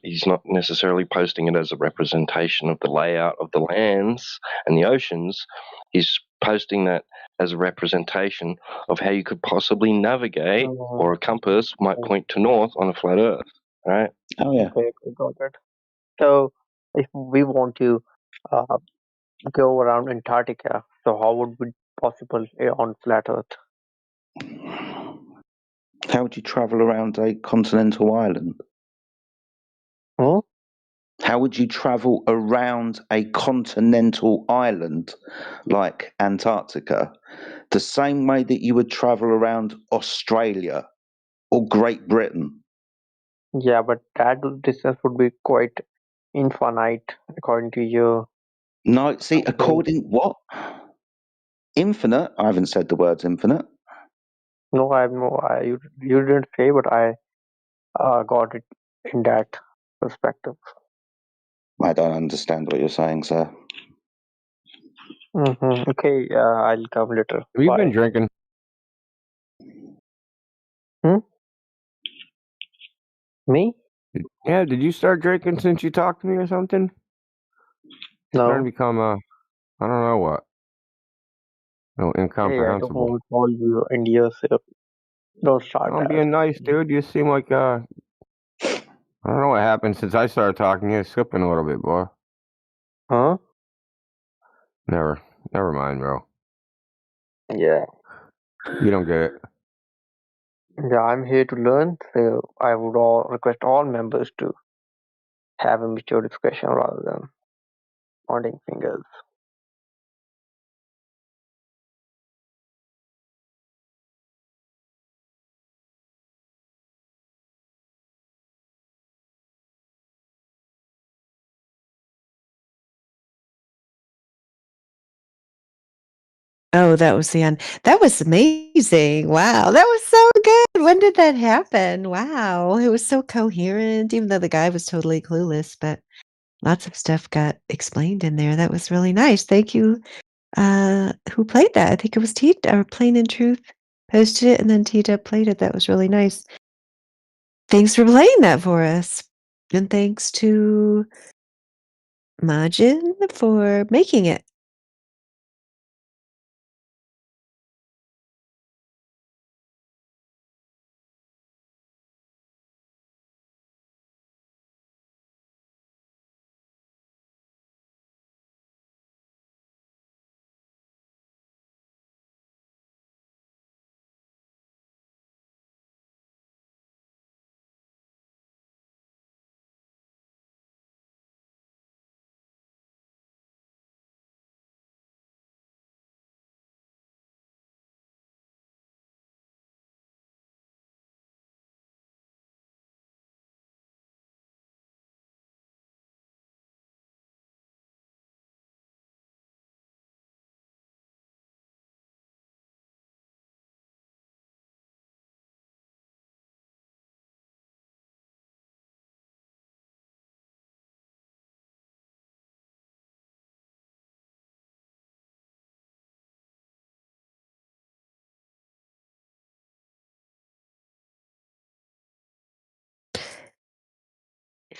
He's not necessarily posting it as a representation of the layout of the lands and the oceans. He's posting that as a representation of how you could possibly navigate, or a compass might point to north on a flat Earth. Right? Oh yeah. Okay. Got it. So, if we want to uh, go around Antarctica, so how would it be possible on flat Earth? How would you travel around a continental island? How would you travel around a continental island like Antarctica? The same way that you would travel around Australia or Great Britain. Yeah, but that distance would be quite infinite according to you. No, see, according what? Infinite? I haven't said the words infinite. No, I have no. You didn't say, but I got it in that perspective. I don't understand what you're saying, sir. Okay, I'll come later. Have you been Bye. drinking? Me? Yeah, did you start drinking since you talked to me or something? Starting No. to become I don't know what. No, Hey, I don't incomprehensible. want to call you India, so don't start I'm that. being nice, dude. You seem like I don't know what happened since I started talking. You're slipping a little bit, boy. Huh? Never mind, bro. Yeah. You don't get it. Yeah, I'm here to learn, so I would request all members to have a mature discussion rather than pointing fingers. Oh, that was the end. That was amazing. Wow, that was so good. When did that happen? Wow, it was so coherent, even though the guy was totally clueless, but lots of stuff got explained in there. That was really nice. Thank you. Who played that? I think it was T or Plain and Truth posted it, and then T-Dub played it. That was really nice. Thanks for playing that for us, and thanks to Majin for making it.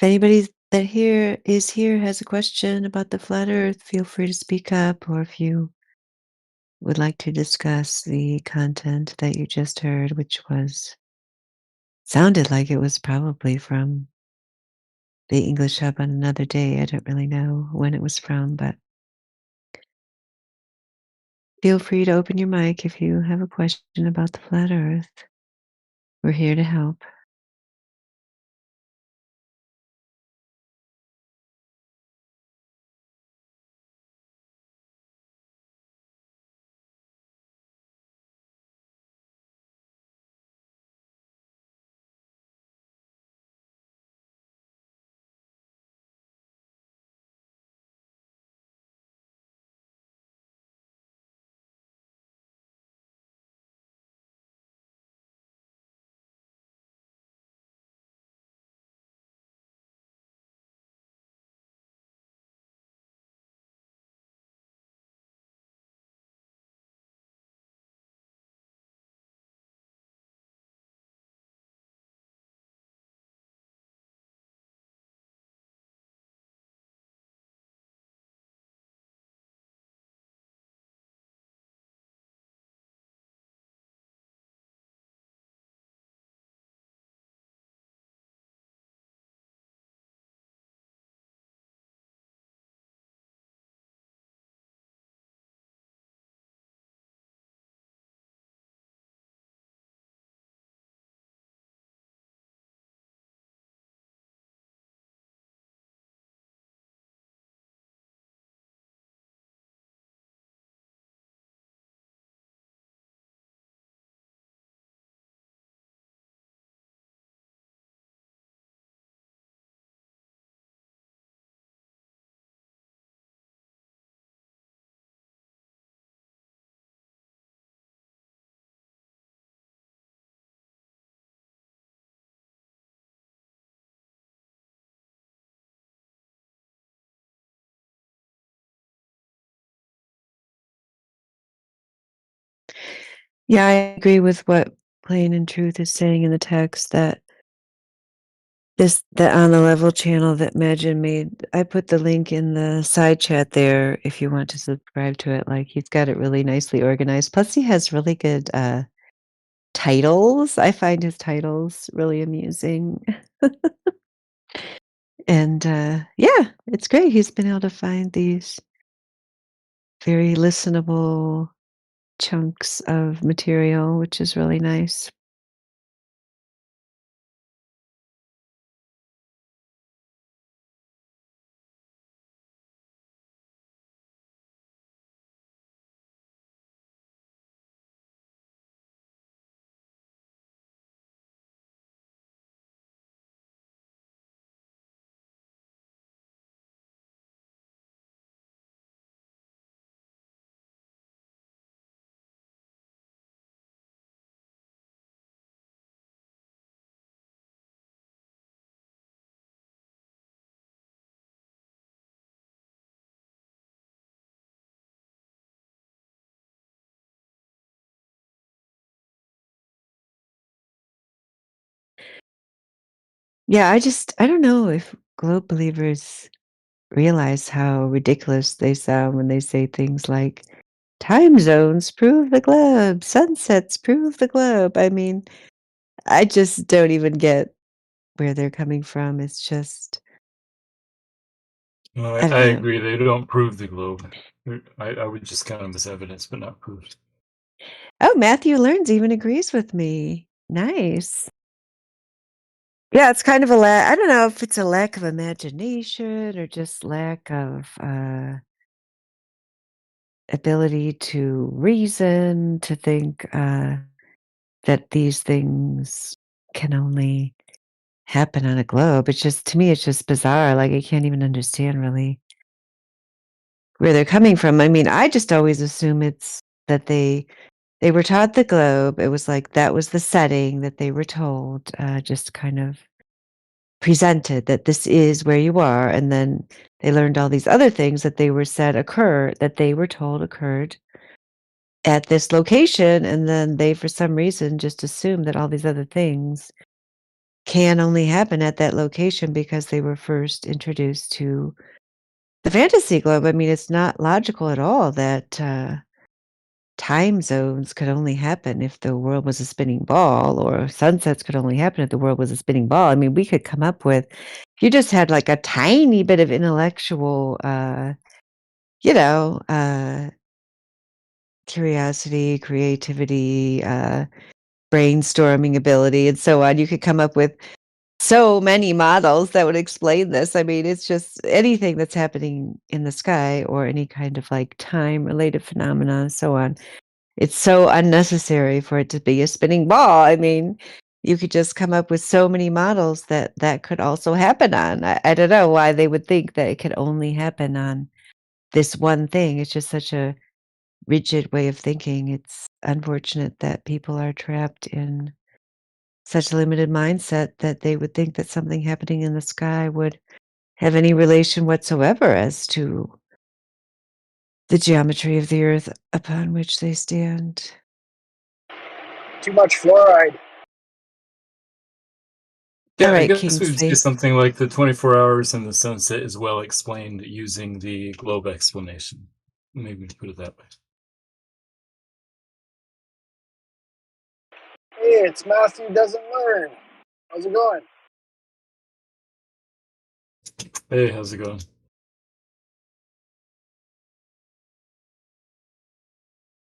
If anybody that is here has a question about the flat Earth, feel free to speak up, or if you would like to discuss the content that you just heard, which sounded like it was probably from the English Hub on Another Day. I don't really know when it was from, but feel free to open your mic if you have a question about the flat Earth. We're here to help. Yeah, I agree with what Plain and Truth is saying in the text that that on the level channel that Magin made. I put the link in the side chat there if you want to subscribe to it. Like, he's got it really nicely organized. Plus he has really good titles. I find his titles really amusing. And yeah, it's great. He's been able to find these very listenable chunks of material, which is really nice. Yeah, I don't know if globe believers realize how ridiculous they sound when they say things like time zones prove the globe, sunsets prove the globe. I mean, I just don't even get where they're coming from. It's just No, I don't I know. agree. They don't prove the globe. I would just count them as evidence, but not proof. Oh, Matthew Learns even agrees with me. Nice. Yeah, it's kind of I don't know if it's a lack of imagination or just lack of ability to reason, to think that these things can only happen on a globe. It's just, to me, it's just bizarre. Like, I can't even understand really where they're coming from. I mean, I just always assume it's that they were taught the globe. It was like that was the setting that they were told, just kind of presented that this is where you are, and then they learned all these other things that they were said occur, that they were told occurred at this location, and then they, for some reason, just assumed that all these other things can only happen at that location because they were first introduced to the fantasy globe. I mean, it's not logical at all that time zones could only happen if the world was a spinning ball, or sunsets could only happen if the world was a spinning ball. I mean, we could come up with, if you just had like a tiny bit of intellectual, you know, curiosity, creativity, brainstorming ability, and so on, you could come up with so many models that would explain this. I mean, it's just anything that's happening in the sky or any kind of like time related phenomena and so on. It's so unnecessary for it to be a spinning ball. I mean, you could just come up with so many models that that could also happen on. I don't know why they would think that it could only happen on this one thing. It's just such a rigid way of thinking. It's unfortunate that people are trapped in such a limited mindset that they would think that something happening in the sky would have any relation whatsoever as to the geometry of the earth upon which they stand. Too much fluoride. Yeah, I Alright, guess we would say Kingsley. something like the 24 hours and the sunset is well explained using the globe explanation. Maybe put it that way. Hey, it's Matthew Doesn't Learn. How's it going? Hey, how's it going?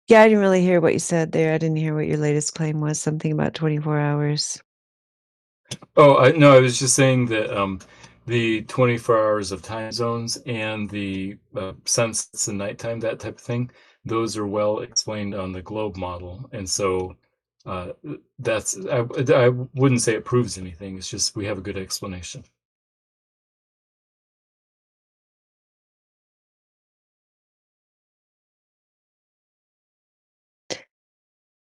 Yeah, I didn't really hear what you said there. I didn't hear what your latest claim was, something about 24 hours. Oh, no, I was just saying that the 24 hours of time zones and the sunsets and nighttime, that type of thing, those are well explained on the globe model. And so that's, I wouldn't say it proves anything. It's just we have a good explanation.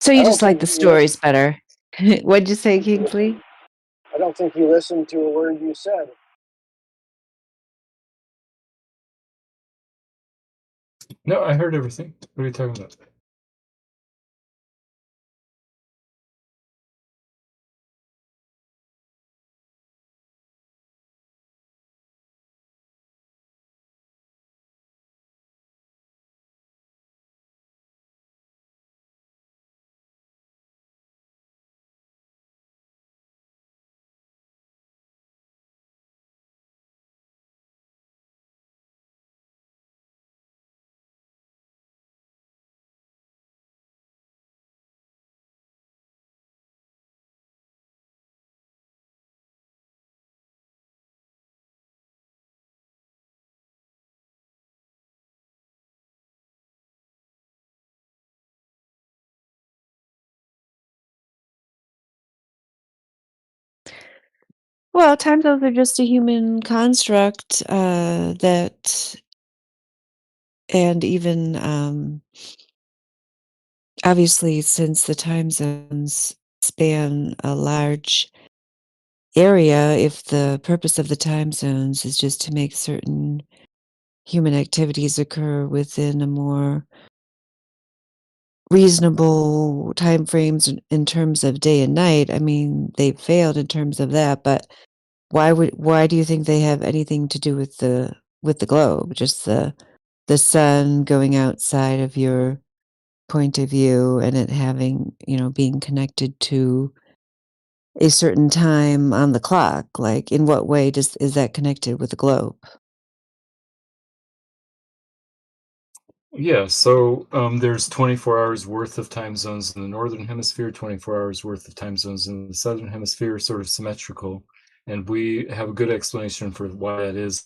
So I you don't just like think the you stories better. What'd you say, Kingsley? I don't think you listened to a word you said. No, I heard everything. What are you talking about? Well, time zones are just a human construct that, and even obviously, since the time zones span a large area, if the purpose of the time zones is just to make certain human activities occur within a more reasonable time frames in terms of day and night, I mean, they've failed in terms of that, but why do you think they have anything to do with the globe? Just the sun going outside of your point of view and it having, being connected to a certain time on the clock. Like, in what way is that connected with the globe? Yeah, so there's 24 hours worth of time zones in the northern hemisphere, 24 hours worth of time zones in the southern hemisphere, sort of symmetrical. And we have a good explanation for why that is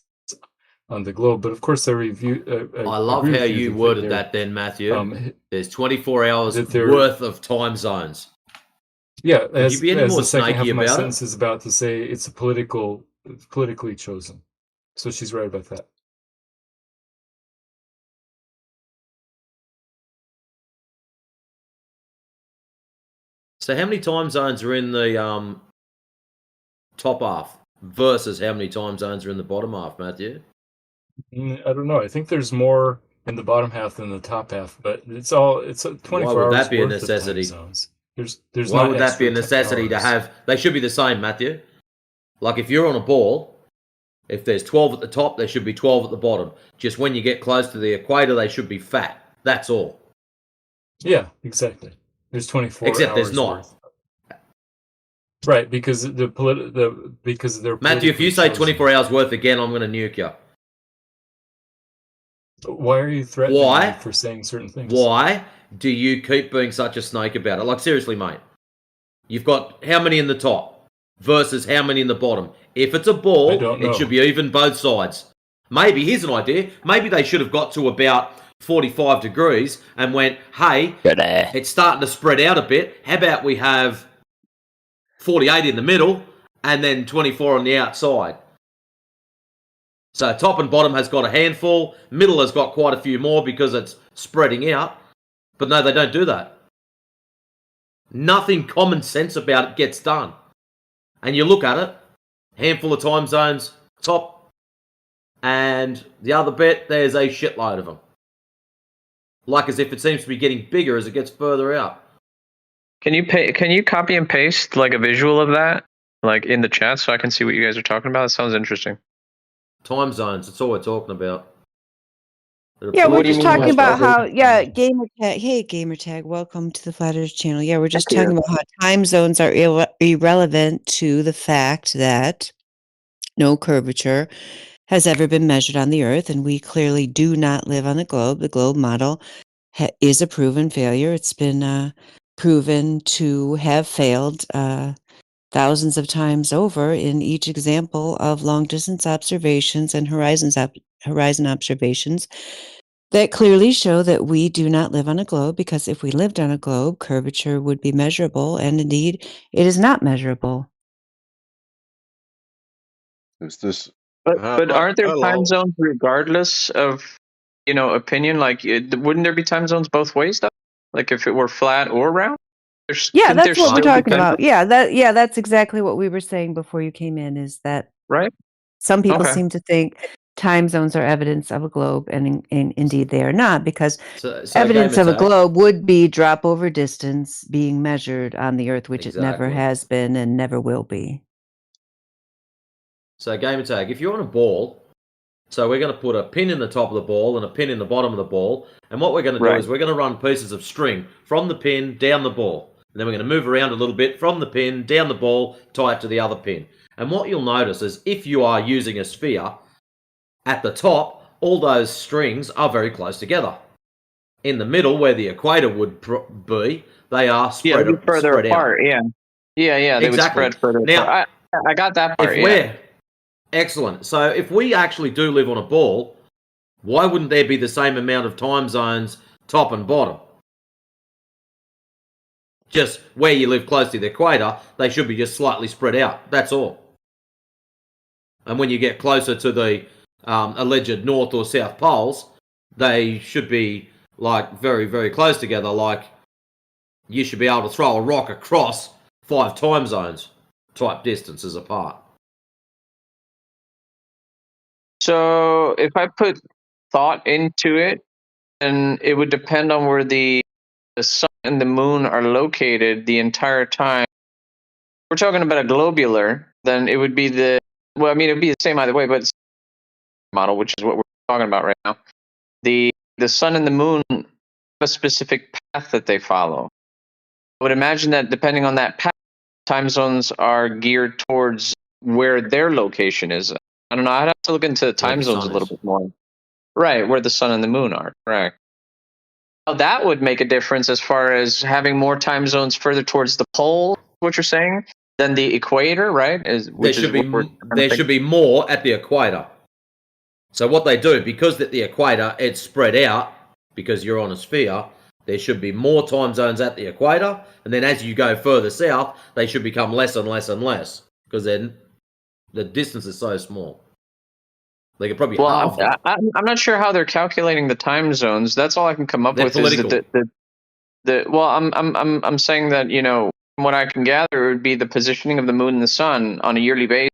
on the globe. But of course, I love agree how with you worded that then, Matthew. There's 24 hours worth of time zones. Yeah, Could you be any as more the second half snaky of my about it? sentence is about to say, it's politically chosen. So she's right about that. So how many time zones are in the top half versus how many time zones are in the bottom half, Matthew? I don't know. I think there's more in the bottom half than the top half, but it's 24 Why would hours that be a worth of time necessity? zones. There's Why not would that be a extra necessity to hours. have? They should be the same, Matthew. Like if you're on a ball, if there's 12 at the top, there should be 12 at the bottom. Just when you get close to the equator, they should be fat. That's all. Yeah, exactly. There's 24 Except there's hours not. worth. Right, because because they're Matthew, if you say chosen. 24 hours worth again, I'm going to nuke you. Why are you threatening me for saying certain things? Why do you keep being such a snake about it? Like, seriously, mate. You've got how many in the top versus how many in the bottom? If it's a ball, it should be even both sides. Maybe, here's an idea. Maybe they should have got to about 45 degrees and went, hey, it's starting to spread out a bit. How about we have 48 in the middle and then 24 on the outside? So top and bottom has got a handful. Middle has got quite a few more because it's spreading out. But no, they don't do that. Nothing common sense about it gets done. And you look at it, handful of time zones, top, and the other bit, there's a shitload of them. Like as if it seems to be getting bigger as it gets further out. Can you copy and paste like a visual of that, like in the chat, so I can see what you guys are talking about? It sounds interesting. Time zones, that's all we're talking about. Yeah, we're just talking about how, gamertag. Hey, gamertag, welcome to the Flat Earth channel. Yeah, we're just talking about how time zones are irrelevant to the fact that no curvature has ever been measured on the Earth, and we clearly do not live on the globe. The globe model is a proven failure. It's been proven to have failed thousands of times over in each example of long-distance observations and horizon observations that clearly show that we do not live on a globe, because if we lived on a globe, curvature would be measurable, and indeed, it is not measurable. Is this? But aren't there time zones regardless of, opinion? Like, wouldn't there be time zones both ways, though? Like, if it were flat or round? Yeah, that's what we're talking about. Yeah, that's exactly what we were saying before you came in, is that right? Some people Okay. seem to think time zones are evidence of a globe, and indeed they are not, because So evidence of a gamertag. globe would be drop over distance being measured on the Earth, which it never Exactly. has been and never will be. So gamertag, if you're on a ball, so we're going to put a pin in the top of the ball and a pin in the bottom of the ball, and what we're going to do is we're going to run pieces of string from the pin down the ball, and then we're going to move around a little bit from the pin down the ball, tie it to the other pin. And what you'll notice is if you are using a sphere, at the top, all those strings are very close together. In the middle, where the equator would be, they are spread, Yeah, further spread apart. out. Yeah. They Exactly. would spread further Now, apart. I got that part. If we're excellent, so if we actually do live on a ball, why wouldn't there be the same amount of time zones, top and bottom? Just where you live close to the equator, they should be just slightly spread out. That's all. And when you get closer to the alleged north or south poles, they should be like very, very close together. Like you should be able to throw a rock across 5 time zones type distances apart. So if I put thought into it, then it would depend on where the sun and the moon are located the entire time. If we're talking about a globular, then it would be it would be the same either way, but it's model, which is what we're talking about right now. The sun and the moon have a specific path that they follow. I would imagine that depending on that path, time zones are geared towards where their location is. I don't know. I'd have to look into the time zones a little bit more. Right, where the sun and the moon are. Correct. Now, that would make a difference as far as having more time zones further towards the pole, what you're saying, than the equator, right? There should be more at the equator. So what they do, because at the equator it's spread out, because you're on a sphere, there should be more time zones at the equator, and then as you go further south, they should become less and less and less, because then the distance is so small. They could probably halve them. I'm not sure how they're calculating the time zones. That's all I can come up with. Political. Is I'm saying that, from what I can gather, it would be the positioning of the moon and the sun on a yearly basis,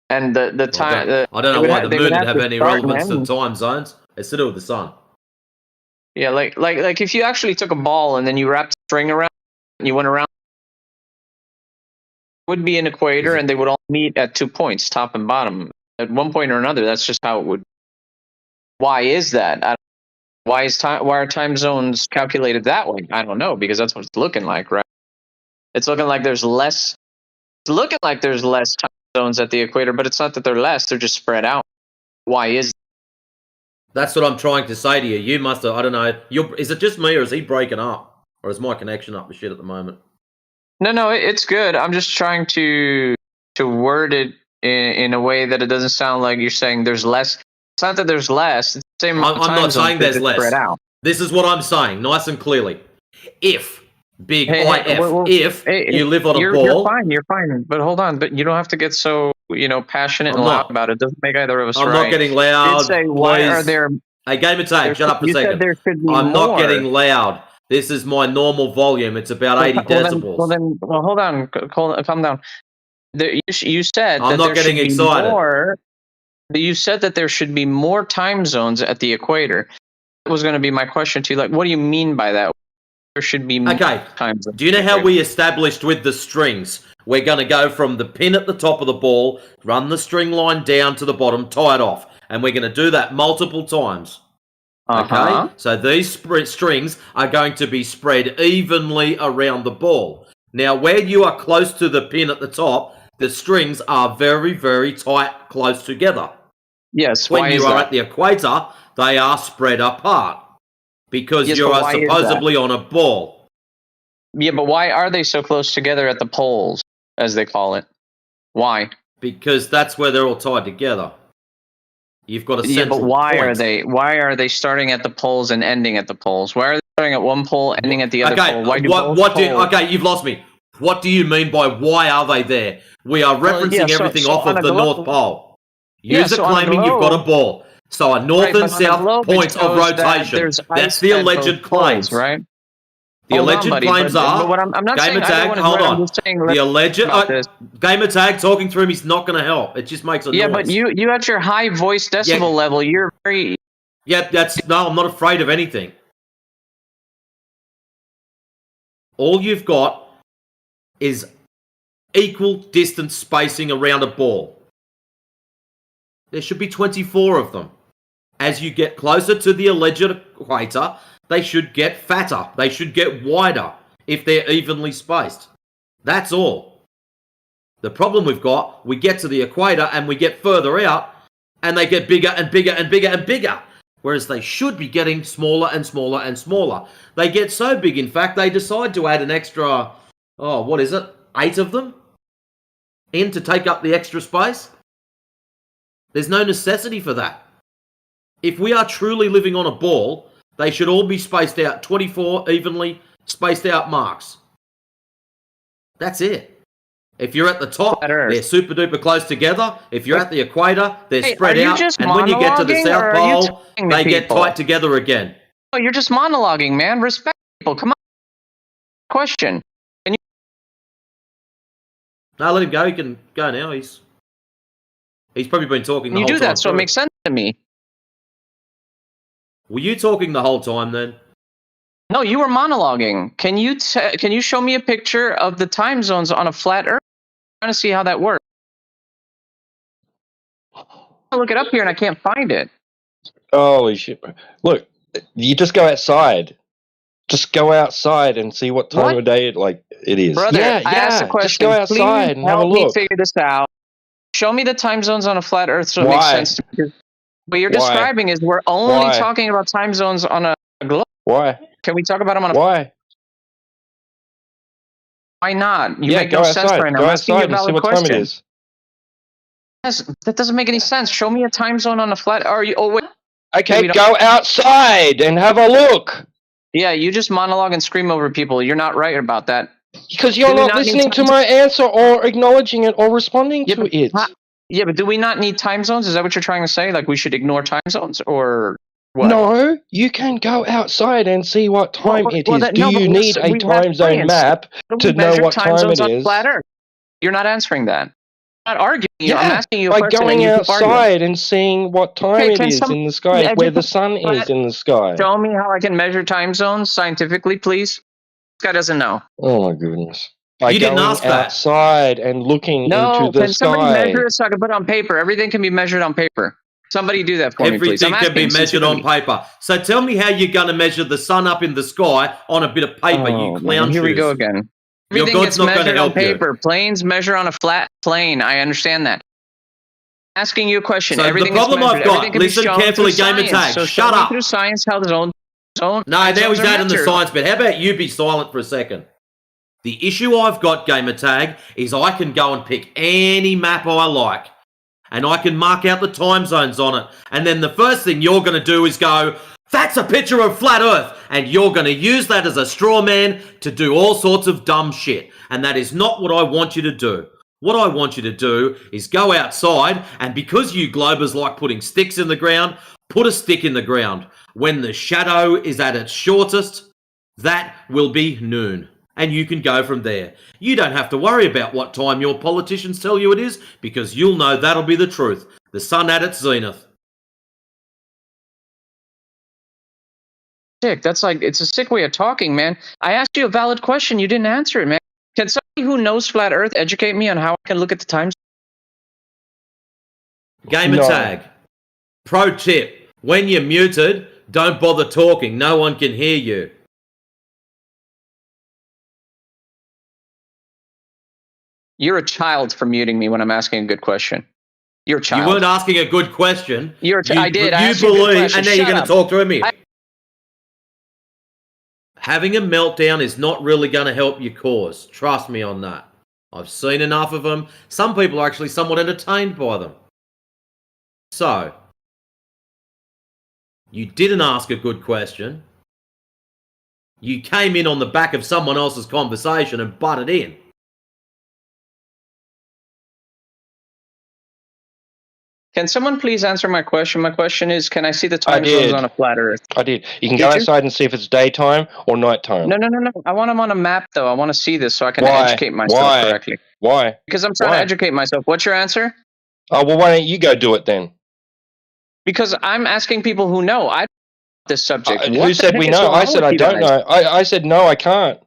and the time. I don't know why the moon would have any relevance to the time zones. It's to do with the sun. Yeah, like if you actually took a ball and then you wrapped a string around and you went around, would be an equator, and they would all meet at 2 points, top and bottom. At one point or another, that's just how it would. Why is that? Why are time zones calculated that way? I don't know, because that's what it's looking like, right? It's looking like there's less. It's looking like there's less time zones at the equator, but it's not that they're less; they're just spread out. Why is? That's what I'm trying to say to you. You must have. I don't know. Is it just me, or is he breaking up, or is my connection up with shit at the moment? No, it's good. I'm just trying to word it in a way that it doesn't sound like you're saying there's less. It's not that there's less. It's the same. I'm not saying there's less. Spread out. This is what I'm saying, nice and clearly. If big IF, if you live on a ball, you're fine. But hold on, but you don't have to get so passionate and loud about it. It doesn't make either of us I'm right. not getting loud. You'd say, why are there? Hey, Gamer Tag, shut up for a second. There should be I'm more. not getting loud. This is my normal volume. It's about 80 decibels. Well, hold on. Calm down. You said I'm that not there getting should excited. Be more. You said that there should be more time zones at the equator. That was going to be my question to you. Like, what do you mean by that? There should be more time zones. Do you know how we established with the strings? We're going to go from the pin at the top of the ball, run the string line down to the bottom, tie it off. And we're going to do that multiple times. Okay? So these strings are going to be spread evenly around the ball. Now, where you are close to the pin at the top, the strings are very, very tight, close together. Yes, when why you is are that? at the equator, they are spread apart because Yes, you but are why is supposedly on a ball. Yeah, but why are they so close together at the poles, as they call it? Why? Because that's where they're all tied together. You've got a central but why point. are they? Why are they starting at the poles and ending at the poles? Why are they starting at one pole, ending at the other pole? Why do both poles? Okay, you've lost me. What do you mean by why are they there? We are referencing everything off of the North Pole. User claiming you've got a ball. So a north and south points of rotation. That's the alleged claims. Right? The alleged claims are. But I'm not Gamer saying Tag, everyone is hold right. I'm on. just saying The alleged about this. Gamer Tag talking through me is not going to help. It just makes a Yeah, noise. but you at your high voice decibel level, you're very. Yeah, no. I'm not afraid of anything. All you've got is equal distance spacing around a ball. There should be 24 of them. As you get closer to the alleged equator, they should get fatter. They should get wider if they're evenly spaced. That's all. The problem we've got, we get to the equator and we get further out and they get bigger and bigger and bigger and bigger. Whereas they should be getting smaller and smaller and smaller. They get so big, in fact, they decide to add an extra, 8 of them in to take up the extra space. There's no necessity for that. If we are truly living on a ball, they should all be spaced out 24 evenly spaced out marks. That's it. If you're at the top, they're super duper close together. If you're at the equator, they're spread out. And when you get to the South Pole, they get tight together again. Oh, you're just monologuing, man. Respect people. Come on. Question. Can you? No, let him go. He can go now. He's probably been talking the whole time. You do that, so it makes sense to me. Were you talking the whole time then? No, you were monologuing. Can you show me a picture of the time zones on a flat Earth? I'm trying to see how that works. I look it up here and I can't find it. Holy shit! Look, you just go outside. Just go outside and see what time of day it is. Brother, I asked a question. Just go outside and have a help me look. figure this out. Show me the time zones on a flat Earth so it makes sense to me. What you're describing is we're only talking about time zones on a globe. Why? Can we talk about them on a... Why? Why not? You Yeah, make go no outside. sense right now. Go I'm asking you a outside and see valid what question. time it is. Yes, that doesn't make any sense. Show me a time zone on a flat... wait. Okay, go outside and have a look. Yeah, you just monologue and scream over people. You're not right about that. Because you're not listening to my answer or acknowledging it or responding to it. Yeah, but do we not need time zones? Is that what you're trying to say? Like we should ignore time zones or what? No, you can go outside and see what time it is. Do you need a time zone map to know what time it is? Flat Earth. You're not answering that. I'm not arguing. Yeah, I'm asking you a by question. going and you keep arguing. outside and seeing what time it is in the sky, where the sun is in the sky. Show me how I can measure time zones scientifically, please. This guy doesn't know. Oh my goodness. by You didn't going ask that. outside and looking into No, the can somebody sky. measure it so I can put it on paper? Everything can be measured on paper. Somebody do that for me, please. I'm Everything can be asking measured on sincerely. paper. So tell me how you're going to measure the sun up in the sky on a bit of paper, you Oh, clown man, here we go shoes. again. Your Everything God's gets not going to measured on help you. paper. Planes measure on a flat plane. I understand that. Asking you a question. So the Everything problem is measured. I've got, Everything can listen be shown carefully, through Gamer science. Tag, So shut show me up. through science how the zone No, time there we zones are go in the measured. science bit. How about you be silent for a second? The issue I've got, Gamer Tag, is I can go and pick any map I like, and I can mark out the time zones on it. And then the first thing you're going to do is go, that's a picture of flat Earth, and you're going to use that as a straw man to do all sorts of dumb shit. And that is not what I want you to do. What I want you to do is go outside, and because you globers like putting sticks in the ground, put a stick in the ground. When the shadow is at its shortest, that will be noon. And you can go from there. You don't have to worry about what time your politicians tell you it is, because you'll know that'll be the truth. The sun at its zenith. Sick. That's like, it's a sick way of talking, man. I asked you a valid question. You didn't answer it, man. Can somebody who knows flat Earth educate me on how I can look at the times? Gamer No. Tag. Pro tip. When you're muted, don't bother talking. No one can hear you. You're a child for muting me when I'm asking a good question. You're a child. You weren't asking a good question. I did. I You asked you a good believe, question. and now you're Shut going to up. talk to me. Having a meltdown is not really going to help your cause. Trust me on that. I've seen enough of them. Some people are actually somewhat entertained by them. So, you didn't ask a good question. You came in on the back of someone else's conversation and butted in. Can someone please answer my question? My question is, can I see the time zones on a flat Earth? I did. You can go outside and see if it's daytime or nighttime. No. I want them on a map, though. I want to see this so I can educate myself correctly. Why? Because I'm trying to educate myself. What's your answer? Oh, well, why don't you go do it then? Because I'm asking people who know. I this subject. Who said we know? I said I don't know. I said no, I can't.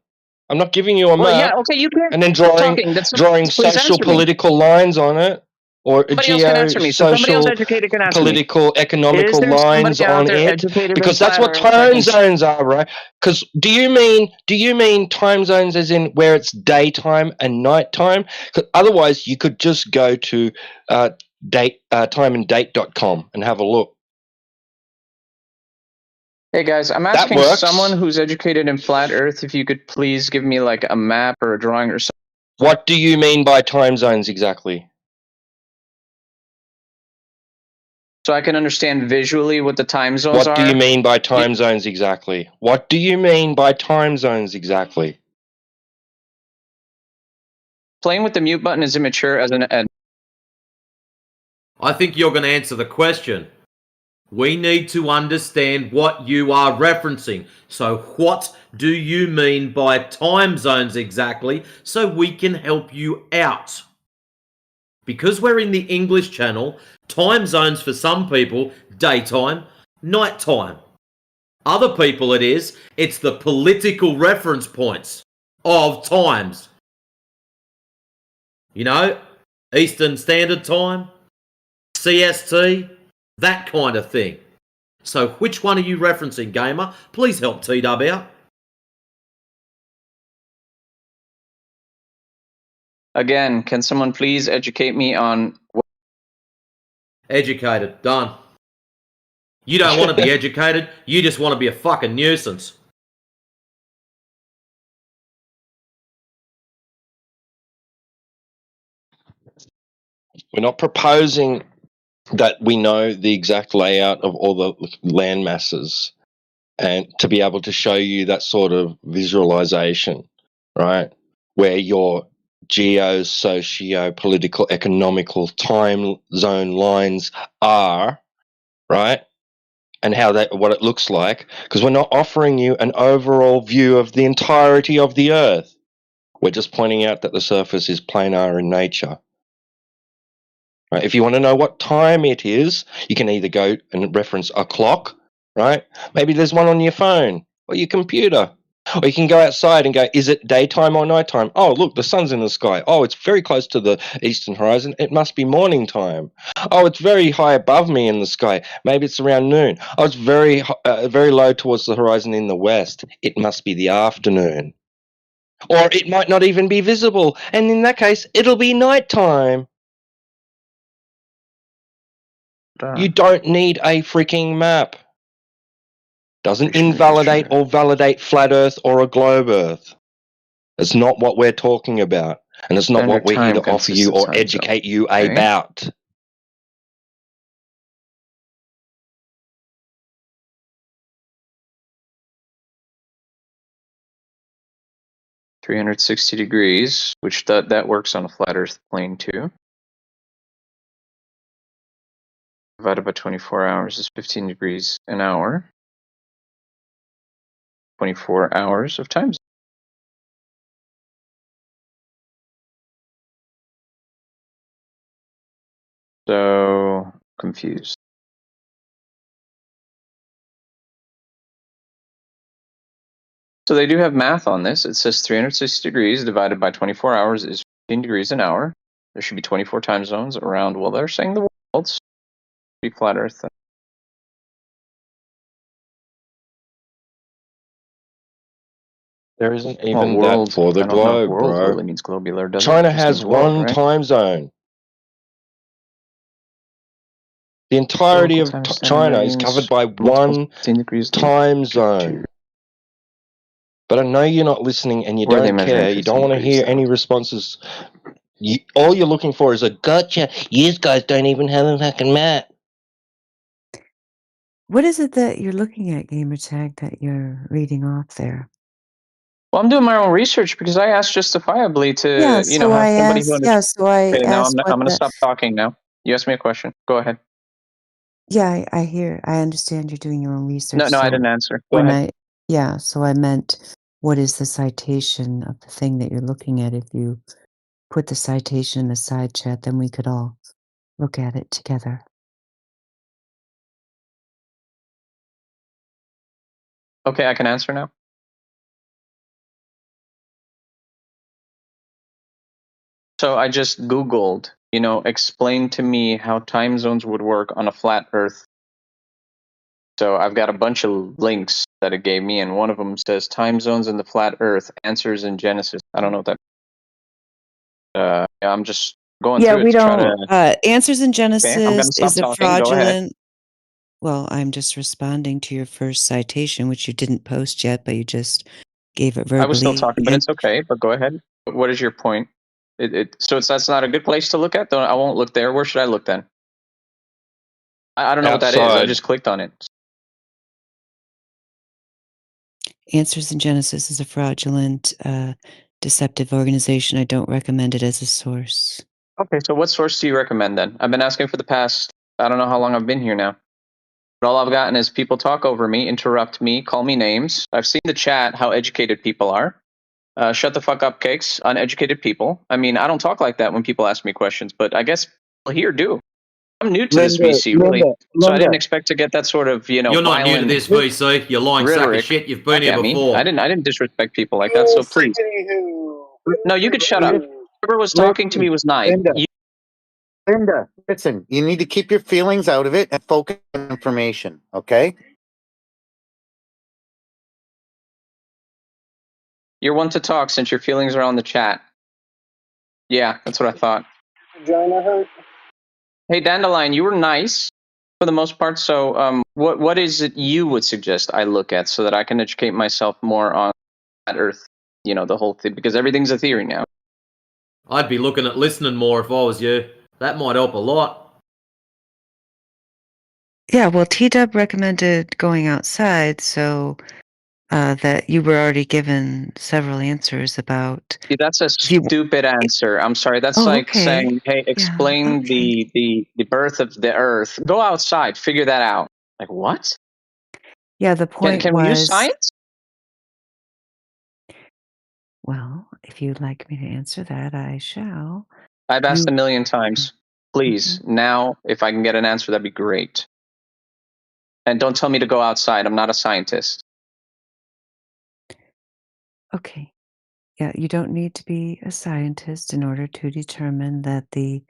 I'm not giving you a Well, map. yeah, okay, you can't. And then stop talking. Then drawing please social answer me. political lines on it, or Somebody else can answer me. So somebody else social, educated can answer me. political, economical Is there lines somebody out on there it, educated in because that's flat what Earth that time can- zones are, right? Because do you mean time zones as in where it's daytime and nighttime? 'Cause otherwise, you could just go to timeanddate.com and have a look. Hey guys, I'm That asking works. someone who's educated in flat Earth if you could please give me like a map or a drawing or something. What do you mean by time zones exactly? So I can understand visually what the time zones What are. do you mean by time zones exactly? What do you mean by time zones exactly? Playing with the mute button is immature as an ed. I think you're going to answer the question. We need to understand what you are referencing. So what do you mean by time zones exactly so we can help you out? Because we're in the English channel, time zones for some people, daytime, nighttime. Other people it's the political reference points of times. You know, Eastern Standard Time, CST, that kind of thing. So which one are you referencing, gamer? Please help T-Dub out. Again, can someone please educate me on... Educated. Done. You don't want to be educated. You just want to be a fucking nuisance. We're not proposing that we know the exact layout of all the land masses and to be able to show you that sort of visualization, right? Where your socio-political, economical time zone lines are, right? And what it looks like, because we're not offering you an overall view of the entirety of the Earth. We're just pointing out that the surface is planar in nature. Right? If you want to know what time it is, you can either go and reference a clock, right? Maybe there's one on your phone or your computer. Or you can go outside and go, is it daytime or nighttime? Oh, look, the sun's in the sky. Oh, it's very close to the eastern horizon. It must be morning time. Oh, it's very high above me in the sky. Maybe it's around noon. Oh, it's very low towards the horizon in the west. It must be the afternoon. Or it might not even be visible. And in that case, it'll be nighttime. You don't need a freaking map. Doesn't invalidate or validate flat Earth or a globe Earth. It's not what we're talking about. And it's not Standard what we're here time to offer consists you of or time zone. educate you Okay. about. $360, which that works on a flat Earth plane too. Divided by 24 hours is 15 degrees an hour. 24 hours of time zone. So confused. So they do have math on this. It says 360 degrees divided by 24 hours is 15 degrees an hour. There should be 24 time zones around, well, they're saying the world's be flat Earth. There isn't Well, even that world, for the I don't know if globe, world bro. really means globular, does it? China It just has means world, one right? time zone. The The entirety local of time standard China is covered range, by multiple one 15 degrees. time zone. But I know you're not listening and you Where are they don't measuring care. You 15 don't want to degrees hear though? any responses. All you're looking for is a gotcha. You guys don't even have a fucking map. What is it that you're looking at, Gamertag, that you're reading off there? Well, I'm doing my own research because I asked justifiably Yeah, to, so have I somebody who asked. Yeah, understands. so I Okay, now I'm asked what going to the. stop talking now. You asked me a question. Go ahead. Yeah, I hear. I understand you're doing your own research. No, I So didn't answer. Go when ahead. so I meant, what is the citation of the thing that you're looking at? If you put the citation in the side chat, then we could all look at it together. Okay, I can answer now. So I just Googled, explain to me how time zones would work on a flat Earth. So I've got a bunch of links that it gave me, and one of them says time zones in the flat Earth, answers in Genesis. I don't know what that. Yeah, I'm just going Yeah, through it we to try don't. to. Answers in Okay, I'm going Genesis to stop is a talking. Go ahead. fraudulent. Well, I'm just responding to your first citation, which you didn't post yet, but you just gave it verbally. I was still talking, but it's okay. But go ahead. What is your point? So that's not a good place to look at. Though I won't look there. Where should I look then? I don't know what that is. I Outside. just clicked on it. Answers in Genesis is a fraudulent, deceptive organization. I don't recommend it as a source. Okay, so what source do you recommend then? I've been asking for the past, I don't know how long I've been here now. But all I've gotten is people talk over me, interrupt me, call me names. I've seen the chat how educated people are. Shut the fuck up, cakes, uneducated people. I mean, I don't talk like that when people ask me questions, but I guess people here do. I'm new to this VC, really. So I didn't expect to get that sort of, You're not new to violent this VC. You're lying sack of rhetoric shit. You've been back here at me. before. I didn't disrespect people like that, so please. No, you could shut up. Whoever was talking to me was nice. Linda, listen, you need to keep your feelings out of it and focus on information, okay? You're one to talk since your feelings are on the chat. Yeah, that's what I thought. Vagina hurt? Hey, Dandelion, you were nice for the most part. So, what is it you would suggest I look at so that I can educate myself more on that Earth? The whole thing, because everything's a theory now. I'd be looking at listening more if I was you. That might help a lot. Yeah, well, T-Dub recommended going outside, so that you were already given several answers about. See, that's a stupid answer. I'm sorry. That's like saying, "Hey, explain the birth of the Earth. Go outside, figure that out." Like what? Yeah, the point Can we use was. science? Well, if you'd like me to answer that, I shall. I've asked a million times. Please, now, if I can get an answer, that'd be great. And don't tell me to go outside. I'm not a scientist. Okay. Yeah, you don't need to be a scientist in order to determine that the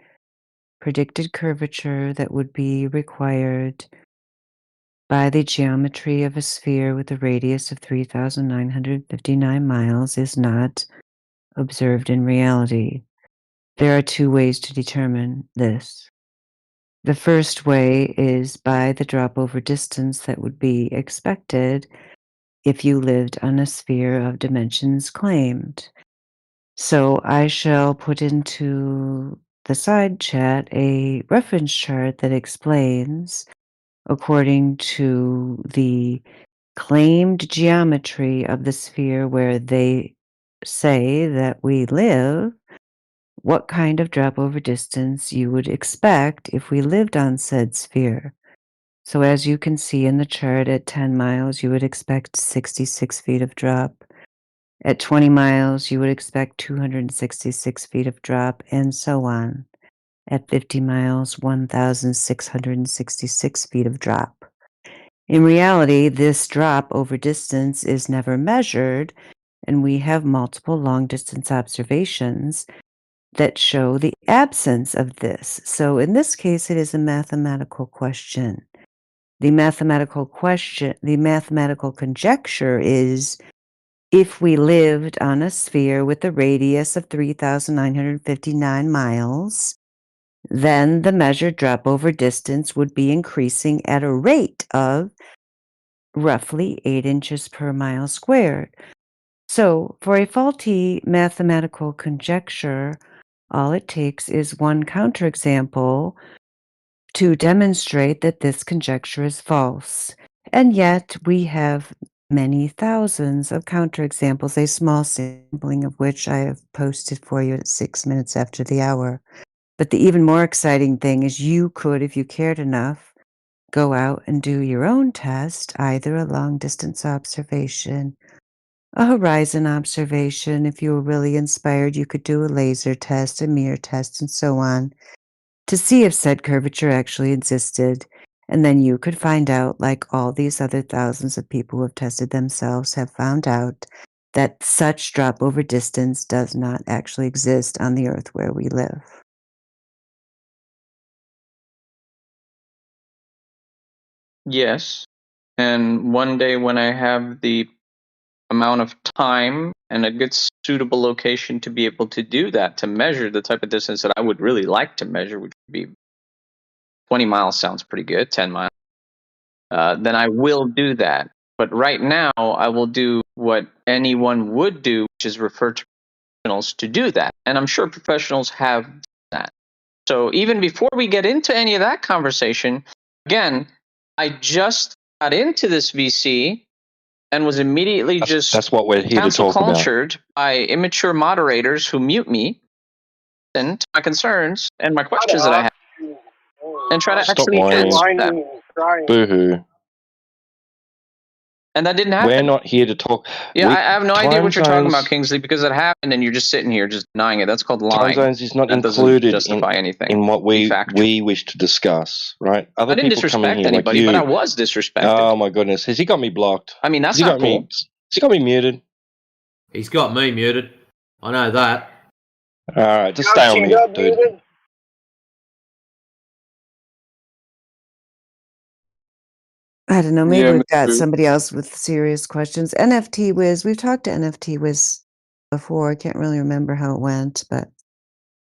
predicted curvature that would be required by the geometry of a sphere with a radius of 3,959 miles is not observed in reality. There are two ways to determine this. The first way is by the drop-over distance that would be expected if you lived on a sphere of dimensions claimed. So I shall put into the side chat a reference chart that explains, according to the claimed geometry of the sphere where they say that we live, what kind of drop-over distance you would expect if we lived on said sphere. So as you can see in the chart, at 10 miles, you would expect 66 feet of drop. At 20 miles, you would expect 266 feet of drop, and so on. At 50 miles, 1,666 feet of drop. In reality, this drop over distance is never measured, and we have multiple long-distance observations that show the absence of this. So in this case, it is a mathematical question. The mathematical conjecture is, if we lived on a sphere with a radius of 3,959 miles, then the measured drop over distance would be increasing at a rate of roughly 8 inches per mile squared. So for a faulty mathematical conjecture, all it takes is one counterexample to demonstrate that this conjecture is false. And yet we have many thousands of counterexamples, a small sampling of which I have posted for you at 6 minutes after the hour. But the even more exciting thing is you could, if you cared enough, go out and do your own test, either a long-distance observation, a horizon observation. If you were really inspired, you could do a laser test, a mirror test, and so on, to see if said curvature actually existed. And then you could find out, like all these other thousands of people who have tested themselves have found out, that such drop over distance does not actually exist on the Earth where we live. Yes. And one day when I have the amount of time and a good suitable location to be able to do that, to measure the type of distance that I would really like to measure, which would be 20 miles sounds pretty good, 10 miles, then I will do that. But right now, I will do what anyone would do, which is refer to professionals to do that. And I'm sure professionals have that. So even before we get into any of that conversation, again, I just got into this VC and was immediately That's what we're here to cancel talk about. cultured by immature moderators who mute me and to my concerns and my questions that I have and try to Stop actually whining. answer them. Boo-hoo. And that didn't We're happen. not here to talk. Yeah, I have no idea Time what you're talking about, zones. Kingsley, because it happened and you're just sitting here just denying it. That's called Time lying. zones is not That doesn't included justify anything. in what Be we factual. wish to discuss, right? Other I didn't people come in disrespect here like anybody, you. but I was disrespected. Oh my goodness, has he got me blocked? I mean, that's Has he not got me? cool. Has he got me muted? He's got me muted. I know that. All right, just stay on mute, dude. I don't know, maybe Yeah, we've got Mr. somebody else with serious questions. NFT Wiz, we've talked to NFT Wiz before. I can't really remember how it went, but I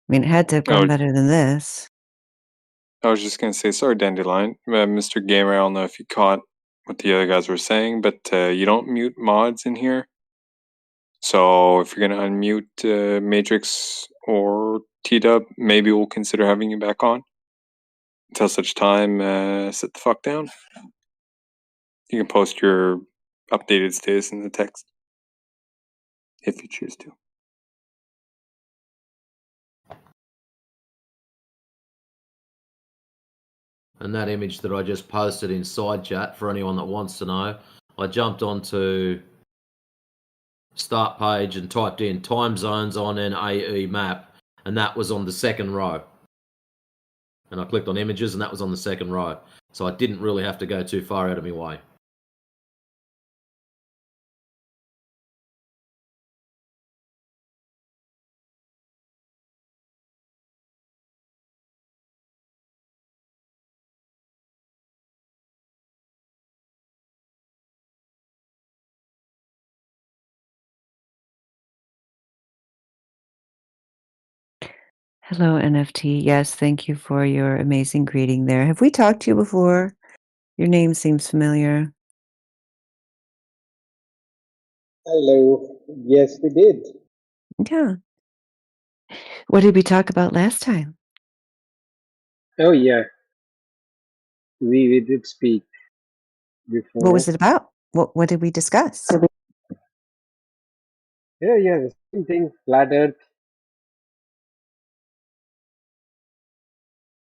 mean, it had to have gone better than this. I was just gonna say, sorry, Dandelion, Mr. Gamer. I don't know if you caught what the other guys were saying, but you don't mute mods in here. So if you're gonna unmute Matrix or T-Dub, maybe we'll consider having you back on. Until such time, sit the fuck down. You can post your updated status in the text if you choose to. And that image that I just posted in side chat, for anyone that wants to know, I jumped onto start page and typed in time zones on an AE map, and that was on the second row. And I clicked on images, and that was on the second row. So I didn't really have to go too far out of my way. Hello, NFT. Yes, thank you for your amazing greeting there. Have we talked to you before? Your name seems familiar. Hello. Yes, we did. Yeah. What did we talk about last time? Oh, yeah. We did speak What was before. it about? What did we discuss? Yeah, the same thing. Flat Earth.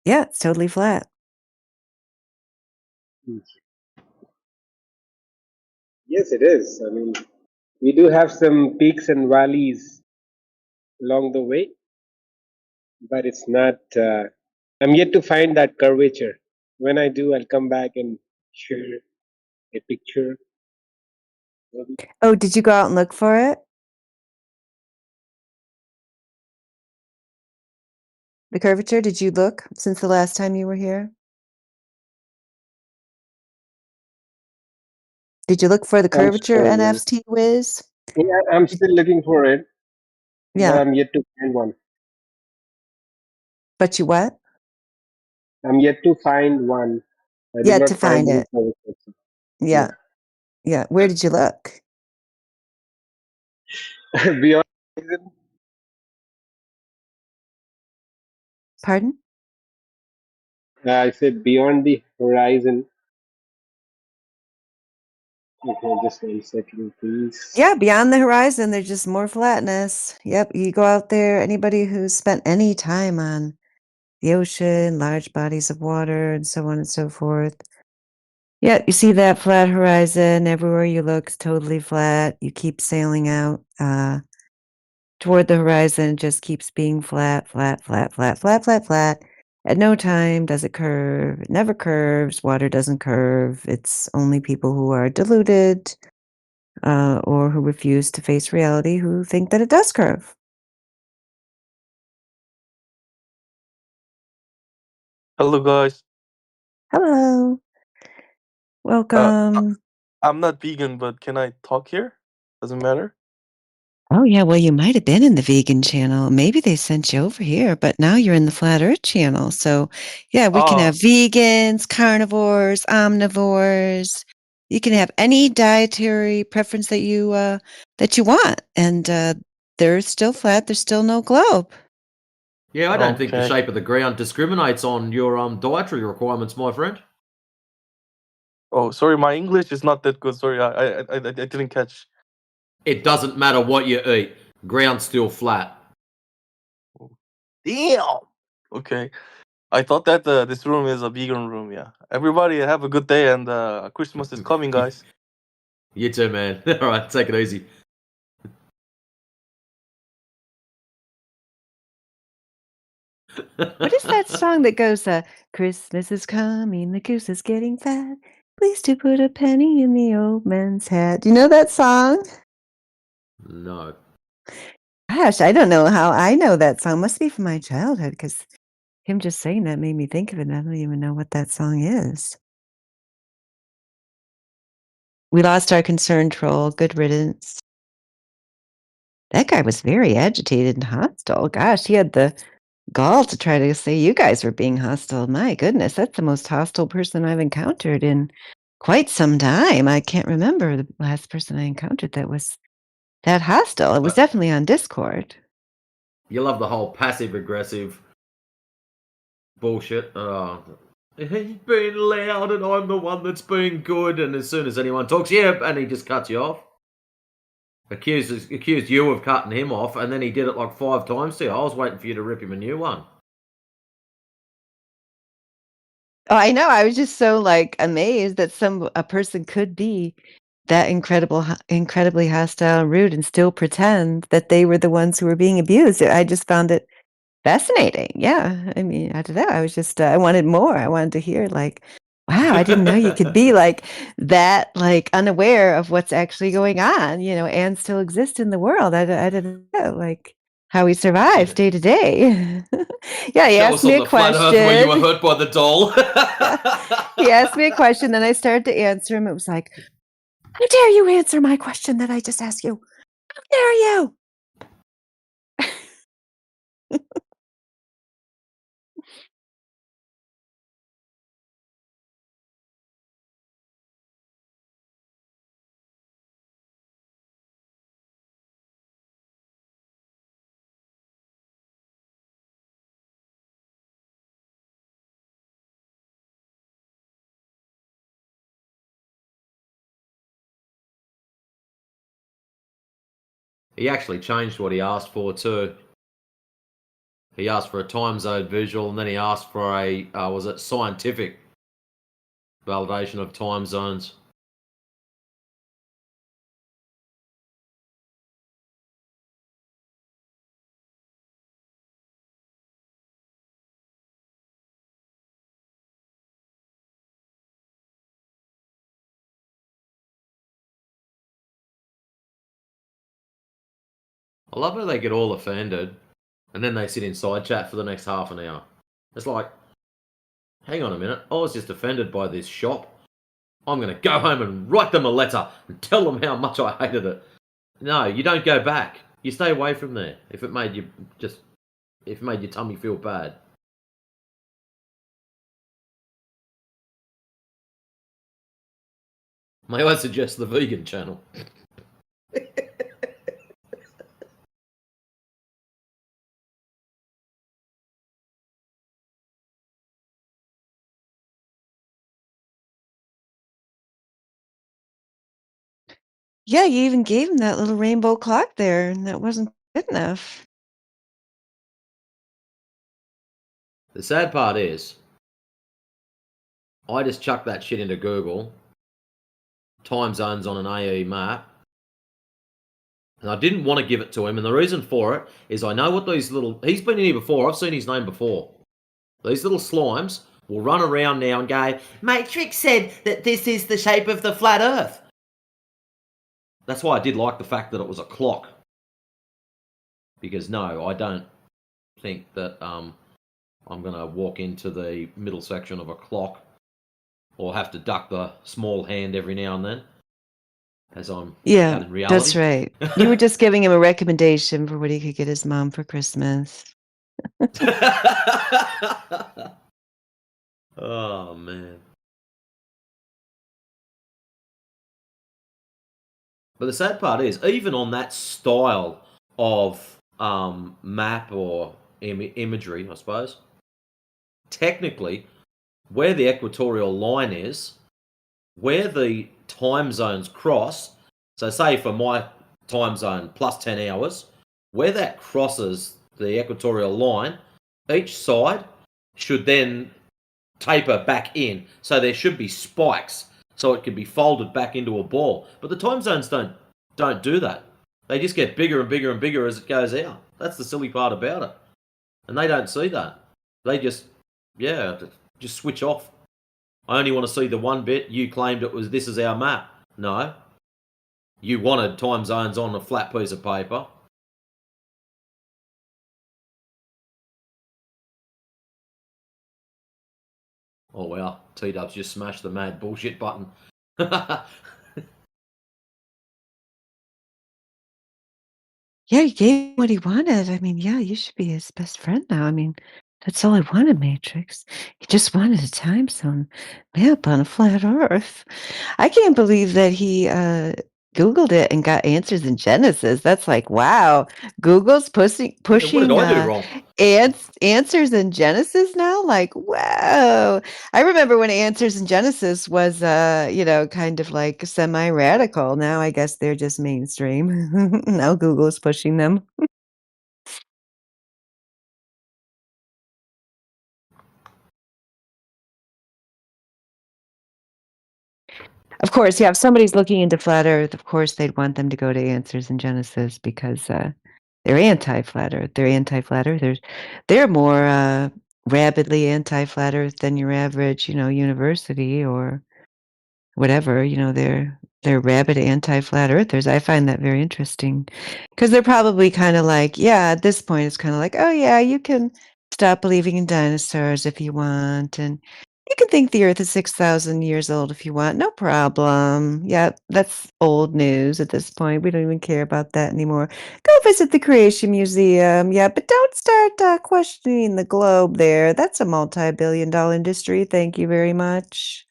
Yeah, it's totally flat. Yes, it is. I mean, we do have some peaks and valleys along the way, but it's not. I'm yet to find that curvature. When I do, I'll come back and share a picture. Oh, did you go out and look for it? The curvature, did you look since the last time you were here? Did you look for the I'm curvature sorry, man. NFT whiz? Yeah, I'm still looking for it, but Yeah. I'm yet to find one. But you what? I'm yet to find one. I did Yet to not find find any it. curvature. Yeah. Yeah. Where did you look? Beyond horizon. Pardon? I said beyond the horizon. Okay, just 1 second, please. Yeah, beyond the horizon, there's just more flatness. Yep, you go out there, anybody who's spent any time on the ocean, large bodies of water, and so on and so forth. Yeah, you see that flat horizon everywhere you look, it's totally flat. You keep sailing out toward the horizon, it just keeps being flat, flat, flat, flat, flat, flat, flat. At no time does it curve. It never curves. Water doesn't curve. It's only people who are deluded or who refuse to face reality who think that it does curve. Hello, guys. Hello. Welcome. I'm not vegan, but can I talk here? Doesn't matter. Oh, yeah. Well, you might have been in the vegan channel. Maybe they sent you over here, but now you're in the Flat Earth channel. So, yeah, we can have vegans, carnivores, omnivores. You can have any dietary preference that you want, and they're still flat. There's still no globe. Yeah, I don't think the Okay. shape of the ground discriminates on your dietary requirements, my friend. Oh, sorry, my English is not that good. Sorry, I didn't catch. It doesn't matter what you eat. Ground's still flat. Damn. Okay. I thought that this room is a vegan room. Yeah. Everybody have a good day, and Christmas is coming, guys. You too, man. All right, take it easy. What is that song that goes, Christmas is coming, the goose is getting fat. Please to put a penny in the old man's hat. Do you know that song? No. Gosh, I don't know how I know that song. Must be from my childhood because him just saying that made me think of it. And I don't even know what that song is. We lost our concerned troll. Good riddance. That guy was very agitated and hostile. Gosh, he had the gall to try to say you guys were being hostile. My goodness, that's the most hostile person I've encountered in quite some time. I can't remember the last person I encountered that was that hostile. It was definitely on Discord. You love the whole passive aggressive bullshit. He's being loud and I'm the one that's being good. And as soon as anyone talks, yep, and he just cuts you off. Accused you of cutting him off, and then he did it like 5 times to you. I was waiting for you to rip him a new one. Oh, I know. I was just so like amazed that a person could be that incredibly hostile and rude and still pretend that they were the ones who were being abused. I just found it fascinating. Yeah. I mean, I don't know. I was just I wanted more. I wanted to hear like, wow, I didn't know you could be like that, like unaware of what's actually going on, and still exist in the world. I didn't know like how we survive day to day. Yeah, he Show asked us me on a the flat earth where you were question. hurt by the doll. He asked me a question, then I started to answer him. It was like, how dare you answer my question that I just asked you? How dare you? He actually changed what he asked for too. He asked for a time zone visual, and then he asked for a was it scientific validation of time zones. I love how they get all offended, and then they sit in side chat for the next half an hour. It's like, hang on a minute, I was just offended by this shop. I'm going to go home and write them a letter and tell them how much I hated it. No, you don't go back. You stay away from there if it made your tummy feel bad. May I suggest the vegan channel? Yeah, you even gave him that little rainbow clock there, and that wasn't good enough. The sad part is, I just chucked that shit into Google, time zones on an AE map, and I didn't want to give it to him, and the reason for it is I know what these little... He's been in here before, I've seen his name before. These little slimes will run around now and go, Matrix said that this is the shape of the flat earth. That's why I did like the fact that it was a clock. Because no, I don't think that I'm going to walk into the middle section of a clock or have to duck the small hand every now and then, as I'm Yeah, out in reality. that's right. You were just giving him a recommendation for what he could get his mom for Christmas. Oh, man. But the sad part is, even on that style of map or imagery, I suppose, technically, where the equatorial line is, where the time zones cross, so say for my time zone plus 10 hours, where that crosses the equatorial line, each side should then taper back in. So there should be spikes so it can be folded back into a ball. But the time zones don't do that. They just get bigger and bigger and bigger as it goes out. That's the silly part about it. And they don't see that. They just switch off. I only want to see the one bit. You claimed it was this is our map. No. You wanted time zones on a flat piece of paper. Oh wow, T-Dubs just smashed the mad bullshit button. Yeah, he gave him what he wanted. I mean, yeah, you should be his best friend now. I mean, that's all I wanted, Matrix. He just wanted a time zone map on a flat Earth. I can't believe that he Googled it and got answers in Genesis. That's like, wow. Google's pushing What did I do wrong? answers in Genesis now? Like, wow. I remember when answers in Genesis was kind of like semi-radical. Now I guess they're just mainstream. Now Google's pushing them. Of course, yeah, if somebody's looking into flat Earth, of course they'd want them to go to Answers in Genesis because they're anti-flat Earth. They're anti-flat Earthers. They're more rabidly anti-flat Earth than your average, university or whatever. They're rabid anti-flat Earthers. I find that very interesting because they're probably kind of like, yeah, at this point it's kind of like, oh yeah, you can stop believing in dinosaurs if you want, and you can think the Earth is 6,000 years old if you want, no problem. Yeah, that's old news at this point. We don't even care about that anymore. Go visit the Creation Museum. Yeah, but don't start questioning the globe there. That's a multi-billion-dollar industry. Thank you very much.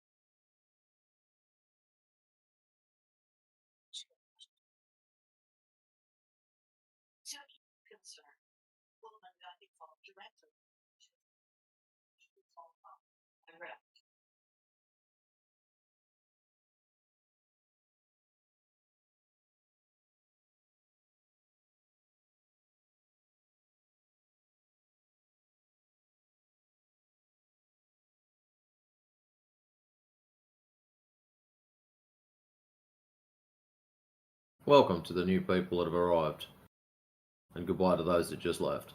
Welcome to the new people that have arrived. And goodbye to those that just left.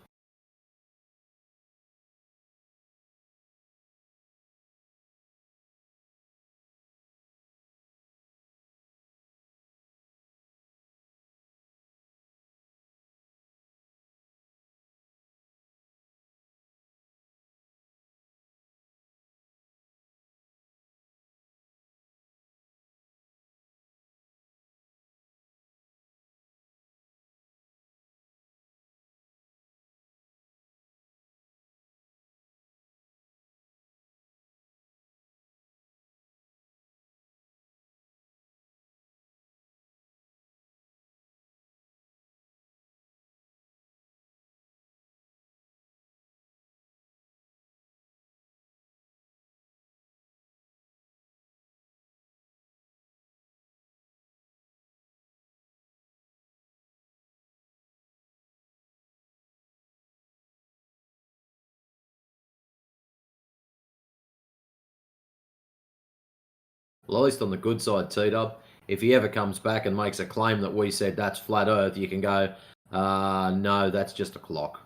Well, at least on the good side, T-Dub, if he ever comes back and makes a claim that we said that's flat Earth, you can go, no, that's just a clock.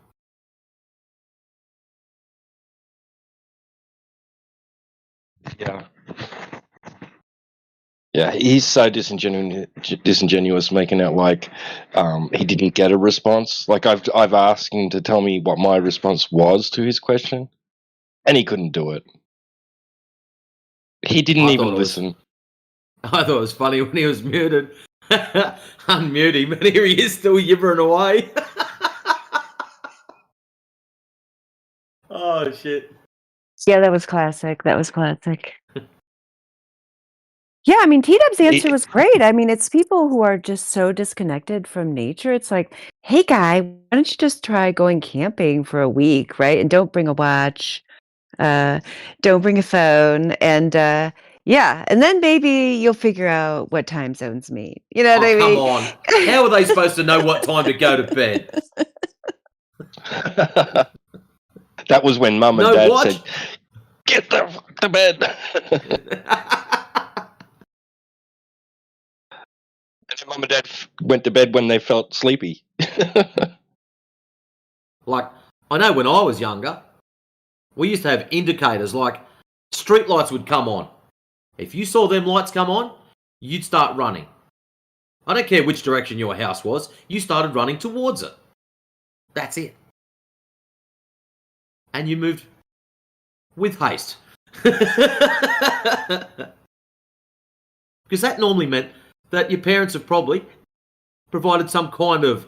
Yeah. Yeah, he's so disingenuous, making out like he didn't get a response. Like I've asked him to tell me what my response was to his question, and he couldn't do it. He didn't even listen. I thought it was funny when he was muted. Unmute him, and here he is still yibbering away. Oh, shit. Yeah, that was classic. That was classic. Yeah, I mean, T-Dub's answer was great. I mean, it's people who are just so disconnected from nature. It's like, hey, guy, why don't you just try going camping for a week, right? And don't bring a watch. Don't bring a phone. And yeah, and then maybe you'll figure out what time zones mean. You know what I mean? Come on. How are they supposed to know what time to go to bed? That was when Mum and Dad said, "Get the fuck to bed." And then Mum and Dad went to bed when they felt sleepy. Like, I know when I was younger, we used to have indicators, like street lights would come on. If you saw them lights come on, you'd start running. I don't care which direction your house was, you started running towards it. That's it. And you moved with haste. Because that normally meant that your parents have probably provided some kind of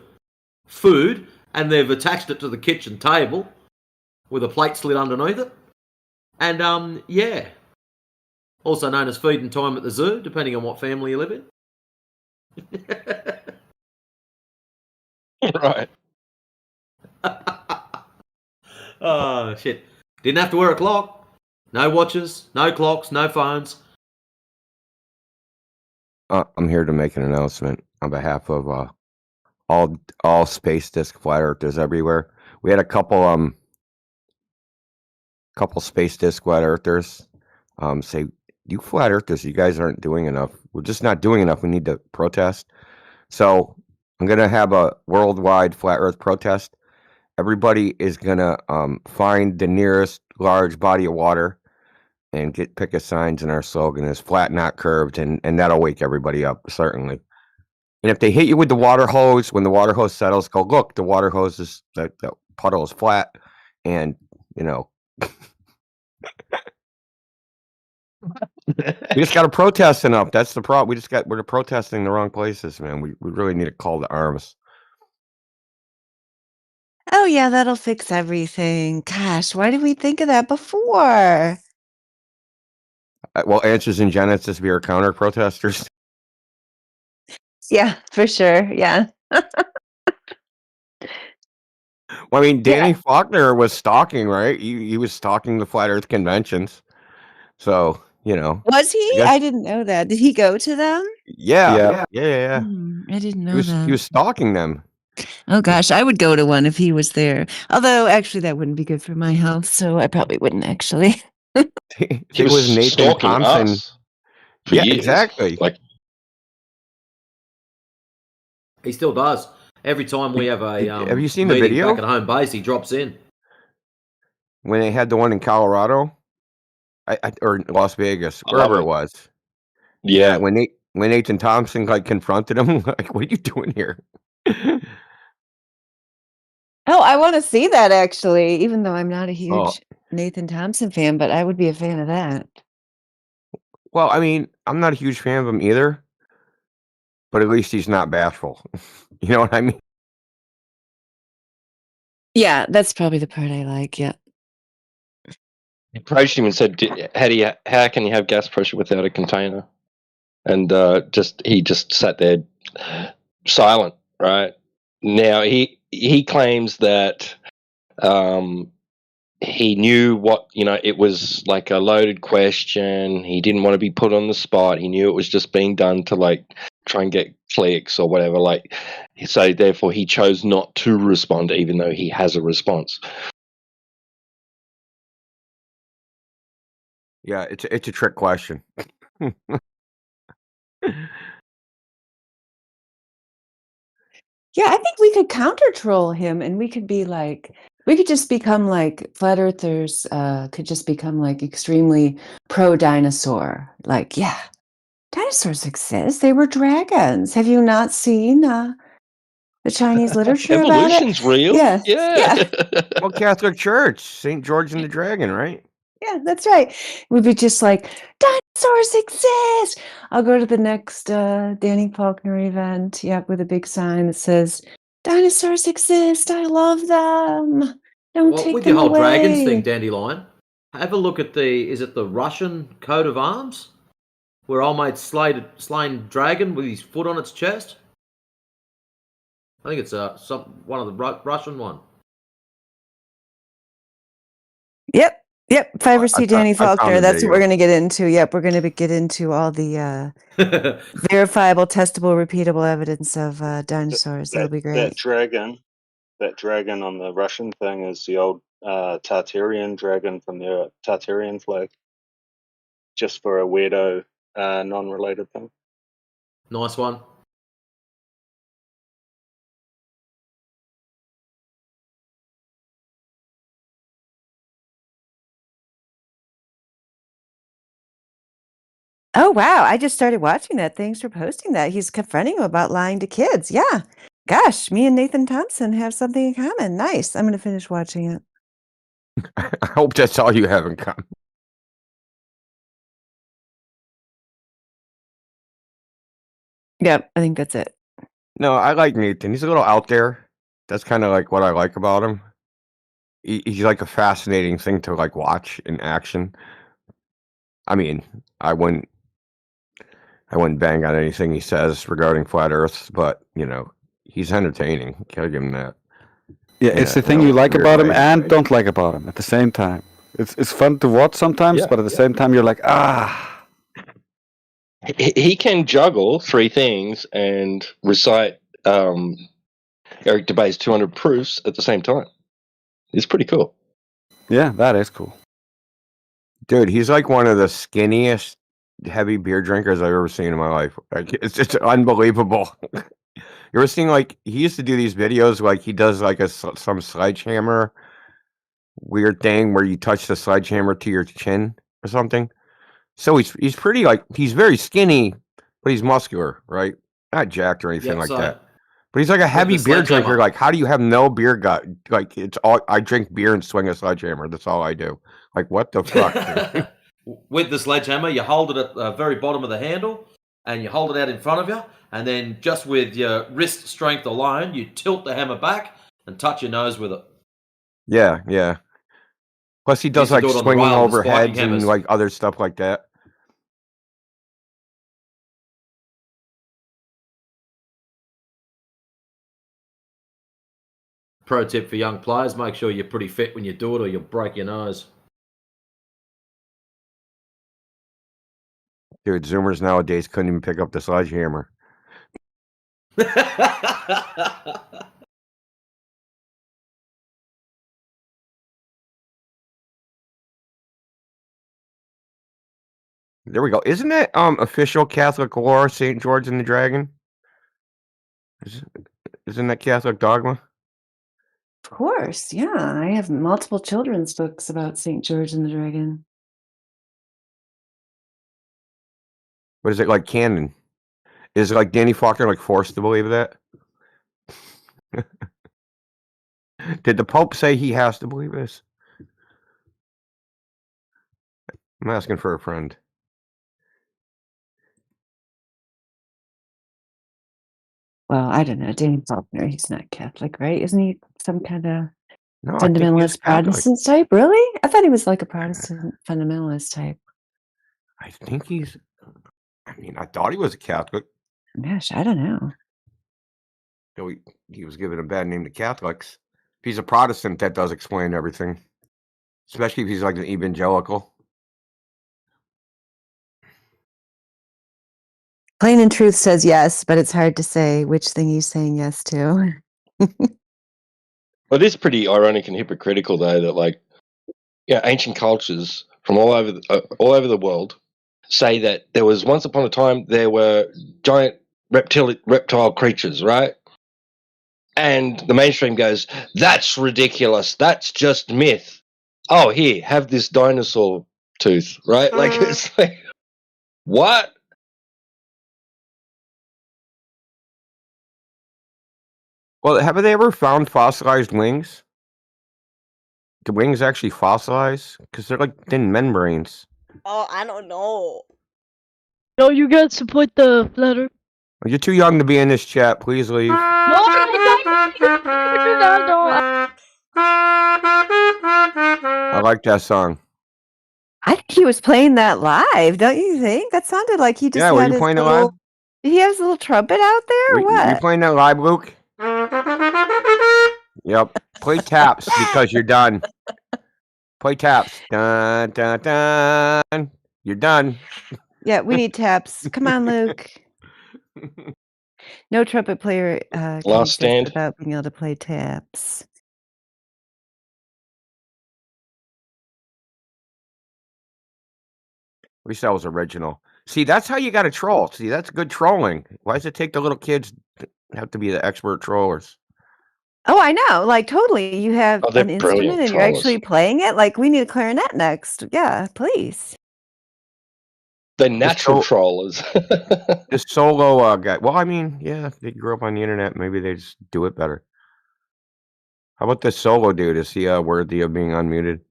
food and they've attached it to the kitchen table with a plate slit underneath it. And, yeah. Also known as feeding time at the zoo, depending on what family you live in. Right. Oh, shit. Didn't have to wear a clock. No watches, no clocks, no phones. I'm here to make an announcement on behalf of all space disc flat earthers everywhere. We had a couple space disc flat earthers say, "You flat earthers, you guys aren't doing enough. We're just not doing enough. We need to protest." So I'm gonna have a worldwide flat Earth protest. Everybody is gonna find the nearest large body of water and pick a signs, and our slogan is "Flat, not curved," and that'll wake everybody up, certainly. And if they hit you with the water hose, when the water hose settles, go, look, the water hose is, that puddle is flat, and, you know. We just got to protest enough. That's the problem. We're protesting the wrong places, man. We really need a call to arms. Oh, yeah, that'll fix everything. Gosh, why did we think of that before? Well, Answers in Genesis be our counter protesters. Yeah, for sure. Yeah. Well, I mean, Danny Faulkner was stalking, right? He was stalking the flat Earth conventions. So, you know. Was he? I didn't know that. Did he go to them? Yeah. I didn't know that. He was stalking them. Oh gosh, I would go to one if he was there. Although, actually, that wouldn't be good for my health, so I probably wouldn't actually. He was Nathan stalking Thompson. us for Yeah, years. exactly. Like, He still does. Every time we have a Have you seen the meeting video? back at home base, he drops in. When they had the one in Colorado, or Las Vegas, I love wherever it it. was. Yeah. When Nathan Thompson like confronted him, like, what are you doing here? Oh, I want to see that actually, even though I'm not a Oh, huge Nathan Thompson fan, but I would be a fan of that. well, I mean, I'm not a huge fan of him either, but at least he's not bashful. You know what I mean? Yeah, that's probably the part I like. Yeah. He approached him and said, how can you have gas pressure without a container? And he just sat there silent, right? Now, he claims that he knew what, it was like a loaded question. He didn't want to be put on the spot. He knew it was just being done to like try and get clicks or whatever. Like, so therefore he chose not to respond, even though he has a response. Yeah, it's a trick question. Yeah, I think we could counter troll him and we could be like, we could just become like flat earthers, could just become like extremely pro dinosaur. Like, yeah, dinosaurs exist. They were dragons. Have you not seen the Chinese literature about it? Evolution's real. Yes. Yeah. Well, Catholic Church, St. George and the Dragon, right? Yeah, that's right. We'd be just like, dinosaurs exist. I'll go to the next Danny Faulkner event, yep, with a big sign that says, dinosaurs exist. I love them. Don't Well, take with them your whole dragons thing, away. Dandelion, have a look at is it the Russian coat of arms? Where old mate slain dragon with his foot on its chest? I think it's one of the Russian one. Yep. If I ever see Danny I found Faulkner, the that's what we're video. going to get into. Yep, we're going to get into all the verifiable, testable, repeatable evidence of dinosaurs. That'll be great. That dragon on the Russian thing is the old Tartarian dragon from the Tartarian flag. Just for a weirdo, non-related thing. Nice one. Oh, wow. I just started watching that. Thanks for posting that. He's confronting him about lying to kids. Yeah. Gosh, me and Nathan Thompson have something in common. Nice. I'm going to finish watching it. I hope that's all you have in common. Yep, I think that's it. No, I like Nathan. He's a little out there. That's kind of like what I like about him. He's like a fascinating thing to like watch in action. I mean, I wouldn't bang on anything he says regarding flat Earth, but he's entertaining. Gotta give him that. Yeah, it's the thing you like about him and don't like about him at the same time. It's fun to watch sometimes, but at the same time you're like, He can juggle three things and recite Eric DeBay's 200 proofs at the same time. It's pretty cool. Yeah, that is cool. Dude, he's like one of the skinniest heavy beer drinkers I've ever seen in my life. Like, it's just unbelievable. You ever seen he used to do these videos like he does like some sledgehammer weird thing where you touch the sledgehammer to your chin or something. So he's pretty he's very skinny, but he's muscular, right? Not jacked or anything that. But he's like a heavy beer drinker. Like, how do you have no beer gut? Like, it's all I drink beer and swing a sledgehammer. That's all I do. Like, what the fuck? Dude? With the sledgehammer, you hold it at the very bottom of the handle, and you hold it out in front of you, and then just with your wrist strength alone, you tilt the hammer back and touch your nose with it. Yeah. Plus, he does do it swinging overheads and other stuff like that. Pro tip for young players: make sure you're pretty fit when you do it, or you'll break your nose. Dude, Zoomers nowadays couldn't even pick up the sledgehammer. There we go. Isn't it official Catholic lore, St. George and the Dragon? Isn't that Catholic dogma? Of course, yeah. I have multiple children's books about St. George and the Dragon. What is it like canon? Is it like Danny Faulkner like forced to believe that? Did the Pope say he has to believe this? I'm asking for a friend. Well, I don't know. Danny Faulkner, he's not Catholic, right? Isn't he some kind of No, I think he's fundamentalist Catholic. Protestant type? Really? I thought he was like a Protestant fundamentalist type. I think he's. I mean, I thought he was a Catholic. Gosh, I don't know. So he was given a bad name to Catholics. If he's a Protestant, that does explain everything. Especially if he's like an evangelical. Plain and Truth says yes, but it's hard to say which thing he's saying yes to. Well, it is pretty ironic and hypocritical, though, that like, ancient cultures from all over the world say that there was once upon a time there were giant reptile creatures, right? And the mainstream goes, "That's ridiculous. That's just myth." Oh, here, have this dinosaur tooth, right? Like it's like, what? Well, have they ever found fossilized wings? The wings actually fossilize? Because they're like thin membranes. Oh, I don't know. No, you guys support the flutter. Well, you're too young to be in this chat. Please leave. No, I like that song. I think he was playing that live, don't you think? That sounded like he just Yeah, were had you his playing it live? little... He has a little trumpet out there, or Were you what? playing that live, Luke? Yep. Play taps because you're done. Play taps. Dun, dun, dun. You're done. Yeah, we need taps. Come on, Luke. No trumpet player can Last exist stand. without being able to play taps. At least that was original. See, that's how you got to troll. See, that's good trolling. Why does it take the little kids to have to be the expert trollers? Oh, I know. Like, totally. You have Oh, they're an instrument brilliant and you're trollers. actually playing it. Like, we need a clarinet next. Yeah, please. They're natural trollers. The solo guy. Well, I mean, yeah, they grew up on the internet. Maybe they just do it better. How about this solo dude? Is he worthy of being unmuted?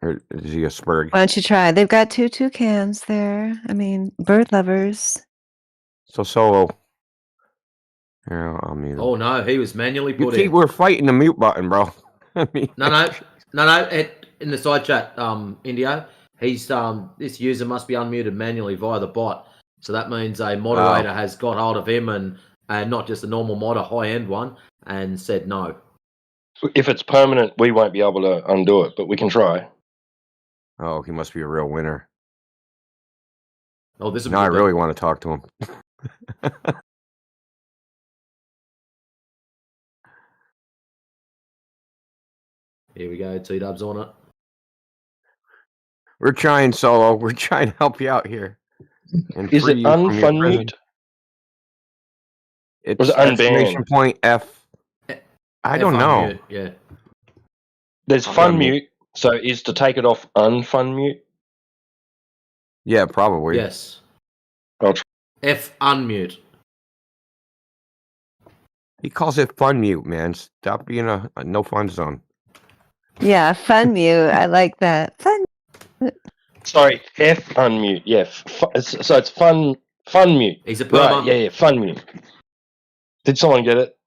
Or is he a spurg? Why don't you try? They've got two toucans there. I mean, bird lovers. So solo. Yeah, I'll mute him. Oh no, he was manually You put keep in. we're fighting the mute button, bro. I mean, No. In the side chat, Indio, he's this user must be unmuted manually via the bot. So that means a moderator has got hold of him and not just a normal mod, a high end one, and said no. If it's permanent, we won't be able to undo it, but we can try. Oh, he must be a real winner. Oh, this. Now I really want to talk to him. Here we go. T-Dub's on it. We're trying, Solo. We're trying to help you out here. And Is free it you from your unfun prison. mute? It's Was it exclamation unban? point F. I don't know. Mute, yeah. There's I'll fun unmute. mute, so is to take it off unfun mute? Yeah, probably. Yes. I'll try. F unmute. He calls it fun mute, man. Stop being a no fun zone. Yeah, fun mute. I like that. Fun. Sorry, F unmute. Yeah, so it's fun mute. He's a perma. Right, yeah, fun mute. Did someone get it?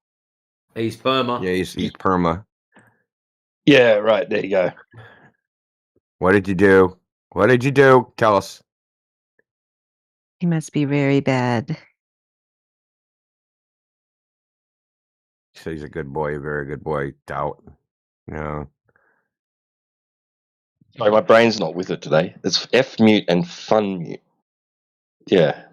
He's perma. Yeah, he's perma. Yeah, right. There you go. What did you do? What did you do? Tell us. He must be very bad. So he's a good boy, a very good boy. Doubt. No. Sorry, my brain's not with it today. It's F mute and fun mute. Yeah.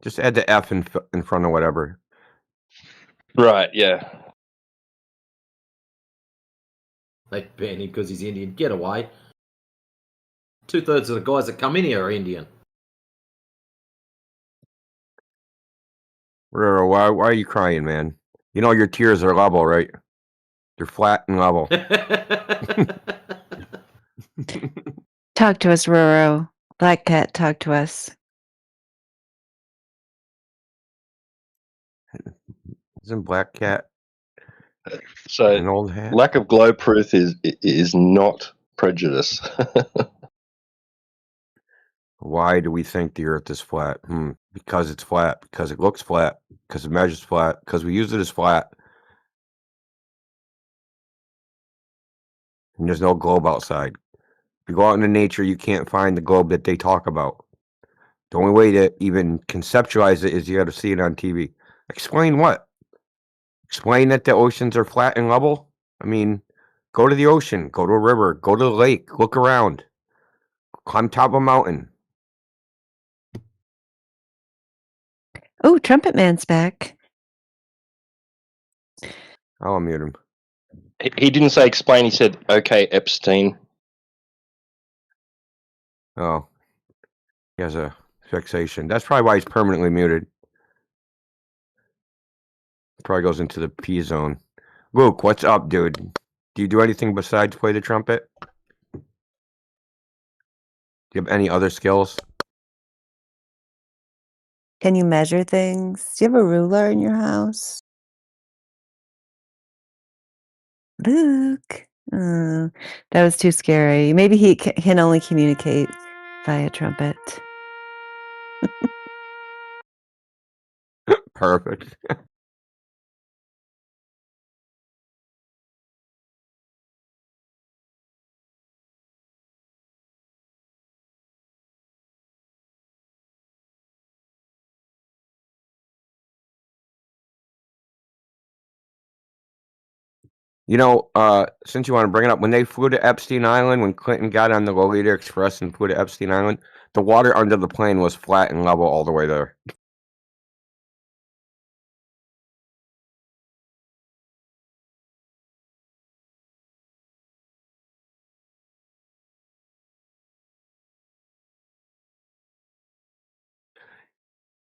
Just add the F in front of whatever. Right, yeah. They ban him because he's Indian. Get away. 2/3 of the guys that come in here are Indian. Why are you crying, man? You know your tears are level, right? They're flat and level. Talk to us, Roro. Black Cat, talk to us. Isn't Black Cat So an old hat? lack of glow proof is not prejudice. Why do we think the Earth is flat? Because it's flat. Because it looks flat. Because it measures flat. Because we use it as flat. And there's no globe outside. If you go out into nature, you can't find the globe that they talk about. The only way to even conceptualize it is you got to see it on TV. Explain what? Explain that the oceans are flat and level? I mean, go to the ocean, go to a river, go to the lake, look around, climb top of a mountain. Oh, Trumpet Man's back. I'll mute him. He didn't say explain, he said, okay, Epstein. Oh. He has a fixation. That's probably why he's permanently muted. Probably goes into the P zone. Luke, what's up, dude? Do you do anything besides play the trumpet? Do you have any other skills? Can you measure things? Do you have a ruler in your house? Luke. Oh, that was too scary. Maybe he can only communicate via trumpet. Perfect. You know, since you want to bring it up, when they flew to Epstein Island, when Clinton got on the Lolita Express and flew to Epstein Island, the water under the plane was flat and level all the way there.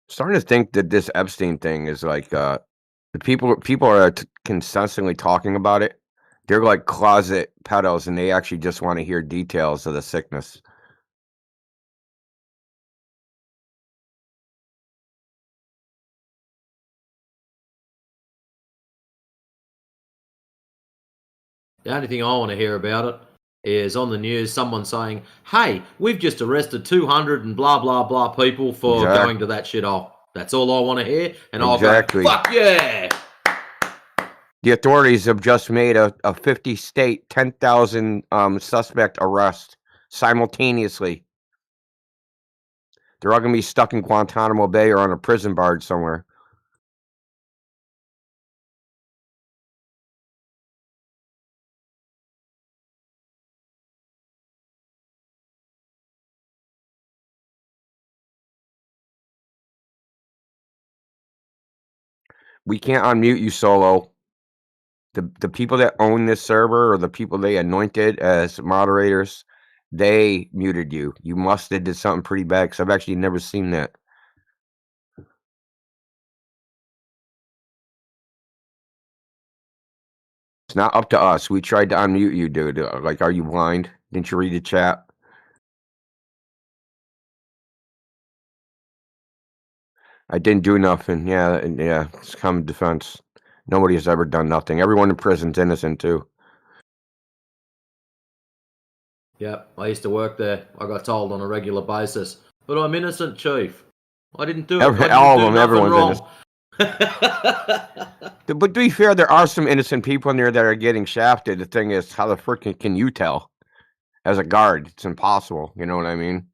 Starting to think that this Epstein thing is like the people are constantly talking about it. They're like closet pedos, and they actually just want to hear details of the sickness. The only thing I want to hear about it is on the news someone saying, hey, we've just arrested 200 and blah, blah, blah people for going to that shit off. That's all I want to hear. And Exactly. I'll go, fuck yeah. The authorities have just made a 50-state, 10,000 suspect arrest simultaneously. They're all going to be stuck in Guantanamo Bay or on a prison barge somewhere. We can't unmute you, Solo. The people that own this server or the people they anointed as moderators, they muted you. You must have did something pretty bad because I've actually never seen that. It's not up to us. We tried to unmute you, dude. Like, are you blind? Didn't you read the chat? I didn't do nothing. Yeah, it's common defense. Nobody has ever done nothing. Everyone in prison's innocent, too. Yep, I used to work there. I got told on a regular basis. But I'm innocent, Chief. I didn't do it. I didn't all do of them, nothing everyone's wrong. But to be fair, there are some innocent people in there that are getting shafted. The thing is, how the frick can you tell? As a guard, it's impossible. You know what I mean?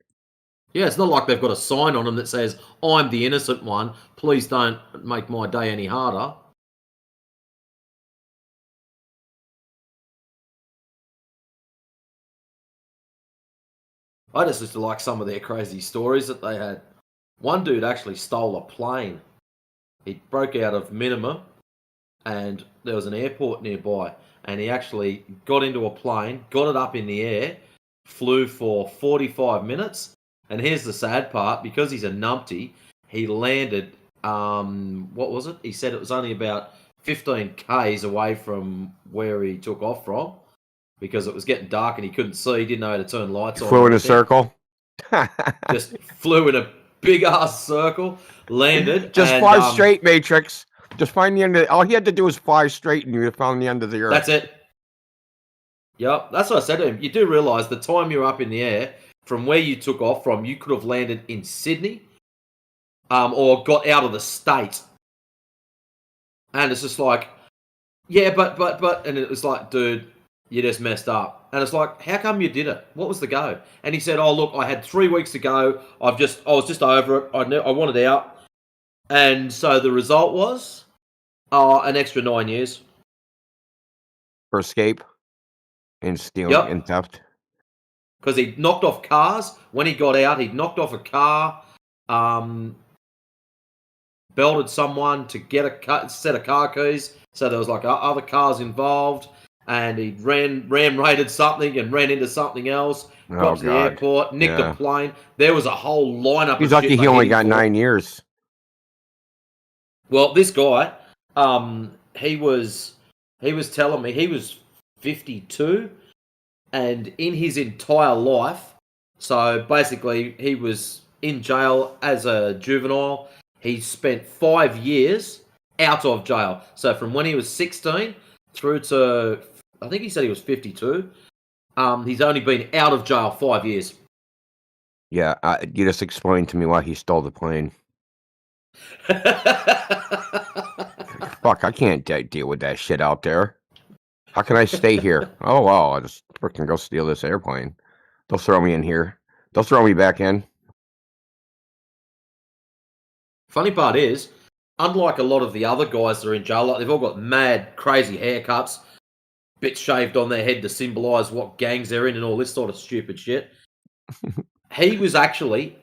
Yeah, it's not like they've got a sign on them that says, I'm the innocent one. Please don't make my day any harder. I just used to like some of their crazy stories that they had. One dude actually stole a plane. He broke out of Minima, and there was an airport nearby, and he actually got into a plane, got it up in the air, flew for 45 minutes, and here's the sad part, because he's a numpty, he landed what was it? He said it was only about 15 k's away from where he took off from because it was getting dark and he couldn't see. He didn't know how to turn lights on. Flew in a circle. Just flew in a big ass circle, landed. Just and, fly straight, Matrix. Just find the end of all he had to do was fly straight and you would have found the end of the earth. That's it. Yep, that's what I said to him. You do realise the time you're up in the air, from where you took off from, you could have landed in Sydney or got out of the state. And it's just like, yeah, but, and it was like, dude, you just messed up. And it's like, how come you did it? What was the go? And he said, oh, look, I had 3 weeks to go. I was just over it. I wanted out. And so the result was an extra 9 years. For escape and stealing and theft. Because he knocked off cars. When he got out, he knocked off a car, belted someone to get a set of car keys. So there was like other cars involved. And he ram-raided something and ran into something else. Got to the airport, nicked a plane. There was a whole lineup. He's of lucky shit he only got 9 years. Well, this guy, he was telling me he was 52, and in his entire life, so basically he was in jail as a juvenile. He spent 5 years out of jail. So from when he was 16 through to, I think he said he was 52, he's only been out of jail 5 years. Yeah, you just explained to me why he stole the plane. Fuck, I can't deal with that shit out there. How can I stay here? Oh, well, I'll just freaking go steal this airplane. They'll throw me in here. They'll throw me back in. Funny part is, unlike a lot of the other guys that are in jail, like they've all got mad, crazy haircuts, bits shaved on their head to symbolise what gangs they're in and all this sort of stupid shit. He was actually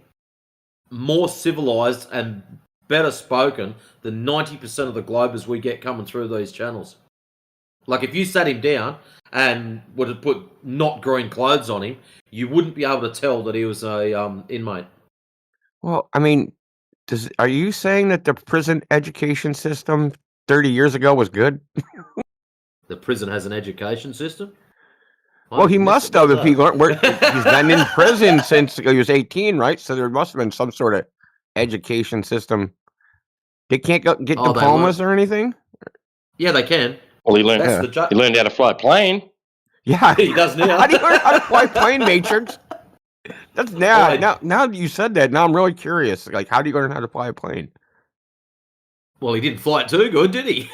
more civilised and better spoken than 90% of the Globers we get coming through these channels. Like, if you sat him down and would have put not green clothes on him, you wouldn't be able to tell that he was a inmate. Well, I mean, are you saying that the prison education system 30 years ago was good? The prison has an education system? Well, he must have if he learned. He's been in prison since he was 18, right? So there must have been some sort of education system. They can't get diplomas or anything? Yeah, they can. Well, he learned how to fly a plane. Yeah, he does now. How do you learn how to fly a plane, Matrix? That's now that you said that, now I'm really curious. Like, how do you learn how to fly a plane? Well, he didn't fly it too good, did he?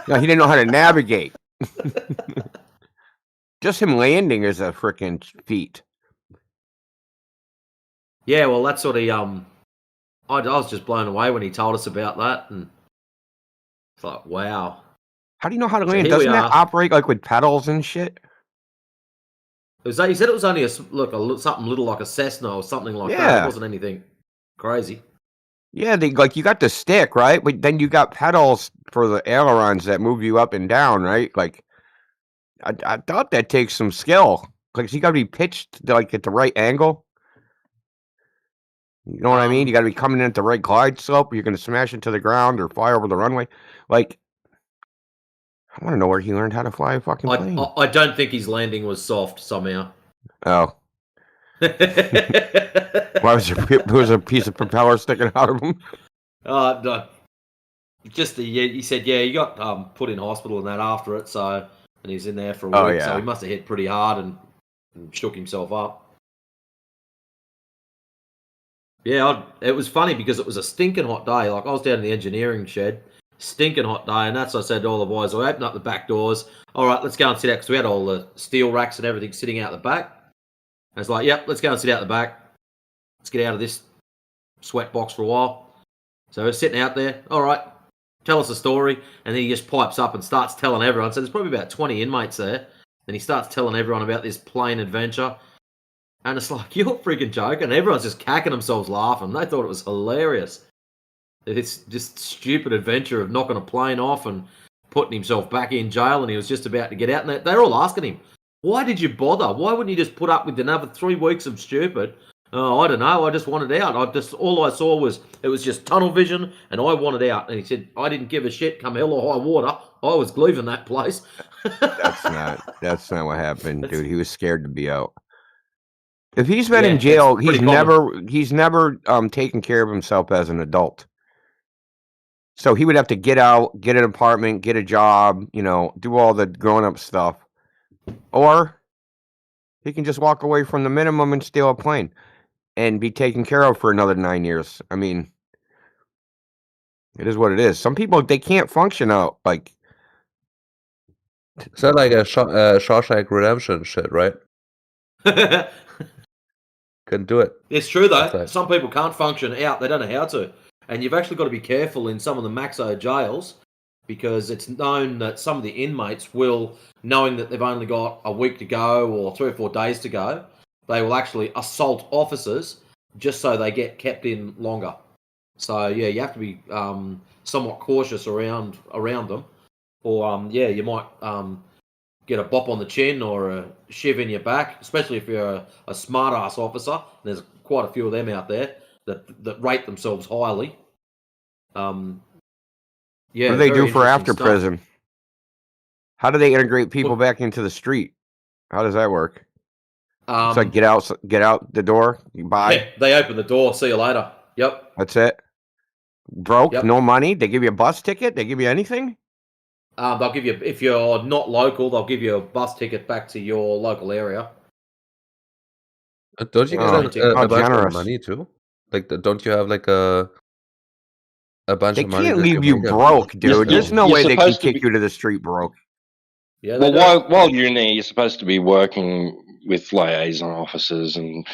No, he didn't know how to navigate. Just him landing is a freaking feat. Yeah, well, that's sort of I was just blown away when he told us about that, and it's like, wow. How do you know how to land? Doesn't that operate like with pedals and shit? He said it was only something little like a Cessna or something like that. It wasn't anything crazy. Yeah, you got the stick, right? But then you got pedals for the ailerons that move you up and down, right? Like, I thought that takes some skill. Like, you got to be pitched like at the right angle. You know what I mean? You got to be coming in at the right glide slope. Or you're going to smash into the ground or fly over the runway. Like, I want to know where he learned how to fly a fucking plane. I don't think his landing was soft somehow. Oh. Why was there a piece of propeller sticking out of him? No. Just he said, he got put in hospital and that after it, so, and he's in there for a week, so he must have hit pretty hard and shook himself up. Yeah, it was funny because it was a stinking hot day. Like, I was down in the engineering shed, stinking hot day, and that's what I said to all the boys. I opened up the back doors. All right, let's go and sit out, because we had all the steel racks and everything sitting out the back. And it's like, yep, let's go and sit out the back. Let's get out of this sweat box for a while. So we're sitting out there. All right, tell us a story. And then he just pipes up and starts telling everyone. So there's probably about 20 inmates there. Then he starts telling everyone about this plane adventure. And it's like, you're freaking joking. And everyone's just cacking themselves laughing. They thought it was hilarious. It's just stupid adventure of knocking a plane off and putting himself back in jail. And he was just about to get out. And they're all asking him, why did you bother? Why wouldn't you just put up with another 3 weeks of stupid Oh, I don't know. I just wanted out. All I saw was it was just tunnel vision, and I wanted out. And he said, I didn't give a shit. Come hell or high water, I was leaving that place. That's not what happened, dude. He was scared to be out. If he's been in jail, it's he's pretty common. never taken care of himself as an adult. So he would have to get out, get an apartment, get a job, do all the grown-up stuff. Or he can just walk away from the minimum and steal a plane and be taken care of for another 9 years. I mean, it is what it is. Some people, they can't function out. Like, is that like a Shawshank Redemption shit, right? Couldn't do it. It's true, though. Some people can't function out. They don't know how to. And you've actually got to be careful in some of the Maxo jails because it's known that some of the inmates will, knowing that they've only got a week to go or 3 or 4 days to go, they will actually assault officers just so they get kept in longer. So, yeah, you have to be somewhat cautious around them. Or, you might get a bop on the chin or a shiv in your back, especially if you're a smart-ass officer. There's quite a few of them out there that rate themselves highly. What do they do for after prison? How do they integrate people back into the street? How does that work? It's like get out the door, bye. Yeah, they open the door, see you later. Yep. That's it. Broke, no money. They give you a bus ticket. They give you anything. They'll give you, if you're not local, they'll give you a bus ticket back to your local area. Don't you get a bunch of money too? Like, don't you have like a bunch of money? They can't leave you broke, dude. There's no way they can kick you to the street broke. Yeah. Well, while you're in there, you're supposed to be working with liaison officers and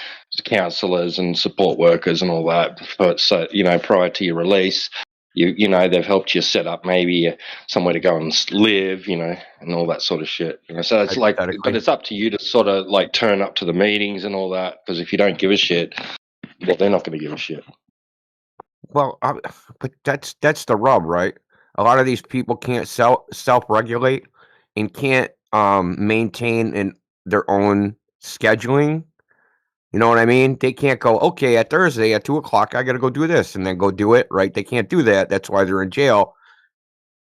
counsellors and support workers and all that. But so prior to your release, they've helped you set up maybe somewhere to go and live, and all that sort of shit. So it's like, but it's up to you to sort of like turn up to the meetings and all that. Because if you don't give a shit, well, they're not going to give a shit. Well, but that's the rub, right? A lot of these people can't self-regulate and can't maintain their own scheduling. You know what I mean? They can't go, okay, at Thursday at 2:00, I got to go do this and then go do it, right? They can't do that. That's why they're in jail.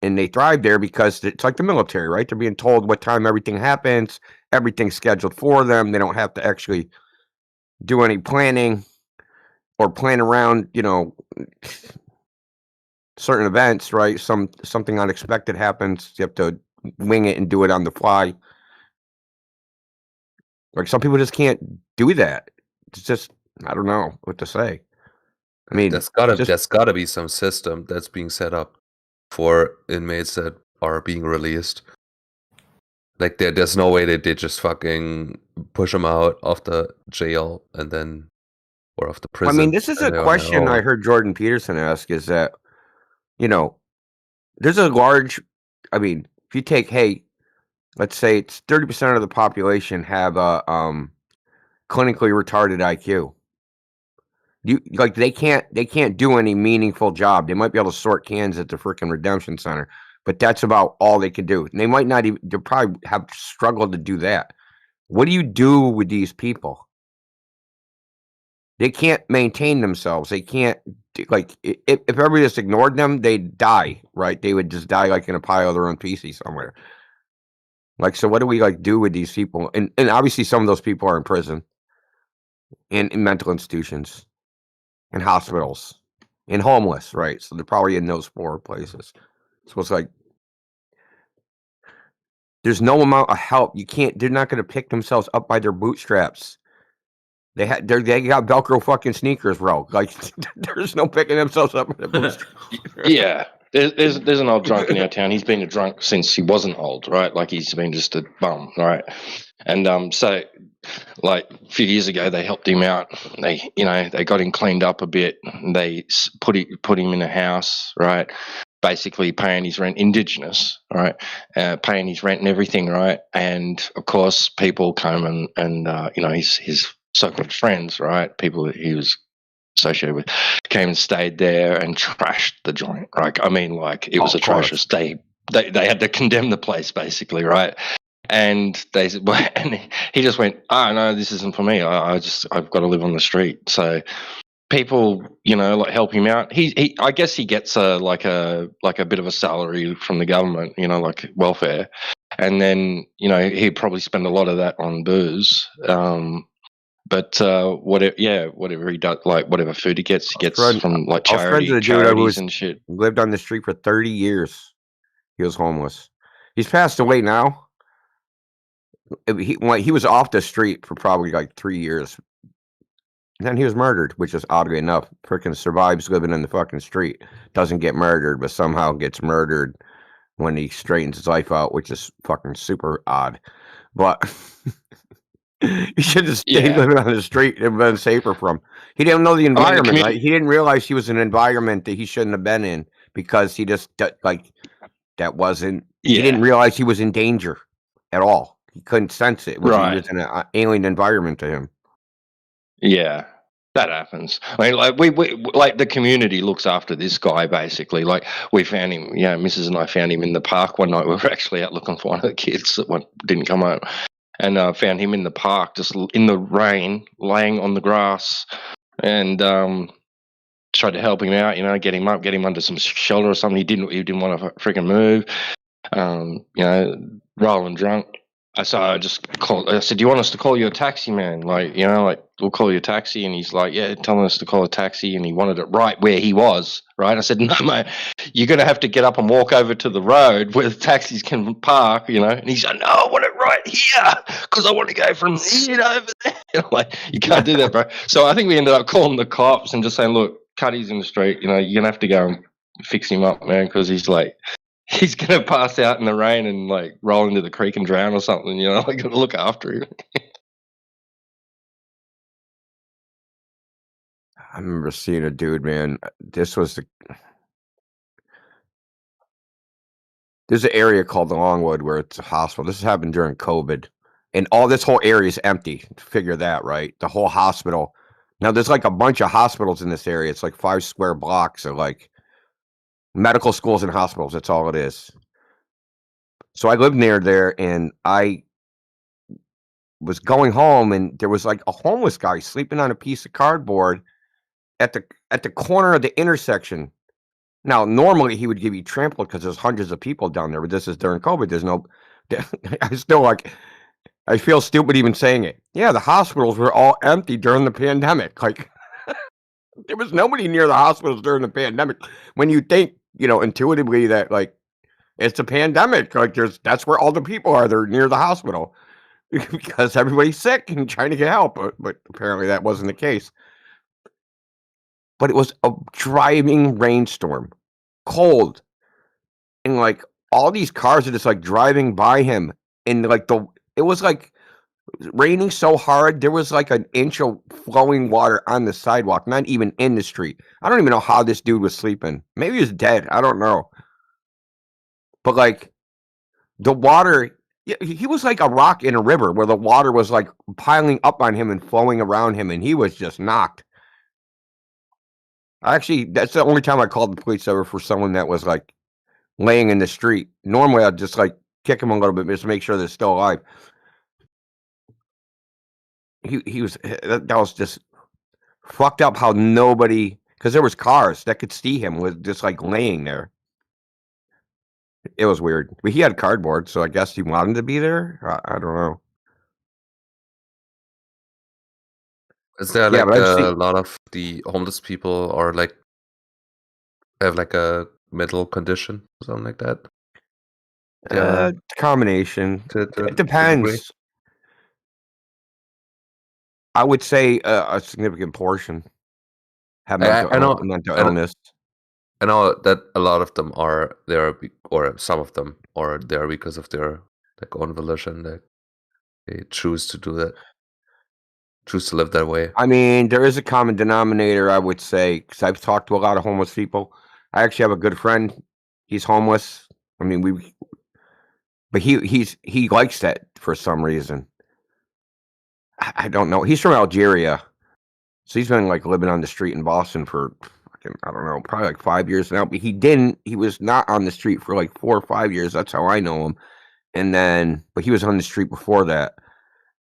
And they thrive there because it's like the military, right? They're being told what time everything happens. Everything's scheduled for them. They don't have to actually do any planning or plan around, certain events, right? Something unexpected happens. You have to wing it and do it on the fly. Like, some people just can't do that. It's just, I don't know what to say. I mean, there's gotta be some system that's being set up for inmates that are being released. Like, there's no way that they just fucking push them out of the jail and then, or off the prison. I mean, this is a question I heard Jordan Peterson ask, is that, there's a large, if you take, let's say it's 30% of the population have a clinically retarded IQ. They can't do any meaningful job. They might be able to sort cans at the freaking Redemption Center, but that's about all they can do. And they might not even. They probably have struggled to do that. What do you do with these people? They can't maintain themselves. They can't, if everybody just ignored them, they'd die, right? They would just die like in a pile of their own feces somewhere. Like, so what do we do with these people? And obviously some of those people are in prison, in mental institutions, in hospitals, in homeless, right? So they're probably in those 4 places. So it's like, there's no amount of help. They're not going to pick themselves up by their bootstraps. They got Velcro fucking sneakers, bro. Like, there's no picking themselves up by their bootstraps. Yeah. There's an old drunk in our town. He's been a drunk since he wasn't old, right? Like, he's been just a bum, right? And so, like, a few years ago, they helped him out. They got him cleaned up a bit. They put him in a house, right? Basically paying his rent, Indigenous, right? Paying his rent and everything, right? And of course, people come and his so-called friends, right? People that he was associated with, came and stayed there and trashed the joint. It was atrocious. They had to condemn the place, basically, right? And they said, well, and he just went, "Oh no, this isn't for me. I've got to live on the street." So people, like help him out. I guess he gets like a bit of a salary from the government, like welfare, and then he'd probably spend a lot of that on booze. But whatever he does, like whatever food he gets from like I was friends with a dude who charities and shit. lived on the street for 30 years. He was homeless. He's passed away now. He was off the street for probably like 3 years. And then he was murdered, which is oddly enough. Freaking survives living in the fucking street. Doesn't get murdered, but somehow gets murdered when he straightens his life out, which is fucking super odd. But he should have stayed living on the street and been safer for him. He didn't know the environment, right? He didn't realize he was in an environment that he shouldn't have been in because he just that wasn't. He didn't realize he was in danger at all. He couldn't sense it. He was in an alien environment to him. Yeah, that happens. I mean, like we like the community looks after this guy basically. Like we found him. Yeah, Mrs. and I found him in the park one night. We were actually out looking for one of the kids that didn't come home, and found him in the park, just in the rain, laying on the grass, and tried to help him out. Get him up, get him under some shelter or something. He didn't want to freaking move. Rolling drunk. So I just called. I said, "Do you want us to call you a taxi, man? Like, we'll call you a taxi." And he's like, "Yeah, telling us to call a taxi." And he wanted it right where he was. Right? I said, "No, mate, you're gonna have to get up and walk over to the road where the taxis can park." And he said, "No, I want it right here because I want to go from here to over there." I'm like, you can't do that, bro. So I think we ended up calling the cops and just saying, "Look, Cuddy's in the street. You're gonna have to go and fix him up, man, because he's gonna pass out in the rain and like roll into the creek and drown or something. I gotta look after him." I remember seeing a dude, man. There's an area called Longwood where it's a hospital. This happened during COVID, and this whole area is empty. Figure that, right? The whole hospital. Now there's like a bunch of hospitals in this area. It's like 5 square blocks of like medical schools and hospitals. That's all it is. So I lived near there, and I was going home, and there was like a homeless guy sleeping on a piece of cardboard at the corner of the intersection. Now, normally he would give you trampled because there's hundreds of people down there, but this is during COVID. There's no. I feel stupid even saying it. Yeah, the hospitals were all empty during the pandemic. Like, there was nobody near the hospitals during the pandemic. When you think, intuitively that like it's a pandemic, like that's where all the people are. They're near the hospital because everybody's sick and trying to get help. But apparently that wasn't the case. But it was a driving rainstorm, cold, and like all these cars are just like driving by him, and like it was like raining so hard there was like an inch of flowing water on the sidewalk, not even in the street. I don't even know how this dude was sleeping. Maybe he was dead. I don't know. But like the water, he was like a rock in a river where the water was like piling up on him and flowing around him, and he was just knocked. Actually, that's the only time I called the police ever for someone that was like laying in the street. Normally, I'd just like kick him a little bit just to make sure they're still alive. He was that was just fucked up how nobody, because there was cars that could see him was just like laying there. It was weird. But he had cardboard, so I guess he wanted to be there. I don't know. Is there like a lot of the homeless people or like have like a mental condition or something like that? Combination. It depends. I would say a significant portion have mental illness. I know that a lot of them are there, or some of them are there because of their like own volition. That they choose to do that, choose to live that way. I mean, there is a common denominator, I would say, because I've talked to a lot of homeless people. I actually have a good friend. He's homeless. I mean, but he likes that for some reason. I don't know. He's from Algeria, so he's been like living on the street in Boston for I don't know, probably like 5 years now. But he was not on the street for like 4 or 5 years. That's how I know him. and then but he was on the street before that,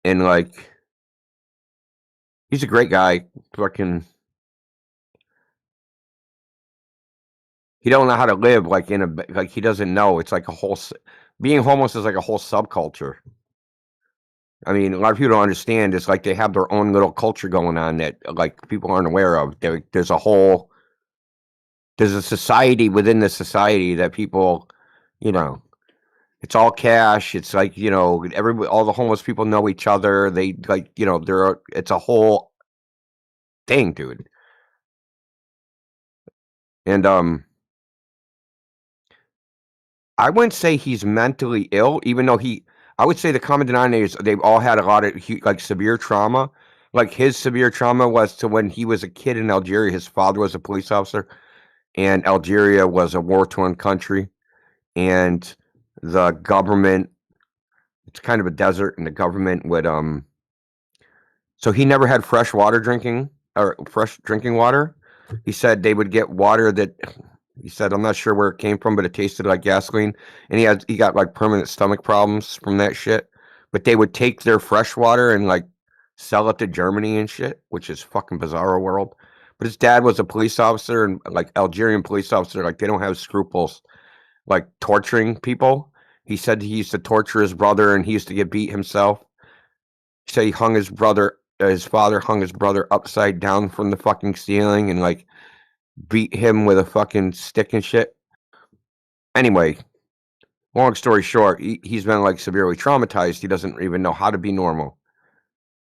and like he's a great guy. Fucking, he don't know how to live like in a like he doesn't know. It's like a whole being homeless is like a whole subculture. I mean, a lot of people don't understand. It's like they have their own little culture going on that like people aren't aware of. There's a society within the society that people, you know, it's all cash. It's like, you know, all the homeless people know each other. They like, you know, it's a whole thing, dude. And I wouldn't say he's mentally ill, even though I would say the common denominator is they've all had a lot of like severe trauma. Like his severe trauma was to when he was a kid in Algeria. His father was a police officer, and Algeria was a war-torn country, and the government, it's kind of a desert, and the government would so he never had fresh drinking water. He said they would get water that he said, I'm not sure where it came from, but it tasted like gasoline, and he got like permanent stomach problems from that shit. But they would take their fresh water and like sell it to Germany and shit, which is fucking bizarre world. But his dad was a police officer, and like Algerian police officer, like they don't have scruples like torturing people. He said he used to torture his brother, and he used to get beat himself. He said he hung his father hung his brother upside down from the fucking ceiling and like beat him with a fucking stick and shit. Anyway, long story short, he's been like severely traumatized. He doesn't even know how to be normal.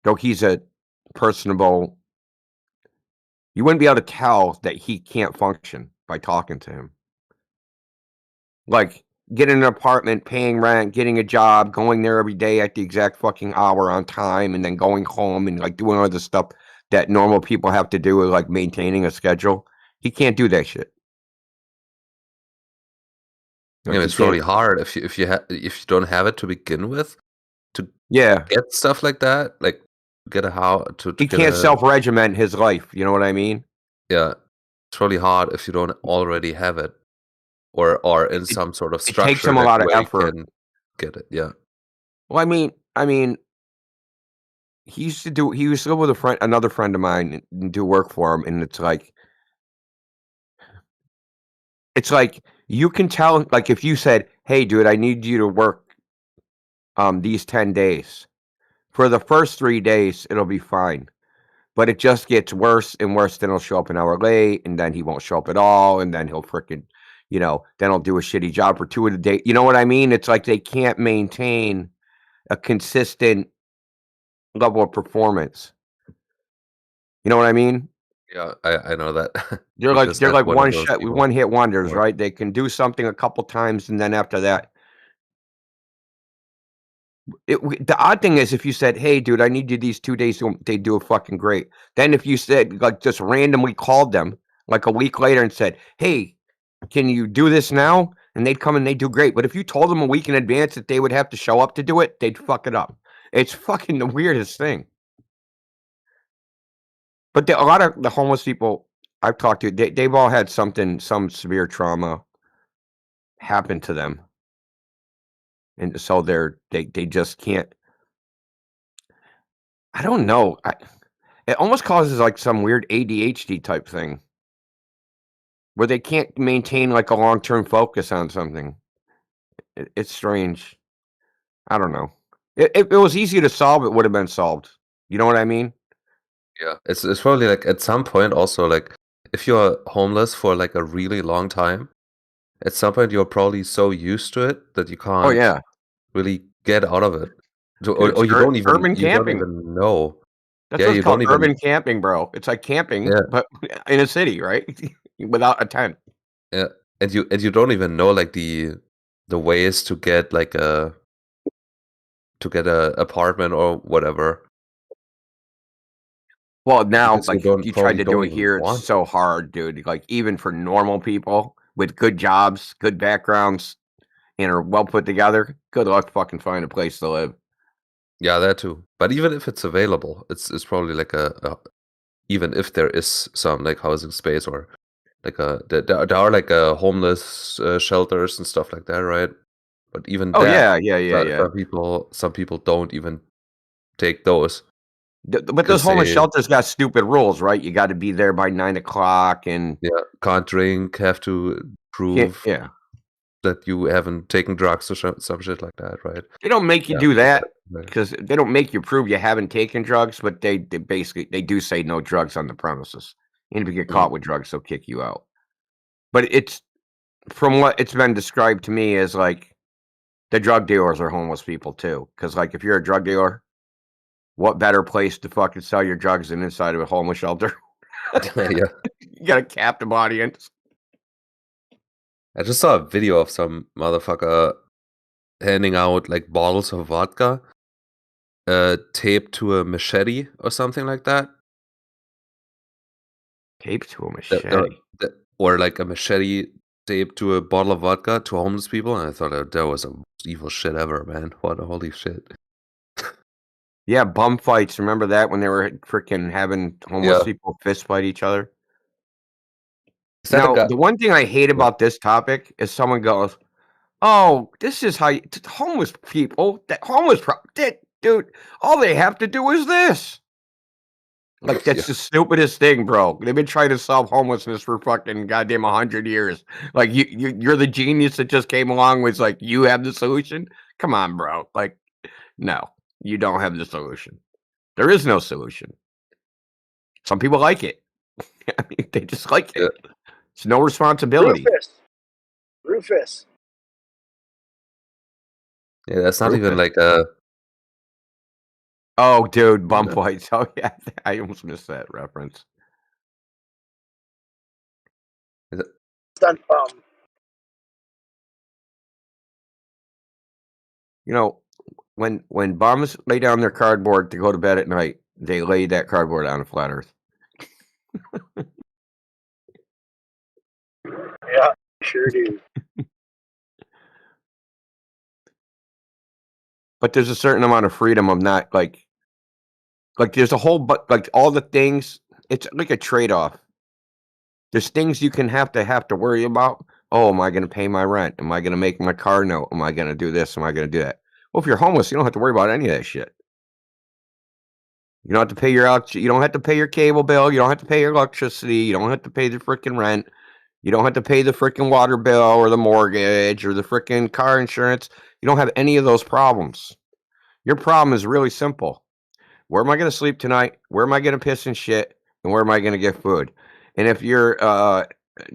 Though he's a personable, you wouldn't be able to tell that he can't function by talking to him. Like getting an apartment, paying rent, getting a job, going there every day at the exact fucking hour on time, and then going home and like doing all the stuff that normal people have to do, like maintaining a schedule. He can't do that shit. Yeah, it's really hard if you don't have it to begin with to get stuff like that, like get a house to he can't self-regiment his life. You know what I mean? Yeah, it's really hard if you don't already have it, or in some sort of structure. It takes him a lot of effort. Get it? Yeah. Well, I mean, he used to live with another friend of mine, and do work for him, and it's like you can tell, like if you said, "Hey, dude, I need you to work these 10 days." For the first 3 days, it'll be fine. But it just gets worse and worse. Then he'll show up an hour late, and then he won't show up at all, and then he'll freaking, then he'll do a shitty job for 2 of the day. You know what I mean? It's like they can't maintain a consistent level of performance. You know what I mean? Yeah, I know that. They're like one hit wonders, right? They can do something a couple times, and then after that, the odd thing is if you said, "Hey, dude, I need you these 2 days," they do it fucking great. Then if you said, like, just randomly called them like a week later and said, "Hey, can you do this now?" and they'd come and they do great. But if you told them a week in advance that they would have to show up to do it, they'd fuck it up. It's fucking the weirdest thing. But a lot of the homeless people I've talked to, they've all had some severe trauma happen to them. And so they just can't. I don't know. It almost causes like some weird ADHD type thing where they can't maintain like a long-term focus on something. It's strange. I don't know. If it was easy to solve, it would have been solved. You know what I mean? Yeah, it's probably like at some point also, like if you're homeless for like a really long time, at some point you're probably so used to it that you can't really get out of it. Or you don't even urban camping. You don't even know. That's what's called urban camping, bro. It's like camping, but in a city, right? Without a tent. Yeah, and you don't even know like the ways to get like a apartment or whatever. Well, now like you tried to do it here, it's so hard, dude. Like even for normal people with good jobs, good backgrounds, and are well put together, good luck fucking finding a place to live. Yeah, that too. But even if it's available, it's probably like a even if there is some like housing space or like there are like homeless shelters and stuff like that, right? But even Oh that, yeah. some people don't even take those. But those Because homeless they shelters got stupid rules, right? You got to be there by 9 o'clock, and can't drink, have to prove yeah. that you haven't taken drugs or some shit like that, right? They don't make you Yeah, do that right. because they don't make you prove you haven't taken drugs, but they basically they do say no drugs on the premises. And if you get caught with drugs, they'll kick you out. But it's from what it's been described to me as like the drug dealers are homeless people too. Because like if you're a drug dealer, what better place to fucking sell your drugs than inside of a homeless shelter? Yeah. You got a captive audience. I just saw a video of some motherfucker handing out like bottles of vodka taped to a machete or something like that. Taped to a machete? Or like a machete taped to a bottle of vodka to homeless people, and I thought that was the most evil shit ever, man. What a holy shit. Yeah, bum fights. Remember that when they were freaking having homeless Yeah. people fist fight each other? Is that Now, a guy? the one thing I hate about this topic is someone goes, "Oh, this is how you, homeless people, dude, all they have to do is this." Like, that's the stupidest thing, bro. They've been trying to solve homelessness for fucking goddamn 100 years. Like, you're the genius that just came along with, like, you have the solution? Come on, bro. Like, no, you don't have the solution. There is no solution. Some people like it. I mean, they just like it. It's no responsibility. Rufus. Yeah, that's not even like a. Oh, dude, bump fights. Oh, yeah, I almost missed that reference. Stunt bum. You know, when bums lay down their cardboard to go to bed at night, they lay that cardboard on a flat earth. Yeah, sure do. But there's a certain amount of freedom of not like there's a whole but like all the things. It's like a trade-off. There's things you can have to worry about. Oh, am I going to pay my rent? Am I going to make my car note? Am I going to do this? Am I going to do that? Well, if you're homeless, you don't have to worry about any of that shit. You don't have to pay you don't have to pay your cable bill. You don't have to pay your electricity. You don't have to pay the freaking rent. You don't have to pay the freaking water bill or the mortgage or the freaking car insurance. You don't have any of those problems. Your problem is really simple. Where am I going to sleep tonight? Where am I going to piss and shit? And where am I going to get food? And if you're,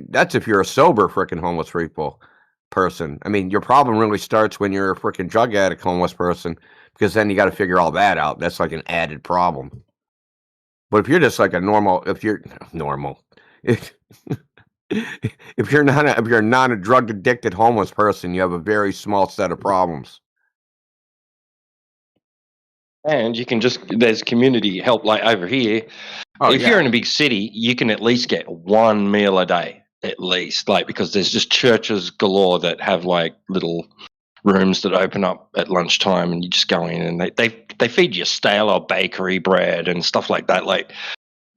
that's if you're a sober freaking homeless person. I mean, your problem really starts when you're a freaking drug addict homeless person, because then you got to figure all that out. That's like an added problem. But if you're just like if you're not a drug addicted homeless person, you have a very small set of problems. And you can there's community help like over here. If you're in a big city, you can at least get one meal a day, at least. Like, because there's just churches galore that have like little rooms that open up at lunchtime, and you just go in and they feed you stale or bakery bread and stuff like that. Like,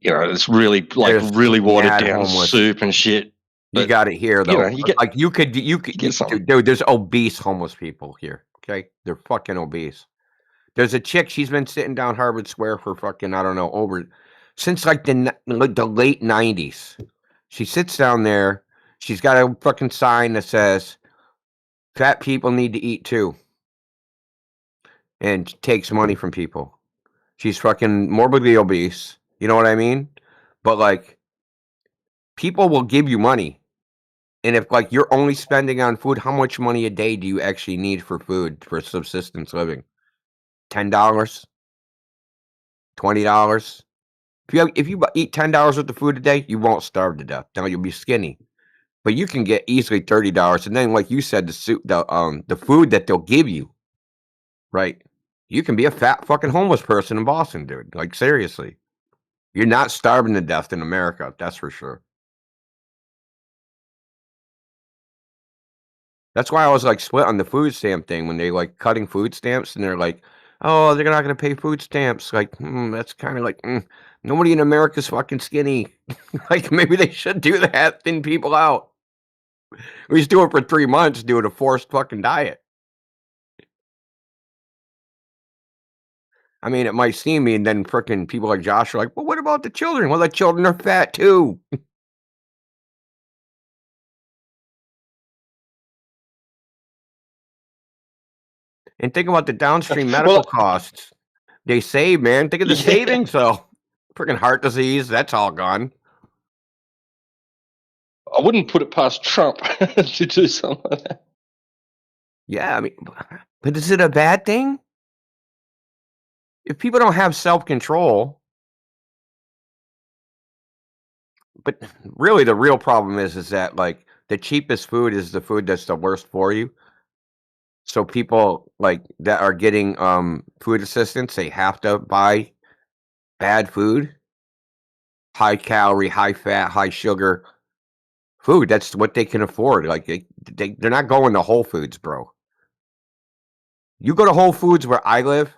you know, it's really like really watered down soup and shit. You got it here though. You get, like you could dude, there's obese homeless people here. Okay, they're fucking obese. There's a chick. She's been sitting down Harvard Square for fucking since like the late 90s. She sits down there. She's got a fucking sign that says, "Fat people need to eat too," and takes money from people. She's fucking morbidly obese. You know what I mean? But like, people will give you money. And if like you're only spending on food, how much money a day do you actually need for food for subsistence living? $10, $20. If you eat $10 worth of food a day, you won't starve to death. Now you'll be skinny, but you can get easily $30. And then, like you said, the food that they'll give you, right? You can be a fat fucking homeless person in Boston, dude. Like seriously, you're not starving to death in America. That's for sure. That's why I was like split on the food stamp thing when they like cutting food stamps and they're like, oh, they're not going to pay food stamps. Like, that's kind of like, nobody in America's fucking skinny. Like, maybe they should do that, thin people out. We just do it for 3 months, do it a forced fucking diet. I mean, it might seem mean, then frickin' people like Josh are like, well, what about the children? Well, the children are fat too. And think about the downstream medical costs. They save, man. Think of the savings, though. Frickin' heart disease, that's all gone. I wouldn't put it past Trump to do something like that. Yeah, I mean, but is it a bad thing? If people don't have self-control, but really the real problem is that, like, the cheapest food is the food that's the worst for you. So people, like, that are getting food assistance, they have to buy bad food, high calorie, high fat, high sugar food. That's what they can afford. Like, they're not going to Whole Foods, bro. You go to Whole Foods where I live,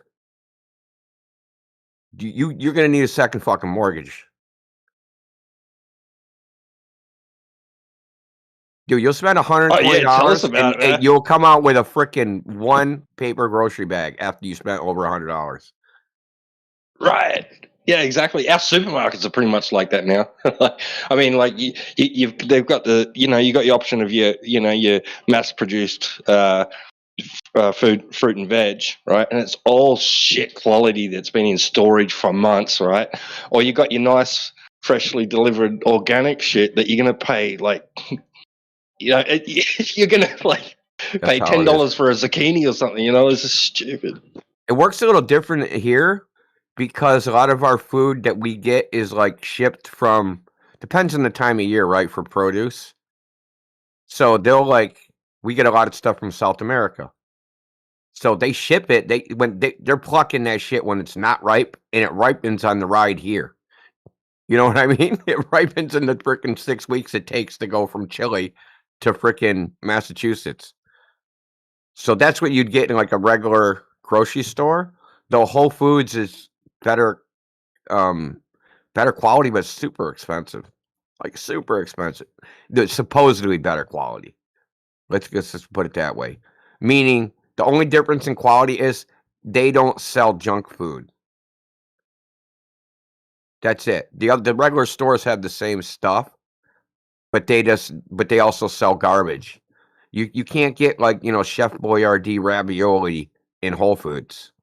you're gonna need a second fucking mortgage. Dude, you'll spend $120 and you'll come out with a freaking one paper grocery bag after you spent over $100. Right. Yeah, exactly. Our supermarkets are pretty much like that now. I mean, like they've got you got the option of your mass-produced fruit and veg, right? And it's all shit quality that's been in storage for months, right? Or you got your nice, freshly delivered organic shit that you're gonna pay like, you're gonna like pay $10 for a zucchini or something. This is stupid. It works a little different here because a lot of our food that we get is like shipped from, depends on the time of year, right? For produce. So we get a lot of stuff from South America. So they ship it. They're plucking that shit when it's not ripe, and it ripens on the ride here. You know what I mean? It ripens in the frickin' 6 weeks it takes to go from Chile to frickin' Massachusetts. So that's what you'd get in like a regular grocery store. Though Whole Foods is better quality, but super expensive. Like super expensive. Supposedly better quality. Let's just put it that way. Meaning the only difference in quality is they don't sell junk food. That's it. The regular stores have the same stuff, but they also sell garbage. You can't get like, Chef Boyardee ravioli in Whole Foods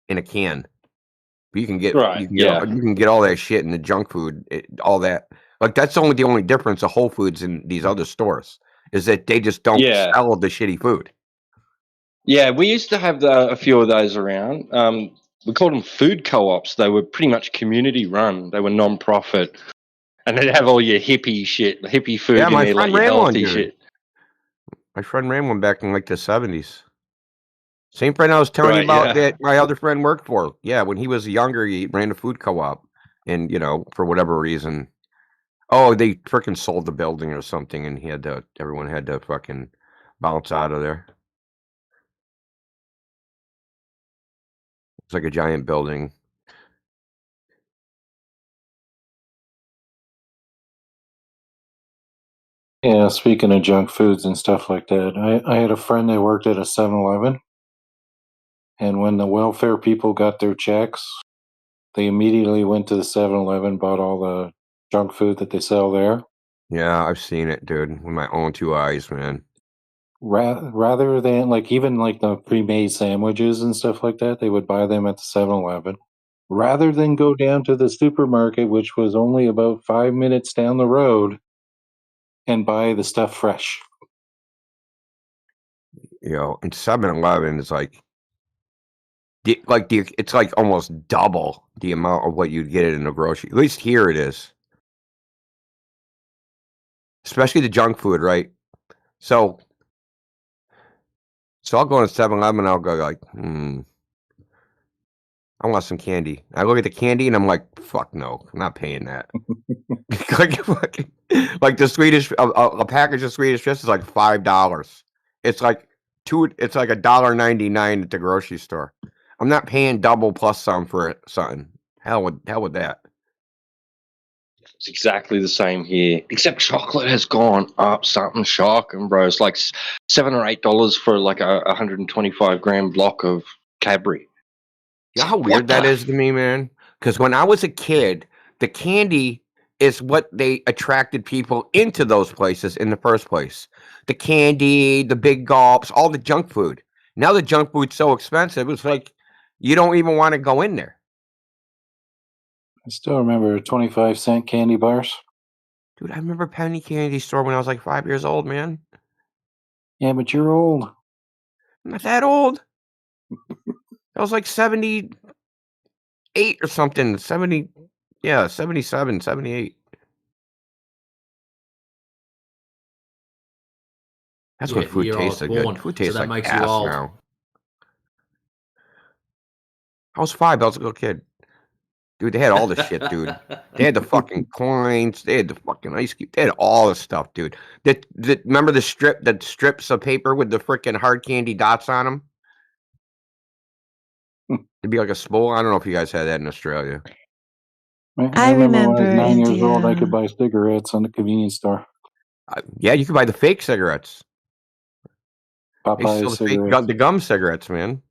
in a can. But you can get you can get all that shit in the junk food, all that. Like that's the only difference of Whole Foods and these other stores is that they just don't sell the shitty food. Yeah, we used to have a few of those around. We called them food co-ops. They were pretty much community run. They were non-profit, and they'd have all your hippie shit, hippie food in there, like your healthy shit. My friend ran one back in like the 70s. Same friend I was telling you about that my other friend worked for. Yeah, when he was younger, he ran a food co-op, and for whatever reason, they freaking sold the building or something, and everyone had to fucking bounce out of there. It's like a giant building. Yeah, speaking of junk foods and stuff like that, I had a friend that worked at a 7-Eleven, and when the welfare people got their checks, they immediately went to the 7-Eleven, bought all the junk food that they sell there. Yeah, I've seen it, dude, with my own 2 eyes, man. Rather than even the pre-made sandwiches and stuff like that, they would buy them at the 7-Eleven. Rather than go down to the supermarket, which was only about 5 minutes down the road, and buy the stuff fresh. And 7-Eleven is it's like almost double the amount of what you'd get in a grocery. At least here it is. Especially the junk food, right? So I'll go to 7-Eleven and I'll go like, I want some candy. I look at the candy and I'm like, fuck no, I'm not paying that. like the Swedish, a package of Swedish fish is like $5. It's like $1.99 at the grocery store. I'm not paying double plus some for something. Hell with that. It's exactly the same here, except chocolate has gone up something shocking, bro. It's like $7 or $8 for like a 125 gram block of Cadbury. You know how weird that is to me, man? Because when I was a kid, the candy is what they attracted people into those places in the first place. The candy, the big gulps, all the junk food. Now the junk food's so expensive, it's like you don't even want to go in there. I still remember 25-cent candy bars. Dude, I remember penny candy store when I was like 5 years old, man. Yeah, but you're old. I'm not that old. I was like 78 or something. 70, yeah, 77, 78. That's Yeah, when the food year I was tasted born, good. Food so tastes that like makes you ass old. now. I was 5. I was a little kid. Dude, they had all the shit, dude. They had the fucking coins. They had the fucking ice cube. They had all the stuff, dude. Remember the strips of paper with the freaking hard candy dots on them? It'd be like a spool. I don't know if you guys had that in Australia. I remember when I was 9 years old, I India. could buy cigarettes on the convenience store. Yeah, you could buy the fake cigarettes. They Popeye sell the fake cigarettes. the gum cigarettes, man.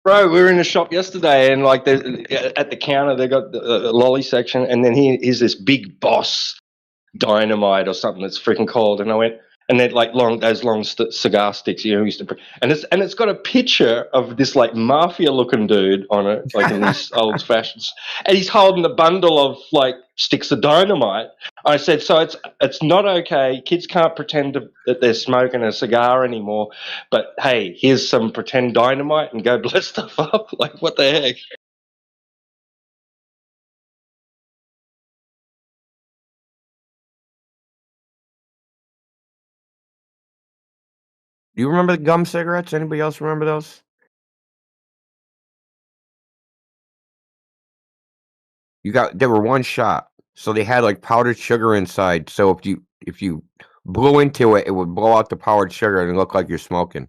Bro, we were in the shop yesterday, and like at the counter, they got the lolly section, and then here's this big boss dynamite or something that's freaking called, and I went, and they're like those long cigar sticks, you know, used to, and it's got a picture of this like mafia looking dude on it, like in these old fashions, and he's holding a bundle of like sticks of dynamite. I said, so it's not okay. Kids can't pretend that they're smoking a cigar anymore. But hey, here's some pretend dynamite and go blow stuff up. Like, what the heck? Do you remember the gum cigarettes? Anybody else remember those? They were one shot, so they had like powdered sugar inside. So if you blew into it, it would blow out the powdered sugar and look like you're smoking.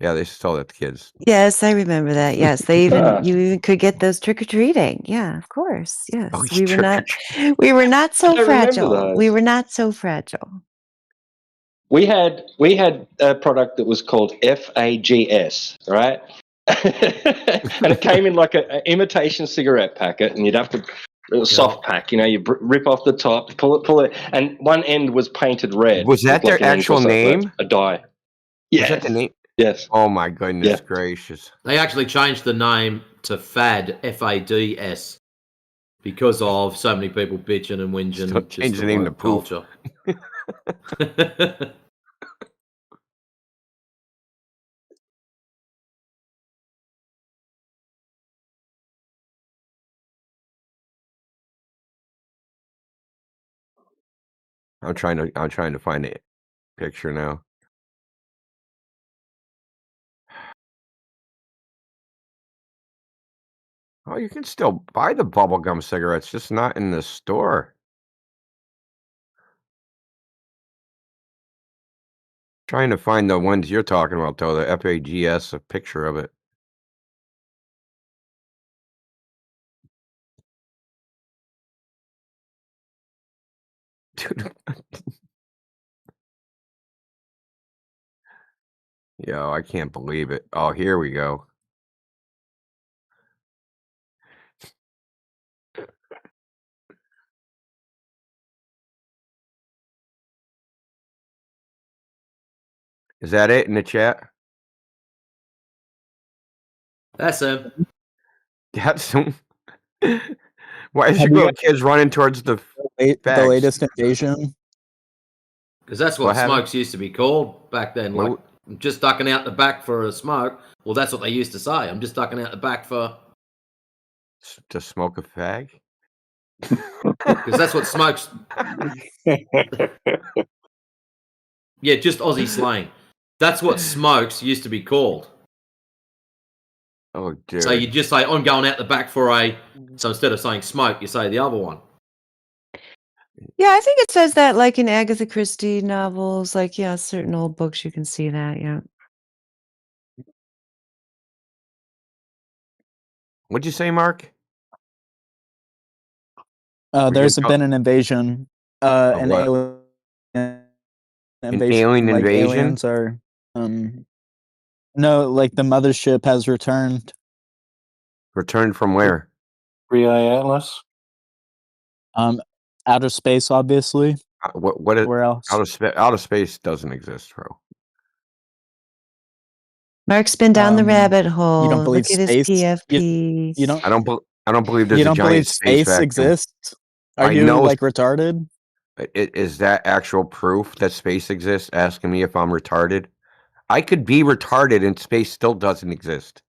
Yeah, they sold that to kids. Yes, I remember that. Yes, you even could get those trick or treating. Yeah, of course. Yes, Oh, we were not so I remember fragile. We those. were not so fragile. We had a product that was called FAGS, right? And it came in like an imitation cigarette packet, and you'd have to soft pack. You know, you rip off the top, pull it, and one end was painted red. Was that with like their an ink or actual something, name? a dye. Was that the name? Yes. Oh my goodness Yeah. gracious! They actually changed the name to FAD, FADS, because of so many people bitching and whinging. Still Just change the the name to woke Poof. culture. I'm trying to find a picture now. Oh, you can still buy the bubblegum cigarettes, just not in the store. Trying to find the ones you're talking about, though, the FAGS, a picture of it. Dude. Yo, I can't believe it. Oh, here we go. Is that it in the chat? That's him. That's him. Why is Have your you little kids running towards the the bags? latest invasion? Because that's What what happened? smokes used to be called back then. What Like, I'm just ducking out the back for a smoke. Well, that's what they used to say. I'm just ducking out the back for. To smoke a fag? Because that's what smokes. Yeah, just Aussie slang. That's what smokes used to be called. Oh, dude. So you just say, I'm going out the back for a. So instead of saying smoke, you say the other one. Yeah, I think it says that like in Agatha Christie novels, like yeah, certain old books you can see that, yeah. What'd you say, Mark? There's been an invasion, Of an what? alien invasion. alien Like invasion? aliens are No, like the mothership has returned. Returned from where? 3i Atlas. Outer space, obviously. What is Where else? outer space doesn't exist, bro. Mark's been down the rabbit You hole. don't believe Look at his space? PFPs. You don't. I don't believe there's You a don't giant believe space space vacuum. exists? Are I you know. like retarded? Is that actual proof that space exists? Asking me if I'm retarded. I could be retarded and space still doesn't exist.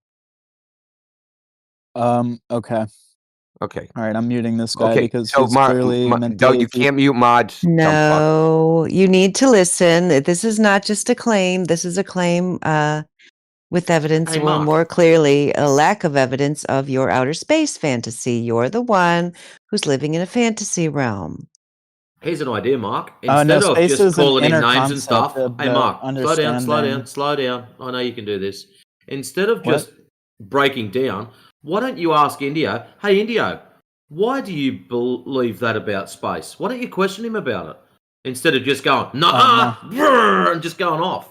Okay. Okay. All right, I'm muting this guy Okay. because So he's clearly you mentally. can't mute mods. Dumb fuck. No, you need to listen. This is not just a claim. This is a claim with evidence, Hey, or Mark. more clearly, a lack of evidence of your outer space fantasy. You're the one who's living in a fantasy realm. Here's an idea, Mark. No, Instead of space just is an calling him inner names and concept stuff. of Hey, the Mark, slow down, slow understanding. down, slow down. I know you can do this. Instead of What? just breaking down, why don't you ask Indio, hey, Indio, why do you believe that about space? Why don't you question him about it? Instead of just going, nah, and just going off.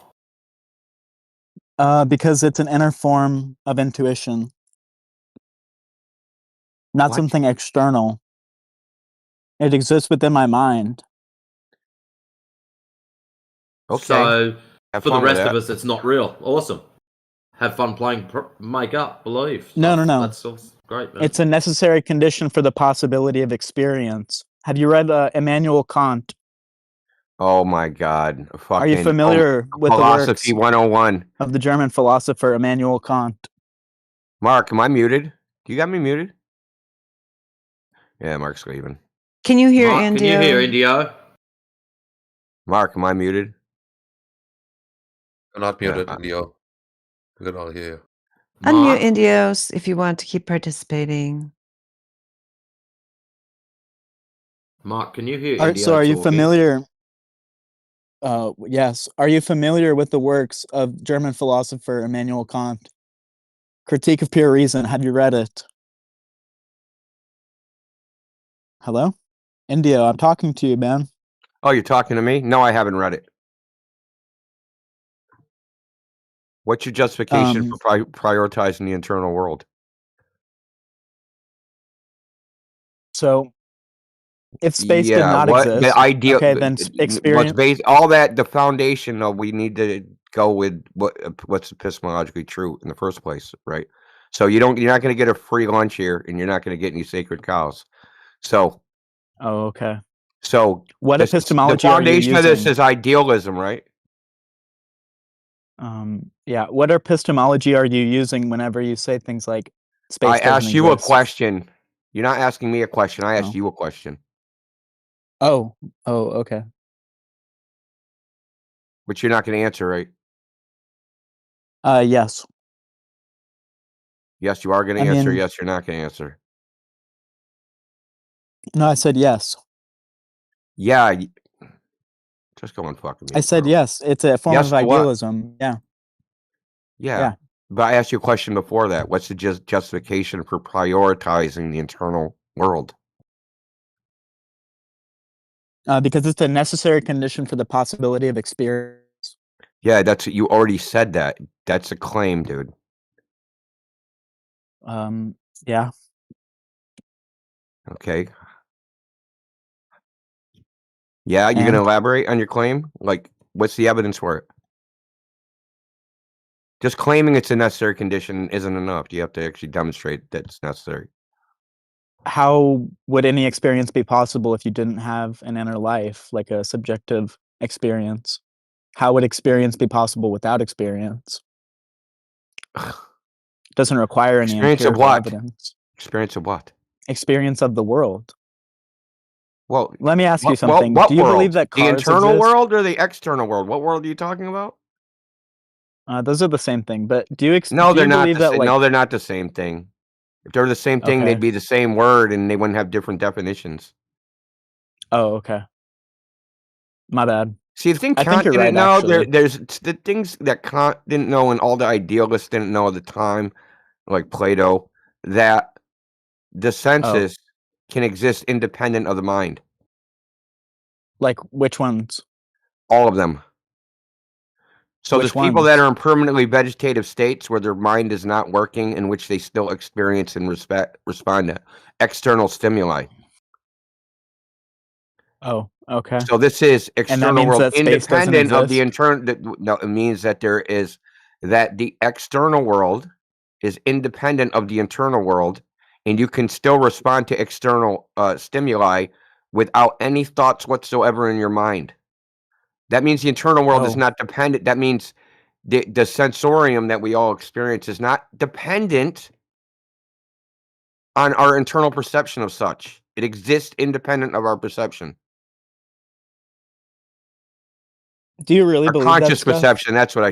Because it's an inner form of intuition, not something external. It exists within my mind. Okay. So, Have for the fun with rest of that. us, it's not real. Awesome. Have fun playing make up, believe. No, stuff. no, no. That's great, man. It's a necessary condition for the possibility of experience. Have you read Immanuel Kant? Oh my God. Are you Fucking familiar with the works Philosophy 101. of the German philosopher Immanuel Kant? Mark, am I muted? Do you got me muted? Yeah, Mark's leaving. Can you hear Mark, Indio? can you hear Indio? Mark, am I muted? I'm not muted, Yeah. Indio. We can all hear you. Unmute Indios if you want to keep participating. Mark, can you hear So Indio are you talking? familiar? Yes. Are you familiar with the works of German philosopher Immanuel Kant? Critique of Pure Reason. Have you read it? Hello? Indio, I'm talking to you, man. Oh, you're talking to me? No, I haven't read it. What's your justification for prioritizing the internal world? So, if space did not exist, the idea? okay, then experience. What's based all that the foundation though? We need to go with what's epistemologically true in the first place, right? So you're not going to get a free lunch here, and you're not going to get any sacred cows. So, Oh, okay. So what epistemology the are you foundation of this using? is idealism, right? Yeah. What epistemology are you using whenever you say things like space I doesn't asked you a exist? question. You're not asking me a question. I asked Oh. you a question. Oh, okay. Which you're not going to answer, right? Yes. Yes, you are going to I answer. mean- Yes, you're not going to answer. No, I said yes. Yeah. Just go on fucking me. I said yes. It's a form of to what? idealism. Yeah. Yeah. But I asked you a question before that. What's the justification for prioritizing the internal world? Because it's a necessary condition for the possibility of experience. Yeah, you already said that. That's a claim, dude. Yeah. Okay. Yeah, you're going to elaborate on your claim? Like, what's the evidence for it? Just claiming it's a necessary condition isn't enough. You have to actually demonstrate that it's necessary. How would any experience be possible if you didn't have an inner life, like a subjective experience? How would experience be possible without experience? Doesn't require any Experience of empirical what? evidence. Experience of what? Experience of the world. Well, let me ask you something. What Do you world? believe that The cars internal exist? world or the external world? What world are you talking about? Those are the same thing. But do you? No, they're not. Believe that, like, no, they're not the same thing. If they're the same thing, Okay. they'd be the same word, and they wouldn't have different definitions. Oh, okay. My bad. See, the thing I Kant think you're didn't right. know, Actually, there's the things that Kant didn't know, and all the idealists didn't know at the time, like Plato, that the senses can exist independent of the mind. Like which ones? All of them. So Which there's people ones? that are in permanently vegetative states where their mind is not working, in which they still experience and respond to external stimuli. Oh, okay. So this is And that external means world that space doesn't independent of the exist? internal. No, it means that the external world is independent of the internal world, and you can still respond to external stimuli without any thoughts whatsoever in your mind. That means the internal world is Oh. not dependent. That means the sensorium that we all experience is not dependent on our internal perception of such. It exists independent of our perception. Do you really Our believe that conscious stuff? perception, that's what I